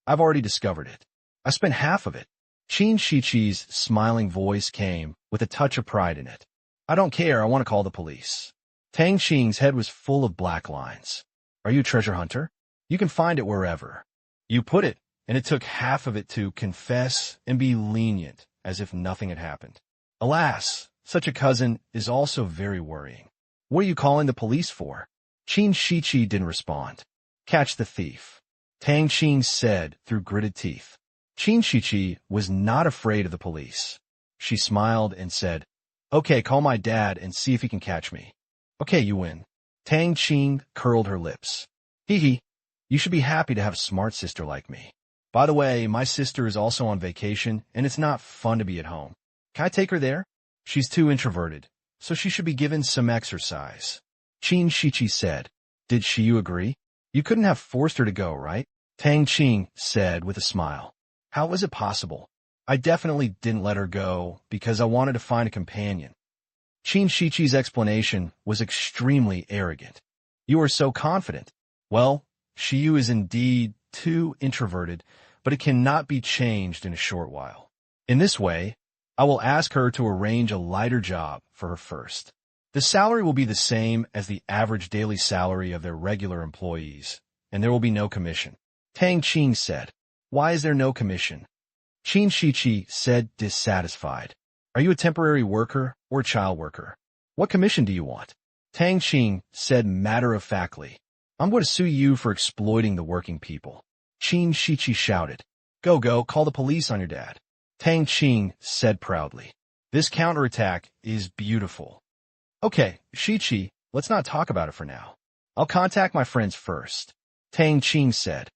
I've already discovered it. I spent half of it. Qin Shiqi's smiling voice came with a touch of pride in it. I don't care, I want to call the police. Tang Qing's head was full of black lines. Are you a treasure hunter? You can find it wherever. You put it, and it took half of it to confess and be lenient, as if nothing had happened. Alas, such a cousin is also very worrying. What are you calling the police for? Qin Shiqi didn't respond. Catch the thief. Tang Qing said through gritted teeth. Qin Shiqi was not afraid of the police. She smiled and said, Okay, call my dad and see if he can catch me. Okay, you win. Tang Qing curled her lips. Hee, you should be happy to have a smart sister like me. By the way, my sister is also on vacation, and it's not fun to be at home. Can I take her there? She's too introverted, so she should be given some exercise. Qin Shiqi said. Did she agree? You couldn't have forced her to go, right? Tang Qing said with a smile. How was it possible? I definitely didn't let her go because I wanted to find a companion. Qin Shiqi's explanation was extremely arrogant. You are so confident. Well, Shiyu is indeed too introverted, but it cannot be changed in a short while. In this way, I will ask her to arrange a lighter job for her first. The salary will be the same as the average daily salary of their regular employees, and there will be no commission. Tang Qing said. Why is there no commission? Qin Shiqi said dissatisfied. Are you a temporary worker or a child worker? What commission do you want? Tang Qing said matter-of-factly. I'm going to sue you for exploiting the working people. Qin Shiqi shouted. Go, call the police on your dad. Tang Qing said proudly. This counterattack is beautiful. Okay, Shiqi, let's not talk about it for now. I'll contact my friends first. Tang Qing said.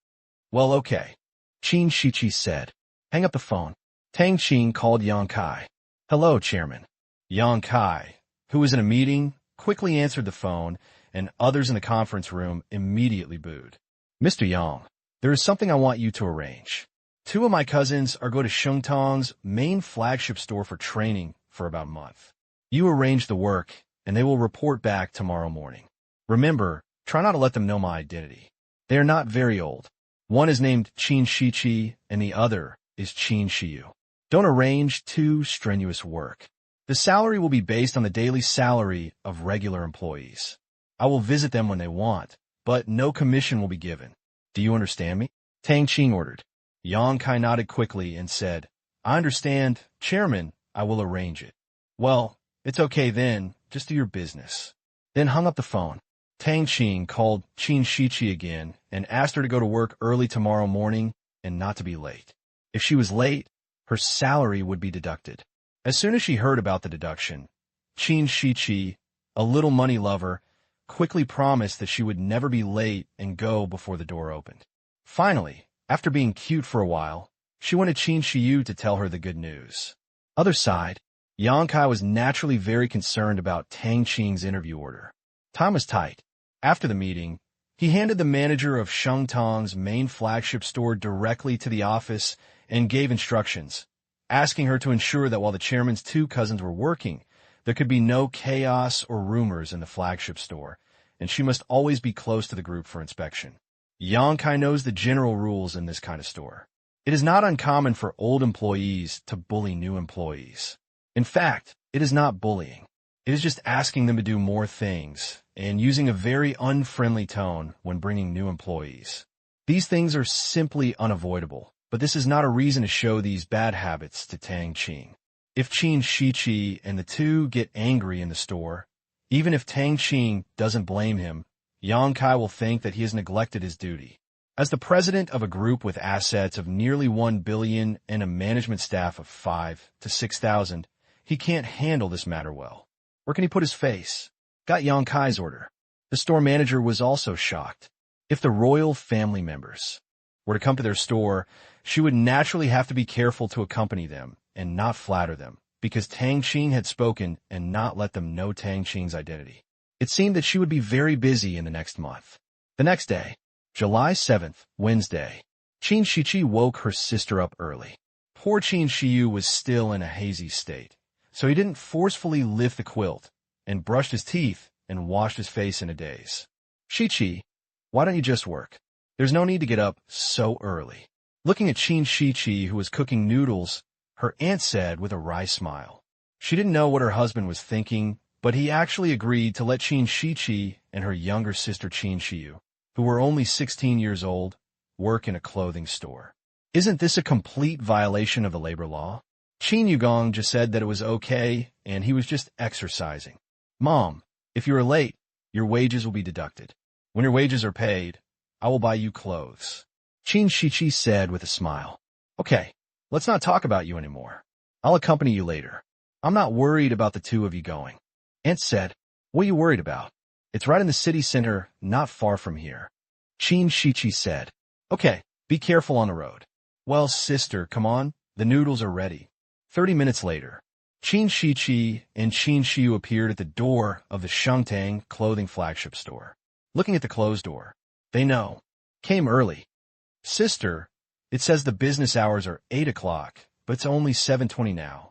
Well, okay. Qin Shiqi said. Hang up the phone. Tang Qing called Yang Kai. Hello, Chairman. Yang Kai, who was in a meeting, quickly answered the phone, and others in the conference room immediately booed. Mr. Yang, there is something I want you to arrange. 2 of my cousins are going to Shengtong's main flagship store for training for about a month. You arrange the work, and they will report back tomorrow morning. Remember, try not to let them know my identity. They are not very old. One is named Qin Shiqi, and the other is Qin Shiyu. Don't arrange too strenuous work. The salary will be based on the daily salary of regular employees. I will visit them when they want, but no commission will be given. Do you understand me? Tang Qing ordered. Yang Kai nodded quickly and said, I understand, Chairman, I will arrange it. Well, it's okay then, just do your business. Then hung up the phone. Tang Qing called Qin Shiqi again and asked her to go to work early tomorrow morning and not to be late. If she was late, her salary would be deducted. As soon as she heard about the deduction, Qin Shiqi, a little money lover, quickly promised that she would never be late and go before the door opened. Finally, after being cute for a while, she went to Qin Shiyu to tell her the good news. Other side, Yang Kai was naturally very concerned about Tang Qing's interview order. Time was tight. After the meeting, he handed the manager of Shengtong's main flagship store directly to the office and gave instructions, asking her to ensure that while the chairman's 2 cousins were working, there could be no chaos or rumors in the flagship store, and she must always be close to the group for inspection. Yang Kai knows the general rules in this kind of store. It is not uncommon for old employees to bully new employees. In fact, it is not bullying. It is just asking them to do more things and using a very unfriendly tone when bringing new employees. These things are simply unavoidable, but this is not a reason to show these bad habits to Tang Qing. If Qin Shiqi and the 2 get angry in the store, even if Tang Qing doesn't blame him, Yang Kai will think that he has neglected his duty. As the president of a group with assets of nearly 1 billion and a management staff of 5,000 to 6,000, he can't handle this matter well. Where can he put his face? Got Yang Kai's order. The store manager was also shocked. If the royal family members were to come to their store, she would naturally have to be careful to accompany them and not flatter them, because Tang Qing had spoken and not let them know Tang Qing's identity. It seemed that she would be very busy in the next month. The next day, July 7th, Wednesday, Qin Shiqi woke her sister up early. Poor Qin Shiyu was still in a hazy state, so he didn't forcefully lift the quilt and brushed his teeth and washed his face in a daze. Shichi, why don't you just work? There's no need to get up so early. Looking at Qin Shichi, who was cooking noodles, her aunt said with a wry smile. She didn't know what her husband was thinking, but he actually agreed to let Qin Shichi and her younger sister Qin Shiyu, who were only 16 years old, work in a clothing store. Isn't this a complete violation of the labor law? Qin Yugong just said that it was okay, and he was just exercising. Mom, if you are late, your wages will be deducted. When your wages are paid, I will buy you clothes. Qin Shichi said with a smile. Okay, let's not talk about you anymore. I'll accompany you later. I'm not worried about the two of you going. Aunt said, what are you worried about? It's right in the city center, not far from here. Qin Shichi said, okay, be careful on the road. Well, sister, come on, the noodles are ready. 30 minutes later, Qin Shichi and Qin Shiyu appeared at the door of the Shengtang clothing flagship store. Looking at the closed door, they know. Came early. Sister, it says the business hours are 8 o'clock, but it's only 7:20 now.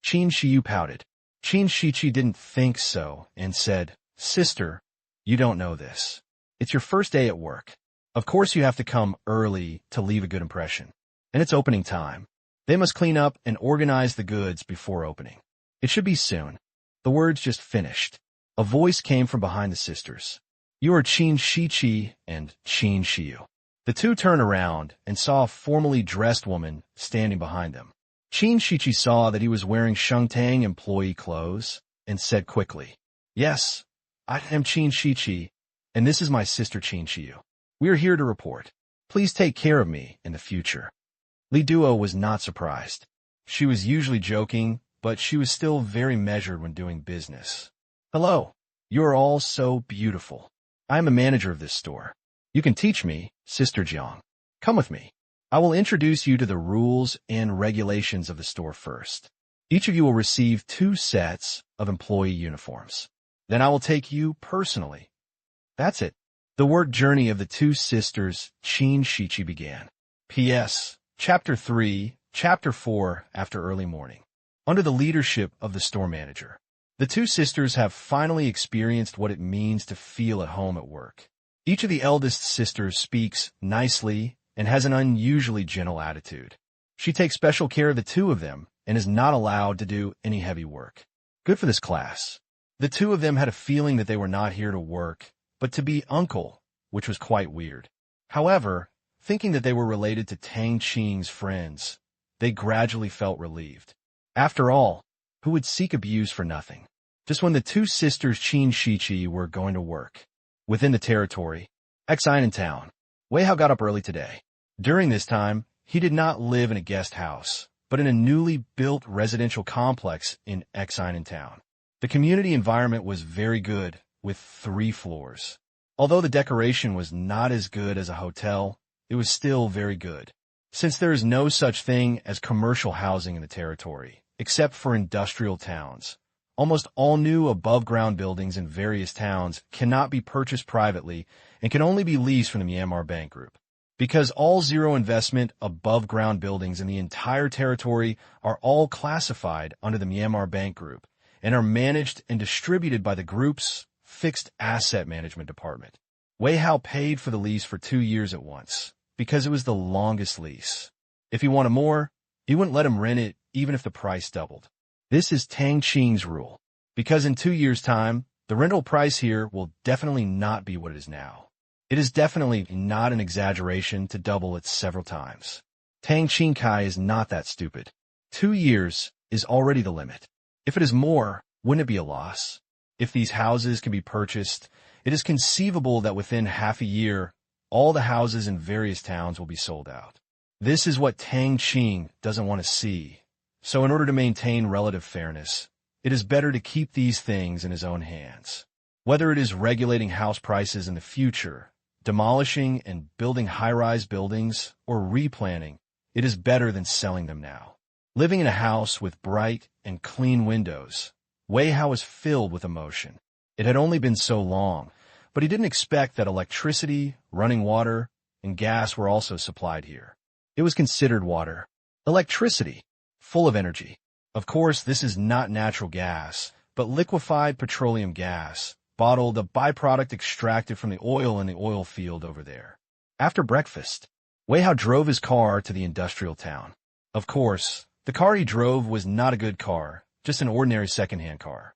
Qin Shiyu pouted. Qin Shichi didn't think so and said, sister, you don't know this. It's your first day at work. Of course you have to come early to leave a good impression. And it's opening time. They must clean up and organize the goods before opening. It should be soon. The words just finished. A voice came from behind the sisters. You are Qin Shichi and Qin Shiyu. The two turned around and saw a formally dressed woman standing behind them. Qin Shichi saw that he was wearing Shengtang employee clothes and said quickly, yes, I am Qin Shichi, and this is my sister Qin Shiyu. We are here to report. Please take care of me in the future. Li Duo was not surprised. She was usually joking, but she was still very measured when doing business. Hello. You are all so beautiful. I am a manager of this store. You can teach me, Sister Jiang. Come with me. I will introduce you to the rules and regulations of the store first. Each of you will receive 2 sets of employee uniforms. Then I will take you personally. That's it. The work journey of the 2 sisters, Qin Shichi, began. P.S. Chapter 3, Chapter 4, after early morning. Under the leadership of the store manager, the 2 sisters have finally experienced what it means to feel at home at work. Each of the eldest sisters speaks nicely and has an unusually gentle attitude. She takes special care of the 2 of them and is not allowed to do any heavy work. Good for this class. The 2 of them had a feeling that they were not here to work, but to be uncle, which was quite weird. However, thinking that they were related to Tang Qing's friends, they gradually felt relieved. After all, who would seek abuse for nothing? Just when the 2 sisters Qin Shichi were going to work. Within the territory, Xinan town, Wei Hao got up early today. During this time, he did not live in a guest house, but in a newly built residential complex in Xinan town. The community environment was very good, with 3 floors. Although the decoration was not as good as a hotel, it was still very good. Since there is no such thing as commercial housing in the territory, except for industrial towns, almost all new above-ground buildings in various towns cannot be purchased privately and can only be leased from the Myanmar Bank Group. Because all zero-investment above-ground buildings in the entire territory are all classified under the Myanmar Bank Group and are managed and distributed by the group's fixed asset management department. Wei Hao paid for the lease for 2 years at once, because it was the longest lease. If he wanted more, he wouldn't let him rent it even if the price doubled. This is Tang Qing's rule, because in 2 years' time, the rental price here will definitely not be what it is now. It is definitely not an exaggeration to double it several times. Tang Qing Kai is not that stupid. 2 years is already the limit. If it is more, wouldn't it be a loss? If these houses can be purchased, it is conceivable that within half a year, all the houses in various towns will be sold out. This is what Tang Qing doesn't want to see. So in order to maintain relative fairness, it is better to keep these things in his own hands. Whether it is regulating house prices in the future, demolishing and building high-rise buildings, or replanning, it is better than selling them now. Living in a house with bright and clean windows, Wei Hao was filled with emotion. It had only been so long, but he didn't expect that electricity, running water, and gas were also supplied here. It was considered water. Electricity, full of energy. Of course, this is not natural gas, but liquefied petroleum gas, bottled, a byproduct extracted from the oil in the oil field over there. After breakfast, Wei Hao drove his car to the industrial town. Of course, the car he drove was not a good car, just an ordinary second-hand car.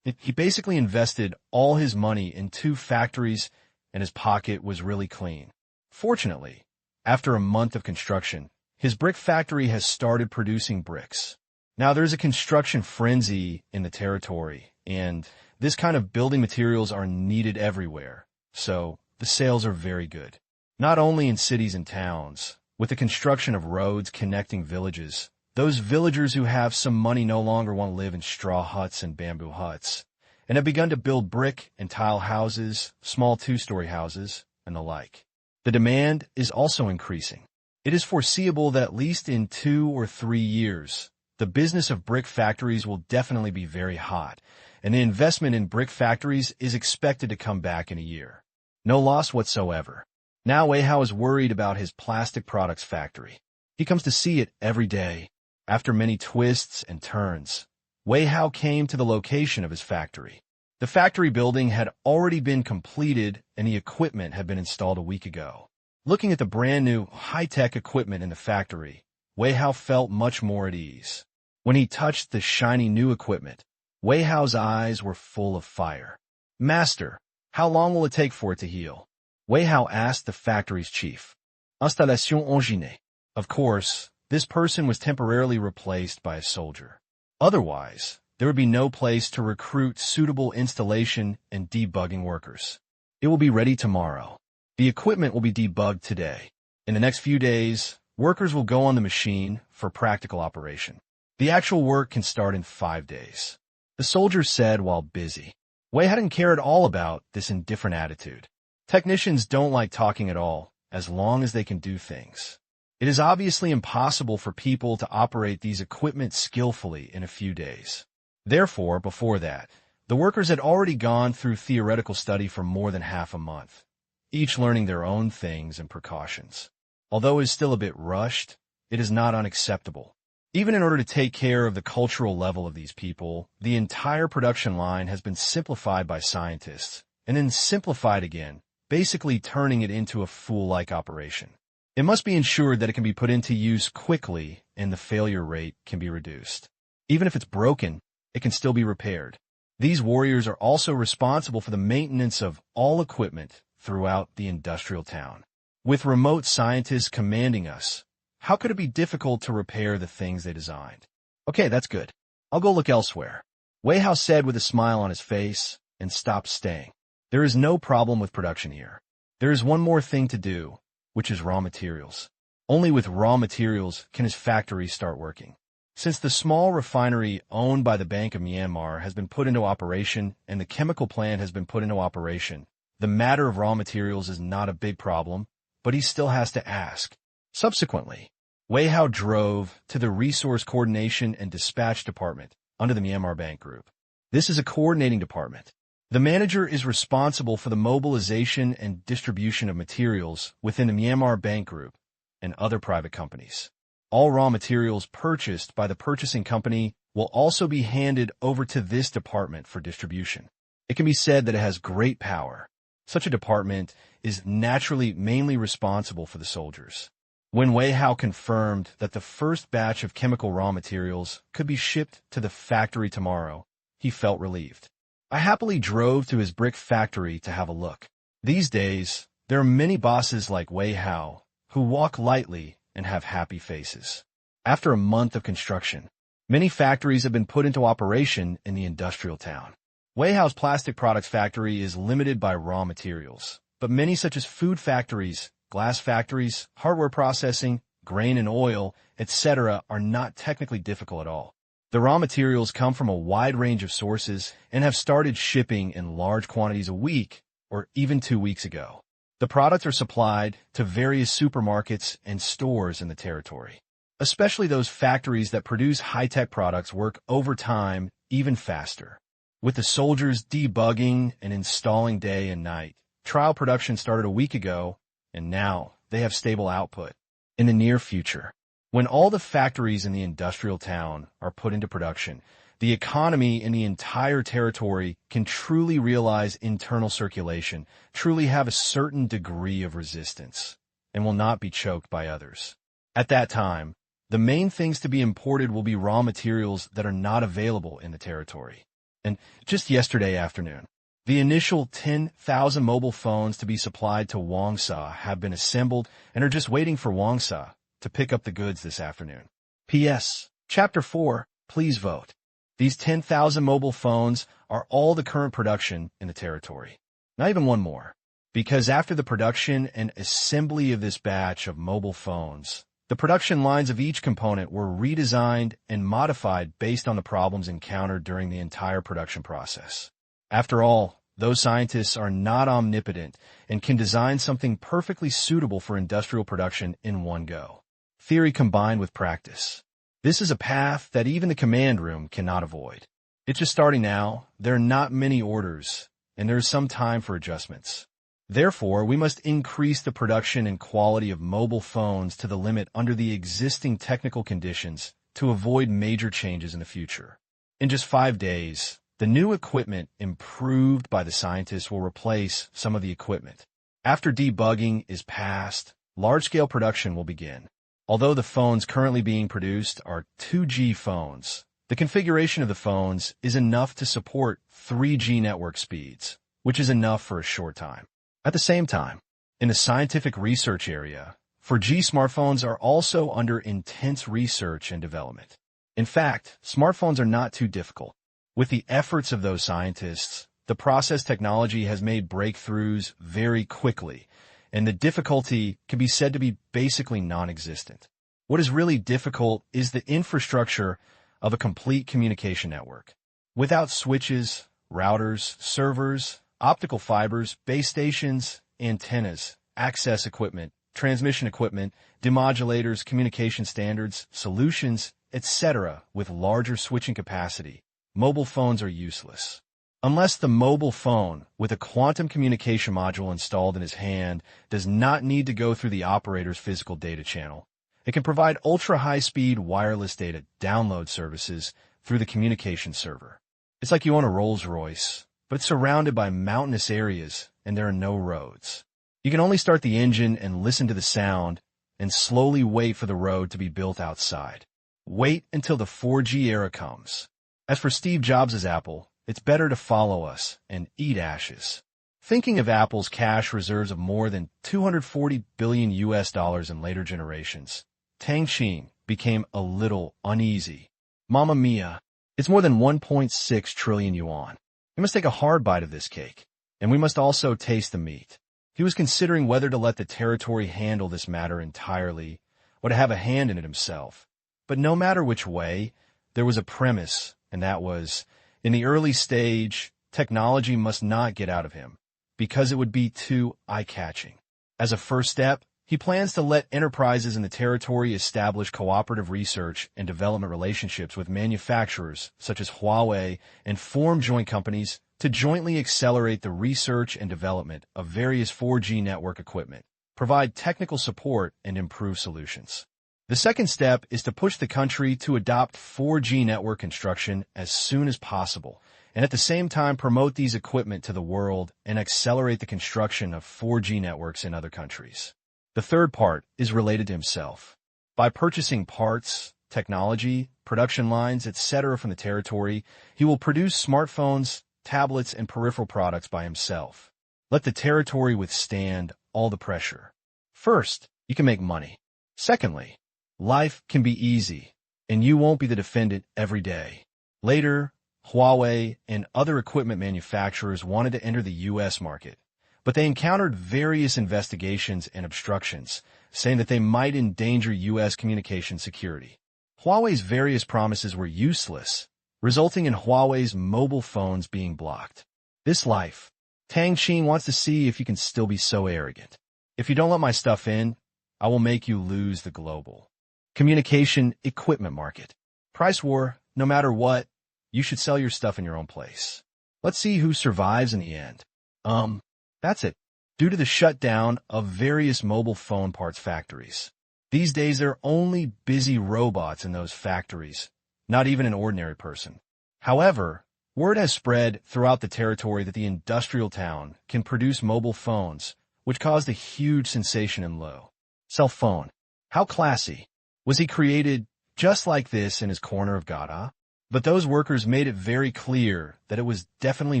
He basically invested all his money in 2 factories, and his pocket was really clean. Fortunately, after a month of construction, his brick factory has started producing bricks. Now, there's a construction frenzy in the territory, and this kind of building materials are needed everywhere, so the sales are very good. Not only in cities and towns, with the construction of roads connecting villages, those villagers who have some money no longer want to live in straw huts and bamboo huts, and have begun to build brick and tile houses, small 2-story houses, and the like. The demand is also increasing. It is foreseeable that at least in 2 or 3 years, the business of brick factories will definitely be very hot, and the investment in brick factories is expected to come back in a year. No loss whatsoever. Now Wei Hao is worried about his plastic products factory. He comes to see it every day. After many twists and turns, Wei Hao came to the location of his factory. The factory building had already been completed and the equipment had been installed a week ago. Looking at the brand new high-tech equipment in the factory, Wei Hao felt much more at ease. When he touched the shiny new equipment, Wei Hao's eyes were full of fire. "Master, how long will it take for it to heal?" Wei Hao asked the factory's chief. "Installation engine." Of course, this person was temporarily replaced by a soldier. Otherwise, there would be no place to recruit suitable installation and debugging workers. It will be ready tomorrow. The equipment will be debugged today. In the next few days, workers will go on the machine for practical operation. The actual work can start in 5 days. The soldier said while busy. Wei hadn't cared at all about this indifferent attitude. Technicians don't like talking at all, as long as they can do things. It is obviously impossible for people to operate these equipment skillfully in a few days. Therefore, before that, the workers had already gone through theoretical study for more than half a month, each learning their own things and precautions. Although it is still a bit rushed, it is not unacceptable. Even in order to take care of the cultural level of these people, the entire production line has been simplified by scientists, and then simplified again, basically turning it into a fool-like operation. It must be ensured that it can be put into use quickly and the failure rate can be reduced. Even if it's broken, it can still be repaired. These warriors are also responsible for the maintenance of all equipment throughout the industrial town. With remote scientists commanding us, how could it be difficult to repair the things they designed? Okay, that's good. I'll go look elsewhere. Wei Hao said with a smile on his face and stopped staying. There is no problem with production here. There is one more thing to do, which is raw materials. Only with raw materials can his factory start working. Since the small refinery owned by the Bank of Myanmar has been put into operation and the chemical plant has been put into operation, the matter of raw materials is not a big problem, but he still has to ask. Subsequently, Wei Hao drove to the Resource Coordination and Dispatch Department under the Myanmar Bank Group. This is a coordinating department. The manager is responsible for the mobilization and distribution of materials within the Myanmar Bank Group and other private companies. All raw materials purchased by the purchasing company will also be handed over to this department for distribution. It can be said that it has great power. Such a department is naturally mainly responsible for the soldiers. When Wei Hao confirmed that the first batch of chemical raw materials could be shipped to the factory tomorrow, he felt relieved. I happily drove to his brick factory to have a look. These days, there are many bosses like Wei Hao who walk lightly and have happy faces. After a month of construction, many factories have been put into operation in the industrial town. Wei Hao's plastic products factory is limited by raw materials, but many such as food factories, glass factories, hardware processing, grain and oil, etc. are not technically difficult at all. The raw materials come from a wide range of sources and have started shipping in large quantities a week or even 2 weeks ago. The products are supplied to various supermarkets and stores in the territory. Especially those factories that produce high-tech products work overtime even faster. With the soldiers debugging and installing day and night, trial production started a week ago, and now they have stable output. In the near future, When all the factories in the industrial town are put into production, the economy in the entire territory can truly realize internal circulation, truly have a certain degree of resistance, and will not be choked by others. At that time, the main things to be imported will be raw materials that are not available in the territory. And just yesterday afternoon, the initial 10,000 mobile phones to be supplied to Wangsa have been assembled and are just waiting for Wangsa to pick up the goods this afternoon. P.S. Chapter 4, please vote. These 10,000 mobile phones are all the current production in the territory. Not even one more. Because after the production and assembly of this batch of mobile phones, the production lines of each component were redesigned and modified based on the problems encountered during the entire production process. After all, those scientists are not omnipotent and can design something perfectly suitable for industrial production in one go. Theory combined with practice. This is a path that even the command room cannot avoid. It's just starting now, there are not many orders, and there is some time for adjustments. Therefore, we must increase the production and quality of mobile phones to the limit under the existing technical conditions to avoid major changes in the future. In just 5 days, the new equipment improved by the scientists will replace some of the equipment. After debugging is passed, large-scale production will begin. Although the phones currently being produced are 2G phones, the configuration of the phones is enough to support 3G network speeds, which is enough for a short time. At the same time, in the scientific research area, 4G smartphones are also under intense research and development. In fact, smartphones are not too difficult. With the efforts of those scientists, the process technology has made breakthroughs very quickly, and the difficulty can be said to be basically non-existent. What is really difficult is the infrastructure of a complete communication network. Without switches, routers, servers, optical fibers, base stations, antennas, access equipment, transmission equipment, demodulators, communication standards, solutions, etc., with larger switching capacity, mobile phones are useless. Unless the mobile phone with a quantum communication module installed in his hand does not need to go through the operator's physical data channel, it can provide ultra-high-speed wireless data download services through the communication server. It's like you own a Rolls-Royce, but it's surrounded by mountainous areas and there are no roads. You can only start the engine and listen to the sound and slowly wait for the road to be built outside. Wait until the 4G era comes. As for Steve Jobs' Apple, it's better to follow us and eat ashes. Thinking of Apple's cash reserves of more than $240 billion in later generations, Tang Qing became a little uneasy. Mamma mia, it's more than 1.6 trillion yuan. We must take a hard bite of this cake, and we must also taste the meat. He was considering whether to let the territory handle this matter entirely or to have a hand in it himself. But no matter which way, there was a premise, and that was, in the early stage, technology must not get out of him, because it would be too eye-catching. As a first step, he plans to let enterprises in the territory establish cooperative research and development relationships with manufacturers such as Huawei and form joint companies to jointly accelerate the research and development of various 4G network equipment, provide technical support, and improve solutions. The second step is to push the country to adopt 4G network construction as soon as possible, and at the same time promote these equipment to the world and accelerate the construction of 4G networks in other countries. The third part is related to himself. By purchasing parts, technology, production lines, etc. from the territory, he will produce smartphones, tablets, and peripheral products by himself. Let the territory withstand all the pressure. First, you can make money. Secondly, life can be easy, and you won't be the defendant every day. Later, Huawei and other equipment manufacturers wanted to enter the U.S. market, but they encountered various investigations and obstructions, saying that they might endanger U.S. communication security. Huawei's various promises were useless, resulting in Huawei's mobile phones being blocked. This life, Tang Qing wants to see if you can still be so arrogant. If you don't let my stuff in, I will make you lose the global communication equipment market. Price war, no matter what, you should sell your stuff in your own place. Let's see who survives in the end. That's it. Due to the shutdown of various mobile phone parts factories, These days, there are only busy robots in those factories, not even an ordinary person. However, word has spread throughout the territory that the industrial town can produce mobile phones, which caused a huge sensation in Lo. Cell phone. How classy. Was he created just like this in his corner of Gada? But those workers made it very clear that it was definitely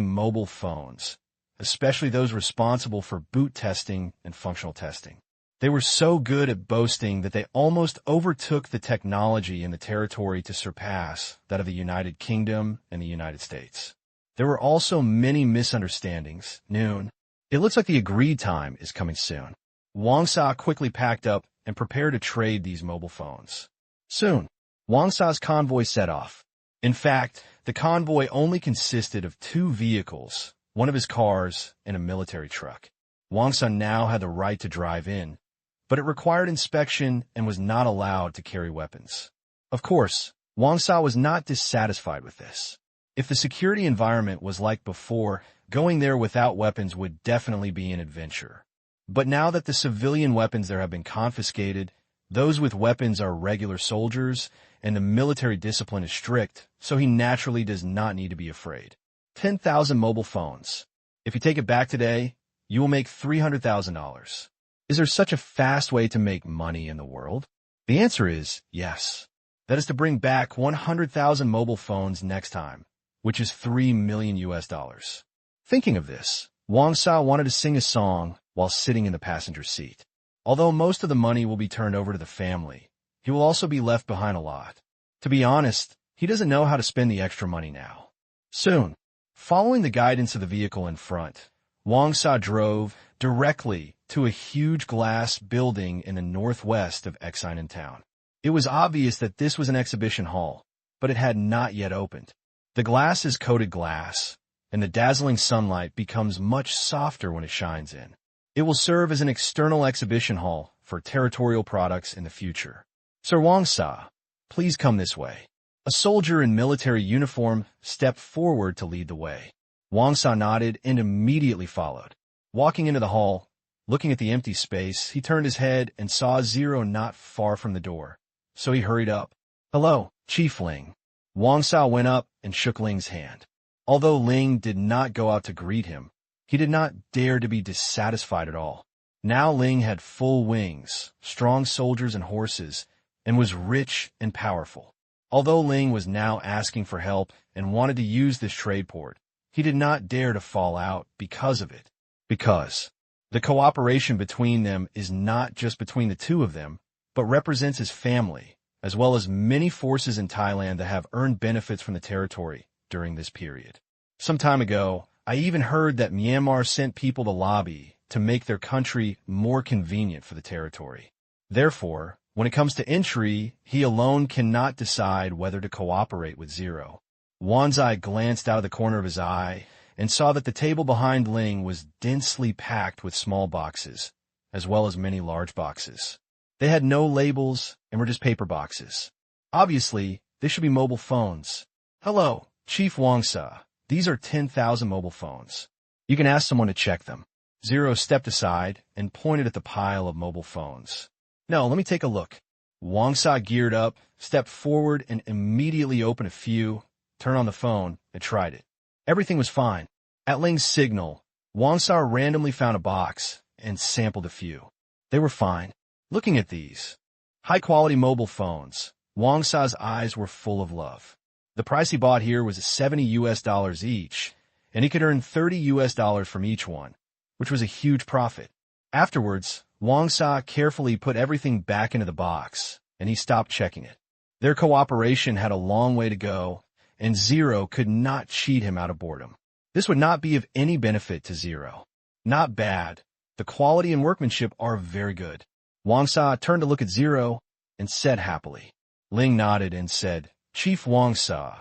mobile phones, especially those responsible for boot testing and functional testing. They were so good at boasting that they almost overtook the technology in the territory to surpass that of the United Kingdom and the United States. There were also many misunderstandings. Noon. It looks like the agreed time is coming soon. Wang Sa quickly packed up and prepared to trade these mobile phones. Soon, Wang Sa's convoy set off. In fact, the convoy only consisted of 2 vehicles, one of his cars and a military truck. Wang Sa now had the right to drive in, but it required inspection and was not allowed to carry weapons. Of course, Wang Sa was not dissatisfied with this. If the security environment was like before, going there without weapons would definitely be an adventure. But now that the civilian weapons there have been confiscated, those with weapons are regular soldiers, and the military discipline is strict, so he naturally does not need to be afraid. 10,000 mobile phones. If you take it back today, you will make $300,000. Is there such a fast way to make money in the world? The answer is yes. That is to bring back 100,000 mobile phones next time, which is $3 million US. Thinking of this, Wang Sa wanted to sing a song while sitting in the passenger seat. Although most of the money will be turned over to the family, he will also be left behind a lot. To be honest, he doesn't know how to spend the extra money now. Soon, following the guidance of the vehicle in front, Wang Sa drove directly to a huge glass building in the northwest of Exinen town. It was obvious that this was an exhibition hall, but it had not yet opened. The glass is coated glass, and the dazzling sunlight becomes much softer when it shines in. It will serve as an external exhibition hall for territorial products in the future. Sir Wang Sa, please come this way. A soldier in military uniform stepped forward to lead the way. Wang Sa nodded and immediately followed. Walking into the hall, looking at the empty space, he turned his head and saw Zero not far from the door, so he hurried up. Hello, Chief Ling. Wang Sa went up and shook Ling's hand. Although Ling did not go out to greet him, he did not dare to be dissatisfied at all. Now Ling had full wings, strong soldiers and horses, and was rich and powerful. Although Ling was now asking for help and wanted to use this trade port, he did not dare to fall out because of it. Because the cooperation between them is not just between the two of them, but represents his family, as well as many forces in Thailand that have earned benefits from the territory during this period. Some time ago, I even heard that Myanmar sent people to lobby to make their country more convenient for the territory. Therefore, when it comes to entry, he alone cannot decide whether to cooperate with Zero. Wanzai glanced out of the corner of his eye and saw that the table behind Ling was densely packed with small boxes, as well as many large boxes. They had no labels and were just paper boxes. Obviously, they should be mobile phones. Hello, Chief Wang Sa. These are 10,000 mobile phones. You can ask someone to check them. Zero stepped aside and pointed at the pile of mobile phones. No, let me take a look. Wang Sa geared up, stepped forward, and immediately opened a few, turned on the phone, and tried it. Everything was fine. At Ling's signal, Wang Sa randomly found a box and sampled a few. They were fine. Looking at these high-quality mobile phones, Wang Sa's eyes were full of love. The price he bought here was $70 US each, and he could earn $30 US from each one, which was a huge profit. Afterwards, Wang Sa carefully put everything back into the box, and he stopped checking it. Their cooperation had a long way to go, and Zero could not cheat him out of boredom. This would not be of any benefit to Zero. Not bad. The quality and workmanship are very good. Wang Sa turned to look at Zero and said happily. Ling nodded and said, Chief Wang Sa,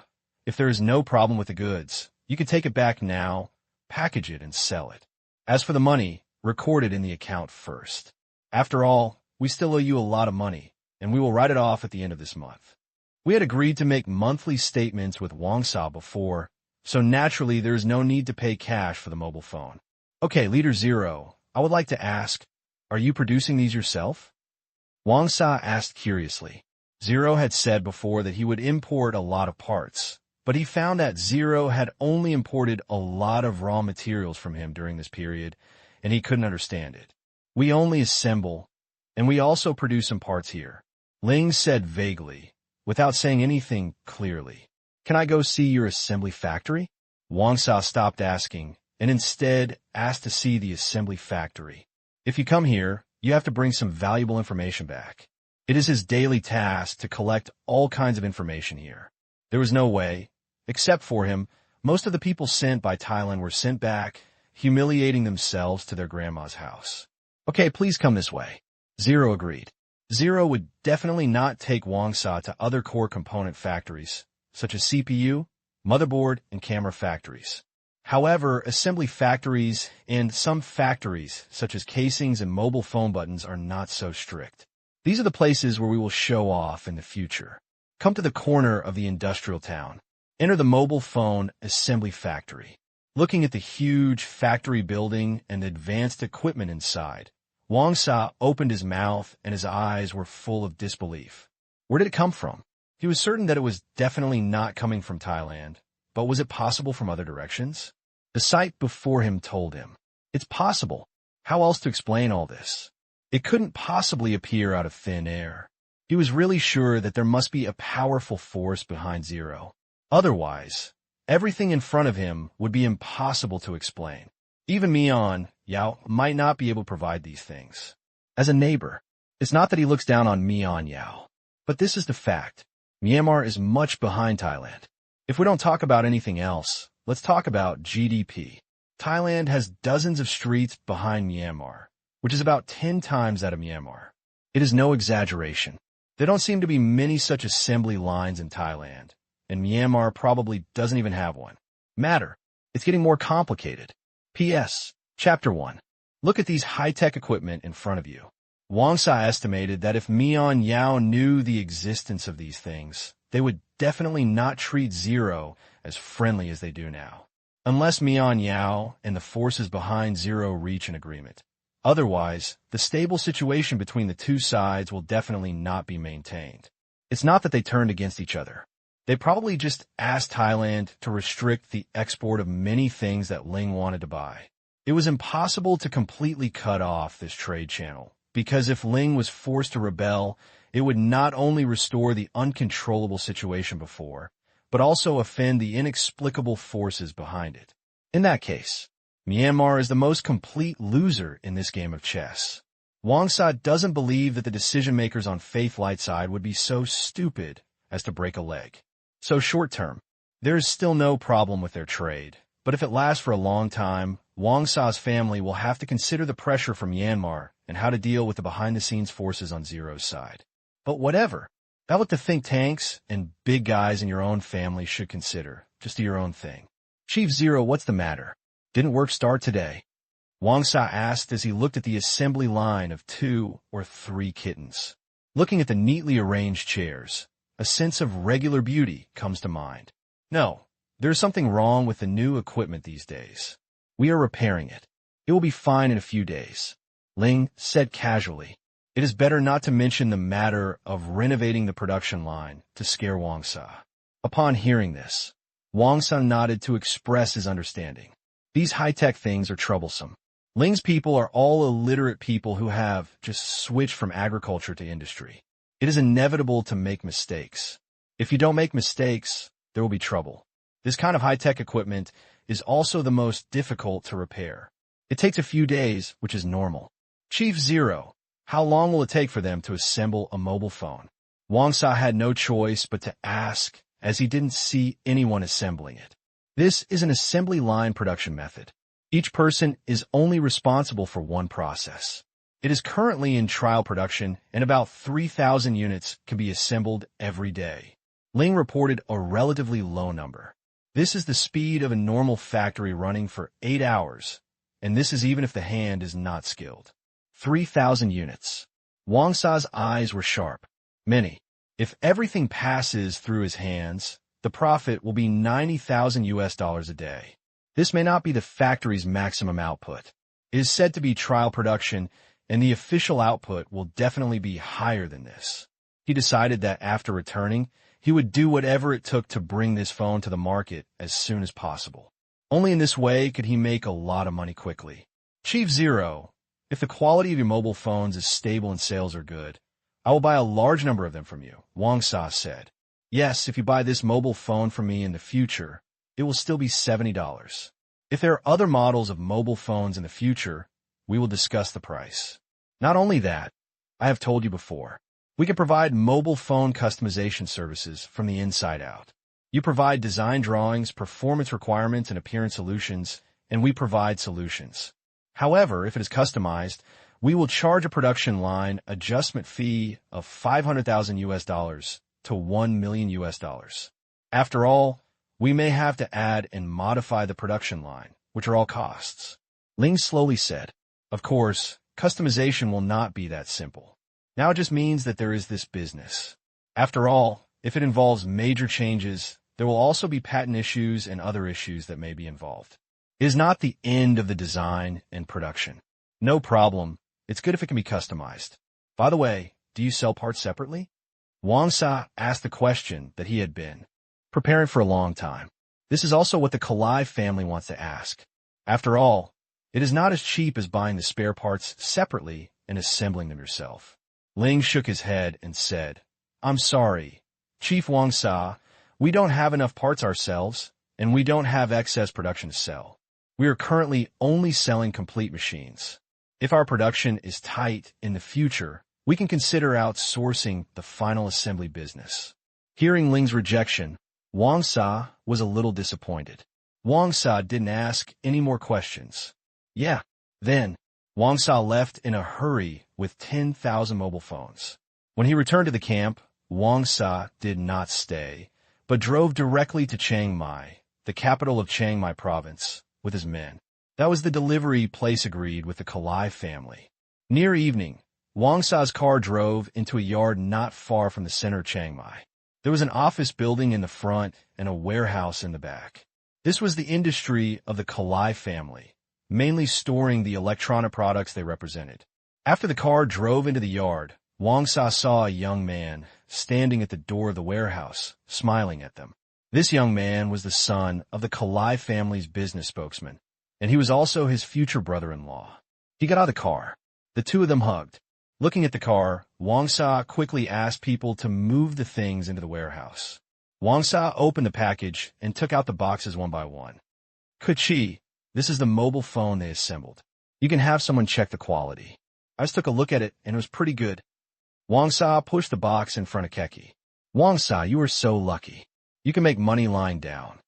if there is no problem with the goods, you can take it back now, package it, and sell it. As for the money, record it in the account first. After all, we still owe you a lot of money, and we will write it off at the end of this month. We had agreed to make monthly statements with Wang Sa before, so naturally there is no need to pay cash for the mobile phone. Okay, Leader Zero, I would like to ask, are you producing these yourself? Wang Sa asked curiously. Zero had said before that he would import a lot of parts, but he found that Zero had only imported a lot of raw materials from him during this period, and he couldn't understand it. We only assemble, and we also produce some parts here. Ling said vaguely, without saying anything clearly. Can I go see your assembly factory? Wang Sa stopped asking, and instead asked to see the assembly factory. If you come here, you have to bring some valuable information back. It is his daily task to collect all kinds of information here. There was no way. Except for him, most of the people sent by Thailand were sent back, humiliating themselves to their grandma's house. Okay, please come this way. Zero agreed. Zero would definitely not take Wang Sa to other core component factories, such as CPU, motherboard, and camera factories. However, assembly factories and some factories, such as casings and mobile phone buttons, are not so strict. These are the places where we will show off in the future. Come to the corner of the industrial town. Enter the mobile phone assembly factory. Looking at the huge factory building and advanced equipment inside, Wang Sa opened his mouth and his eyes were full of disbelief. Where did it come from? He was certain that it was definitely not coming from Thailand, but was it possible from other directions? The sight before him told him. It's possible. How else to explain all this? It couldn't possibly appear out of thin air. He was really sure that there must be a powerful force behind Zero. Otherwise, everything in front of him would be impossible to explain. Even Mian Yao might not be able to provide these things. As a neighbor, it's not that he looks down on Mian Yao, but this is the fact. Myanmar is much behind Thailand. If we don't talk about anything else, let's talk about GDP. Thailand has dozens of streets behind Myanmar, which is about 10 times that of Myanmar. It is no exaggeration. There don't seem to be many such assembly lines in Thailand, and Myanmar probably doesn't even have one. It's getting more complicated. P.S. Chapter 1. Look at these high-tech equipment in front of you. Wang Sa estimated that if Mian Yao knew the existence of these things, they would definitely not treat Zero as friendly as they do now. Unless Mian Yao and the forces behind Zero reach an agreement. Otherwise, the stable situation between the two sides will definitely not be maintained. It's not that they turned against each other. They probably just asked Thailand to restrict the export of many things that Ling wanted to buy. It was impossible to completely cut off this trade channel, because if Ling was forced to rebel, it would not only restore the uncontrollable situation before, but also offend the inexplicable forces behind it. In that case, Myanmar is the most complete loser in this game of chess. Wang Sa doesn't believe that the decision-makers on Faith Light side would be so stupid as to break a leg. So short-term, there is still no problem with their trade, but if it lasts for a long time, Wang Sa's family will have to consider the pressure from Myanmar and how to deal with the behind-the-scenes forces on Zero's side. But whatever. That's what the think tanks and big guys in your own family should consider. Just do your own thing. Chief Zero, what's the matter? Didn't work start today? Wang Sa asked as he looked at the assembly line of 2 or 3 kittens. Looking at the neatly arranged chairs, a sense of regular beauty comes to mind. No, there's something wrong with the new equipment these days. We are repairing it. It will be fine in a few days. Ling said casually. It is better not to mention the matter of renovating the production line to scare Wang Sa. Upon hearing this, Wang Sa nodded to express his understanding. These high-tech things are troublesome. Ling's people are all illiterate people who have just switched from agriculture to industry. It is inevitable to make mistakes. If you don't make mistakes, there will be trouble. This kind of high-tech equipment is also the most difficult to repair. It takes a few days, which is normal. Chief Zero, how long will it take for them to assemble a mobile phone? Wang Sa had no choice but to ask, as he didn't see anyone assembling it. This is an assembly line production method. Each person is only responsible for one process. It is currently in trial production, and about 3,000 units can be assembled every day. Ling reported a relatively low number. This is the speed of a normal factory running for 8 hours, and this is even if the hand is not skilled. 3,000 units. Wang Sa's eyes were sharp. Many. If everything passes through his hands, the profit will be $90,000 a day. This may not be the factory's maximum output. It is said to be trial production, and the official output will definitely be higher than this. He decided that after returning, he would do whatever it took to bring this phone to the market as soon as possible. Only in this way could he make a lot of money quickly. Chief Zero, if the quality of your mobile phones is stable and sales are good, I will buy a large number of them from you, Wang Sa said. Yes, if you buy this mobile phone from me in the future, it will still be $70. If there are other models of mobile phones in the future, we will discuss the price. Not only that, I have told you before, we can provide mobile phone customization services from the inside out. You provide design drawings, performance requirements, and appearance solutions, and we provide solutions. However, if it is customized, we will charge a production line adjustment fee of $500,000 to $1 million. After all, we may have to add and modify the production line, which are all costs. Ling slowly said, of course, customization will not be that simple. Now it just means that there is this business. After all, if it involves major changes, there will also be patent issues and other issues that may be involved. It is not the end of the design and production. No problem. It's good if it can be customized. By the way, do you sell parts separately? Wang Sa asked the question that he had been preparing for a long time. This is also what the Kalai family wants to ask. After all, it is not as cheap as buying the spare parts separately and assembling them yourself. Ling shook his head and said, I'm sorry, Chief Wang Sa, we don't have enough parts ourselves, and we don't have excess production to sell. We are currently only selling complete machines. If our production is tight in the future, we can consider outsourcing the final assembly business. Hearing Ling's rejection, Wang Sa was a little disappointed. Wang Sa didn't ask any more questions. Yeah, then, Wang Sa left in a hurry with 10,000 mobile phones. When he returned to the camp, Wang Sa did not stay, but drove directly to Chiang Mai, the capital of Chiang Mai province, with his men. That was the delivery place agreed with the Kalai family. Near evening, Wang Sa's car drove into a yard not far from the center of Chiang Mai. There was an office building in the front and a warehouse in the back. This was the industry of the Kalai family, mainly storing the electronic products they represented. After the car drove into the yard, Wang Sa saw a young man standing at the door of the warehouse, smiling at them. This young man was the son of the Kalai family's business spokesman, and he was also his future brother-in-law. He got out of the car. The two of them hugged. Looking at the car, Wang Sa quickly asked people to move the things into the warehouse. Wang Sa opened the package and took out the boxes one by one. Kuchi, this is the mobile phone they assembled. You can have someone check the quality. I just took a look at it, and it was pretty good. Wang Sa pushed the box in front of Keki. Wang Sa, you are so lucky. You can make money lying down.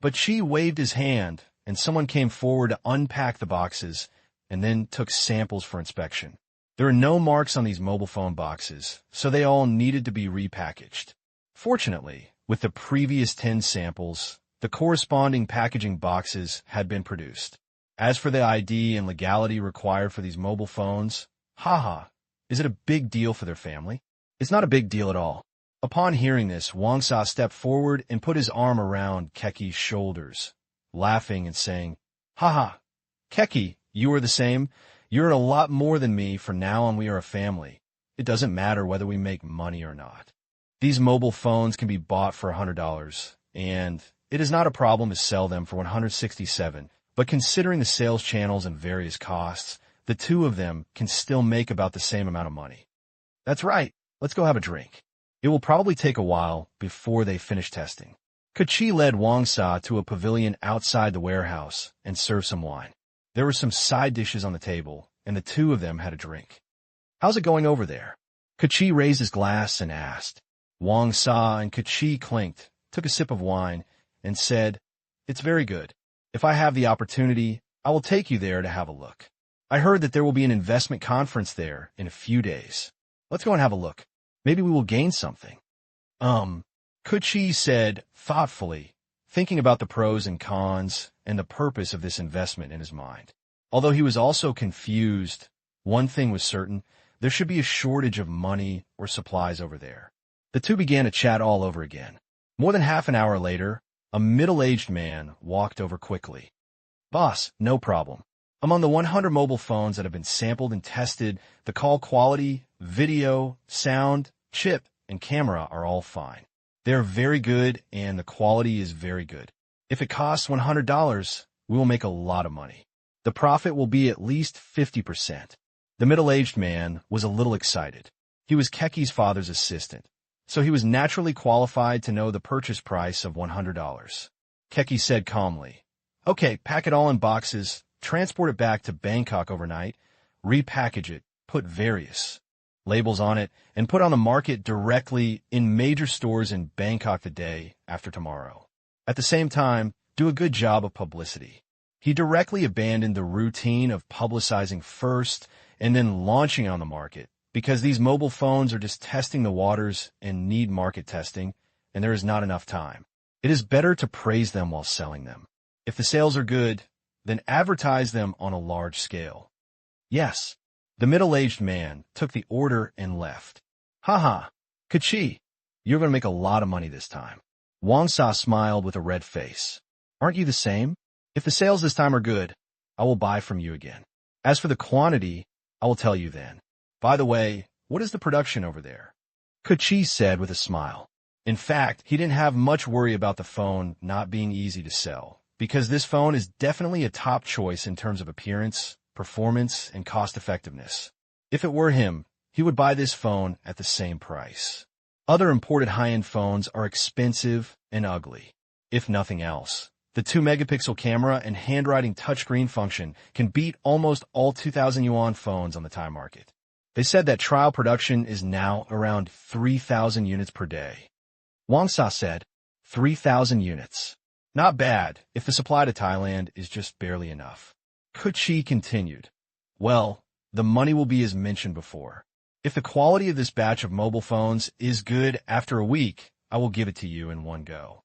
But Chi waved his hand, and someone came forward to unpack the boxes and then took samples for inspection. There are no marks on these mobile phone boxes, so they all needed to be repackaged. Fortunately, with the previous 10 samples, the corresponding packaging boxes had been produced. As for the ID and legality required for these mobile phones, is it a big deal for their family? It's not a big deal at all. Upon hearing this, Wang Sa stepped forward and put his arm around Keki's shoulders, laughing and saying, Keki, you are the same. You're a lot more than me, for now on we are a family. It doesn't matter whether we make money or not. These mobile phones can be bought for $100, and it is not a problem to sell them for $167, but considering the sales channels and various costs, the two of them can still make about the same amount of money. That's right. Let's go have a drink. It will probably take a while before they finish testing. Kuchi led Wang Sa to a pavilion outside the warehouse and served some wine. There were some side dishes on the table, and the two of them had a drink. How's it going over there? Kuchi raised his glass and asked. Wang Sa and Kuchi clinked, took a sip of wine, and said, It's very good. If I have the opportunity, I will take you there to have a look. I heard that there will be an investment conference there in a few days. Let's go and have a look. Maybe we will gain something. Kuchi said thoughtfully, thinking about the pros and cons and the purpose of this investment in his mind. Although he was also confused, one thing was certain, there should be a shortage of money or supplies over there. The two began to chat all over again. More than half an hour later, a middle-aged man walked over quickly. Boss, no problem. Among the 100 mobile phones that have been sampled and tested, the call quality, video, sound, chip, and camera are all fine. They are very good, and the quality is very good. If it costs $100, we will make a lot of money. The profit will be at least 50%. The middle-aged man was a little excited. He was Keki's father's assistant, so he was naturally qualified to know the purchase price of $100. Keki said calmly, "Okay, pack it all in boxes, transport it back to Bangkok overnight, repackage it, put various labels on it, and put on the market directly in major stores in Bangkok the day after tomorrow. At the same time, do a good job of publicity." He directly abandoned the routine of publicizing first and then launching on the market, because these mobile phones are just testing the waters and need market testing, and there is not enough time. It is better to praise them while selling them. If the sales are good, then advertise them on a large scale. Yes, the middle-aged man took the order and left. "Haha, Kachi, you're going to make a lot of money this time." Wang Sa smiled with a red face. "Aren't you the same? If the sales this time are good, I will buy from you again. As for the quantity, I will tell you then. By the way, what is the production over there?" Kachi said with a smile. In fact, he didn't have much worry about the phone not being easy to sell, because this phone is definitely a top choice in terms of appearance, performance, and cost-effectiveness. If it were him, he would buy this phone at the same price. Other imported high-end phones are expensive and ugly. If nothing else, the 2-megapixel camera and handwriting touchscreen function can beat almost all 2,000 yuan phones on the Thai market. They said that trial production is now around 3,000 units per day. Wang Sa said, 3,000 units. Not bad if the supply to Thailand is just barely enough. Kuchi continued, "Well, the money will be as mentioned before. If the quality of this batch of mobile phones is good after a week, I will give it to you in one go."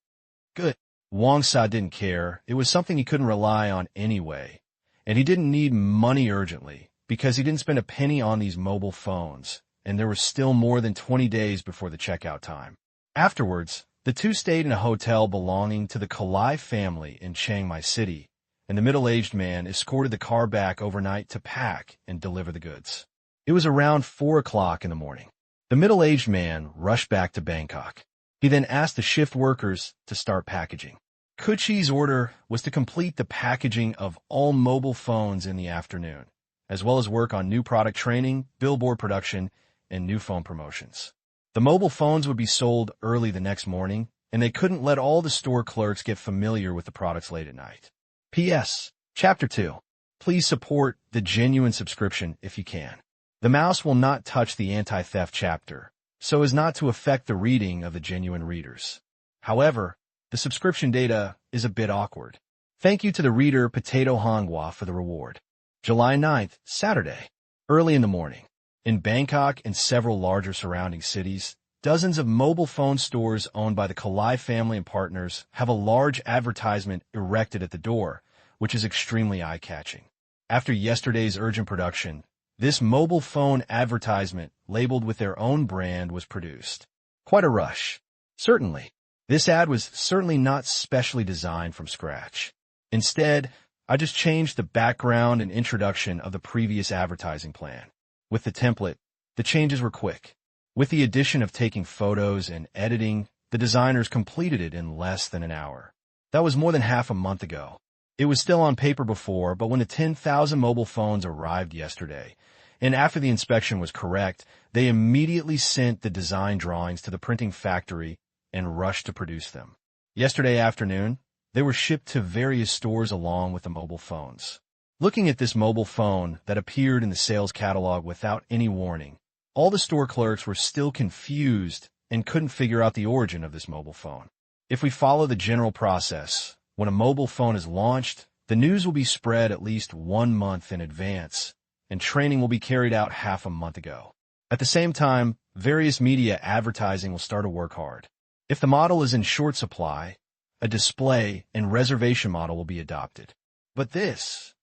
Good. Wang Sa didn't care. It was something he couldn't rely on anyway, and he didn't need money urgently because he didn't spend a penny on these mobile phones, and there was still more than 20 days before the checkout time. Afterwards, the two stayed in a hotel belonging to the Kalai family in Chiang Mai City, and the middle-aged man escorted the car back overnight to pack and deliver the goods. It was around 4 o'clock in the morning. The middle-aged man rushed back to Bangkok. He then asked the shift workers to start packaging. Kuchi's order was to complete the packaging of all mobile phones in the afternoon, as well as work on new product training, billboard production, and new phone promotions. The mobile phones would be sold early the next morning, and they couldn't let all the store clerks get familiar with the products late at night. P.S. Chapter 2. Please support the genuine subscription if you can. The mouse will not touch the anti-theft chapter, so as not to affect the reading of the genuine readers. However, the subscription data is a bit awkward. Thank you to the reader Potato Hongwa for the reward. July 9th, Saturday. Early in the morning. In Bangkok and several larger surrounding cities, dozens of mobile phone stores owned by the Kalai family and partners have a large advertisement erected at the door, which is extremely eye-catching. After yesterday's urgent production, this mobile phone advertisement, labeled with their own brand, was produced. Quite a rush. Certainly. This ad was certainly not specially designed from scratch. Instead, I just changed the background and introduction of the previous advertising plan. With the template, the changes were quick. With the addition of taking photos and editing, the designers completed it in less than an hour. That was more than half a month ago. It was still on paper before, but when the 10,000 mobile phones arrived yesterday, and after the inspection was correct, they immediately sent the design drawings to the printing factory and rushed to produce them. Yesterday afternoon, they were shipped to various stores along with the mobile phones. Looking at this mobile phone that appeared in the sales catalog without any warning, all the store clerks were still confused and couldn't figure out the origin of this mobile phone. If we follow the general process, when a mobile phone is launched, the news will be spread at least 1 month in advance, and training will be carried out half a month ago. At the same time, various media advertising will start to work hard. If the model is in short supply, a display and reservation model will be adopted. But this,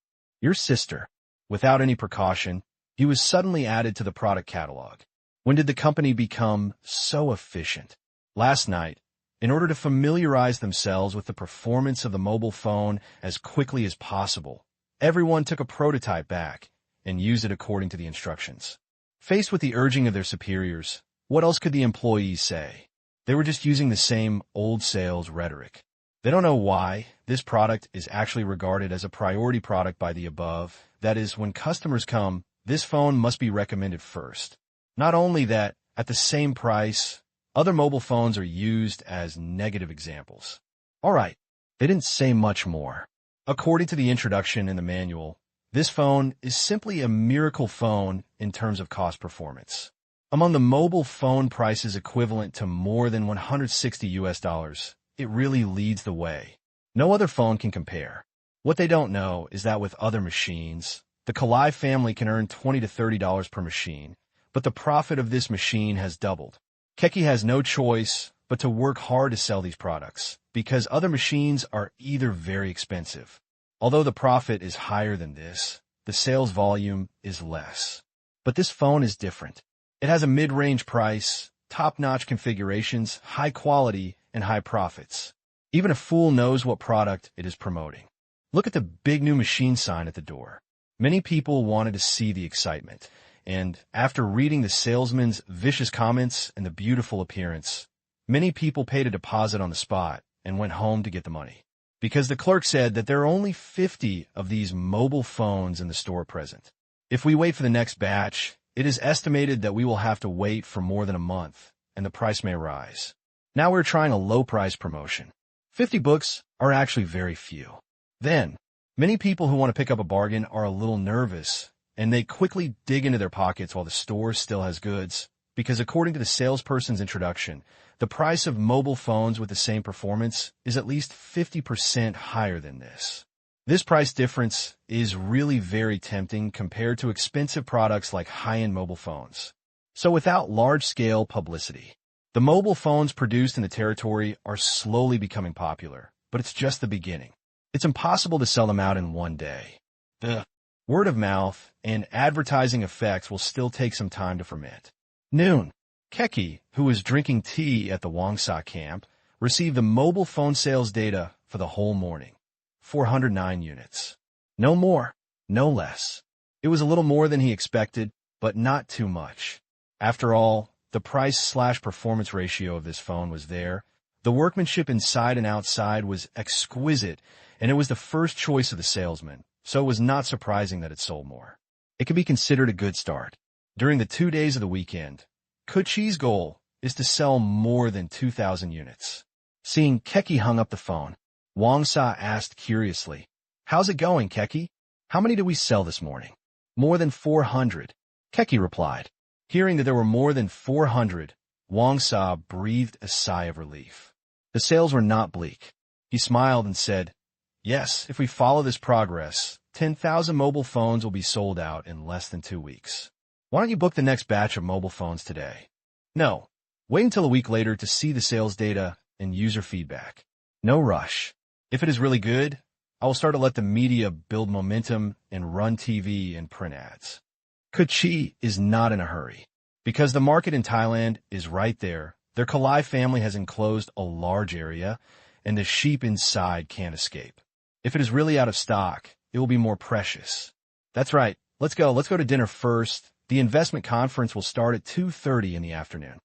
your sister, without any precaution, he was suddenly added to the product catalog. When did the company become so efficient? Last night, in order to familiarize themselves with the performance of the mobile phone as quickly as possible, Everyone took a prototype back and used it according to the instructions. Faced with the urging of their superiors, what else could the employees say? They were just using the same old sales rhetoric. They don't know why this product is actually regarded as a priority product by the above. That is, when customers come, this phone must be recommended first. Not only that, at the same price, other mobile phones are used as negative examples. All right, they didn't say much more. According to the introduction in the manual, this phone is simply a miracle phone in terms of cost performance. Among the mobile phone prices equivalent to more than $160, it really leads the way. No other phone can compare. What they don't know is that with other machines, the Kalai family can earn $20 to $30 per machine, but the profit of this machine has doubled. Keki has no choice but to work hard to sell these products, because other machines are either very expensive. Although the profit is higher than this, the sales volume is less. But this phone is different. It has a mid-range price, top-notch configurations, high quality, and high profits. Even a fool knows what product it is promoting. Look at the big new machine sign at the door. Many people wanted to see the excitement, and after reading the salesman's vicious comments and the beautiful appearance, many people paid a deposit on the spot and went home to get the money. Because the clerk said that there are only 50 of these mobile phones in the store present. If we wait for the next batch, it is estimated that we will have to wait for more than a month, and the price may rise. Now we're trying a low-price promotion. 50 books are actually very few. Then, many people who want to pick up a bargain are a little nervous, and they quickly dig into their pockets while the store still has goods, because according to the salesperson's introduction, the price of mobile phones with the same performance is at least 50% higher than this. This price difference is really very tempting compared to expensive products like high-end mobile phones. So without large-scale publicity, the mobile phones produced in the territory are slowly becoming popular, but it's just the beginning. It's impossible to sell them out in one day. The word of mouth and advertising effects will still take some time to ferment. Noon. Keki, who was drinking tea at the Wangsa camp, received the mobile phone sales data for the whole morning. 409 units. No more, no less. It was a little more than he expected, but not too much. After all, the price/performance ratio of this phone was there. The workmanship inside and outside was exquisite, and it was the first choice of the salesman, so it was not surprising that it sold more. It could be considered a good start. During the 2 days of the weekend, Kuchi's goal is to sell more than 2,000 units. Seeing Keki hung up the phone, Wangsa asked curiously, "How's it going, Keki? How many did we sell this morning?" "More than 400, Keki replied. Hearing that there were more than 400, Wangsa breathed a sigh of relief. The sales were not bleak. He smiled and said, "Yes, if we follow this progress, 10,000 mobile phones will be sold out in less than 2 weeks. Why don't you book the next batch of mobile phones today?" "No. Wait until a week later to see the sales data and user feedback. No rush. If it is really good, I will start to let the media build momentum and run TV and print ads." Kuchi is not in a hurry. Because the market in Thailand is right there, their Kalai family has enclosed a large area, and the sheep inside can't escape. If it is really out of stock, it will be more precious. "That's right. Let's go to dinner first. The investment conference will start at 2:30 in the afternoon."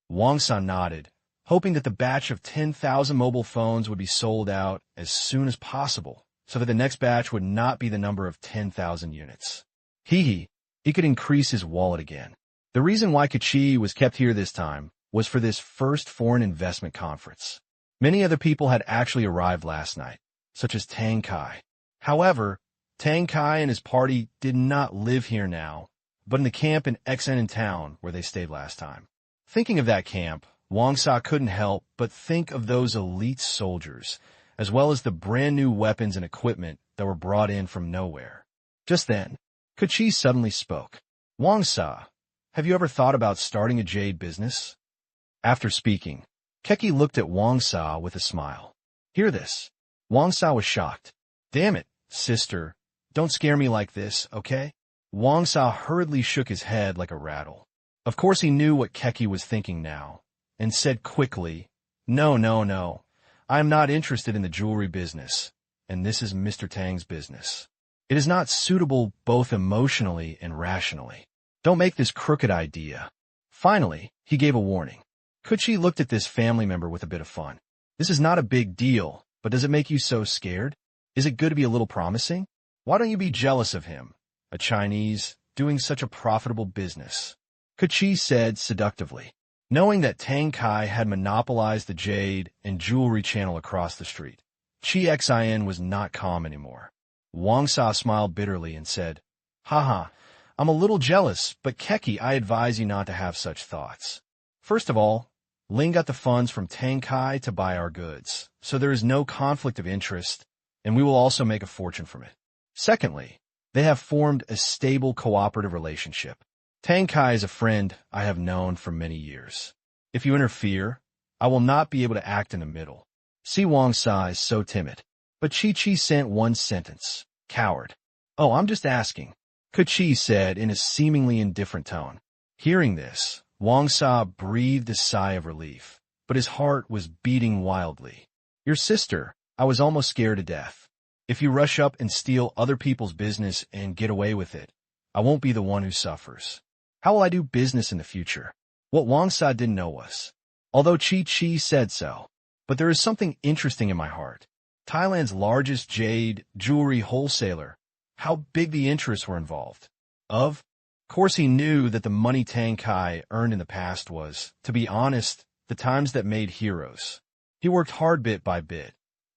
Wang San nodded, hoping that the batch of 10,000 mobile phones would be sold out as soon as possible, so that the next batch would not be the number of 10,000 units. He could increase his wallet again. The reason why Kuchi was kept here this time was for this first foreign investment conference. Many other people had actually arrived last night, such as Tang Qing. However, Tang Qing and his party did not live here now, but in the camp in Xen town where they stayed last time. Thinking of that camp, Wang Sa couldn't help but think of those elite soldiers, as well as the brand new weapons and equipment that were brought in from nowhere. Just then, Kuchi suddenly spoke. "Wang Sa, have you ever thought about starting a jade business?" After speaking, Keki looked at Wang Sa with a smile. "Hear this." Wang Sa was shocked. "Damn it, sister, don't scare me like this, okay?" Wang Sa hurriedly shook his head like a rattle. Of course he knew what Keki was thinking now, and said quickly, No, I am not interested in the jewelry business, and this is Mr. Tang's business." It is not suitable both emotionally and rationally. Don't make this crooked idea. Finally, he gave a warning. Kuchi looked at this family member with a bit of fun. This is not a big deal, but does it make you so scared? Is it good to be a little promising? Why don't you be jealous of him, a Chinese, doing such a profitable business? Kuchi said seductively, knowing that Tang Qing had monopolized the jade and jewelry channel across the street. Chi Xin was not calm anymore. Wang Sa smiled bitterly and said, Haha, I'm a little jealous, but Keki, I advise you not to have such thoughts. First of all, Ling got the funds from Tang Qing to buy our goods, so there is no conflict of interest, and we will also make a fortune from it. Secondly, they have formed a stable cooperative relationship. Tang Qing is a friend I have known for many years. If you interfere, I will not be able to act in the middle. See, Wang Sa is so timid. But Chi sent one sentence. Coward. Oh, I'm just asking, Kuchi said in a seemingly indifferent tone. Hearing this, Wang Sa breathed a sigh of relief, but his heart was beating wildly. Your sister, I was almost scared to death. If you rush up and steal other people's business and get away with it, I won't be the one who suffers. How will I do business in the future? What Wang Sa didn't know was, although Chi said so, but there is something interesting in my heart. Thailand's largest jade jewelry wholesaler, how big the interests were involved. Of course, he knew that the money Tang Qing earned in the past was, to be honest, the times that made heroes. He worked hard bit by bit,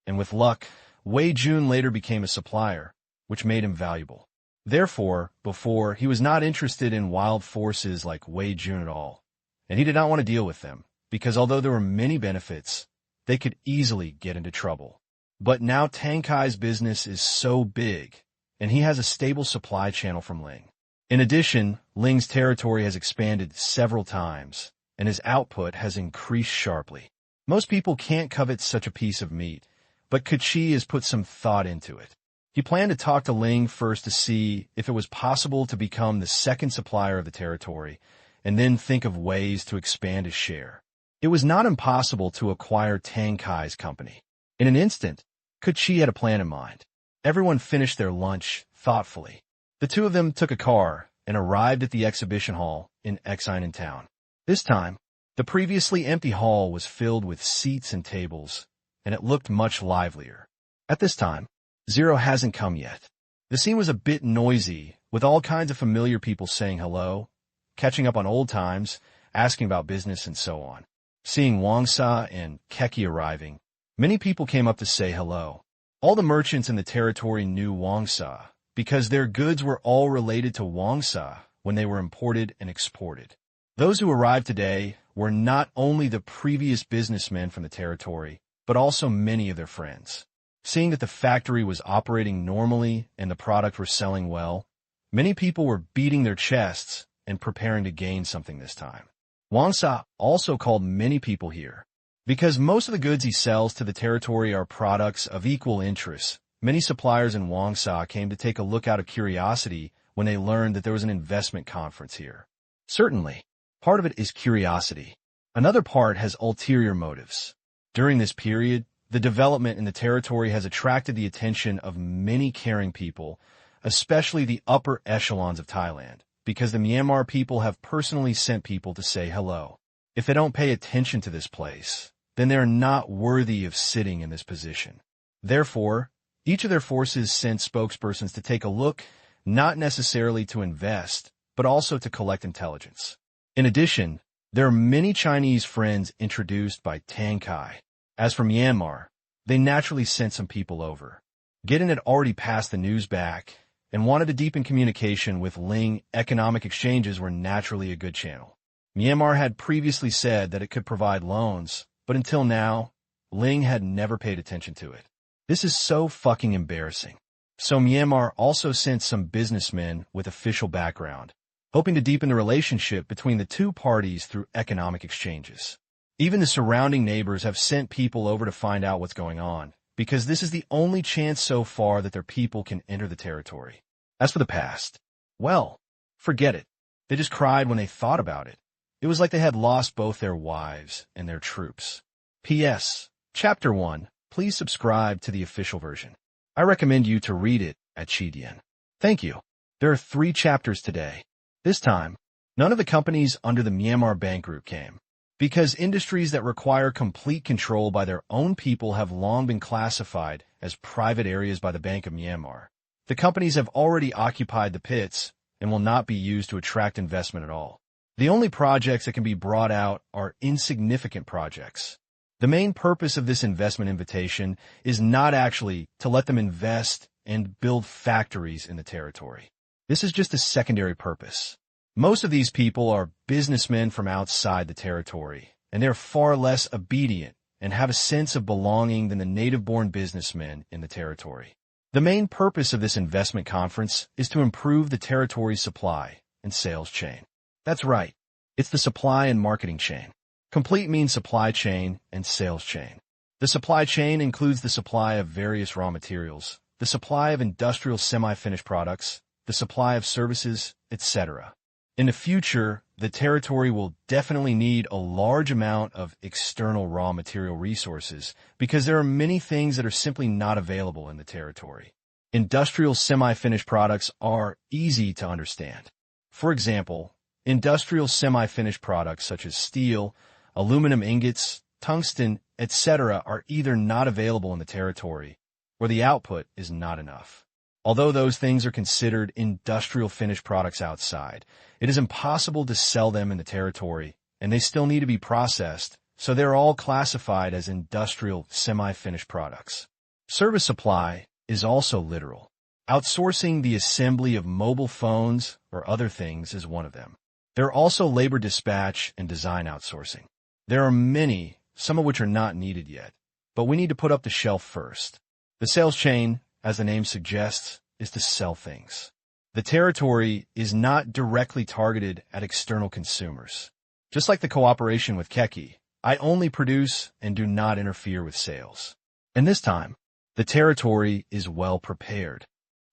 and with luck, Wei Jun later became a supplier, which made him valuable. Therefore, before, he was not interested in wild forces like Wei Jun at all, and he did not want to deal with them, because although there were many benefits, they could easily get into trouble. But now Tang Qing's business is so big, and he has a stable supply channel from Ling. In addition, Ling's territory has expanded several times, and his output has increased sharply. Most people can't covet such a piece of meat, but Kuchi has put some thought into it. He planned to talk to Ling first to see if it was possible to become the second supplier of the territory, and then think of ways to expand his share. It was not impossible to acquire Tang Qing's company. In an instant, Kuchi had a plan in mind. Everyone finished their lunch thoughtfully. The two of them took a car and arrived at the exhibition hall in Xin town. This time, the previously empty hall was filled with seats and tables, and it looked much livelier. At this time, Zero hasn't come yet. The scene was a bit noisy, with all kinds of familiar people saying hello, catching up on old times, asking about business, and so on. Seeing Wang Sa and Keki arriving, many people came up to say hello. All the merchants in the territory knew Wang Sa, because their goods were all related to Wang Sa when they were imported and exported. Those who arrived today were not only the previous businessmen from the territory, but also many of their friends. Seeing that the factory was operating normally and the product were selling well, many people were beating their chests and preparing to gain something this time. Wang Sa also called many people here. Because most of the goods he sells to the territory are products of equal interest, many suppliers in Wang Sa came to take a look out of curiosity when they learned that there was an investment conference here. Certainly, part of it is curiosity. Another part has ulterior motives. During this period, the development in the territory has attracted the attention of many caring people, especially the upper echelons of Thailand, because the Myanmar people have personally sent people to say hello. If they don't pay attention to this place, then they are not worthy of sitting in this position. Therefore, each of their forces sent spokespersons to take a look, not necessarily to invest, but also to collect intelligence. In addition, there are many Chinese friends introduced by Tang Qing. As for Myanmar, they naturally sent some people over. Gideon had already passed the news back and wanted to deepen communication with Ling. Economic exchanges were naturally a good channel. Myanmar had previously said that it could provide loans, but until now, Ling had never paid attention to it. This is so fucking embarrassing. So Myanmar also sent some businessmen with official background, hoping to deepen the relationship between the two parties through economic exchanges. Even the surrounding neighbors have sent people over to find out what's going on, because this is the only chance so far that their people can enter the territory. As for the past, well, forget it. They just cried when they thought about it. It was like they had lost both their wives and their troops. P.S. Chapter 1. Please subscribe to the official version. I recommend you to read it at Chidian. Thank you. There are 3 chapters today. This time, none of the companies under the Myanmar Bank Group came, because industries that require complete control by their own people have long been classified as private areas by the Bank of Myanmar. The companies have already occupied the pits and will not be used to attract investment at all. The only projects that can be brought out are insignificant projects. The main purpose of this investment invitation is not actually to let them invest and build factories in the territory. This is just a secondary purpose. Most of these people are businessmen from outside the territory, and they're far less obedient and have a sense of belonging than the native-born businessmen in the territory. The main purpose of this investment conference is to improve the territory's supply and sales chain. That's right. It's the supply and marketing chain. Complete means supply chain and sales chain. The supply chain includes the supply of various raw materials, the supply of industrial semi-finished products, the supply of services, etc. In the future, the territory will definitely need a large amount of external raw material resources because there are many things that are simply not available in the territory. Industrial semi-finished products are easy to understand. For example, industrial semi-finished products such as steel, aluminum ingots, tungsten, etc. are either not available in the territory or the output is not enough. Although those things are considered industrial finished products outside, it is impossible to sell them in the territory, and they still need to be processed, so they're all classified as industrial semi-finished products. Service supply is also literal. Outsourcing the assembly of mobile phones or other things is one of them. There are also labor dispatch and design outsourcing. There are many, some of which are not needed yet, but we need to put up the shelf first. The sales chain, as the name suggests, is to sell things. The territory is not directly targeted at external consumers. Just like the cooperation with Keki, I only produce and do not interfere with sales. And this time, the territory is well prepared.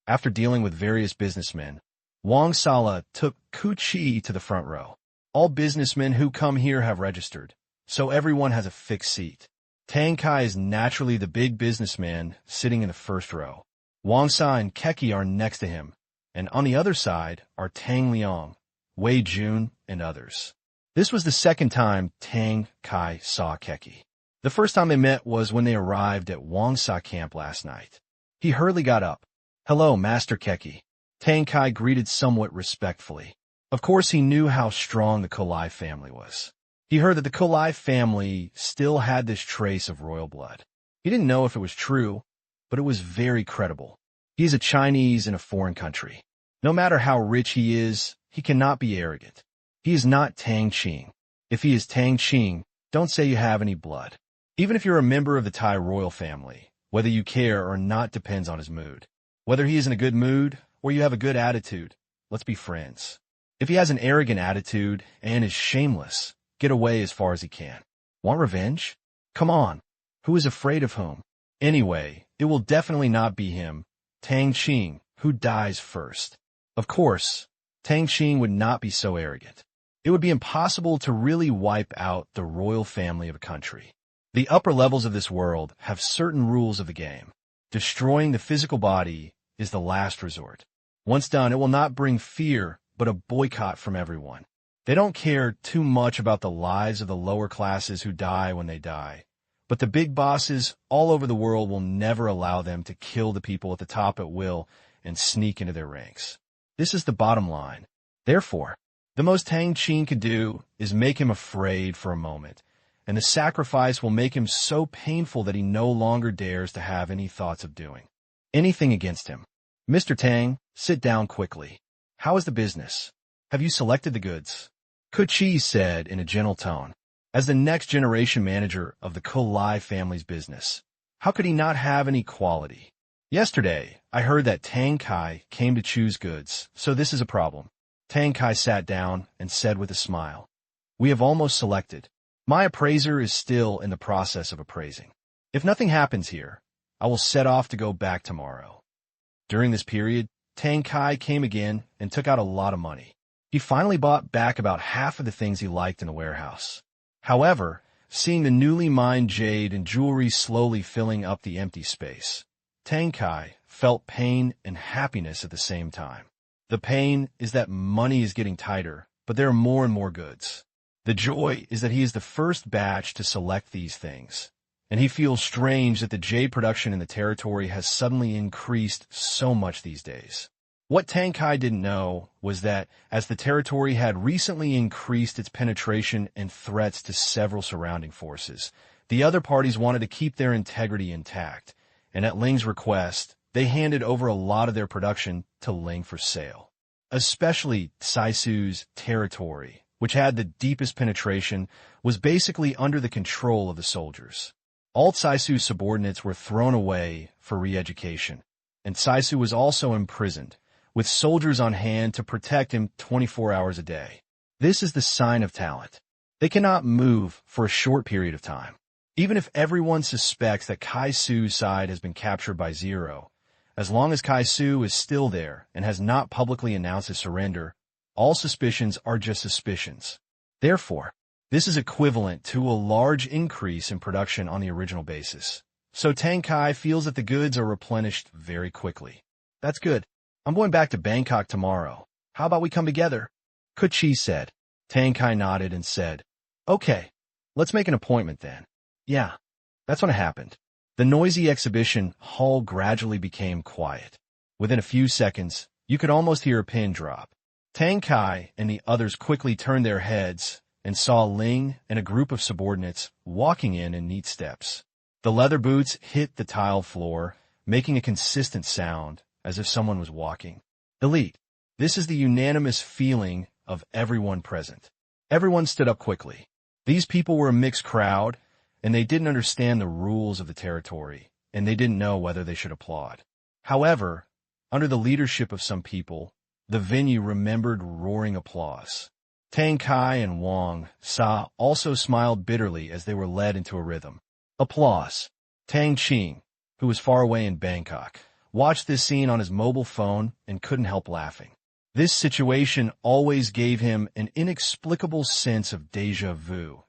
After dealing with various businessmen, Wang Sala took Kuchi to the front row. All businessmen who come here have registered, so everyone has a fixed seat. Tang Kai is naturally the big businessman sitting in the first row. Wang Sa and Keki are next to him, and on the other side are Tang Liang, Wei Jun, and others. This was the second time Tang Kai saw Keki. The first time they met was when they arrived at Wang Sa camp last night. He hurriedly got up. "Hello, Master Keki." Tang Kai greeted somewhat respectfully. Of course, he knew how strong the Kolai family was. He heard that the Kolai family still had this trace of royal blood. He didn't know if it was true, but it was very credible. He is a Chinese in a foreign country. No matter how rich he is, he cannot be arrogant. He is not Tang Qing. If he is Tang Qing, don't say you have any blood. Even if you're a member of the Thai royal family, whether you care or not depends on his mood. Whether he is in a good mood or you have a good attitude, let's be friends. If he has an arrogant attitude and is shameless, get away as far as he can. Want revenge? Come on. Who is afraid of whom? Anyway, it will definitely not be him, Tang Qing, who dies first. Of course, Tang Qing would not be so arrogant. It would be impossible to really wipe out the royal family of a country. The upper levels of this world have certain rules of the game. Destroying the physical body is the last resort. Once done, it will not bring fear, but a boycott from everyone. They don't care too much about the lives of the lower classes who die when they die. But the big bosses all over the world will never allow them to kill the people at the top at will and sneak into their ranks. This is the bottom line. Therefore, the most Tang Qing could do is make him afraid for a moment, and the sacrifice will make him so painful that he no longer dares to have any thoughts of doing anything against him. Mr. Tang, sit down quickly. How is the business? Have you selected the goods? Kuchi said in a gentle tone. As the next generation manager of the Kolai family's business, how could he not have any quality? Yesterday, I heard that Tang Kai came to choose goods, so this is a problem. Tang Kai sat down and said with a smile, "We have almost selected. My appraiser is still in the process of appraising. If nothing happens here, I will set off to go back tomorrow." During this period, Tang Kai came again and took out a lot of money. He finally bought back about half of the things he liked in the warehouse. However, seeing the newly mined jade and jewelry slowly filling up the empty space, Tang Kai felt pain and happiness at the same time. The pain is that money is getting tighter, but there are more and more goods. The joy is that he is the first batch to select these things, and he feels strange that the jade production in the territory has suddenly increased so much these days. What Tang Qing didn't know was that as the territory had recently increased its penetration and threats to several surrounding forces, the other parties wanted to keep their integrity intact, and at Ling's request, they handed over a lot of their production to Ling for sale. Especially Saisu's territory, which had the deepest penetration, was basically under the control of the soldiers. All Saisu's subordinates were thrown away for re-education, and Saisu was also imprisoned, with soldiers on hand to protect him 24 hours a day. This is the sign of talent. They cannot move for a short period of time. Even if everyone suspects that Kai Su's side has been captured by Zero, as long as Kai Su is still there and has not publicly announced his surrender, all suspicions are just suspicions. Therefore, this is equivalent to a large increase in production on the original basis. So Tang Qing feels that the goods are replenished very quickly. That's good. I'm going back to Bangkok tomorrow. How about we come together? Kuchi said. Tang Qing nodded and said, Okay, let's make an appointment then. Yeah, that's when it happened. The noisy exhibition hall gradually became quiet. Within a few seconds, you could almost hear a pin drop. Tang Qing and the others quickly turned their heads and saw Ling and a group of subordinates walking in neat steps. The leather boots hit the tile floor, making a consistent sound, as if someone was walking. Elite. This is the unanimous feeling of everyone present. Everyone stood up quickly. These people were a mixed crowd, and they didn't understand the rules of the territory, and they didn't know whether they should applaud. However, under the leadership of some people, the venue remembered roaring applause. Tang Qing and Wang Sa also smiled bitterly as they were led into a rhythm. Applause. Tang Qing, who was far away in Bangkok, watched this scene on his mobile phone and couldn't help laughing. This situation always gave him an inexplicable sense of déjà vu,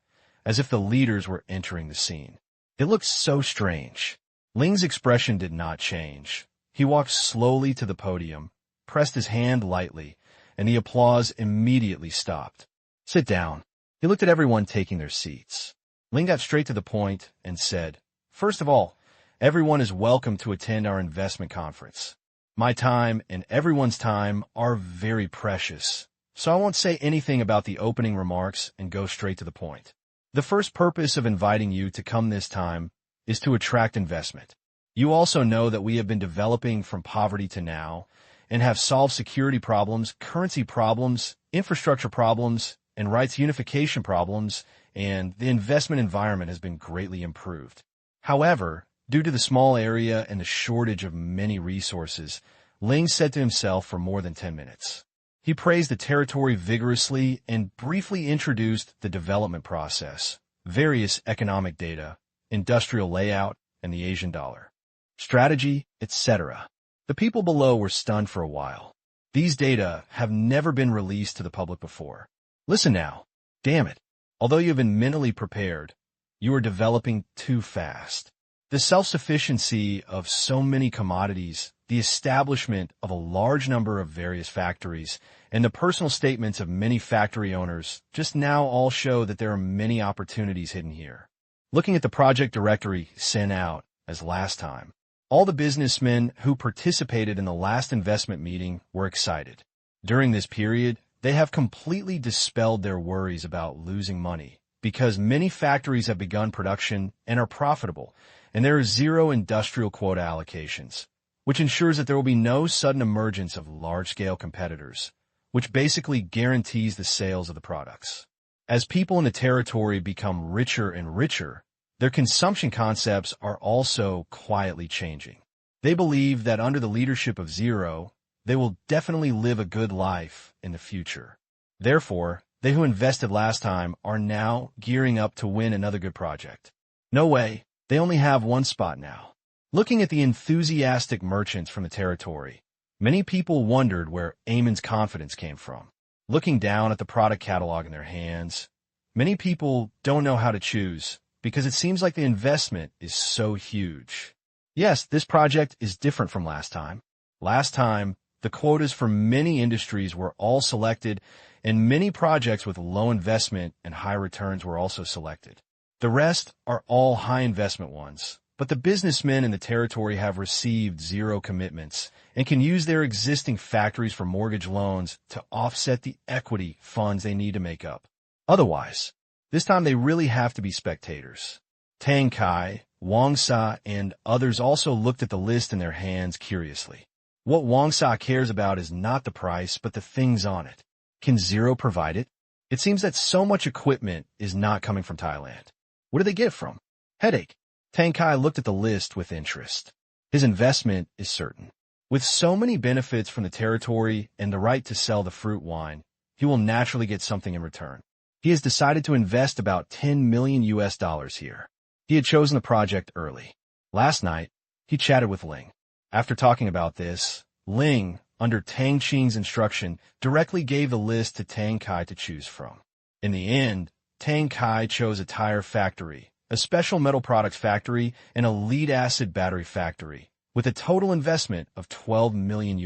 as if the leaders were entering the scene. It looked so strange. Ling's expression did not change. He walked slowly to the podium, pressed his hand lightly, and the applause immediately stopped. Sit down. He looked at everyone taking their seats. Ling got straight to the point and said, First of all, everyone is welcome to attend our investment conference. My time and everyone's time are very precious, so I won't say anything about the opening remarks and go straight to the point. The first purpose of inviting you to come this time is to attract investment. You also know that we have been developing from poverty to now and have solved security problems, currency problems, infrastructure problems, and rights unification problems, and the investment environment has been greatly improved. However, due to the small area and the shortage of many resources, Ling said to himself for more than 10 minutes. He praised the territory vigorously and briefly introduced the development process, various economic data, industrial layout, and the Asian dollar, strategy, etc. The people below were stunned for a while. These data have never been released to the public before. Listen now. Damn it. Although you have been mentally prepared, you are developing too fast. The self-sufficiency of so many commodities, the establishment of a large number of various factories, and the personal statements of many factory owners just now all show that there are many opportunities hidden here. Looking at the project directory sent out as last time, all the businessmen who participated in the last investment meeting were excited. During this period, they have completely dispelled their worries about losing money because many factories have begun production and are profitable, and there are zero industrial quota allocations, which ensures that there will be no sudden emergence of large-scale competitors, which basically guarantees the sales of the products. As people in the territory become richer and richer, their consumption concepts are also quietly changing. They believe that under the leadership of Zero, they will definitely live a good life in the future. Therefore, they who invested last time are now gearing up to win another good project. No way, they only have one spot now. Looking at the enthusiastic merchants from the territory, many people wondered where Eamon's confidence came from. Looking down at the product catalog in their hands, many people don't know how to choose because it seems like the investment is so huge. Yes, this project is different from last time. Last time, the quotas for many industries were all selected, and many projects with low investment and high returns were also selected. The rest are all high investment ones, but the businessmen in the territory have received zero commitments and can use their existing factories for mortgage loans to offset the equity funds they need to make up. Otherwise, this time they really have to be spectators. Tang Kai, Wang Sa, and others also looked at the list in their hands curiously. What Wang Sa cares about is not the price, but the things on it. Can Zero provide it? It seems that so much equipment is not coming from Thailand. What do they get from? Headache. Tang Kai looked at the list with interest. His investment is certain. With so many benefits from the territory and the right to sell the fruit wine, he will naturally get something in return. He has decided to invest about $10 million here. He had chosen the project early. Last night, he chatted with Ling. After talking about this, Ling, under Tang Qing's instruction, directly gave the list to Tang Kai to choose from. In the end, Tang Kai chose a tire factory, a special metal products factory, and a lead-acid battery factory, with a total investment of $12 million.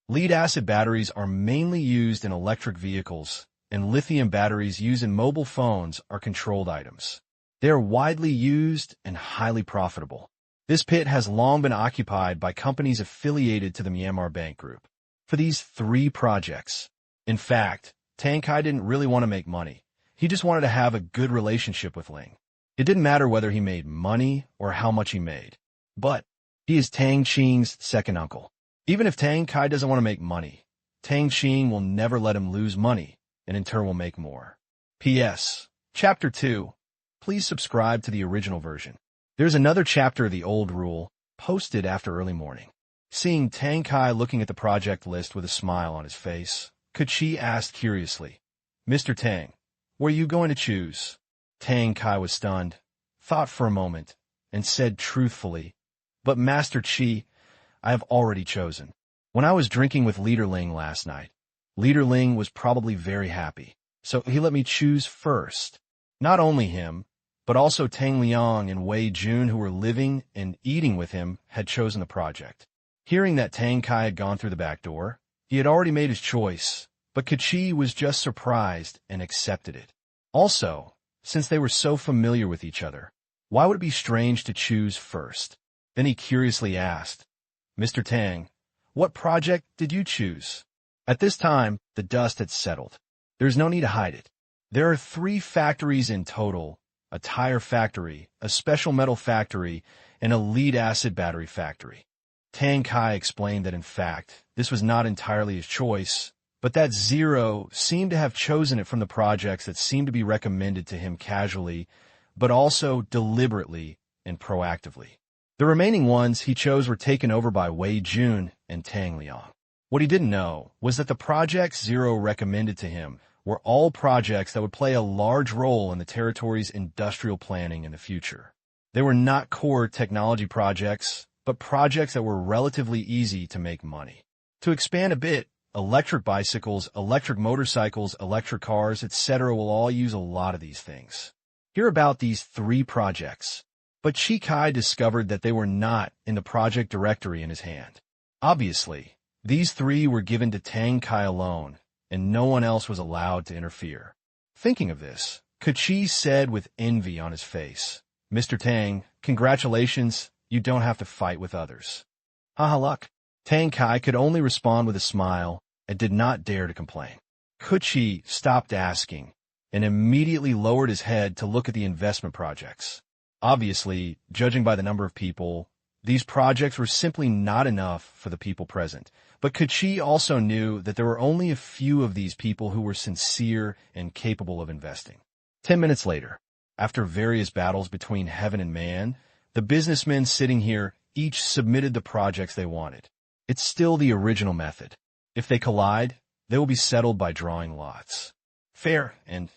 Lead-acid batteries are mainly used in electric vehicles, and lithium batteries used in mobile phones are controlled items. They are widely used and highly profitable. This pit has long been occupied by companies affiliated to the Myanmar Bank Group. For these 3 projects, in fact, Tang Kai didn't really want to make money. He just wanted to have a good relationship with Ling. It didn't matter whether he made money or how much he made. But he is Tang Qing's second uncle. Even if Tang Kai doesn't want to make money, Tang Qing will never let him lose money, and in turn will make more. P.S. Chapter 2. Please subscribe to the original version. There's another chapter of the old rule, posted after early morning. Seeing Tang Kai looking at the project list with a smile on his face, Kachi asked curiously, "Mr. Tang, what are you going to choose?" Tang Kai was stunned, thought for a moment, and said truthfully, "But Master Chi, I have already chosen. When I was drinking with Leader Ling last night, Leader Ling was probably very happy, so he let me choose first. Not only him, but also Tang Liang and Wei Jun, who were living and eating with him, had chosen the project." Hearing that Tang Kai had gone through the back door, he had already made his choice, but Kachi was just surprised and accepted it. Also, since they were so familiar with each other, why would it be strange to choose first? Then he curiously asked, "Mr. Tang, what project did you choose?" At this time, the dust had settled. There is no need to hide it. There are 3 factories in total: a tire factory, a special metal factory, and a lead-acid battery factory. Tang Kai explained that in fact, this was not entirely his choice, but that Zero seemed to have chosen it from the projects that seemed to be recommended to him casually, but also deliberately and proactively. The remaining ones he chose were taken over by Wei Jun and Tang Liang. What he didn't know was that the projects Zero recommended to him were all projects that would play a large role in the territory's industrial planning in the future. They were not core technology projects, but projects that were relatively easy to make money. To expand a bit, electric bicycles, electric motorcycles, electric cars, etc. will all use a lot of these things. Hear about these 3 projects. But Chi Kai discovered that they were not in the project directory in his hand. Obviously, these 3 were given to Tang Kai alone, and no one else was allowed to interfere. Thinking of this, Kachi said with envy on his face, "Mr. Tang, congratulations, you don't have to fight with others." Haha luck. Tang Kai could only respond with a smile and did not dare to complain. Kachi stopped asking and immediately lowered his head to look at the investment projects. Obviously, judging by the number of people, these projects were simply not enough for the people present. But Kachi also knew that there were only a few of these people who were sincere and capable of investing. 10 minutes later, after various battles between heaven and man, the businessmen sitting here each submitted the projects they wanted. It's still the original method. If they collide, they will be settled by drawing lots. Fair, and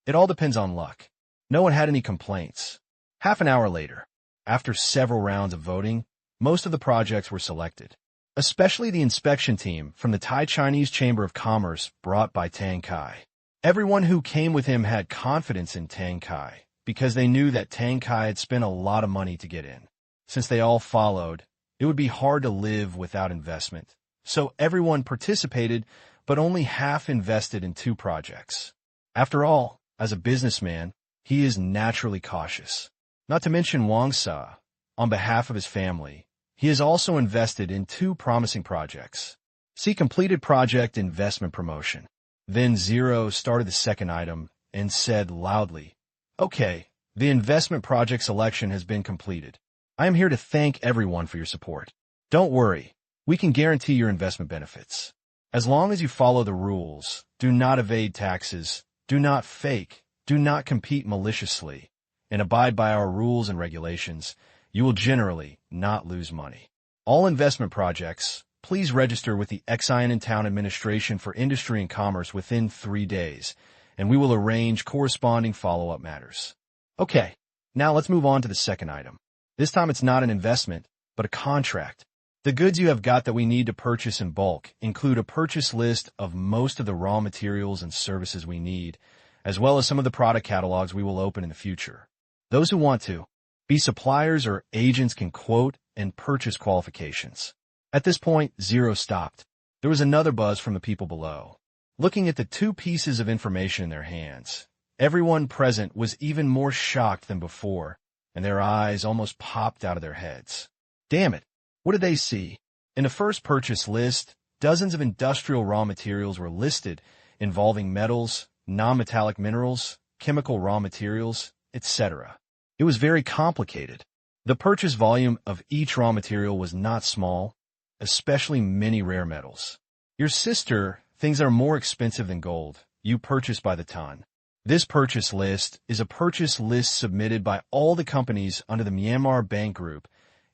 it all depends on luck. No one had any complaints. Half an hour later, after several rounds of voting, most of the projects were selected, especially the inspection team from the Thai Chinese Chamber of Commerce brought by Tang Kai. Everyone who came with him had confidence in Tang Kai because they knew that Tang Kai had spent a lot of money to get in. Since they all followed, it would be hard to live without investment. So everyone participated, but only half invested in 2 projects. After all, as a businessman, he is naturally cautious. Not to mention Wang Sa, on behalf of his family, he has also invested in 2 promising projects. See completed project investment promotion. Then Zero started the second item and said loudly, "Okay, the investment project selection has been completed. I am here to thank everyone for your support. Don't worry, we can guarantee your investment benefits. As long as you follow the rules, do not evade taxes, do not fake, do not compete maliciously, and abide by our rules and regulations, you will generally not lose money. All investment projects, please register with the Xian Town Administration for Industry and Commerce within 3 days, and we will arrange corresponding follow-up matters." Okay, now let's move on to the second item. This time it's not an investment, but a contract. The goods you have got that we need to purchase in bulk include a purchase list of most of the raw materials and services we need, as well as some of the product catalogs we will open in the future. Those who want to be suppliers or agents can quote and purchase qualifications. At this point, Zero stopped. There was another buzz from the people below. Looking at the 2 pieces of information in their hands, everyone present was even more shocked than before, and their eyes almost popped out of their heads. Damn it! What did they see? In the first purchase list, dozens of industrial raw materials were listed, involving metals, non-metallic minerals, chemical raw materials, etc. It was very complicated. The purchase volume of each raw material was not small, especially many rare metals. Your sister, things are more expensive than gold. You purchase by the ton. This purchase list is a purchase list submitted by all the companies under the Myanmar Bank Group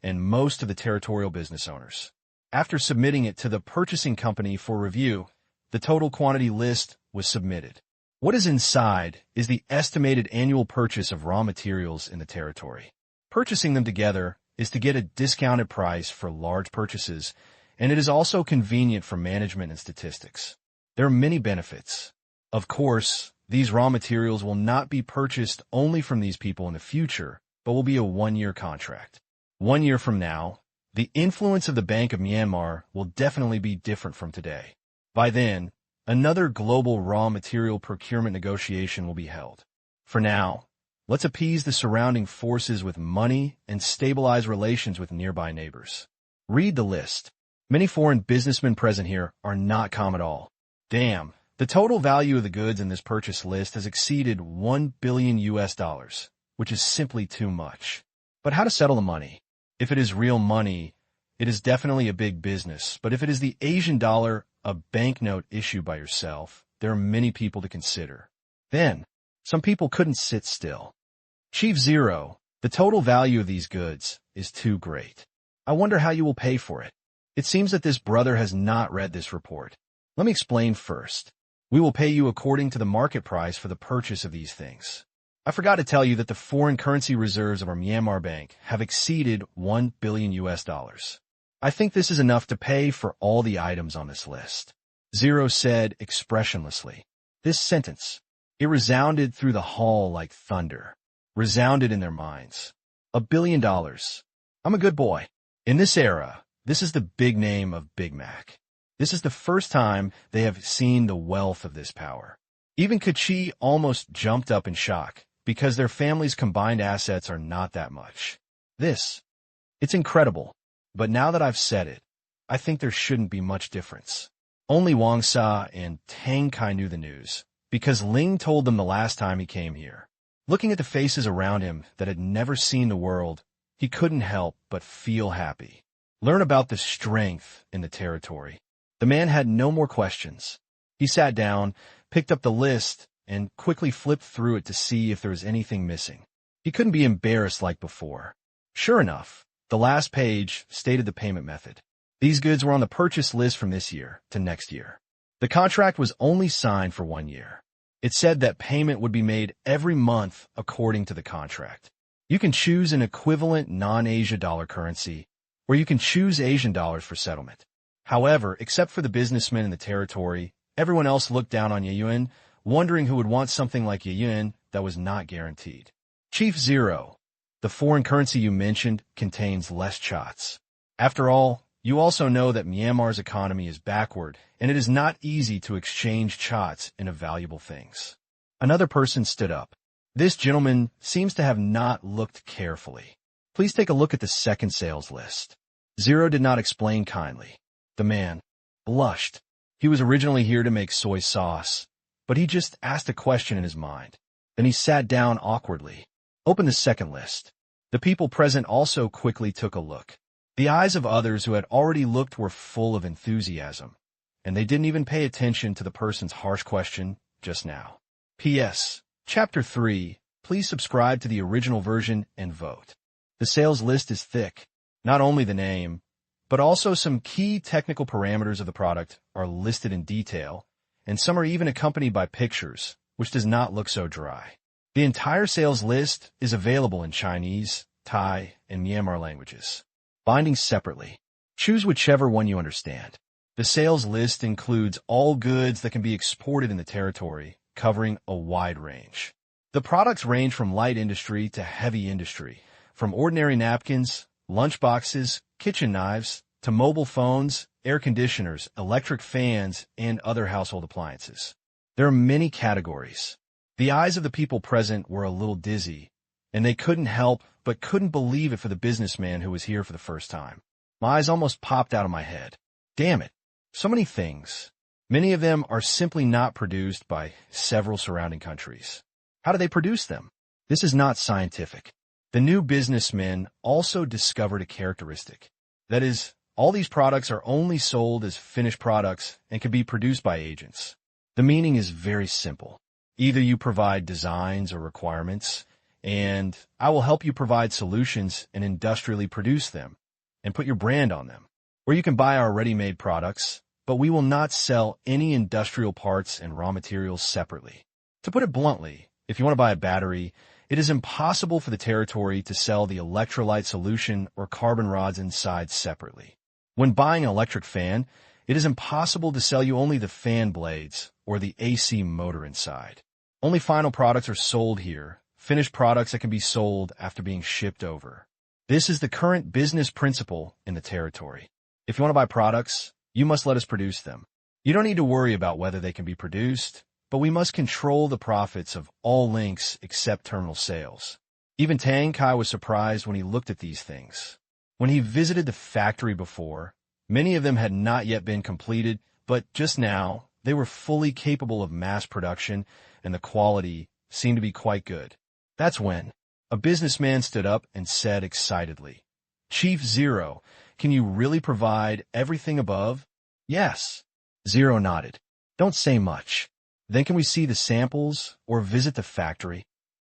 and most of the territorial business owners. After submitting it to the purchasing company for review, the total quantity list was submitted. What is inside is the estimated annual purchase of raw materials in the territory. Purchasing them together is to get a discounted price for large purchases, and it is also convenient for management and statistics. There are many benefits. Of course, these raw materials will not be purchased only from these people in the future, but will be a 1-year contract. 1 year from now, the influence of the Bank of Myanmar will definitely be different from today. By then, another global raw material procurement negotiation will be held. For now, let's appease the surrounding forces with money and stabilize relations with nearby neighbors. Read the list. Many foreign businessmen present here are not calm at all. Damn, the total value of the goods in this purchase list has exceeded $1 billion, which is simply too much. But how to settle the money? If it is real money, it is definitely a big business, but if it is the Asian dollar, a banknote issued by yourself, there are many people to consider. Then, some people couldn't sit still. Chief Zero, the total value of these goods is too great. I wonder how you will pay for it. It seems that this brother has not read this report. Let me explain first. We will pay you according to the market price for the purchase of these things. I forgot to tell you that the foreign currency reserves of our Myanmar bank have exceeded $1 billion. I think this is enough to pay for all the items on this list. Zero said expressionlessly. This sentence, it resounded through the hall like thunder. Resounded in their minds. $1 billion. I'm a good boy. In this era, this is the big name of Big Mac. This is the first time they have seen the wealth of this power. Even Kachi almost jumped up in shock, because their family's combined assets are not that much. It's incredible. But now that I've said it, I think there shouldn't be much difference. Only Wang Sa and Tang Qing knew the news, because Ling told them the last time he came here. Looking at the faces around him that had never seen the world, he couldn't help but feel happy. Learn about the strength in the territory. The man had no more questions. He sat down, picked up the list, and quickly flipped through it to see if there was anything missing. He couldn't be embarrassed like before. Sure enough, the last page stated the payment method. These goods were on the purchase list from this year to next year. The contract was only signed for 1 year. It said that payment would be made every month according to the contract. You can choose an equivalent non-Asia dollar currency, or you can choose Asian dollars for settlement. However, except for the businessmen in the territory, everyone else looked down on Yuan, wondering who would want something like Yuan that was not guaranteed. Chief Zero, The foreign currency you mentioned contains less chats. After all, you also know that Myanmar's economy is backward, and it is not easy to exchange chats into valuable things. Another person stood up. This gentleman seems to have not looked carefully. Please take a look at the second sales list. Zero did not explain kindly. The man blushed. He was originally here to make soy sauce, but he just asked a question in his mind. Then he sat down awkwardly. Open the second list. The people present also quickly took a look. The eyes of others who had already looked were full of enthusiasm, and they didn't even pay attention to the person's harsh question just now. P.S. Chapter 3. Please subscribe to the original version and vote. The sales list is thick. Not only the name, but also some key technical parameters of the product are listed in detail, and some are even accompanied by pictures, which does not look so dry. The entire sales list is available in Chinese, Thai, and Myanmar languages. Binding separately. Choose whichever one you understand. The sales list includes all goods that can be exported in the territory, covering a wide range. The products range from light industry to heavy industry, from ordinary napkins, lunchboxes, kitchen knives, to mobile phones, air conditioners, electric fans, and other household appliances. There are many categories. The eyes of the people present were a little dizzy, and they couldn't help but couldn't believe it for the businessman who was here for the first time. My eyes almost popped out of my head. Damn it. So many things. Many of them are simply not produced by several surrounding countries. How do they produce them? This is not scientific. The new businessman also discovered a characteristic. That is, all these products are only sold as finished products and can be produced by agents. The meaning is very simple. Either you provide designs or requirements, and I will help you provide solutions and industrially produce them and put your brand on them. Or you can buy our ready-made products, but we will not sell any industrial parts and raw materials separately. To put it bluntly, if you want to buy a battery, it is impossible for the territory to sell the electrolyte solution or carbon rods inside separately. When buying an electric fan, it is impossible to sell you only the fan blades or the AC motor inside. Only final products are sold here, finished products that can be sold after being shipped over. This is the current business principle in the territory. If you want to buy products, you must let us produce them. You don't need to worry about whether they can be produced, but we must control the profits of all links except terminal sales. Even Tang Qing was surprised when he looked at these things. When he visited the factory before, many of them had not yet been completed, but just now, they were fully capable of mass production, and the quality seemed to be quite good. That's when a businessman stood up and said excitedly, "Chief Zero, can you really provide everything above?" "Yes." Zero nodded. "Don't say much. Then can we see the samples or visit the factory?"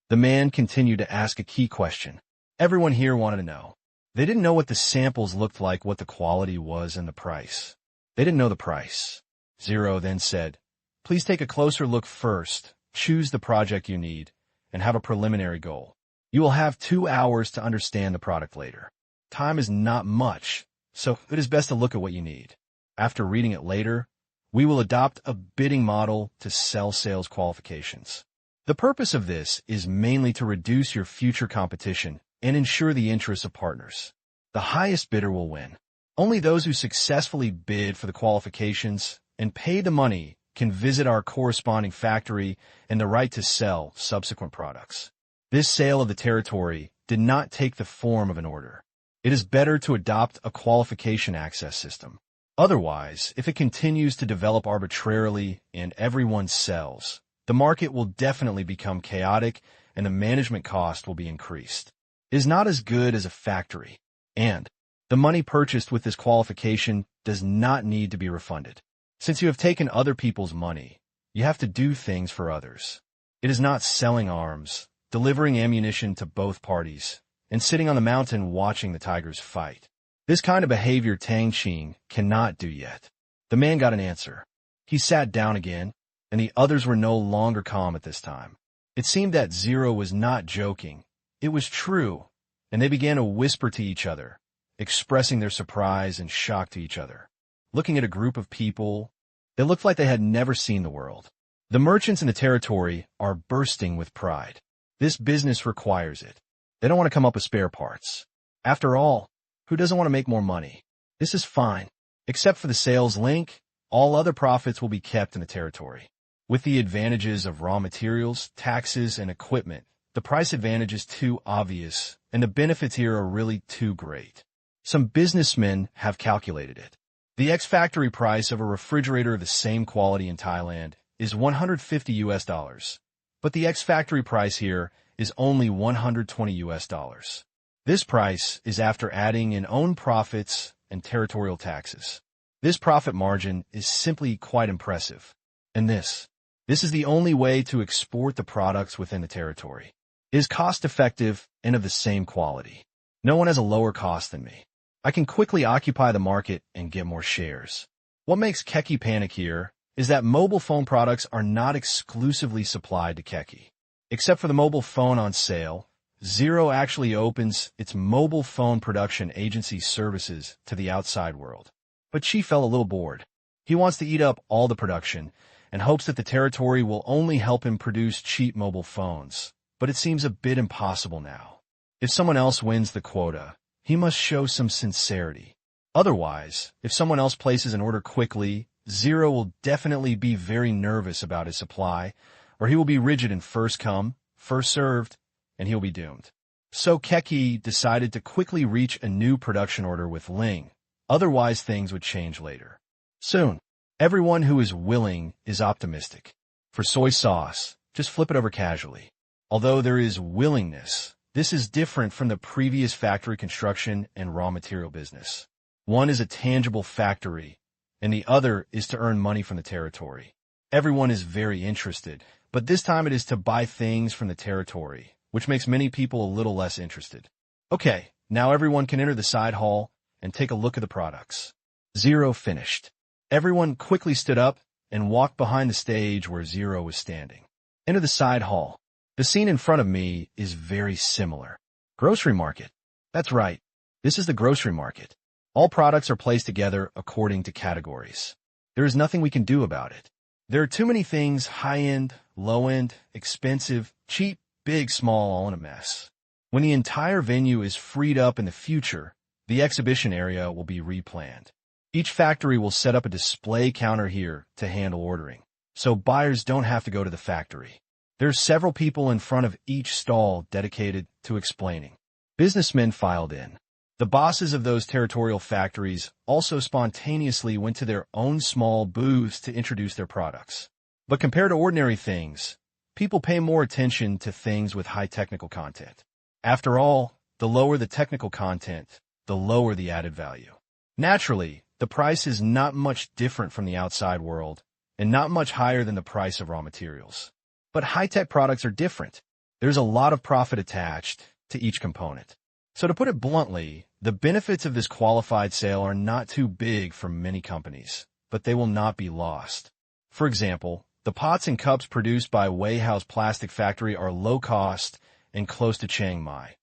The man continued to ask a key question. Everyone here wanted to know. They didn't know what the samples looked like, what the quality was, and the price. They didn't know the price. Zero then said, "Please take a closer look first, choose the project you need, and have a preliminary goal. You will have 2 hours to understand the product later. Time is not much, so it is best to look at what you need. After reading it later, we will adopt a bidding model to sell sales qualifications." The purpose of this is mainly to reduce your future competition and ensure the interests of partners. The highest bidder will win. Only those who successfully bid for the qualifications and pay the money can visit our corresponding factory and the right to sell subsequent products. This sale of the territory did not take the form of an order. It is better to adopt a qualification access system. Otherwise, if it continues to develop arbitrarily and everyone sells, the market will definitely become chaotic and the management cost will be increased. It is not as good as a factory, and the money purchased with this qualification does not need to be refunded. Since you have taken other people's money, you have to do things for others. It is not selling arms, delivering ammunition to both parties, and sitting on the mountain watching the tigers fight. This kind of behavior Tang Qing cannot do yet. The man got an answer. He sat down again, and the others were no longer calm at this time. It seemed that Zero was not joking. It was true, and they began to whisper to each other, expressing their surprise and shock to each other. Looking at a group of people, they looked like they had never seen the world. The merchants in the territory are bursting with pride. This business requires it. They don't want to come up with spare parts. After all, who doesn't want to make more money? This is fine. Except for the sales link, all other profits will be kept in the territory. With the advantages of raw materials, taxes, and equipment, the price advantage is too obvious, and the benefits here are really too great. Some businessmen have calculated it. The ex-factory price of a refrigerator of the same quality in Thailand is $150, but the ex-factory price here is only $120. This price is after adding in own profits and territorial taxes. This profit margin is simply quite impressive. And this is the only way to export the products within the territory. It is cost-effective and of the same quality. No one has a lower cost than me. I can quickly occupy the market and get more shares. What makes Keki panic here is that mobile phone products are not exclusively supplied to Keki. Except for the mobile phone on sale, Zero actually opens its mobile phone production agency services to the outside world. But Chi felt a little bored. He wants to eat up all the production and hopes that the territory will only help him produce cheap mobile phones. But it seems a bit impossible now. If someone else wins the quota, he must show some sincerity. Otherwise, if someone else places an order quickly, Zero will definitely be very nervous about his supply, or he will be rigid in first come, first served, and he'll be doomed. So Keki decided to quickly reach a new production order with Ling, otherwise things would change later. Soon, everyone who is willing is optimistic. For soy sauce, just flip it over casually. Although there is willingness, this is different from the previous factory construction and raw material business. One is a tangible factory, and the other is to earn money from the territory. Everyone is very interested, but this time it is to buy things from the territory, which makes many people a little less interested. Okay, now everyone can enter the side hall and take a look at the products. Zero finished. Everyone quickly stood up and walked behind the stage where Zero was standing. Enter the side hall. The scene in front of me is very similar. Grocery market. That's right. This is the grocery market. All products are placed together according to categories. There is nothing we can do about it. There are too many things, high-end, low-end, expensive, cheap, big, small, all in a mess. When the entire venue is freed up in the future, the exhibition area will be replanned. Each factory will set up a display counter here to handle ordering, so buyers don't have to go to the factory. There's several people in front of each stall dedicated to explaining. Businessmen filed in. The bosses of those territorial factories also spontaneously went to their own small booths to introduce their products. But compared to ordinary things, people pay more attention to things with high technical content. After all, the lower the technical content, the lower the added value. Naturally, the price is not much different from the outside world, and not much higher than the price of raw materials. But high-tech products are different. There's a lot of profit attached to each component. So to put it bluntly, the benefits of this qualified sale are not too big for many companies, but they will not be lost. For example, the pots and cups produced by Weihao's plastic factory are low-cost and close to Chiang Mai,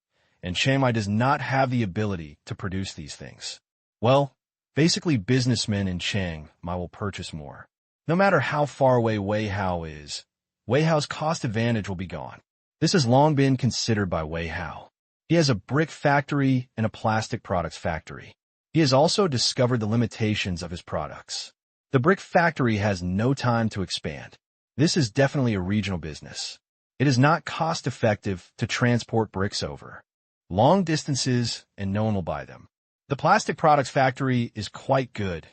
and Chiang Mai does not have the ability to produce these things. Well, basically businessmen in Chiang Mai will purchase more. No matter how far away Weihao is, Weihao's cost advantage will be gone. This has long been considered by Weihao. He has a brick factory and a plastic products factory. He has also discovered the limitations of his products. The brick factory has no time to expand. This is definitely a regional business. It is not cost-effective to transport bricks over long distances, and no one will buy them. The plastic products factory is quite good,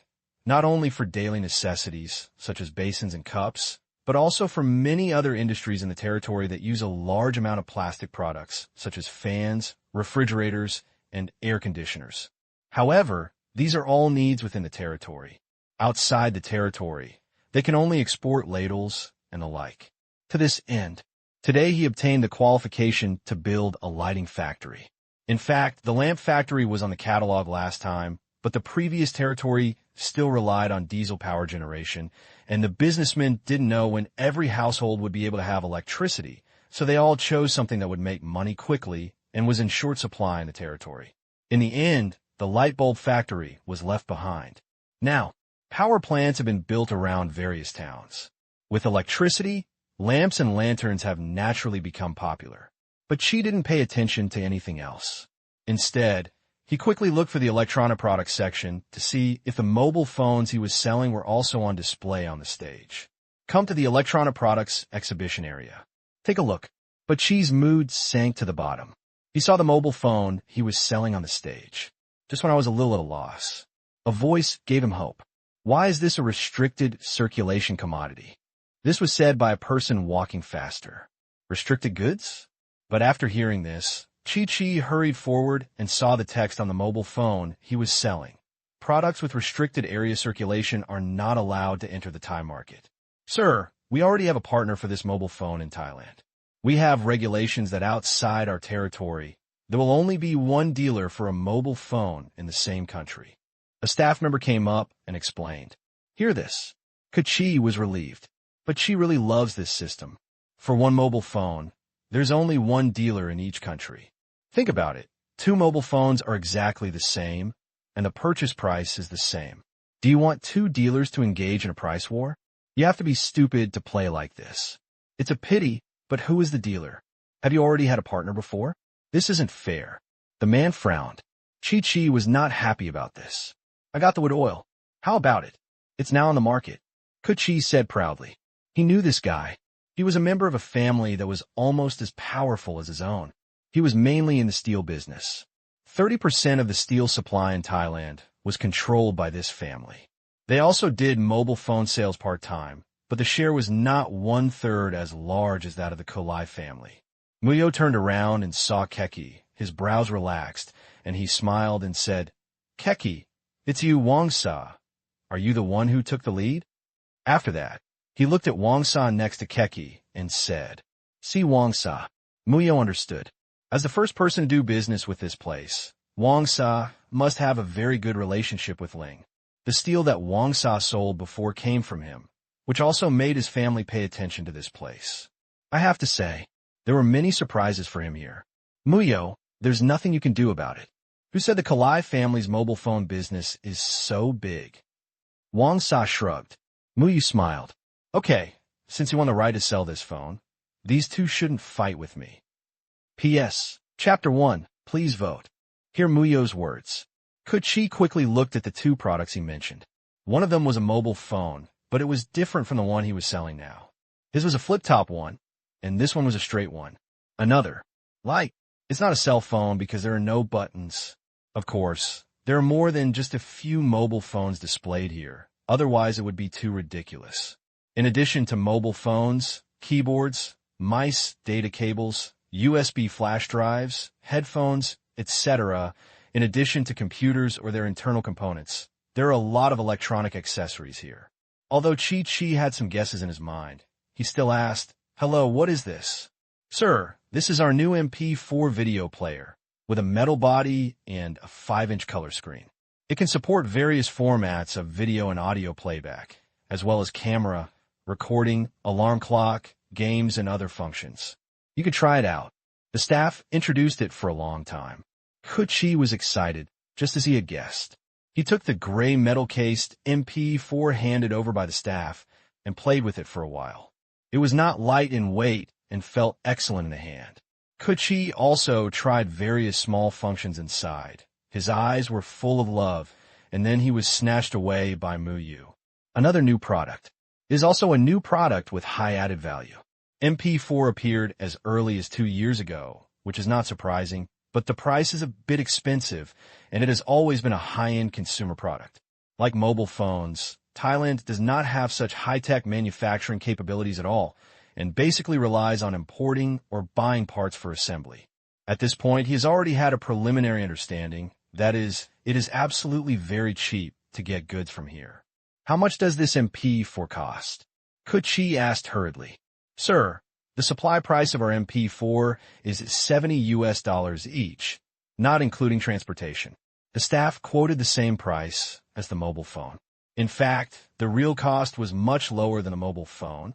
not only for daily necessities, such as basins and cups, but also for many other industries in the territory that use a large amount of plastic products, such as fans, refrigerators, and air conditioners. However, these are all needs within the territory. Outside the territory, they can only export ladles and the like. To this end, today he obtained the qualification to build a lighting factory. In fact, the lamp factory was on the catalog last time, but the previous territory still relied on diesel power generation, and the businessmen didn't know when every household would be able to have electricity, so they all chose something that would make money quickly and was in short supply in the territory. In the end, the light bulb factory was left behind. Now, power plants have been built around various towns. With electricity, lamps and lanterns have naturally become popular. But Qi didn't pay attention to anything else. Instead, he quickly looked for the electronic products section to see if the mobile phones he was selling were also on display on the stage. Come to the electronic products exhibition area. Take a look. But Qi's mood sank to the bottom. He saw the mobile phone he was selling on the stage. Just when I was a little at a loss, a voice gave him hope. Why is this a restricted circulation commodity? This was said by a person walking faster. Restricted goods? But after hearing this, Qi hurried forward and saw the text on the mobile phone he was selling. Products with restricted area circulation are not allowed to enter the Thai market. Sir, we already have a partner for this mobile phone in Thailand. We have regulations that outside our territory, there will only be one dealer for a mobile phone in the same country. A staff member came up and explained. Hear this. Qi was relieved. But Qi really loves this system. For one mobile phone, there's only one dealer in each country. Think about it. 2 mobile phones are exactly the same, and the purchase price is the same. Do you want 2 dealers to engage in a price war? You have to be stupid to play like this. It's a pity, but who is the dealer? Have you already had a partner before? This isn't fair. The man frowned. Qi was not happy about this. I got the wood oil. How about it? It's now on the market. Qi said proudly. He knew this guy. He was a member of a family that was almost as powerful as his own. He was mainly in the steel business. 30% of the steel supply in Thailand was controlled by this family. They also did mobile phone sales part-time, but the share was not 1/3 as large as that of the Kolai family. Muyo turned around and saw Keki. His brows relaxed, and he smiled and said, Keki, it's you, Wang Sa. Are you the one who took the lead? After that, he looked at Wang Sa next to Keki and said, See Wang Sa. Muyo understood. As the first person to do business with this place, Wang Sa must have a very good relationship with Ling. The steel that Wang Sa sold before came from him, which also made his family pay attention to this place. I have to say, there were many surprises for him here. Muyo, there's nothing you can do about it. Who said the Kalai family's mobile phone business is so big? Wang Sa shrugged. Muyo smiled. Okay, since you want the right to sell this phone, these 2 shouldn't fight with me. P.S. Chapter 1, please vote. Hear Muyo's words. Qi quickly looked at the 2 products he mentioned. One of them was a mobile phone, but it was different from the one he was selling now. His was a flip-top one, and this one was a straight one. Another. Like, it's not a cell phone because there are no buttons. Of course, there are more than just a few mobile phones displayed here. Otherwise, it would be too ridiculous. In addition to mobile phones, keyboards, mice, data cables, USB flash drives, headphones, etc., in addition to computers or their internal components, there are a lot of electronic accessories here. Although Qi had some guesses in his mind, he still asked, Hello, what is this? Sir, this is our new MP4 video player, with a metal body and a 5-inch color screen. It can support various formats of video and audio playback, as well as camera, recording, alarm clock, games, and other functions. You could try it out. The staff introduced it for a long time. Qi was excited, just as he had guessed. He took the gray metal-cased MP4 handed over by the staff and played with it for a while. It was not light in weight and felt excellent in the hand. Qi also tried various small functions inside. His eyes were full of love, and then he was snatched away by Muyo. Another new product. It is also a new product with high added value. MP4 appeared as early as 2 years ago, which is not surprising, but the price is a bit expensive, and it has always been a high-end consumer product. Like mobile phones, Thailand does not have such high-tech manufacturing capabilities at all, and basically relies on importing or buying parts for assembly. At this point, he has already had a preliminary understanding, that is, it is absolutely very cheap to get goods from here. How much does this MP4 cost? Qi asked hurriedly. Sir, the supply price of our MP4 is $70 each, not including transportation. The staff quoted the same price as the mobile phone. In fact, the real cost was much lower than a mobile phone,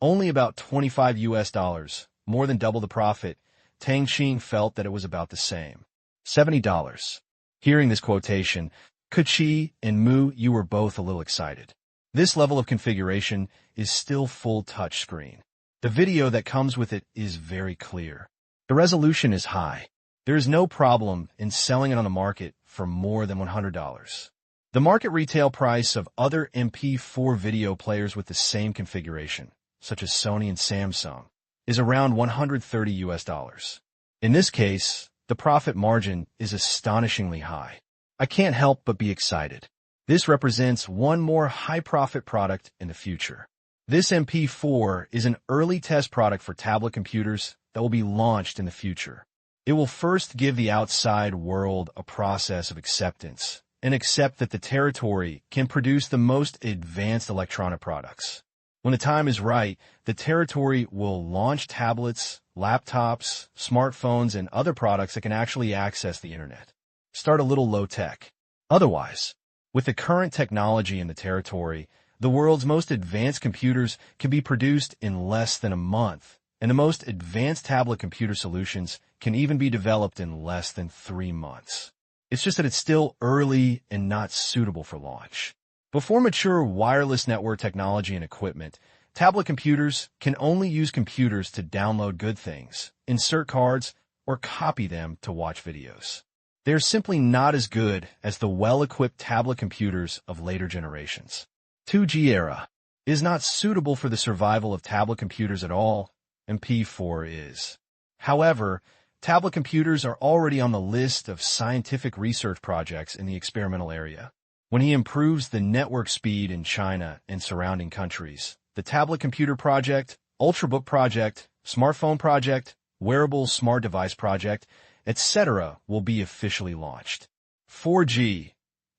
only about $25, more than double the profit. Tang Qing felt that it was about the same. $70. Hearing this quotation, Qi and Muyo were both a little excited. This level of configuration is still full touch screen. The video that comes with it is very clear. The resolution is high. There is no problem in selling it on the market for more than $100. The market retail price of other MP4 video players with the same configuration, such as Sony and Samsung, is around $130. In this case, the profit margin is astonishingly high. I can't help but be excited. This represents one more high-profit product in the future. This MP4 is an early test product for tablet computers that will be launched in the future. It will first give the outside world a process of acceptance and accept that the territory can produce the most advanced electronic products. When the time is right, the territory will launch tablets, laptops, smartphones, and other products that can actually access the internet. Start a little low-tech. Otherwise, with the current technology in the territory, the world's most advanced computers can be produced in less than a month, and the most advanced tablet computer solutions can even be developed in less than 3 months. It's just that it's still early and not suitable for launch. Before mature wireless network technology and equipment, tablet computers can only use computers to download good things, insert cards, or copy them to watch videos. They're simply not as good as the well-equipped tablet computers of later generations. 2G era is not suitable for the survival of tablet computers at all, and P4 is. However, tablet computers are already on the list of scientific research projects in the experimental area. When he improves the network speed in China and surrounding countries, the tablet computer project, Ultrabook project, smartphone project, wearable smart device project, etc. will be officially launched. 4G.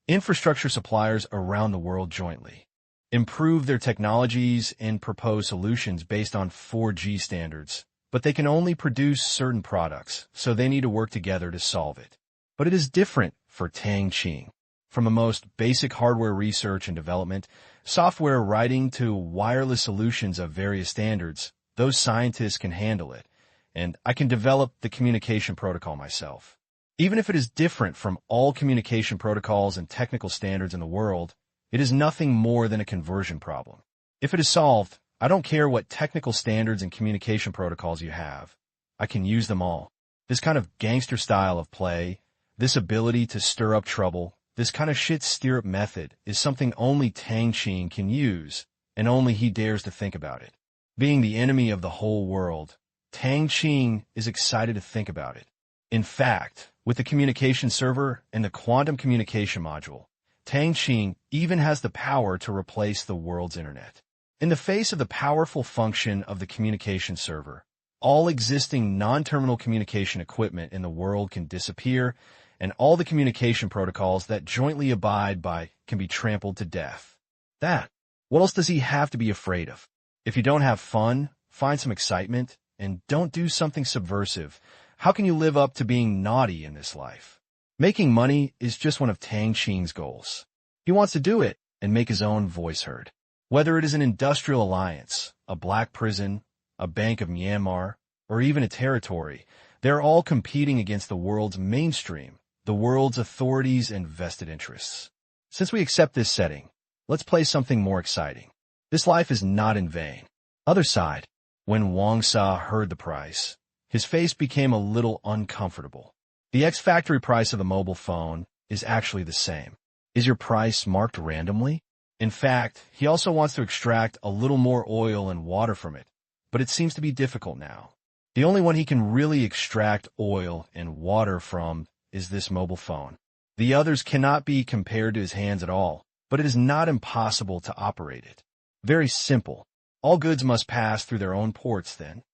Infrastructure suppliers around the world jointly improve their technologies and propose solutions based on 4G standards, but they can only produce certain products, so they need to work together to solve it. But it is different for Tang Qing. From the most basic hardware research and development, software writing to wireless solutions of various standards, those scientists can handle it, and I can develop the communication protocol myself. Even if it is different from all communication protocols and technical standards in the world, it is nothing more than a conversion problem. If it is solved, I don't care what technical standards and communication protocols you have. I can use them all. This kind of gangster style of play, this ability to stir up trouble, this kind of shit stir-up method is something only Tang Qing can use, and only he dares to think about it. Being the enemy of the whole world, Tang Qing is excited to think about it. In fact, with the communication server and the quantum communication module, Tang Qing even has the power to replace the world's internet. In the face of the powerful function of the communication server, all existing non-terminal communication equipment in the world can disappear, and all the communication protocols that jointly abide by can be trampled to death. What else does he have to be afraid of? If you don't have fun, find some excitement, and don't do something subversive, how can you live up to being naughty in this life? Making money is just one of Tang Qing's goals. He wants to do it and make his own voice heard. Whether it is an industrial alliance, a black prison, a Bank of Myanmar, or even a territory, they're all competing against the world's mainstream, the world's authorities and vested interests. Since we accept this setting, let's play something more exciting. This life is not in vain. Other side, when Wang Sa heard the price, his face became a little uncomfortable. The ex-factory price of a mobile phone is actually the same. Is your price marked randomly? In fact, he also wants to extract a little more oil and water from it, but it seems to be difficult now. The only one he can really extract oil and water from is this mobile phone. The others cannot be compared to his hands at all, but it is not impossible to operate it. Very simple. All goods must pass through their own ports then.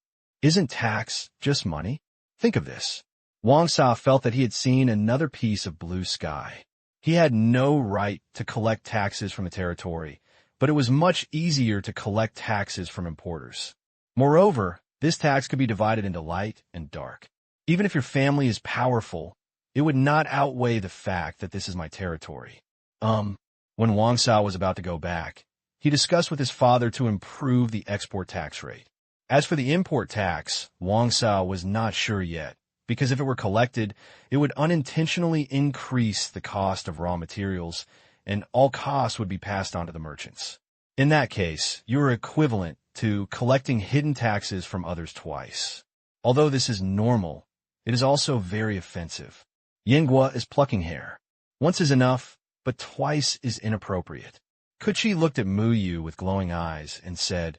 Isn't tax just money? Think of this. Wang Sa felt that he had seen another piece of blue sky. He had no right to collect taxes from the territory, but it was much easier to collect taxes from importers. Moreover, this tax could be divided into light and dark. Even if your family is powerful, it would not outweigh the fact that this is my territory. When Wang Sa was about to go back, he discussed with his father to improve the export tax rate. As for the import tax, Wang Sa was not sure yet, because if it were collected, it would unintentionally increase the cost of raw materials, and all costs would be passed on to the merchants. In that case, you are equivalent to collecting hidden taxes from others twice. Although this is normal, it is also very offensive. Yinghua is plucking hair. Once is enough, but twice is inappropriate. Kuchi looked at Muyu with glowing eyes and said,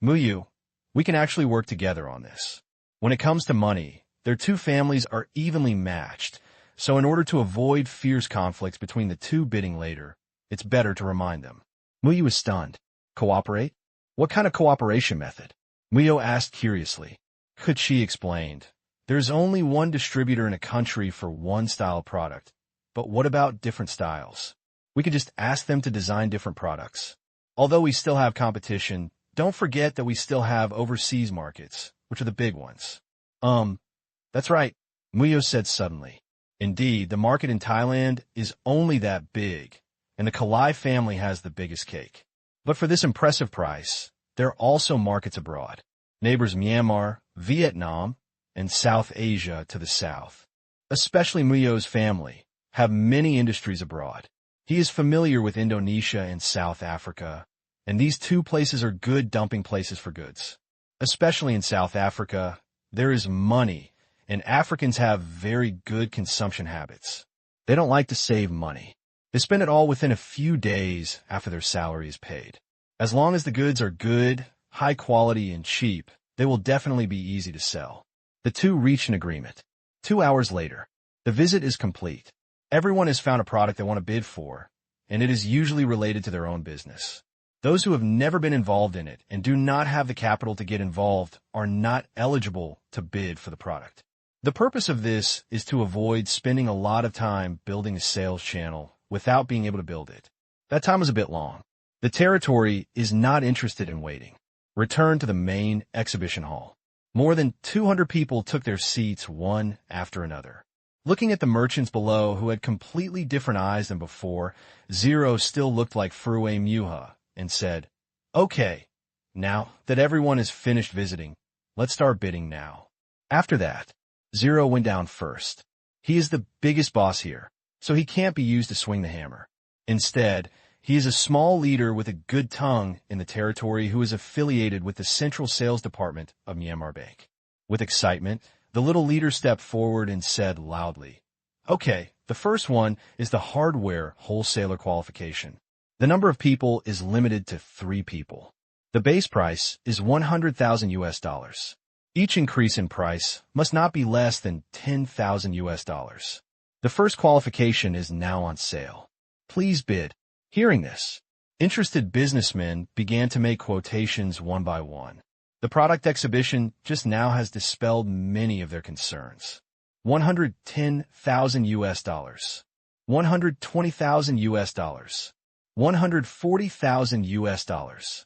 Muyu, we can actually work together on this. When it comes to money, their two families are evenly matched, so in order to avoid fierce conflicts between the two bidding later, it's better to remind them. Muyu was stunned. Cooperate? What kind of cooperation method? Muyu asked curiously. Kuchi explained. There's only one distributor in a country for one style of product. But what about different styles? We could just ask them to design different products. Although we still have competition, don't forget that we still have overseas markets, which are the big ones. That's right, Muyo said suddenly. Indeed, the market in Thailand is only that big, and the Kalai family has the biggest cake. But for this impressive price, there are also markets abroad. Neighbors Myanmar, Vietnam, and South Asia to the south. Especially Muyo's family have many industries abroad. He is familiar with Indonesia and South Africa, and these two places are good dumping places for goods. Especially in South Africa, there is money, and Africans have very good consumption habits. They don't like to save money. They spend it all within a few days after their salary is paid. As long as the goods are good, high quality, and cheap, they will definitely be easy to sell. The two reached an agreement. 2 hours later, the visit is complete. Everyone has found a product they want to bid for, and it is usually related to their own business. Those who have never been involved in it and do not have the capital to get involved are not eligible to bid for the product. The purpose of this is to avoid spending a lot of time building a sales channel without being able to build it. That time was a bit long. The territory is not interested in waiting. Return to the main exhibition hall. More than 200 people took their seats one after another. Looking at the merchants below who had completely different eyes than before, Zero still looked like Furue Muha and said, Okay, now that everyone is finished visiting, let's start bidding now. After that, Zero went down first. He is the biggest boss here, so he can't be used to swing the hammer. Instead, he is a small leader with a good tongue in the territory who is affiliated with the Central Sales Department of Myanmar Bank. With excitement, the little leader stepped forward and said loudly, Okay, the first one is the hardware wholesaler qualification. The number of people is limited to 3 people. The base price is 100,000 US dollars. Each increase in price must not be less than 10,000 US dollars. The first qualification is now on sale. Please bid. Hearing this, interested businessmen began to make quotations one by one. The product exhibition just now has dispelled many of their concerns. 110,000 US dollars. 120,000 US dollars. 140,000 US dollars.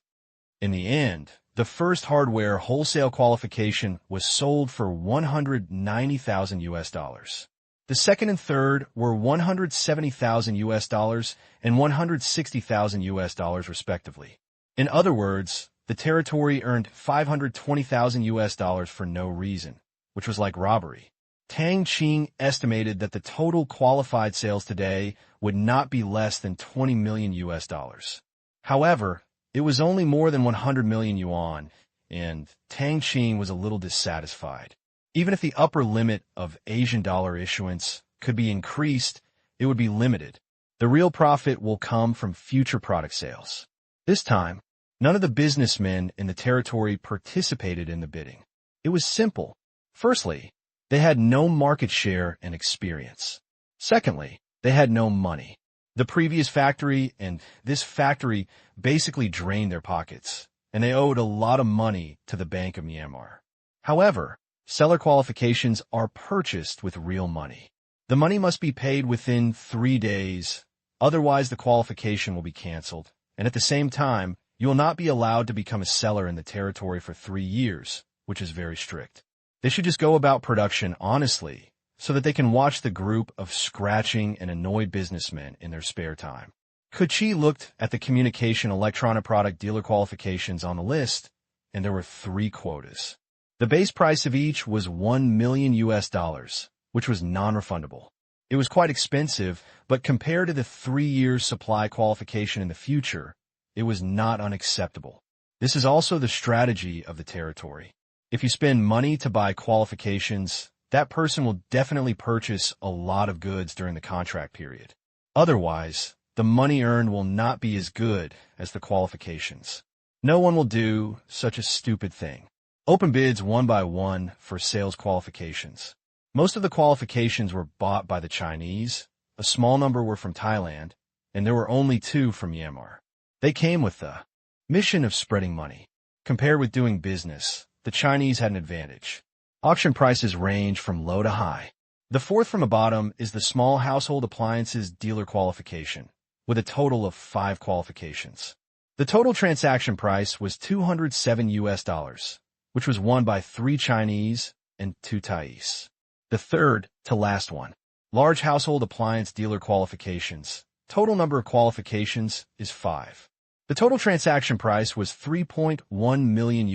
In the end, the first hardware wholesale qualification was sold for 190,000 US dollars. The second and third were 170,000 US dollars and 160,000 US dollars respectively. In other words, the territory earned 520,000 US dollars for no reason, which was like robbery. Tang Qing estimated that the total qualified sales today would not be less than 20 million US dollars. However, it was only more than 100 million yuan, and Tang Qing was a little dissatisfied. Even if the upper limit of Asian dollar issuance could be increased, it would be limited. The real profit will come from future product sales. This time, none of the businessmen in the territory participated in the bidding. It was simple. Firstly, they had no market share and experience. Secondly, they had no money. The previous factory and this factory basically drained their pockets, and they owed a lot of money to the Bank of Myanmar. However, seller qualifications are purchased with real money. The money must be paid within 3 days, otherwise the qualification will be canceled, and at the same time, you will not be allowed to become a seller in the territory for 3 years, which is very strict. They should just go about production honestly, so that they can watch the group of scratching and annoyed businessmen in their spare time. Kuchi looked at the communication electronic product dealer qualifications on the list, and there were 3 quotas. The base price of each was 1 million US dollars, which was non-refundable. It was quite expensive, but compared to the 3-year supply qualification in the future, it was not unacceptable. This is also the strategy of the territory. If you spend money to buy qualifications, that person will definitely purchase a lot of goods during the contract period. Otherwise, the money earned will not be as good as the qualifications. No one will do such a stupid thing. Open bids one by one for sales qualifications. Most of the qualifications were bought by the Chinese, a small number were from Thailand, and there were only 2 from Myanmar. They came with the mission of spreading money. Compared with doing business, the Chinese had an advantage. Auction prices range from low to high. The fourth from the bottom is the small household appliances dealer qualification, with a total of 5 qualifications. The total transaction price was $207, which was won by 3 Chinese and 2 Thais. The third to last one, large household appliance dealer qualifications. Total number of qualifications is 5. The total transaction price was $3.1 million,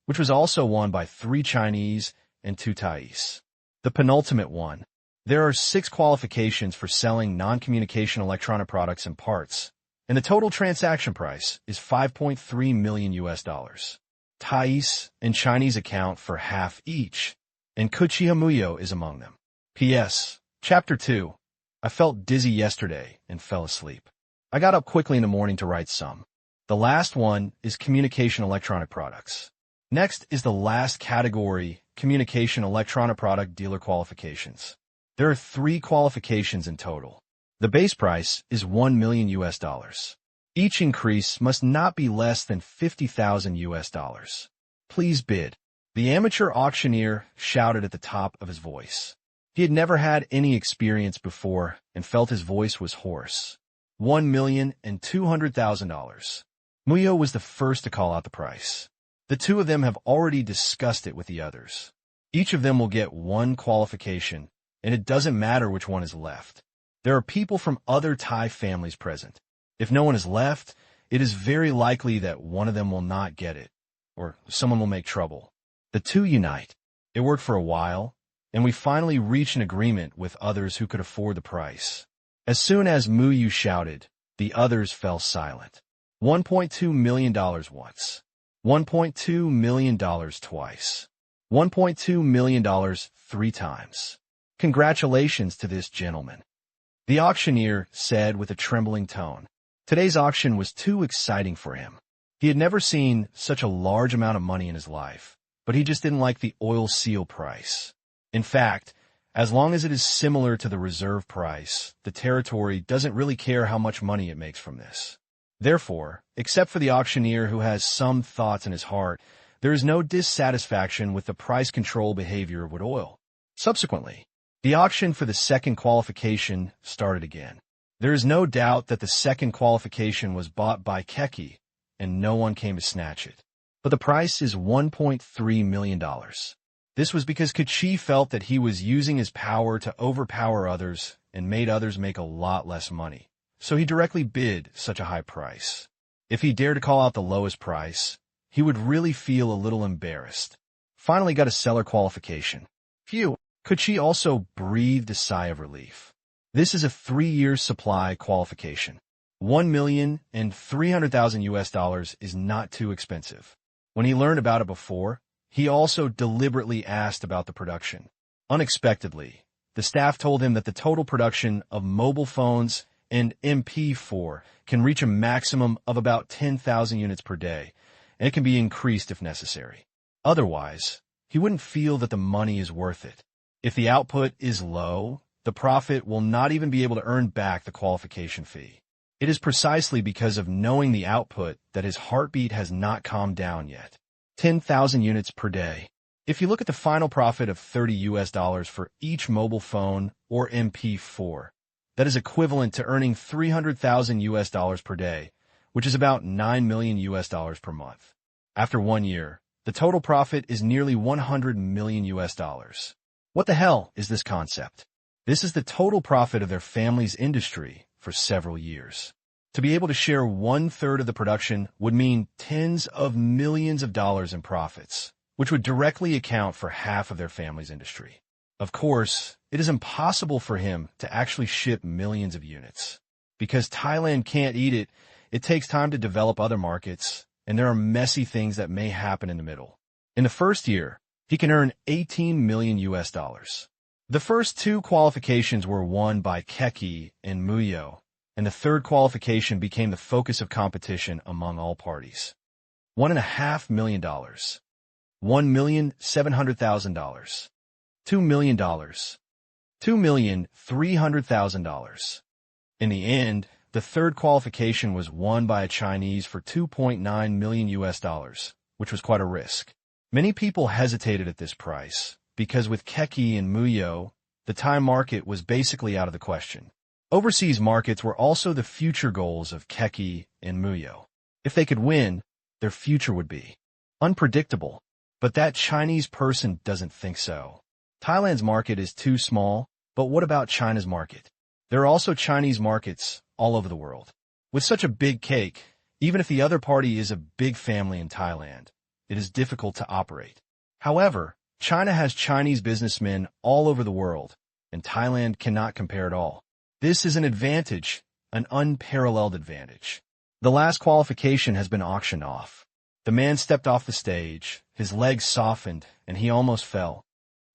which was also won by 3 Chinese and 2 Thais. The penultimate one. There are 6 qualifications for selling non-communication electronic products and parts, and the total transaction price is $5.3 million. Thais and Chinese account for half each, and Kuchia Muyo is among them. P.S. Chapter 2. I felt dizzy yesterday and fell asleep. I got up quickly in the morning to write some. The last one is communication electronic products. Next is the last category, communication electronic product dealer qualifications. There are 3 qualifications in total. The base price is $1 million. Each increase must not be less than $50,000. Please bid. The amateur auctioneer shouted at the top of his voice. He had never had any experience before and felt his voice was hoarse. $1,200,000. Muyo was the first to call out the price. The 2 of them have already discussed it with the others. Each of them will get 1 qualification, and it doesn't matter which one is left. There are people from other Thai families present. If no one is left, it is very likely that one of them will not get it, or someone will make trouble. The 2 unite. It worked for a while, and we finally reached an agreement with others who could afford the price. As soon as Muyu shouted, the others fell silent. $1.2 million once. $1.2 million twice. $1.2 million 3 times. Congratulations to this gentleman. The auctioneer said with a trembling tone. Today's auction was too exciting for him. He had never seen such a large amount of money in his life, but he just didn't like the oil seal price. In fact, as long as it is similar to the reserve price, the territory doesn't really care how much money it makes from this. Therefore, except for the auctioneer who has some thoughts in his heart, there is no dissatisfaction with the price control behavior of wood oil. Subsequently, the auction for the second qualification started again. There is no doubt that the second qualification was bought by Keki, and no one came to snatch it. But the price is $1.3 million. This was because Kachi felt that he was using his power to overpower others and made others make a lot less money. So he directly bid such a high price. If he dared to call out the lowest price, he would really feel a little embarrassed. Finally got a seller qualification. Phew! Kachi also breathed a sigh of relief. This is a 3-year supply qualification. $1,300,000 is not too expensive. When he learned about it before, he also deliberately asked about the production. Unexpectedly, the staff told him that the total production of mobile phones and MP4 can reach a maximum of about 10,000 units per day, and it can be increased if necessary. Otherwise, he wouldn't feel that the money is worth it. If the output is low, the profit will not even be able to earn back the qualification fee. It is precisely because of knowing the output that his heartbeat has not calmed down yet. 10,000 units per day. If you look at the final profit of $30 for each mobile phone or MP4, that is equivalent to earning $300,000 per day, which is about $9 million per month. After 1 year, the total profit is nearly $100 million. What the hell is this concept? This is the total profit of their family's industry for several years. To be able to share 1/3 of the production would mean tens of millions of dollars in profits, which would directly account for half of their family's industry. Of course, it is impossible for him to actually ship millions of units. Because Thailand can't eat it, it takes time to develop other markets, and there are messy things that may happen in the middle. In the first year, he can earn 18 million US dollars. The first two qualifications were won by Keki and Muyo, and the third qualification became the focus of competition among all parties. $1.5 million, $1,700,000, $2 million, $2,300,000. In the end, the third qualification was won by a Chinese for 2.9 million US dollars, which was quite a risk. Many people hesitated at this price, because with Keki and Muyo, the Thai market was basically out of the question. Overseas markets were also the future goals of Keki and Muyo. If they could win, their future would be unpredictable. But that Chinese person doesn't think so. Thailand's market is too small, but what about China's market? There are also Chinese markets all over the world. With such a big cake, even if the other party is a big family in Thailand, it is difficult to operate. However, China has Chinese businessmen all over the world, and Thailand cannot compare at all. This is an advantage, an unparalleled advantage. The last qualification has been auctioned off. The man stepped off the stage, his legs softened, and he almost fell.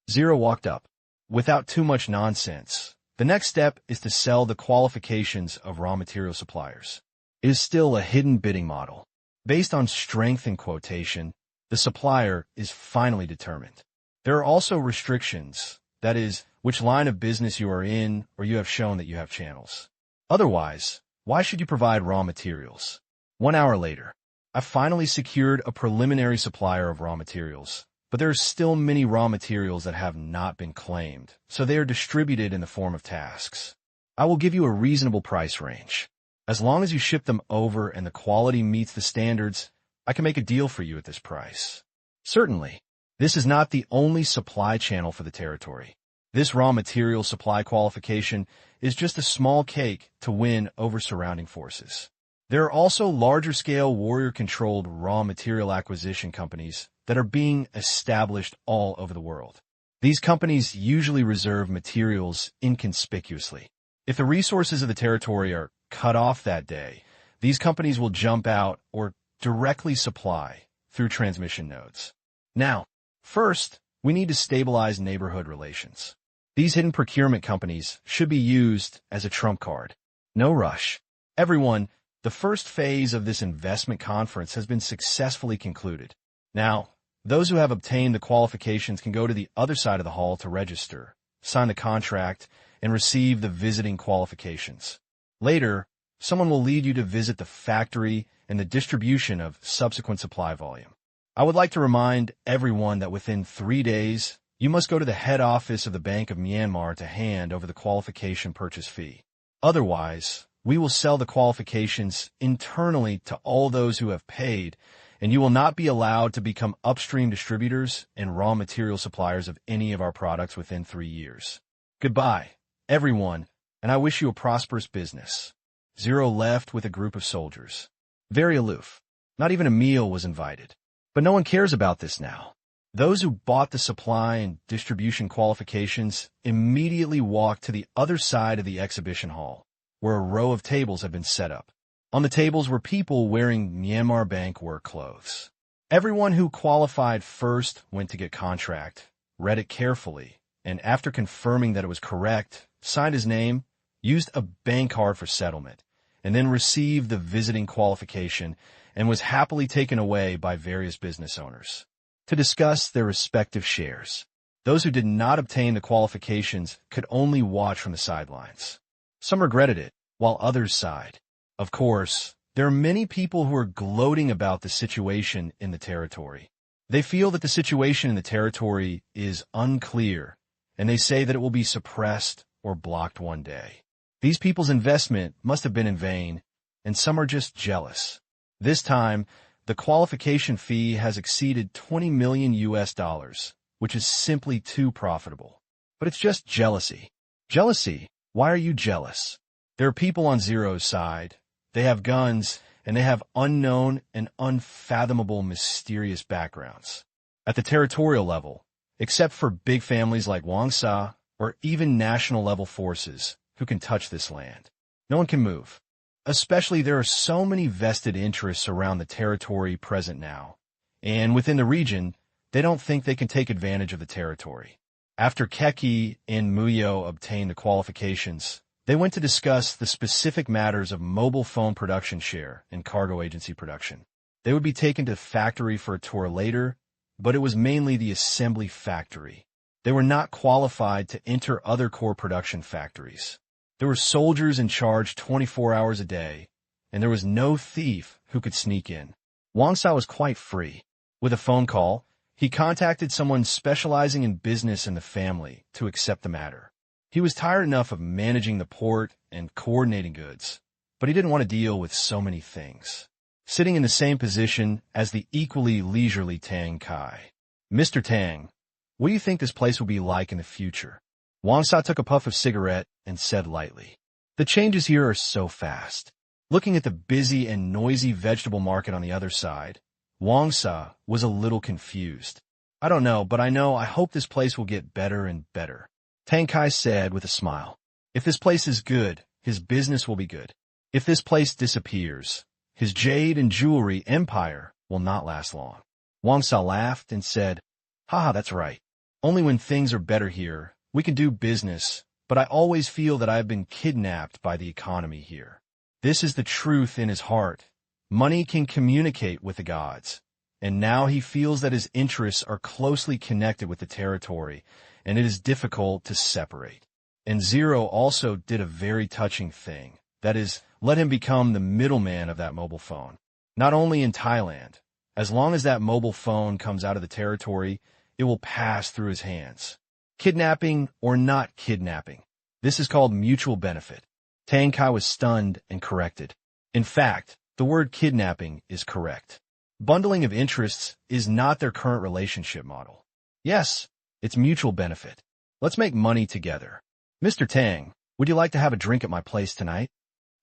Zero walked up. Without too much nonsense, the next step is to sell the qualifications of raw material suppliers. It is still a hidden bidding model. Based on strength and quotation, the supplier is finally determined. There are also restrictions, that is, which line of business you are in or you have shown that you have channels. Otherwise, why should you provide raw materials? 1 hour later, I finally secured a preliminary supplier of raw materials, but there are still many raw materials that have not been claimed, so they are distributed in the form of tasks. I will give you a reasonable price range. As long as you ship them over and the quality meets the standards, I can make a deal for you at this price. Certainly, this is not the only supply channel for the territory. This raw material supply qualification is just a small cake to win over surrounding forces. There are also larger-scale warrior-controlled raw material acquisition companies that are being established all over the world. These companies usually reserve materials inconspicuously. If the resources of the territory are cut off that day, these companies will jump out or directly supply through transmission nodes. Now, first, we need to stabilize neighborhood relations. These hidden procurement companies should be used as a trump card. No rush. Everyone, the first phase of this investment conference has been successfully concluded. Now, those who have obtained the qualifications can go to the other side of the hall to register, sign the contract, and receive the visiting qualifications. Later, someone will lead you to visit the factory and the distribution of subsequent supply volume. I would like to remind everyone that within 3 days, you must go to the head office of the Bank of Myanmar to hand over the qualification purchase fee. Otherwise, we will sell the qualifications internally to all those who have paid, and you will not be allowed to become upstream distributors and raw material suppliers of any of our products within 3 years. Goodbye, everyone, and I wish you a prosperous business. Zero left with a group of soldiers. Very aloof. Not even a meal was invited. But no one cares about this now. Those who bought the supply and distribution qualifications immediately walked to the other side of the exhibition hall, where a row of tables had been set up. On the tables were people wearing Myanmar Bank work clothes. Everyone who qualified first went to get contract, read it carefully, and after confirming that it was correct, signed his name, used a bank card for settlement, and then received the visiting qualification and was happily taken away by various business owners to discuss their respective shares. Those who did not obtain the qualifications could only watch from the sidelines. Some regretted it, while others sighed. Of course, there are many people who are gloating about the situation in the territory. They feel that the situation in the territory is unclear, and they say that it will be suppressed or blocked one day. These people's investment must have been in vain, and some are just jealous. This time, the qualification fee has exceeded 20 million US dollars, which is simply too profitable. But it's just jealousy. Jealousy? Why are you jealous? There are people on Zero's side. They have guns, and they have unknown and unfathomable mysterious backgrounds. At the territorial level, except for big families like Wang Sa or even national-level forces who can touch this land, no one can move. Especially there are so many vested interests around the territory present now, and within the region, They don't think they can take advantage of the territory. After Keki and Muyo obtained the qualifications, they went to discuss the specific matters of mobile phone production share and cargo agency production. They would be taken to the factory for a tour later, but it was mainly the assembly factory. They were not qualified to enter other core production factories. There were soldiers in charge 24 hours a day, and there was no thief who could sneak in. Wang Sa was quite free. With a phone call, he contacted someone specializing in business in the family to accept the matter. He was tired enough of managing the port and coordinating goods, but he didn't want to deal with so many things. Sitting in the same position as the equally leisurely Tang Kai. Mr. Tang, what do you think this place will be like in the future? Wang Sa took a puff of cigarette and said lightly, the changes here are so fast. Looking at the busy and noisy vegetable market on the other side, Wang Sa was a little confused. I don't know, but I hope this place will get better and better. Tang Kai said with a smile. If this place is good, his business will be good. If this place disappears, his jade and jewelry empire will not last long. Wang Sa laughed and said, haha, that's right. Only when things are better here, we can do business, but I always feel that I have been kidnapped by the economy here. This is the truth in his heart. Money can communicate with the gods, and now he feels that his interests are closely connected with the territory, and it is difficult to separate. And Zero also did a very touching thing, that is, let him become the middleman of that mobile phone. Not only in Thailand, as long as that mobile phone comes out of the territory, it will pass through his hands. Kidnapping or not kidnapping, this is called mutual benefit. Tang Kai was stunned and corrected. In fact, the word kidnapping is correct. Bundling of interests is not their current relationship model. Yes, it's mutual benefit. Let's make money together. Mr. Tang, would you like to have a drink at my place tonight?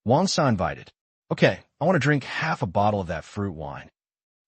Wang Sa invited. Okay, I want to drink half a bottle of that fruit wine.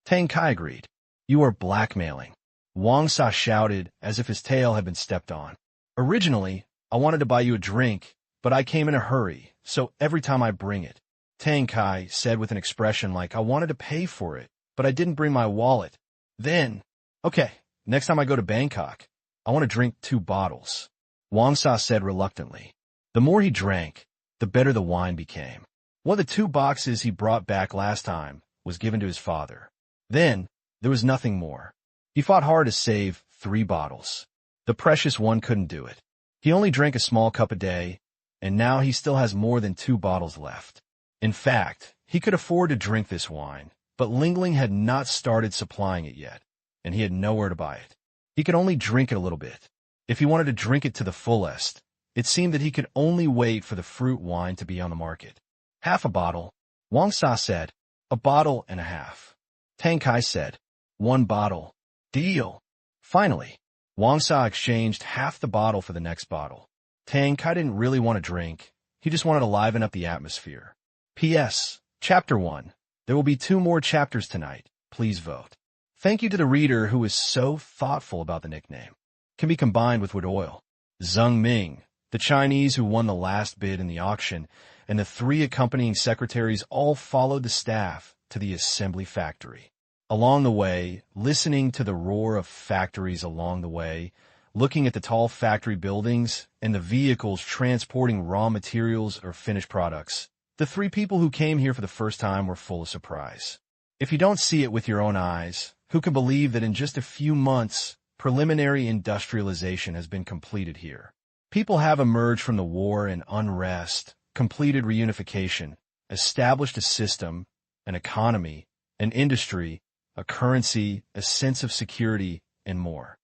Tang Kai agreed. You are blackmailing. Wang Sa shouted as if his tail had been stepped on. Originally, I wanted to buy you a drink, but I came in a hurry, so every time I bring it. Tang Kai said with an expression like I wanted to pay for it, but I didn't bring my wallet. Then, okay, next time I go to Bangkok, I want to drink 2 bottles. Wang Sa said reluctantly. The more he drank, the better the wine became. One of the 2 boxes he brought back last time was given to his father. Then, there was nothing more. He fought hard to save 3 bottles. The precious one couldn't do it. He only drank a small cup a day, and now he still has more than 2 bottles left. In fact, he could afford to drink this wine, but Lingling had not started supplying it yet, and he had nowhere to buy it. He could only drink it a little bit. If he wanted to drink it to the fullest, it seemed that he could only wait for the fruit wine to be on the market. Half a bottle, Wang Sa said. A bottle and a half. Tang Kai said. 1 bottle. Deal. Finally, Wang Sa exchanged half the bottle for the next bottle. Tang Kai didn't really want to drink. He just wanted to liven up the atmosphere. P.S. Chapter 1. There will be 2 more chapters tonight. Please vote. Thank you to the reader who is so thoughtful about the nickname. Can be combined with wood oil. Zheng Ming, the Chinese who won the last bid in the auction, and the 3 accompanying secretaries all followed the staff to the assembly factory. Along the way, listening to the roar of factories along the way, looking at the tall factory buildings and the vehicles transporting raw materials or finished products, the 3 people who came here for the first time were full of surprise. If you don't see it with your own eyes, who can believe that in just a few months, preliminary industrialization has been completed here? People have emerged from the war and unrest, completed reunification, established a system, an economy, an industry, a currency, a sense of security, and more.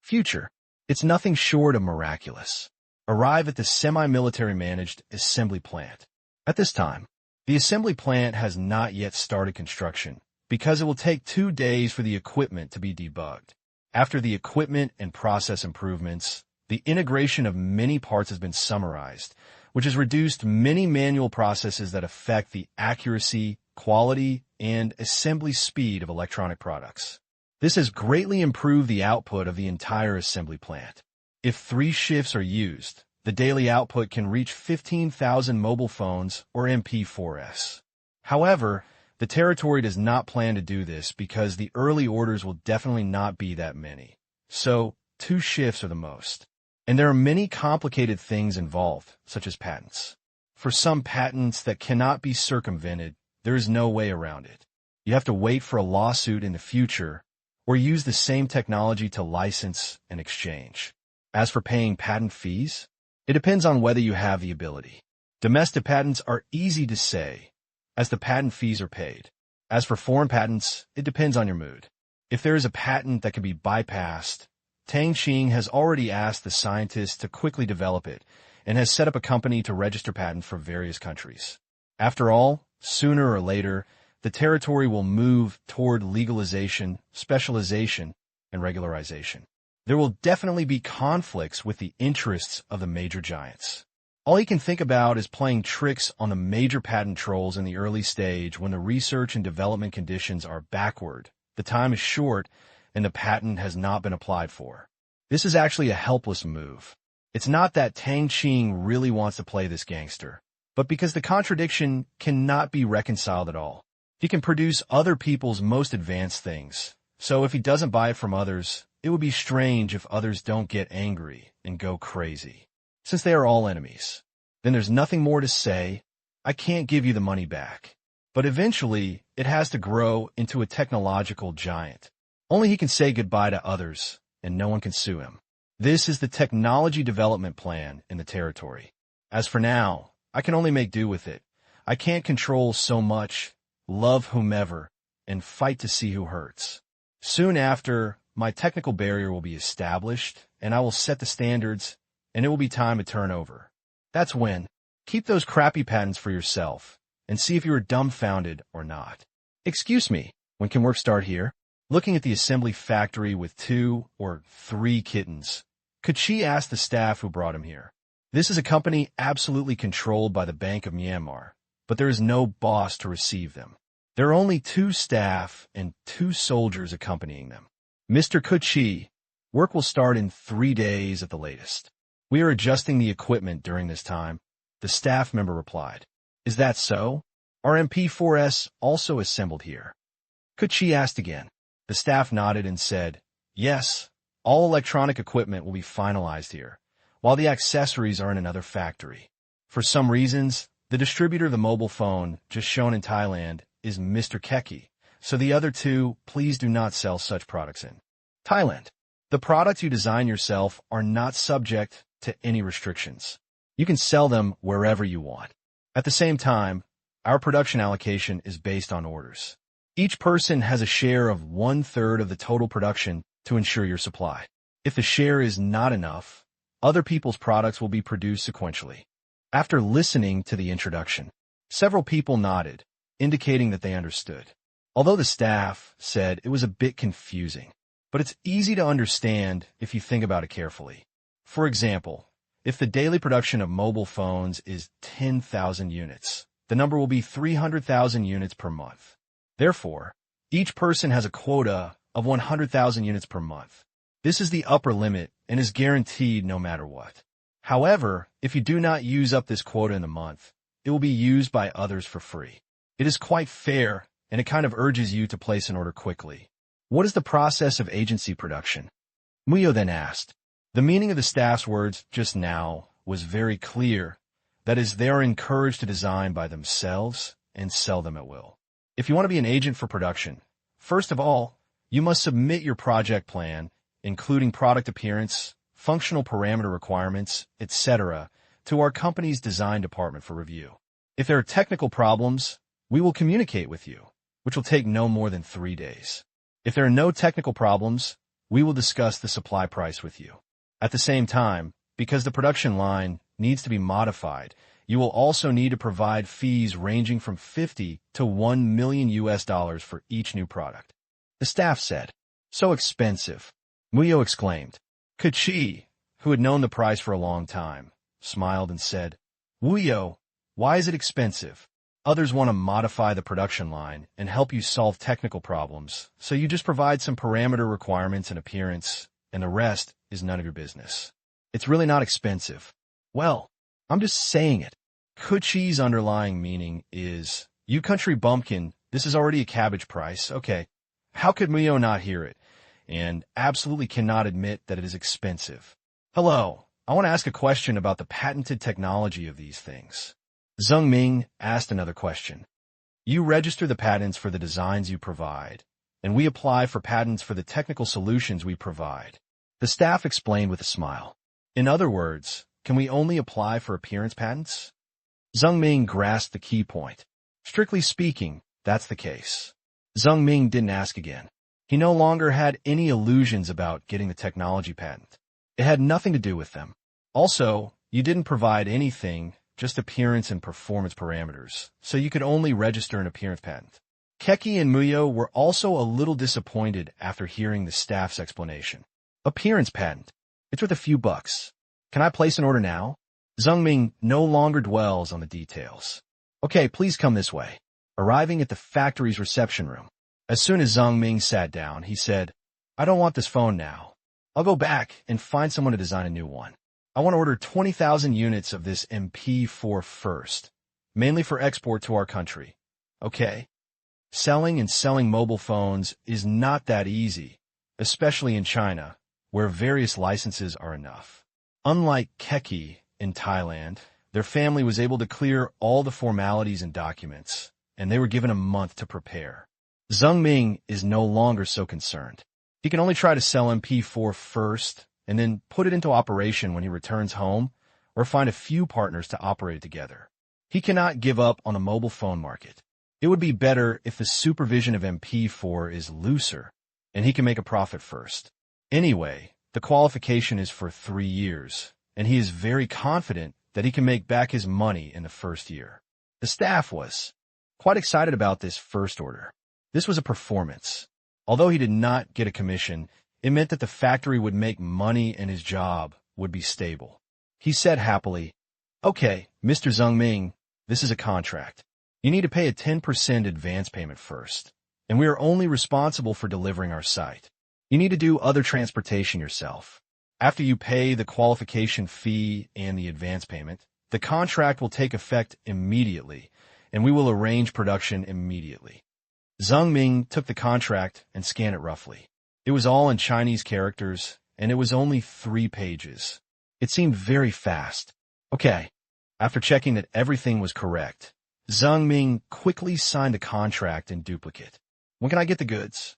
Future. It's nothing short of miraculous. Arrive at the semi-military managed assembly plant. At this time, the assembly plant has not yet started construction because it will take 2 days for the equipment to be debugged. After the equipment and process improvements, the integration of many parts has been summarized, which has reduced many manual processes that affect the accuracy, quality, and assembly speed of electronic products. This has greatly improved the output of the entire assembly plant. If 3 shifts are used, the daily output can reach 15,000 mobile phones or MP4s. However, The territory does not plan to do this because the early orders will definitely not be that many. So, 2 shifts are the most. And there are many complicated things involved, such as patents. For some patents that cannot be circumvented, there is no way around it. You have to wait for a lawsuit in the future, or use the same technology to license and exchange. As for paying patent fees, it depends on whether you have the ability. Domestic patents are easy to say, as the patent fees are paid. As for foreign patents, it depends on your mood. If there is a patent that can be bypassed, Tang Qing has already asked the scientists to quickly develop it and has set up a company to register patents for various countries. After all, sooner or later, the territory will move toward legalization, specialization, and regularization. There will definitely be conflicts with the interests of the major giants. All he can think about is playing tricks on the major patent trolls in the early stage when the research and development conditions are backward, the time is short, and the patent has not been applied for. This is actually a helpless move. It's not that Tang Qing really wants to play this gangster, but because the contradiction cannot be reconciled at all. He can produce other people's most advanced things, so if he doesn't buy it from others, it would be strange if others don't get angry and go crazy. Since they are all enemies, then there's nothing more to say. I can't give you the money back. But eventually, it has to grow into a technological giant. Only he can say goodbye to others, and no one can sue him. This is the technology development plan in the territory. As for now, I can only make do with it. I can't control so much, love whomever, and fight to see who hurts. Soon after, my technical barrier will be established, and I will set the standards, and it will be time to turn over. That's when. Keep those crappy patents for yourself, and see if you are dumbfounded or not. Excuse me, when can work start here? Looking at the assembly factory with 2 or 3 kittens, Kuchi asked the staff who brought him here. This is a company absolutely controlled by the Bank of Myanmar, but there is no boss to receive them. There are only 2 staff and 2 soldiers accompanying them. Mr. Kuchi, work will start in 3 days at the latest. We are adjusting the equipment during this time, the staff member replied. Is that so? Are MP4S also assembled here? Kuchi asked again. The staff nodded and said, yes, all electronic equipment will be finalized here, while the accessories are in another factory. For some reasons, the distributor of the mobile phone, just shown in Thailand, is Mr. Keki, so the other 2, please do not sell such products in Thailand. The products you design yourself are not subject to any restrictions. You can sell them wherever you want. At the same time, our production allocation is based on orders. Each person has a share of 1/3 of the total production to ensure your supply. If the share is not enough, other people's products will be produced sequentially. After listening to the introduction, several people nodded, indicating that they understood. Although the staff said it was a bit confusing, but it's easy to understand if you think about it carefully. For example, if the daily production of mobile phones is 10,000 units, the number will be 300,000 units per month. Therefore, each person has a quota of 100,000 units per month. This is the upper limit and is guaranteed no matter what. However, if you do not use up this quota in the month, it will be used by others for free. It is quite fair, and it kind of urges you to place an order quickly. What is the process of agency production? Muyo then asked. The meaning of the staff's words just now was very clear. That is, they are encouraged to design by themselves and sell them at will. If you want to be an agent for production, first of all, you must submit your project plan, including product appearance, functional parameter requirements, etc., to our company's design department for review. If there are technical problems, we will communicate with you, which will take no more than 3 days. If there are no technical problems, we will discuss the supply price with you. At the same time, because the production line needs to be modified, you will also need to provide fees ranging from $50 to $1 million for each new product. The staff said, so expensive. Muyo exclaimed. Kuchi, who had known the price for a long time, smiled and said, Muyo, why is it expensive? Others want to modify the production line and help you solve technical problems, so you just provide some parameter requirements and appearance, and the rest is none of your business. It's really not expensive. Well, I'm just saying it. Kuchi's underlying meaning is, you country bumpkin this is already a cabbage price. Okay. How could Muyo not hear it? And absolutely cannot admit that it is expensive. Hello. I want to ask a question about the patented technology of these things. Zheng Ming asked another question. You register the patents for the designs you provide, and we apply for patents for the technical solutions we provide. The staff explained with a smile. In other words, can we only apply for appearance patents? Zheng Ming grasped the key point. Strictly speaking, that's the case. Zheng Ming didn't ask again. He no longer had any illusions about getting the technology patent. It had nothing to do with them. Also, you didn't provide anything, just appearance and performance parameters, so you could only register an appearance patent. Keki and Muyo were also a little disappointed after hearing the staff's explanation. Appearance patent. It's worth a few bucks. Can I place an order now? Zheng Ming no longer dwells on the details. Okay, please come this way. Arriving at the factory's reception room. As soon as Zheng Ming sat down, he said, I don't want this phone now. I'll go back and find someone to design a new one. I want to order 20,000 units of this MP4 first, mainly for export to our country. Okay? Selling and selling mobile phones is not that easy, especially in China, where various licenses are enough. Unlike Keki in Thailand, their family was able to clear all the formalities and documents, and they were given a month to prepare. Zheng Ming is no longer so concerned. He can only try to sell MP4 first, and then put it into operation when he returns home, or find a few partners to operate it together. He cannot give up on the mobile phone market. It would be better if the supervision of MP4 is looser, and he can make a profit first. Anyway, the qualification is for 3 years, and he is very confident that he can make back his money in the first year. The staff was quite excited about this first order. This was a performance. Although he did not get a commission, it meant that the factory would make money and his job would be stable. He said happily, Okay, Mr. Zheng Ming, this is a contract. You need to pay a 10% advance payment first, and we are only responsible for delivering our site. You need to do other transportation yourself. After you pay the qualification fee and the advance payment, the contract will take effect immediately, and we will arrange production immediately. Zheng Ming took the contract and scanned it roughly. It was all in Chinese characters, and it was only 3 pages. It seemed very fast. Okay. After checking that everything was correct, Zheng Ming quickly signed the contract in duplicate. When can I get the goods?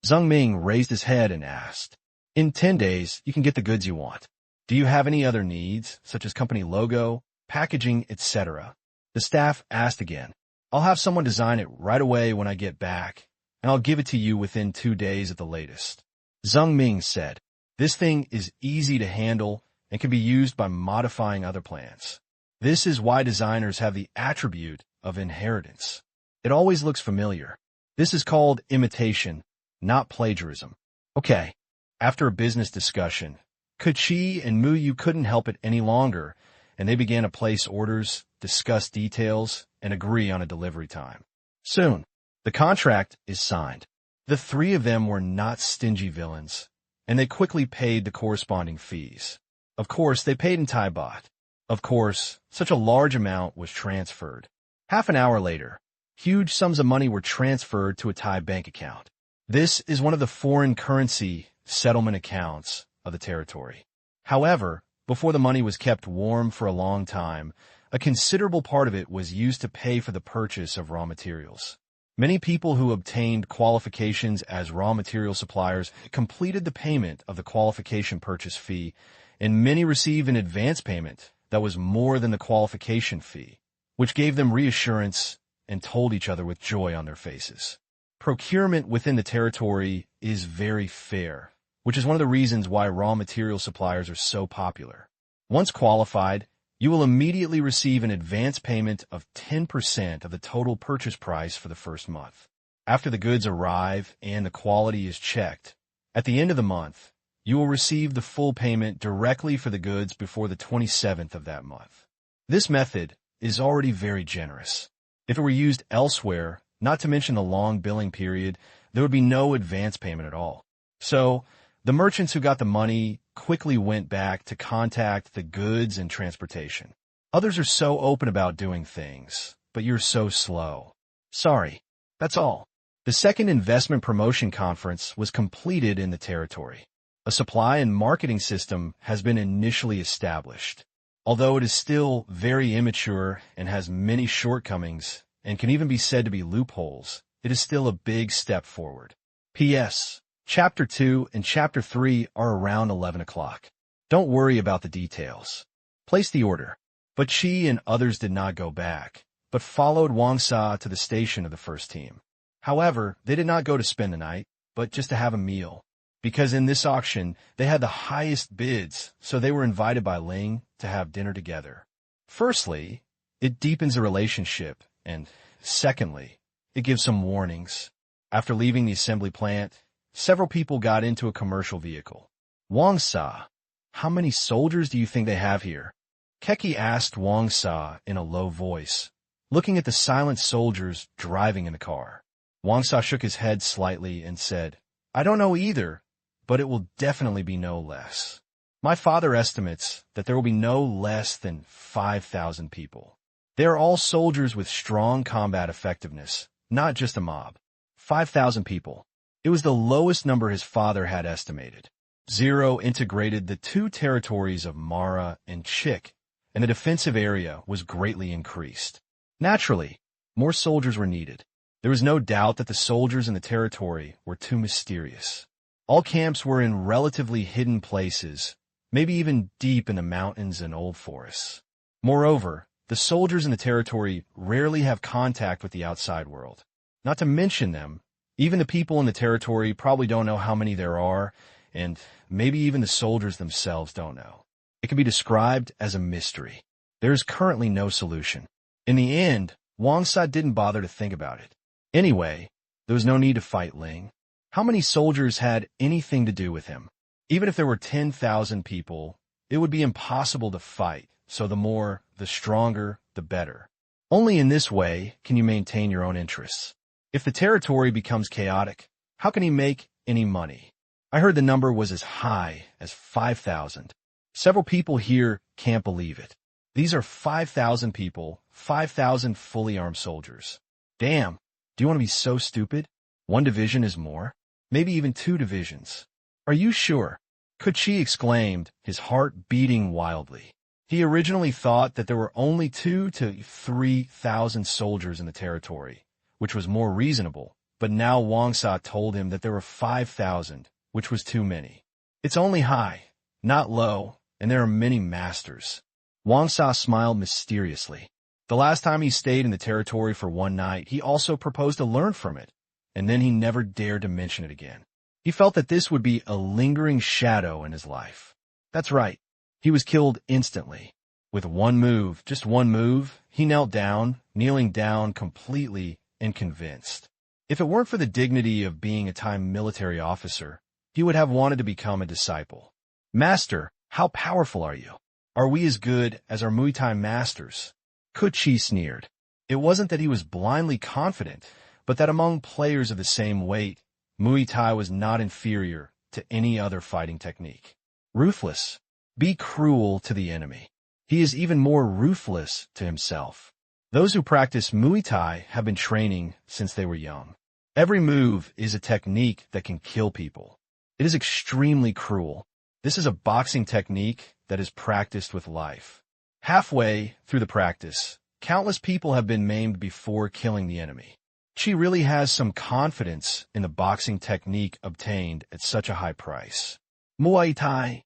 Zheng Ming raised his head and asked. In 10 days, you can get the goods you want. Do you have any other needs, such as company logo, packaging, etc.? The staff asked again. I'll have someone design it right away when I get back, and I'll give it to you within 2 days at the latest. Zheng Ming said, This thing is easy to handle and can be used by modifying other plans. This is why designers have the attribute of inheritance. It always looks familiar. This is called imitation, not plagiarism. Okay. After a business discussion, Kuchi and Muyu couldn't help it any longer, and they began to place orders, discuss details, and agree on a delivery time. Soon, the contract is signed. The 3 of them were not stingy villains, and they quickly paid the corresponding fees. Of course, they paid in Thai baht. Of course, such a large amount was transferred. Half an hour later, huge sums of money were transferred to a Thai bank account. This is one of the foreign currency settlement accounts of the territory. However, before the money was kept warm for a long time, a considerable part of it was used to pay for the purchase of raw materials. Many people who obtained qualifications as raw material suppliers completed the payment of the qualification purchase fee, and many received an advance payment that was more than the qualification fee, which gave them reassurance and told each other with joy on their faces. Procurement within the territory is very fair, which is one of the reasons why raw material suppliers are so popular. Once qualified, you will immediately receive an advance payment of 10% of the total purchase price for the first month. After the goods arrive and the quality is checked, at the end of the month, you will receive the full payment directly for the goods before the 27th of that month. This method is already very generous. If it were used elsewhere, not to mention the long billing period, there would be no advance payment at all. So, the merchants who got the money quickly went back to contact the goods and transportation. Others are so open about doing things, but you're so slow. Sorry. That's all. The second investment promotion conference was completed in the territory. A supply and marketing system has been initially established. Although it is still very immature and has many shortcomings and can even be said to be loopholes, it is still a big step forward. P.S. Chapter 2 and Chapter 3 are around 11 o'clock. Don't worry about the details. Place the order. But Qi and others did not go back, but followed Wang Sa to the station of the first team. However, they did not go to spend the night, but just to have a meal. Because in this auction, they had the highest bids, so they were invited by Ling to have dinner together. Firstly, it deepens a relationship, and secondly, it gives some warnings. After leaving the assembly plant, several people got into a commercial vehicle. Wang Sa, how many soldiers do you think they have here? Keki asked Wang Sa in a low voice, looking at the silent soldiers driving in the car. Wang Sa shook his head slightly and said, I don't know either, but it will definitely be no less. My father estimates that there will be no less than 5,000 people. They are all soldiers with strong combat effectiveness, not just a mob. 5,000 people. It was the lowest number his father had estimated. Zero integrated the two territories of Mara and Chik, and the defensive area was greatly increased. Naturally, more soldiers were needed. There was no doubt that the soldiers in the territory were too mysterious. All camps were in relatively hidden places, maybe even deep in the mountains and old forests. Moreover, the soldiers in the territory rarely have contact with the outside world. Not to mention them, even the people in the territory probably don't know how many there are, and maybe even the soldiers themselves don't know. It can be described as a mystery. There is currently no solution. In the end, Wang Sa didn't bother to think about it. Anyway, there was no need to fight Ling. How many soldiers had anything to do with him? Even if there were 10,000 people, it would be impossible to fight, so the more, the stronger, the better. Only in this way can you maintain your own interests. If the territory becomes chaotic, how can he make any money? I heard the number was as high as 5,000. Several people here can't believe it. These are 5,000 people, 5,000 fully armed soldiers. Damn, do you want to be so stupid? One division is more? Maybe even 2 divisions. Are you sure? Kuchi exclaimed, his heart beating wildly. He originally thought that there were only 2,000 to 3,000 soldiers in the territory, which was more reasonable, but now Wang Sa told him that there were 5,000, which was too many. It's only high, not low, and there are many masters. Wang Sa smiled mysteriously. The last time he stayed in the territory for one night, he also proposed to learn from it, and then he never dared to mention it again. He felt that this would be a lingering shadow in his life. That's right. He was killed instantly. With one move, just one move, he knelt down, kneeling down completely and convinced. If it weren't for the dignity of being a Thai military officer, he would have wanted to become a disciple. Master, how powerful are you? Are we as good as our Muay Thai masters? Kuchi sneered. It wasn't that he was blindly confident, but that among players of the same weight, Muay Thai was not inferior to any other fighting technique. Ruthless. Be cruel to the enemy. He is even more ruthless to himself. Those who practice Muay Thai have been training since they were young. Every move is a technique that can kill people. It is extremely cruel. This is a boxing technique that is practiced with life. Halfway through the practice, countless people have been maimed before killing the enemy. She really has some confidence in the boxing technique obtained at such a high price. Muay Thai,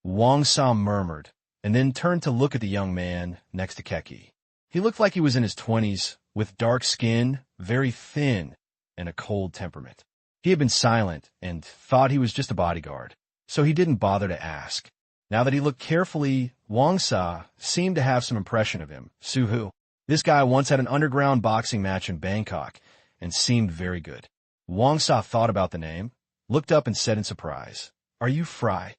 Wang Sa murmured, and then turned to look at the young man next to Keki. He looked like he was in his 20s, with dark skin, very thin, and a cold temperament. He had been silent and thought he was just a bodyguard, so he didn't bother to ask. Now that he looked carefully, Wang Sa seemed to have some impression of him. Suhu. This guy once had an underground boxing match in Bangkok and seemed very good. Wang Sa thought about the name, looked up and said in surprise, Are you Fry?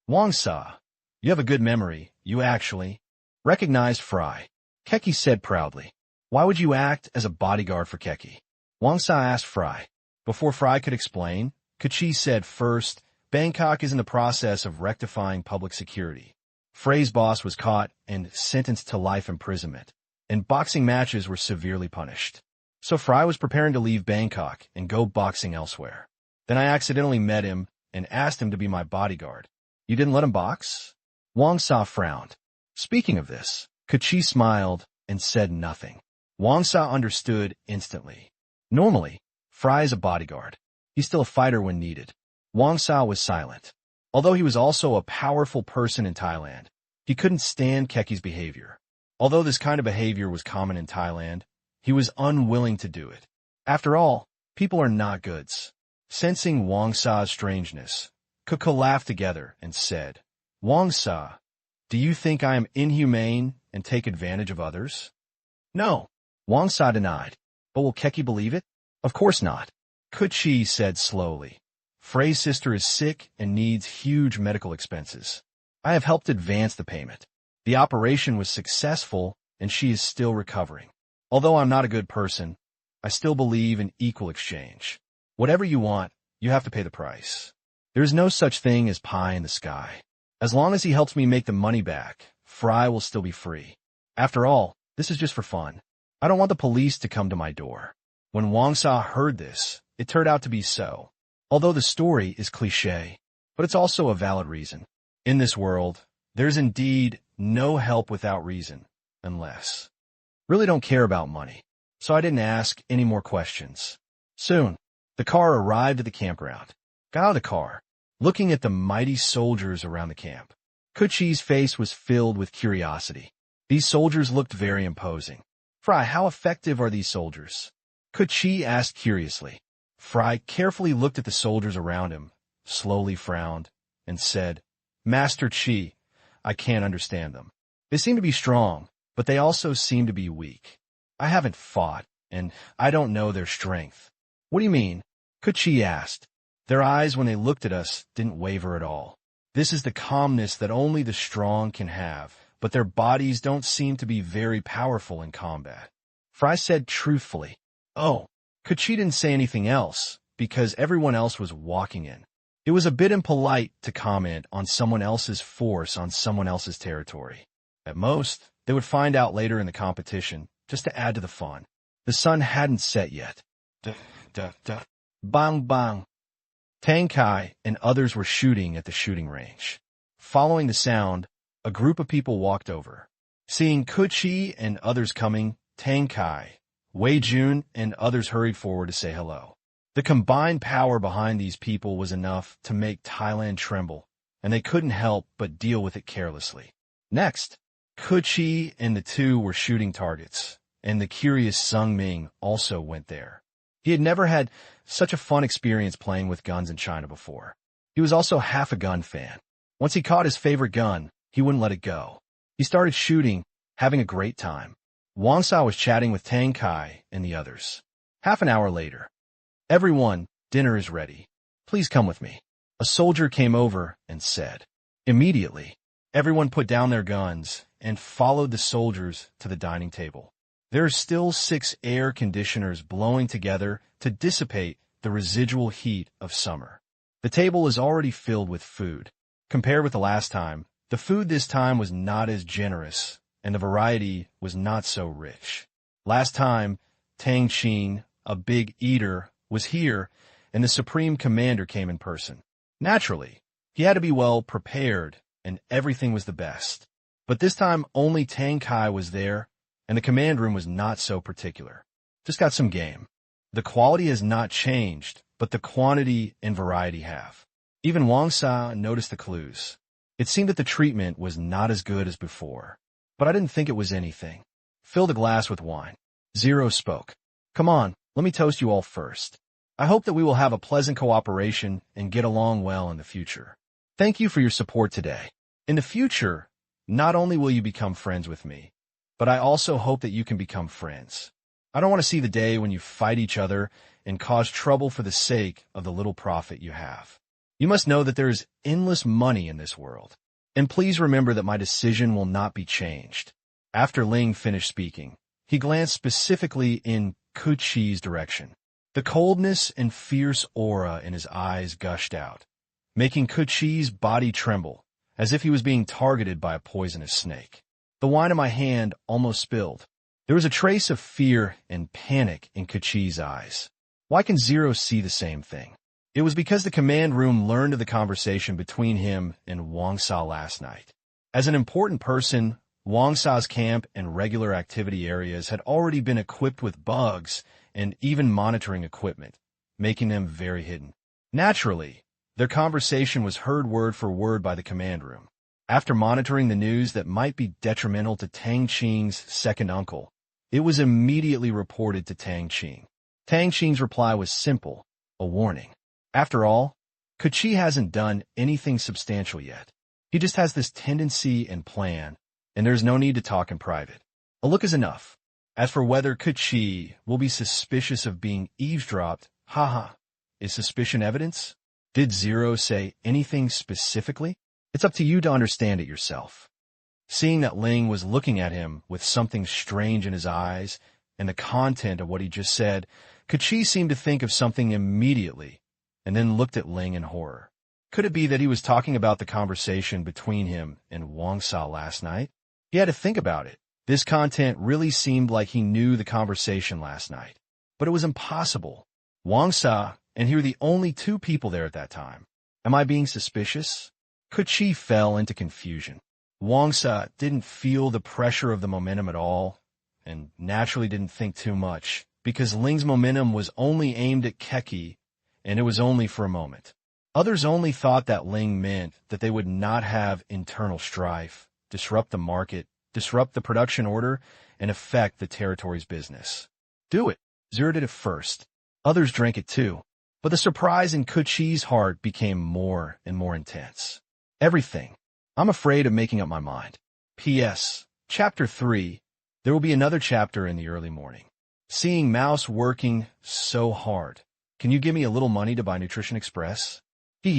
Wang Sa, you have a good memory. You actually recognized Fry. Keki said proudly. Why would you act as a bodyguard for Keki? Wang Sa asked Fry. Before Fry could explain, Kuchi said first, Bangkok is in the process of rectifying public security. Frey's boss was caught and sentenced to life imprisonment, and boxing matches were severely punished. So Fry was preparing to leave Bangkok and go boxing elsewhere. Then I accidentally met him and asked him to be my bodyguard. You didn't let him box? Wang Sa frowned. Speaking of this, Kachi smiled and said nothing. Wang Sa understood instantly. Normally, Fry is a bodyguard. He's still a fighter when needed. Wang Sa was silent. Although he was also a powerful person in Thailand, he couldn't stand Keki's behavior. Although this kind of behavior was common in Thailand, he was unwilling to do it. After all, people are not goods. Sensing Wang Sa's strangeness, Kaka laughed together and said, Wang Sa, do you think I am inhumane and take advantage of others? No, Wang Sa denied. But will Keki believe it? Of course not. Kuchi said slowly. Frey's sister is sick and needs huge medical expenses. I have helped advance the payment. The operation was successful and she is still recovering. Although I'm not a good person, I still believe in equal exchange. Whatever you want, you have to pay the price. There is no such thing as pie in the sky. As long as he helps me make the money back, Fry will still be free. After all, this is just for fun. I don't want the police to come to my door. When Wang Sa heard this, it turned out to be so. Although the story is cliché, but it's also a valid reason. In this world, there's indeed no help without reason, unless. Really don't care about money, so I didn't ask any more questions. Soon, the car arrived at the campground. Got out of the car, looking at the mighty soldiers around the camp. Kuchi's face was filled with curiosity. These soldiers looked very imposing. Fry, how effective are these soldiers? Kuchi asked curiously. Fry carefully looked at the soldiers around him, slowly frowned, and said, Master Chi, I can't understand them. They seem to be strong, but they also seem to be weak. I haven't fought, and I don't know their strength. What do you mean? Kuchi asked. Their eyes, when they looked at us, didn't waver at all. This is the calmness that only the strong can have, but their bodies don't seem to be very powerful in combat. Fry said truthfully, Oh, Kuchi didn't say anything else, because everyone else was walking in. It was a bit impolite to comment on someone else's force on someone else's territory. At most, they would find out later in the competition, just to add to the fun. The sun hadn't set yet. Bang bang. Tang Qing and others were shooting at the shooting range. Following the sound, a group of people walked over. Seeing Kuchi and others coming, Tang Qing, Wei Jun, and others hurried forward to say hello. The combined power behind these people was enough to make Thailand tremble, and they couldn't help but deal with it carelessly. Next, Kuchi and the two were shooting targets, and the curious Sung Ming also went there. He had never had such a fun experience playing with guns in China before. He was also half a gun fan. Once he caught his favorite gun, he wouldn't let it go. He started shooting, having a great time. Wang Sa was chatting with Tang Qing and the others. Half an hour later, Everyone, dinner is ready. Please come with me. A soldier came over and said. Immediately, everyone put down their guns and followed the soldiers to the dining table. There are still 6 air conditioners blowing together to dissipate the residual heat of summer. The table is already filled with food. Compared with the last time, the food this time was not as generous, and the variety was not so rich. Last time, Tang Qing, a big eater, was here, and the Supreme Commander came in person. Naturally, he had to be well prepared, and everything was the best. But this time only Tang Qing was there, and the command room was not so particular. Just got some game. The quality has not changed, but the quantity and variety have. Even Wang Sa noticed the clues. It seemed that the treatment was not as good as before. But I didn't think it was anything. Fill the glass with wine. Zero spoke. Come on, let me toast you all first. I hope that we will have a pleasant cooperation and get along well in the future. Thank you for your support today. In the future, not only will you become friends with me, but I also hope that you can become friends. I don't want to see the day when you fight each other and cause trouble for the sake of the little profit you have. You must know that there is endless money in this world. And please remember that my decision will not be changed. After Ling finished speaking, he glanced specifically in Kuchi's direction. The coldness and fierce aura in his eyes gushed out, making Kuchi's body tremble, as if he was being targeted by a poisonous snake. The wine in my hand almost spilled. There was a trace of fear and panic in Keqi's eyes. Why can Zero see the same thing? It was because the command room learned of the conversation between him and Wang Sa last night. As an important person, Wang Sa's camp and regular activity areas had already been equipped with bugs and even monitoring equipment, making them very hidden. Naturally, their conversation was heard word for word by the command room. After monitoring the news that might be detrimental to Tang Qing's second uncle, it was immediately reported to Tang Qing. Tang Qing's reply was simple, a warning. After all, Keqi hasn't done anything substantial yet. He just has this tendency and plan, and there's no need to talk in private. A look is enough. As for whether Keqi will be suspicious of being eavesdropped, is suspicion evidence? Did Zero say anything specifically? It's up to you to understand it yourself. Seeing that Ling was looking at him with something strange in his eyes and the content of what he just said, Keqi seemed to think of something immediately and then looked at Ling in horror. Could it be that he was talking about the conversation between him and Wang Sa last night? He had to think about it. This content really seemed like he knew the conversation last night. But it was impossible. Wang Sa and he were the only two people there at that time. Am I being suspicious? Keqi fell into confusion. Wang Sa didn't feel the pressure of the momentum at all, and naturally didn't think too much, because Ling's momentum was only aimed at Keqi, and it was only for a moment. Others only thought that Ling meant that they would not have internal strife, disrupt the market, disrupt the production order, and affect the territory's business. Do it. Zero did it first. Others drank it too. But the surprise in Keqi's heart became more and more intense. Everything. I'm afraid of making up my mind. P.S. Chapter 3. There will be another chapter in the early morning. Seeing Mouse working so hard. Can you give me a little money to buy Nutrition Express?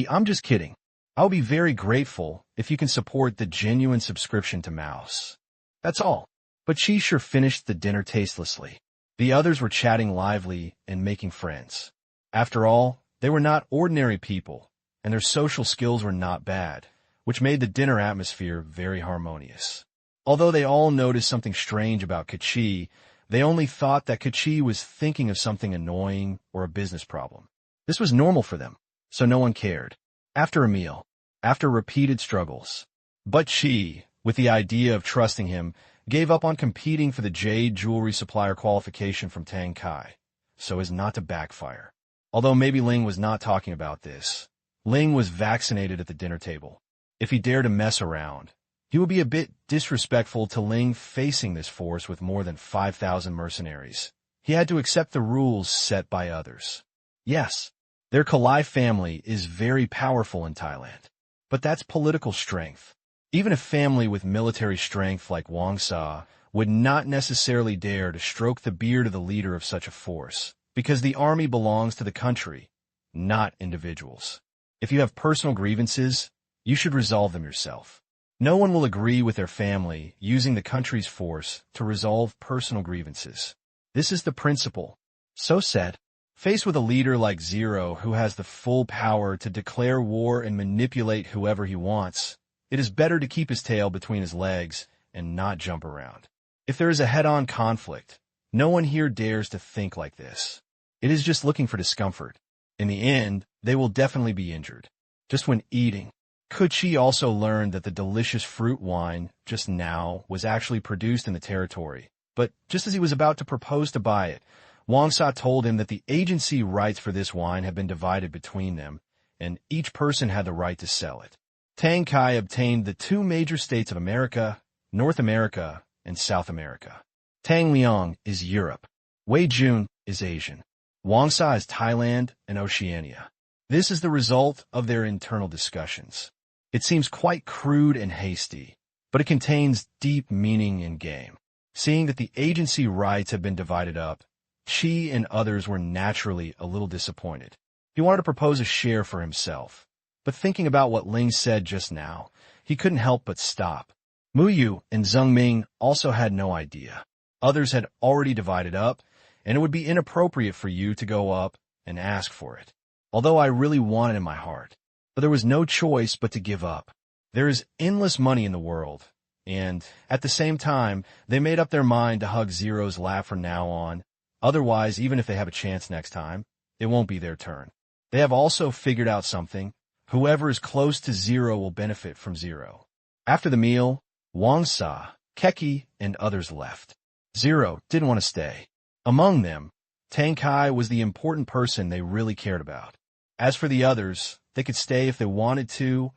I'm just kidding. I'll be very grateful if you can support the genuine subscription to Mouse. That's all. But she sure finished the dinner tastelessly. The others were chatting lively and making friends. After all, they were not ordinary people, and their social skills were not bad, which made the dinner atmosphere very harmonious. Although they all noticed something strange about Keqi, they only thought that Keqi was thinking of something annoying or a business problem. This was normal for them, so no one cared. After a meal, after repeated struggles. But she, with the idea of trusting him, gave up on competing for the jade jewelry supplier qualification from Tang Qing, so as not to backfire. Although maybe Ling was not talking about this, Ling was vaccinated at the dinner table. If he dared to mess around, he would be a bit disrespectful to Ling facing this force with more than 5,000 mercenaries. He had to accept the rules set by others. Yes, their Kalai family is very powerful in Thailand, but that's political strength. Even a family with military strength like Wang Sa would not necessarily dare to stroke the beard of the leader of such a force, because the army belongs to the country, not individuals. If you have personal grievances, you should resolve them yourself. No one will agree with their family using the country's force to resolve personal grievances. This is the principle. So said, faced with a leader like Zero who has the full power to declare war and manipulate whoever he wants, it is better to keep his tail between his legs and not jump around. If there is a head-on conflict, no one here dares to think like this. It is just looking for discomfort. In the end, they will definitely be injured. Just when eating, Keqi also learned that the delicious fruit wine just now was actually produced in the territory. But just as he was about to propose to buy it, Wang Sa told him that the agency rights for this wine had been divided between them, and each person had the right to sell it. Tang Qing obtained the two major states of America, North America, and South America. Tang Liang is Europe. Wei Jun is Asian. Wang Sa is Thailand and Oceania. This is the result of their internal discussions. It seems quite crude and hasty, but it contains deep meaning in game. Seeing that the agency rights have been divided up, Qi and others were naturally a little disappointed. He wanted to propose a share for himself, but thinking about what Ling said just now, he couldn't help but stop. Mu Yu and Zheng Ming also had no idea. Others had already divided up, and it would be inappropriate for you to go up and ask for it. Although I really wanted in my heart, but there was no choice but to give up. There is endless money in the world, and at the same time, they made up their mind to hug Zero's lap from now on. Otherwise, even if they have a chance next time, it won't be their turn. They have also figured out something. Whoever is close to Zero will benefit from Zero. After the meal, Wang Sa, Keki, and others left. Zero didn't want to stay. Among them, Tang Kai was the important person they really cared about. As for the others, they could stay if they wanted to,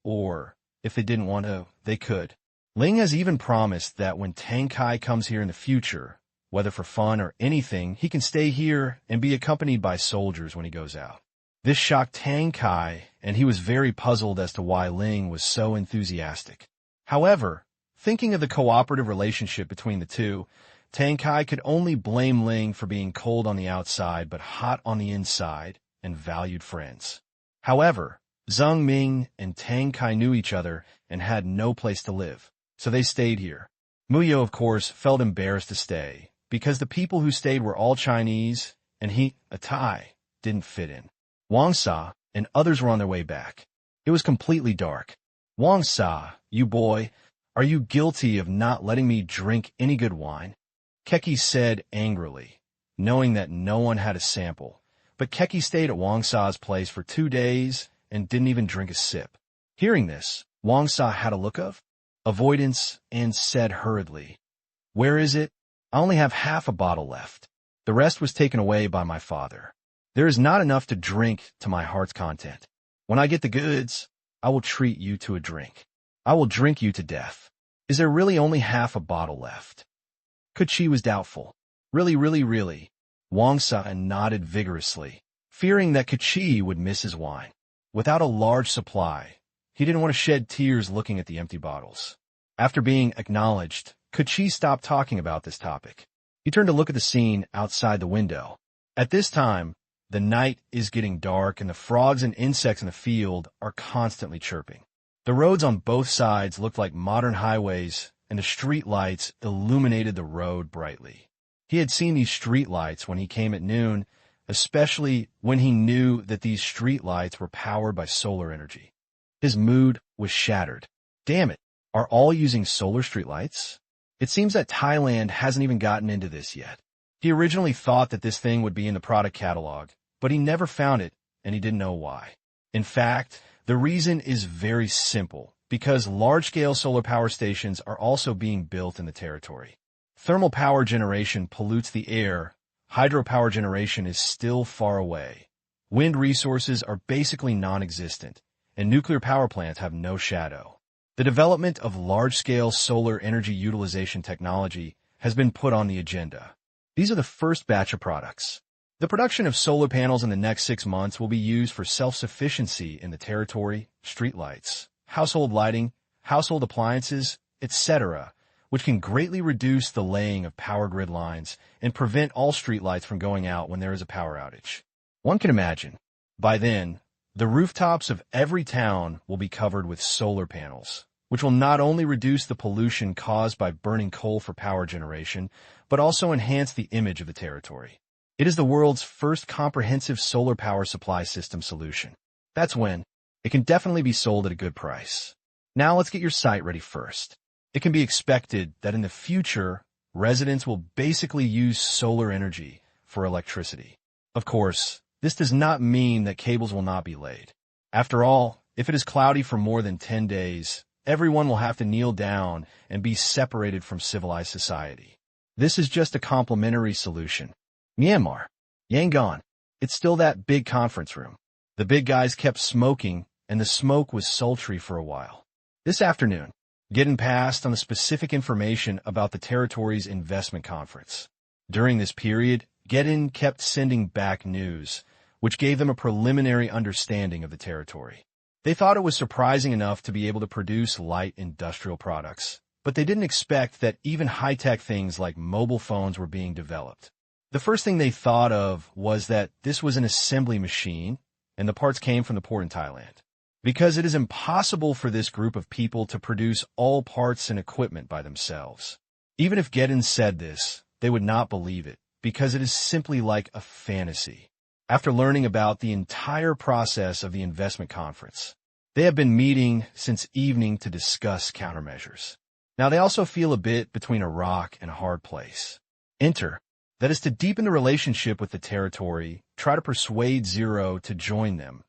or if they didn't want to, they could. Ling has even promised that when Tang Kai comes here in the future, whether for fun or anything, he can stay here and be accompanied by soldiers when he goes out. This shocked Tang Kai, and he was very puzzled as to why Ling was so enthusiastic. However, thinking of the cooperative relationship between the two, Tang Kai could only blame Ling for being cold on the outside but hot on the inside and valued friends. However, Zheng Ming and Tang Kai knew each other and had no place to live, so they stayed here. Muyo, of course, felt embarrassed to stay, because the people who stayed were all Chinese, and he, a Thai, didn't fit in. Wang Sa and others were on their way back. It was completely dark. Wang Sa, you boy, are you guilty of not letting me drink any good wine? Keki said angrily, knowing that no one had a sample. But Keki stayed at Wang Sa's place for 2 days and didn't even drink a sip. Hearing this, Wang Sa had a look of avoidance and said hurriedly, "Where is it? I only have half a bottle left. The rest was taken away by my father. There is not enough to drink to my heart's content. When I get the goods, I will treat you to a drink. I will drink you to death. Is there really only half a bottle left?" Kuchi was doubtful. Really? Wang Sa nodded vigorously, fearing that Kuchi would miss his wine. Without a large supply, he didn't want to shed tears looking at the empty bottles. After being acknowledged, Kuchi stopped talking about this topic. He turned to look at the scene outside the window. At this time, the night is getting dark and the frogs and insects in the field are constantly chirping. The roads on both sides looked like modern highways, and the street lights illuminated the road brightly. He had seen these street lights when he came at noon, especially when he knew that these street lights were powered by solar energy. His mood was shattered. Damn it, are all using solar street lights? It seems that Thailand hasn't even gotten into this yet. He originally thought that this thing would be in the product catalog, but he never found it, and he didn't know why. In fact, the reason is very simple, because large-scale solar power stations are also being built in the territory. Thermal power generation pollutes the air. Hydropower generation is still far away. Wind resources are basically non-existent, and nuclear power plants have no shadow. The development of large-scale solar energy utilization technology has been put on the agenda. These are the first batch of products. The production of solar panels in the next 6 months will be used for self-sufficiency in the territory, streetlights, household lighting, household appliances, etc., which can greatly reduce the laying of power grid lines and prevent all streetlights from going out when there is a power outage. One can imagine, by then, the rooftops of every town will be covered with solar panels, which will not only reduce the pollution caused by burning coal for power generation, but also enhance the image of the territory. It is the world's first comprehensive solar power supply system solution. That's when it can definitely be sold at a good price. Now let's get your site ready first. It can be expected that in the future, residents will basically use solar energy for electricity. Of course, this does not mean that cables will not be laid. After all, if it is cloudy for more than 10 days, everyone will have to kneel down and be separated from civilized society. This is just a complementary solution. Myanmar, Yangon. It's still that big conference room. The big guys kept smoking, and the smoke was sultry for a while. This afternoon, Gedin passed on the specific information about the territory's investment conference. During this period, Gedin kept sending back news, which gave them a preliminary understanding of the territory. They thought it was surprising enough to be able to produce light industrial products, but they didn't expect that even high-tech things like mobile phones were being developed. The first thing they thought of was that this was an assembly machine, and the parts came from the port in Thailand. Because it is impossible for this group of people to produce all parts and equipment by themselves. Even if Gedin said this, they would not believe it, because it is simply like a fantasy. After learning about the entire process of the investment conference, they have been meeting since evening to discuss countermeasures. Now they also feel a bit between a rock and a hard place. Enter. That is to deepen the relationship with the territory, try to persuade Zero to join them,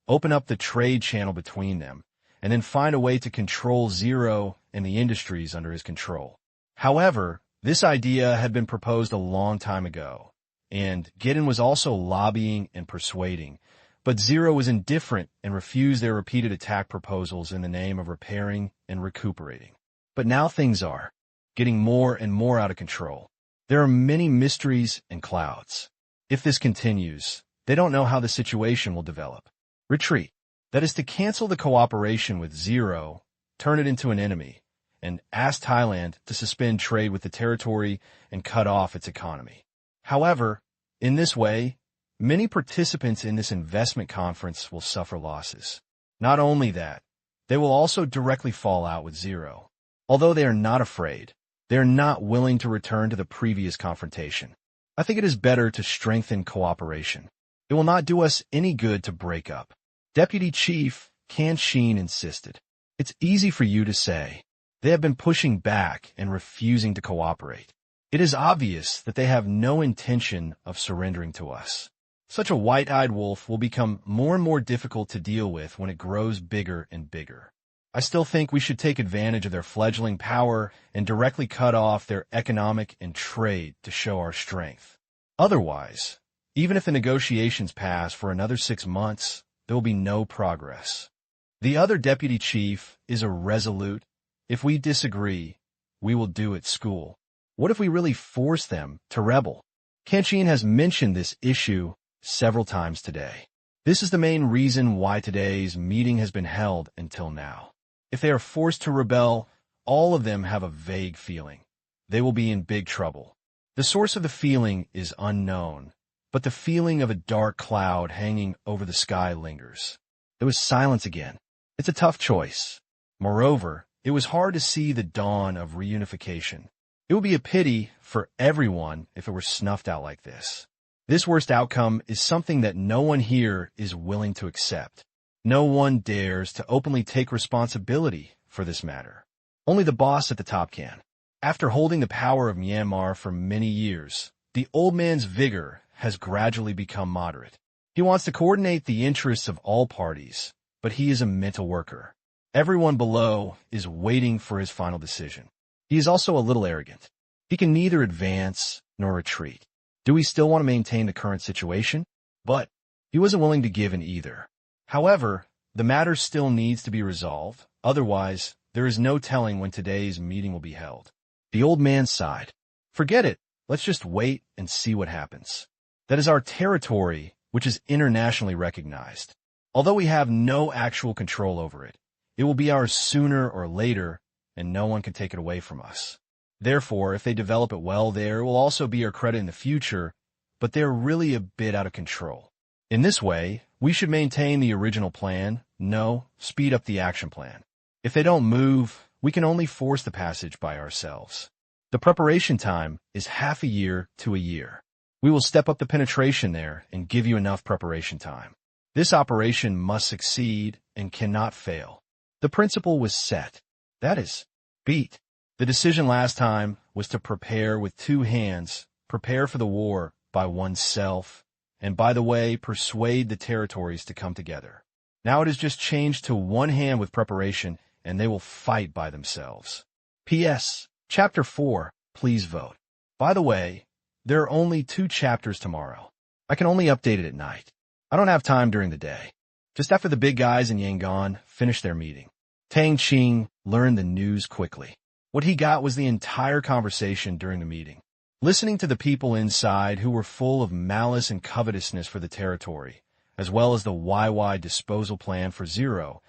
open up the trade channel between them, and then find a way to control Zero and the industries under his control. However, this idea had been proposed a long time ago, and Gideon was also lobbying and persuading, but Zero was indifferent and refused their repeated attack proposals in the name of repairing and recuperating. But now things are getting more and more out of control. There are many mysteries and clouds. If this continues, they don't know how the situation will develop. Retreat. That is to cancel the cooperation with Zero, turn it into an enemy, and ask Thailand to suspend trade with the territory and cut off its economy. However, in this way, many participants in this investment conference will suffer losses. Not only that, they will also directly fall out with Zero. Although they are not afraid, they are not willing to return to the previous confrontation. I think it is better to strengthen cooperation. It will not do us any good to break up. Deputy Chief Tang Qing insisted. It's easy for you to say. They have been pushing back and refusing to cooperate. It is obvious that they have no intention of surrendering to us. Such a white-eyed wolf will become more and more difficult to deal with when it grows bigger and bigger. I still think we should take advantage of their fledgling power and directly cut off their economic and trade to show our strength. Otherwise, even if the negotiations pass for another 6 months, there will be no progress. The other deputy chief is irresolute. If we disagree, we will do at school. What if we really force them to rebel? Tang Qing has mentioned this issue several times today. This is the main reason why today's meeting has been held until now. If they are forced to rebel, all of them have a vague feeling. They will be in big trouble. The source of the feeling is unknown, but the feeling of a dark cloud hanging over the sky lingers. There was silence again. It's a tough choice. Moreover, it was hard to see the dawn of reunification. It would be a pity for everyone if it were snuffed out like this. This worst outcome is something that no one here is willing to accept. No one dares to openly take responsibility for this matter. Only the boss at the top can. After holding the power of Myanmar for many years, the old man's vigor has gradually become moderate. He wants to coordinate the interests of all parties, but he is a mental worker. Everyone below is waiting for his final decision. He is also a little arrogant. He can neither advance nor retreat. Do we still want to maintain the current situation? But he wasn't willing to give in either. However, the matter still needs to be resolved. Otherwise, there is no telling when today's meeting will be held. The old man sighed. Forget it. Let's just wait and see what happens. That is our territory, which is internationally recognized. Although we have no actual control over it, it will be ours sooner or later, and no one can take it away from us. Therefore, if they develop it well there, it will also be our credit in the future, but they're really a bit out of control. In this way, we should maintain the original plan, speed up the action plan. If they don't move, we can only force the passage by ourselves. The preparation time is half a year to a year. We will step up the penetration there and give you enough preparation time. This operation must succeed and cannot fail. The principle was set. That is, beat. The decision last time was to prepare with 2 hands, prepare for the war by oneself, and by the way, persuade the territories to come together. Now it is just changed to 1 hand with preparation, and they will fight by themselves. P.S. Chapter 4, please vote. By the way, there are only 2 chapters tomorrow. I can only update it at night. I don't have time during the day. Just after the big guys in Yangon finished their meeting. Tang Qing learned the news quickly. What he got was the entire conversation during the meeting. Listening to the people inside who were full of malice and covetousness for the territory, as well as the YY disposal plan for Zero,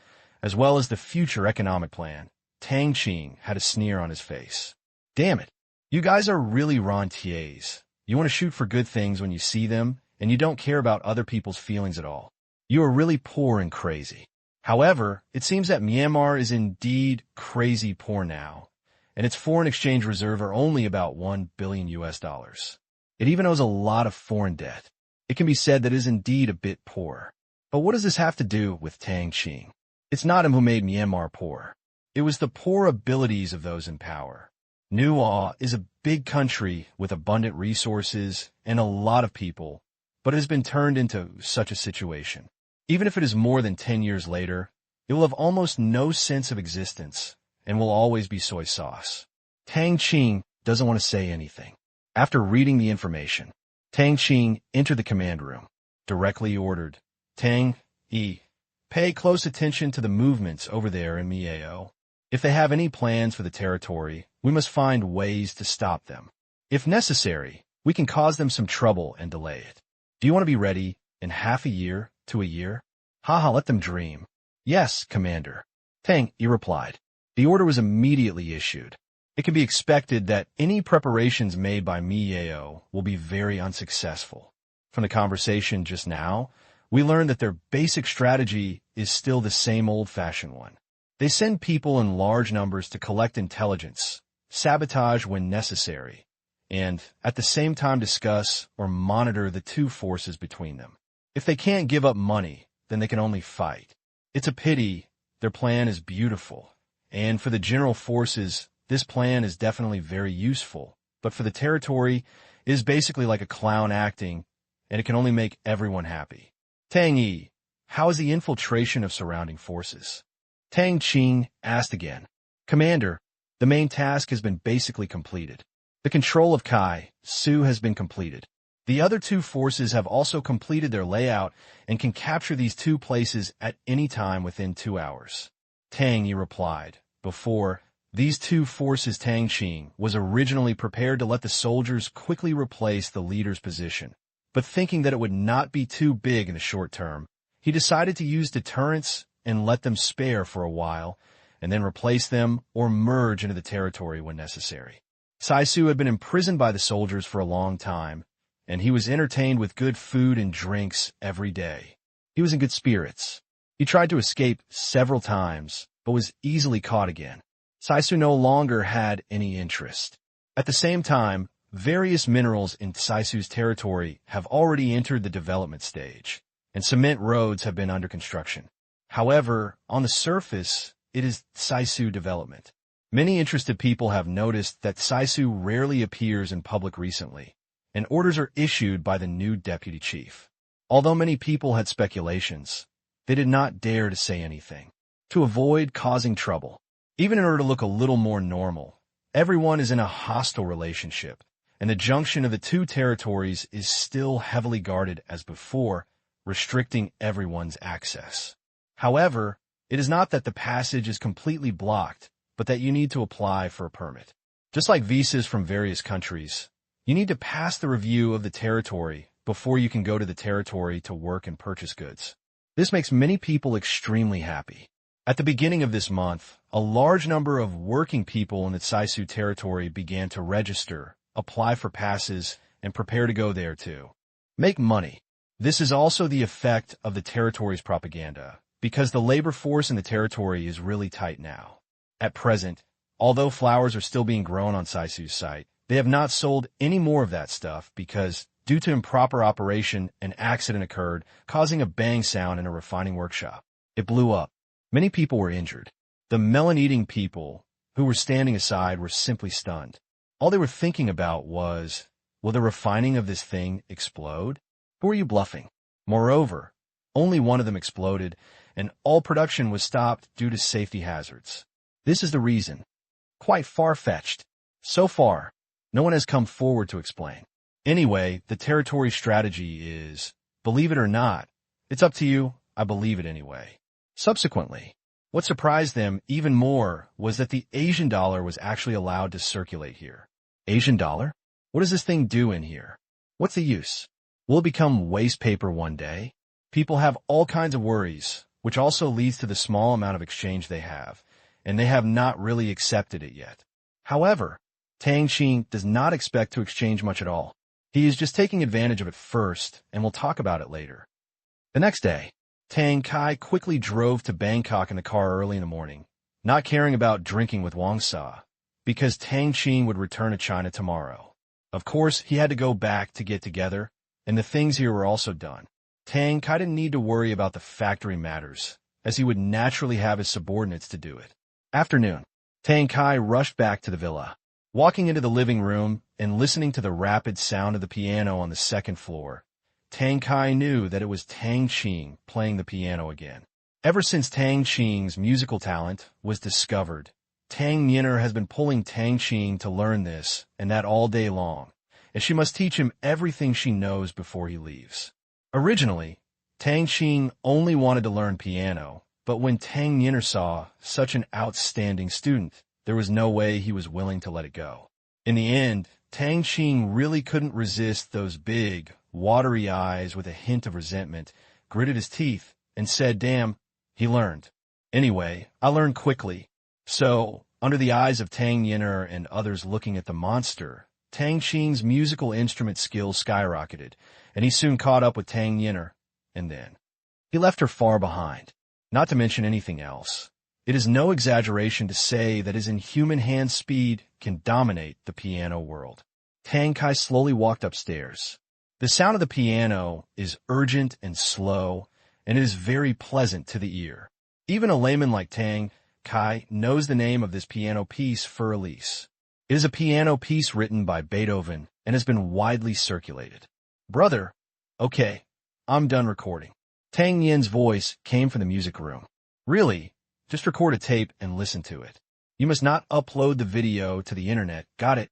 as well as the future economic plan, Tang Qing had a sneer on his face. Damn it. You guys are really rentiers. You want to shoot for good things when you see them, and you don't care about other people's feelings at all. You are really poor and crazy. However, it seems that Myanmar is indeed crazy poor now, and its foreign exchange reserve are only about $1 billion. It even owes a lot of foreign debt. It can be said that it is indeed a bit poor. But what does this have to do with Tang Qing? It's not him who made Myanmar poor. It was the poor abilities of those in power. Nuwa is a big country with abundant resources and a lot of people, but it has been turned into such a situation. Even if it is more than 10 years later, it will have almost no sense of existence and will always be soy sauce. Tang Qing doesn't want to say anything. After reading the information, Tang Qing entered the command room. Directly ordered, Tang Yi, pay close attention to the movements over there in Miao. If they have any plans for the territory, we must find ways to stop them. If necessary, we can cause them some trouble and delay it. Do you want to be ready in half a year to a year? Haha, let them dream. Yes, Commander. Tang Yi replied. The order was immediately issued. It can be expected that any preparations made by Miao will be very unsuccessful. From the conversation just now, we learned that their basic strategy is still the same old-fashioned one. They send people in large numbers to collect intelligence, sabotage when necessary, and at the same time discuss or monitor the two forces between them. If they can't give up money, then they can only fight. It's a pity. Their plan is beautiful, and for the general forces, this plan is definitely very useful, but for the territory, it is basically like a clown acting, and it can only make everyone happy. Tang Yi, how is the infiltration of surrounding forces? Tang Qing asked again. Commander, the main task has been basically completed. The control of Kai, Su has been completed. The other two forces have also completed their layout and can capture these two places at any time within 2 hours. Tang Yi replied. Before, these two forces Tang Qing was originally prepared to let the soldiers quickly replace the leader's position. But thinking that it would not be too big in the short term, he decided to use deterrence and let them spare for a while, and then replace them or merge into the territory when necessary. Saisu had been imprisoned by the soldiers for a long time, and he was entertained with good food and drinks every day. He was in good spirits. He tried to escape several times, but was easily caught again. Saisu no longer had any interest. At the same time, various minerals in Saisu's territory have already entered the development stage, and cement roads have been under construction. However, on the surface, it is Saisu development. Many interested people have noticed that Saisu rarely appears in public recently, and orders are issued by the new deputy chief. Although many people had speculations, they did not dare to say anything, to avoid causing trouble. Even in order to look a little more normal, everyone is in a hostile relationship, and the junction of the two territories is still heavily guarded as before, restricting everyone's access. However, it is not that the passage is completely blocked, but that you need to apply for a permit. Just like visas from various countries, you need to pass the review of the territory before you can go to the territory to work and purchase goods. This makes many people extremely happy. At the beginning of this month, a large number of working people in the Saisu territory began to register, apply for passes, and prepare to go there too. Make money. This is also the effect of the territory's propaganda, because the labor force in the territory is really tight now. At present, although flowers are still being grown on Saisu's site, they have not sold any more of that stuff because, due to improper operation, an accident occurred, causing a bang sound in a refining workshop. It blew up. Many people were injured. The melon-eating people, who were standing aside, were simply stunned. All they were thinking about was, will the refining of this thing explode? Who are you bluffing? Moreover, only one of them exploded, and all production was stopped due to safety hazards. This is the reason. Quite far-fetched. So far, no one has come forward to explain. Anyway, the territory strategy is, believe it or not, it's up to you, I believe it anyway. Subsequently, what surprised them even more was that the Asian dollar was actually allowed to circulate here. Asian dollar? What does this thing do in here? What's the use? Will it become waste paper one day? People have all kinds of worries, which also leads to the small amount of exchange they have, and they have not really accepted it yet. However, Tang Qing does not expect to exchange much at all. He is just taking advantage of it first, and will talk about it later. The next day, Tang Kai quickly drove to Bangkok in the car early in the morning, not caring about drinking with Wang Sa, because Tang Qing would return to China tomorrow. Of course, he had to go back to get together, and the things here were also done. Tang Kai didn't need to worry about the factory matters, as he would naturally have his subordinates to do it. Afternoon. Tang Kai rushed back to the villa. Walking into the living room and listening to the rapid sound of the piano on the second floor, Tang Kai knew that it was Tang Qing playing the piano again. Ever since Tang Qing's musical talent was discovered, Tang Yinner has been pulling Tang Qing to learn this and that all day long, and she must teach him everything she knows before he leaves. Originally, Tang Qing only wanted to learn piano, but when Tang Yinner saw such an outstanding student, there was no way he was willing to let it go. In the end, Tang Qing really couldn't resist those big, watery eyes with a hint of resentment, gritted his teeth, and said, "Damn," he learned. Anyway, I learned quickly. So, under the eyes of Tang Yinner and others looking at the monster, Tang Qing's musical instrument skills skyrocketed, and he soon caught up with Tang Yinner, and then he left her far behind. Not to mention anything else. It is no exaggeration to say that his inhuman hand speed can dominate the piano world. Tang Kai slowly walked upstairs. The sound of the piano is urgent and slow, and it is very pleasant to the ear. Even a layman like Tang Kai knows the name of this piano piece for release. It is a piano piece written by Beethoven and has been widely circulated. "Brother, okay, I'm done recording." Tang Yin's voice came from the music room. "Really? Just record a tape and listen to it. You must not upload the video to the internet, got it?"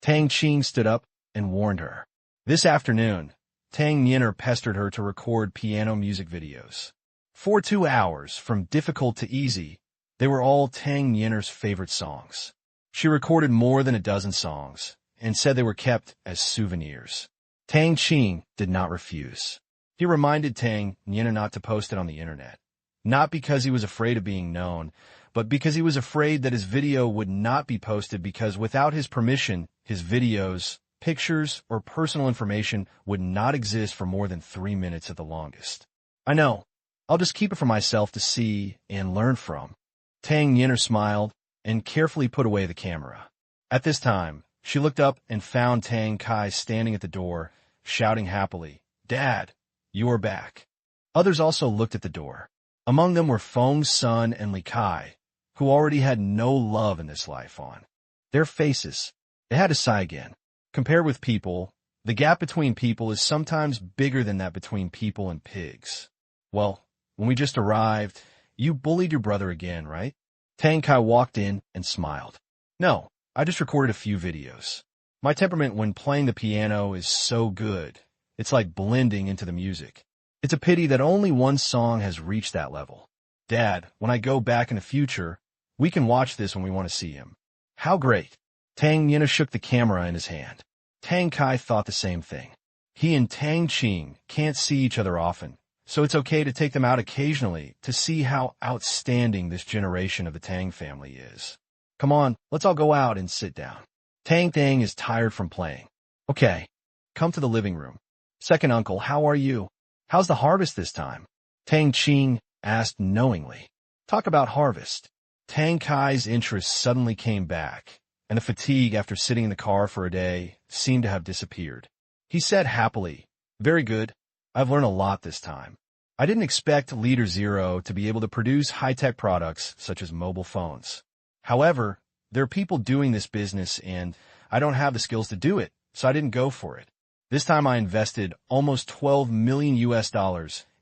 Tang Qing stood up and warned her. This afternoon, Tang Yinner pestered her to record piano music videos. For 2 hours, from difficult to easy, they were all Tang Yinner's favorite songs. She recorded more than a dozen songs and said they were kept as souvenirs. Tang Qing did not refuse. He reminded Tang Yinner not to post it on the internet. Not because he was afraid of being known, but because he was afraid that his video would not be posted because without his permission, his videos, pictures, or personal information would not exist for more than 3 minutes at the longest. "I know. I'll just keep it for myself to see and learn from." Tang Yinner smiled and carefully put away the camera. At this time, she looked up and found Tang Kai standing at the door, shouting happily, "Dad, you are back." Others also looked at the door. Among them were Feng's son and Li Kai, who already had no love in this life on their faces. They had to sigh again. Compared with people, the gap between people is sometimes bigger than that between people and pigs. "Well, when we just arrived, you bullied your brother again, right?" Tang Kai walked in and smiled. "No, I just recorded a few videos. My temperament when playing the piano is so good, it's like blending into the music. It's a pity that only one song has reached that level. Dad, when I go back in the future, we can watch this when we want to see him." "How great." Tang Yinner shook the camera in his hand. Tang Kai thought the same thing. He and Tang Qing can't see each other often, so it's okay to take them out occasionally to see how outstanding this generation of the Tang family is. "Come on, let's all go out and sit down. Tang is tired from playing." "Okay, come to the living room." "Second uncle, how are you? How's the harvest this time?" Tang Qing asked knowingly. "Talk about harvest." Tang Kai's interest suddenly came back, and the fatigue after sitting in the car for a day seemed to have disappeared. He said happily, "Very good. I've learned a lot this time. I didn't expect Leader Zero to be able to produce high-tech products such as mobile phones. However, there are people doing this business and I don't have the skills to do it, so I didn't go for it. This time I invested almost $12 million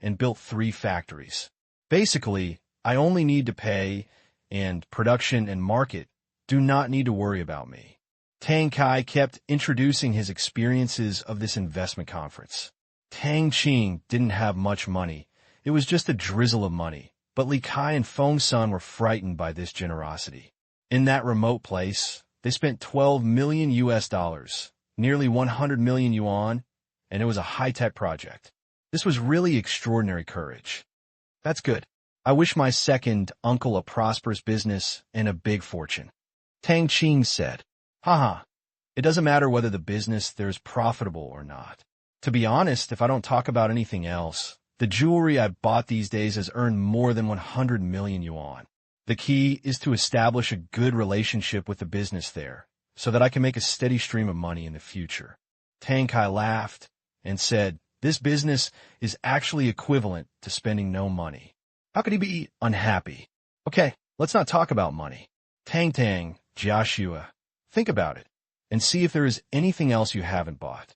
and built 3 factories. Basically, I only need to pay, and production and market do not need to worry about me." Tang Kai kept introducing his experiences of this investment conference. Tang Qing didn't have much money. It was just a drizzle of money, but Li Kai and Feng's son were frightened by this generosity. In that remote place, they spent $12 million, nearly 100 million yuan, and it was a high-tech project. This was really extraordinary courage. "That's good. I wish my second uncle a prosperous business and a big fortune." Tang Qing said, "Haha, it doesn't matter whether the business there's profitable or not. To be honest, if I don't talk about anything else, the jewelry I bought these days has earned more than 100 million yuan. The key is to establish a good relationship with the business there, so that I can make a steady stream of money in the future." Tang Kai laughed and said, "This business is actually equivalent to spending no money." How could he be unhappy? "Okay, Let's not talk about money. Tang, Joshua, think about it, and see if there is anything else you haven't bought.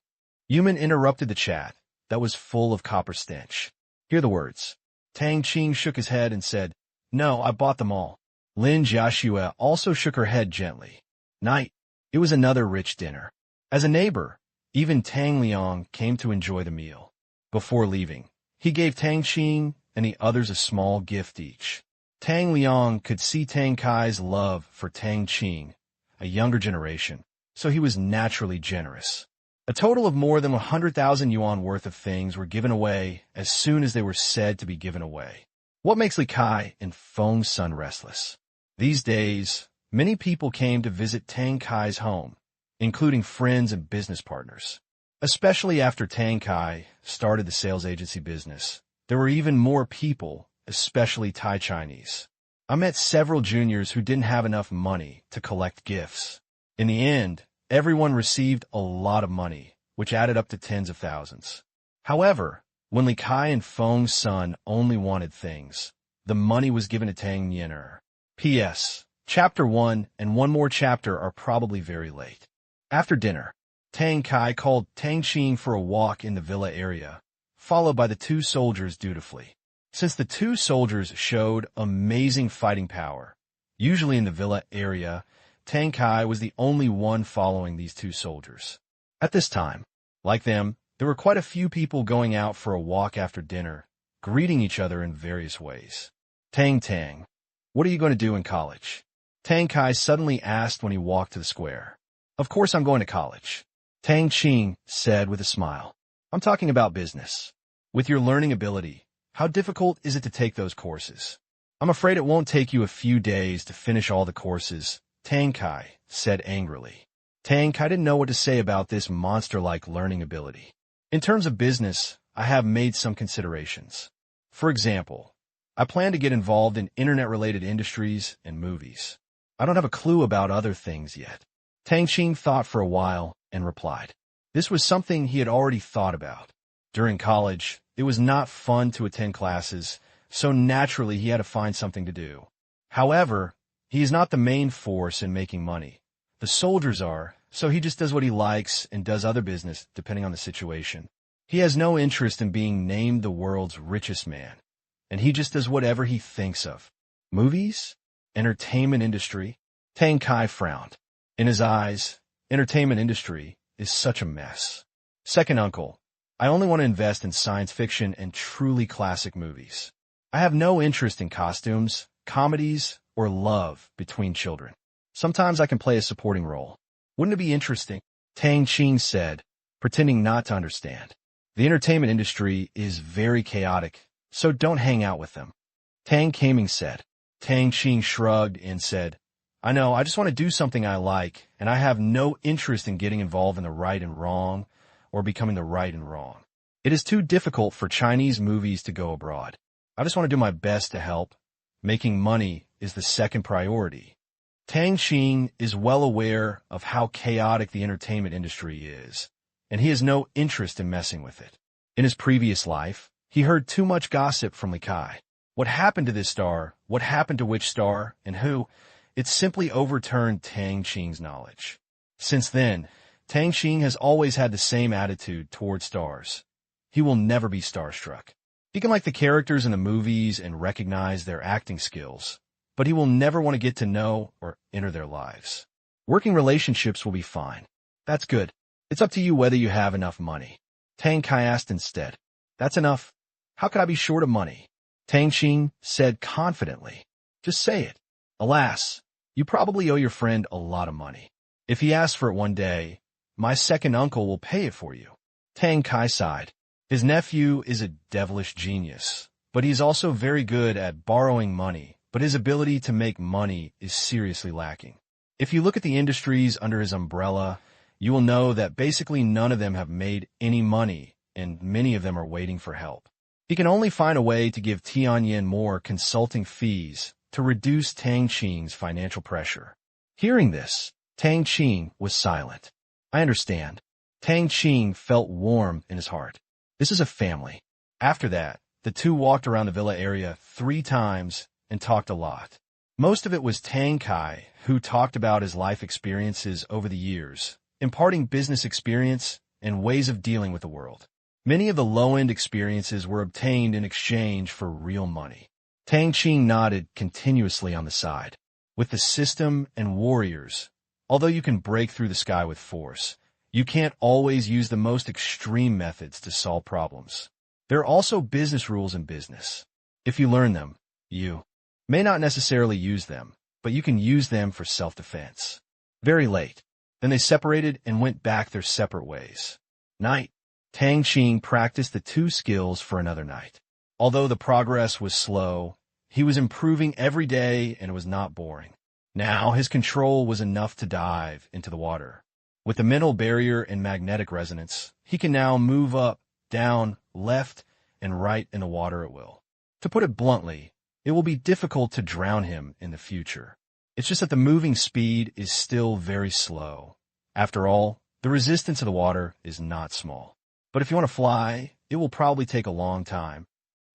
Yuman interrupted the chat that was full of copper stench. Hear the words. Tang Qing shook his head and said, "No, I bought them all." Lin Joshua also shook her head gently. Night. It was another rich dinner. As a neighbor, even Tang Liang came to enjoy the meal. Before leaving, he gave Tang Qing and the others a small gift each. Tang Liang could see Tang Kai's love for Tang Qing, a younger generation, so he was naturally generous. A total of more than 100,000 yuan worth of things were given away as soon as they were said to be given away. What makes Li Kai and Feng's son restless? These days, many people came to visit Tang Kai's home, including friends and business partners. Especially after Tang Kai started the sales agency business, there were even more people, especially Thai Chinese. I met several juniors who didn't have enough money to collect gifts. In the end, everyone received a lot of money, which added up to tens of thousands. However, when Li Kai and Feng's son only wanted things, the money was given to Tang Yener. P.S. Chapter 1 and one more chapter are probably very late. After dinner, Tang Kai called Tang Qing for a walk in the villa area, followed by the two soldiers dutifully. Since the two soldiers showed amazing fighting power, usually in the villa area, Tang Kai was the only one following these two soldiers. At this time, like them, there were quite a few people going out for a walk after dinner, greeting each other in various ways. Tang, what are you going to do in college? Tang Kai suddenly asked when he walked to the square. Of course I'm going to college. Tang Qing said with a smile. I'm talking about business. With your learning ability, how difficult is it to take those courses? I'm afraid it won't take you a few days to finish all the courses, Tang Kai said angrily. Tang Kai didn't know what to say about this monster-like learning ability. In terms of business, I have made some considerations. For example, I plan to get involved in internet-related industries and movies. I don't have a clue about other things yet. Tang Qing thought for a while and replied. This was something he had already thought about. During college, it was not fun to attend classes, so naturally he had to find something to do. However, he is not the main force in making money. The soldiers are, so he just does what he likes and does other business depending on the situation. He has no interest in being named the world's richest man, and he just does whatever he thinks of. Movies? Entertainment industry? Tang Kai frowned. In his eyes, entertainment industry is such a mess. Second uncle, I only want to invest in science fiction and truly classic movies. I have no interest in costumes, comedies, or love between children. Sometimes I can play a supporting role. Wouldn't it be interesting? Tang Qing said, pretending not to understand. The entertainment industry is very chaotic, so don't hang out with them. Tang Qing said. Tang Qing shrugged and said, I know, I just want to do something I like, and I have no interest in getting involved in the right and wrong, or becoming the right and wrong. It is too difficult for Chinese movies to go abroad. I just want to do my best to help. Making money is the second priority. Tang Qing is well aware of how chaotic the entertainment industry is, and he has no interest in messing with it. In his previous life, he heard too much gossip from Li Kai. What happened to this star, what happened to which star, and who, it simply overturned Tang Qing's knowledge. Since then, Tang Qing has always had the same attitude toward stars. He will never be starstruck. He can like the characters in the movies and recognize their acting skills, but he will never want to get to know or enter their lives. Working relationships will be fine. That's good. It's up to you whether you have enough money. Tang Kai asked instead. That's enough. How could I be short of money? Tang Qing said confidently. Just say it. Alas, you probably owe your friend a lot of money. If he asks for it one day, my second uncle will pay it for you. Tang Kai sighed. His nephew is a devilish genius, but he's also very good at borrowing money, but his ability to make money is seriously lacking. If you look at the industries under his umbrella, you will know that basically none of them have made any money, and many of them are waiting for help. He can only find a way to give Tianyin more consulting fees to reduce Tang Qing's financial pressure. Hearing this, Tang Qing was silent. I understand. Tang Qing felt warm in his heart. This is a family. After that, the two walked around the villa area 3 times and talked a lot. Most of it was Tang Qing, who talked about his life experiences over the years, imparting business experience and ways of dealing with the world. Many of the low-end experiences were obtained in exchange for real money. Tang Qing nodded continuously on the side. With the system and warriors, although you can break through the sky with force, you can't always use the most extreme methods to solve problems. There are also business rules in business. If you learn them, you may not necessarily use them, but you can use them for self-defense. Very late. Then they separated and went back their separate ways. Night. Tang Qing practiced the two skills for another night. Although the progress was slow, he was improving every day and it was not boring. Now his control was enough to dive into the water. With the mental barrier and magnetic resonance, he can now move up, down, left, and right in the water at will. To put it bluntly, it will be difficult to drown him in the future. It's just that the moving speed is still very slow. After all, the resistance of the water is not small. But if you want to fly, it will probably take a long time.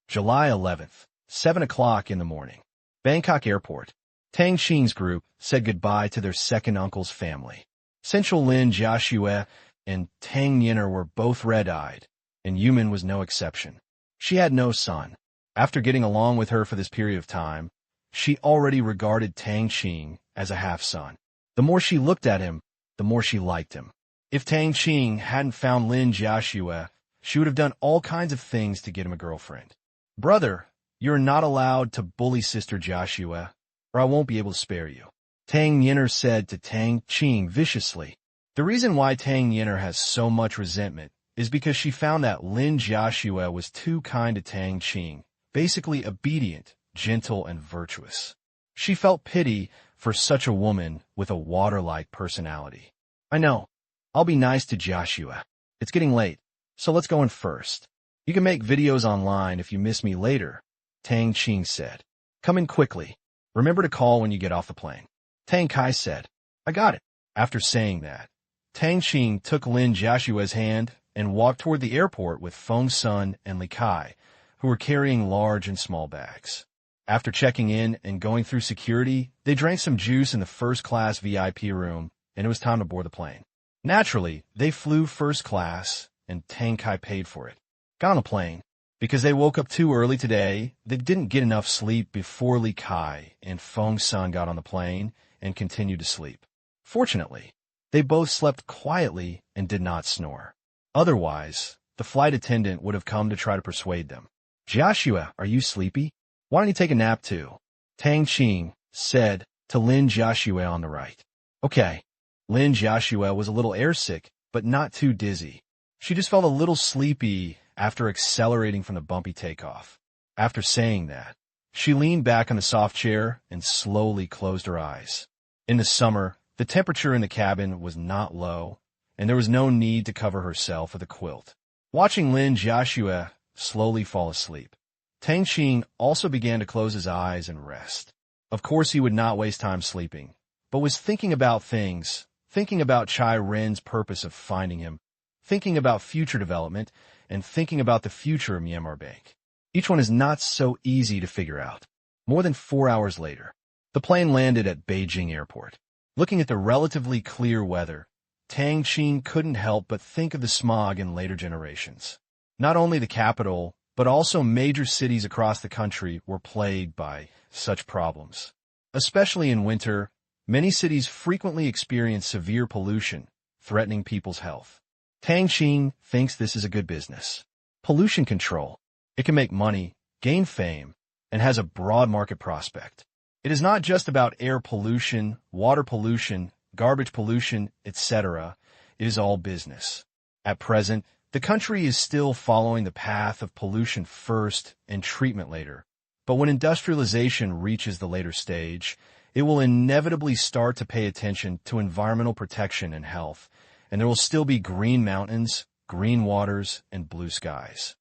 July 11th, 7 o'clock in the morning. Bangkok Airport. Tang Qing's group said goodbye to their second uncle's family. Central Lin Jiaxue and Tang Yin'er were both red-eyed, and Yumin was no exception. She had no son. After getting along with her for this period of time, she already regarded Tang Qing as a half-son. The more she looked at him, the more she liked him. If Tang Qing hadn't found Lin Jiaxue, she would have done all kinds of things to get him a girlfriend. Brother, you're not allowed to bully Sister Jiaxue, or I won't be able to spare you, Tang Yin'er said to Tang Qing viciously. The reason why Tang Yin'er has so much resentment is because she found that Lin Jiaxue was too kind to Tang Qing, basically obedient, gentle, and virtuous. She felt pity for such a woman with a water-like personality. I know. I'll be nice to Jiaxue. It's getting late, so let's go in first. You can make videos online if you miss me later, Tang Qing said. Come in quickly. Remember to call when you get off the plane. Tang Kai said, I got it. After saying that, Tang Qing took Lin Jiaxue's hand and walked toward the airport with Feng Sun and Li Kai, who were carrying large and small bags. After checking in and going through security, they drank some juice in the first-class VIP room, and it was time to board the plane. Naturally, they flew first class, and Tang Kai paid for it. Got on the plane. Because they woke up too early today, they didn't get enough sleep before Li Kai and Feng Sun got on the plane and continued to sleep. Fortunately, they both slept quietly and did not snore. Otherwise, the flight attendant would have come to try to persuade them. Jiaxue, are you sleepy? Why don't you take a nap too? Tang Qing said to Lin Jiaxue on the right. Okay. Lin Jiaxue was a little airsick, but not too dizzy. She just felt a little sleepy after accelerating from the bumpy takeoff. After saying that, she leaned back on the soft chair and slowly closed her eyes. In the summer, the temperature in the cabin was not low, and there was no need to cover herself with a quilt. Watching Lin Jiaxue slowly fall asleep, Tang Qing also began to close his eyes and rest. Of course, he would not waste time sleeping, but was thinking about things, thinking about Chai Ren's purpose of finding him, thinking about future development, and thinking about the future of Myanmar Bank. Each one is not so easy to figure out. More than 4 hours later, the plane landed at Beijing Airport. Looking at the relatively clear weather, Tang Qing couldn't help but think of the smog in later generations. Not only the capital, but also major cities across the country were plagued by such problems. Especially in winter, many cities frequently experience severe pollution, threatening people's health. Tang Qing thinks this is a good business. Pollution control. It can make money, gain fame, and has a broad market prospect. It is not just about air pollution, water pollution, garbage pollution, etc. It is all business. At present, the country is still following the path of pollution first and treatment later. But when industrialization reaches the later stage, it will inevitably start to pay attention to environmental protection and health, and there will still be green mountains, green waters, and blue skies.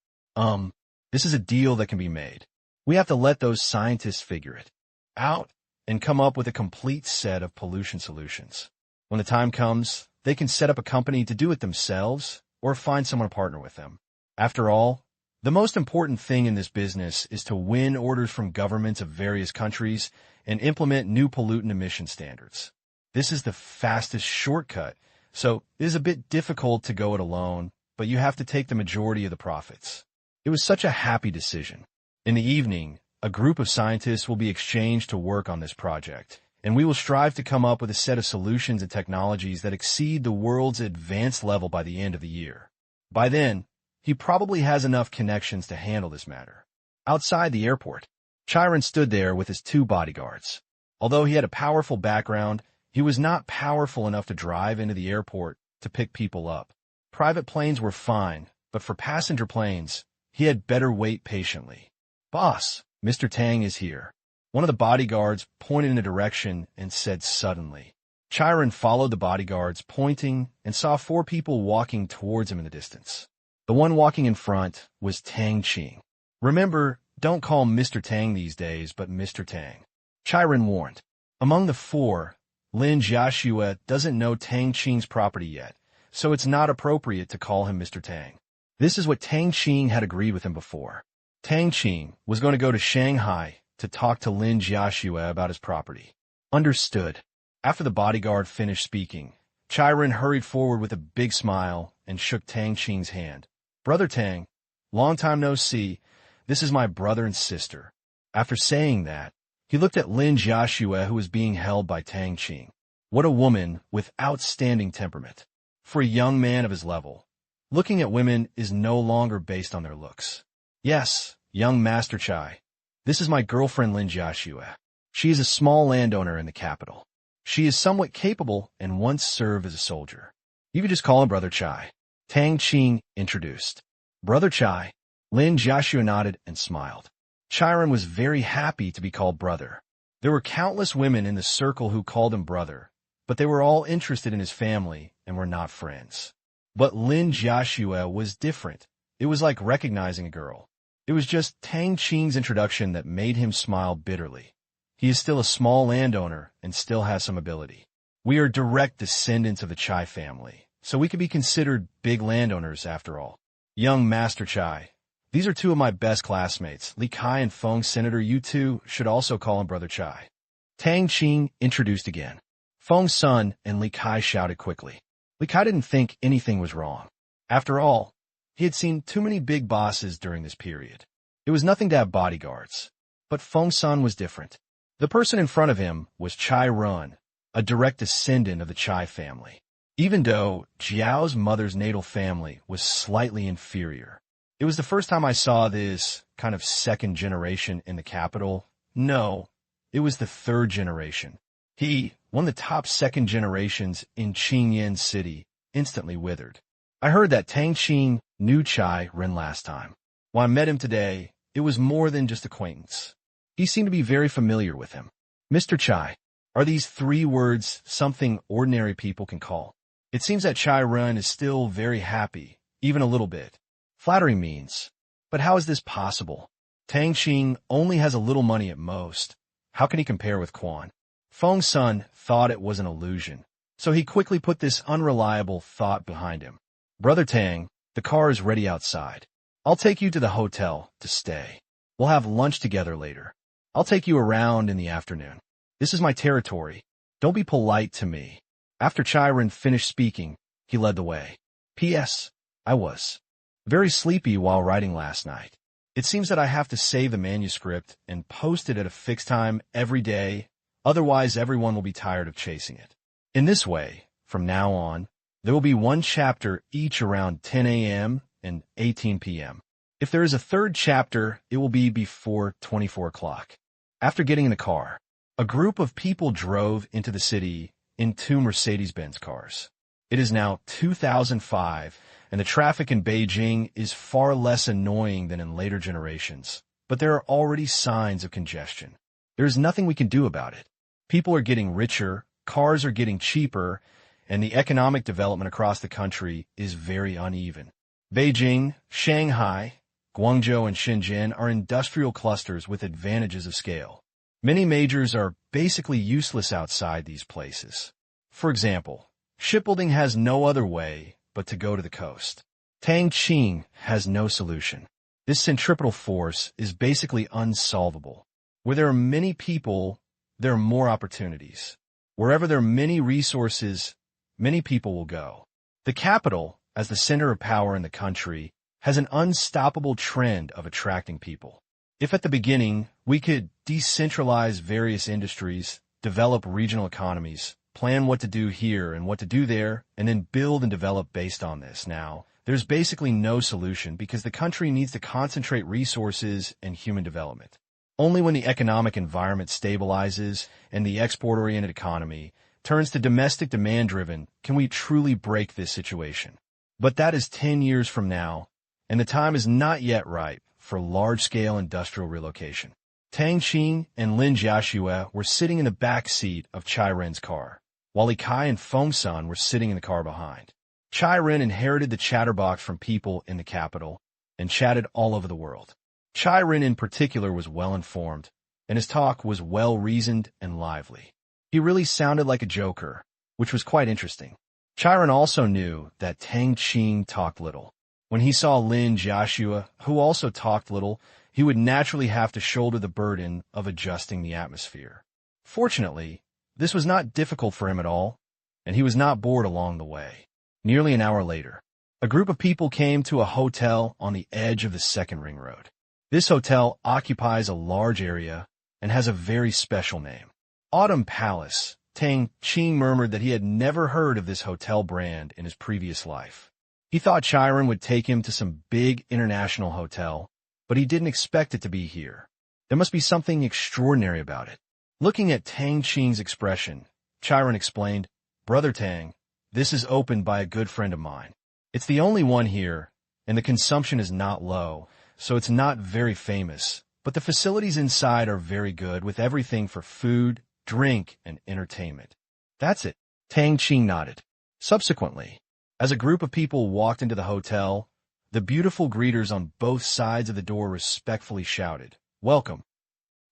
This is a deal that can be made. We have to let those scientists figure it out and come up with a complete set of pollution solutions. When the time comes, they can set up a company to do it themselves or find someone to partner with them. After all, The most important thing in this business is to win orders from governments of various countries and implement new pollutant emission standards. This is the fastest shortcut, so it is a bit difficult to go it alone, but you have to take the majority of the profits. It was such a happy decision. In the evening, a group of scientists will be exchanged to work on this project, and we will strive to come up with a set of solutions and technologies that exceed the world's advanced level by the end of the year. By then, he probably has enough connections to handle this matter. Outside the airport, Chiron stood there with his 2 bodyguards. Although he had a powerful background, he was not powerful enough to drive into the airport to pick people up. Private planes were fine, but for passenger planes, he had better wait patiently. "Boss, Mr. Tang is here." One of the bodyguards pointed in a direction and said suddenly. Chiron followed the bodyguards, pointing, and saw 4 people walking towards him in the distance. The one walking in front was Tang Qing. Remember, don't call Mr. Tang these days, but Mr. Tang. Chiron warned. Among the 4, Lin Jiaxue doesn't know Tang Qing's property yet, so it's not appropriate to call him Mr. Tang. This is what Tang Qing had agreed with him before. Tang Qing was going to go to Shanghai to talk to Lin Jiaxue about his property. Understood. After the bodyguard finished speaking, Chiron hurried forward with a big smile and shook Tang Qing's hand. "Brother Tang, long time no see. This is my brother and sister." After saying that, he looked at Lin Jiaxue, who was being held by Tang Qing. What a woman with outstanding temperament. For a young man of his level, looking at women is no longer based on their looks. "Yes, young Master Chai. This is my girlfriend Lin Jiaxue. She is a small landowner in the capital. She is somewhat capable and once served as a soldier. You could just call him Brother Chai." Tang Qing introduced. "Brother Chai." Lin Jiaxue nodded and smiled. Chiron was very happy to be called brother. There were countless women in the circle who called him brother, but they were all interested in his family and were not friends. But Lin Jiaxue was different. It was like recognizing a girl. It was just Tang Qing's introduction that made him smile bitterly. He is still a small landowner and still has some ability. We are direct descendants of the Chai family, so we could be considered big landowners after all. Young Master Chai. These are 2 of my best classmates, Li Kai and Feng. Senator, you 2 should also call him Brother Chai. Tang Qing introduced again. Feng's son and Li Kai shouted quickly. Li Kai didn't think anything was wrong. After all, he had seen too many big bosses during this period. It was nothing to have bodyguards. But Feng's son was different. The person in front of him was Chai Run, a direct descendant of the Chai family. Even though Jiao's mother's natal family was slightly inferior. It was the first time I saw this kind of second generation in the capital. No, it was the 3rd generation. He, one of the top 2nd generations in Qingyan City, instantly withered. I heard that Tang Qing knew Chai Ren last time. When I met him today, it was more than just acquaintance. He seemed to be very familiar with him. Mr. Chai, are these 3 words something ordinary people can call? It seems that Chai Ren is still very happy, even a little bit. Flattery means. But how is this possible? Tang Qing only has a little money at most. How can he compare with Quan? Feng's son thought it was an illusion, so he quickly put this unreliable thought behind him. Brother Tang, the car is ready outside. I'll take you to the hotel to stay. We'll have lunch together later. I'll take you around in the afternoon. This is my territory. Don't be polite to me. After Chiron finished speaking, he led the way. P.S. I was very sleepy while writing last night. It seems that I have to save the manuscript and post it at a fixed time every day, otherwise everyone will be tired of chasing it. In this way, from now on, there will be 1 chapter each around 10 a.m. and 18 p.m. If there is a 3rd chapter, it will be before 24 o'clock. After getting in the car, a group of people drove into the city in 2 Mercedes-Benz cars. It is now 2005, and the traffic in Beijing is far less annoying than in later generations, but there are already signs of congestion. There is nothing we can do about it. People are getting richer, cars are getting cheaper, and the economic development across the country is very uneven. Beijing, Shanghai, Guangzhou, and Shenzhen are industrial clusters with advantages of scale. Many majors are basically useless outside these places. For example, shipbuilding has no other way but to go to the coast. Tang Qing has no solution. This centripetal force is basically unsolvable. Where there are many people, there are more opportunities. Wherever there are many resources, many people will go. The capital, as the center of power in the country, has an unstoppable trend of attracting people. If at the beginning we could decentralize various industries, develop regional economies, plan what to do here and what to do there, and then build and develop based on this, now, there's basically no solution because the country needs to concentrate resources and human development. Only when the economic environment stabilizes and the export-oriented economy turns to domestic demand-driven can we truly break this situation. But that is 10 years from now, and the time is not yet ripe for large-scale industrial relocation. Tang Qing and Lin Jiaxue were sitting in the back seat of Chai Ren's car, while Li Kai and Feng Sun were sitting in the car behind. Chai Ren inherited the chatterbox from people in the capital and chatted all over the world. Chai Ren in particular was well-informed, and his talk was well-reasoned and lively. He really sounded like a joker, which was quite interesting. Chai Ren also knew that Tang Qing talked little. When he saw Lin Jiaxue, who also talked little, he would naturally have to shoulder the burden of adjusting the atmosphere. Fortunately, this was not difficult for him at all, and he was not bored along the way. Nearly an hour later, a group of people came to a hotel on the edge of the second ring road. This hotel occupies a large area and has a very special name. Autumn Palace. Tang Qing murmured that he had never heard of this hotel brand in his previous life. He thought Chai Ren would take him to some big international hotel, but he didn't expect it to be here. There must be something extraordinary about it. Looking at Tang Qing's expression, Chai Ren explained, "Brother Tang, this is opened by a good friend of mine. It's the only one here, and the consumption is not low, so it's not very famous, but the facilities inside are very good with everything for food, drink, and entertainment." "That's it." Tang Qing nodded. Subsequently, as a group of people walked into the hotel, the beautiful greeters on both sides of the door respectfully shouted, "Welcome."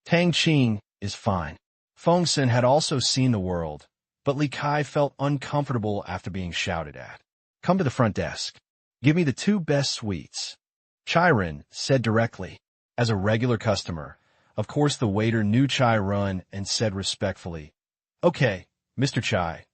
Tang Qing is fine. Feng Sun had also seen the world, but Li Kai felt uncomfortable after being shouted at. "Come to the front desk. Give me the 2 best suites." Chai Ren said directly. As a regular customer, of course the waiter knew Chai Ren and said respectfully, "Okay, Mr. Chai,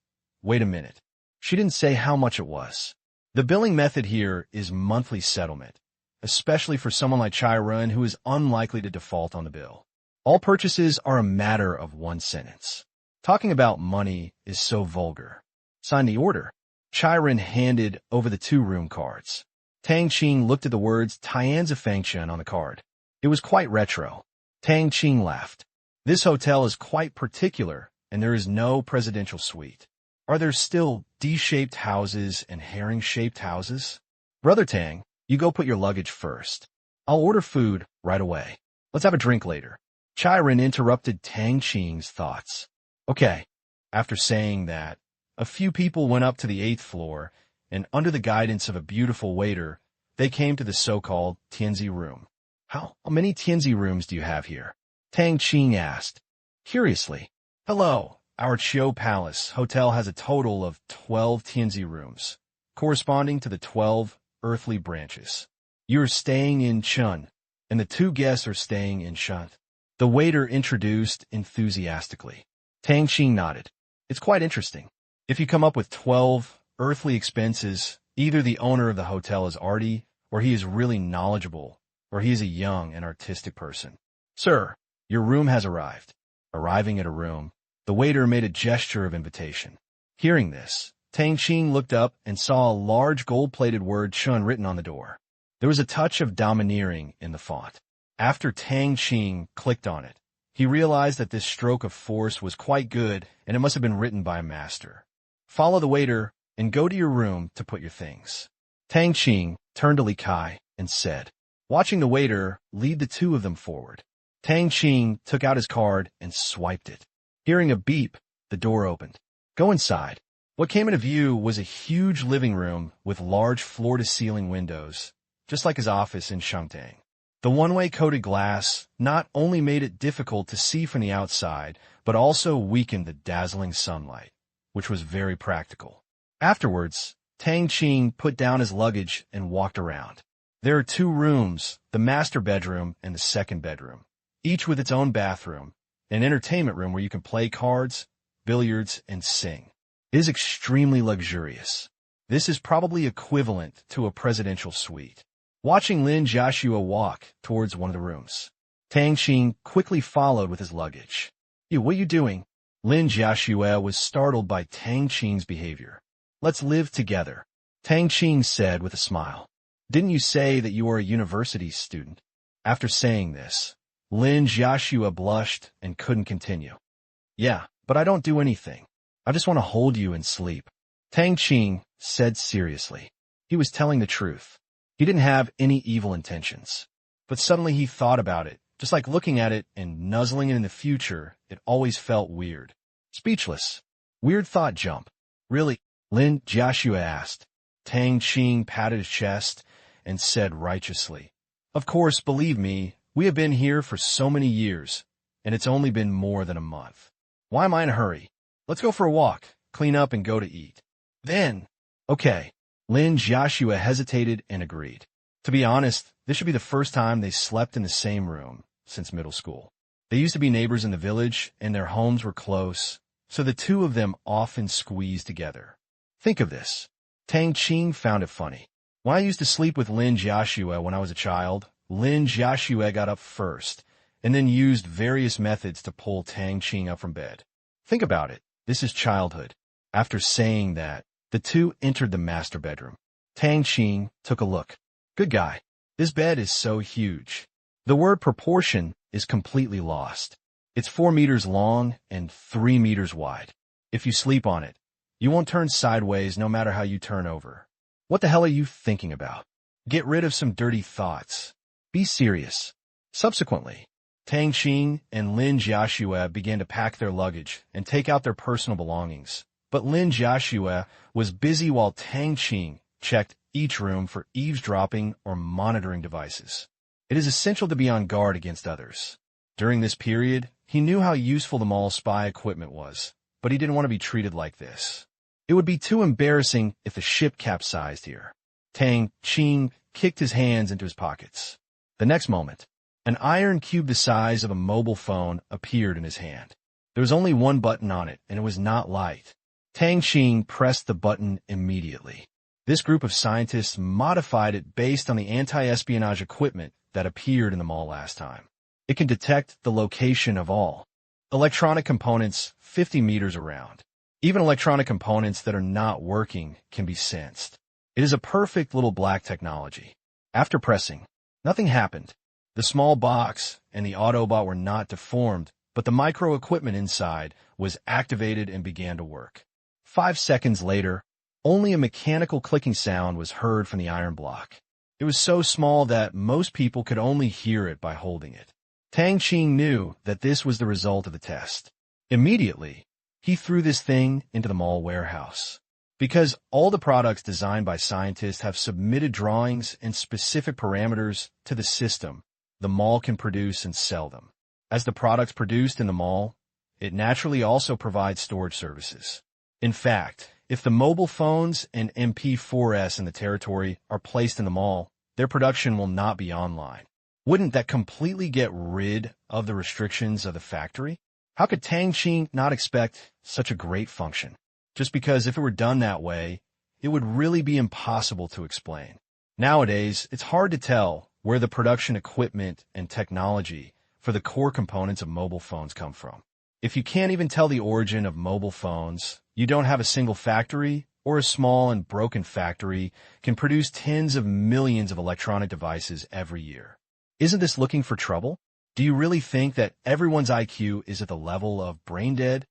wait a minute." She didn't say how much it was. The billing method here is monthly settlement, especially for someone like Chai Ren who is unlikely to default on the bill. All purchases are a matter of 1 sentence. Talking about money is so vulgar. Sign the order. Chai Ren handed over the 2 room cards. Tang Qing looked at the words Tianzi Fengchen on the card. It was quite retro. Tang Qing laughed. "This hotel is quite particular, and there is no presidential suite. Are there still D-shaped houses and herring-shaped houses?" "Brother Tang, you go put your luggage first. I'll order food right away. Let's have a drink later." Chai Ren interrupted Tang Qing's thoughts. "Okay." After saying that, a few people went up to the 8th floor, and under the guidance of a beautiful waiter, they came to the so-called Tianzi room. How many Tianzi rooms do you have here?" Tang Qing asked, curiously. "Hello, our Chiu Palace Hotel has a total of 12 Tianzi rooms, corresponding to the 12 earthly branches. You're staying in Chun, and the 2 guests are staying in Shunt." The waiter introduced enthusiastically. Tang Qing nodded. "It's quite interesting. If you come up with 12 earthly expenses, either the owner of the hotel is arty, or he is really knowledgeable, or he is a young and artistic person. Sir, your room has arrived." Arriving at a room, the waiter made a gesture of invitation. Hearing this, Tang Qing looked up and saw a large gold-plated word Chun written on the door. There was a touch of domineering in the font. After Tang Qing clicked on it, he realized that this stroke of force was quite good and it must have been written by a master. "Follow the waiter and go to your room to put your things." Tang Qing turned to Li Kai and said, watching the waiter lead the 2 of them forward. Tang Qing took out his card and swiped it. Hearing a beep, the door opened. "Go inside." What came into view was a huge living room with large floor-to-ceiling windows, just like his office in Shangtang. The one-way coated glass not only made it difficult to see from the outside, but also weakened the dazzling sunlight, which was very practical. Afterwards, Tang Qing put down his luggage and walked around. There are two rooms, the master bedroom and the second bedroom, each with its own bathroom, an entertainment room where you can play cards, billiards, and sing. It is extremely luxurious. This is probably equivalent to a presidential suite. Watching Lin Jiaxue walk towards one of the rooms, Tang Qing quickly followed with his luggage. What are you doing? Lin Jiaxue was startled by Tang Qing's behavior. Let's live together, Tang Qing said with a smile. Didn't you say that you are a university student? After saying this, Lin Jiaxue blushed and couldn't continue. Yeah, but I don't do anything. I just want to hold you and sleep, Tang Qing said seriously. He was telling the truth. He didn't have any evil intentions. But suddenly he thought about it. Just like looking at it and nuzzling it in the future, it always felt weird. Speechless. Weird thought jump. Really? Lin Jiaxue asked. Tang Qing patted his chest and said righteously, Of course, believe me, we have been here for so many years, and it's only been more than a month. Why am I in a hurry? Let's go for a walk, clean up, and go to eat. Then, okay. Lin Jiaxue hesitated and agreed. To be honest, this should be the first time they slept in the same room since middle school. They used to be neighbors in the village, and their homes were close, so the two of them often squeezed together. Think of this. Tang Qing found it funny. When I used to sleep with Lin Jiaxue when I was a child, Lin Jiaxue got up first, and then used various methods to pull Tang Qing up from bed. Think about it. This is childhood. After saying that, the two entered the master bedroom. Tang Qing took a look. Good guy. This bed is so huge. The word proportion is completely lost. It's 4 meters long and 3 meters wide. If you sleep on it, you won't turn sideways no matter how you turn over. What the hell are you thinking about? Get rid of some dirty thoughts. Be serious. Subsequently, Tang Qing and Lin Jiaxue began to pack their luggage and take out their personal belongings. But Lin Jiaxue was busy while Tang Qing checked each room for eavesdropping or monitoring devices. It is essential to be on guard against others. During this period, he knew how useful the mall spy equipment was, but he didn't want to be treated like this. It would be too embarrassing if the ship capsized here. Tang Qing kicked his hands into his pockets. The next moment, an iron cube the size of a mobile phone appeared in his hand. There was only one button on it, and it was not light. Tang Qing pressed the button immediately. This group of scientists modified it based on the anti-espionage equipment that appeared in the mall last time. It can detect the location of all electronic components 50 meters around. Even electronic components that are not working can be sensed. It is a perfect little black technology. After pressing, nothing happened. The small box and the Autobot were not deformed, but the micro equipment inside was activated and began to work. 5 seconds later, only a mechanical clicking sound was heard from the iron block. It was so small that most people could only hear it by holding it. Tang Qing knew that this was the result of the test. Immediately, he threw this thing into the mall warehouse. Because all the products designed by scientists have submitted drawings and specific parameters to the system, the mall can produce and sell them. As the products produced in the mall, it naturally also provides storage services. In fact, if the mobile phones and MP4s in the territory are placed in the mall, their production will not be online. Wouldn't that completely get rid of the restrictions of the factory? How could Tang Qing not expect such a great function? Just because if it were done that way, it would really be impossible to explain. Nowadays, it's hard to tell where the production equipment and technology for the core components of mobile phones come from. If you can't even tell the origin of mobile phones, you don't have a single factory, or a small and broken factory can produce tens of millions of electronic devices every year. Isn't this looking for trouble? Do you really think that everyone's IQ is at the level of brain dead?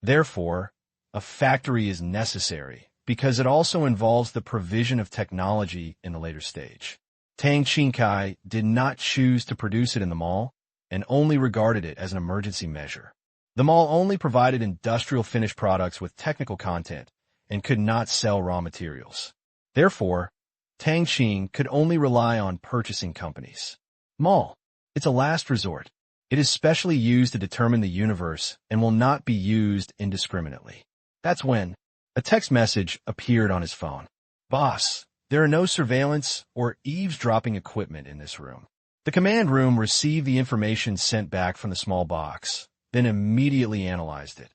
Therefore, a factory is necessary because it also involves the provision of technology in the later stage. Tang Qing did not choose to produce it in the mall and only regarded it as an emergency measure. The mall only provided industrial finished products with technical content and could not sell raw materials. Therefore, Tang Qing could only rely on purchasing companies. Mall. It's a last resort. It is specially used to determine the universe and will not be used indiscriminately. That's when a text message appeared on his phone. Boss, There are no surveillance or eavesdropping equipment in this room. The command room received the information sent back from the small box, then immediately analyzed it,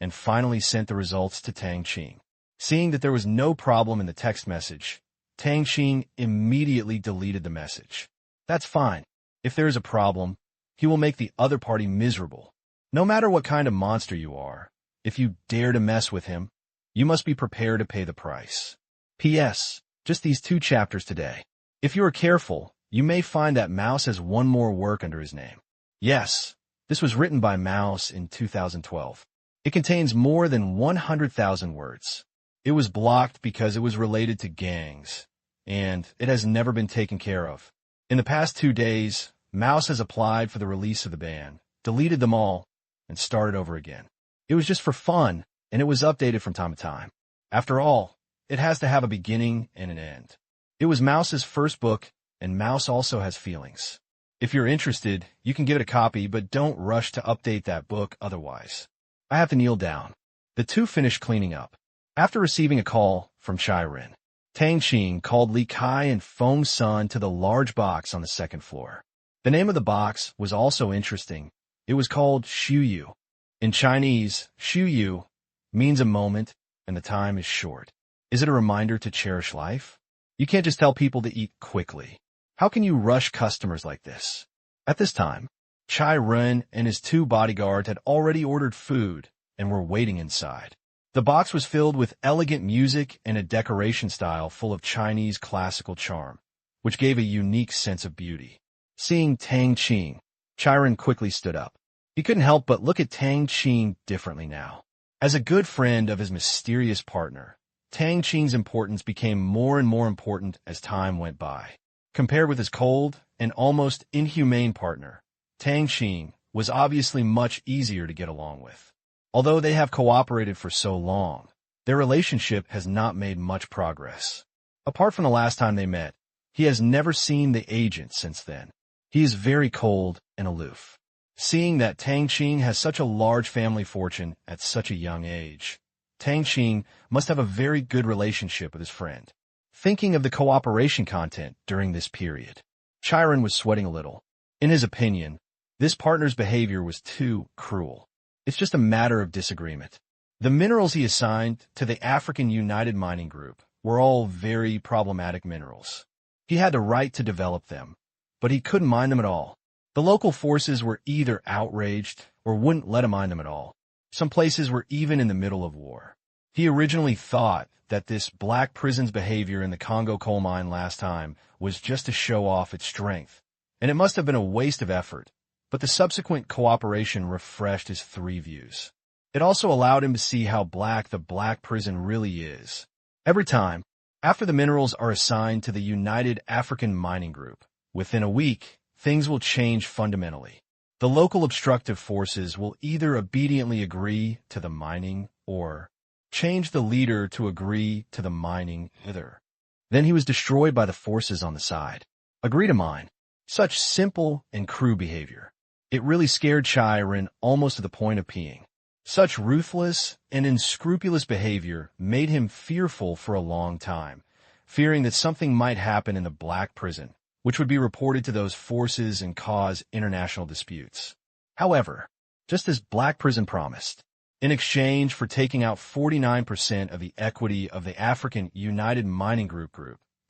and finally sent the results to Tang Qing. Seeing that there was no problem in the text message, Tang Qing immediately deleted the message. That's fine. If there is a problem, he will make the other party miserable. No matter what kind of monster you are, if you dare to mess with him, you must be prepared to pay the price. P.S. Just these 2 chapters today. If you are careful, you may find that Mouse has one more work under his name. Yes, this was written by Mouse in 2012. It contains more than 100,000 words. It was blocked because it was related to gangs, and it has never been taken care of. In the past 2 days, Mouse has applied for the release of the ban, deleted them all, and started over again. It was just for fun, and it was updated from time to time. After all, it has to have a beginning and an end. It was Mouse's first book, and Mouse also has feelings. If you're interested, you can give it a copy, but don't rush to update that book otherwise. I have to kneel down. The 2 finished cleaning up. After receiving a call from Chai Ren, Tang Qing called Li Kai and Feng Sun to the large box on the 2nd floor. The name of the box was also interesting. It was called Shu Yu. In Chinese, Shu Yu means a moment, and the time is short. Is it a reminder to cherish life? You can't just tell people to eat quickly. How can you rush customers like this? At this time, Chai Ren and his 2 bodyguards had already ordered food and were waiting inside. The box was filled with elegant music and a decoration style full of Chinese classical charm, which gave a unique sense of beauty. Seeing Tang Qing, Chai Ren quickly stood up. He couldn't help but look at Tang Qing differently now. As a good friend of his mysterious partner, Tang Qing's importance became more and more important as time went by. Compared with his cold and almost inhumane partner, Tang Qing was obviously much easier to get along with. Although they have cooperated for so long, their relationship has not made much progress. Apart from the last time they met, he has never seen the agent since then. He is very cold and aloof. Seeing that Tang Qing has such a large family fortune at such a young age, Tang Qing must have a very good relationship with his friend. Thinking of the cooperation content during this period, Chai Ren was sweating a little. In his opinion, this partner's behavior was too cruel. It's just a matter of disagreement. The minerals he assigned to the African United Mining Group were all very problematic minerals. He had the right to develop them, but he couldn't mine them at all. The local forces were either outraged or wouldn't let him mine them at all. Some places were even in the middle of war. He originally thought that this black prison's behavior in the Congo coal mine last time was just to show off its strength, and it must have been a waste of effort, but the subsequent cooperation refreshed his 3 views. It also allowed him to see how black the black prison really is. Every time, after the minerals are assigned to the United African Mining Group, within a week, things will change fundamentally. The local obstructive forces will either obediently agree to the mining or change the leader to agree to the mining either. Then he was destroyed by the forces on the side. Agree to mine. Such simple and crude behavior. It really scared Chai Ren almost to the point of peeing. Such ruthless and unscrupulous behavior made him fearful for a long time, fearing that something might happen in the black prison, which would be reported to those forces and cause international disputes. However, just as black prison promised, in exchange for taking out 49% of the equity of the African United Mining Group,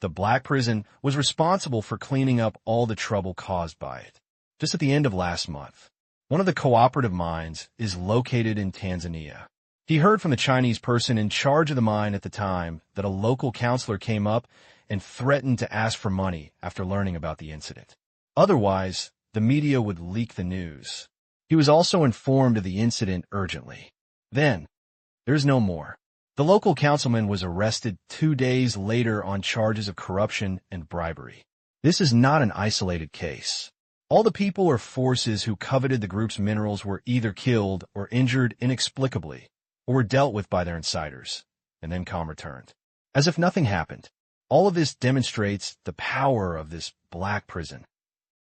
the black prison was responsible for cleaning up all the trouble caused by it. Just at the end of last month, one of the cooperative mines is located in Tanzania. He heard from the Chinese person in charge of the mine at the time that a local counselor came up and threatened to ask for money after learning about the incident. Otherwise, the media would leak the news. He was also informed of the incident urgently. Then, there's no more. The local councilman was arrested 2 days later on charges of corruption and bribery. This is not an isolated case. All the people or forces who coveted the group's minerals were either killed or injured inexplicably, or were dealt with by their insiders, and then calm returned. As if nothing happened. All of this demonstrates the power of this black prison.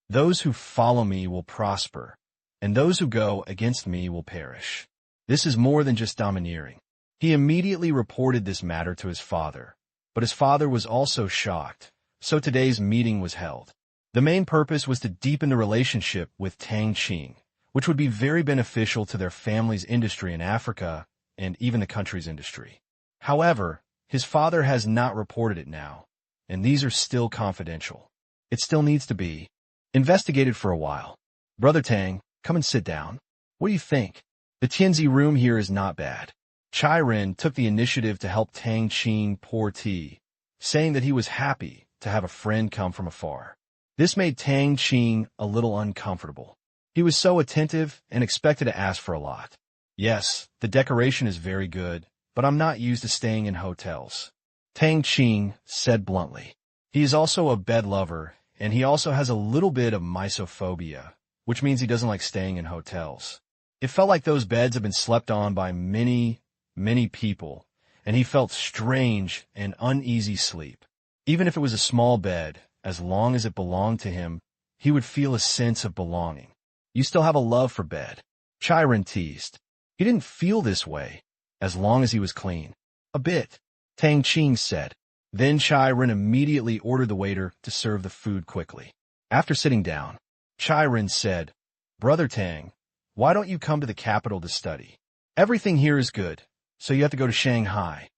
Those who follow me will prosper, and those who go against me will perish. This is more than just domineering. He immediately reported this matter to his father, But his father was also shocked, so today's meeting was held. The main purpose was to deepen the relationship with Tang Qing, which would be very beneficial to their family's industry in Africa and even the country's industry. However, his father has not reported it now, and these are still confidential. It still needs to be investigated for a while. Brother Tang, come and sit down. What do you think? The Tianzi room here is not bad. Chai Ren took the initiative to help Tang Qing pour tea, saying that he was happy to have a friend come from afar. This made Tang Qing a little uncomfortable. He was so attentive and expected to ask for a lot. Yes, the decoration is very good, but I'm not used to staying in hotels. Tang Qing said bluntly. He is also a bed lover, and he also has a little bit of misophobia, which means he doesn't like staying in hotels. It felt like those beds have been slept on by many people, and he felt strange and uneasy sleep. Even if it was a small bed, as long as it belonged to him, he would feel a sense of belonging. You still have a love for bed, Chai Ren teased. He didn't feel this way, as long as he was clean. A bit, Tang Qing said. Then Chai Ren immediately ordered the waiter to serve the food quickly. After sitting down, Chai Ren said, Brother Tang, why don't you come to the capital to study? Everything here is good, so you have to go to Shanghai.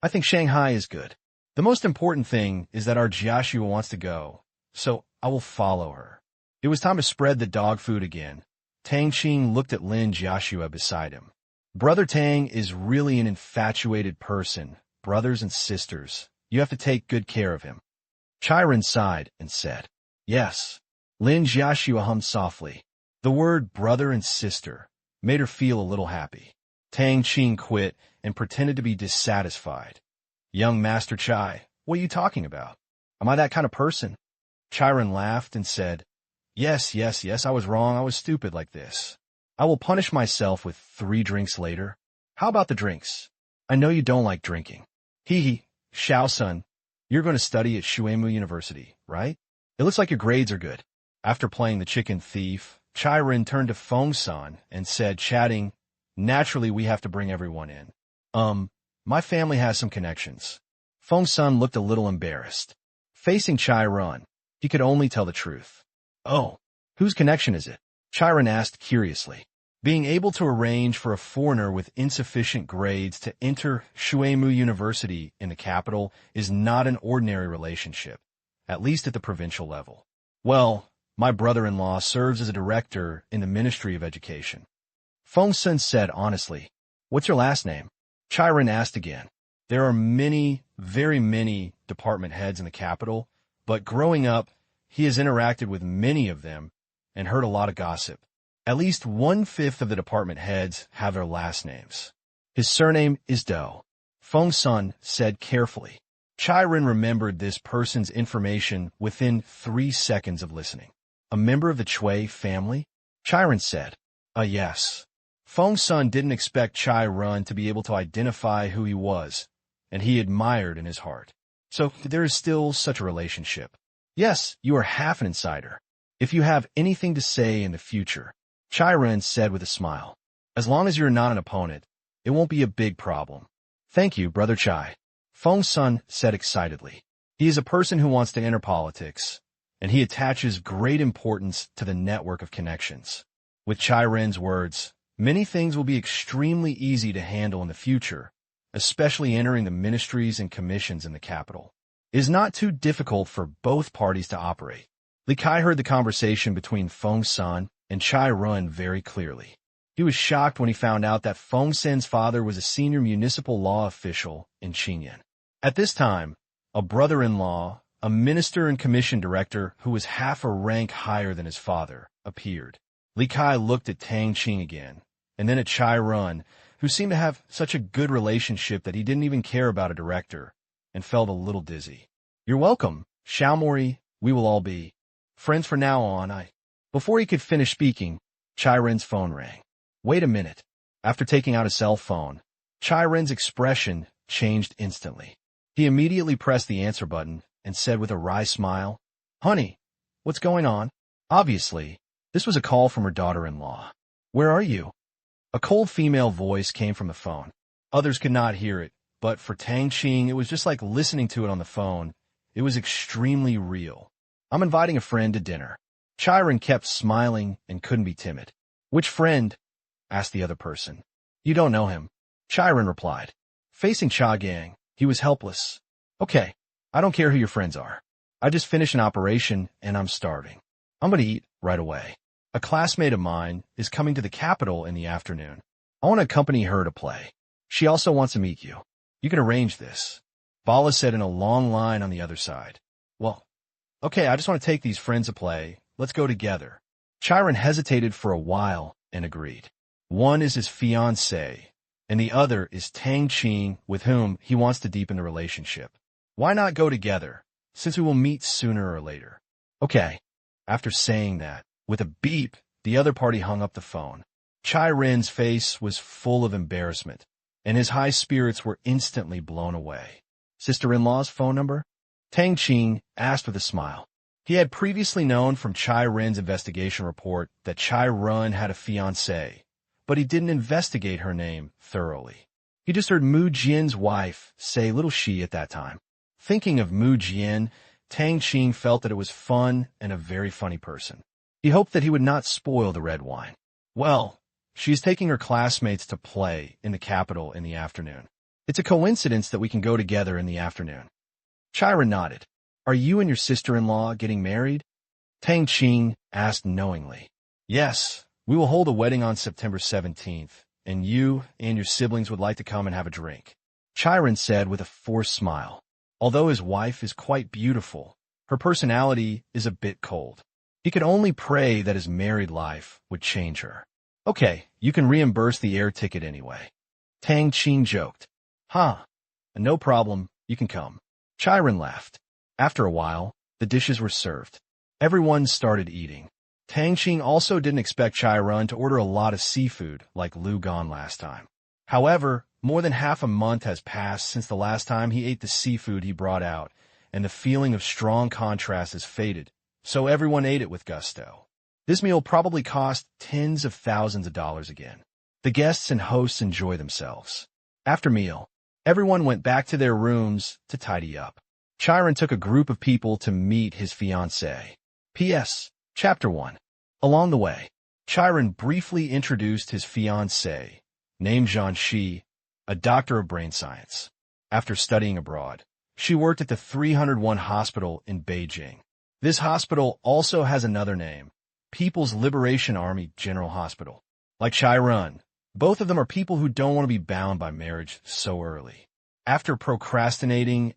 I think Shanghai is good. The most important thing is that our Jiashua wants to go, so I will follow her. It was time to spread the dog food again. Tang Qing looked at Lin Jiashua beside him. Brother Tang is really an infatuated person. Brothers and sisters, you have to take good care of him. Chai Ren sighed and said, Yes. Lin Jiashua hummed softly. The word brother and sister made her feel a little happy. Tang Qing quit and pretended to be dissatisfied. Young Master Chai, what are you talking about? Am I that kind of person? Chai Ren laughed and said, Yes, I was wrong. I was stupid like this. I will punish myself with 3 drinks later. How about the drinks? I know you don't like drinking. Hee, Xiao-sun, you're going to study at Shuemu University, right? It looks like your grades are good. After playing the chicken thief, Chai Ren turned to Feng-san and said, chatting, Naturally, we have to bring everyone in. My family has some connections. Feng-san looked a little embarrassed. Facing Chai Ren, he could only tell the truth. Oh, whose connection is it? Chai Ren asked curiously. Being able to arrange for a foreigner with insufficient grades to enter Shuemu University in the capital is not an ordinary relationship, at least at the provincial level. Well, my brother-in-law serves as a director in the Ministry of Education. Feng-san said honestly. What's your last name? Chai Ren asked again. There are many, very many department heads in the capital, but growing up, he has interacted with many of them and heard a lot of gossip. At least 1/5 of the department heads have their last names. His surname is Do. Feng-san said carefully. Chai Ren remembered this person's information within 3 seconds of listening. A member of the Chui family? Chai Ren said. Yes. Feng-san didn't expect Chai Ren to be able to identify who he was, and he admired in his heart. So there is still such a relationship. Yes, you are half an insider. If you have anything to say in the future, Chai Ren said with a smile. As long as you're not an opponent, it won't be a big problem. Thank you, Brother Chai. Feng-san said excitedly. He is a person who wants to enter politics, and he attaches great importance to the network of connections. With Chai Ren's words, many things will be extremely easy to handle in the future, especially entering the ministries and commissions in the capital. It is not too difficult for both parties to operate. Li Kai heard the conversation between Feng-san and Chai Ren very clearly. He was shocked when he found out that Feng-san's father was a senior municipal law official in Qingyan. At this time, a brother-in-law, a minister and commission director who was half a rank higher than his father, appeared. Li Kai looked at Tang Qing again, and then at Chai Ren, who seemed to have such a good relationship that he didn't even care about a director, and felt a little dizzy. You're welcome, Xiaomori, we will all be friends from now on. Before he could finish speaking, Chai Ren's phone rang. Wait a minute. After taking out his cell phone, Chai Ren's expression changed instantly. He immediately pressed the answer button and said with a wry smile, Honey, what's going on? Obviously, this was a call from her daughter-in-law. Where are you? A cold female voice came from the phone. Others could not hear it, but for Tang Qing, it was just like listening to it on the phone. It was extremely real. I'm inviting a friend to dinner. Chiron kept smiling and couldn't be timid. Which friend? Asked the other person. You don't know him. Chiron replied. Facing Cha Gang, he was helpless. Okay, I don't care who your friends are. I just finished an operation and I'm starving. I'm going to eat right away. A classmate of mine is coming to the capital in the afternoon. I want to accompany her to play. She also wants to meet you. You can arrange this. Bala said in a long line on the other side. Well, okay, I just want to take these friends to play. Let's go together. Chiron hesitated for a while and agreed. One is his fiancée, and the other is Tang Qing, with whom he wants to deepen the relationship. Why not go together, since we will meet sooner or later? Okay. After saying that, with a beep, the other party hung up the phone. Chiron's face was full of embarrassment, and his high spirits were instantly blown away. Sister-in-law's phone number? Tang Qing asked with a smile. He had previously known from Chiron's investigation report that Chiron had a fiancée, but he didn't investigate her name thoroughly. He just heard Mu Jian's wife say little she at that time. Thinking of Mu Jian, Tang Qing felt that it was fun and a very funny person. He hoped that he would not spoil the red wine. Well, she's taking her classmates to play in the capital in the afternoon. It's a coincidence that we can go together in the afternoon. Chiron nodded. Are you and your sister-in-law getting married? Tang Qing asked knowingly. Yes, we will hold a wedding on September 17th, and you and your siblings would like to come and have a drink. Chiron said with a forced smile. Although his wife is quite beautiful, her personality is a bit cold. He could only pray that his married life would change her. Okay, you can reimburse the air ticket anyway. Tang Qing joked. Huh, no problem, you can come. Chiron laughed. After a while, the dishes were served. Everyone started eating. Tang Qing also didn't expect Chiron to order a lot of seafood like Lu Gan last time. However, more than half a month has passed since the last time he ate the seafood he brought out, and the feeling of strong contrast has faded, so everyone ate it with gusto. This meal probably cost tens of thousands of dollars again. The guests and hosts enjoy themselves. After meal, everyone went back to their rooms to tidy up. Chiron took a group of people to meet his fiancée. P.S. Chapter 1. Along the way, Chiron briefly introduced his fiancée, named Zhanshi, a doctor of brain science. After studying abroad, she worked at the 301 hospital in Beijing. This hospital also has another name, People's Liberation Army General Hospital. Like Chiron, both of them are people who don't want to be bound by marriage so early. After procrastinating,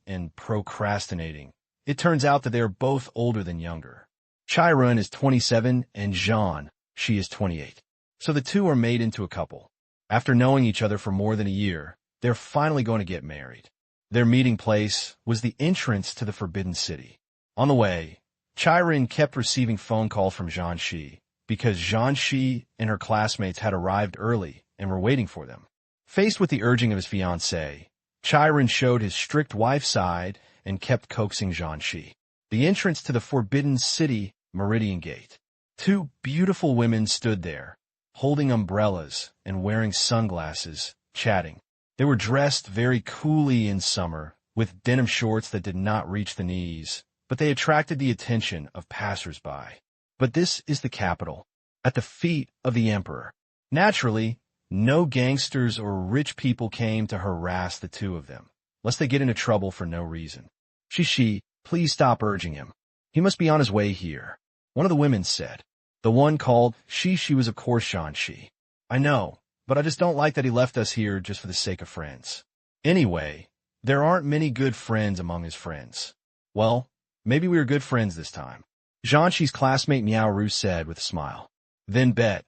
it turns out that they are both older than younger. Chiron is 27 and Zhan, she is 28. So the two are made into a couple. After knowing each other for more than a year, they're finally going to get married. Their meeting place was the entrance to the Forbidden City. On the way, Chiron kept receiving phone calls from Zhanshi because Zhanshi and her classmates had arrived early and were waiting for them. Faced with the urging of his fiancée, Chiron showed his strict wife side and kept coaxing Zhanshi. The entrance to the Forbidden City, Meridian Gate. Two beautiful women stood there, holding umbrellas and wearing sunglasses, chatting. They were dressed very coolly in summer, with denim shorts that did not reach the knees, but they attracted the attention of passers-by. But this is the capital, at the feet of the emperor. Naturally, no gangsters or rich people came to harass the two of them, lest they get into trouble for no reason. Shishi, please stop urging him. He must be on his way here. One of the women said. The one called Shishi was of course Zhanshi. I know, but I just don't like that he left us here just for the sake of friends. Anyway, there aren't many good friends among his friends. Well, maybe we are good friends this time. Zhanshi's classmate Miao Ru said with a smile. Then bet,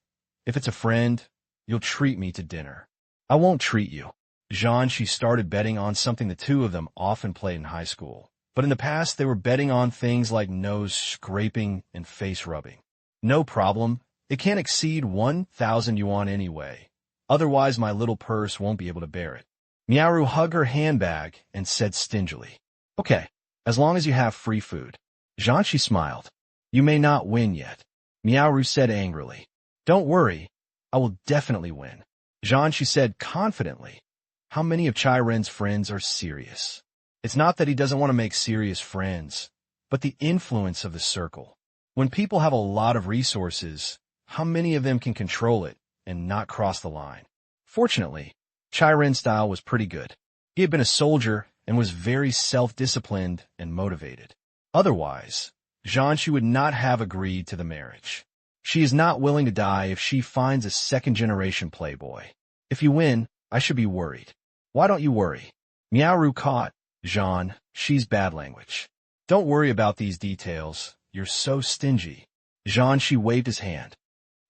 if it's a friend, you'll treat me to dinner. I won't treat you. Zhanshi started betting on something the two of them often played in high school. But in the past, they were betting on things like nose scraping and face rubbing. No problem. It can't exceed 1,000 yuan anyway. Otherwise, my little purse won't be able to bear it. Miaoru hugged her handbag and said stingily, Okay, as long as you have free food. Zhanshi smiled. You may not win yet. Miaoru said angrily. Don't worry. I will definitely win. Zhanshi said confidently. how many of Chai Ren's friends are serious. It's not that he doesn't want to make serious friends, but the influence of the circle. When people have a lot of resources, how many of them can control it and not cross the line? Fortunately, Chai Ren's style was pretty good. He had been a soldier and was very self-disciplined and motivated. Otherwise, Zhanshi would not have agreed to the marriage. She is not willing to die if she finds a second-generation playboy. If you win, I should be worried. Why don't you worry? Miaoru caught Zhan, she's bad language. Don't worry about these details. You're so stingy. Zhanshi waved his hand.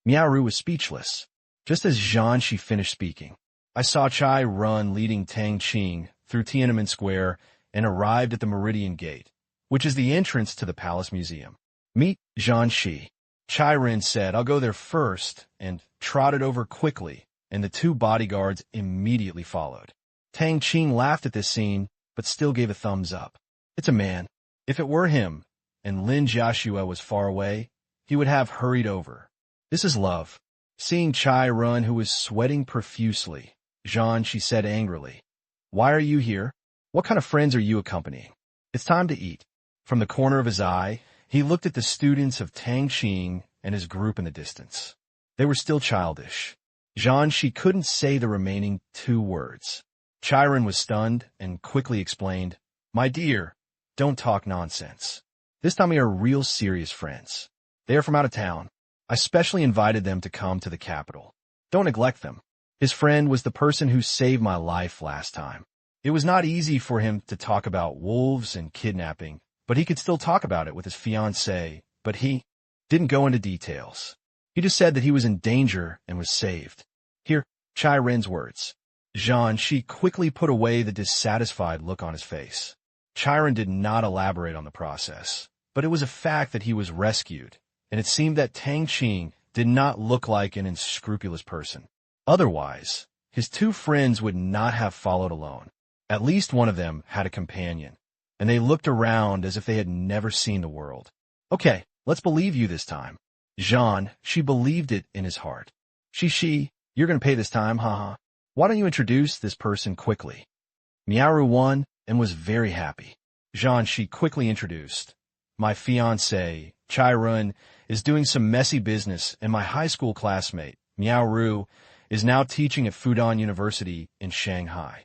Miaoru was speechless. Just as Zhanshi finished speaking, I saw Chai run leading Tang Qing through Tiananmen Square and arrived at the Meridian Gate, which is the entrance to the Palace Museum. Meet Zhanshi. Chai Ren said, I'll go there first, and trotted over quickly, and the two bodyguards immediately followed. Tang Qing laughed at this scene, but still gave a thumbs up. It's a man. If it were him, and Lin Jiaxue was far away, he would have hurried over. This is love. Seeing Chai run, who was sweating profusely, Zhanshi said angrily, Why are you here? What kind of friends are you accompanying? It's time to eat. From the corner of his eye, he looked at the students of Tang Qing and his group in the distance. They were still childish. Zhanshi couldn't say the remaining 2 words. Chai Ren was stunned and quickly explained, My dear, don't talk nonsense. This time we are real serious friends. They are from out of town. I specially invited them to come to the capital. Don't neglect them. His friend was the person who saved my life last time. It was not easy for him to talk about wolves and kidnapping, but he could still talk about it with his fiancée, but he didn't go into details. He just said that he was in danger and was saved. Here, Chai Ren's words. Zhanshi quickly put away the dissatisfied look on his face. Chai Ren did not elaborate on the process, but it was a fact that he was rescued, and it seemed that Tang Qing did not look like an unscrupulous person. Otherwise, his 2 friends would not have followed alone. At least one of them had a companion, and they looked around as if they had never seen the world. Okay, let's believe you this time. She believed it in his heart. You're going to pay this time, haha. Why don't you introduce this person quickly? Miaoru won and was very happy. She quickly introduced. My fiancé, Chai Ren, is doing some messy business, and my high school classmate, Miaoru, is now teaching at Fudan University in Shanghai.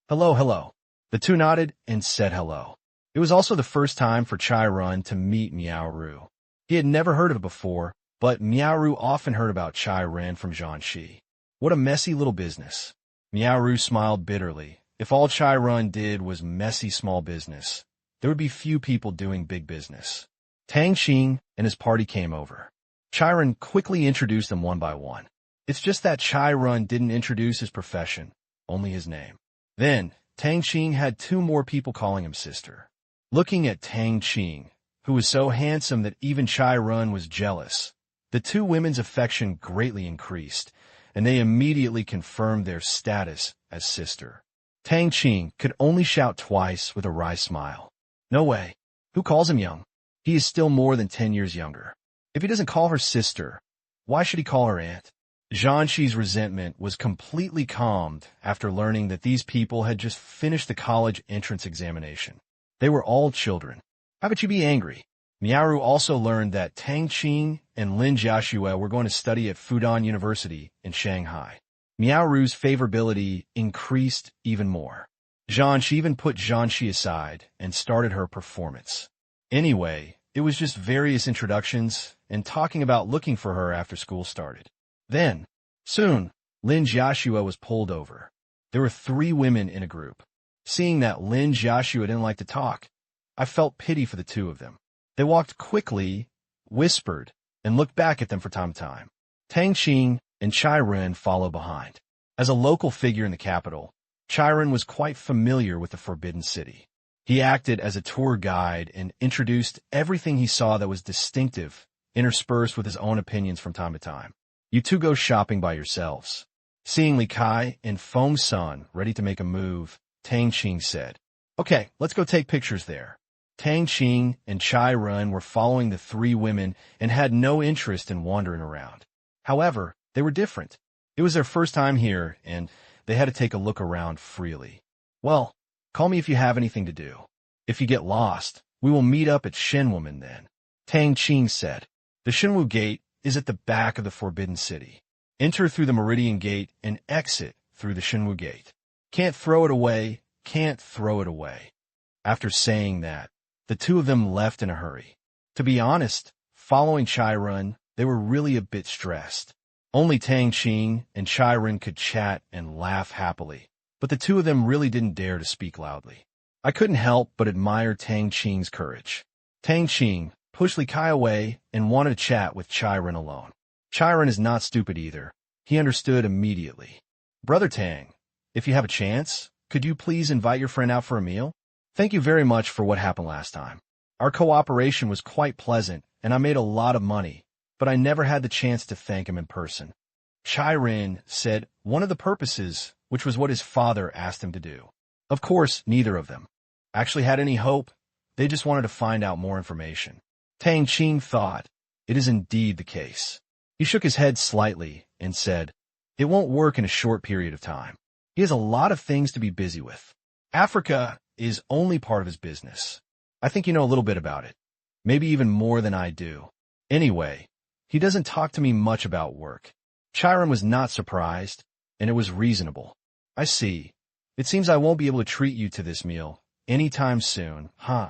Hello. The 2 nodded and said hello. It was also the first time for Chai Ren to meet Miaoru. He had never heard of it before, but Miaoru often heard about Chai Ren from Zhanshi. What a messy little business. Miaoru smiled bitterly. If all Chai Ren did was messy small business, there would be few people doing big business. Tang Qing and his party came over. Chai Ren quickly introduced them one by one. It's just that Chai Ren didn't introduce his profession, only his name. Then, Tang Qing had 2 more people calling him sister. Looking at Tang Qing, who was so handsome that even Chai Ren was jealous, the 2 women's affection greatly increased, and they immediately confirmed their status as sister. Tang Qing could only shout twice with a wry smile. No way. Who calls him young? He is still more than 10 years younger. If he doesn't call her sister, why should he call her aunt? Zhanshi's resentment was completely calmed after learning that these people had just finished the college entrance examination. They were all children. How could you be angry? Miaoru also learned that Tang Qing and Lin Jiaxue were going to study at Fudan University in Shanghai. Miaoru's favorability increased even more. Zhanshi even put Zhanshi aside and started her performance. Anyway, it was just various introductions and talking about looking for her after school started. Then, soon, Lin Jiaxue was pulled over. There were 3 women in a group. Seeing that Lin Jiaxue didn't like to talk, I felt pity for the 2 of them. They walked quickly, whispered, and looked back at them from time to time. Tang Qing and Chai Ren followed behind. As a local figure in the capital, Chai Ren was quite familiar with the Forbidden City. He acted as a tour guide and introduced everything he saw that was distinctive, interspersed with his own opinions from time to time. You 2 go shopping by yourselves. Seeing Li Kai and Feng Sun ready to make a move, Tang Qing said, Okay, let's go take pictures there. Tang Qing and Chai Ren were following the 3 women and had no interest in wandering around. However, they were different. It was their first time here, and they had to take a look around freely. Well, call me if you have anything to do. If you get lost, we will meet up at Shenwoman then, Tang Qing said. The Shenwu Gate is at the back of the Forbidden City. Enter through the Meridian Gate and exit through the Shenwu Gate. Can't throw it away, can't throw it away. After saying that, the two of them left in a hurry. To be honest, following Chiron, they were really a bit stressed. Only Tang Qing and Chiron could chat and laugh happily, but the two of them really didn't dare to speak loudly. I couldn't help but admire Tang Qing's courage. Tang Qing pushed Li Kai away and wanted to chat with Chiron alone. Chiron is not stupid either. He understood immediately. Brother Tang, if you have a chance, could you please invite your friend out for a meal? Thank you very much for what happened last time. Our cooperation was quite pleasant, and I made a lot of money, but I never had the chance to thank him in person. Chiron said one of the purposes, which was what his father asked him to do. Of course, neither of them actually had any hope. They just wanted to find out more information. Tang Qing thought, it is indeed the case. He shook his head slightly and said, it won't work in a short period of time. He has a lot of things to be busy with. Africa is only part of his business. I think you know a little bit about it. Maybe even more than I do. Anyway, he doesn't talk to me much about work. Chiron was not surprised, and it was reasonable. I see. It seems I won't be able to treat you to this meal anytime soon, huh?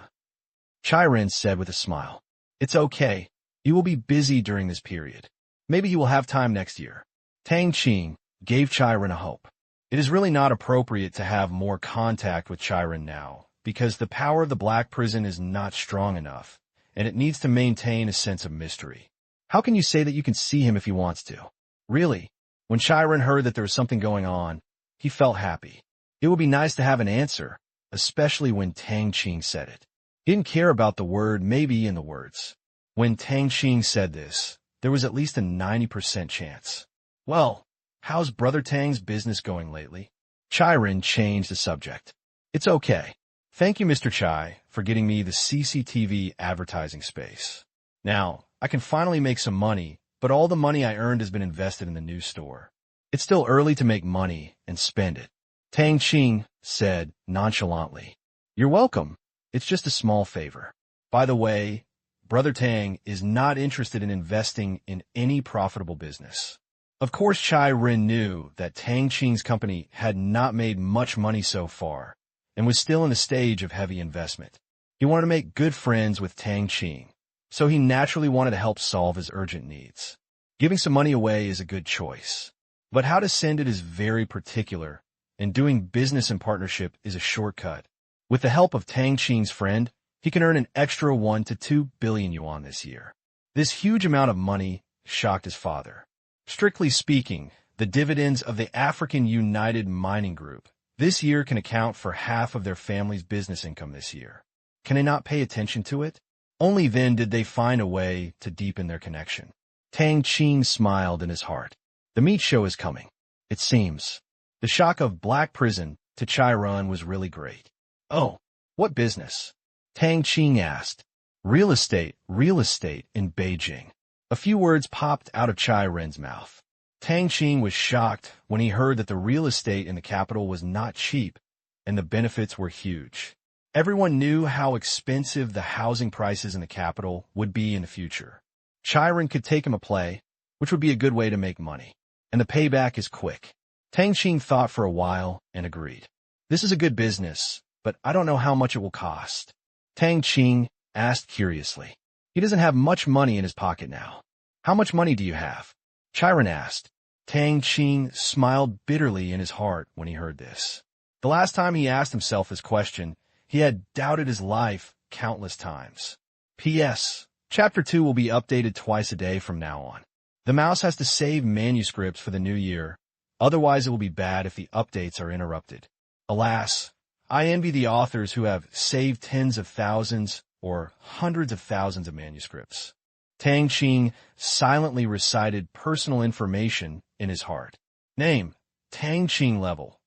Chiron said with a smile. It's okay. You will be busy during this period. Maybe you will have time next year. Tang Qing gave Chiron a hope. It is really not appropriate to have more contact with Chiron now, because the power of the Black Prison is not strong enough, and it needs to maintain a sense of mystery. How can you say that you can see him if he wants to? Really? When Chiron heard that there was something going on, he felt happy. It would be nice to have an answer, especially when Tang Qing said it. He didn't care about the word maybe in the words. When Tang Qing said this, there was at least a 90% chance. Well, how's Brother Tang's business going lately? Chiron changed the subject. It's okay. Thank you, Mr. Chai, for getting me the CCTV advertising space. Now, I can finally make some money, but all the money I earned has been invested in the new store. It's still early to make money and spend it. Tang Qing said nonchalantly. You're welcome. It's just a small favor. By the way, Brother Tang is not interested in investing in any profitable business. Of course, Chai Rin knew that Tang Qing's company had not made much money so far and was still in the stage of heavy investment. He wanted to make good friends with Tang Qing, so he naturally wanted to help solve his urgent needs. Giving some money away is a good choice, but how to send it is very particular, and doing business in partnership is a shortcut. With the help of Tang Qing's friend, he can earn an extra 1 to 2 billion yuan this year. This huge amount of money shocked his father. Strictly speaking, the dividends of the African United Mining Group this year can account for half of their family's business income this year. Can they not pay attention to it? Only then did they find a way to deepen their connection. Tang Qing smiled in his heart. The meat show is coming, it seems. The shock of Black Prison to Chiron was really great. Oh, what business? Tang Qing asked. Real estate in Beijing. A few words popped out of Chiron's mouth. Tang Qing was shocked when he heard that the real estate in the capital was not cheap, and the benefits were huge. Everyone knew how expensive the housing prices in the capital would be in the future. Chiron could take him a play, which would be a good way to make money, and the payback is quick. Tang Qing thought for a while and agreed. This is a good business, but I don't know how much it will cost. Tang Qing asked curiously. He doesn't have much money in his pocket now. How much money do you have? Chiron asked. Tang Qing smiled bitterly in his heart when he heard this. The last time he asked himself this question, he had doubted his life countless times. P.S. Chapter 2 will be updated twice a day from now on. The mouse has to save manuscripts for the new year, otherwise it will be bad if the updates are interrupted. Alas, I envy the authors who have saved tens of thousands or hundreds of thousands of manuscripts. Tang Qing silently recited personal information in his heart. Name, Tang Qing level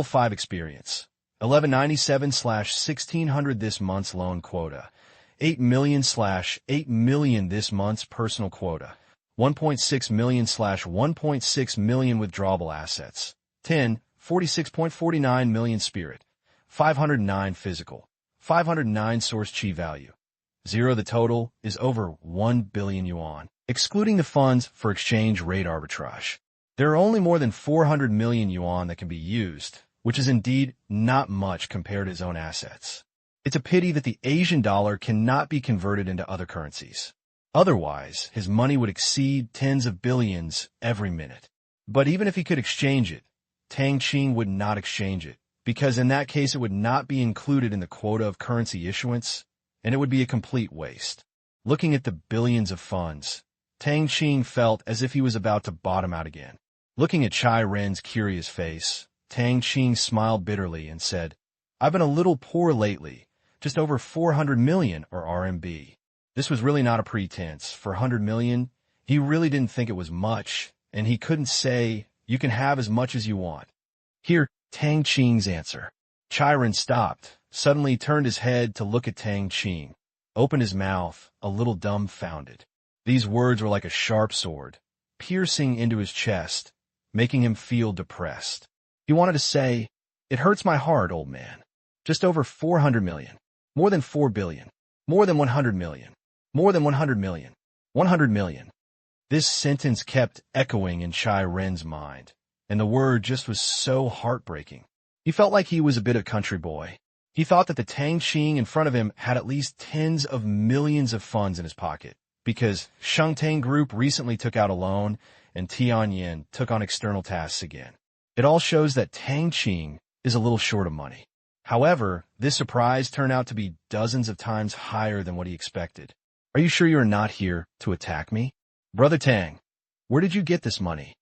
5 experience, 1197/1600 this month's loan quota, 8 million/8 million this month's personal quota, 1.6 million/1.6 million withdrawable assets, 10 46.49 million spirit, 509 physical, 509 source chi value. 0. The total is over 1 billion yuan, excluding the funds for exchange rate arbitrage. There are only more than 400 million yuan that can be used, which is indeed not much compared to his own assets. It's a pity that the Asian dollar cannot be converted into other currencies. Otherwise, his money would exceed tens of billions every minute. But even if he could exchange it, Tang Qing would not exchange it, because in that case it would not be included in the quota of currency issuance, and it would be a complete waste. Looking at the billions of funds, Tang Qing felt as if he was about to bottom out again. Looking at Chai Ren's curious face, Tang Qing smiled bitterly and said, "I've been a little poor lately, just over 400 million or RMB. This was really not a pretense. For 100 million, he really didn't think it was much, and he couldn't say, 'You can have as much as you want.'" Here, Tang Qing's answer. Chai Ren stopped, suddenly turned his head to look at Tang Qing, opened his mouth, a little dumbfounded. These words were like a sharp sword, piercing into his chest, making him feel depressed. He wanted to say, "It hurts my heart, old man. Just over 400 million. More than 4 billion. More than 100 million. More than 100 million. 100 million. This sentence kept echoing in Chai Ren's mind, and the word just was so heartbreaking. He felt like he was a bit of a country boy. He thought that the Tang Qing in front of him had at least tens of millions of funds in his pocket, because Shengtang Group recently took out a loan and Tianyin took on external tasks again. It all shows that Tang Qing is a little short of money. However, this surprise turned out to be dozens of times higher than what he expected. "Are you sure you are not here to attack me? Brother Tang, where did you get this money?"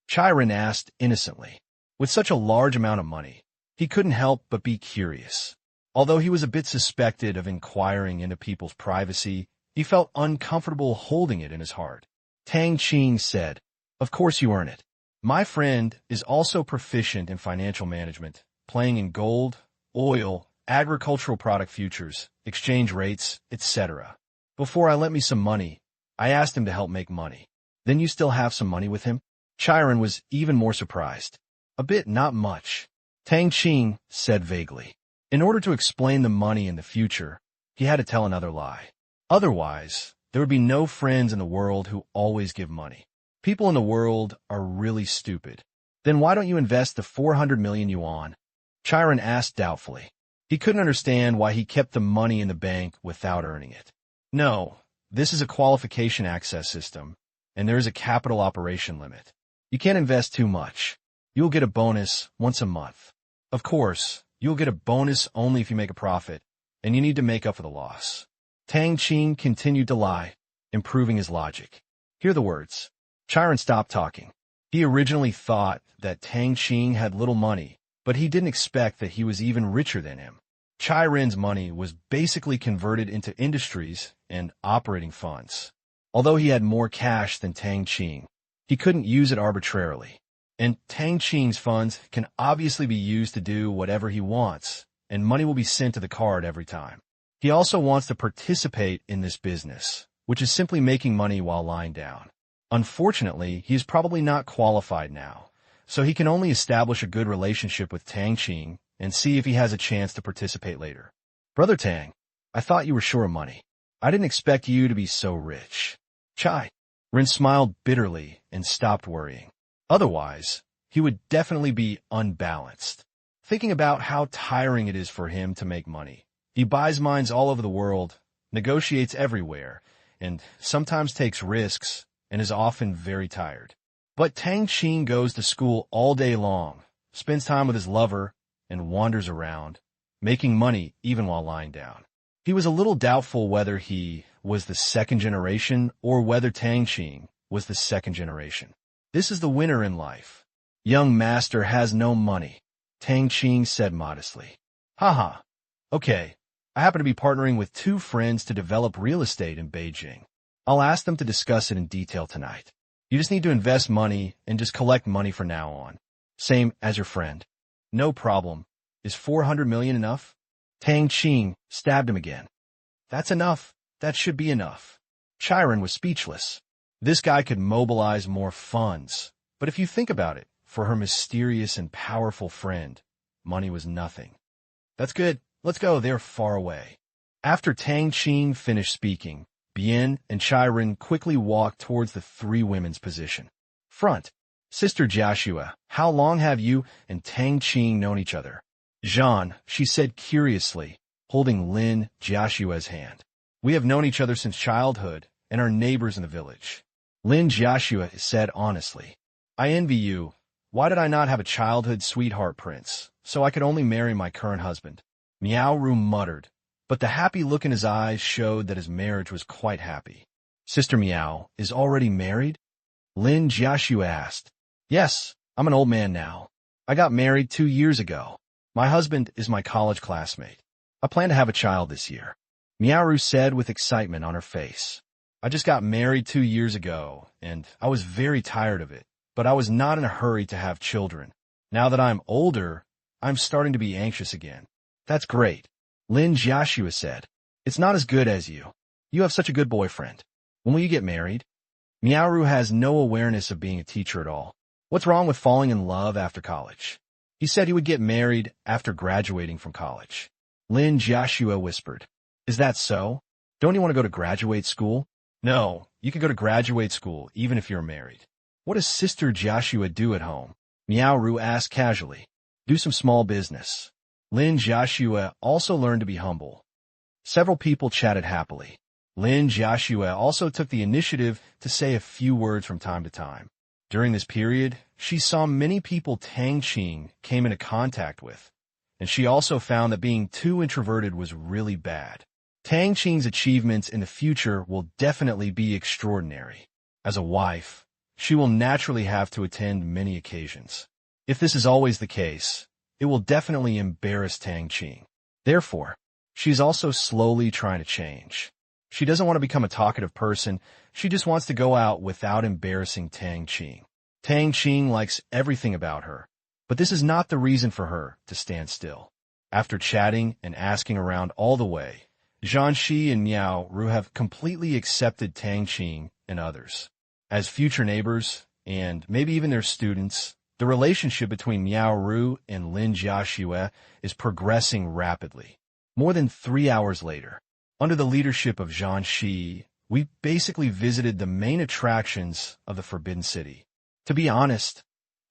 Chai Ren asked innocently. With such a large amount of money, he couldn't help but be curious. Although he was a bit suspected of inquiring into people's privacy, he felt uncomfortable holding it in his heart. Tang Qing said, "Of course you earn it. My friend is also proficient in financial management, playing in gold, oil, agricultural product futures, exchange rates, etc. Before I lent me some money, I asked him to help make money. Then you still have some money with him?" Chai Ren was even more surprised. "A bit, not much," Tang Qing said vaguely. In order to explain the money in the future, he had to tell another lie. Otherwise, there would be no friends in the world who always give money. People in the world are really stupid. "Then why don't you invest the 400 million yuan? Chai Ren asked doubtfully. He couldn't understand why he kept the money in the bank without earning it. "No, this is a qualification access system, and there is a capital operation limit. You can't invest too much. You'll get a bonus once a month. Of course, you'll get a bonus only if you make a profit, and you need to make up for the loss." Tang Qing continued to lie, improving his logic. Hear the words. Chai Ren stopped talking. He originally thought that Tang Qing had little money, but he didn't expect that he was even richer than him. Chai Ren's money was basically converted into industries and operating funds. Although he had more cash than Tang Qing, he couldn't use it arbitrarily. And Tang Qing's funds can obviously be used to do whatever he wants, and money will be sent to the card every time. He also wants to participate in this business, which is simply making money while lying down. Unfortunately, he is probably not qualified now, so he can only establish a good relationship with Tang Qing and see if he has a chance to participate later. "Brother Tang, I thought you were short of money. I didn't expect you to be so rich." Chai Ren smiled bitterly and stopped worrying. Otherwise, he would definitely be unbalanced. Thinking about how tiring it is for him to make money. He buys mines all over the world, negotiates everywhere, and sometimes takes risks, and is often very tired. But Tang Qing goes to school all day long, spends time with his lover, and wanders around, making money even while lying down. He was a little doubtful whether he was the second generation or whether Tang Qing was the second generation. This is the winner in life. "Young master has no money," Tang Qing said modestly. "Haha. Okay, I happen to be partnering with 2 friends to develop real estate in Beijing. I'll ask them to discuss it in detail tonight. You just need to invest money and just collect money from now on. Same as your friend." "No problem. Is 400 million enough?" Tang Qing stabbed him again. "That's enough. That should be enough." Chai Ren was speechless. This guy could mobilize more funds. But if you think about it, for her mysterious and powerful friend, money was nothing. That's good. Let's go. They're far away. After Tang Qing finished speaking, Bien and Chiron quickly walked towards the three women's position. Front. Sister Joshua, how long have you and Tang Qing known each other? Jean, she said curiously, holding Lin Joshua's hand. We have known each other since childhood and are neighbors in the village. Lin Joshua said honestly. I envy you. Why did I not have a childhood sweetheart prince, so I could only marry my current husband? Miao Ru muttered, but the happy look in his eyes showed that his marriage was quite happy. Sister Miao is already married? Lin Jiaxu asked. Yes, I'm an old man now. I got married 2 years ago. My husband is my college classmate. I plan to have a child this year. Miaoru said with excitement on her face. I just got married 2 years ago, and I was very tired of it, but I was not in a hurry to have children. Now that I'm older, I'm starting to be anxious again. That's great. Lin Jiaxu said. It's not as good as you. You have such a good boyfriend. When will you get married? Miaoru has no awareness of being a teacher at all. What's wrong with falling in love after college? He said he would get married after graduating from college. Lin Jiaxu whispered. Is that so? Don't you want to go to graduate school? No, you can go to graduate school even if you're married. What does Sister Joshua do at home? Miaoru asked casually. Do some small business. Lin Joshua also learned to be humble. Several people chatted happily. Lin Joshua also took the initiative to say a few words from time to time. During this period, she saw many people Tang Qing came into contact with, and she also found that being too introverted was really bad. Tang Qing's achievements in the future will definitely be extraordinary. As a wife, she will naturally have to attend many occasions. If this is always the case, it will definitely embarrass Tang Qing. Therefore, she's also slowly trying to change. She doesn't want to become a talkative person, she just wants to go out without embarrassing Tang Qing. Tang Qing likes everything about her, but this is not the reason for her to stand still. After chatting and asking around all the way, Zhanxi and Miao Ru have completely accepted Tang Qing and others. As future neighbors, and maybe even their students, the relationship between Miao Ru and Lin Jiaxue is progressing rapidly. More than 3 hours later, under the leadership of Zhanxi, we basically visited the main attractions of the Forbidden City. To be honest,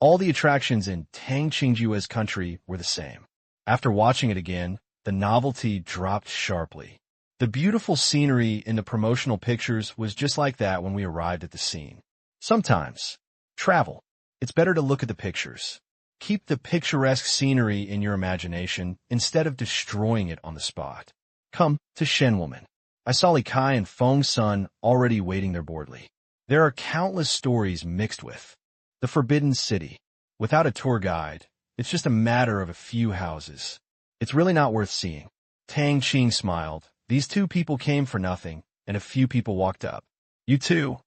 all the attractions in Tang Qingjue's country were the same. After watching it again, the novelty dropped sharply. The beautiful scenery in the promotional pictures was just like that when we arrived at the scene. Sometimes, travel. It's better to look at the pictures. Keep the picturesque scenery in your imagination instead of destroying it on the spot. Come to Shenwoman. I saw Li Kai and Feng Sun already waiting there boredly. There are countless stories mixed with the Forbidden City. Without a tour guide, it's just a matter of a few houses. It's really not worth seeing. Tang Qing smiled. These 2 people came for nothing, and a few people walked up. You too.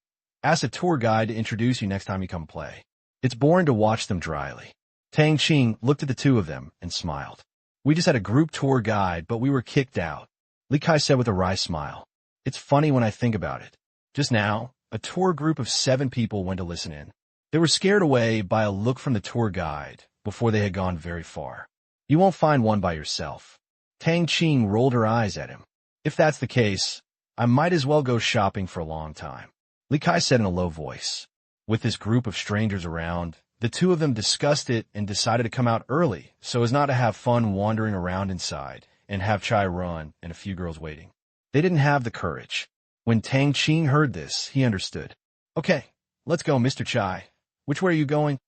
Ask a tour guide to introduce you next time you come play. It's boring to watch them dryly. Tang Qing looked at the 2 of them and smiled. We just had a group tour guide, but we were kicked out. Li Kai said with a wry smile. It's funny when I think about it. Just now, a tour group of 7 people went to listen in. They were scared away by a look from the tour guide before they had gone very far. You won't find one by yourself. Tang Qing rolled her eyes at him. If that's the case, I might as well go shopping for a long time. Li Kai said in a low voice. With this group of strangers around, the 2 of them discussed it and decided to come out early so as not to have fun wandering around inside and have Chai run and a few girls waiting. They didn't have the courage. When Tang Qing heard this, he understood. Okay, let's go, Mr. Chai. Which way are you going?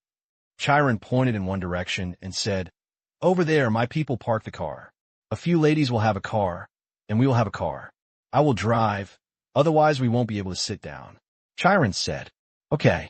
Chiron pointed in one direction and said, Over there, my people park the car. A few ladies will have a car, and we will have a car. I will drive, otherwise we won't be able to sit down. Chiron said, Okay.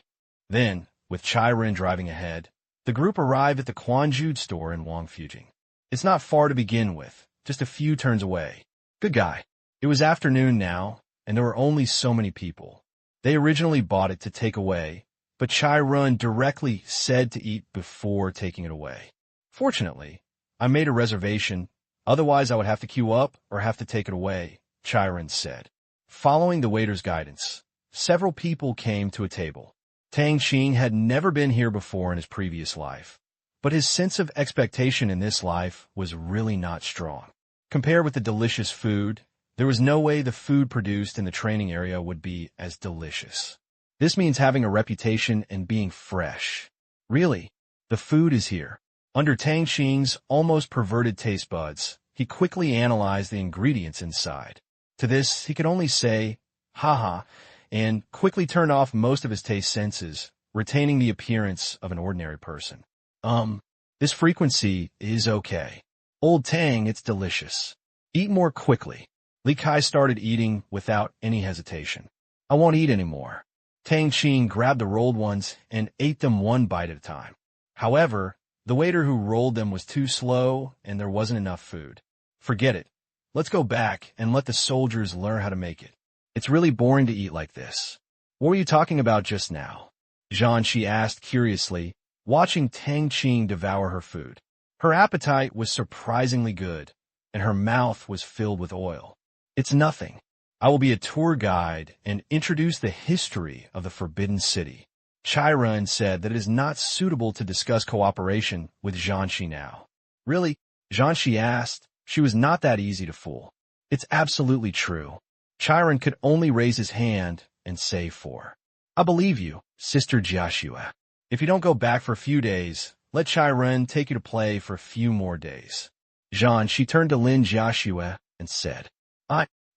Then, with Chiron driving ahead, the group arrived at the Quanjude store in Wangfujing. It's not far to begin with, just a few turns away. Good guy. It was afternoon now, and there were only so many people. They originally bought it to take away, but Chiron directly said to eat before taking it away. Fortunately, I made a reservation, otherwise I would have to queue up or have to take it away, Chiron said. Following the waiter's guidance, several people came to a table. Tang Qing had never been here before in his previous life, but his sense of expectation in this life was really not strong. Compared with the delicious food, there was no way the food produced in the training area would be as delicious. This means having a reputation and being fresh. Really, the food is here. Under Tang Qing's almost perverted taste buds, he quickly analyzed the ingredients inside. To this, he could only say, haha, and quickly turned off most of his taste senses, retaining the appearance of an ordinary person. This frequency is okay. Old Tang, it's delicious. Eat more quickly. Li Kai started eating without any hesitation. I won't eat anymore. Tang Qing grabbed the rolled ones and ate them one bite at a time. However, the waiter who rolled them was too slow and there wasn't enough food. Forget it. Let's go back and let the soldiers learn how to make it. It's really boring to eat like this. What were you talking about just now? Zhanshi asked curiously, watching Tang Qing devour her food. Her appetite was surprisingly good, and her mouth was filled with oil. It's nothing. I will be a tour guide and introduce the history of the Forbidden City. Chiron said that it is not suitable to discuss cooperation with Zhanshi now. Really? Zhanshi asked. She was not that easy to fool. It's absolutely true. Chiron could only raise his hand and say for. I believe you, Sister Joshua. If you don't go back for a few days, let Chiron take you to play for a few more days. She turned to Lin Joshua and said,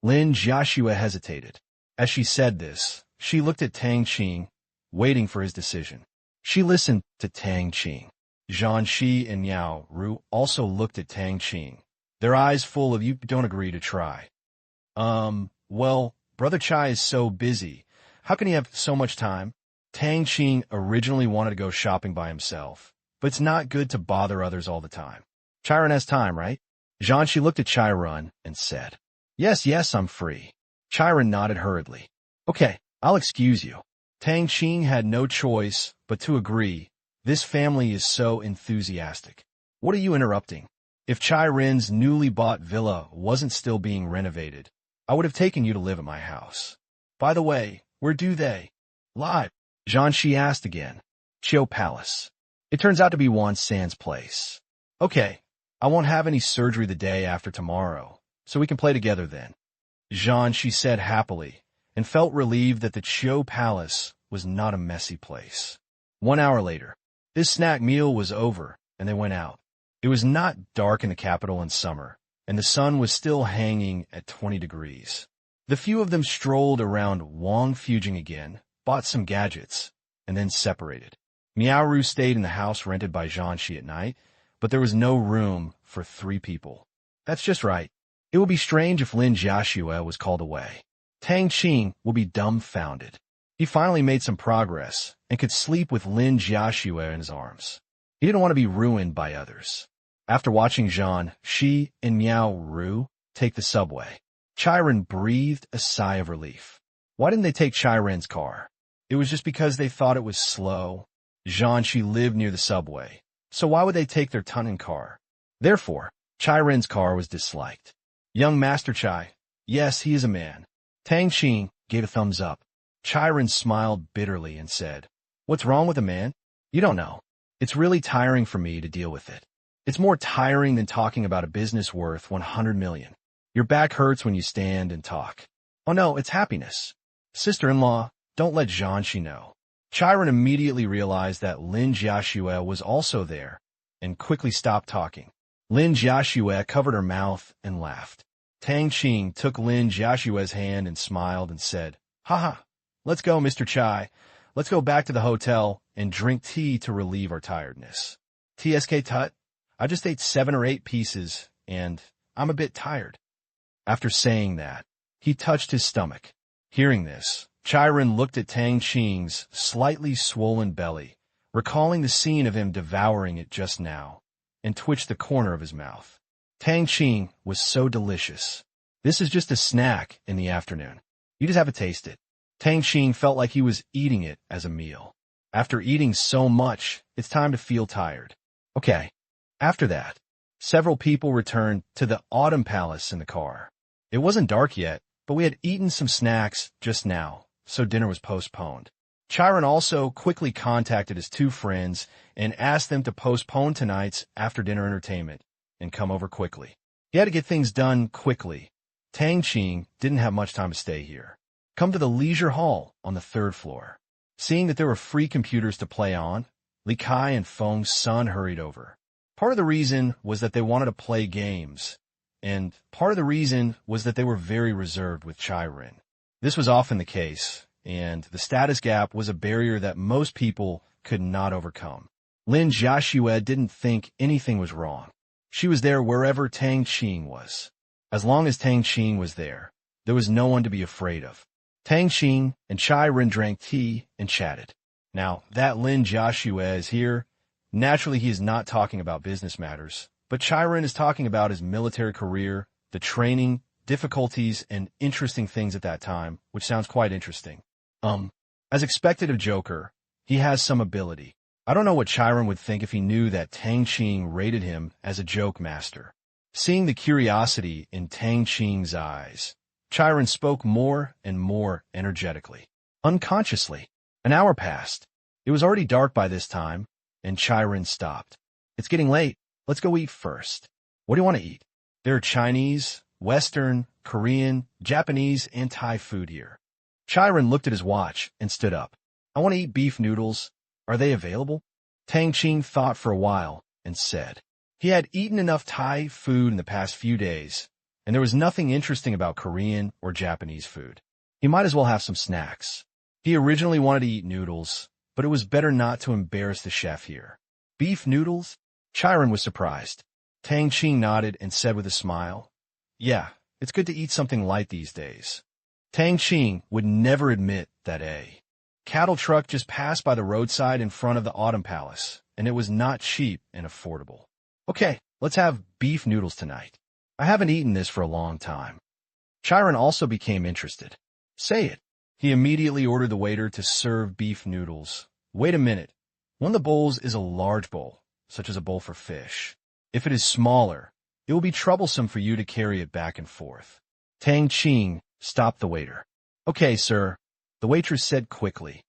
Lin Joshua hesitated. As she said this, she looked at Tang Qing, waiting for his decision. She listened to Tang Qing. Zhanshi and Miao Ru also looked at Tang Qing, their eyes full of you don't agree to try. Well, Brother Chai is so busy. How can he have so much time? Tang Qing originally wanted to go shopping by himself, but it's not good to bother others all the time. Chiron has time, right? Zhanshi looked at Chiron and said, Yes, I'm free. Chiron nodded hurriedly. Okay, I'll excuse you. Tang Qing had no choice but to agree. This family is so enthusiastic. What are you interrupting? If Chiron's newly bought villa wasn't still being renovated, I would have taken you to live at my house. By the way, where do they live? Zhanshi asked again. Chiu Palace. It turns out to be Wan San's place. Okay, I won't have any surgery the day after tomorrow, so we can play together then. Zhanshi said happily, and felt relieved that the Chiu Palace was not a messy place. 1 hour later, this snack meal was over, and they went out. It was not dark in the capital in summer, and the sun was still hanging at 20 degrees. The few of them strolled around Wang Fujing again, bought some gadgets, and then separated. Miaoru stayed in the house rented by Zhanshi at night, but there was no room for 3 people. That's just right. It would be strange if Lin Joshua was called away. Tang Qing will be dumbfounded. He finally made some progress and could sleep with Lin Joshua in his arms. He didn't want to be ruined by others. After watching Zhanshi and Miao Ru take the subway, Chiron breathed a sigh of relief. Why didn't they take Chiron's car? It was just because they thought it was slow. Zhanshi lived near the subway, so why would they take their Tunnan car? Therefore, Chiron's car was disliked. Young Master Chai, yes, he is a man. Tang Qing gave a thumbs up. Chiron smiled bitterly and said, What's wrong with a man? You don't know. It's really tiring for me to deal with it. It's more tiring than talking about a business worth 100 million. Your back hurts when you stand and talk. Oh no, it's happiness. Sister-in-law, don't let Zhanshi know. Chiron immediately realized that Lin Joshua was also there and quickly stopped talking. Lin Joshua covered her mouth and laughed. Tang Qing took Lin Joshua's hand and smiled and said, Haha, let's go, Mr. Chai. Let's go back to the hotel and drink tea to relieve our tiredness. TSK Tut, I just ate 7 or 8 pieces, and I'm a bit tired. After saying that, he touched his stomach. Hearing this, Chiron looked at Tang Qing's slightly swollen belly, recalling the scene of him devouring it just now, and twitched the corner of his mouth. Tang Qing was so delicious. This is just a snack in the afternoon. You just have to taste it. Tang Qing felt like he was eating it as a meal. After eating so much, it's time to feel tired. Okay. After that, several people returned to the Autumn Palace in the car. It wasn't dark yet, but we had eaten some snacks just now, so dinner was postponed. Chiron also quickly contacted his two friends and asked them to postpone tonight's after-dinner entertainment and come over quickly. He had to get things done quickly. Tang Qing didn't have much time to stay here. Come to the leisure hall on the third floor. Seeing that there were free computers to play on, Li Kai and Feng's son hurried over. Part of the reason was that they wanted to play games, and part of the reason was that they were very reserved with Chiron. This was often the case, and the status gap was a barrier that most people could not overcome. Lin Jiaxue didn't think anything was wrong. She was there wherever Tang Qing was. As long as Tang Qing was there was no one to be afraid of. Tang Qing and Chiron drank tea and chatted. Now, that Lin Jiaxue is here. Naturally, he is not talking about business matters, but Chiron is talking about his military career, the training, difficulties, and interesting things at that time, which sounds quite interesting. As expected of Joker, he has some ability. I don't know what Chiron would think if he knew that Tang Qing rated him as a joke master. Seeing the curiosity in Tang Qing's eyes, Chiron spoke more and more energetically. Unconsciously, an hour passed. It was already dark by this time, and Chiron stopped. It's getting late. Let's go eat first. What do you want to eat? There are Chinese, Western, Korean, Japanese, and Thai food here. Chiron looked at his watch and stood up. I want to eat beef noodles. Are they available? Tang Qing thought for a while and said. He had eaten enough Thai food in the past few days, and there was nothing interesting about Korean or Japanese food. He might as well have some snacks. He originally wanted to eat noodles, but it was better not to embarrass the chef here. Beef noodles? Chiron was surprised. Tang Qing nodded and said with a smile, Yeah, it's good to eat something light these days. Tang Qing would never admit that a cattle truck just passed by the roadside in front of the Autumn Palace, and it was not cheap and affordable. Okay, let's have beef noodles tonight. I haven't eaten this for a long time. Chiron also became interested. Say it. He immediately ordered the waiter to serve beef noodles. Wait a minute. One of the bowls is a large bowl, such as a bowl for fish. If it is smaller, it will be troublesome for you to carry it back and forth. Tang Qing stopped the waiter. Okay, sir, the waitress said quickly.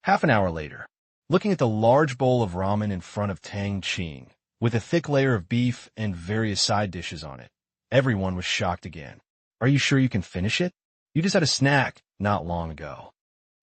Half an hour later, looking at the large bowl of ramen in front of Tang Qing, with a thick layer of beef and various side dishes on it, everyone was shocked again. Are you sure you can finish it? You just had a snack not long ago.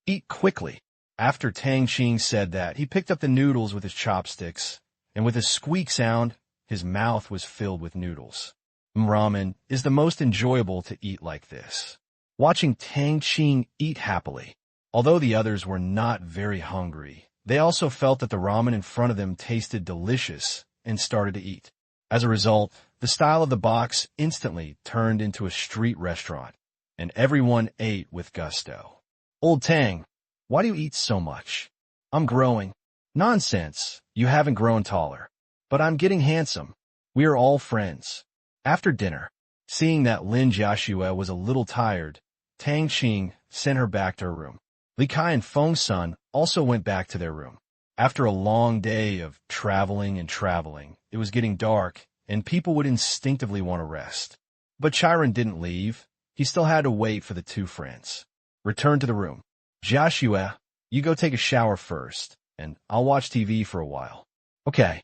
Eat quickly. After Tang Qing said that, he picked up the noodles with his chopsticks, and with a squeak sound, his mouth was filled with noodles. Ramen is the most enjoyable to eat like this. Watching Tang Qing eat happily, although the others were not very hungry, they also felt that the ramen in front of them tasted delicious and started to eat. As a result, the style of the box instantly turned into a street restaurant, and everyone ate with gusto. Old Tang, why do you eat so much? I'm growing. Nonsense, you haven't grown taller. But I'm getting handsome. We are all friends. After dinner, seeing that Lin Jiaxue was a little tired, Tang Qing sent her back to her room. Li Kai and Feng's son also went back to their room. After a long day of traveling, it was getting dark, and people would instinctively want to rest. But Chiron didn't leave. He still had to wait for the two friends. Return to the room. Jiaxue, you go take a shower first, and I'll watch TV for a while. Okay.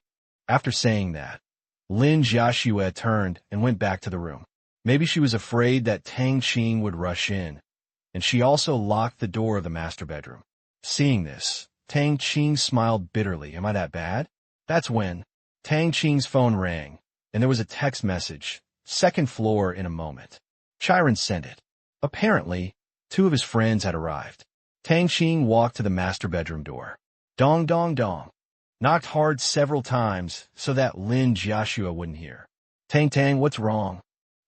After saying that, Lin Jiaxue turned and went back to the room. Maybe she was afraid that Tang Qing would rush in, and she also locked the door of the master bedroom. Seeing this, Tang Qing smiled bitterly. Am I that bad? That's when Tang Qing's phone rang, and there was a text message, second floor in a moment. Chiron sent it. Apparently, two of his friends had arrived. Tang Qing walked to the master bedroom door. Dong dong dong. Knocked hard several times so that Lin Jiaxue wouldn't hear. Tang Tang, what's wrong?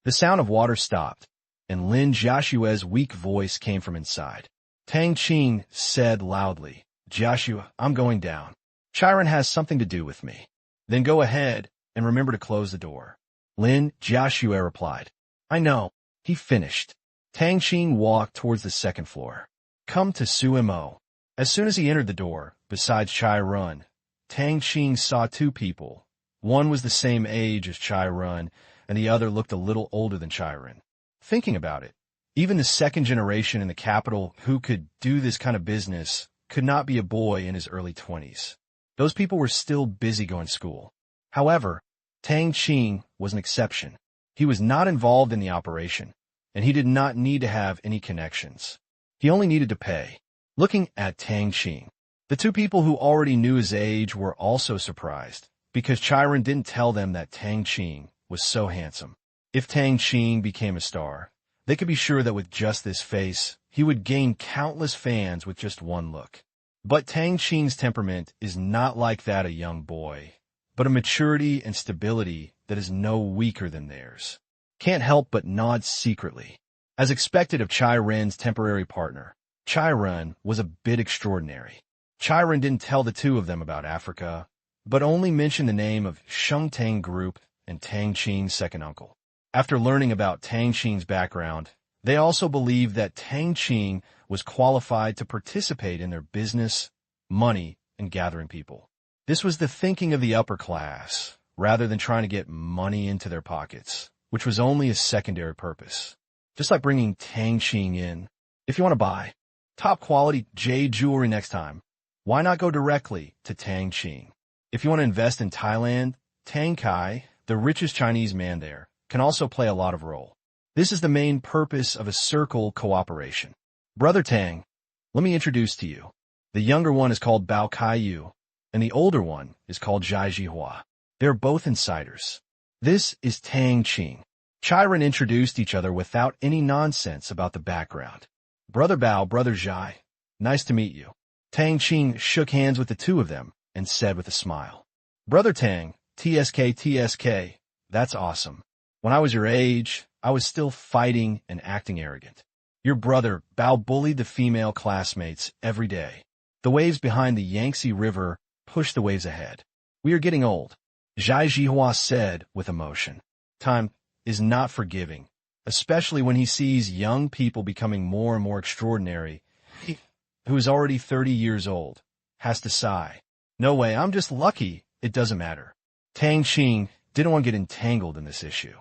The sound of water stopped, and Lin Jiaxue's weak voice came from inside. Tang Qing said loudly, Jiaxue, I'm going down. Chiron has something to do with me. Then go ahead and remember to close the door. Lin Jiaxue replied. I know. He finished. Tang Qing walked towards the second floor. Come to Sumo. As soon as he entered the door, besides Chiron, Tang Qing saw two people. One was the same age as Chiron, and the other looked a little older than Chiron. Thinking about it, even the second generation in the capital who could do this kind of business could not be a boy in his early 20s. Those people were still busy going to school. However, Tang Qing was an exception. He was not involved in the operation, and he did not need to have any connections. He only needed to pay. Looking at Tang Qing, the two people who already knew his age were also surprised, because Chiron didn't tell them that Tang Qing was so handsome. If Tang Qing became a star, they could be sure that with just this face, he would gain countless fans with just one look. But Tang Qing's temperament is not like that a young boy, but a maturity and stability that is no weaker than theirs. Can't help but nod secretly. As expected of Chiron's temporary partner, Chiron was a bit extraordinary. Chiron didn't tell the two of them about Africa, but only mentioned the name of Sheng Tang Group and Tang Qing's second uncle. After learning about Tang Qing's background, they also believed that Tang Qing was qualified to participate in their business, money, and gathering people. This was the thinking of the upper class, rather than trying to get money into their pockets, which was only a secondary purpose. Just like bringing Tang Qing in. If you want to buy top quality jade jewelry next time, why not go directly to Tang Qing? If you want to invest in Thailand, Tang Kai, the richest Chinese man there, can also play a lot of role. This is the main purpose of a circle cooperation. Brother Tang, let me introduce to you. The younger one is called Bao Kaiyu, and the older one is called Zhai Jihua. They're both insiders. This is Tang Qing. Chiron introduced each other without any nonsense about the background. Brother Bao, Brother Zhai, nice to meet you. Tang Qing shook hands with the two of them and said with a smile, Brother Tang, TSK, TSK, that's awesome. When I was your age, I was still fighting and acting arrogant. Your brother, Bao, bullied the female classmates every day. The waves behind the Yangtze River pushed the waves ahead. We are getting old, Zhai Jihua said with emotion. Time is not forgiving, especially when he sees young people becoming more and more extraordinary. He, who is already 30 years old, has to sigh. No way, I'm just lucky, it doesn't matter. Tang Qing didn't want to get entangled in this issue.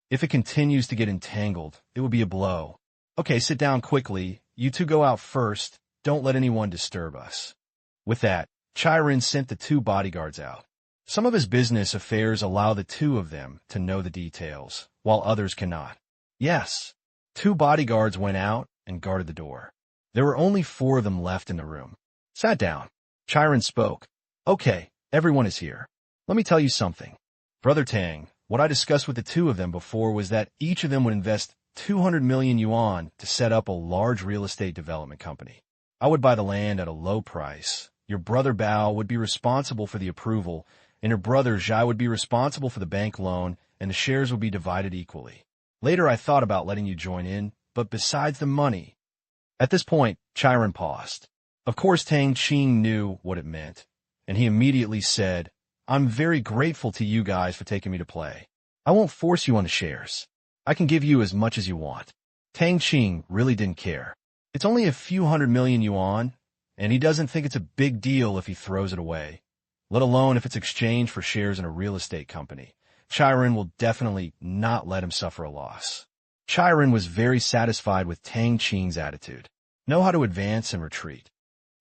If it continues to get entangled, it would be a blow. Okay, sit down quickly. You two go out first. Don't let anyone disturb us. With that, Chiron sent the two bodyguards out. Some of his business affairs allow the two of them to know the details, while others cannot. Yes, two bodyguards went out and guarded the door. There were only 4 of them left in the room. Sat down. Chiron spoke. Okay, everyone is here. Let me tell you something. Brother Tang, what I discussed with the two of them before was that each of them would invest 200 million yuan to set up a large real estate development company. I would buy the land at a low price. Your brother Bao would be responsible for the approval, and your brother Zhai would be responsible for the bank loan, and the shares would be divided equally. Later I thought about letting you join in, but besides the money... At this point, Chiron paused. Of course Tang Qing knew what it meant, and he immediately said, I'm very grateful to you guys for taking me to play. I won't force you on the shares. I can give you as much as you want. Tang Qing really didn't care. It's only a few 100 million yuan, and he doesn't think it's a big deal if he throws it away, let alone if it's exchanged for shares in a real estate company. Chiron will definitely not let him suffer a loss. Chiron was very satisfied with Tang Qing's attitude. Know how to advance and retreat.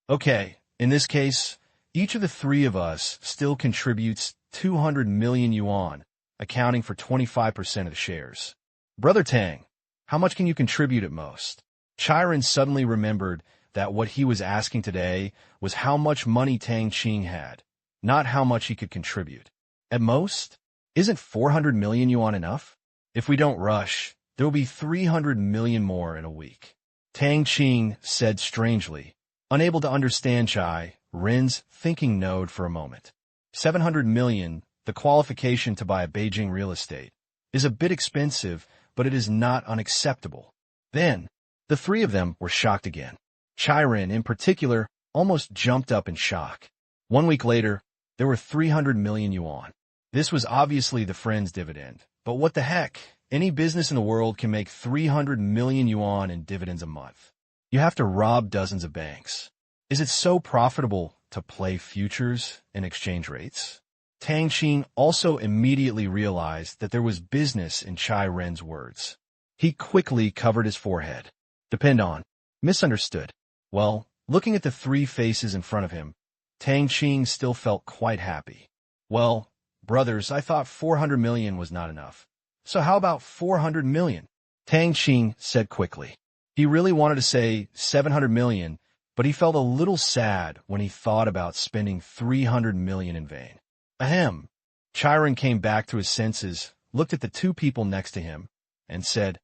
Okay, in this case, each of the 3 of us still contributes 200 million yuan, accounting for 25% of the shares. Brother Tang, how much can you contribute at most? Chiron suddenly remembered that what he was asking today was how much money Tang Qing had, not how much he could contribute. At most? Isn't 400 million yuan enough? If we don't rush, there will be 300 million more in a week. Tang Qing said strangely, unable to understand Chai Ren's thinking node for a moment. 700 million, the qualification to buy a Beijing real estate, is a bit expensive, but it is not unacceptable. Then, the 3 of them were shocked again. Chiron, in particular, almost jumped up in shock. 1 week later, there were 300 million yuan. This was obviously the friend's dividend, but what the heck? Any business in the world can make 300 million yuan in dividends a month. You have to rob dozens of banks. Is it so profitable to play futures and exchange rates? Tang Qing also immediately realized that there was business in Chai Ren's words. He quickly covered his forehead. Depend on. Misunderstood. Well, Looking at the three faces in front of him, Tang Qing still felt quite happy. Well, brothers, I thought 400 million was not enough. So how about 400 million? Tang Qing said quickly. He really wanted to say 700 million, but he felt a little sad when he thought about spending 300 million in vain. Ahem. Chiron came back to his senses, looked at the two people next to him, and said,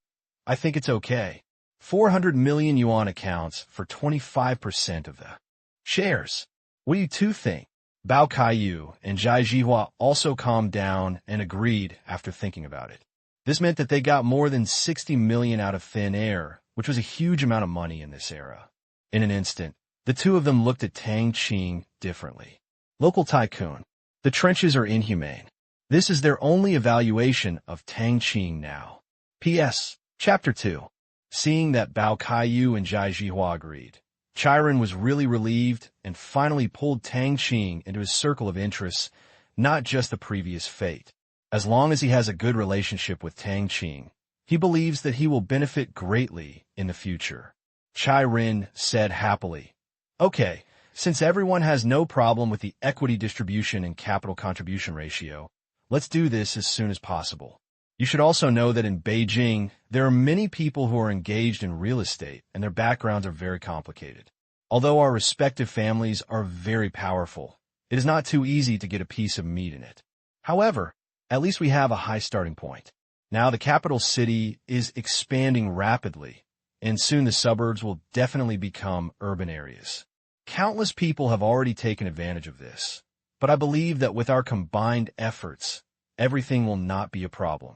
I think it's okay. 400 million yuan accounts for 25% of the shares. What do you two think? Bao Kaiyu and Zhai Jihua also calmed down and agreed after thinking about it. This meant that they got more than 60 million out of thin air, which was a huge amount of money in this era. In an instant, the two of them looked at Tang Qing differently. Local tycoon. The trenches are inhumane. This is their only evaluation of Tang Qing now. P.S. Chapter 2. Seeing that Bao Kaiyu and Zhai Jihua agreed, Chiron was really relieved and finally pulled Tang Qing into his circle of interests, not just the previous fate. As long as he has a good relationship with Tang Qing, he believes that he will benefit greatly in the future. Chiron said happily, Okay, since everyone has no problem with the equity distribution and capital contribution ratio, let's do this as soon as possible. You should also know that in Beijing, there are many people who are engaged in real estate and their backgrounds are very complicated. Although our respective families are very powerful, it is not too easy to get a piece of meat in it. However, at least we have a high starting point. Now the capital city is expanding rapidly, and soon the suburbs will definitely become urban areas. Countless people have already taken advantage of this, but I believe that with our combined efforts, everything will not be a problem.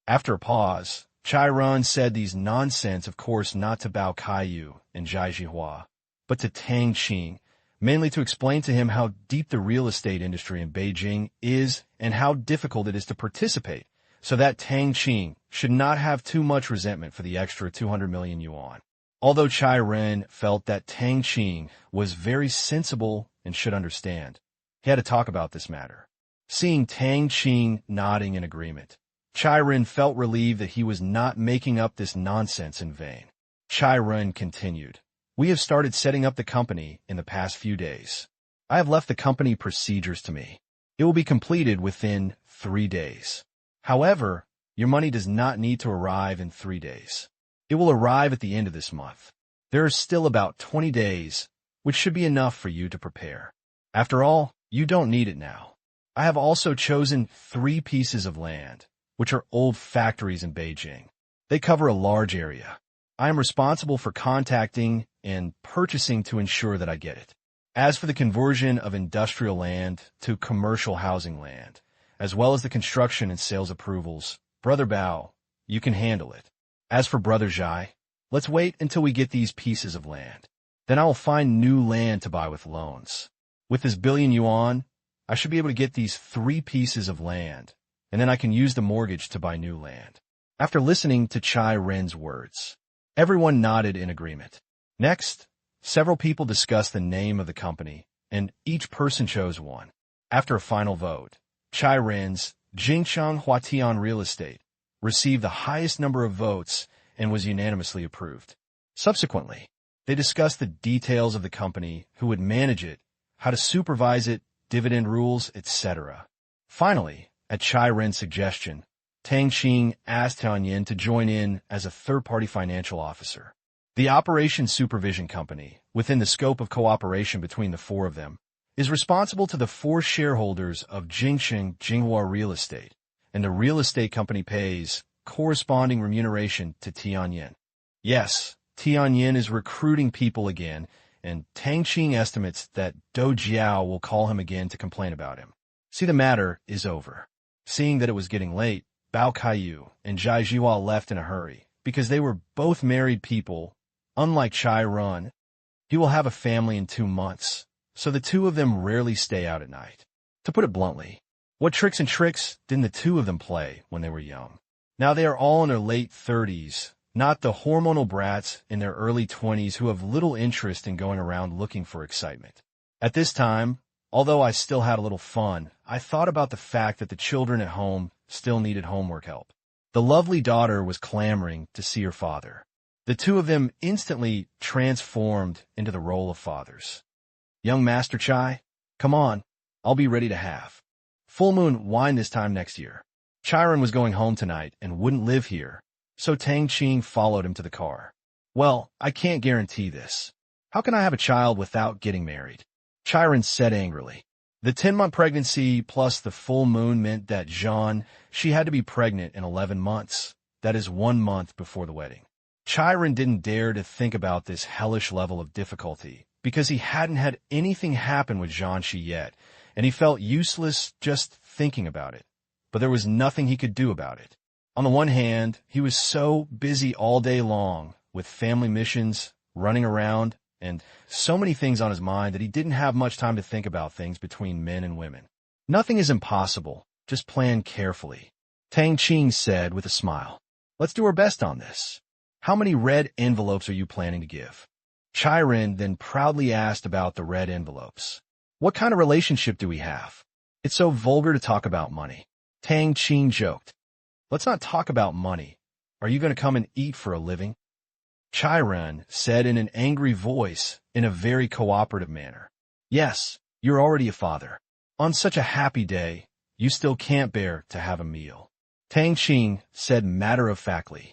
After a pause, Chiron said these nonsense, of course, not to Bao Kaiyu and Zhai Jihua, but to Tang Qing, mainly to explain to him how deep the real estate industry in Beijing is and how difficult it is to participate, so that Tang Qing should not have too much resentment for the extra 200 million yuan. Although Chiron felt that Tang Qing was very sensible and should understand, he had to talk about this matter. Seeing Tang Qing nodding in agreement, Chiron felt relieved that he was not making up this nonsense in vain. Chiron continued, We have started setting up the company in the past few days. I have left the company procedures to me. It will be completed within 3 days. However, your money does not need to arrive in 3 days. It will arrive at the end of this month. There are still about 20 days, which should be enough for you to prepare. After all, you don't need it now. I have also chosen 3 pieces of land, which are old factories in Beijing. They cover a large area. I am responsible for contacting and purchasing to ensure that I get it. As for the conversion of industrial land to commercial housing land, as well as the construction and sales approvals, Brother Bao, you can handle it. As for Brother Zhai, let's wait until we get these pieces of land. Then I will find new land to buy with loans. With this billion yuan, I should be able to get these 3 pieces of land, and then I can use the mortgage to buy new land. After listening to Chai Ren's words, everyone nodded in agreement. Next, several people discussed the name of the company, and each person chose one. After a final vote, Chai Ren's Jingchang Huatian Real Estate received the highest number of votes and was unanimously approved. Subsequently, they discussed the details of the company, who would manage it, how to supervise it, dividend rules, etc. Finally, at Chai Ren's suggestion, Tang Qing asked Tian Yin to join in as a third-party financial officer. The Operations Supervision Company, within the scope of cooperation between the 4 of them, is responsible to the 4 shareholders of Jingcheng Jinghua Real Estate, and the real estate company pays corresponding remuneration to Tian Yin. Yes, Tian Yin is recruiting people again, and Tang Qing estimates that Do Jiao will call him again to complain about him. See, the matter is over. Seeing that it was getting late, Bao Kaiyu and Zhai Jihua left in a hurry, because they were both married people. Unlike Chai Ren, he will have a family in 2 months, so the 2 of them rarely stay out at night. To put it bluntly, what tricks and tricks didn't the 2 of them play when they were young? Now they are all in their late 30s, not the hormonal brats in their early 20s who have little interest in going around looking for excitement. At this time, although I still had a little fun, I thought about the fact that the children at home still needed homework help. The lovely daughter was clamoring to see her father. The two of them instantly transformed into the role of fathers. Young Master Chai, come on, I'll be ready to have. Full moon wine this time next year. Chiron was going home tonight and wouldn't live here, so Tang Qing followed him to the car. Well, I can't guarantee this. How can I have a child without getting married? Chiron said angrily. The 10-month pregnancy plus the full moon meant that she had to be pregnant in 11 months. That is 1 month before the wedding. Chiron didn't dare to think about this hellish level of difficulty because he hadn't had anything happen with Jiangxi yet, and he felt useless just thinking about it. But there was nothing he could do about it. On the one hand, he was so busy all day long with family missions, running around, and so many things on his mind that he didn't have much time to think about things between men and women. Nothing is impossible, just plan carefully, Tang Qing said with a smile. Let's do our best on this. How many red envelopes are you planning to give? Chiron then proudly asked about the red envelopes. What kind of relationship do we have? It's so vulgar to talk about money. Tang Qing joked. Let's not talk about money. Are you going to come and eat for a living? Chiron said in an angry voice, in a very cooperative manner. Yes, you're already a father. On such a happy day, you still can't bear to have a meal. Tang Qing said matter-of-factly.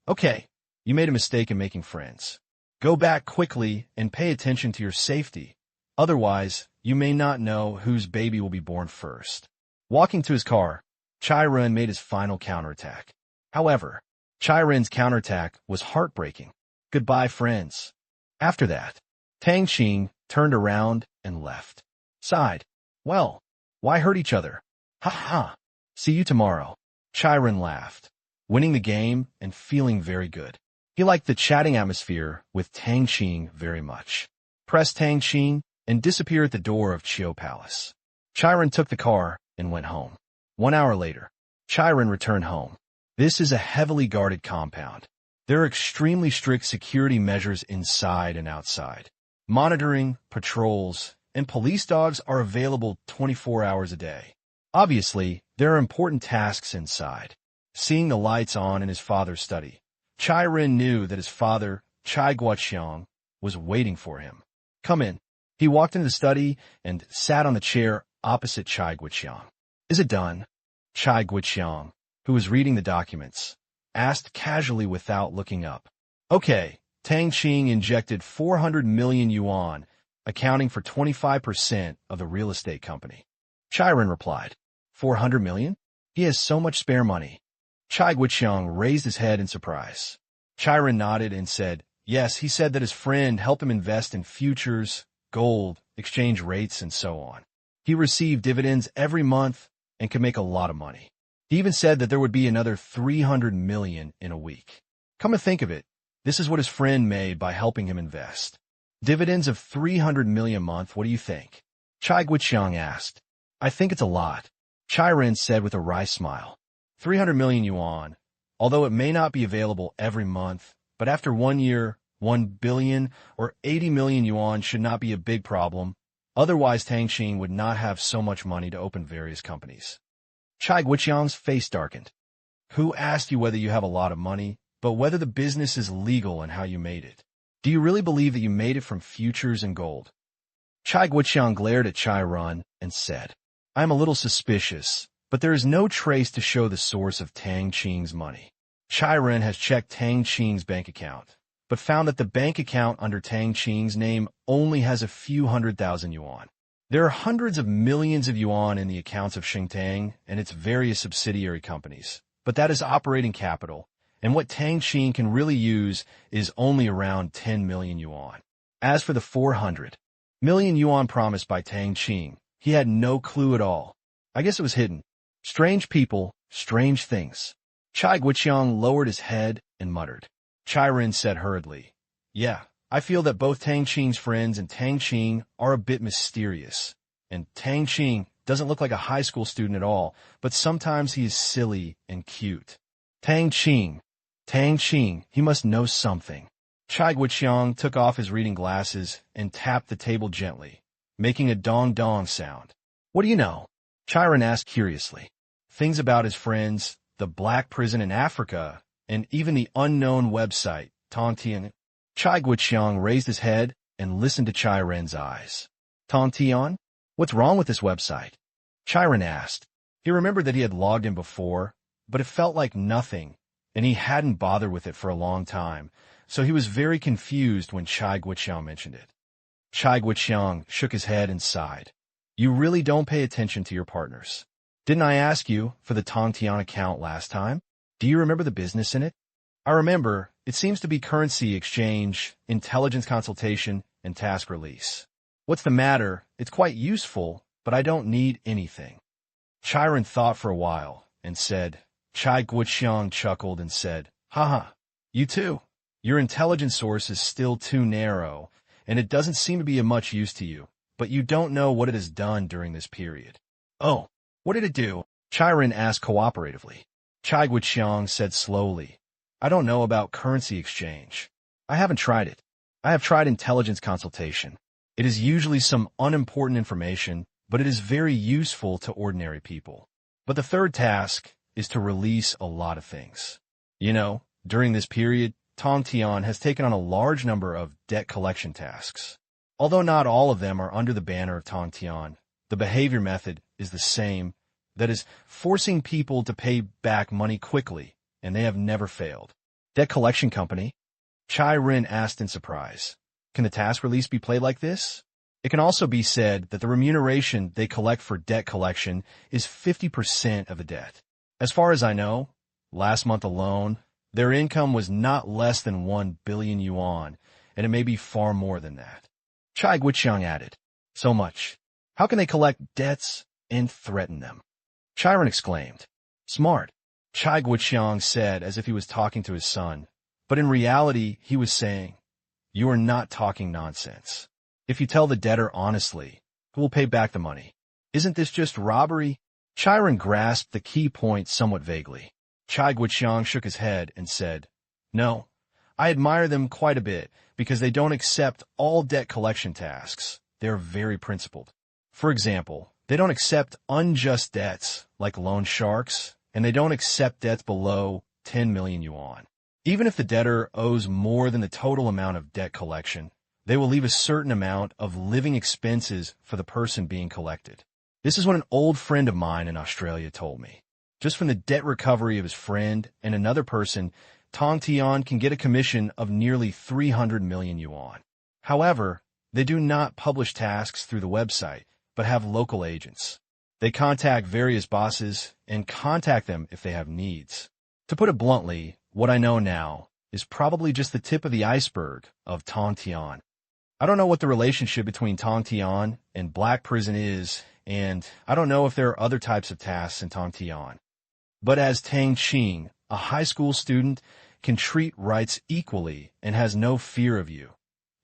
Okay, you made a mistake in making friends. Go back quickly and pay attention to your safety. Otherwise, you may not know whose baby will be born first. Walking to his car, Chiron made his final counterattack. However, Chiron's counterattack was heartbreaking. Goodbye, friends. After that, Tang Qing turned around and left. Sighed. Well, why hurt each other? Ha ha. See you tomorrow. Chiron laughed, winning the game and feeling very good. He liked the chatting atmosphere with Tang Qing very much. Pressed Tang Qing and disappeared at the door of Chiu Palace. Chiron took the car and went home. 1 hour later, Chiron returned home. This is a heavily guarded compound. There are extremely strict security measures inside and outside. Monitoring, patrols, and police dogs are available 24 hours a day. Obviously, there are important tasks inside. Seeing the lights on in his father's study, Chiron knew that his father, Chai Guoqiang, was waiting for him. Come in. He walked into the study and sat on the chair opposite Chai Guoqiang. Is it done? Chai Guoqiang, who was reading the documents, asked casually without looking up. Okay, Tang Qing injected 400 million yuan, accounting for 25% of the real estate company. Chiron replied, 400 million? He has so much spare money. Chai Guoqiang raised his head in surprise. Chiron nodded and said, yes, he said that his friend helped him invest in futures, gold, exchange rates, and so on. He received dividends every month and could make a lot of money. He even said that there would be another 300 million in a week. Come to think of it, this is what his friend made by helping him invest. Dividends of 300 million a month, what do you think? Chai Guoqiang asked. I think it's a lot, Chiron said with a wry smile. 300 million yuan, although it may not be available every month, but after 1 year, 1 billion or 80 million yuan should not be a big problem. Otherwise, Tang Qing would not have so much money to open various companies. Chai Guoqiang's face darkened. Who asked you whether you have a lot of money, but whether the business is legal and how you made it? Do you really believe that you made it from futures and gold? Chai Guoqiang glared at Chiron and said, I am a little suspicious, but there is no trace to show the source of Tang Qing's money. Chiron has checked Tang Qing's bank account, but found that the bank account under Tang Qing's name only has a few 100,000 yuan. There are hundreds of millions of yuan in the accounts of Xingtang and its various subsidiary companies, but that is operating capital, and what Tang Qing can really use is only around 10 million yuan. As for the 400 million yuan promised by Tang Qing, he had no clue at all. I guess it was hidden. Strange people, strange things. Chai Guoqiang lowered his head and muttered. Chiron said hurriedly, yeah, I feel that both Tang Qing's friends and Tang Qing are a bit mysterious. And Tang Qing doesn't look like a high school student at all, but sometimes he is silly and cute. Tang Qing, he must know something. Chai Guoqiang took off his reading glasses and tapped the table gently, making a dong-dong sound. What do you know? Chiron asked curiously. Things about his friends, the black prison in Africa, and even the unknown website, Tang Qing. Chai Guoqiang raised his head and listened to Chai Ren's eyes. Tang Tian, what's wrong with this website? Chai Ren asked. He remembered that he had logged in before, but it felt like nothing, and he hadn't bothered with it for a long time, so he was very confused when Chai Guoqiang mentioned it. Chai Guoqiang shook his head and sighed. You really don't pay attention to your partners. Didn't I ask you for the Tang Tian account last time? Do you remember the business in it? I remember. It seems to be currency exchange, intelligence consultation, and task release. What's the matter? It's quite useful, but I don't need anything. Chai Ren thought for a while and said. Chai Guoqiang chuckled and said, Haha, you too. Your intelligence source is still too narrow, and it doesn't seem to be of much use to you, but you don't know what it has done during this period. Oh, what did it do? Chai Ren asked cooperatively. Chai Guoqiang said slowly, I don't know about currency exchange. I haven't tried it. I have tried intelligence consultation. It is usually some unimportant information, but it is very useful to ordinary people. But the third task is to release a lot of things. You know, during this period, Tang Tian has taken on a large number of debt collection tasks. Although not all of them are under the banner of Tang Tian, the behavior method is the same, that is, forcing people to pay back money quickly, and they have never failed. Debt collection company? Chai Ren asked in surprise. Can the task release be played like this? It can also be said that the remuneration they collect for debt collection is 50% of the debt. As far as I know, last month alone, their income was not less than 1 billion yuan, and it may be far more than that. Chai Guoqiang added, So much. How can they collect debts and threaten them? Chai Ren exclaimed. Smart. Chai Guoqiang said as if he was talking to his son, but in reality he was saying, You are not talking nonsense. If you tell the debtor honestly, who will pay back the money? Isn't this just robbery? Chai Ren grasped the key point somewhat vaguely. Chai Guoqiang shook his head and said, No, I admire them quite a bit because they don't accept all debt collection tasks. They are very principled. For example, they don't accept unjust debts like loan sharks, and they don't accept debts below 10 million yuan. Even if the debtor owes more than the total amount of debt collection, they will leave a certain amount of living expenses for the person being collected. This is what an old friend of mine in Australia told me. Just from the debt recovery of his friend and another person, Tang Tian can get a commission of nearly 300 million yuan. However, they do not publish tasks through the website, but have local agents. They contact various bosses and contact them if they have needs. To put it bluntly, what I know now is probably just the tip of the iceberg of Tang Tian. I don't know what the relationship between Tang Tian and Black Prison is, and I don't know if there are other types of tasks in Tang Tian. But as Tang Qing, a high school student, can treat rights equally and has no fear of you,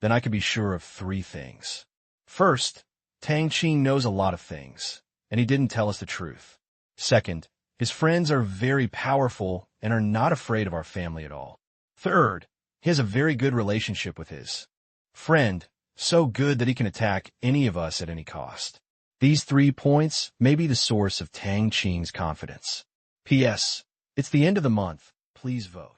then I can be sure of 3 things. First, Tang Qing knows a lot of things, and he didn't tell us the truth. Second, his friends are very powerful and are not afraid of our family at all. Third, he has a very good relationship with his friend, so good that he can attack any of us at any cost. These 3 points may be the source of Tang Qing's confidence. P.S. It's the end of the month. Please vote.